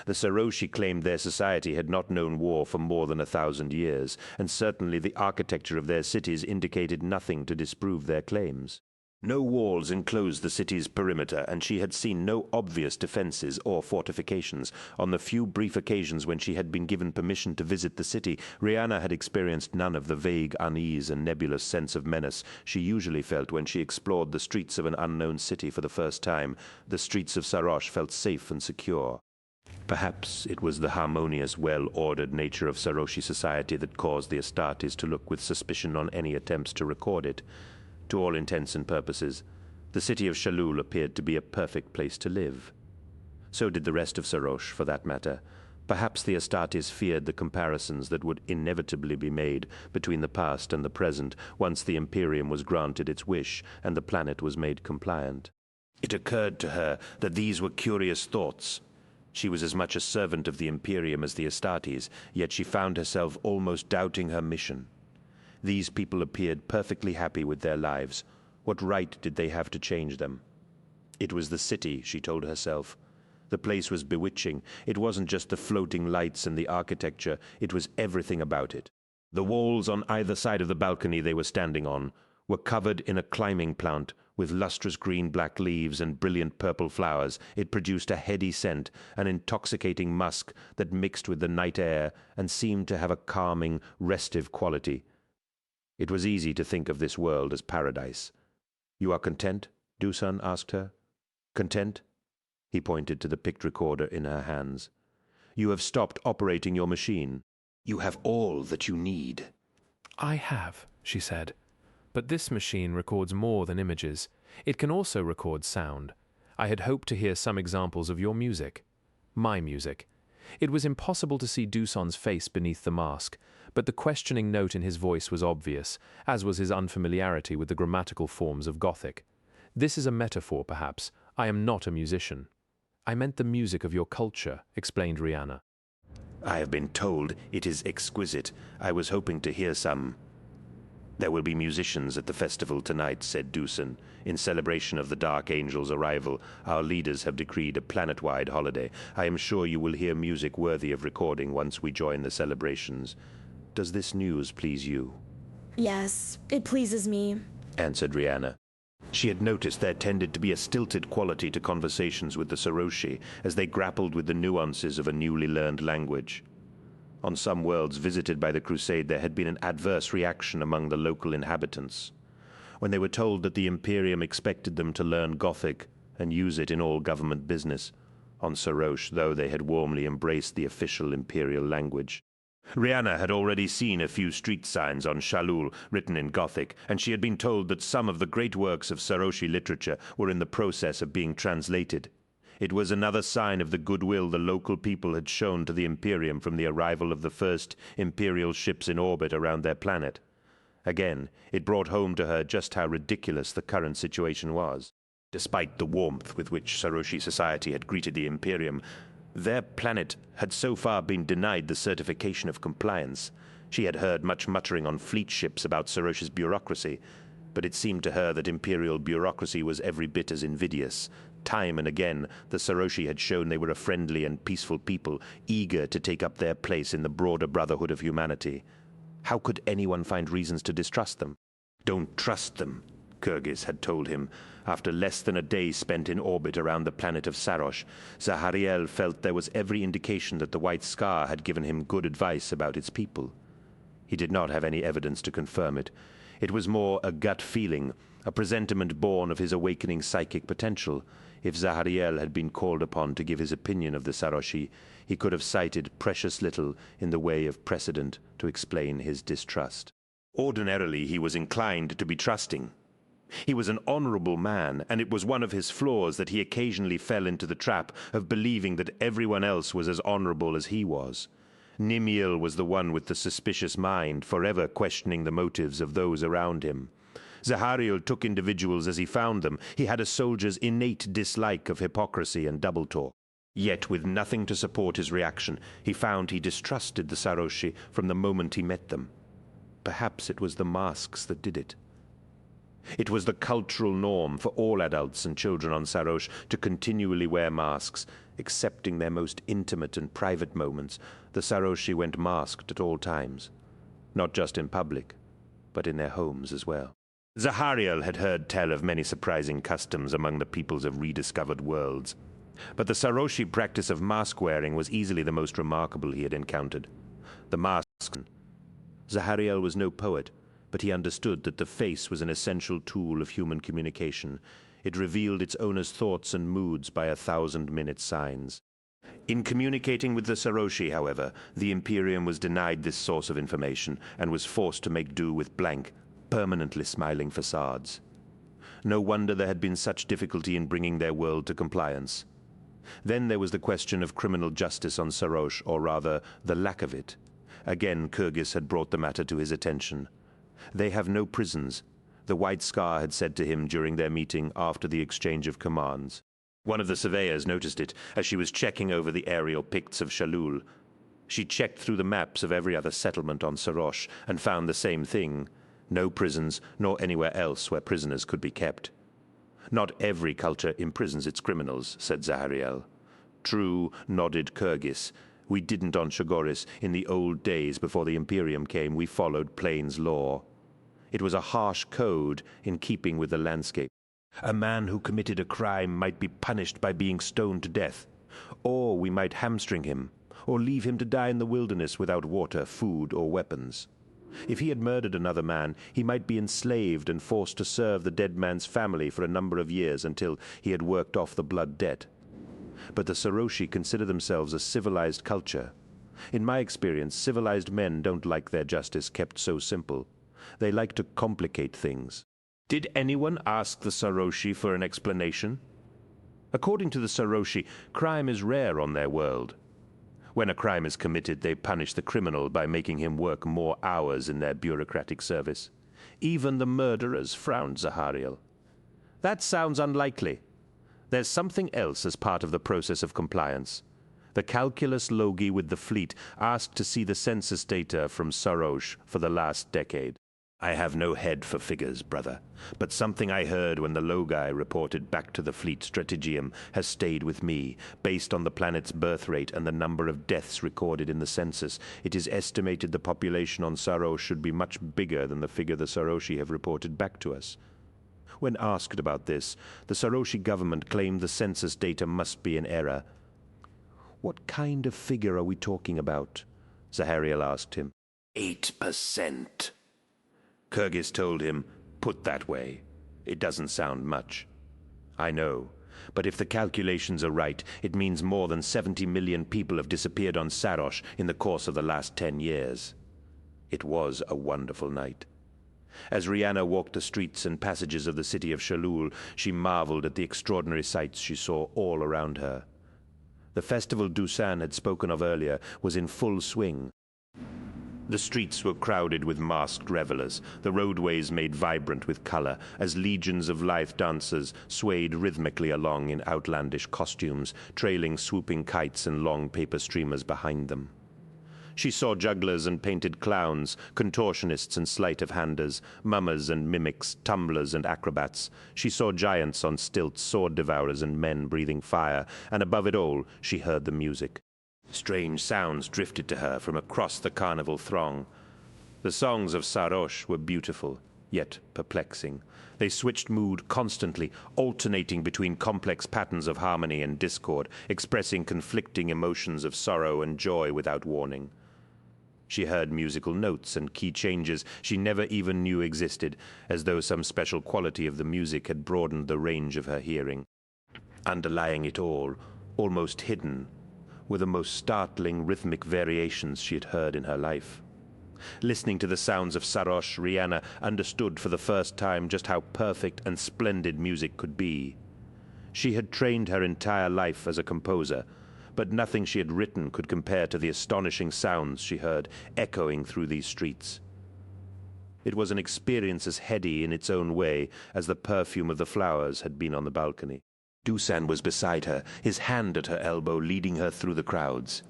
S1: The Saroshi claimed their society had not known war for more than 1,000 years, and certainly the architecture of their cities indicated nothing to disprove their claims. No walls enclosed the city's perimeter, and she had seen no obvious defenses or fortifications. On the few brief occasions when she had been given permission to visit the city, Rihanna had experienced none of the vague unease and nebulous sense of menace she usually felt when she explored the streets of an unknown city for the first time. The streets of Sarosh felt safe and secure. Perhaps it was the harmonious, well-ordered nature of Saroshi society that caused the Astartes to look with suspicion on any attempts to record it. To all intents and purposes, the city of Shalul appeared to be a perfect place to live. So did the rest of Sarosh, for that matter. Perhaps the Astartes feared the comparisons that would inevitably be made between the past and the present once the Imperium was granted its wish and the planet was made compliant. It occurred to her that these were curious thoughts. She was as much a servant of the Imperium as the Astartes, yet she found herself almost doubting her mission. These people appeared perfectly happy with their lives. What right did they have to change them? It was the city, she told herself. The place was bewitching. It wasn't just the floating lights and the architecture, it was everything about it. The walls on either side of the balcony they were standing on were covered in a climbing plant with lustrous green-black leaves and brilliant purple flowers. It produced a heady scent, an intoxicating musk that mixed with the night air and seemed to have a calming, restive quality. It was easy to think of this world as paradise. "You are content?" Dusan asked her. "Content?" He pointed to the picked recorder in her hands. "You have stopped operating your machine. You have all that you need."
S2: I have, she said. But this machine records more than images. It can also record sound. I had hoped to hear some examples of your music. My music. It was impossible to see Dusan's face beneath the mask, but the questioning note in his voice was obvious, as was his unfamiliarity with the grammatical forms of Gothic. This is a metaphor, perhaps. I am not a musician. I meant the music of your culture, explained Rihanna.
S1: I have been told it is exquisite. I was hoping to hear some. There will be musicians at the festival tonight, said Dusan. In celebration of the Dark Angel's arrival, our leaders have decreed a planet-wide holiday. I am sure you will hear music worthy of recording once we join the celebrations. Does this news please you?
S11: Yes, it pleases me,
S1: answered Rihanna. She had noticed there tended to be a stilted quality to conversations with the Saroshi as they grappled with the nuances of a newly learned language. On some worlds visited by the Crusade, there had been an adverse reaction among the local inhabitants. When they were told that the Imperium expected them to learn Gothic and use it in all government business, on Sarosh, though they had warmly embraced the official imperial language. Rihanna had already seen a few street signs on Shalul written in Gothic, and she had been told that some of the great works of Saroshi literature were in the process of being translated. It was another sign of the goodwill the local people had shown to the Imperium from the arrival of the first Imperial ships in orbit around their planet. Again, it brought home to her just how ridiculous the current situation was. Despite the warmth with which Saroshi society had greeted the Imperium, their planet had so far been denied the certification of compliance. She had heard much muttering on fleet ships about Saroshi's bureaucracy, but it seemed to her that Imperial bureaucracy was every bit as invidious. Time and again, the Saroshi had shown they were a friendly and peaceful people, eager to take up their place in the broader brotherhood of humanity. How could anyone find reasons to distrust them? Don't trust them, Kyrgyz had told him. After less than a day spent in orbit around the planet of Sarosh, Zahariel felt there was every indication that the White Scar had given him good advice about its people. He did not have any evidence to confirm it. It was more a gut feeling, a presentiment born of his awakening psychic potential. If Zahariel had been called upon to give his opinion of the Saroshi, he could have cited precious little in the way of precedent to explain his distrust. Ordinarily, he was inclined to be trusting. He was an honorable man, and it was one of his flaws that he occasionally fell into the trap of believing that everyone else was as honorable as he was. Nimiel was the one with the suspicious mind, forever questioning the motives of those around him. Zahariel took individuals as he found them. He had a soldier's innate dislike of hypocrisy and double-talk. Yet, with nothing to support his reaction, he found he distrusted the Saroshi from the moment he met them. Perhaps it was the masks that did it. It was the cultural norm for all adults and children on Sarosh to continually wear masks, excepting their most intimate and private moments. The Saroshi went masked at all times, not just in public, but in their homes as well. Zahariel had heard tell of many surprising customs among the peoples of rediscovered worlds, but the Saroshi practice of mask-wearing was easily the most remarkable he had encountered. The masks. Zahariel was no poet, but he understood that the face was an essential tool of human communication. It revealed its owner's thoughts and moods by 1,000-minute signs. In communicating with the Saroshi, however, the Imperium was denied this source of information and was forced to make do with blank, permanently smiling facades. No wonder there had been such difficulty in bringing their world to compliance. Then there was the question of criminal justice on Sarosh, or rather, the lack of it. Again, Kyrgyz had brought the matter to his attention. They have no prisons, the White Scar had said to him during their meeting after the exchange of commands. One of the surveyors noticed it as she was checking over the aerial picts of Shalul. She checked through the maps of every other settlement on Sarosh and found the same thing: no prisons, nor anywhere else where prisoners could be kept. Not every culture imprisons its criminals, said Zahariel. True, nodded Kyrgyz. We didn't on Shagoris. In the old days before the Imperium came, we followed Plains law. It was a harsh code in keeping with the landscape. A man who committed a crime might be punished by being stoned to death, or we might hamstring him, or leave him to die in the wilderness without water, food, or weapons. If he had murdered another man, he might be enslaved and forced to serve the dead man's family for a number of years until he had worked off the blood debt. But the Saroshi consider themselves a civilized culture. In my experience, civilized men don't like their justice kept so simple. They like to complicate things. Did anyone ask the Saroshi for an explanation? According to the Saroshi, crime is rare on their world. When a crime is committed, they punish the criminal by making him work more hours in their bureaucratic service. Even the murderers, frowned Zahariel. That sounds unlikely. There's something else as part of the process of compliance. The calculus logi with the fleet asked to see the census data from Sarosh for the last decade. I have no head for figures, brother, but something I heard when the Logi reported back to the fleet strategium has stayed with me. Based on the planet's birth rate and the number of deaths recorded in the census, it is estimated the population on Sarosh should be much bigger than the figure the Saroshi have reported back to us. When asked about this, the Saroshi government claimed the census data must be in error. What kind of figure are we talking about? Zahariel asked him. 8%. Kyrgyz told him, put that way. It doesn't sound much. I know, but if the calculations are right, it means more than 70 million people have disappeared on Sarosh in the course of the last 10 years. It was a wonderful night. As Rihanna walked the streets and passages of the city of Shalul, she marveled at the extraordinary sights she saw all around her. The festival Dusan had spoken of earlier was in full swing. The streets were crowded with masked revelers, the roadways made vibrant with color, as legions of lithe dancers swayed rhythmically along in outlandish costumes, trailing swooping kites and long paper streamers behind them. She saw jugglers and painted clowns, contortionists and sleight-of-handers, mummers and mimics, tumblers and acrobats. She saw giants on stilts, sword devourers and men breathing fire, and above it all, she heard the music. Strange sounds drifted to her from across the carnival throng. The songs of Sarosh were beautiful, yet perplexing. They switched mood constantly, alternating between complex patterns of harmony and discord, expressing conflicting emotions of sorrow and joy without warning. She heard musical notes and key changes she never even knew existed, as though some special quality of the music had broadened the range of her hearing. Underlying it all, almost hidden, were the most startling rhythmic variations she had heard in her life. Listening to the sounds of Sarosh, Rihanna understood for the first time just how perfect and splendid music could be. She had trained her entire life as a composer, but nothing she had written could compare to the astonishing sounds she heard echoing through these streets. It was an experience as heady in its own way as the perfume of the flowers had been on the balcony. Dusan was beside her, his hand at her elbow, leading her through the crowds.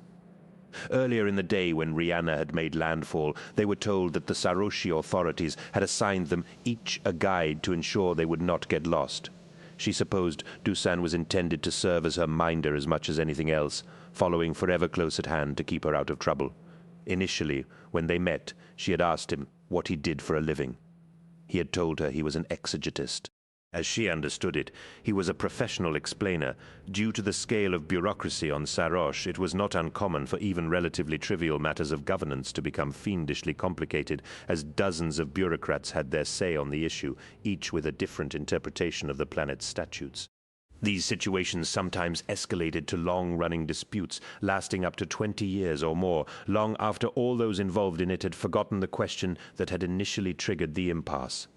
S1: Earlier in the day, when Rihanna had made landfall, they were told that the Saroshi authorities had assigned them each a guide to ensure they would not get lost. She supposed Dusan was intended to serve as her minder as much as anything else, following forever close at hand to keep her out of trouble. Initially, when they met, she had asked him what he did for a living. He had told her he was an exegetist. As she understood it, he was a professional explainer. Due to the scale of bureaucracy on Sarosh, it was not uncommon for even relatively trivial matters of governance to become fiendishly complicated, as dozens of bureaucrats had their say on the issue, each with a different interpretation of the planet's statutes. These situations sometimes escalated to long-running disputes, lasting up to 20 years or more, long after all those involved in it had forgotten the question that had initially triggered the impasse.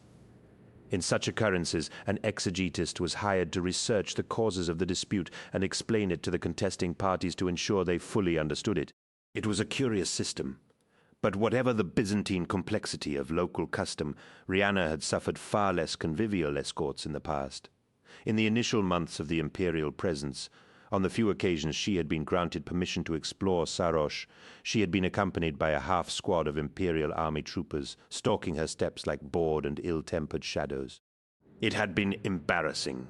S1: In such occurrences, an exegetist was hired to research the causes of the dispute and explain it to the contesting parties to ensure they fully understood it. It was a curious system. But whatever the Byzantine complexity of local custom, Rihanna had suffered far less convivial escorts in the past. In the initial months of the imperial presence, on the few occasions she had been granted permission to explore Sarosh, she had been accompanied by a half-squad of imperial army troopers, stalking her steps like bored and ill-tempered shadows. It had been embarrassing,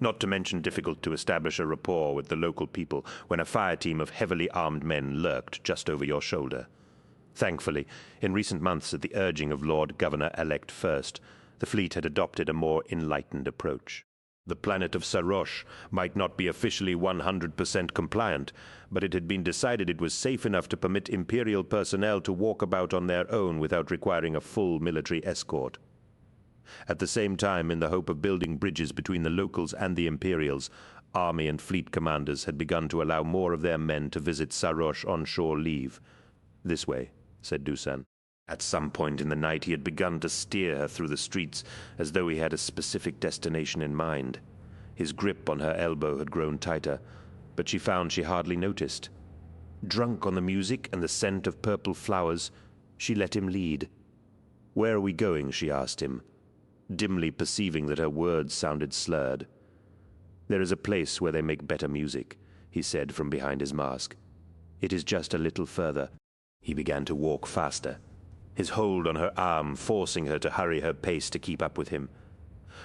S1: not to mention difficult to establish a rapport with the local people when a fire team of heavily armed men lurked just over your shoulder. Thankfully, in recent months, at the urging of Lord Governor-elect First, the fleet had adopted a more enlightened approach. The planet of Sarosh might not be officially 100% compliant, but it had been decided it was safe enough to permit Imperial personnel to walk about on their own without requiring a full military escort. At the same time, in the hope of building bridges between the locals and the Imperials, army and fleet commanders had begun to allow more of their men to visit Sarosh on shore leave. "This way," said Dusan. At some point in the night he had begun to steer her through the streets as though he had a specific destination in mind. His grip on her elbow had grown tighter, but she found she hardly noticed. Drunk on the music and the scent of purple flowers, she let him lead. "Where are we going?" she asked him, dimly perceiving that her words sounded slurred. "There is a place where they make better music," he said from behind his mask. "It is just a little further." He began to walk faster, his hold on her arm forcing her to hurry her pace to keep up with him.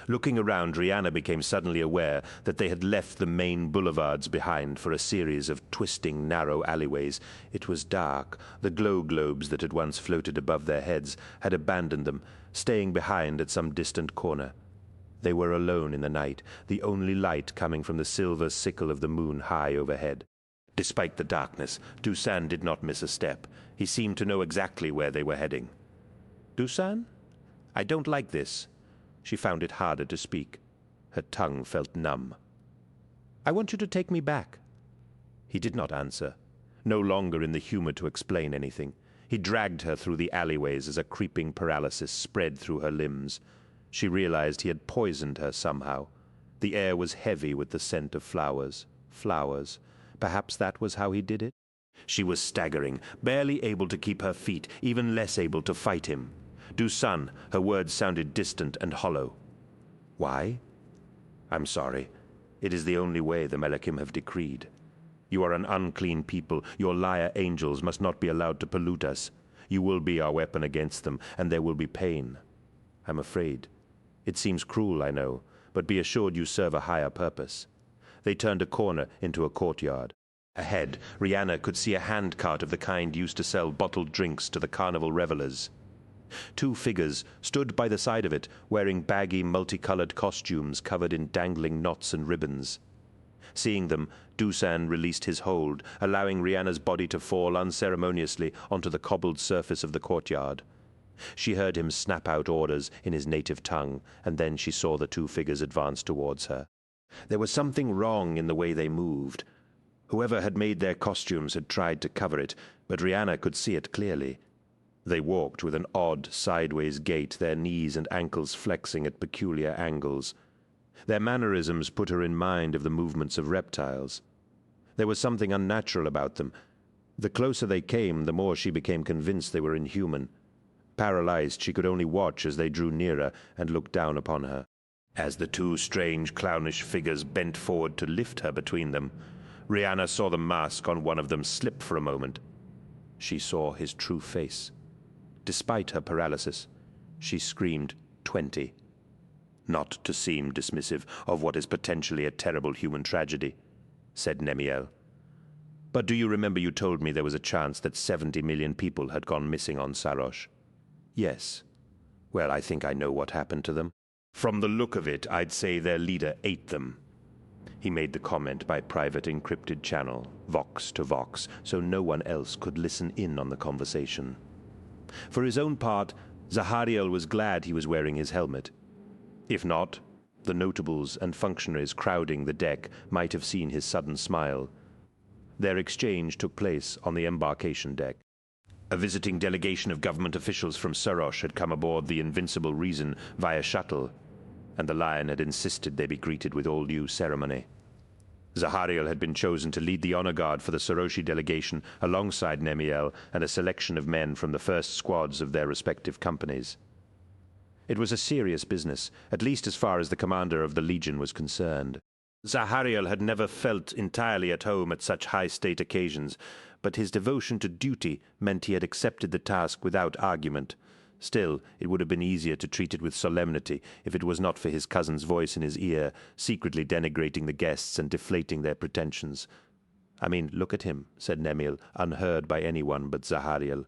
S1: Looking around, Rihanna became suddenly aware that they had left the main boulevards behind for a series of twisting, narrow alleyways. It was dark. The glow globes that had once floated above their heads had abandoned them, staying behind at some distant corner. They were alone in the night, the only light coming from the silver sickle of the moon high overhead. Despite the darkness, Dusan did not miss a step. He seemed to know exactly where they were heading. "Dusan? I don't like this." She found it harder to speak. Her tongue felt numb. "I want you to take me back." He did not answer, no longer in the humor to explain anything. He dragged her through the alleyways as a creeping paralysis spread through her limbs. She realized he had poisoned her somehow. The air was heavy with the scent of flowers. Flowers. Perhaps that was how he did it? She was staggering, barely able to keep her feet, even less able to fight him. "Dusan," her words sounded distant and hollow. "Why?" "I'm sorry. It is the only way the Melekim have decreed. You are an unclean people. Your liar angels must not be allowed to pollute us. You will be our weapon against them, and there will be pain. I'm afraid. It seems cruel, I know, but be assured you serve a higher purpose." They turned a corner into a courtyard. Ahead, Rihanna could see a handcart of the kind used to sell bottled drinks to the carnival revelers. Two figures stood by the side of it, wearing baggy, multicolored costumes covered in dangling knots and ribbons. Seeing them, Dusan released his hold, allowing Rihanna's body to fall unceremoniously onto the cobbled surface of the courtyard. She heard him snap out orders in his native tongue, and then she saw the two figures advance towards her. There was something wrong in the way they moved. Whoever had made their costumes had tried to cover it, but Rihanna could see it clearly. They walked with an odd, sideways gait, their knees and ankles flexing at peculiar angles. Their mannerisms put her in mind of the movements of reptiles. There was something unnatural about them. The closer they came, the more she became convinced they were inhuman. Paralyzed, she could only watch as they drew nearer and looked down upon her. As the two strange, clownish figures bent forward to lift her between them, Rihanna saw the mask on one of them slip for a moment. She saw his true face. Despite her paralysis, she screamed 20. "Not to seem dismissive of what is potentially a terrible human tragedy," said Nemiel. "But do you remember you told me there was a chance that 70 million people had gone missing on Sarosh?" "Yes." Well, I think I know what happened to them. From the look of it, I'd say their leader ate them. He made the comment by private encrypted channel, vox to vox, so no one else could listen in on the conversation. For his own part, Zahariel was glad he was wearing his helmet. If not, the notables and functionaries crowding the deck might have seen his sudden smile. Their exchange took place on the embarkation deck. A visiting delegation of government officials from Sarosh had come aboard the Invincible Reason via shuttle, and the Lion had insisted they be greeted with all due ceremony. Zahariel had been chosen to lead the honor guard for the Saroshi delegation alongside Nemiel and a selection of men from the first squads of their respective companies. It was a serious business, at least as far as the commander of the Legion was concerned. Zahariel had never felt entirely at home at such high-state occasions, but his devotion to duty meant he had accepted the task without argument. Still, it would have been easier to treat it with solemnity if it was not for his cousin's voice in his ear, secretly denigrating the guests and deflating their pretensions. "I mean, look at him," said Nemiel, unheard by anyone but Zahariel.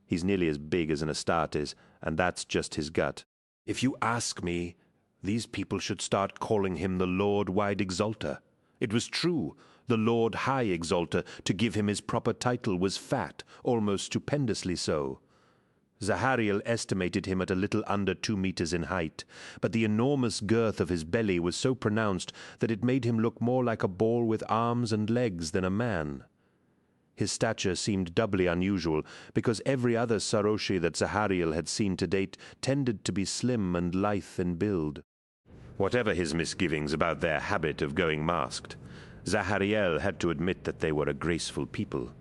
S1: "He's nearly as big as an Astartes, and that's just his gut. If you ask me, these people should start calling him the Lord Wide Exalter. It was true. The Lord High Exalter, to give him his proper title, was fat, almost stupendously so. Zahariel estimated him at a little under 2 meters in height, but the enormous girth of his belly was so pronounced that it made him look more like a ball with arms and legs than a man. His stature seemed doubly unusual, because every other Saroshi that Zahariel had seen to date tended to be slim and lithe in build. Whatever his misgivings about their habit of going masked, Zahariel had to admit that they were a graceful people.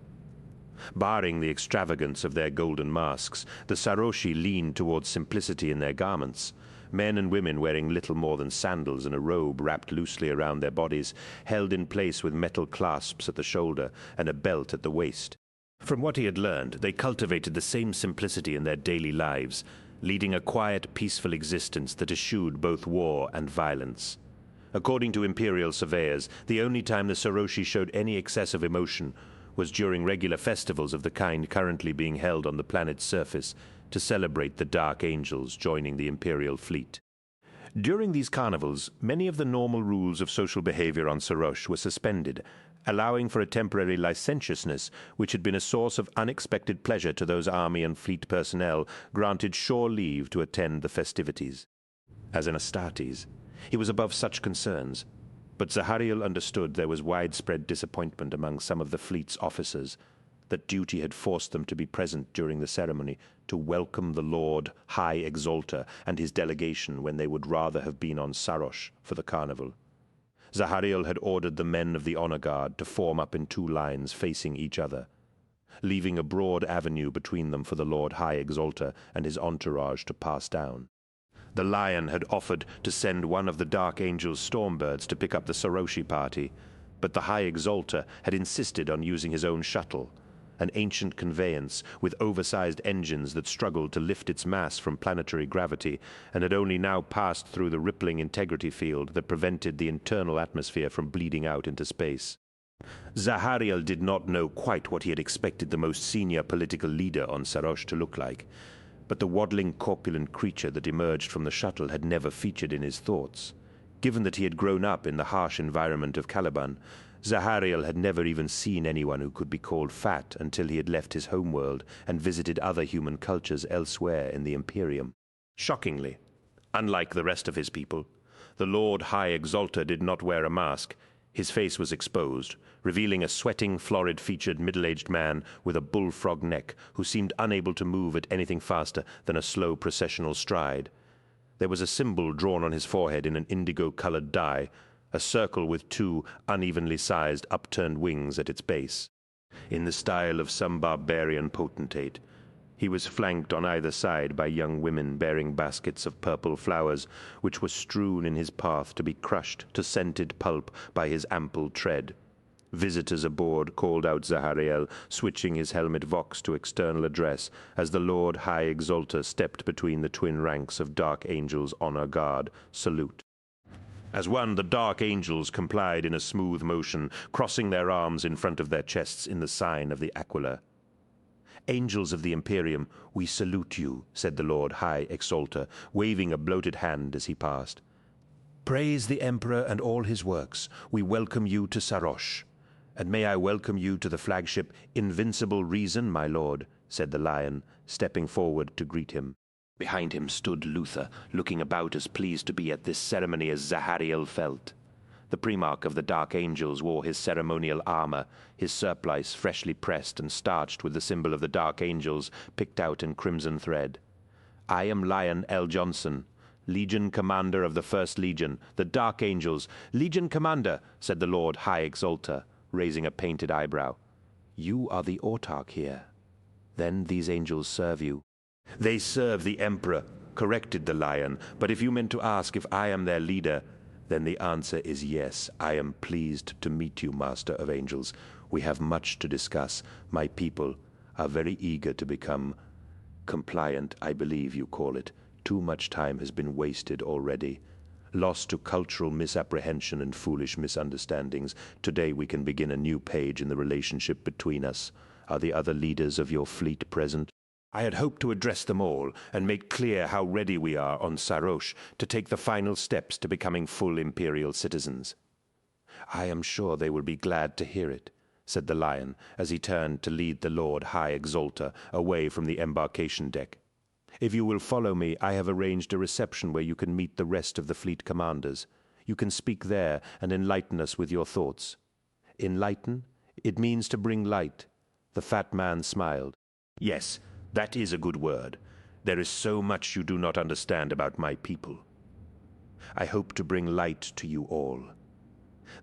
S1: Barring the extravagance of their golden masks, the Saroshi leaned towards simplicity in their garments. Men and women wearing little more than sandals and a robe wrapped loosely around their bodies, held in place with metal clasps at the shoulder and a belt at the waist. From what he had learned, they cultivated the same simplicity in their daily lives, leading a quiet, peaceful existence that eschewed both war and violence. According to imperial surveyors, the only time the Saroshi showed any excessive emotion was during regular festivals of the kind currently being held on the planet's surface to celebrate the Dark Angels joining the Imperial fleet. During these carnivals, many of the normal rules of social behavior on Sarosh were suspended, allowing for a temporary licentiousness which had been a source of unexpected pleasure to those army and fleet personnel granted shore leave to attend the festivities. As an Astartes, he was above such concerns, but Zahariel understood there was widespread disappointment among some of the fleet's officers, that duty had forced them to be present during the ceremony to welcome the Lord High Exalter and his delegation when they would rather have been on Sarosh for the carnival. Zahariel had ordered the men of the honor guard to form up in 2 lines facing each other, leaving a broad avenue between them for the Lord High Exalter and his entourage to pass down. The Lion had offered to send one of the Dark Angel's Stormbirds to pick up the Saroshi party, but the High Exalter had insisted on using his own shuttle, an ancient conveyance with oversized engines that struggled to lift its mass from planetary gravity and had only now passed through the rippling integrity field that prevented the internal atmosphere from bleeding out into space. Zahariel did not know quite what he had expected the most senior political leader on Sarosh to look like, but the waddling, corpulent creature that emerged from the shuttle had never featured in his thoughts. Given that he had grown up in the harsh environment of Caliban, Zahariel had never even seen anyone who could be called fat until he had left his homeworld and visited other human cultures elsewhere in the Imperium. Shockingly, unlike the rest of his people, the Lord High Exalter did not wear a mask. His face was exposed, revealing a sweating, florid-featured, middle-aged man with a bullfrog neck who seemed unable to move at anything faster than a slow processional stride. There was a symbol drawn on his forehead in an indigo-colored dye, a circle with 2 unevenly sized, upturned wings at its base. In the style of some barbarian potentate, he was flanked on either side by young women bearing baskets of purple flowers, which were strewn in his path to be crushed to scented pulp by his ample tread. Visitors aboard called out Zahariel, switching his helmet vox to external address as the Lord High Exalter stepped between the twin ranks of Dark Angels honor guard. Salute. As one, the Dark Angels complied in a smooth motion, crossing their arms in front of their chests in the sign of the Aquila. "Angels of the Imperium, we salute you," said the Lord High Exalter, waving a bloated hand as he passed. "Praise the Emperor and all his works. We welcome you to Sarosh. And may I welcome you to the flagship Invincible Reason, my lord," said the lion, stepping forward to greet him. Behind him stood Luther, looking about as pleased to be at this ceremony as Zahariel felt. The Primarch of the Dark Angels wore his ceremonial armor, his surplice freshly pressed and starched with the symbol of the Dark Angels picked out in crimson thread. "I am Lion L. Johnson, Legion Commander of the First Legion, the Dark Angels." "Legion Commander," said the Lord High Exalter, raising a painted eyebrow. "You are the autarch here. Then these angels serve you." "They serve the Emperor," corrected the lion, "but if you meant to ask if I am their leader, then the answer is yes. I am pleased to meet you, Master of Angels. We have much to discuss. My people are very eager to become compliant, I believe you call it. Too much time has been wasted already. Lost to cultural misapprehension and foolish misunderstandings. Today we can begin a new page in the relationship between us. Are the other leaders of your fleet present?" I had hoped to address them all and make clear how ready we are on Sarosh to take the final steps to becoming full Imperial citizens. "I am sure they will be glad to hear it," said the lion as he turned to lead the Lord High Exalter away from the embarkation deck. "If you will follow me, I have arranged a reception where you can meet the rest of the fleet commanders. You can speak there and enlighten us with your thoughts." "Enlighten? It means to bring light." The fat man smiled. "Yes, that is a good word. There is so much you do not understand about my people. I hope to bring light to you all."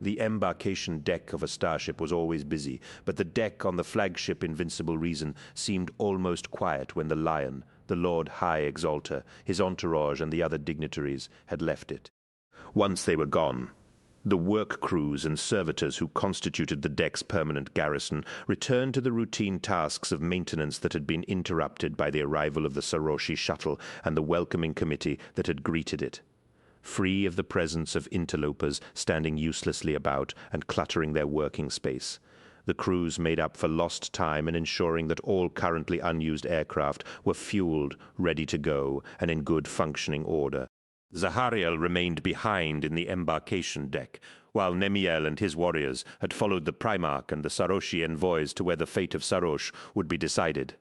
S1: The embarkation deck of a starship was always busy, but the deck on the flagship Invincible Reason seemed almost quiet when the lion, the Lord High Exalter, his entourage and the other dignitaries had left it. Once they were gone, the work crews and servitors who constituted the deck's permanent garrison returned to the routine tasks of maintenance that had been interrupted by the arrival of the Saroshi shuttle and the welcoming committee that had greeted it. Free of the presence of interlopers standing uselessly about and cluttering their working space, the crews made up for lost time in ensuring that all currently unused aircraft were fueled, ready to go, and in good functioning order. Zahariel remained behind in the embarkation deck, while Nemiel and his warriors had followed the Primarch and the Saroshi envoys to where the fate of Sarosh would be decided,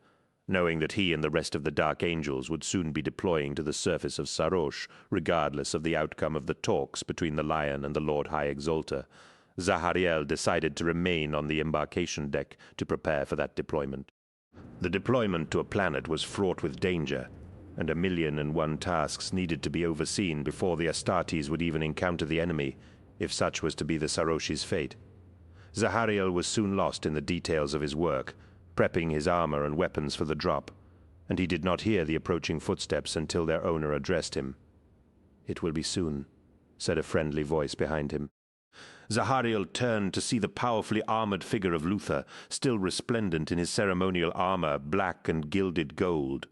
S1: knowing that he and the rest of the Dark Angels would soon be deploying to the surface of Sarosh, regardless of the outcome of the talks between the Lion and the Lord High Exalter. Zahariel decided to remain on the embarkation deck to prepare for that deployment. The deployment to a planet was fraught with danger, and 1,000,001 tasks needed to be overseen before the Astartes would even encounter the enemy, if such was to be the Saroshi's fate. Zahariel was soon lost in the details of his work, prepping his armor and weapons for the drop, and he did not hear the approaching footsteps until their owner addressed him. "It will be soon," said a friendly voice behind him. Zahariel turned to see the powerfully armored figure of Luther, still resplendent in his ceremonial armor, black and gilded gold.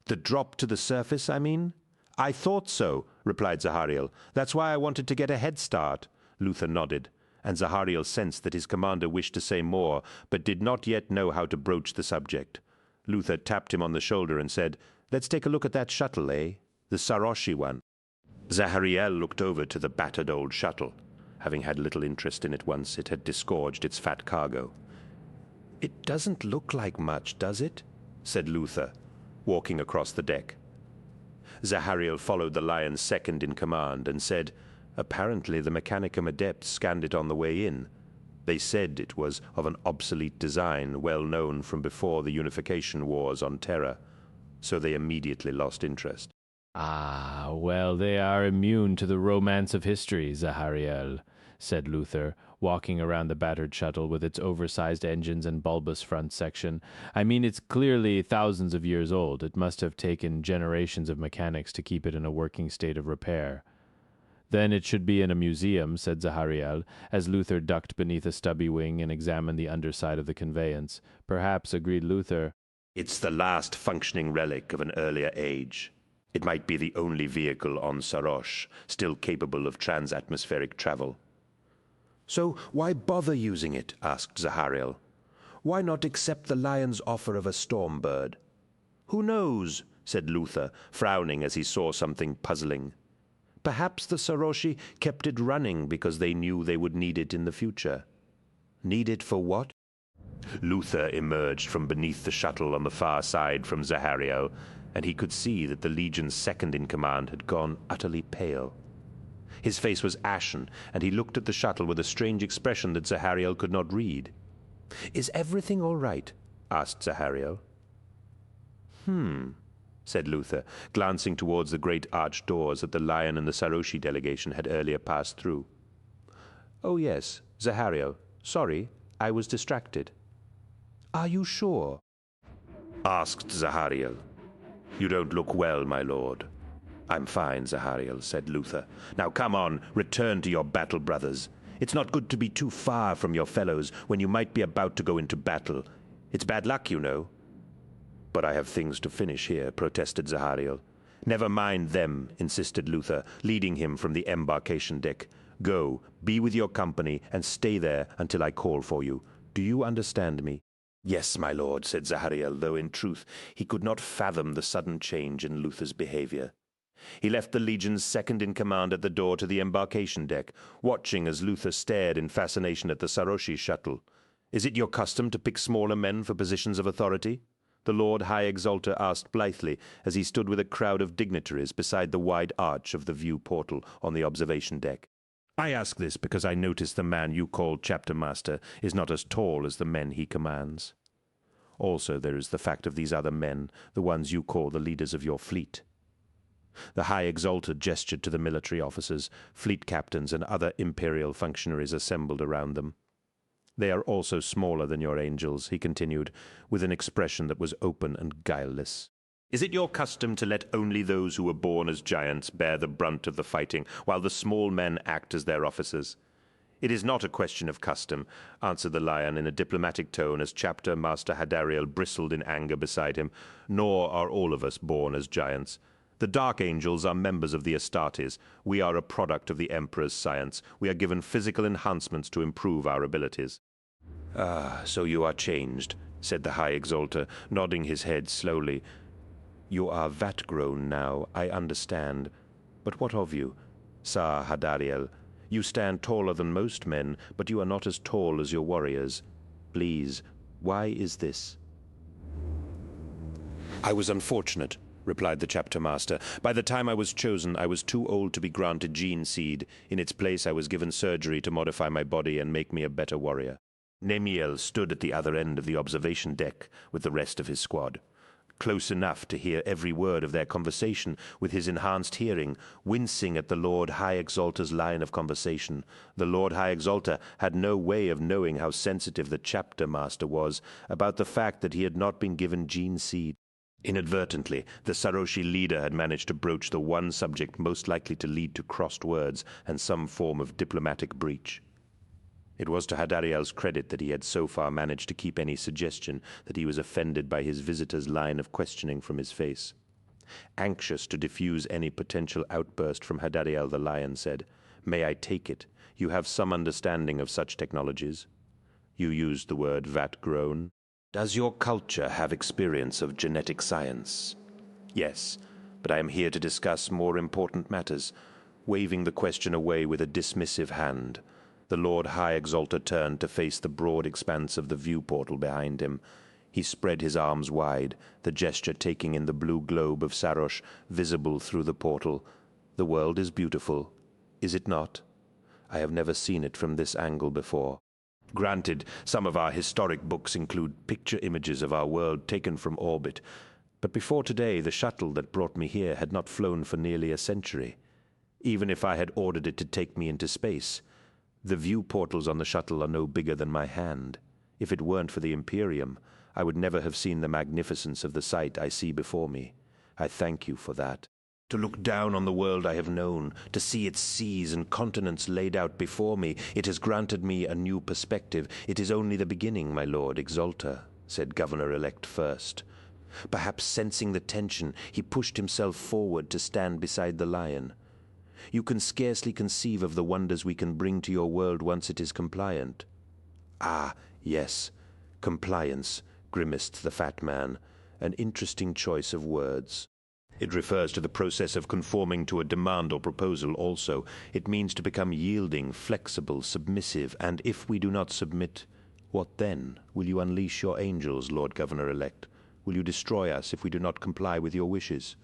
S1: "The drop to the surface, I mean?" "I thought so," replied Zahariel. "That's why I wanted to get a head start." Luther nodded, and Zahariel sensed that his commander wished to say more, but did not yet know how to broach the subject. Luther tapped him on the shoulder and said, "Let's take a look at that shuttle, eh? The Saroshi one." Zahariel looked over to the battered old shuttle. Having had little interest in it once, it had disgorged its fat cargo. "It doesn't look like much, does it?" said Luther, walking across the deck. Zahariel followed the Lion's second in command and said, "Apparently the Mechanicum Adepts scanned it on the way in. They said it was of an obsolete design well known from before the unification wars on Terra, so they immediately lost interest."
S2: "Ah, well, they are immune to the romance of history, Zahariel," said Luther, walking around the battered shuttle with its oversized engines and bulbous front section. "I mean, it's clearly thousands of years old. It must have taken generations of mechanics to keep it in a working state of repair." "Then it should be in a museum," said Zahariel, as Luther ducked beneath a stubby wing and examined the underside of the conveyance. "Perhaps," agreed Luther.
S1: "It's the last functioning relic of an earlier age. It might be the only vehicle on Sarosh still capable of transatmospheric travel." "So why bother using it?" asked Zahariel. Why not accept the lion's offer of a storm bird? Who knows, said Luther, frowning as he saw something puzzling. Perhaps the Saroshi kept it running because they knew they would need it in the future. Need it for what? Luther emerged from beneath the shuttle on the far side from Zahariel, and he could see that the Legion's second-in-command had gone utterly pale. His face was ashen, and he looked at the shuttle with a strange expression that Zahariel could not read. "Is everything all right?" asked Zahariel. Said Luther, glancing towards the great arched doors that the Lion and the Saroshi delegation had earlier passed through. "Oh yes, Zahariel. Sorry, I was distracted." "Are you sure?" asked Zahariel. "You don't look well, my lord." "I'm fine, Zahariel," said Luther. "Now come on, return to your battle, brothers. It's not good to be too far from your fellows when you might be about to go into battle. It's bad luck, you know." "But I have things to finish here," protested Zahariel. "Never mind them," insisted Luther, leading him from the embarkation deck. "Go, be with your company, and stay there until I call for you. Do you understand me?" "Yes, my lord," said Zahariel, though in truth he could not fathom the sudden change in Luther's behavior. He left the Legion's second-in-command at the door to the embarkation deck, watching as Luther stared in fascination at the Saroshi shuttle. "Is it your custom to pick smaller men for positions of authority?" the Lord High Exalter asked blithely as he stood with a crowd of dignitaries beside the wide arch of the view portal on the observation deck. "I ask this because I notice the man you call chapter master is not as tall as the men he commands. Also there is the fact of these other men, the ones you call the leaders of your fleet." The High Exalter gestured to the military officers, fleet captains, and other imperial functionaries assembled around them. "They are also smaller than your angels," he continued, with an expression that was open and guileless. "Is it your custom to let only those who were born as giants bear the brunt of the fighting, while the small men act as their officers?" "It is not a question of custom," answered the Lion in a diplomatic tone as Chapter Master Hadariel bristled in anger beside him. "Nor are all of us born as giants. The Dark Angels are members of the Astartes. We are a product of the Emperor's science. We are given physical enhancements to improve our abilities." "Ah, so you are changed," said the High Exalter, nodding his head slowly. "You are vat-grown now, I understand. But what of you, Sar Hadariel? You stand taller than most men, but you are not as tall as your warriors. Please, why is this?" "I was unfortunate," replied the chapter master. "By the time I was chosen, I was too old to be granted gene seed. In its place, I was given surgery to modify my body and make me a better warrior." Nemiel stood at the other end of the observation deck with the rest of his squad, close enough to hear every word of their conversation with his enhanced hearing, wincing at the Lord High Exalter's line of conversation. The Lord High Exalter had no way of knowing how sensitive the chapter master was about the fact that he had not been given gene seed. Inadvertently, the Saroshi leader had managed to broach the one subject most likely to lead to crossed words and some form of diplomatic breach. It was to Hadariel's credit that he had so far managed to keep any suggestion that he was offended by his visitor's line of questioning from his face. Anxious to diffuse any potential outburst from Hadariel, the Lion said, "May I take it? You have some understanding of such technologies?" "You used the word vat-grown." "Does your culture have experience of genetic science?" "Yes, but I am here to discuss more important matters," waving the question away with a dismissive hand. The Lord High Exalter turned to face the broad expanse of the view portal behind him. He spread his arms wide, the gesture taking in the blue globe of Sarosh visible through the portal. "The world is beautiful, is it not? I have never seen it from this angle before. Granted, some of our historic books include picture images of our world taken from orbit, but before today the shuttle that brought me here had not flown for nearly a century. Even if I had ordered it to take me into space, the view portals on the shuttle are no bigger than my hand. If it weren't for the Imperium, I would never have seen the magnificence of the sight I see before me. I thank you for that. To look down on the world I have known, to see its seas and continents laid out before me, it has granted me a new perspective. It is only the beginning, my Lord Exalter," said Governor-elect First. Perhaps sensing the tension, he pushed himself forward to stand beside the Lion. "You can scarcely conceive of the wonders we can bring to your world once it is compliant." "Ah, yes. Compliance, grimaced the fat man, an interesting choice of words. It refers to the process of conforming to a demand or proposal also. It means to become yielding, flexible, submissive, and if we do not submit, what then? Will you unleash your angels, Lord Governor-elect? Will you destroy us if we do not comply with your wishes?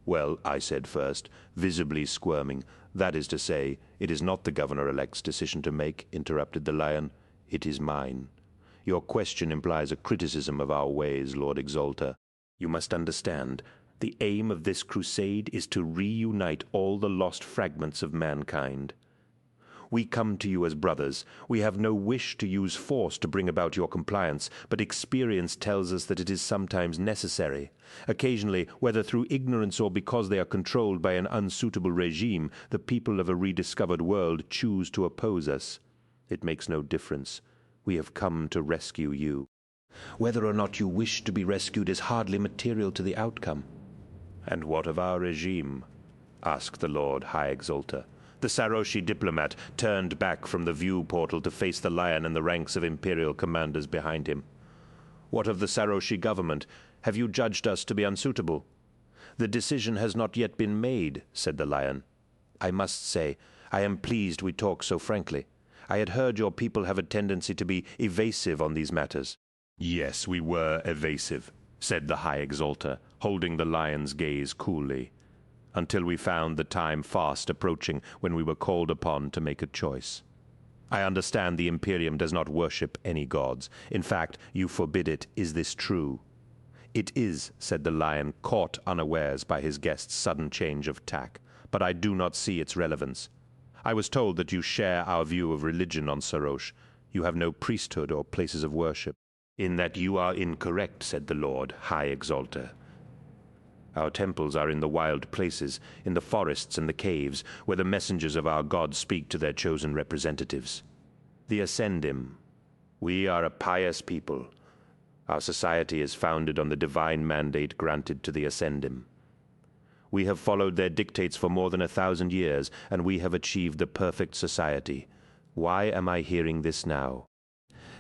S1: Well, I said first, visibly squirming. That is to say, it is not the Governor-elect's decision to make, interrupted the lion. It is mine. Your question implies a criticism of our ways, Lord Exalter. You must understand, the aim of this crusade is to reunite all the lost fragments of mankind. We come to you as brothers. We have no wish to use force to bring about your compliance, but experience tells us that it is sometimes necessary. Occasionally, whether through ignorance or because they are controlled by an unsuitable regime, the people of a rediscovered world choose to oppose us. It makes no difference. We have come to rescue you. Whether or not you wish to be rescued is hardly material to the outcome. And what of our regime? Asked the Lord High Exalter. The Saroshi diplomat turned back from the view portal to face the lion and the ranks of Imperial commanders behind him. What of the Saroshi government? Have you judged us to be unsuitable? The decision has not yet been made, said the lion. I must say, I am pleased we talk so frankly. I had heard your people have a tendency to be evasive on these matters. Yes, we were evasive, said the High Exalter, holding the lion's gaze coolly, until we found the time fast approaching when we were called upon to make a choice. I understand the Imperium does not worship any gods. In fact, you forbid it. Is this true? It is, said the lion, caught unawares by his guest's sudden change of tack, but I do not see its relevance. I was told that you share our view of religion on Sarosh. You have no priesthood or places of worship. In that you are incorrect, said the Lord High Exalter. Our temples are in the wild places, in the forests and the caves, where the messengers of our gods speak to their chosen representatives. The Ascendim. We are a pious people. Our society is founded on the divine mandate granted to the Ascendim. We have followed their dictates for more than 1,000 years, and we have achieved the perfect society. Why am I hearing this now?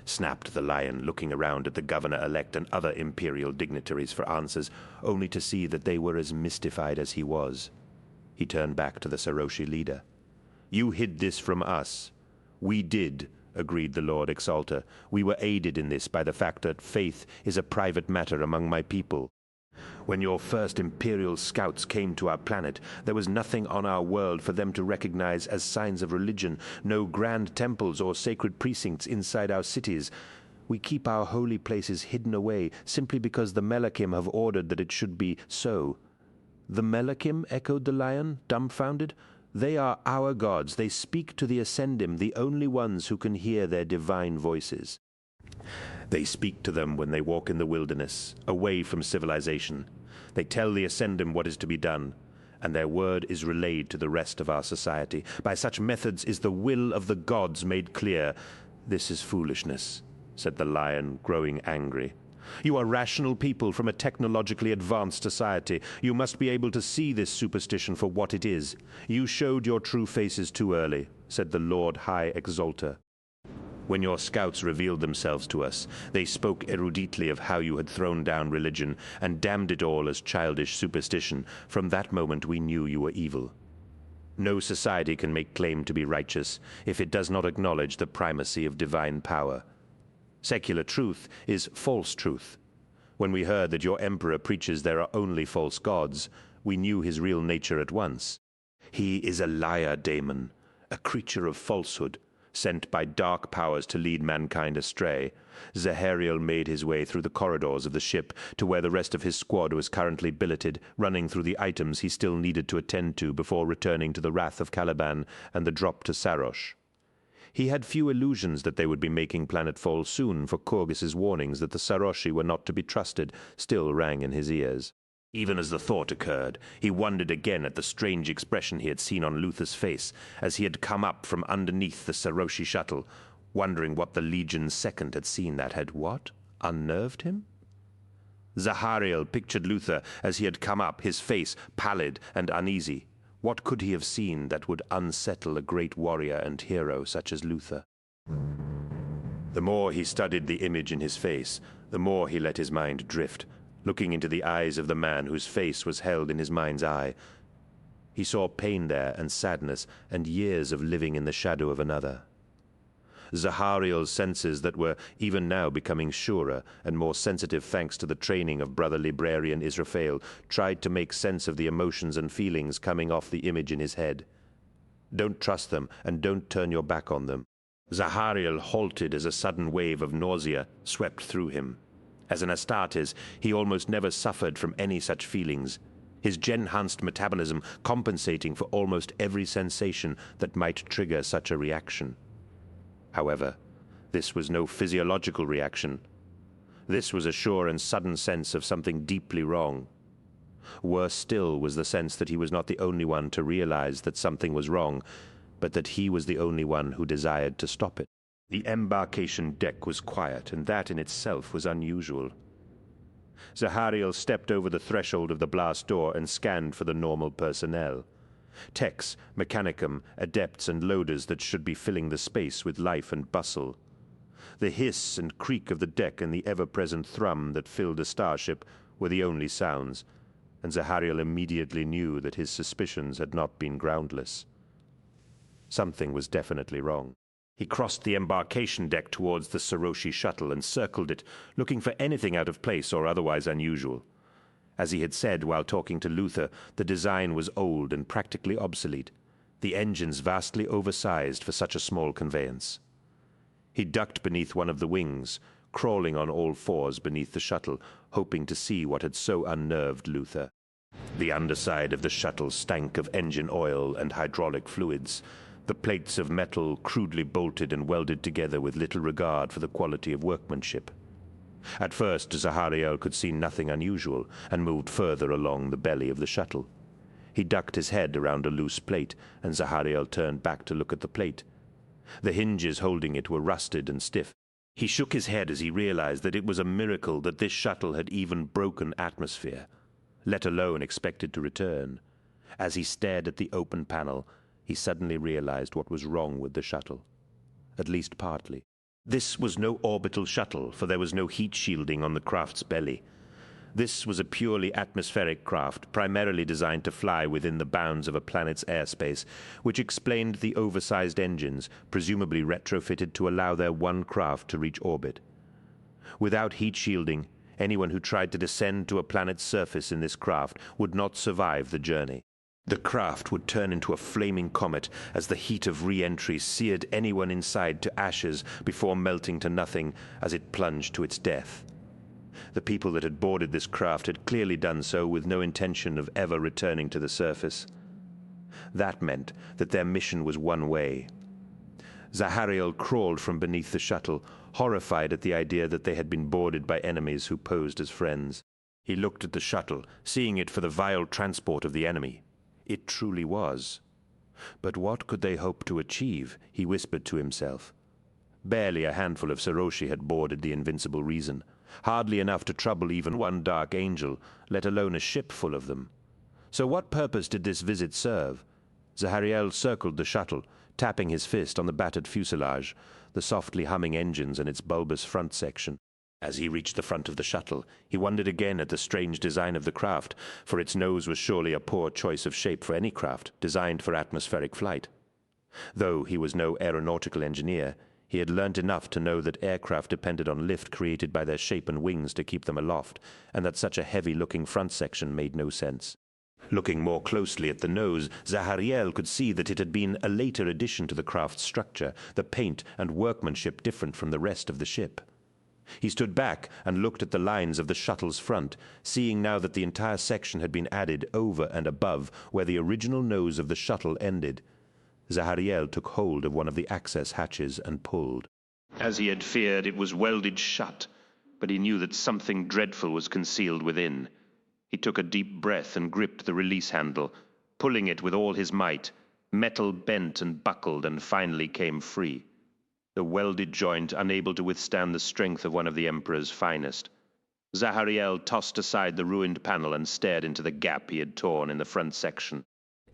S1: Snapped the lion, looking around at the governor-elect and other imperial dignitaries for answers, only to see that they were as mystified as he was. He turned back to the Saroshi leader. You hid this from us. We did, agreed the Lord Exalter. We were aided in this by the fact that faith is a private matter among my people. When your first Imperial scouts came to our planet, there was nothing on our world for them to recognize as signs of religion, no grand temples or sacred precincts inside our cities. We keep our holy places hidden away simply because the Melakim have ordered that it should be so. The Melakim, echoed the lion, dumbfounded. They are our gods. They speak to the Ascendim, the only ones who can hear their divine voices. They speak to them when they walk in the wilderness, away from civilization. They tell the Ascendim what is to be done, and their word is relayed to the rest of our society. By such methods is the will of the gods made clear. This is foolishness, said the lion, growing angry. You are rational people from a technologically advanced society. You must be able to see this superstition for what it is. You showed your true faces too early, said the Lord High Exalter. When your scouts revealed themselves to us, they spoke eruditely of how you had thrown down religion and damned it all as childish superstition. From that moment we knew you were evil. No society can make claim to be righteous if it does not acknowledge the primacy of divine power. Secular truth is false truth. When we heard that your emperor preaches there are only false gods, we knew his real nature at once. He is a liar, Daemon, a creature of falsehood, sent by dark powers to lead mankind astray. Zahariel made his way through the corridors of the ship to where the rest of his squad was currently billeted, running through the items he still needed to attend to before returning to the wrath of Caliban and the drop to Sarosh. He had few illusions that they would be making planetfall soon, for Korgis's warnings that the Saroshi were not to be trusted still rang in his ears. Even as the thought occurred, he wondered again at the strange expression he had seen on Luther's face as he had come up from underneath the Saroshi shuttle, wondering what the Legion's second had seen that had what? Unnerved him? Zahariel pictured Luther as he had come up, his face pallid and uneasy. What could he have seen that would unsettle a great warrior and hero such as Luther? The more he studied the image in his face, the more he let his mind drift, looking into the eyes of the man whose face was held in his mind's eye. He saw pain there and sadness and years of living in the shadow of another. Zahariel's senses that were even now becoming surer and more sensitive thanks to the training of brother librarian Israfel tried to make sense of the emotions and feelings coming off the image in his head. Don't trust them and don't turn your back on them. Zahariel halted as a sudden wave of nausea swept through him. As an Astartes, he almost never suffered from any such feelings, his gen-enhanced metabolism compensating for almost every sensation that might trigger such a reaction. However, this was no physiological reaction. This was a sure and sudden sense of something deeply wrong. Worse still was the sense that he was not the only one to realize that something was wrong, but that he was the only one who desired to stop it. The embarkation deck was quiet, and that in itself was unusual. Zahariel stepped over the threshold of the blast door and scanned for the normal personnel. Techs, mechanicum, adepts, and loaders that should be filling the space with life and bustle. The hiss and creak of the deck and the ever-present thrum that filled a starship were the only sounds, and Zahariel immediately knew that his suspicions had not been groundless. Something was definitely wrong. He crossed the embarkation deck towards the Saroshi shuttle and circled it, looking for anything out of place or otherwise unusual. As he had said while talking to Luther, the design was old and practically obsolete, the engines vastly oversized for such a small conveyance. He ducked beneath one of the wings, crawling on all fours beneath the shuttle, hoping to see what had so unnerved Luther. The underside of the shuttle stank of engine oil and hydraulic fluids, the plates of metal crudely bolted and welded together with little regard for the quality of workmanship. At first, Zahariel could see nothing unusual and moved further along the belly of the shuttle. He ducked his head around a loose plate, and Zahariel turned back to look at the plate. The hinges holding it were rusted and stiff. He shook his head as he realized that it was a miracle that this shuttle had even broken atmosphere, let alone expected to return. As he stared at the open panel, he suddenly realized what was wrong with the shuttle, at least partly. This was no orbital shuttle, for there was no heat shielding on the craft's belly. This was a purely atmospheric craft, primarily designed to fly within the bounds of a planet's airspace, which explained the oversized engines, presumably retrofitted to allow their one craft to reach orbit. Without heat shielding, anyone who tried to descend to a planet's surface in this craft would not survive the journey. The craft would turn into a flaming comet as the heat of re-entry seared anyone inside to ashes before melting to nothing as it plunged to its death. The people that had boarded this craft had clearly done so with no intention of ever returning to the surface. That meant that their mission was one way. Zahariel crawled from beneath the shuttle, horrified at the idea that they had been boarded by enemies who posed as friends. He looked at the shuttle, seeing it for the vile transport of the enemy. It truly was. But what could they hope to achieve, he whispered to himself. Barely a handful of Saroshi had boarded the Invincible Reason, hardly enough to trouble even one dark angel, let alone a ship full of them. So what purpose did this visit serve? Zahariel circled the shuttle, tapping his fist on the battered fuselage, the softly humming engines and its bulbous front section. As he reached the front of the shuttle, he wondered again at the strange design of the craft, for its nose was surely a poor choice of shape for any craft designed for atmospheric flight. Though he was no aeronautical engineer, he had learnt enough to know that aircraft depended on lift created by their shape and wings to keep them aloft, and that such a heavy-looking front section made no sense. Looking more closely at the nose, Zahariel could see that it had been a later addition to the craft's structure, the paint and workmanship different from the rest of the ship. He stood back and looked at the lines of the shuttle's front, seeing now that the entire section had been added over and above where the original nose of the shuttle ended. Zahariel took hold of one of the access hatches and pulled.
S10: As he had feared, it was welded shut, but he knew that something dreadful was concealed within. He took a deep breath and gripped the release handle, pulling it with all his might. Metal bent and buckled and finally came free, the welded joint unable to withstand the strength of one of the Emperor's finest. Zahariel tossed aside the ruined panel and stared into the gap he had torn in the front section.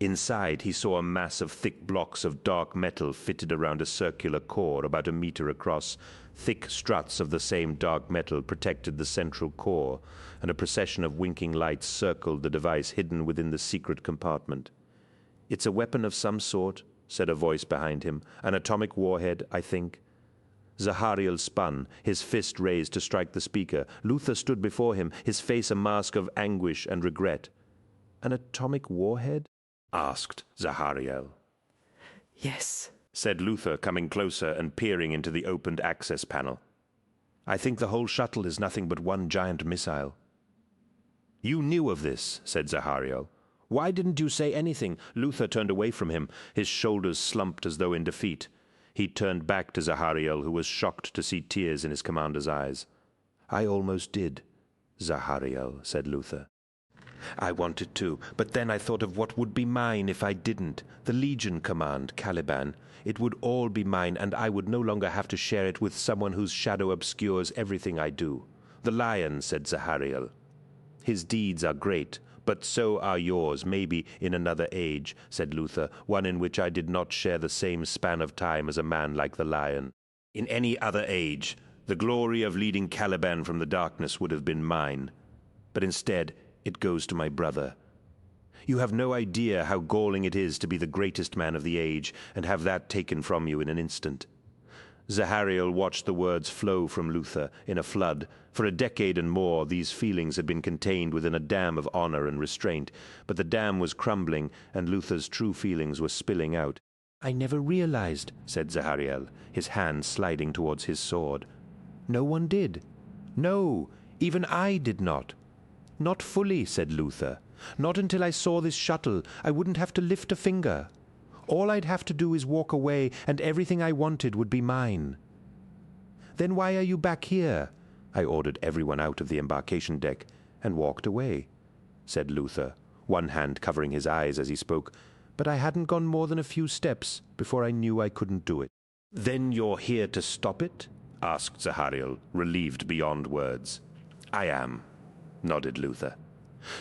S1: Inside, he saw a mass of thick blocks of dark metal fitted around a circular core about a meter across. Thick struts of the same dark metal protected the central core, and a procession of winking lights circled the device hidden within the secret compartment. "It's a weapon of some sort," said a voice behind him. "An atomic warhead, I think." Zahariel spun, his fist raised to strike the speaker. Luther stood before him, his face a mask of anguish and regret. "An atomic warhead?" asked Zahariel.
S3: Yes,
S1: said Luther, coming closer and peering into the opened access panel. "I think the whole shuttle is nothing but one giant missile." "You knew of this," said Zahariel. "Why didn't you say anything?" Luther turned away from him, his shoulders slumped as though in defeat. He turned back to Zahariel, who was shocked to see tears in his commander's eyes. "I almost did, Zahariel," said Luther. "I wanted to, but then I thought of what would be mine if I didn't. The Legion command, Caliban. It would all be mine, and I would no longer have to share it with someone whose shadow obscures everything I do." "The Lion," said Zahariel. "His deeds are great, but so are yours, maybe in another age," said Luther, "one in which I did not share the same span of time as a man like the Lion. In any other age, the glory of leading Caliban from the darkness would have been mine. But instead, it goes to my brother. You have no idea how galling it is to be the greatest man of the age and have that taken from you in an instant." Zahariel watched the words flow from Luther in a flood. For a decade and more, these feelings had been contained within a dam of honor and restraint, but the dam was crumbling, and Luther's true feelings were spilling out. "I never realized," said Zahariel, his hand sliding towards his sword. "No one did. No, even I did not." "Not fully," said Luther. "Not until I saw this shuttle. I wouldn't have to lift a finger. All I'd have to do is walk away, and everything I wanted would be mine." "Then why are you back here?" "I ordered everyone out of the embarkation deck and walked away," said Luther, one hand covering his eyes as he spoke. "But I hadn't gone more than a few steps before I knew I couldn't do it." "Then you're here to stop it?" asked Zahariel, relieved beyond words. "I am," nodded Luther.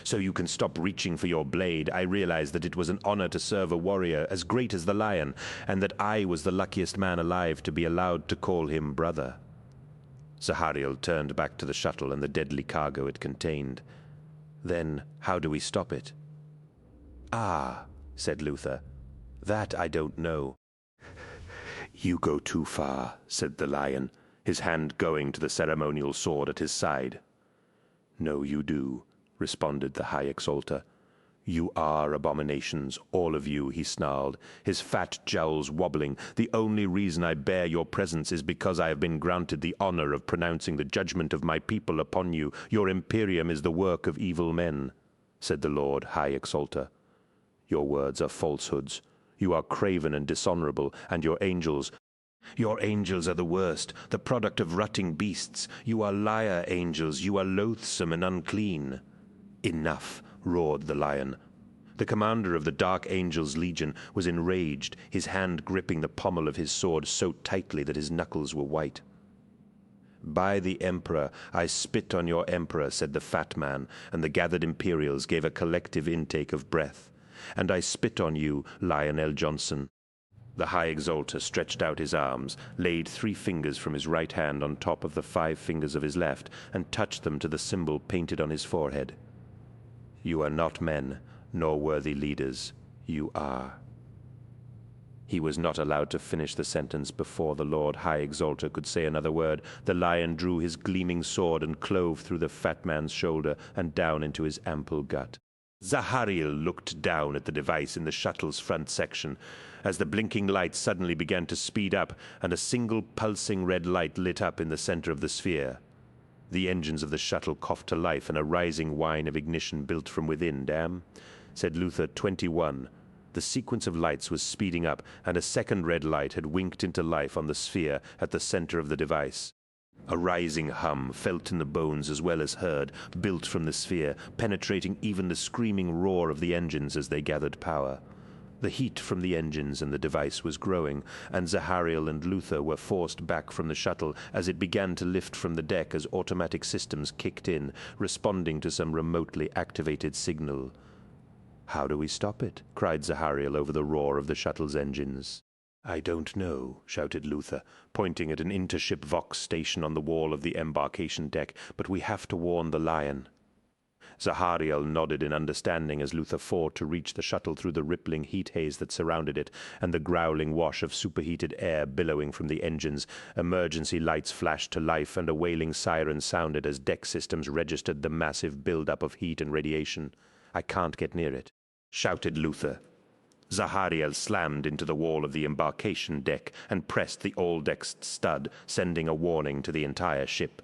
S1: "So you can stop reaching for your blade. I realized that it was an honor to serve a warrior as great as the Lion, and that I was the luckiest man alive to be allowed to call him brother." Zahariel turned back to the shuttle and the deadly cargo it contained. "Then how do we stop it?" "Ah," said Luther, "that I don't know." "You go too far," said the Lion, his hand going to the ceremonial sword at his side. "No, you do," responded the High Exalter. "You are abominations, all of you," he snarled, his fat jowls wobbling. "The only reason I bear your presence is because I have been granted the honor of pronouncing the judgment of my people upon you. Your Imperium is the work of evil men," said the Lord High Exalter. "Your words are falsehoods. You are craven and dishonorable, and your angels are the worst, the product of rutting beasts. You are liar angels. You are loathsome and unclean." "Enough," roared the Lion. The commander of the Dark Angels' Legion was enraged, his hand gripping the pommel of his sword so tightly that his knuckles were white. "By the Emperor, I spit on your Emperor," said the fat man, and the gathered Imperials gave a collective intake of breath. "And I spit on you, Lionel Johnson." The High Exalter stretched out his arms, laid 3 fingers from his right hand on top of the 5 fingers of his left, and touched them to the symbol painted on his forehead. "You are not men, nor worthy leaders. You are." He was not allowed to finish the sentence before the Lord High Exalter could say another word. The Lion drew his gleaming sword and clove through the fat man's shoulder and down into his ample gut. Zahariel looked down at the device in the shuttle's front section as the blinking lights suddenly began to speed up and a single pulsing red light lit up in the center of the sphere. The engines of the shuttle coughed to life and a rising whine of ignition built from within. "Damn," said Luther. 21. The sequence of lights was speeding up, and a second red light had winked into life on the sphere at the center of the device. A rising hum, felt in the bones as well as heard, built from the sphere, penetrating even the screaming roar of the engines as they gathered power. The heat from the engines and the device was growing, and Zahariel and Luther were forced back from the shuttle as it began to lift from the deck as automatic systems kicked in, responding to some remotely activated signal. "How do we stop it?" cried Zahariel over the roar of the shuttle's engines. "I don't know," shouted Luther, pointing at an intership Vox station on the wall of the embarkation deck, "but we have to warn the Lion." Zahariel nodded in understanding as Luther fought to reach the shuttle through the rippling heat haze that surrounded it and the growling wash of superheated air billowing from the engines. Emergency lights flashed to life and a wailing siren sounded as deck systems registered the massive buildup of heat and radiation. "I can't get near it," shouted Luther. Zahariel slammed into the wall of the embarkation deck and pressed the all-deck stud, sending a warning to the entire ship.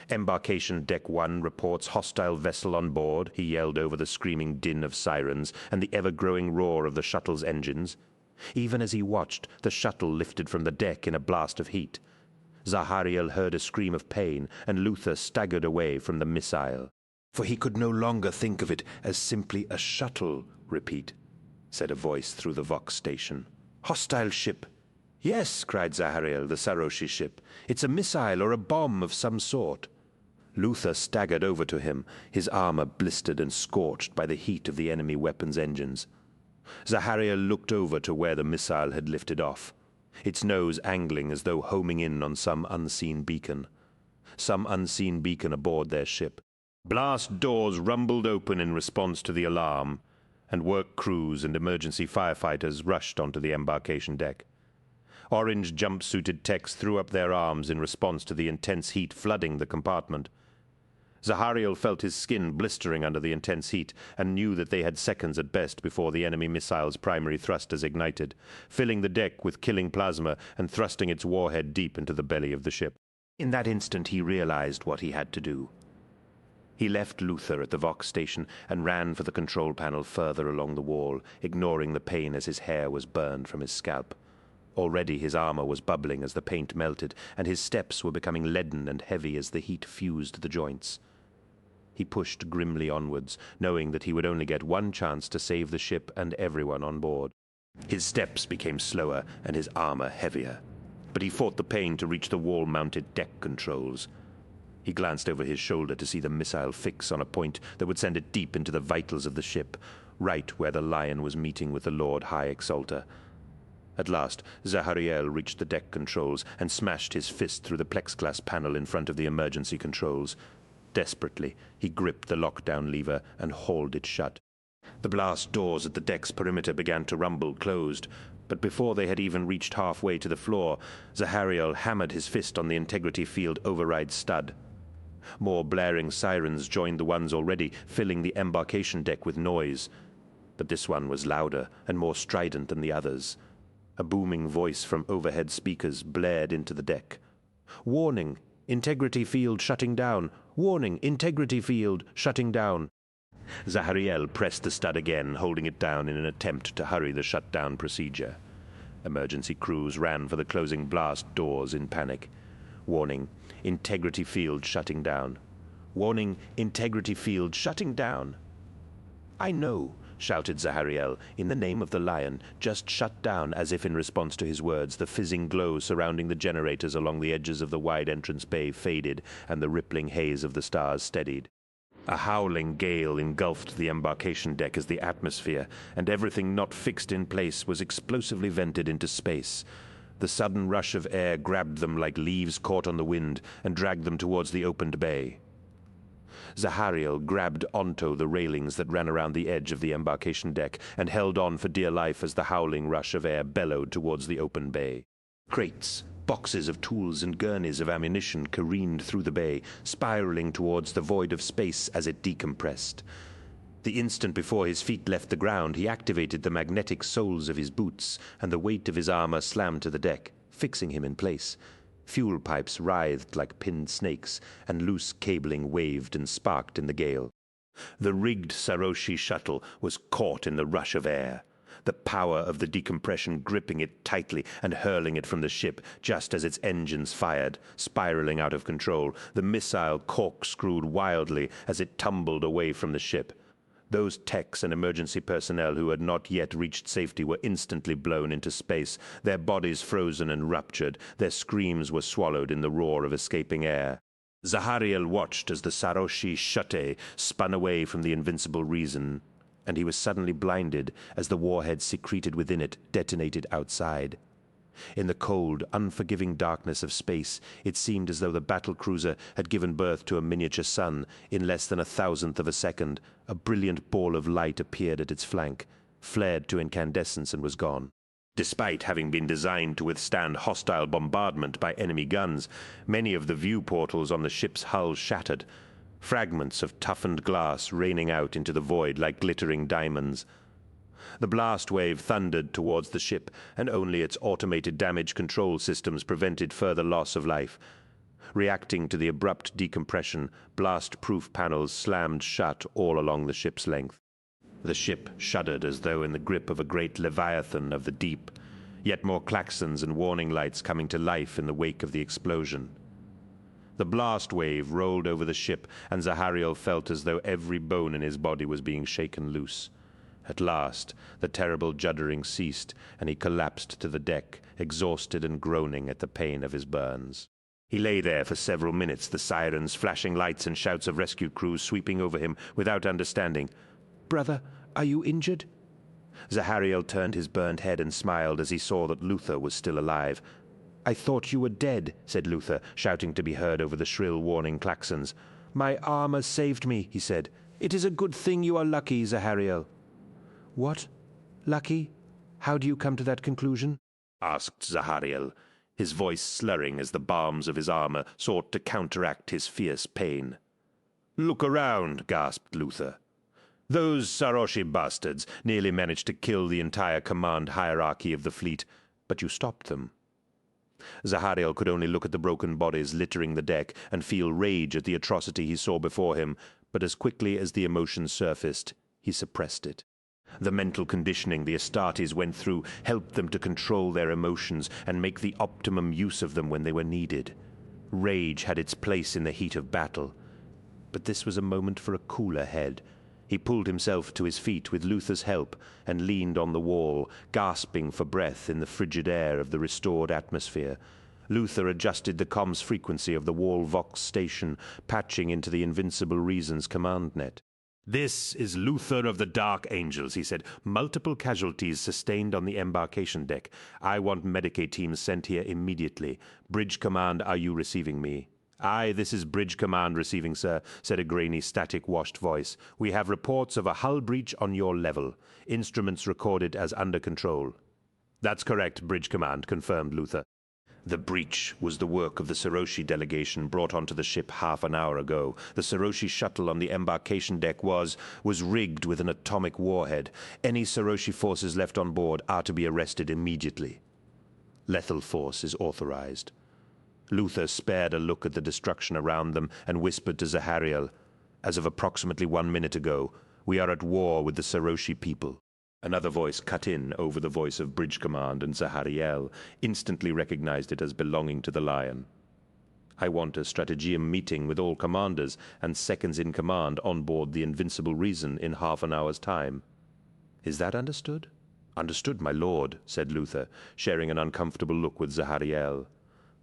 S1: "Embarkation Deck 1 reports hostile vessel on board," he yelled over the screaming din of sirens and the ever-growing roar of the shuttle's engines. Even as he watched, the shuttle lifted from the deck in a blast of heat. Zahariel heard a scream of pain, and Luther staggered away from the missile. "For he could no longer think of it as simply a shuttle, repeat," said a voice through the Vox station. "Hostile ship." "Yes," cried Zahariel, the Saroshi ship. "It's a missile or a bomb of some sort." Luther staggered over to him, his armor blistered and scorched by the heat of the enemy weapons' engines. Zahariel looked over to where the missile had lifted off, its nose angling as though homing in on some unseen beacon. Some unseen beacon aboard their ship. Blast doors rumbled open in response to the alarm, and work crews and emergency firefighters rushed onto the embarkation deck. Orange jumpsuited techs threw up their arms in response to the intense heat flooding the compartment. Zahariel felt his skin blistering under the intense heat and knew that they had seconds at best before the enemy missile's primary thrusters ignited, filling the deck with killing plasma and thrusting its warhead deep into the belly of the ship. In that instant he realized what he had to do. He left Luther at the Vox station and ran for the control panel further along the wall, ignoring the pain as his hair was burned from his scalp. Already his armor was bubbling as the paint melted, and his steps were becoming leaden and heavy as the heat fused the joints. He pushed grimly onwards, knowing that he would only get one chance to save the ship and everyone on board. His steps became slower and his armor heavier, but he fought the pain to reach the wall-mounted deck controls. He glanced over his shoulder to see the missile fix on a point that would send it deep into the vitals of the ship, right where the Lion was meeting with the Lord High Exalter. At last, Zahariel reached the deck controls and smashed his fist through the plexiglass panel in front of the emergency controls. Desperately, he gripped the lockdown lever and hauled it shut. The blast doors at the deck's perimeter began to rumble closed, but before they had even reached halfway to the floor, Zahariel hammered his fist on the integrity field override stud. More blaring sirens joined the ones already, filling the embarkation deck with noise. But this one was louder and more strident than the others. A booming voice from overhead speakers blared into the deck. "Warning! Integrity field shutting down! Warning! Integrity field shutting down!" Zahariel pressed the stud again, holding it down in an attempt to hurry the shutdown procedure. Emergency crews ran for the closing blast doors in panic. Warning! Integrity field shutting down! Warning! Integrity field shutting down! "I know," shouted Zahariel, "in the name of the Lion, just shut down," as if in response to his words the fizzing glow surrounding the generators along the edges of the wide entrance bay faded and the rippling haze of the stars steadied. A howling gale engulfed the embarkation deck as the atmosphere, and everything not fixed in place was explosively vented into space. The sudden rush of air grabbed them like leaves caught on the wind and dragged them towards the opened bay. Zahariel grabbed onto the railings that ran around the edge of the embarkation deck and held on for dear life as the howling rush of air bellowed towards the open bay. Crates, boxes of tools and gurneys of ammunition careened through the bay, spiraling towards the void of space as it decompressed. The instant before his feet left the ground, he activated the magnetic soles of his boots, and the weight of his armor slammed to the deck, fixing him in place. Fuel pipes writhed like pinned snakes, and loose cabling waved and sparked in the gale. The rigged Saroshi shuttle was caught in the rush of air, the power of the decompression gripping it tightly and hurling it from the ship just as its engines fired, spiraling out of control. The missile corkscrewed wildly as it tumbled away from the ship. Those techs and emergency personnel who had not yet reached safety were instantly blown into space, their bodies frozen and ruptured. Their screams were swallowed in the roar of escaping air. Zahariel watched as the Saroshi Shute spun away from the invincible reason and he was suddenly blinded as the warhead secreted within it detonated outside. In the cold, unforgiving darkness of space, it seemed as though the battlecruiser had given birth to a miniature sun. In less than 1,000th of a second, a brilliant ball of light appeared at its flank, flared to incandescence and was gone. Despite having been designed to withstand hostile bombardment by enemy guns, many of the view portals on the ship's hull shattered, fragments of toughened glass raining out into the void like glittering diamonds. The blast wave thundered towards the ship, and only its automated damage control systems prevented further loss of life. Reacting to the abrupt decompression, blast-proof panels slammed shut all along the ship's length. The ship shuddered as though in the grip of a great leviathan of the deep, yet more klaxons and warning lights coming to life in the wake of the explosion. The blast wave rolled over the ship, and Zahariel felt as though every bone in his body was being shaken loose. At last, the terrible juddering ceased, and he collapsed to the deck, exhausted and groaning at the pain of his burns. He lay there for several minutes, the sirens, flashing lights, and shouts of rescue crews sweeping over him without understanding. "Brother, are you injured?" Zahariel turned his burned head and smiled as he saw that Luther was still alive. "I thought you were dead," said Luther, shouting to be heard over the shrill warning klaxons. "My armor saved me," he said. "It is a good thing you are lucky, Zahariel." "What? Lucky? How do you come to that conclusion?" asked Zahariel, his voice slurring as the balms of his armor sought to counteract his fierce pain. "Look around," gasped Luther. "Those Saroshi bastards nearly managed to kill the entire command hierarchy of the fleet, but you stopped them." Zahariel could only look at the broken bodies littering the deck and feel rage at the atrocity he saw before him, but as quickly as the emotion surfaced, he suppressed it. The mental conditioning the Astartes went through helped them to control their emotions and make the optimum use of them when they were needed. Rage had its place in the heat of battle, but this was a moment for a cooler head. He pulled himself to his feet with Luther's help and leaned on the wall, gasping for breath in the frigid air of the restored atmosphere. Luther adjusted the comms frequency of the wall Vox station, patching into the Invincible Reason's command net. "This is Luther of the Dark Angels," he said. "Multiple casualties sustained on the embarkation deck. I want Medicaid teams sent here immediately. Bridge Command, are you receiving me?" "Aye, this is Bridge Command receiving, sir," said a grainy, static-washed voice. "We have reports of a hull breach on your level. Instruments recorded as under control." "That's correct, Bridge Command," confirmed Luther. The breach was the work of the Saroshi delegation brought onto the ship half an hour ago. The Saroshi shuttle on the embarkation deck was rigged with an atomic warhead. Any Saroshi forces left on board are to be arrested immediately. Lethal force is authorized. Luther spared a look at the destruction around them and whispered to Zahariel, "As of approximately 1 minute ago, we are at war with the Saroshi people." Another voice cut in over the voice of Bridge Command, and Zahariel instantly recognized it as belonging to the Lion. "I want a Strategium meeting with all commanders and seconds in command on board the Invincible Reason in half an hour's time." "Is that understood?" "Understood, my lord," said Luther, sharing an uncomfortable look with Zahariel.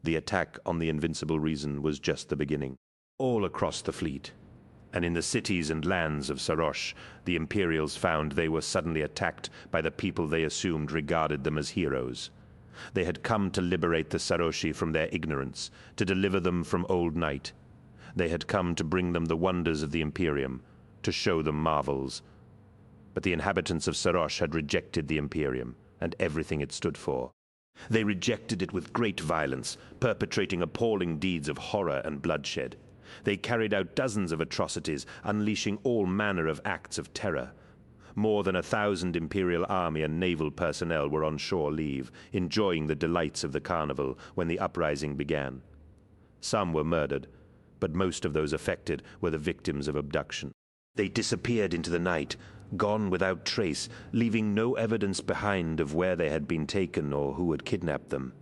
S1: The attack on the Invincible Reason was just the beginning. All across the fleet, and in the cities and lands of Sarosh, the Imperials found they were suddenly attacked by the people they assumed regarded them as heroes. They had come to liberate the Saroshi from their ignorance, to deliver them from old night. They had come to bring them the wonders of the Imperium, to show them marvels. But the inhabitants of Sarosh had rejected the Imperium and everything it stood for. They rejected it with great violence, perpetrating appalling deeds of horror and bloodshed. They carried out dozens of atrocities, unleashing all manner of acts of terror. More than 1,000 Imperial army and naval personnel were on shore leave, enjoying the delights of the carnival when the uprising began. Some were murdered, but most of those affected were the victims of abduction. They disappeared into the night, gone without trace, leaving no evidence behind of where they had been taken or who had kidnapped them.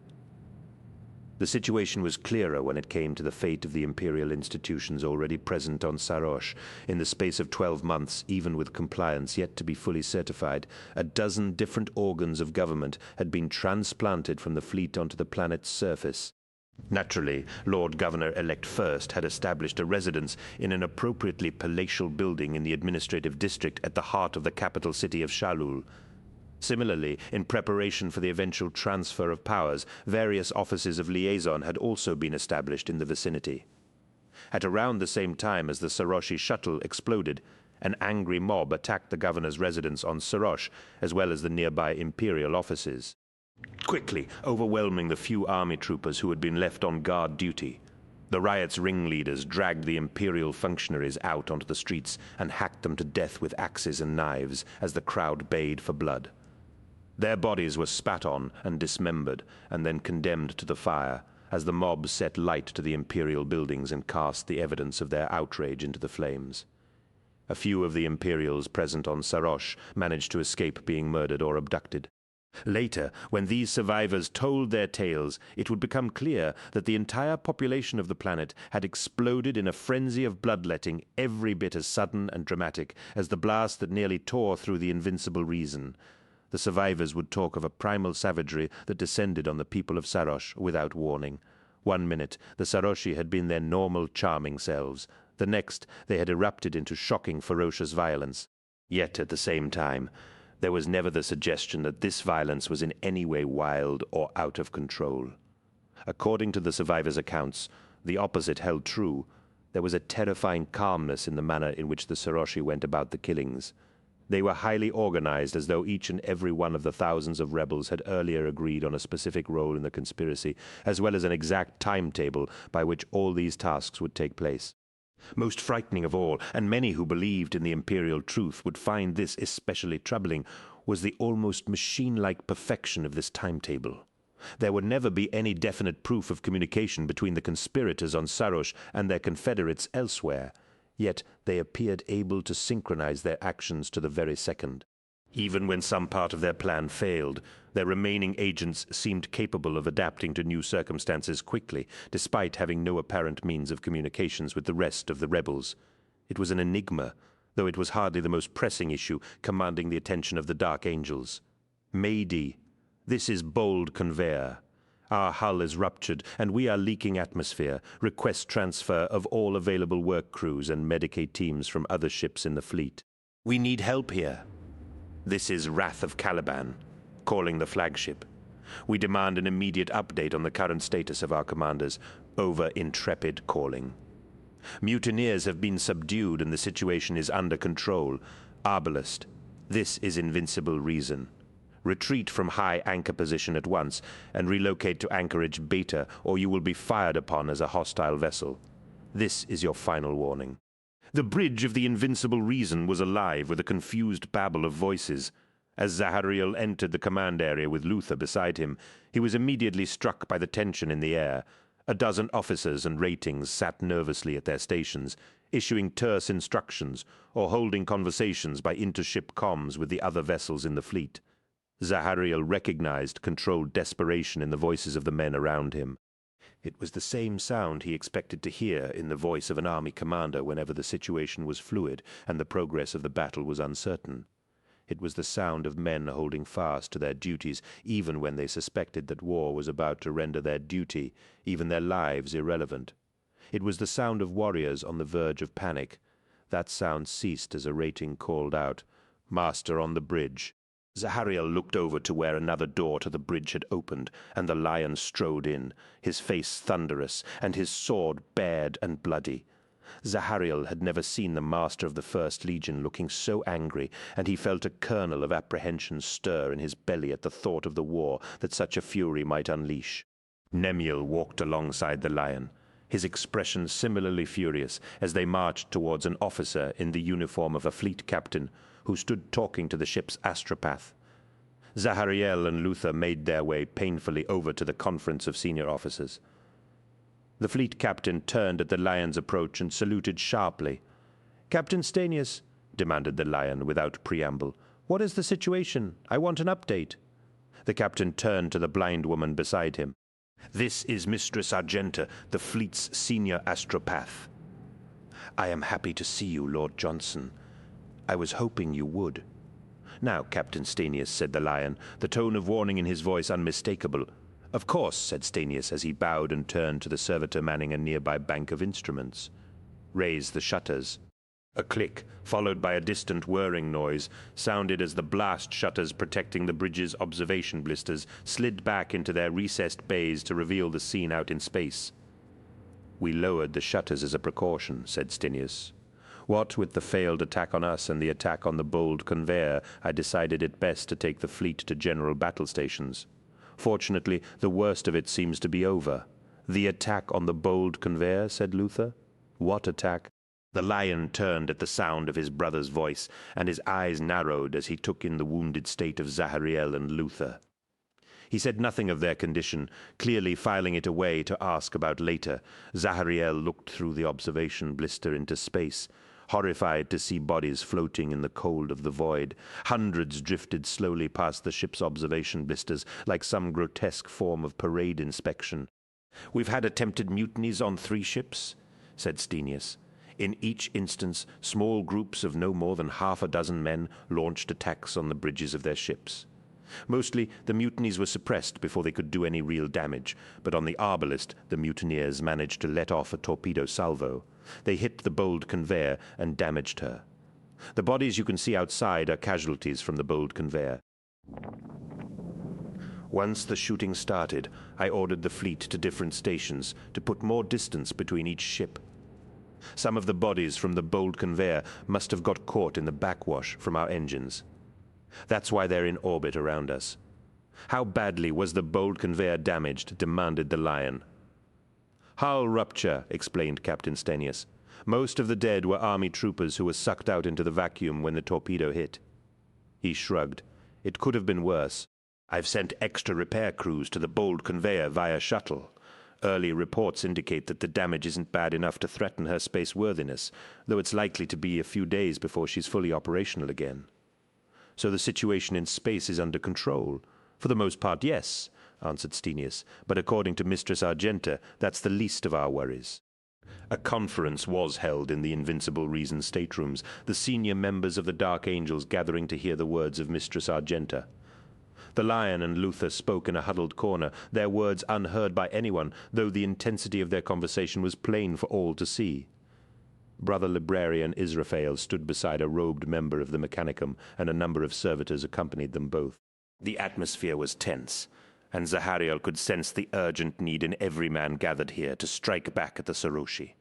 S1: The situation was clearer when it came to the fate of the imperial institutions already present on Sarosh. In the space of 12 months, even with compliance yet to be fully certified, a dozen different organs of government had been transplanted from the fleet onto the planet's surface. Naturally, Lord Governor-elect First had established a residence in an appropriately palatial building in the administrative district at the heart of the capital city of Shalul. Similarly, in preparation for the eventual transfer of powers, various offices of liaison had also been established in the vicinity. At around the same time as the Saroshi shuttle exploded, an angry mob attacked the governor's residence on Sarosh, as well as the nearby imperial offices, quickly overwhelming the few army troopers who had been left on guard duty. The riot's ringleaders dragged the imperial functionaries out onto the streets and hacked them to death with axes and knives as the crowd bayed for blood. Their bodies were spat on and dismembered, and then condemned to the fire, as the mob set light to the imperial buildings and cast the evidence of their outrage into the flames. A few of the Imperials present on Sarosh managed to escape being murdered or abducted. Later, when these survivors told their tales, it would become clear that the entire population of the planet had exploded in a frenzy of bloodletting every bit as sudden and dramatic as the blast that nearly tore through the invincible reason. The survivors would talk of a primal savagery that descended on the people of Sarosh without warning. One minute, the Saroshi had been their normal, charming selves. The next, they had erupted into shocking, ferocious violence. Yet, at the same time, there was never the suggestion that this violence was in any way wild or out of control. According to the survivors' accounts, the opposite held true. There was a terrifying calmness in the manner in which the Saroshi went about the killings. They were highly organized, as though each and every one of the thousands of rebels had earlier agreed on a specific role in the conspiracy, as well as an exact timetable by which all these tasks would take place. Most frightening of all, and many who believed in the imperial truth would find this especially troubling, was the almost machine-like perfection of this timetable. There would never be any definite proof of communication between the conspirators on Sarosh and their confederates elsewhere. Yet they appeared able to synchronize their actions to the very second. Even when some part of their plan failed, their remaining agents seemed capable of adapting to new circumstances quickly, despite having no apparent means of communications with the rest of the rebels. It was an enigma, though it was hardly the most pressing issue commanding the attention of the Dark Angels. Meidi, this is bold conveyor. Our hull is ruptured, and we are leaking atmosphere. Request transfer of all available work crews and Medicaid teams from other ships in the fleet. We need help here. This is Wrath of Caliban, calling the flagship. We demand an immediate update on the current status of our commanders. Over, Intrepid calling. Mutineers have been subdued and the situation is under control. Arbalest, this is Invincible Reason. Retreat from high anchor position at once and relocate to anchorage Beta, or you will be fired upon as a hostile vessel. This is your final warning. The bridge of the Invincible Reason was alive with a confused babble of voices. As Zahariel entered the command area with Luther beside him, he was immediately struck by the tension in the air. A dozen officers and ratings sat nervously at their stations, issuing terse instructions or holding conversations by intership comms with the other vessels in the fleet. Zahariel recognized controlled desperation in the voices of the men around him. It was the same sound he expected to hear in the voice of an army commander whenever the situation was fluid and the progress of the battle was uncertain. It was the sound of men holding fast to their duties even when they suspected that war was about to render their duty, even their lives, irrelevant. It was the sound of warriors on the verge of panic. That sound ceased as a rating called out, "Master on the bridge." Zahariel looked over to where another door to the bridge had opened, and the lion strode in, his face thunderous, and his sword bared and bloody. Zahariel had never seen the master of the First Legion looking so angry, and he felt a kernel of apprehension stir in his belly at the thought of the war that such a fury might unleash. Nemiel walked alongside the lion, his expression similarly furious, as they marched towards an officer in the uniform of a fleet captain, who stood talking to the ship's astropath. Zahariel and Luther made their way painfully over to the conference of senior officers. The fleet captain turned at the lion's approach and saluted sharply. "Captain Stanius," demanded the lion without preamble, "what is the situation? I want an update." The captain turned to the blind woman beside him. "This is Mistress Argenta, the fleet's senior astropath." "I am happy to see you, Lord Johnson. I was hoping you would." "Now, Captain Stanius," said the lion, the tone of warning in his voice unmistakable, "Of course," said Stanius as he bowed and turned to the servitor manning a nearby bank of instruments. "Raise the shutters." A click, followed by a distant whirring noise, sounded as the blast shutters protecting the bridge's observation blisters slid back into their recessed bays to reveal the scene out in space. "We lowered the shutters as a precaution," said Stinius. "What with the failed attack on us and the attack on the bold conveyor, I decided it best to take the fleet to general battle stations. Fortunately, the worst of it seems to be over." "The attack on the bold conveyor?" said Luther. "What attack?" The lion turned at the sound of his brother's voice, and his eyes narrowed as he took in the wounded state of Zahariel and Luther. He said nothing of their condition, clearly filing it away to ask about later. Zahariel looked through the observation blister into space, horrified to see bodies floating in the cold of the void. Hundreds drifted slowly past the ship's observation blisters, like some grotesque form of parade inspection. "We've had attempted mutinies on 3 ships," said Stenius. "In each instance, small groups of no more than half a dozen men launched attacks on the bridges of their ships. Mostly, the mutinies were suppressed before they could do any real damage, but on the Arbalest, the mutineers managed to let off a torpedo salvo. They hit the bold conveyor and damaged her. The bodies you can see outside are casualties from the bold conveyor. Once the shooting started, I ordered the fleet to different stations to put more distance between each ship. Some of the bodies from the bold conveyor must have got caught in the backwash from our engines. That's why they're in orbit around us. How badly was the bold conveyor damaged?" demanded the lion. "Hull rupture," explained Captain Stenius. "Most of the dead were army troopers who were sucked out into the vacuum when the torpedo hit." He shrugged. "It could have been worse. I've sent extra repair crews to the bold conveyor via shuttle. Early reports indicate that the damage isn't bad enough to threaten her spaceworthiness, though it's likely to be a few days before she's fully operational again." "So the situation in space is under control?" "For the most part, yes," answered Stenius, "but according to Mistress Argenta, that's the least of our worries." A conference was held in the Invincible Reason staterooms, the senior members of the Dark Angels gathering to hear the words of Mistress Argenta. The lion and Luther spoke in a huddled corner, their words unheard by anyone, though the intensity of their conversation was plain for all to see. Brother Librarian Israfel stood beside a robed member of the Mechanicum, and a number of servitors accompanied them both. The atmosphere was tense, and Zahariel could sense the urgent need in every man gathered here to strike back at the Saroshi.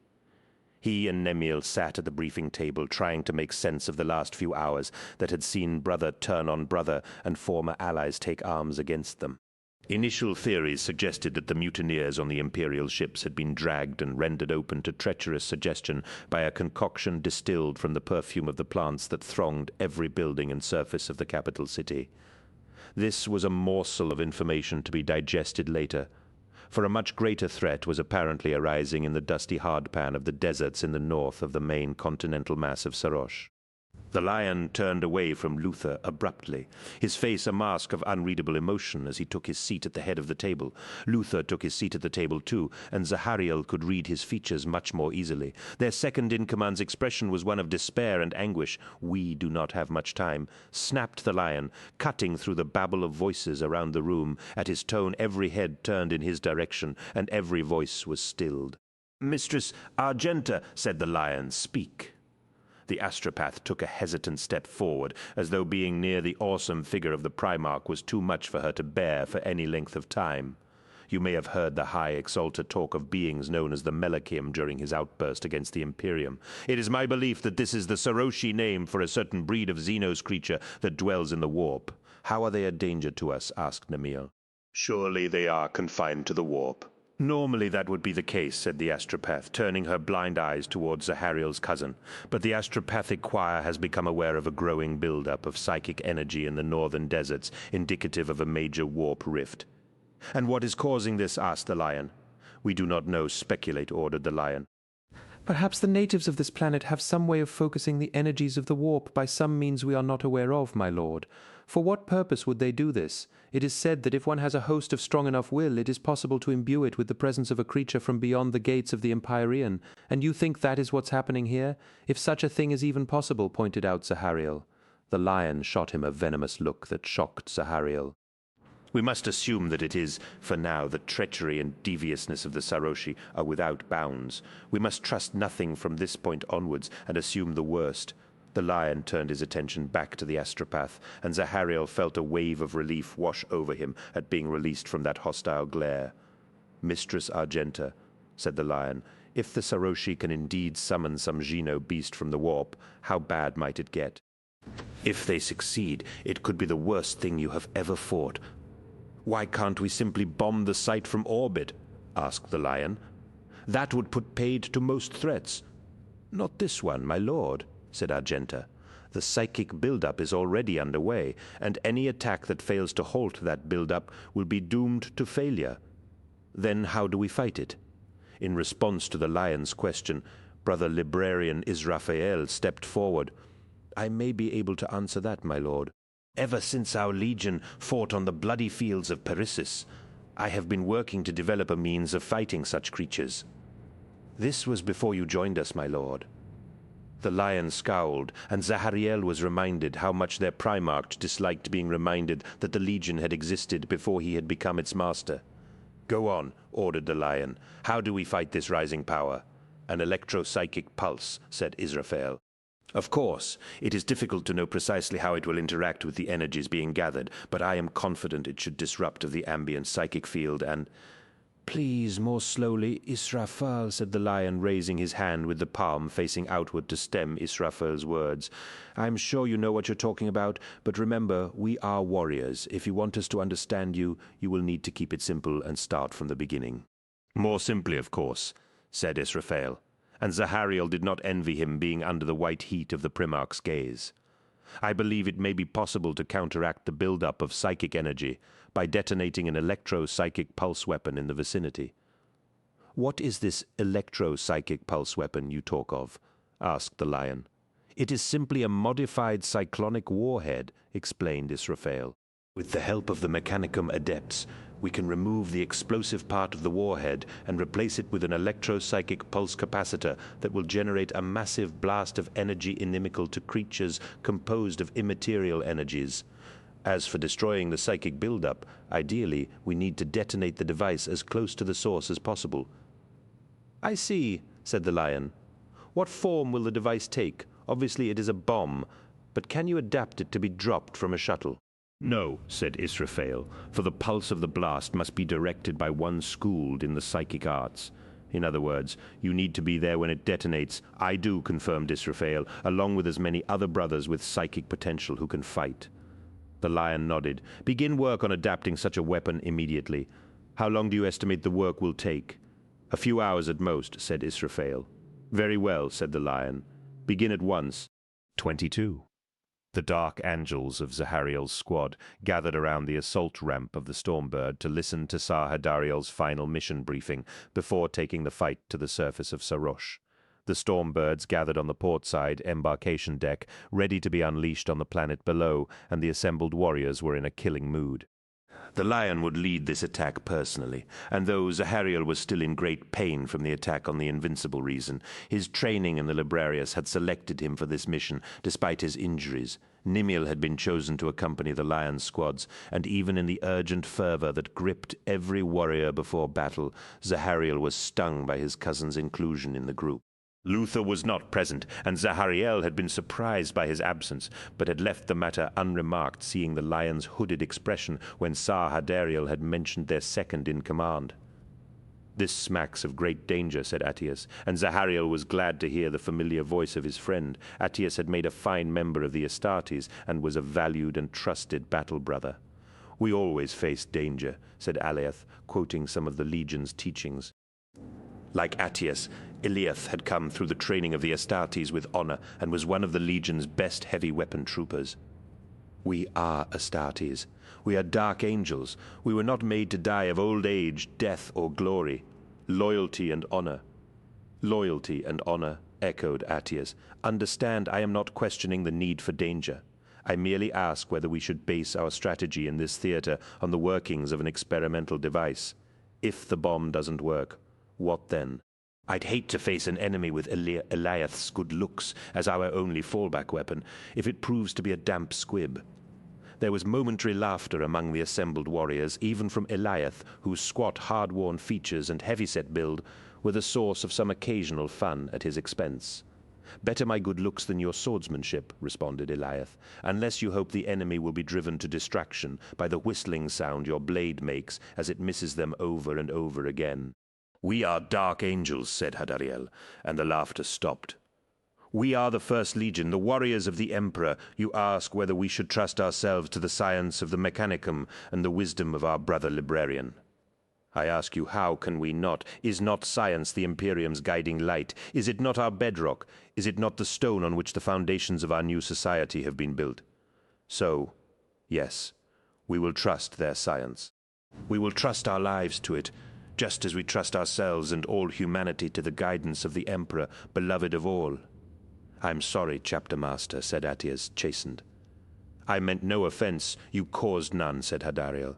S1: He and Nemiel sat at the briefing table trying to make sense of the last few hours that had seen brother turn on brother and former allies take arms against them. Initial theories suggested that the mutineers on the Imperial ships had been dragged and rendered open to treacherous suggestion by a concoction distilled from the perfume of the plants that thronged every building and surface of the capital city. This was a morsel of information to be digested later, for a much greater threat was apparently arising in the dusty hardpan of the deserts in the north of the main continental mass of Sarosh. The lion turned away from Luther abruptly, his face a mask of unreadable emotion as he took his seat at the head of the table. Luther took his seat at the table too, and Zahariel could read his features much more easily. Their second-in-command's expression was one of despair and anguish. "We do not have much time," snapped the lion, cutting through the babble of voices around the room. At his tone every head turned in his direction, and every voice was stilled. "Mistress Argenta," said the lion, "speak." The astropath took a hesitant step forward, as though being near the awesome figure of the Primarch was too much for her to bear for any length of time. You may have heard the High Exalter talk of beings known as the Melachim during his outburst against the Imperium. It is my belief that this is the Saroshi name for a certain breed of Xenos creature that dwells in the warp. How are they a danger to us? Asked Nemiel. Surely they are confined to the warp. Normally that would be the case, said the astropath, turning her blind eyes towards Zahariel's cousin. But the astropathic choir has become aware of a growing buildup of psychic energy in the northern deserts, indicative of a major warp rift. And what is causing this? Asked the lion. We do not know. Speculate, ordered the lion.
S2: Perhaps the natives of this planet have some way of focusing the energies of the warp by some means we are not aware of, my lord. For what purpose would they do this? It is said that if one has a host of strong enough will, it is possible to imbue it with the presence of a creature from beyond the gates of the Empyrean. And you think that is what's happening here? If such a thing is even possible, pointed out Zahariel. The lion shot him a venomous look that shocked Zahariel.
S1: We must assume that it is, for now, the treachery and deviousness of the Saroshi are without bounds. We must trust nothing from this point onwards and assume the worst. The lion turned his attention back to the astropath, and Zahariel felt a wave of relief wash over him at being released from that hostile glare. "Mistress Argenta," said the lion, "if the Saroshi can indeed summon some Gino beast from the warp, how bad might it get? If they succeed, it could be the worst thing you have ever fought." "Why can't we simply bomb the site from orbit?" asked the lion. "That would put paid to most threats." "Not this one, my lord," said Argenta. "The psychic buildup is already underway, and any attack that fails to halt that buildup will be doomed to failure. Then how do we fight it?" In response to the lion's question, Brother Librarian Israfel stepped forward. "I may be able to answer that, my lord. Ever since our legion fought on the bloody fields of Perissus, I have been working to develop a means of fighting such creatures." "This was before you joined us, my lord." The lion scowled, and Zahariel was reminded how much their Primarch disliked being reminded that the legion had existed before he had become its master. "Go on," ordered the lion. "How do we fight this rising power?" "An electro-psychic pulse," said Israfel. "Of course, it is difficult to know precisely how it will interact with the energies being gathered, but I am confident it should disrupt the ambient psychic field and—" "Please, more slowly, Israfel," said the lion, raising his hand with the palm facing outward to stem Israfel's words. "I'm sure you know what you're talking about, but remember, we are warriors. If you want us to understand you, you will need to keep it simple and start from the beginning." "More simply, of course," said Israfel, and Zahariel did not envy him being under the white heat of the Primarch's gaze. "I believe it may be possible to counteract the buildup of psychic energy by detonating an electro-psychic pulse weapon in the vicinity." "What is this electro-psychic pulse weapon you talk of?" asked the lion. "It is simply a modified cyclonic warhead," explained Israfel. "With the help of the Mechanicum Adepts, we can remove the explosive part of the warhead and replace it with an electro-psychic pulse capacitor that will generate a massive blast of energy inimical to creatures composed of immaterial energies. As for destroying the psychic buildup, ideally, we need to detonate the device as close to the source as possible." "I see," said the lion. "What form will the device take? Obviously it is a bomb, but can you adapt it to be dropped from a shuttle?" "No," said Israfel, "for the pulse of the blast must be directed by one schooled in the psychic arts. In other words, you need to be there when it detonates." "I do," confirmed Israfel, "along with as many other brothers with psychic potential who can fight." The lion nodded. "Begin work on adapting such a weapon immediately. How long do you estimate the work will take?" "A few hours at most," said Israfel. "Very well," said the lion. "Begin at once." 22. The dark angels of Zahariel's squad gathered around the assault ramp of the Stormbird to listen to Sahadariel's final mission briefing before taking the fight to the surface of Sarosh. The Stormbirds gathered on the portside embarkation deck, ready to be unleashed on the planet below, and the assembled warriors were in a killing mood. The lion would lead this attack personally, and though Zahariel was still in great pain from the attack on the Invincible Reason, his training in the Librarius had selected him for this mission despite his injuries. Nimiel had been chosen to accompany the lion's squads, and even in the urgent fervor that gripped every warrior before battle, Zahariel was stung by his cousin's inclusion in the group. Luther was not present, and Zahariel had been surprised by his absence, but had left the matter unremarked, seeing the lion's hooded expression when Sahadariel had mentioned their second in command. "This smacks of great danger," said Attius, and Zahariel was glad to hear the familiar voice of his friend. Attius had made a fine member of the Astartes, and was a valued and trusted battle-brother. "We always face danger," said Aleath, quoting some of the Legion's teachings. Like Attius, Eliath had come through the training of the Astartes with honor and was one of the Legion's best heavy weapon troopers. "We are Astartes. We are dark angels. We were not made to die of old age, death, or glory. Loyalty and honor." "Loyalty and honor," echoed Attius. "Understand, I am not questioning the need for danger. I merely ask whether we should base our strategy in this theater on the workings of an experimental device. If the bomb doesn't work, what then? I'd hate to face an enemy with Eliath's good looks as our only fallback weapon, if it proves to be a damp squib. There was momentary laughter among the assembled warriors, even from Eliath, whose squat, hard-worn features and heavy-set build were the source of some occasional fun at his expense. "Better my good looks than your swordsmanship," responded Eliath, "unless you hope the enemy will be driven to distraction by the whistling sound your blade makes as it misses them over and over again." "We are dark angels," said Hadariel, and the laughter stopped. "We are the First Legion, the warriors of the Emperor. You ask whether we should trust ourselves to the science of the Mechanicum and the wisdom of our brother librarian. I ask you, how can we not? Is not science the Imperium's guiding light? Is it not our bedrock? Is it not the stone on which the foundations of our new society have been built? So, yes, we will trust their science. We will trust our lives to it, just as we trust ourselves and all humanity to the guidance of the Emperor, beloved of all." "I'm sorry, Chapter Master," said Attias, chastened. "I meant no offense. You caused none," said Hadariel.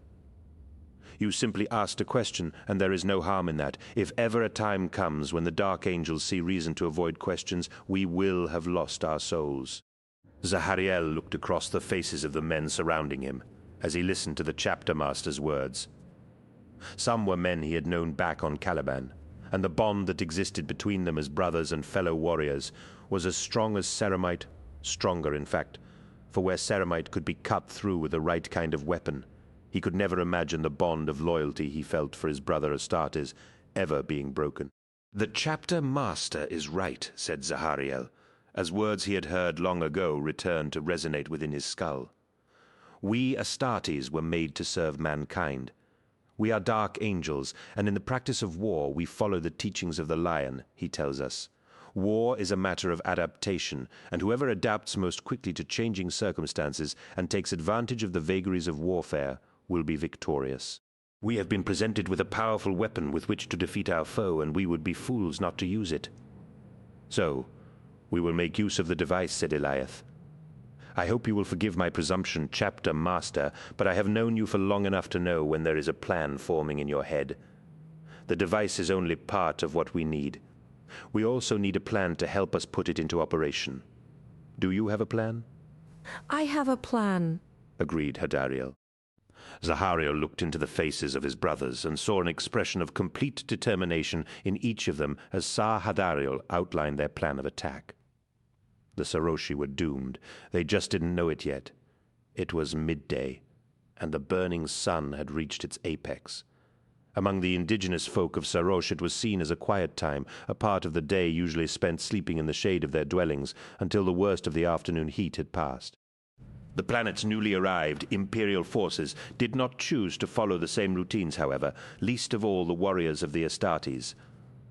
S1: "You simply asked a question, and there is no harm in that. If ever a time comes when the Dark Angels see reason to avoid questions, we will have lost our souls." Zahariel looked across the faces of the men surrounding him as he listened to the Chapter Master's words. Some were men he had known back on Caliban, and the bond that existed between them as brothers and fellow warriors was as strong as ceramite, stronger in fact, for where ceramite could be cut through with the right kind of weapon, he could never imagine the bond of loyalty he felt for his brother Astartes ever being broken. "The Chapter Master is right," said Zahariel, as words he had heard long ago returned to resonate within his skull. "We Astartes were made to serve mankind. We are dark angels, and in the practice of war we follow the teachings of the Lion, he tells us. War is a matter of adaptation, and whoever adapts most quickly to changing circumstances and takes advantage of the vagaries of warfare will be victorious. We have been presented with a powerful weapon with which to defeat our foe, and we would be fools not to use it. So, we will make use of the device," said Eliath. "I hope you will forgive my presumption, Chapter Master, but I have known you for long enough to know when there is a plan forming in your head. The device is only part of what we need. We also need a plan to help us put it into operation. Do you have a plan?"
S4: I have a plan,
S1: agreed Hadariel. Zahariel looked into the faces of his brothers and saw an expression of complete determination in each of them as Sar Hadariel outlined their plan of attack. The Saroshi were doomed. They just didn't know it yet. It was midday, and the burning sun had reached its apex. Among the indigenous folk of Sarosh it was seen as a quiet time, a part of the day usually spent sleeping in the shade of their dwellings until the worst of the afternoon heat had passed. The planet's newly arrived Imperial forces did not choose to follow the same routines, however, least of all the warriors of the Astartes.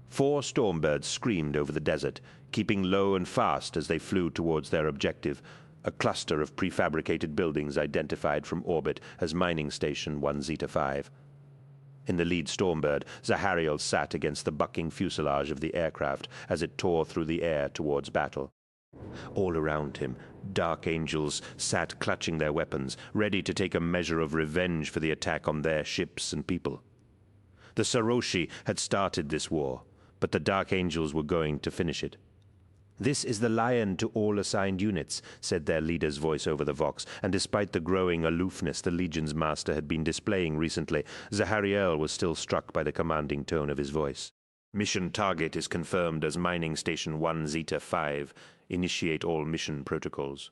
S1: 4 stormbirds screamed over the desert, keeping low and fast as they flew towards their objective, a cluster of prefabricated buildings identified from orbit as Mining Station 1 Zeta 5. In the lead stormbird, Zahariel sat against the bucking fuselage of the aircraft as it tore through the air towards battle. All around him, dark angels sat clutching their weapons, ready to take a measure of revenge for the attack on their ships and people. The Saroshi had started this war, but the dark angels were going to finish it. "This is the Lion to all assigned units," said their leader's voice over the vox, and despite the growing aloofness the Legion's master had been displaying recently, Zahariel was still struck by the commanding tone of his voice. "Mission target is confirmed as Mining Station 1 Zeta 5. Initiate all mission protocols."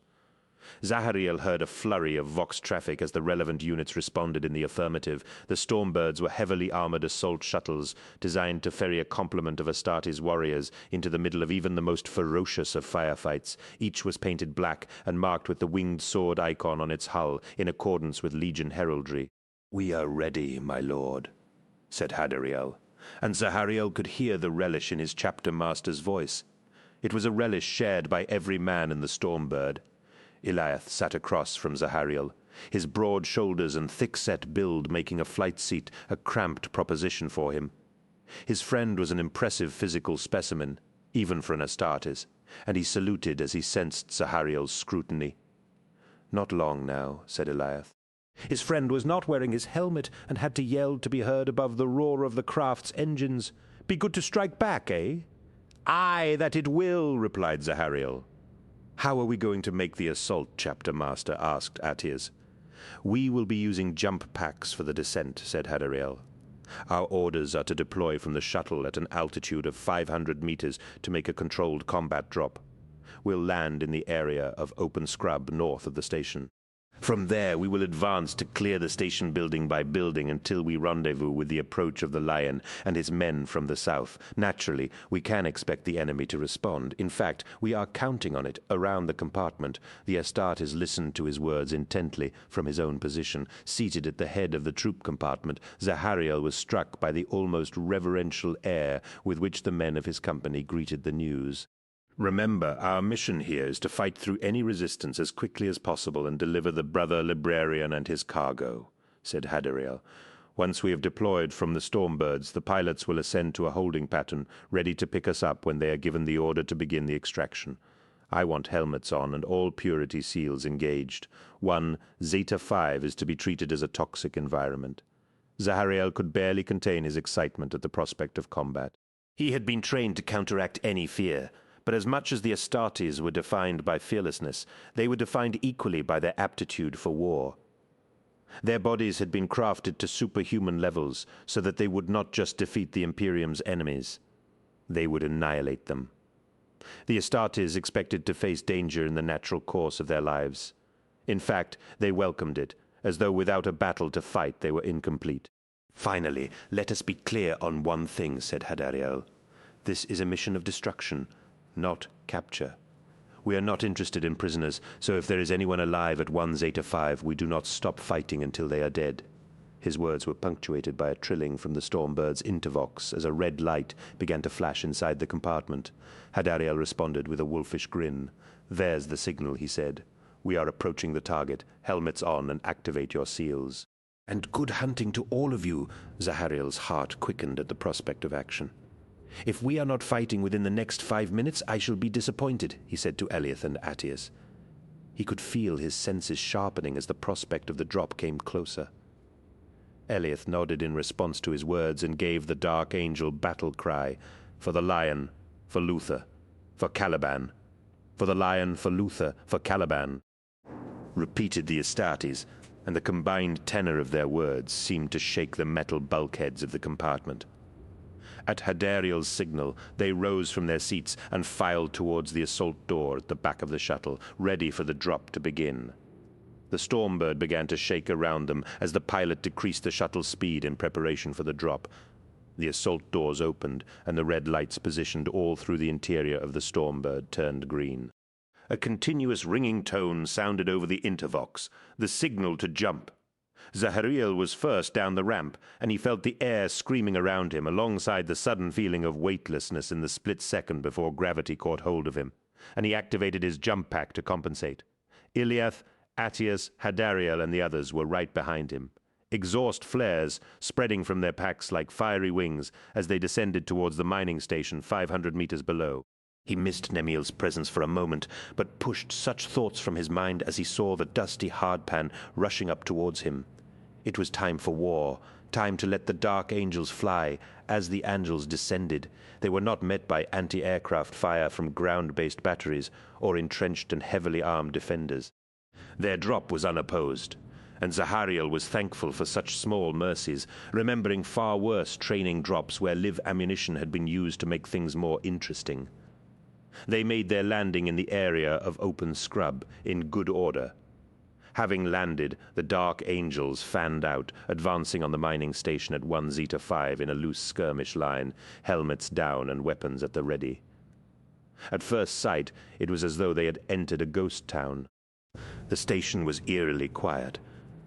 S1: Zahariel heard a flurry of vox traffic as the relevant units responded in the affirmative. The Stormbirds were heavily armored assault shuttles, designed to ferry a complement of Astartes warriors into the middle of even the most ferocious of firefights. Each was painted black and marked with the winged sword icon on its hull, in accordance with Legion heraldry. "We are ready, my lord," said Hadariel, and Zahariel could hear the relish in his chapter master's voice. It was a relish shared by every man in the Stormbird. Eliath sat across from Zahariel, his broad shoulders and thick-set build making a flight seat a cramped proposition for him. His friend was an impressive physical specimen, even for an Astartes, and he saluted as he sensed Zahariel's scrutiny. "Not long now," said Eliath. His friend was not wearing his helmet and had to yell to be heard above the roar of the craft's engines. "Be good to strike back, eh?" "Aye, that it will," replied Zahariel. "How are we going to make the assault?" Chapter Master asked Attias. "We will be using jump packs for the descent," said Hadariel. "Our orders are to deploy from the shuttle at an altitude of 500 meters to make a controlled combat drop. We'll land in the area of open scrub north of the station. From there, we will advance to clear the station building by building until we rendezvous with the approach of the Lion and his men from the south. Naturally, we can expect the enemy to respond. In fact, we are counting on it. Around the compartment, the Astartes listened to his words intently from his own position. Seated at the head of the troop compartment, Zahariel was struck by the almost reverential air with which the men of his company greeted the news. "Remember, our mission here is to fight through any resistance as quickly as possible and deliver the brother librarian and his cargo," said Hadariel. "Once we have deployed from the Stormbirds, the pilots will ascend to a holding pattern, ready to pick us up when they are given the order to begin the extraction. I want helmets on and all purity seals engaged. 1 Zeta 5 is to be treated as a toxic environment." Zahariel could barely contain his excitement at the prospect of combat. He had been trained to counteract any fear. But as much as the Astartes were defined by fearlessness, they were defined equally by their aptitude for war. Their bodies had been crafted to superhuman levels so that they would not just defeat the Imperium's enemies, they would annihilate them. The Astartes expected to face danger in the natural course of their lives. In fact, they welcomed it, as though without a battle to fight they were incomplete. "Finally, let us be clear on one thing," said Hadariel. "This is a mission of destruction, not capture. We are not interested in prisoners, so if there is anyone alive at 1 Zeta 5, we do not stop fighting until they are dead." His words were punctuated by a trilling from the Stormbird's intervox as a red light began to flash inside the compartment. Hadariel responded with a wolfish grin. "There's the signal," he said. "We are approaching the target. Helmets on and activate your seals." "And good hunting to all of you." Zahariel's heart quickened at the prospect of action. "If we are not fighting within the next 5 minutes, I shall be disappointed," he said to Eliath and Attius. He could feel his senses sharpening as the prospect of the drop came closer. Eliath nodded in response to his words and gave the Dark Angel battle cry, "For the Lion, for Luther, for Caliban. For the Lion, for Luther, for Caliban," repeated the Astartes, and the combined tenor of their words seemed to shake the metal bulkheads of the compartment. At Hadariel's signal, they rose from their seats and filed towards the assault door at the back of the shuttle, ready for the drop to begin. The Stormbird began to shake around them as the pilot decreased the shuttle's speed in preparation for the drop. The assault doors opened, and the red lights positioned all through the interior of the Stormbird turned green. A continuous ringing tone sounded over the intervox, the signal to jump. Zahariel was first down the ramp, and he felt the air screaming around him alongside the sudden feeling of weightlessness in the split second before gravity caught hold of him, and he activated his jump pack to compensate. Iliath, Attius, Hadariel, and the others were right behind him. Exhaust flares spreading from their packs like fiery wings as they descended towards the mining station 500 meters below. He missed Nemiel's presence for a moment, but pushed such thoughts from his mind as he saw the dusty hardpan rushing up towards him. It was time for war, time to let the Dark Angels fly. As the Angels descended, they were not met by anti-aircraft fire from ground-based batteries or entrenched and heavily armed defenders. Their drop was unopposed, and Zahariel was thankful for such small mercies, remembering far worse training drops where live ammunition had been used to make things more interesting. They made their landing in the area of open scrub in good order. Having landed, the Dark Angels fanned out, advancing on the mining station at 1 Zeta 5 in a loose skirmish line, helmets down and weapons at the ready. At first sight, it was as though they had entered a ghost town. The station was eerily quiet,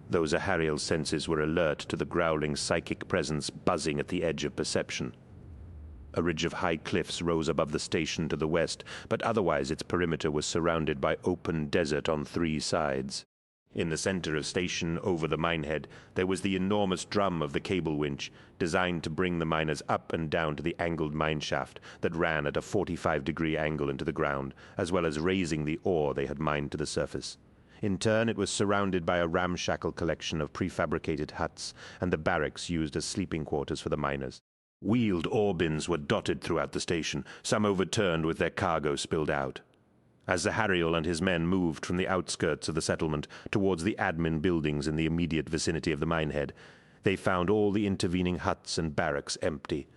S1: though Zahariel's senses were alert to the growling psychic presence buzzing at the edge of perception. A ridge of high cliffs rose above the station to the west, but otherwise its perimeter was surrounded by open desert on 3 sides. In the center of station, over the minehead, there was the enormous drum of the cable winch, designed to bring the miners up and down to the angled mine shaft that ran at a 45-degree angle into the ground, as well as raising the ore they had mined to the surface. In turn, it was surrounded by a ramshackle collection of prefabricated huts, and the barracks used as sleeping quarters for the miners. Wheeled ore bins were dotted throughout the station, some overturned with their cargo spilled out. As Zahariel and his men moved from the outskirts of the settlement towards the admin buildings in the immediate vicinity of the minehead, they found all the intervening huts and barracks empty.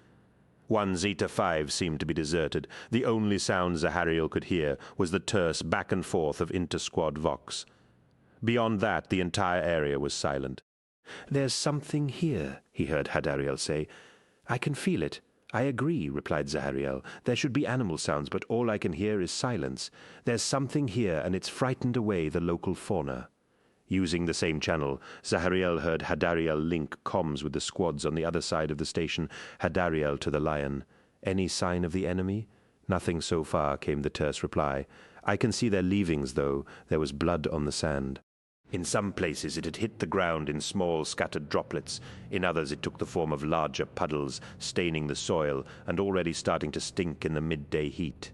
S1: 1 Zeta 5 seemed to be deserted. The only sound Zahariel could hear was the terse back and forth of inter-squad vox. Beyond that, the entire area was silent. "There's something here," he heard Hadariel say. "I can feel it." "I agree," replied Zahariel. "There should be animal sounds, but all I can hear is silence. There's something here, and it's frightened away the local fauna." Using the same channel, Zahariel heard Hadariel link comms with the squads on the other side of the station, Hadariel to the Lion. "Any sign of the enemy?" "Nothing so far," came the terse reply. "I can see their leavings, though. There was blood on the sand." In some places it had hit the ground in small scattered droplets. In others it took the form of larger puddles, staining the soil and already starting to stink in the midday heat.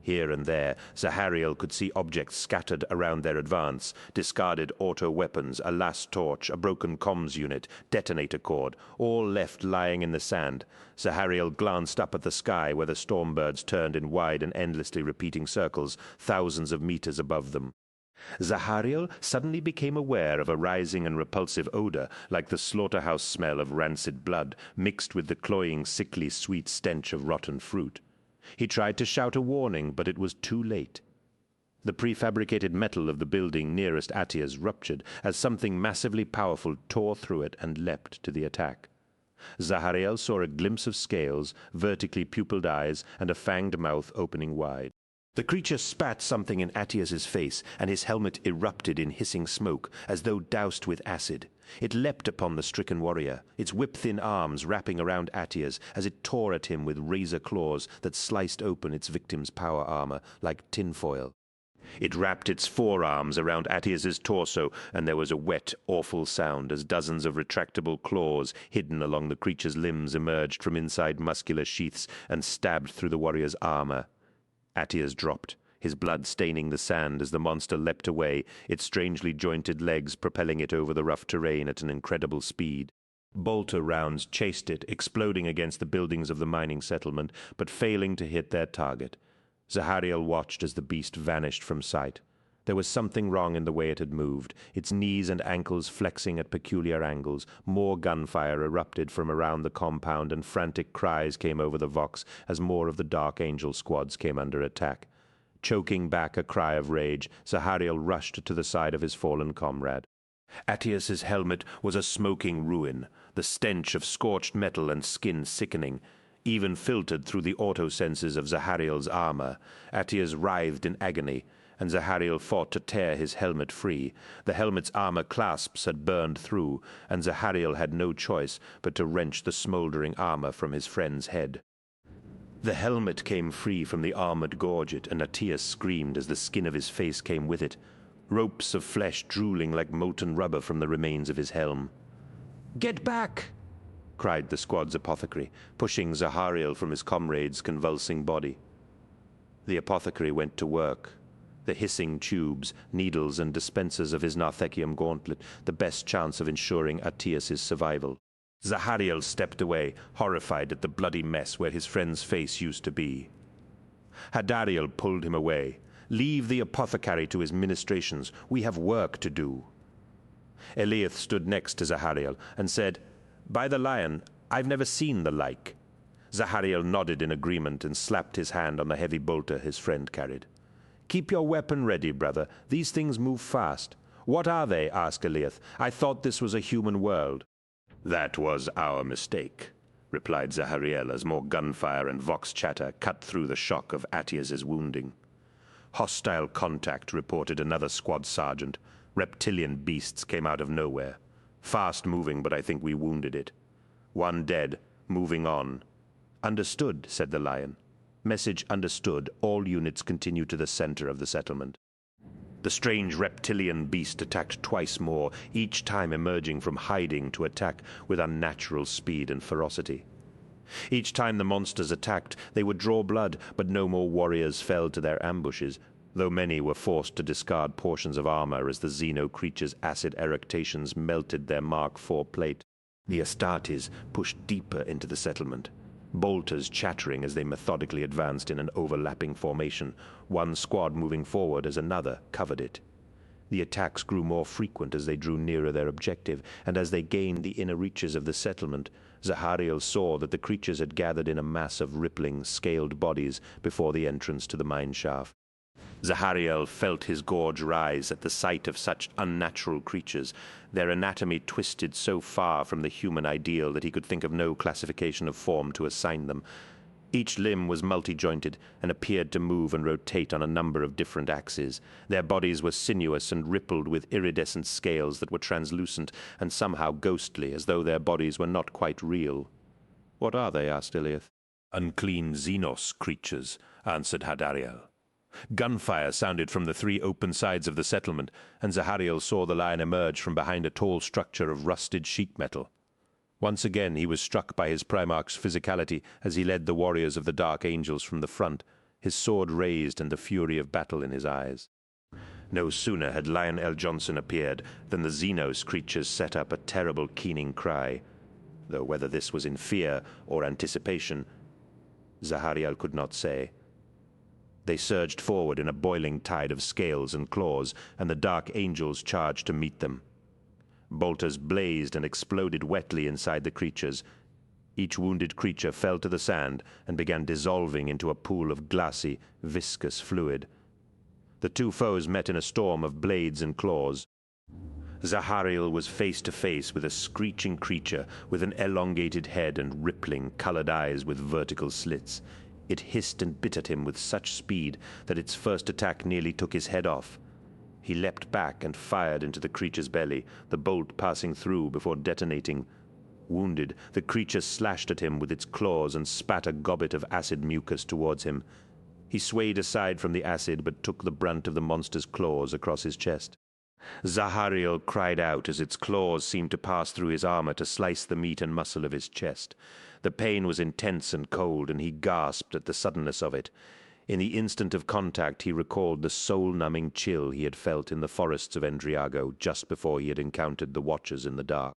S1: Here and there, Zahariel could see objects scattered around their advance, discarded auto-weapons, a last torch, a broken comms unit, detonator cord, all left lying in the sand. Zahariel glanced up at the sky where the storm birds turned in wide and endlessly repeating circles, thousands of meters above them. Zahariel suddenly became aware of a rising and repulsive odor, like the slaughterhouse smell of rancid blood, mixed with the cloying, sickly sweet stench of rotten fruit. He tried to shout a warning, but it was too late. The prefabricated metal of the building nearest Attia's ruptured as something massively powerful tore through it and leapt to the attack. Zahariel saw a glimpse of scales, vertically pupilled eyes, and a fanged mouth opening wide. The creature spat something in Attias's face, and his helmet erupted in hissing smoke, as though doused with acid. It leapt upon the stricken warrior, its whip-thin arms wrapping around Attia's as it tore at him with razor claws that sliced open its victim's power armor like tinfoil. It wrapped its forearms around Attias's torso, and there was a wet, awful sound as dozens of retractable claws hidden along the creature's limbs emerged from inside muscular sheaths and stabbed through the warrior's armor. Attias dropped, his blood staining the sand as the monster leapt away, its strangely jointed legs propelling it over the rough terrain at an incredible speed. Bolter rounds chased it, exploding against the buildings of the mining settlement, but failing to hit their target. Zahariel watched as the beast vanished from sight. There was something wrong in the way it had moved, its knees and ankles flexing at peculiar angles. More gunfire erupted from around the compound, and frantic cries came over the Vox as more of the Dark Angel squads came under attack. Choking back a cry of rage, Zahariel rushed to the side of his fallen comrade. Attias's helmet was a smoking ruin, the stench of scorched metal and skin sickening, even filtered through the auto-senses of Zahariel's armor. Attias writhed in agony, and Zahariel fought to tear his helmet free. The helmet's armor clasps had burned through, and Zahariel had no choice but to wrench the smoldering armor from his friend's head. The helmet came free from the armored gorget, and Attias screamed as the skin of his face came with it, ropes of flesh drooling like molten rubber from the remains of his helm. "Get back!" cried the squad's apothecary, pushing Zahariel from his comrade's convulsing body. The apothecary went to work. The hissing tubes, needles, and dispensers of his Narthekium gauntlet, the best chance of ensuring Attias's survival. Zahariel stepped away, horrified at the bloody mess where his friend's face used to be. Hadariel pulled him away. "Leave the apothecary to his ministrations. We have work to do." Eliath stood next to Zahariel and said, "By the Lion, I've never seen the like." Zahariel nodded in agreement and slapped his hand on the heavy bolter his friend carried. "Keep your weapon ready, brother. These things move fast." "What are they?" asked Eliath. "I thought this was a human world." "That was our mistake," replied Zahariel as more gunfire and vox chatter cut through the shock of Attias's wounding. "Hostile contact," reported another squad sergeant. "Reptilian beasts came out of nowhere. Fast moving, but I think we wounded it. One dead, moving on." "Understood," said the Lion. Message understood. All units continue to the center of the settlement. The strange reptilian beast attacked twice more, each time emerging from hiding to attack with unnatural speed and ferocity. Each time the monsters attacked, they would draw blood, but no more warriors fell to their ambushes, though many were forced to discard portions of armor as the Xeno creatures' acid eructations melted their Mark IV plate. The Astartes pushed deeper into the settlement. bolters chattering as they methodically advanced in an overlapping formation, one squad moving forward as another covered it. The attacks grew more frequent as they drew nearer their objective, and as they gained the inner reaches of the settlement, Zahariel saw that the creatures had gathered in a mass of rippling, scaled bodies before the entrance to the mine shaft. Zahariel felt his gorge rise at the sight of such unnatural creatures, their anatomy twisted so far from the human ideal that he could think of no classification of form to assign them. Each limb was multi-jointed and appeared to move and rotate on a number of different axes. Their bodies were sinuous and rippled with iridescent scales that were translucent and somehow ghostly, as though their bodies were not quite real. "What are they?" asked Iliath. "Unclean Xenos creatures," answered Hadariel. Gunfire sounded from the three open sides of the settlement, and Zahariel saw the lion emerge from behind a tall structure of rusted sheet metal. Once again he was struck by his Primarch's physicality as he led the warriors of the Dark Angels from the front, his sword raised and the fury of battle in his eyes. No sooner had Lion L. Johnson appeared than the Xenos creatures set up a terrible keening cry, though whether this was in fear or anticipation, Zahariel could not say. They surged forward in a boiling tide of scales and claws, and the Dark Angels charged to meet them. Bolters blazed and exploded wetly inside the creatures. Each wounded creature fell to the sand and began dissolving into a pool of glassy, viscous fluid. The two foes met in a storm of blades and claws. Zahariel was face to face with a screeching creature with an elongated head and rippling, colored eyes with vertical slits. It hissed and bit at him with such speed that its first attack nearly took his head off. He leapt back and fired into the creature's belly, the bolt passing through before detonating. Wounded, the creature slashed at him with its claws and spat a gobbet of acid mucus towards him. He swayed aside from the acid but took the brunt of the monster's claws across his chest. Zahariel cried out as its claws seemed to pass through his armor to slice the meat and muscle of his chest. The pain was intense and cold, and he gasped at the suddenness of it. In the instant of contact he recalled the soul-numbing chill he had felt in the forests of Endriago just before he had encountered the Watchers in the dark.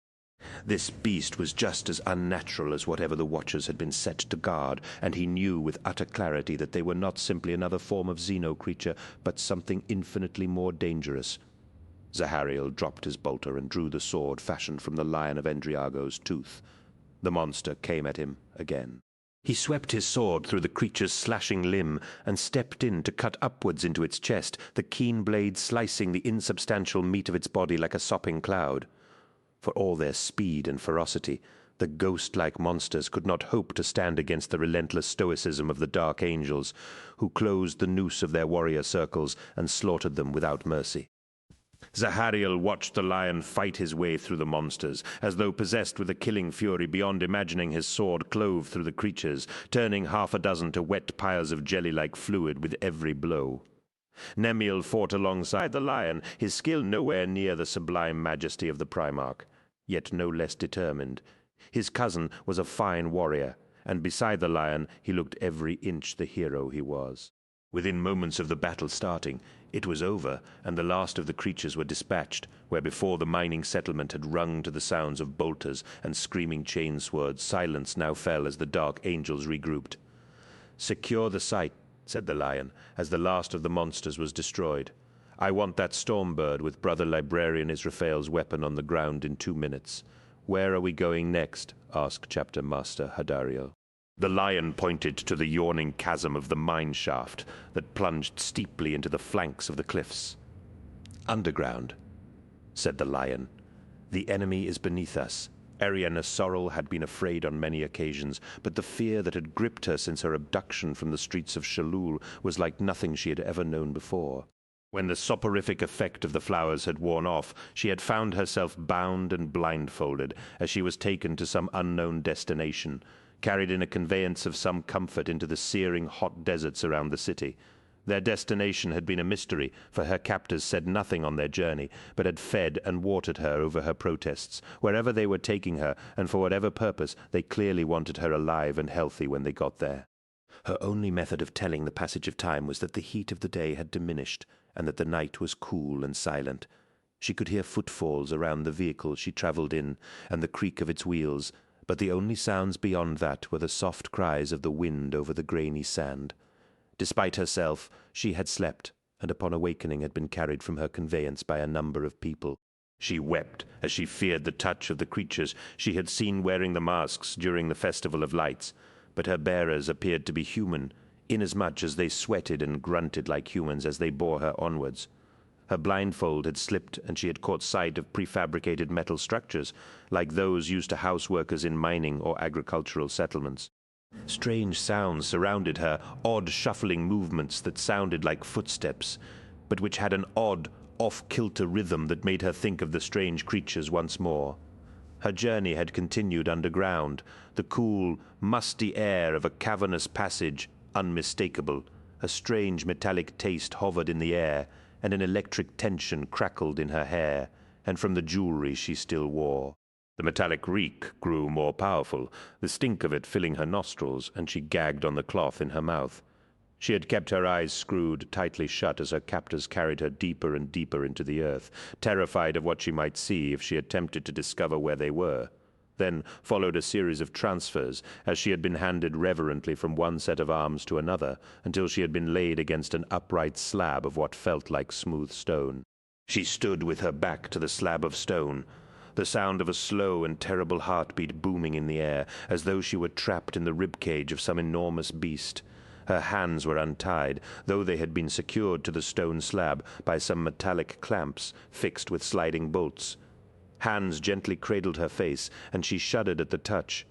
S1: This beast was just as unnatural as whatever the Watchers had been set to guard, and he knew with utter clarity that they were not simply another form of Xeno creature, but something infinitely more dangerous. Zahariel dropped his bolter and drew the sword fashioned from the lion of Endriago's tooth. The monster came at him again. He swept his sword through the creature's slashing limb and stepped in to cut upwards into its chest, the keen blade slicing the insubstantial meat of its body like a sopping cloud. For all their speed and ferocity, the ghost-like monsters could not hope to stand against the relentless stoicism of the Dark Angels, who closed the noose of their warrior circles and slaughtered them without mercy. Zahariel watched the lion fight his way through the monsters, as though possessed with a killing fury beyond imagining. His sword clove through the creatures, turning half a dozen to wet piles of jelly-like fluid with every blow. Nemiel fought alongside the lion, his skill nowhere near the sublime majesty of the Primarch, yet no less determined. His cousin was a fine warrior, and beside the lion he looked every inch the hero he was. Within moments of the battle starting, it was over, and the last of the creatures were dispatched, where before the mining settlement had rung to the sounds of bolters and screaming chainswords, silence now fell as the Dark Angels regrouped. "Secure the site," said the lion, as the last of the monsters was destroyed. "I want that storm bird with Brother Librarian Israphael's weapon on the ground in 2 minutes. Where are we going next?" asked Chapter Master Hadariel. The lion pointed to the yawning chasm of the mine shaft that plunged steeply into the flanks of the cliffs. "Underground," said the lion. "The enemy is beneath us." Ariana Sorrel had been afraid on many occasions, but the fear that had gripped her since her abduction from the streets of Shalul was like nothing she had ever known before. When the soporific effect of the flowers had worn off, she had found herself bound and blindfolded as she was taken to some unknown destination, carried in a conveyance of some comfort into the searing hot deserts around the city. Their destination had been a mystery, for her captors said nothing on their journey, but had fed and watered her over her protests. Wherever they were taking her, and for whatever purpose, they clearly wanted her alive and healthy when they got there. Her only method of telling the passage of time was that the heat of the day had diminished, and that the night was cool and silent. She could hear footfalls around the vehicle she travelled in, and the creak of its wheels, but the only sounds beyond that were the soft cries of the wind over the grainy sand. Despite herself, she had slept, and upon awakening had been carried from her conveyance by a number of people. She wept as she feared the touch of the creatures she had seen wearing the masks during the Festival of Lights, but her bearers appeared to be human, inasmuch as they sweated and grunted like humans as they bore her onwards. Her blindfold had slipped, and she had caught sight of prefabricated metal structures, like those used to house workers in mining or agricultural settlements. Strange sounds surrounded her, odd shuffling movements that sounded like footsteps, but which had an odd, off-kilter rhythm that made her think of the strange creatures once more. Her journey had continued underground, the cool, musty air of a cavernous passage unmistakable. A strange metallic taste hovered in the air, and an electric tension crackled in her hair, and from the jewelry she still wore. The metallic reek grew more powerful, the stink of it filling her nostrils, and she gagged on the cloth in her mouth. She had kept her eyes screwed tightly shut as her captors carried her deeper and deeper into the earth, terrified of what she might see if she attempted to discover where they were. Then followed a series of transfers, as she had been handed reverently from one set of arms to another, until she had been laid against an upright slab of what felt like smooth stone. She stood with her back to the slab of stone, the sound of a slow and terrible heartbeat booming in the air, as though she were trapped in the ribcage of some enormous beast. Her hands were untied, though they had been secured to the stone slab by some metallic clamps fixed with sliding bolts. Hands gently cradled her face, and she shuddered at the touch.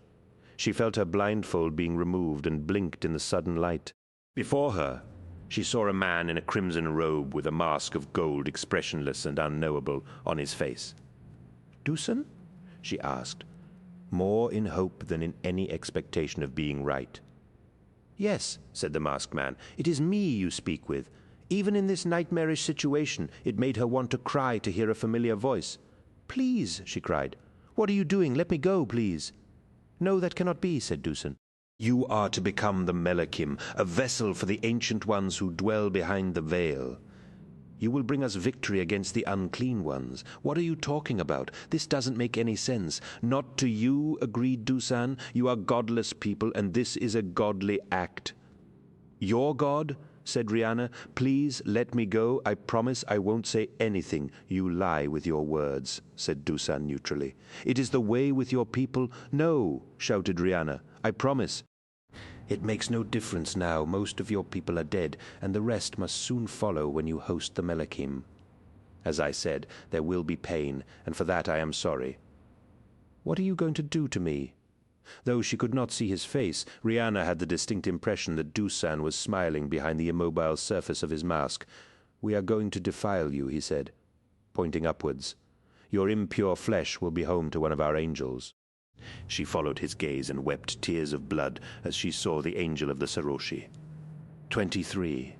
S1: She felt her blindfold being removed and blinked in the sudden light. Before her, she saw a man in a crimson robe with a mask of gold expressionless and unknowable on his face. "Dusan?" she asked, more in hope than in any expectation of being right. "Yes," said the masked man, "it is me you speak with. Even in this nightmarish situation, it made her want to cry to hear a familiar voice. "Please," she cried. "What are you doing? Let me go, please." "No, that cannot be," said Dusan. "You are to become the Melachim, a vessel for the ancient ones who dwell behind the veil. You will bring us victory against the unclean ones. What are you talking about? This doesn't make any sense." "Not to you," agreed Dusan. "You are godless people, and this is a godly act." "Your God?" said Rihanna. "Please let me go. I promise I won't say anything." "You lie with your words," said Dusan neutrally. "It is the way with your people." "No," shouted Rihanna. "I promise." "It makes no difference now. Most of your people are dead, and the rest must soon follow when you host the Melachim. As I said, there will be pain, and for that I am sorry. What are you going to do to me?" Though she could not see his face, Rihanna had the distinct impression that Dusan was smiling behind the immobile surface of his mask. "We are going to defile you," he said, pointing upwards. "Your impure flesh will be home to one of our angels." She followed his gaze and wept tears of blood as she saw the angel of the Saroshi. 23.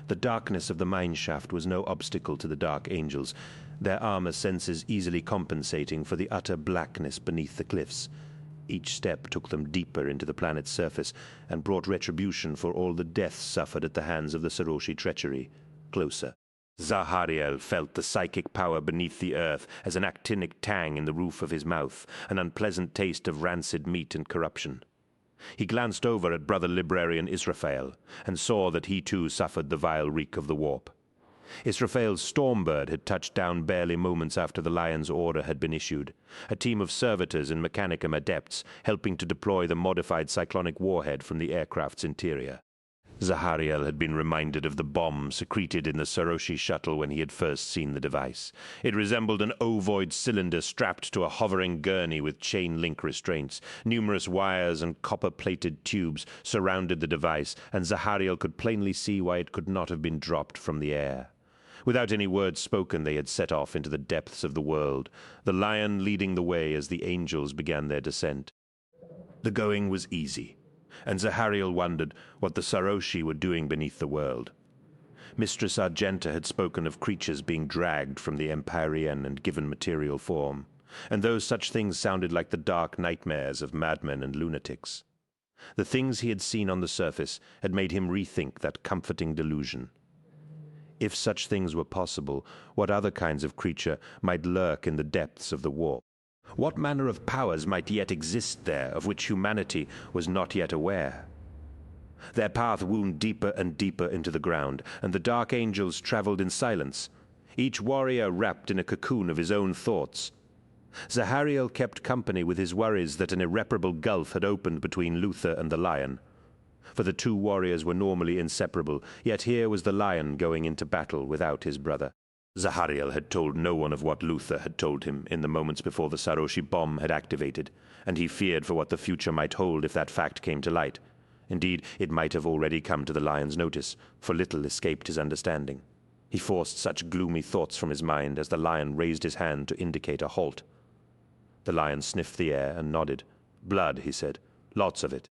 S1: The darkness of the mine shaft was no obstacle to the dark angels, their armor senses easily compensating for the utter blackness beneath the cliffs. Each step took them deeper into the planet's surface and brought retribution for all the deaths suffered at the hands of the Saroshi treachery. Closer. Zahariel felt the psychic power beneath the earth as an actinic tang in the roof of his mouth, an unpleasant taste of rancid meat and corruption. He glanced over at brother librarian Israfel and saw that he too suffered the vile reek of the warp. Israfel's Stormbird had touched down barely moments after the Lion's order had been issued, a team of servitors and Mechanicum adepts helping to deploy the modified cyclonic warhead from the aircraft's interior. Zahariel had been reminded of the bomb secreted in the Saroshi shuttle when he had first seen the device. It resembled an ovoid cylinder strapped to a hovering gurney with chain-link restraints. Numerous wires and copper-plated tubes surrounded the device, and Zahariel could plainly see why it could not have been dropped from the air. Without any words spoken, they had set off into the depths of the world, the Lion leading the way as the angels began their descent. The going was easy, and Zahariel wondered what the Saroshi were doing beneath the world. Mistress Argenta had spoken of creatures being dragged from the Empyrean and given material form, and those such things sounded like the dark nightmares of madmen and lunatics. The things he had seen on the surface had made him rethink that comforting delusion. If such things were possible, what other kinds of creature might lurk in the depths of the warp? What manner of powers might yet exist there of which humanity was not yet aware? Their path wound deeper and deeper into the ground, and the dark angels traveled in silence, each warrior wrapped in a cocoon of his own thoughts. Zahariel kept company with his worries that an irreparable gulf had opened between Luther and the lion. For the two warriors were normally inseparable, yet here was the lion going into battle without his brother. Zahariel had told no one of what Luther had told him in the moments before the Saroshi bomb had activated, and he feared for what the future might hold if that fact came to light. Indeed, it might have already come to the lion's notice, for little escaped his understanding. He forced such gloomy thoughts from his mind as the lion raised his hand to indicate a halt. The lion sniffed the air and nodded. "Blood," he said. "Lots of it."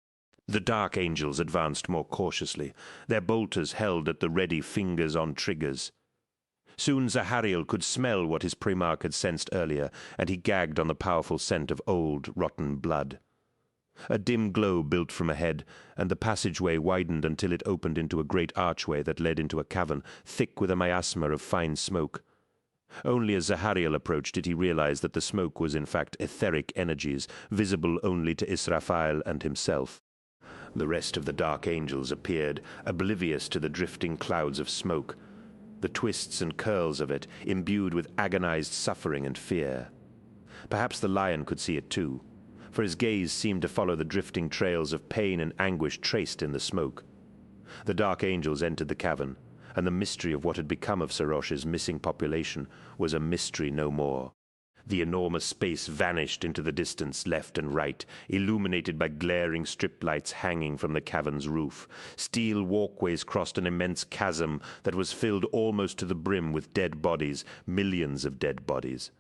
S1: The dark angels advanced more cautiously, their bolters held at the ready fingers on triggers. Soon Zahariel could smell what his primarch had sensed earlier, and he gagged on the powerful scent of old, rotten blood. A dim glow built from ahead, and the passageway widened until it opened into a great archway that led into a cavern, thick with a miasma of fine smoke. Only as Zahariel approached did he realize that the smoke was in fact etheric energies, visible only to Israfil and himself. The rest of the dark angels appeared, oblivious to the drifting clouds of smoke, the twists and curls of it, imbued with agonized suffering and fear. Perhaps the lion could see it too, for his gaze seemed to follow the drifting trails of pain and anguish traced in the smoke. The dark angels entered the cavern, and the mystery of what had become of Sarosha's missing population was a mystery no more. The enormous space vanished into the distance left and right, illuminated by glaring strip lights hanging from the cavern's roof. Steel walkways crossed an immense chasm that was filled almost to the brim with dead bodies, millions of dead bodies.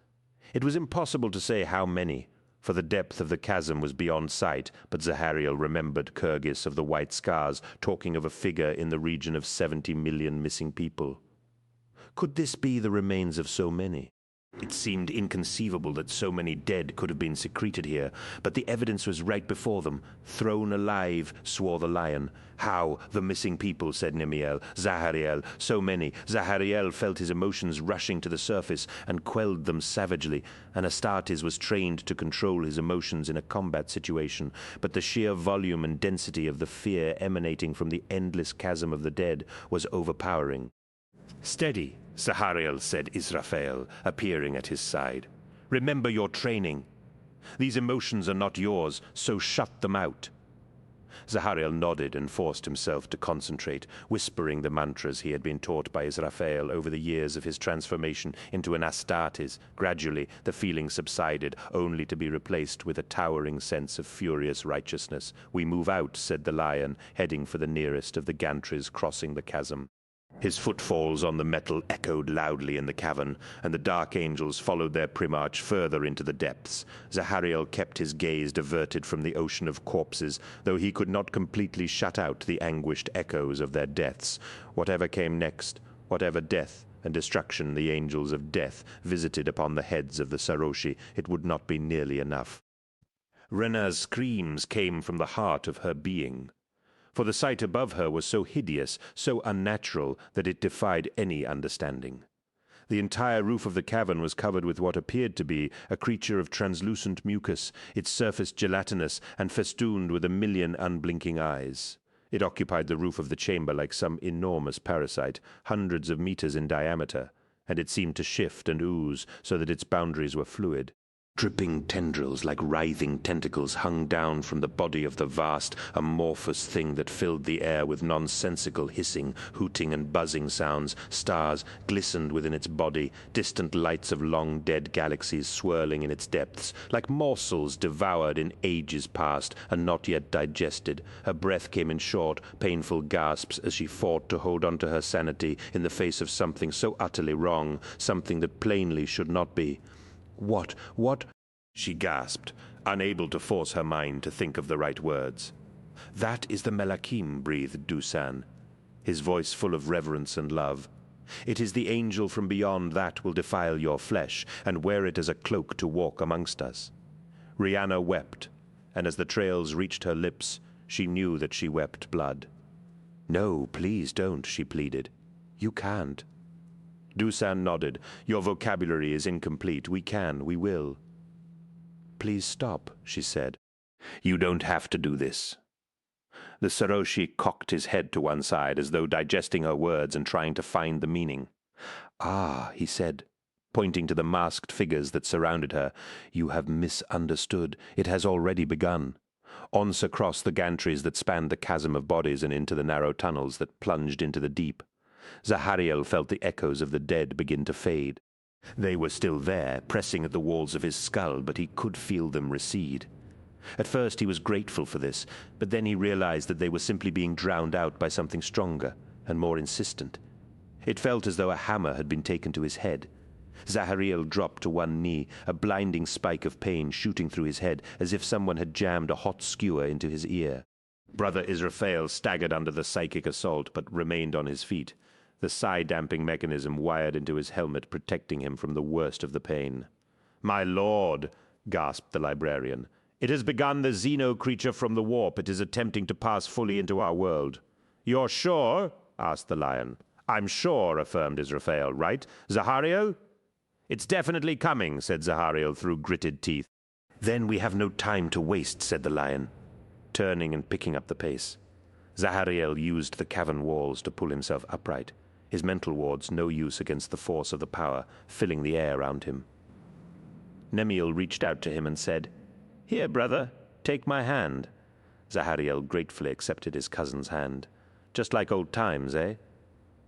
S1: It was impossible to say how many, for the depth of the chasm was beyond sight, but Zahariel remembered Kyrgyz of the White Scars talking of a figure in the region of 70 million missing people. Could this be the remains of so many? It seemed inconceivable that so many dead could have been secreted here, but the evidence was right before them. Thrown alive, swore the lion. How? The missing people, said Nimiel. Zahariel, so many. Zahariel felt his emotions rushing to the surface and quelled them savagely. And Astartes was trained to control his emotions in a combat situation, but the sheer volume and density of the fear emanating from the endless chasm of the dead was overpowering. Steady, Zahariel said Israfel, appearing at his side. Remember your training. These emotions are not yours, so shut them out. Zahariel nodded and forced himself to concentrate, whispering the mantras he had been taught by Israfel over the years of his transformation into an Astartes. Gradually, the feeling subsided, only to be replaced with a towering sense of furious righteousness. We move out, said the lion, heading for the nearest of the gantries crossing the chasm. His footfalls on the metal echoed loudly in the cavern, and the dark angels followed their primarch further into the depths. Zahariel kept his gaze diverted from the ocean of corpses, though he could not completely shut out the anguished echoes of their deaths. Whatever came next, whatever death and destruction the angels of death visited upon the heads of the Saroshi, it would not be nearly enough. Rena's screams came from the heart of her being. For the sight above her was so hideous, so unnatural, that it defied any understanding. The entire roof of the cavern was covered with what appeared to be a creature of translucent mucus, its surface gelatinous and festooned with 1,000,000 unblinking eyes. It occupied the roof of the chamber like some enormous parasite, hundreds of meters in diameter, and it seemed to shift and ooze so that its boundaries were fluid. Dripping tendrils like writhing tentacles hung down from the body of the vast, amorphous thing that filled the air with nonsensical hissing, hooting and buzzing sounds. Stars glistened within its body, distant lights of long-dead galaxies swirling in its depths, like morsels devoured in ages past and not yet digested. Her breath came in short, painful gasps as she fought to hold on to her sanity in the face of something so utterly wrong, something that plainly should not be. What? She gasped, unable to force her mind to think of the right words. That is the Melakim, breathed Dusan, his voice full of reverence and love. It is the angel from beyond that will defile your flesh, and wear it as a cloak to walk amongst us. Rihanna wept, and as the trails reached her lips, she knew that she wept blood. No, please don't, she pleaded. You can't. Dusan nodded. Your vocabulary is incomplete. We will. please stop," she said. "You don't have to do this." The Saroshi cocked his head to one side as though digesting her words and trying to find the meaning. "Ah," he said, pointing to the masked figures that surrounded her, "you have misunderstood. It has already begun." Once across the gantries that spanned the chasm of bodies and into the narrow tunnels that plunged into the deep. Zahariel felt the echoes of the dead begin to fade. They were still there, pressing at the walls of his skull, but he could feel them recede. At first he was grateful for this, but then he realized that they were simply being drowned out by something stronger and more insistent. It felt as though a hammer had been taken to his head. Zahariel dropped to one knee, a blinding spike of pain shooting through his head as if someone had jammed a hot skewer into his ear. Brother Israfel staggered under the psychic assault but remained on his feet, the psi-damping mechanism wired into his helmet protecting him from the worst of the pain. "My lord," gasped the librarian, "it has begun. The Xeno creature from the warp. It is attempting to pass fully into our world." "You're sure?" asked the lion. "I'm sure," affirmed Israfel. "Right, Zahariel?" "It's definitely coming," said Zahariel through gritted teeth. "Then we have no time to waste," said the lion, turning and picking up the pace. Zahariel used the cavern walls to pull himself upright, his mental wards no use against the force of the power filling the air around him. Nemiel reached out to him and said, "Here, brother, take my hand." Zahariel gratefully accepted his cousin's hand. "Just like old times, eh?"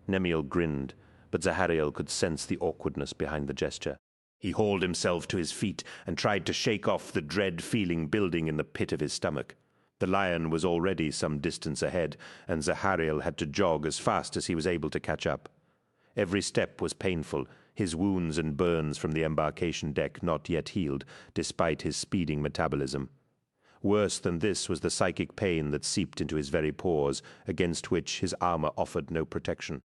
S1: Nemiel grinned, but Zahariel could sense the awkwardness behind the gesture. He hauled himself to his feet and tried to shake off the dread feeling building in the pit of his stomach. The lion was already some distance ahead, and Zahariel had to jog as fast as he was able to catch up. Every step was painful, his wounds and burns from the embarkation deck not yet healed, despite his speeding metabolism. Worse than this was the psychic pain that seeped into his very pores, against which his armor offered no protection.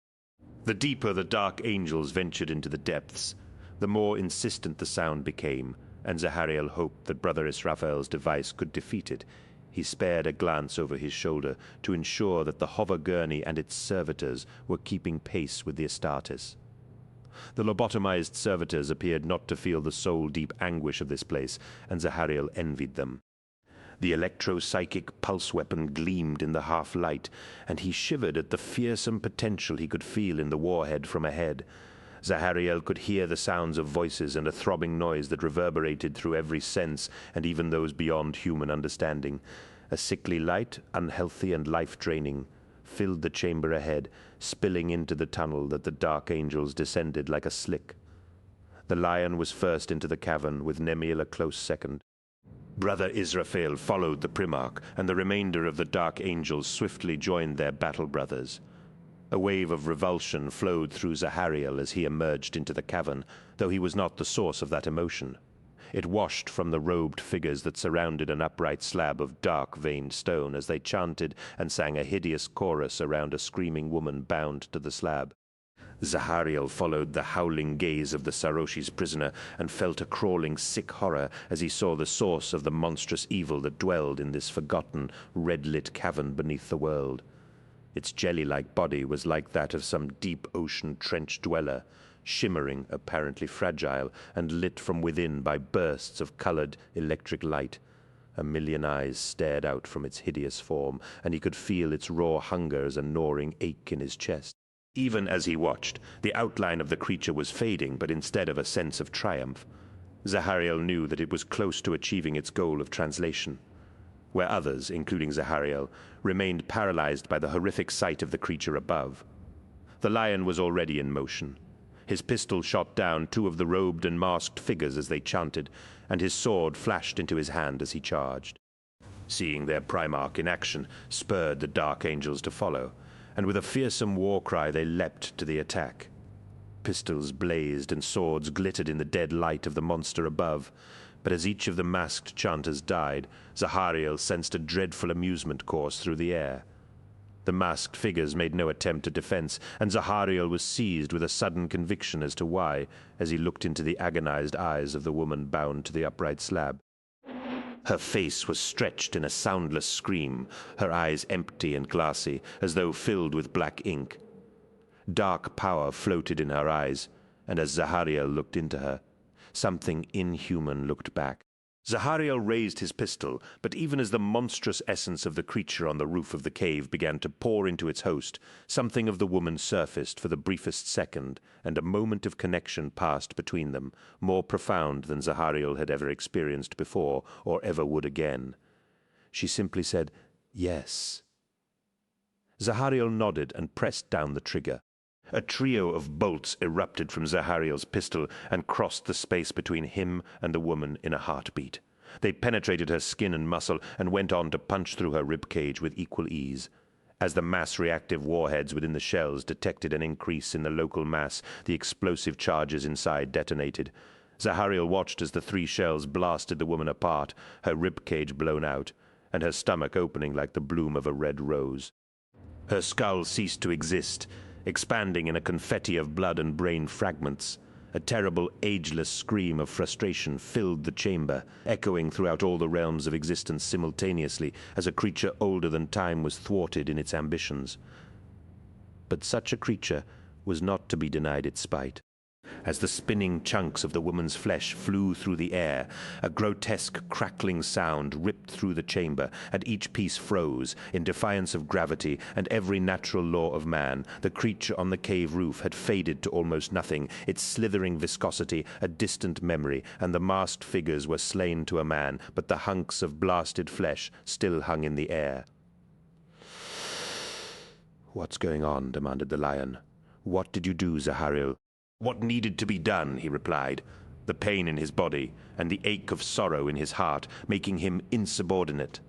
S1: The deeper the dark angels ventured into the depths, the more insistent the sound became, and Zahariel hoped that Brother Israfel's device could defeat it. He spared a glance over his shoulder to ensure that the hover gurney and its servitors were keeping pace with the Astartes. The lobotomized servitors appeared not to feel the soul-deep anguish of this place, and Zahariel envied them. The electro-psychic pulse weapon gleamed in the half-light, and he shivered at the fearsome potential he could feel in the warhead from ahead. Zahariel could hear the sounds of voices and a throbbing noise that reverberated through every sense, and even those beyond human understanding. A sickly light, unhealthy and life-draining, filled the chamber ahead, spilling into the tunnel that the dark angels descended like a slick. The lion was first into the cavern, with Nemiel a close second. Brother Israfel followed the Primarch, and the remainder of the dark angels swiftly joined their battle brothers. A wave of revulsion flowed through Zahariel as he emerged into the cavern, though he was not the source of that emotion. It washed from the robed figures that surrounded an upright slab of dark-veined stone as they chanted and sang a hideous chorus around a screaming woman bound to the slab. Zahariel followed the howling gaze of the Saroshi's prisoner and felt a crawling sick horror as he saw the source of the monstrous evil that dwelled in this forgotten, red-lit cavern beneath the world. Its jelly-like body was like that of some deep ocean trench dweller, shimmering, apparently fragile, and lit from within by bursts of colored electric light. A million eyes stared out from its hideous form, and he could feel its raw hunger as a gnawing ache in his chest. Even as he watched, the outline of the creature was fading, but instead of a sense of triumph, Zahariel knew that it was close to achieving its goal of translation. Where others, including Zahariel, remained paralyzed by the horrific sight of the creature above. The lion was already in motion. His pistol shot down two of the robed and masked figures as they chanted, and his sword flashed into his hand as he charged. Seeing their Primarch in action spurred the dark angels to follow, and with a fearsome war cry they leapt to the attack. Pistols blazed and swords glittered in the dead light of the monster above, but as each of the masked chanters died, Zahariel sensed a dreadful amusement course through the air. The masked figures made no attempt at defense, and Zahariel was seized with a sudden conviction as to why, as he looked into the agonized eyes of the woman bound to the upright slab. Her face was stretched in a soundless scream, her eyes empty and glassy, as though filled with black ink. Dark power floated in her eyes, and as Zahariel looked into her, something inhuman looked back. Zahariel raised his pistol, but even as the monstrous essence of the creature on the roof of the cave began to pour into its host, something of the woman surfaced for the briefest second, and a moment of connection passed between them, more profound than Zahariel had ever experienced before, or ever would again. She simply said, "Yes." Zahariel nodded and pressed down the trigger. A trio of bolts erupted from Zahariel's pistol and crossed the space between him and the woman in a heartbeat. They penetrated her skin and muscle and went on to punch through her ribcage with equal ease. As the mass-reactive warheads within the shells detected an increase in the local mass, the explosive charges inside detonated. Zahariel watched as the 3 shells blasted the woman apart, her ribcage blown out, and her stomach opening like the bloom of a red rose. Her skull ceased to exist, expanding in a confetti of blood and brain fragments. A terrible, ageless scream of frustration filled the chamber, echoing throughout all the realms of existence simultaneously as a creature older than time was thwarted in its ambitions. But such a creature was not to be denied its spite. As the spinning chunks of the woman's flesh flew through the air, a grotesque crackling sound ripped through the chamber, and each piece froze. In defiance of gravity and every natural law of man, the creature on the cave roof had faded to almost nothing, its slithering viscosity a distant memory, and the masked figures were slain to a man, but the hunks of blasted flesh still hung in the air. "What's going on?" demanded the lion. "What did you do, Zahariel?" "What needed to be done," he replied, the pain in his body and the ache of sorrow in his heart making him insubordinate.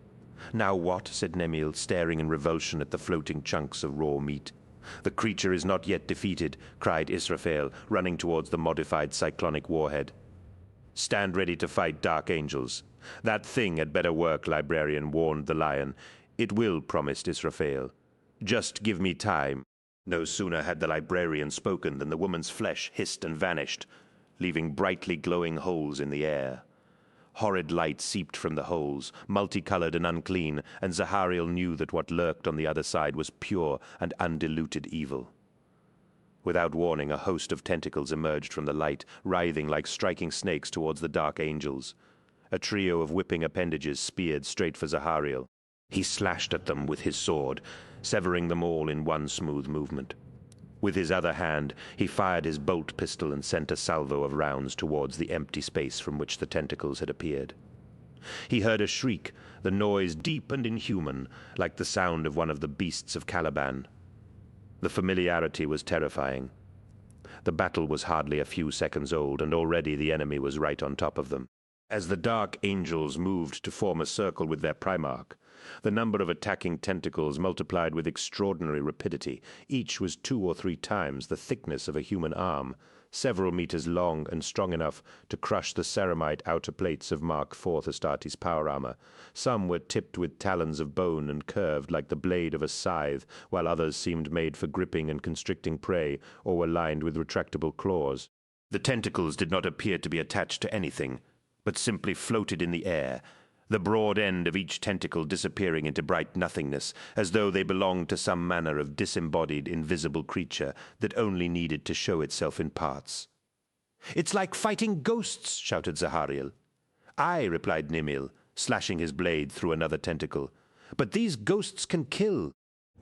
S1: "Now what?" said Nemiel, staring in revulsion at the floating chunks of raw meat. "The creature is not yet defeated," cried Israfel, running towards the modified cyclonic warhead. "Stand ready to fight dark angels. That thing had better work," Librarian warned the lion. "It will," promised Israfel. "Just give me time." No sooner had the librarian spoken than the woman's flesh hissed and vanished, leaving brightly glowing holes in the air. Horrid light seeped from the holes, multicolored and unclean, and Zahariel knew that what lurked on the other side was pure and undiluted evil. Without warning, a host of tentacles emerged from the light, writhing like striking snakes towards the dark angels. A trio of whipping appendages speared straight for Zahariel. He slashed at them with his sword, severing them all in one smooth movement. With his other hand, he fired his bolt pistol and sent a salvo of rounds towards the empty space from which the tentacles had appeared. He heard a shriek, the noise deep and inhuman, like the sound of one of the beasts of Caliban. The familiarity was terrifying. The battle was hardly a few seconds old, and already the enemy was right on top of them. As the dark angels moved to form a circle with their primarch, the number of attacking tentacles multiplied with extraordinary rapidity. Each was 2 or 3 times the thickness of a human arm, several meters long and strong enough to crush the ceramite outer plates of Mark IV Astartes power armor. Some were tipped with talons of bone and curved like the blade of a scythe, while others seemed made for gripping and constricting prey, or were lined with retractable claws. The tentacles did not appear to be attached to anything, but simply floated in the air, the broad end of each tentacle disappearing into bright nothingness, as though they belonged to some manner of disembodied, invisible creature that only needed to show itself in parts. "It's like fighting ghosts," shouted Zahariel. "Aye," replied Nemiel, slashing his blade through another tentacle. "But these ghosts can kill."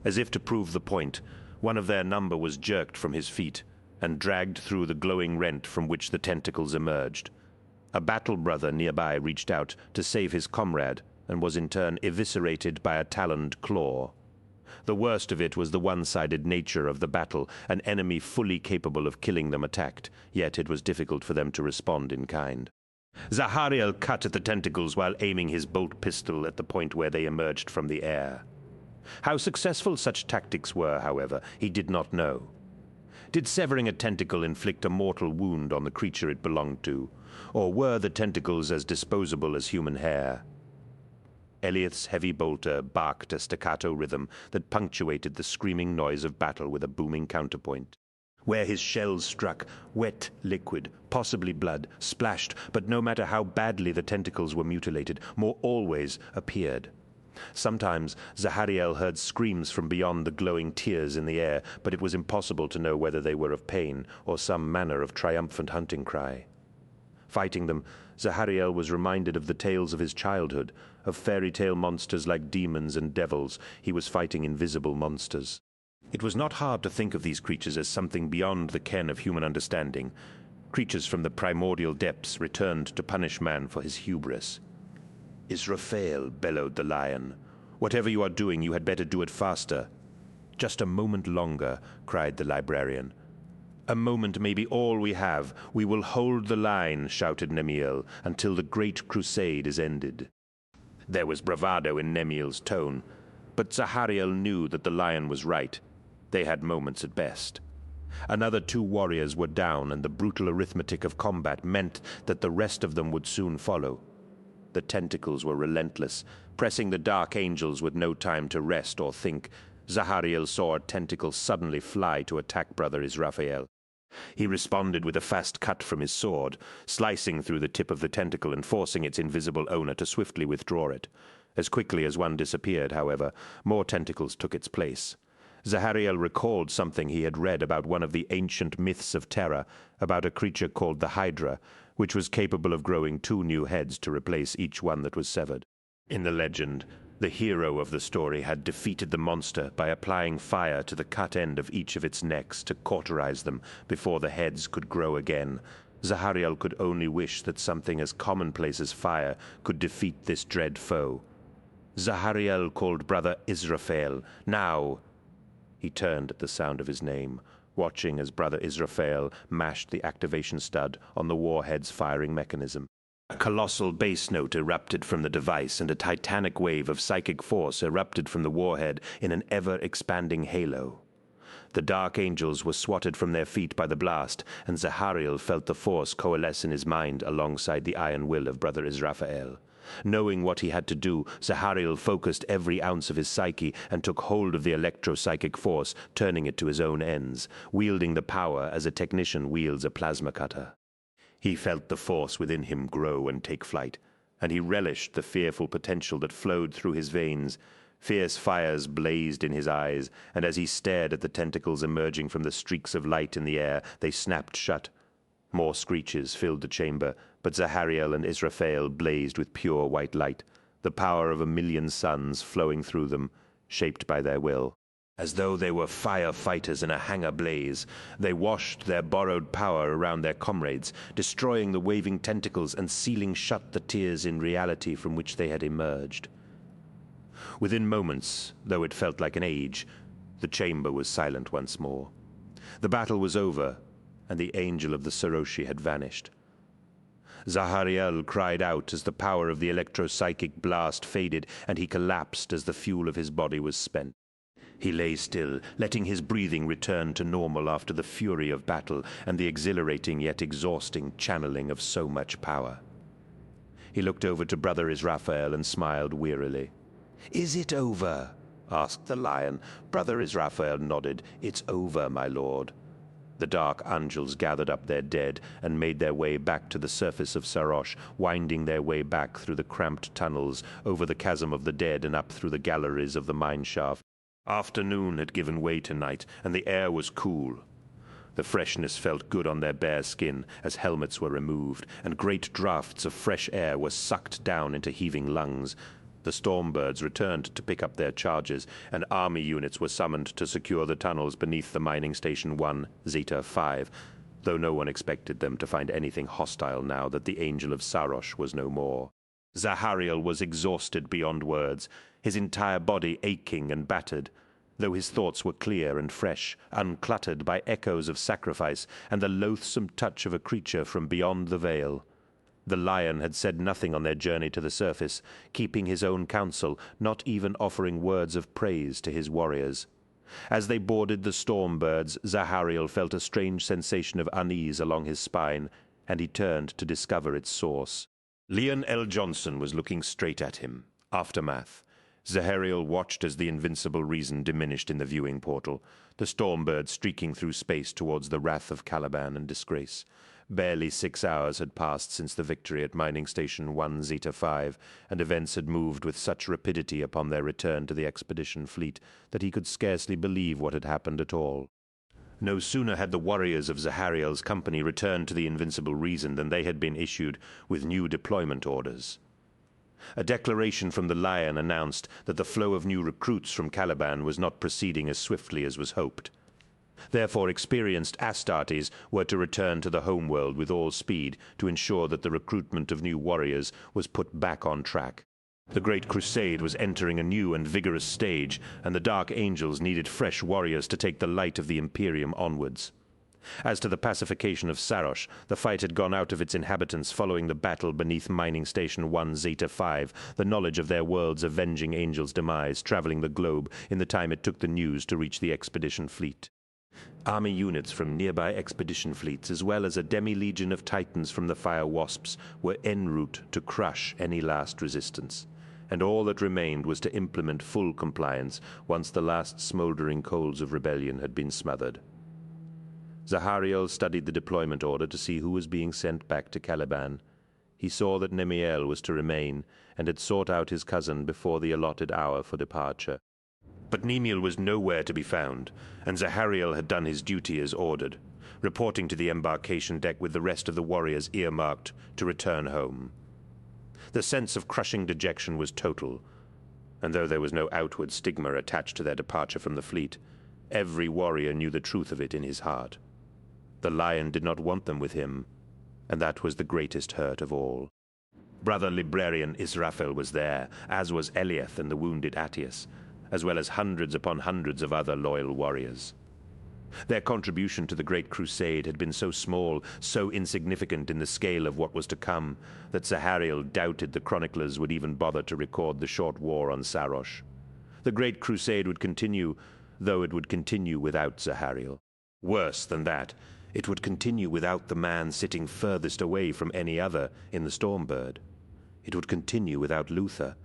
S1: As if to prove the point, one of their number was jerked from his feet and dragged through the glowing rent from which the tentacles emerged. A battle brother nearby reached out to save his comrade and was in turn eviscerated by a taloned claw. The worst of it was the one-sided nature of the battle. An enemy fully capable of killing them attacked, yet it was difficult for them to respond in kind. Zahariel cut at the tentacles while aiming his bolt pistol at the point where they emerged from the air. How successful such tactics were, however, he did not know. Did severing a tentacle inflict a mortal wound on the creature it belonged to, or were the tentacles as disposable as human hair? Eliath's heavy bolter barked a staccato rhythm that punctuated the screaming noise of battle with a booming counterpoint. Where his shells struck, wet liquid, possibly blood, splashed, but no matter how badly the tentacles were mutilated, more always appeared. Sometimes Zahariel heard screams from beyond the glowing tears in the air, but it was impossible to know whether they were of pain or some manner of triumphant hunting cry. Fighting them, Zahariel was reminded of the tales of his childhood, of fairy tale monsters like demons and devils. He was fighting invisible monsters. It was not hard to think of these creatures as something beyond the ken of human understanding. Creatures from the primordial depths returned to punish man for his hubris. "Israfel," bellowed the lion. "Whatever you are doing, you had better do it faster." "Just a moment longer," cried the librarian. "A moment may be all we have. We will hold the line," shouted Nemiel, "until the great crusade is ended." There was bravado in Nemiel's tone, but Zahariel knew that the lion was right. They had moments at best. Another 2 warriors were down, and the brutal arithmetic of combat meant that the rest of them would soon follow. The tentacles were relentless, pressing the dark angels with no time to rest or think. Zahariel saw a tentacle suddenly fly to attack Brother Israfel. He responded with a fast cut from his sword, slicing through the tip of the tentacle and forcing its invisible owner to swiftly withdraw it. As quickly as one disappeared, however, more tentacles took its place. Zahariel recalled something he had read about one of the ancient myths of terror, about a creature called the Hydra, which was capable of growing 2 new heads to replace each one that was severed. In the legend, the hero of the story had defeated the monster by applying fire to the cut end of each of its necks to cauterize them before the heads could grow again. Zahariel could only wish that something as commonplace as fire could defeat this dread foe. Zahariel called Brother Israfel. "Now!" He turned at the sound of his name, watching as Brother Israfel mashed the activation stud on the warhead's firing mechanism. A colossal bass note erupted from the device, and a titanic wave of psychic force erupted from the warhead in an ever-expanding halo. The dark angels were swatted from their feet by the blast, and Zahariel felt the force coalesce in his mind alongside the iron will of Brother Israfel. Knowing what he had to do, Zahariel focused every ounce of his psyche and took hold of the electro-psychic force, turning it to his own ends, wielding the power as a technician wields a plasma cutter. He felt the force within him grow and take flight, and he relished the fearful potential that flowed through his veins. Fierce fires blazed in his eyes, and as he stared at the tentacles emerging from the streaks of light in the air, they snapped shut. More screeches filled the chamber, but Zahariel and Israfel blazed with pure white light, the power of 1,000,000 suns flowing through them, shaped by their will. As though they were firefighters in a hangar blaze, they washed their borrowed power around their comrades, destroying the waving tentacles and sealing shut the tears in reality from which they had emerged. Within moments, though it felt like an age, the chamber was silent once more. The battle was over, and the angel of the Saroshi had vanished. Zahariel cried out as the power of the electro-psychic blast faded, and he collapsed as the fuel of his body was spent. He lay still, letting his breathing return to normal after the fury of battle and the exhilarating yet exhausting channeling of so much power. He looked over to Brother Israfel and smiled wearily. "Is it over?" asked the lion. Brother Israfel nodded. "It's over, my lord." The dark angels gathered up their dead and made their way back to the surface of Sarosh, winding their way back through the cramped tunnels, over the chasm of the dead and up through the galleries of the mine shaft. Afternoon had given way to night, and the air was cool. The freshness felt good on their bare skin as helmets were removed, and great draughts of fresh air were sucked down into heaving lungs. The Stormbirds returned to pick up their charges, and army units were summoned to secure the tunnels beneath the mining station 1, Zeta 5, though no one expected them to find anything hostile now that the Angel of Sarosh was no more. Zahariel was exhausted beyond words, his entire body aching and battered, though his thoughts were clear and fresh, uncluttered by echoes of sacrifice and the loathsome touch of a creature from beyond the veil. The lion had said nothing on their journey to the surface, keeping his own counsel, not even offering words of praise to his warriors. As they boarded the Stormbirds, Zahariel felt a strange sensation of unease along his spine, and he turned to discover its source. Leon L. Johnson was looking straight at him. Aftermath. Zahariel watched as the invincible reason diminished in the viewing portal, the Stormbird streaking through space towards the wrath of Caliban and disgrace. Barely 6 hours had passed since the victory at Mining Station 1 Zeta 5, and events had moved with such rapidity upon their return to the expedition fleet that he could scarcely believe what had happened at all. No sooner had the warriors of Zahariel's company returned to the Invincible Reason than they had been issued with new deployment orders. A declaration from the Lion announced that the flow of new recruits from Caliban was not proceeding as swiftly as was hoped. Therefore, experienced Astartes were to return to the homeworld with all speed to ensure that the recruitment of new warriors was put back on track. The Great Crusade was entering a new and vigorous stage, and the Dark Angels needed fresh warriors to take the light of the Imperium onwards. As to the pacification of Sarosh, the fight had gone out of its inhabitants following the battle beneath Mining Station 1 Zeta 5, the knowledge of their world's avenging angels' demise traveling the globe in the time it took the news to reach the expedition fleet. Army units from nearby expedition fleets, as well as a demi-legion of Titans from the Fire Wasps, were en route to crush any last resistance, and all that remained was to implement full compliance once the last smoldering coals of rebellion had been smothered. Zahariel studied the deployment order to see who was being sent back to Caliban. He saw that Nemiel was to remain, and had sought out his cousin before the allotted hour for departure. But Nemiel was nowhere to be found, and Zahariel had done his duty as ordered, reporting to the embarkation deck with the rest of the warriors earmarked to return home. The sense of crushing dejection was total, and though there was no outward stigma attached to their departure from the fleet, every warrior knew the truth of it in his heart. The Lion did not want them with him, and that was the greatest hurt of all. Brother Librarian Israfel was there, as was Eliath and the wounded Attius, as well as hundreds upon hundreds of other loyal warriors. Their contribution to the Great Crusade had been so small, so insignificant in the scale of what was to come, that Zahariel doubted the chroniclers would even bother to record the short war on Sarosh. The Great Crusade would continue, though it would continue without Zahariel. Worse than that, it would continue without the man sitting furthest away from any other in the Stormbird. It would continue without Luther,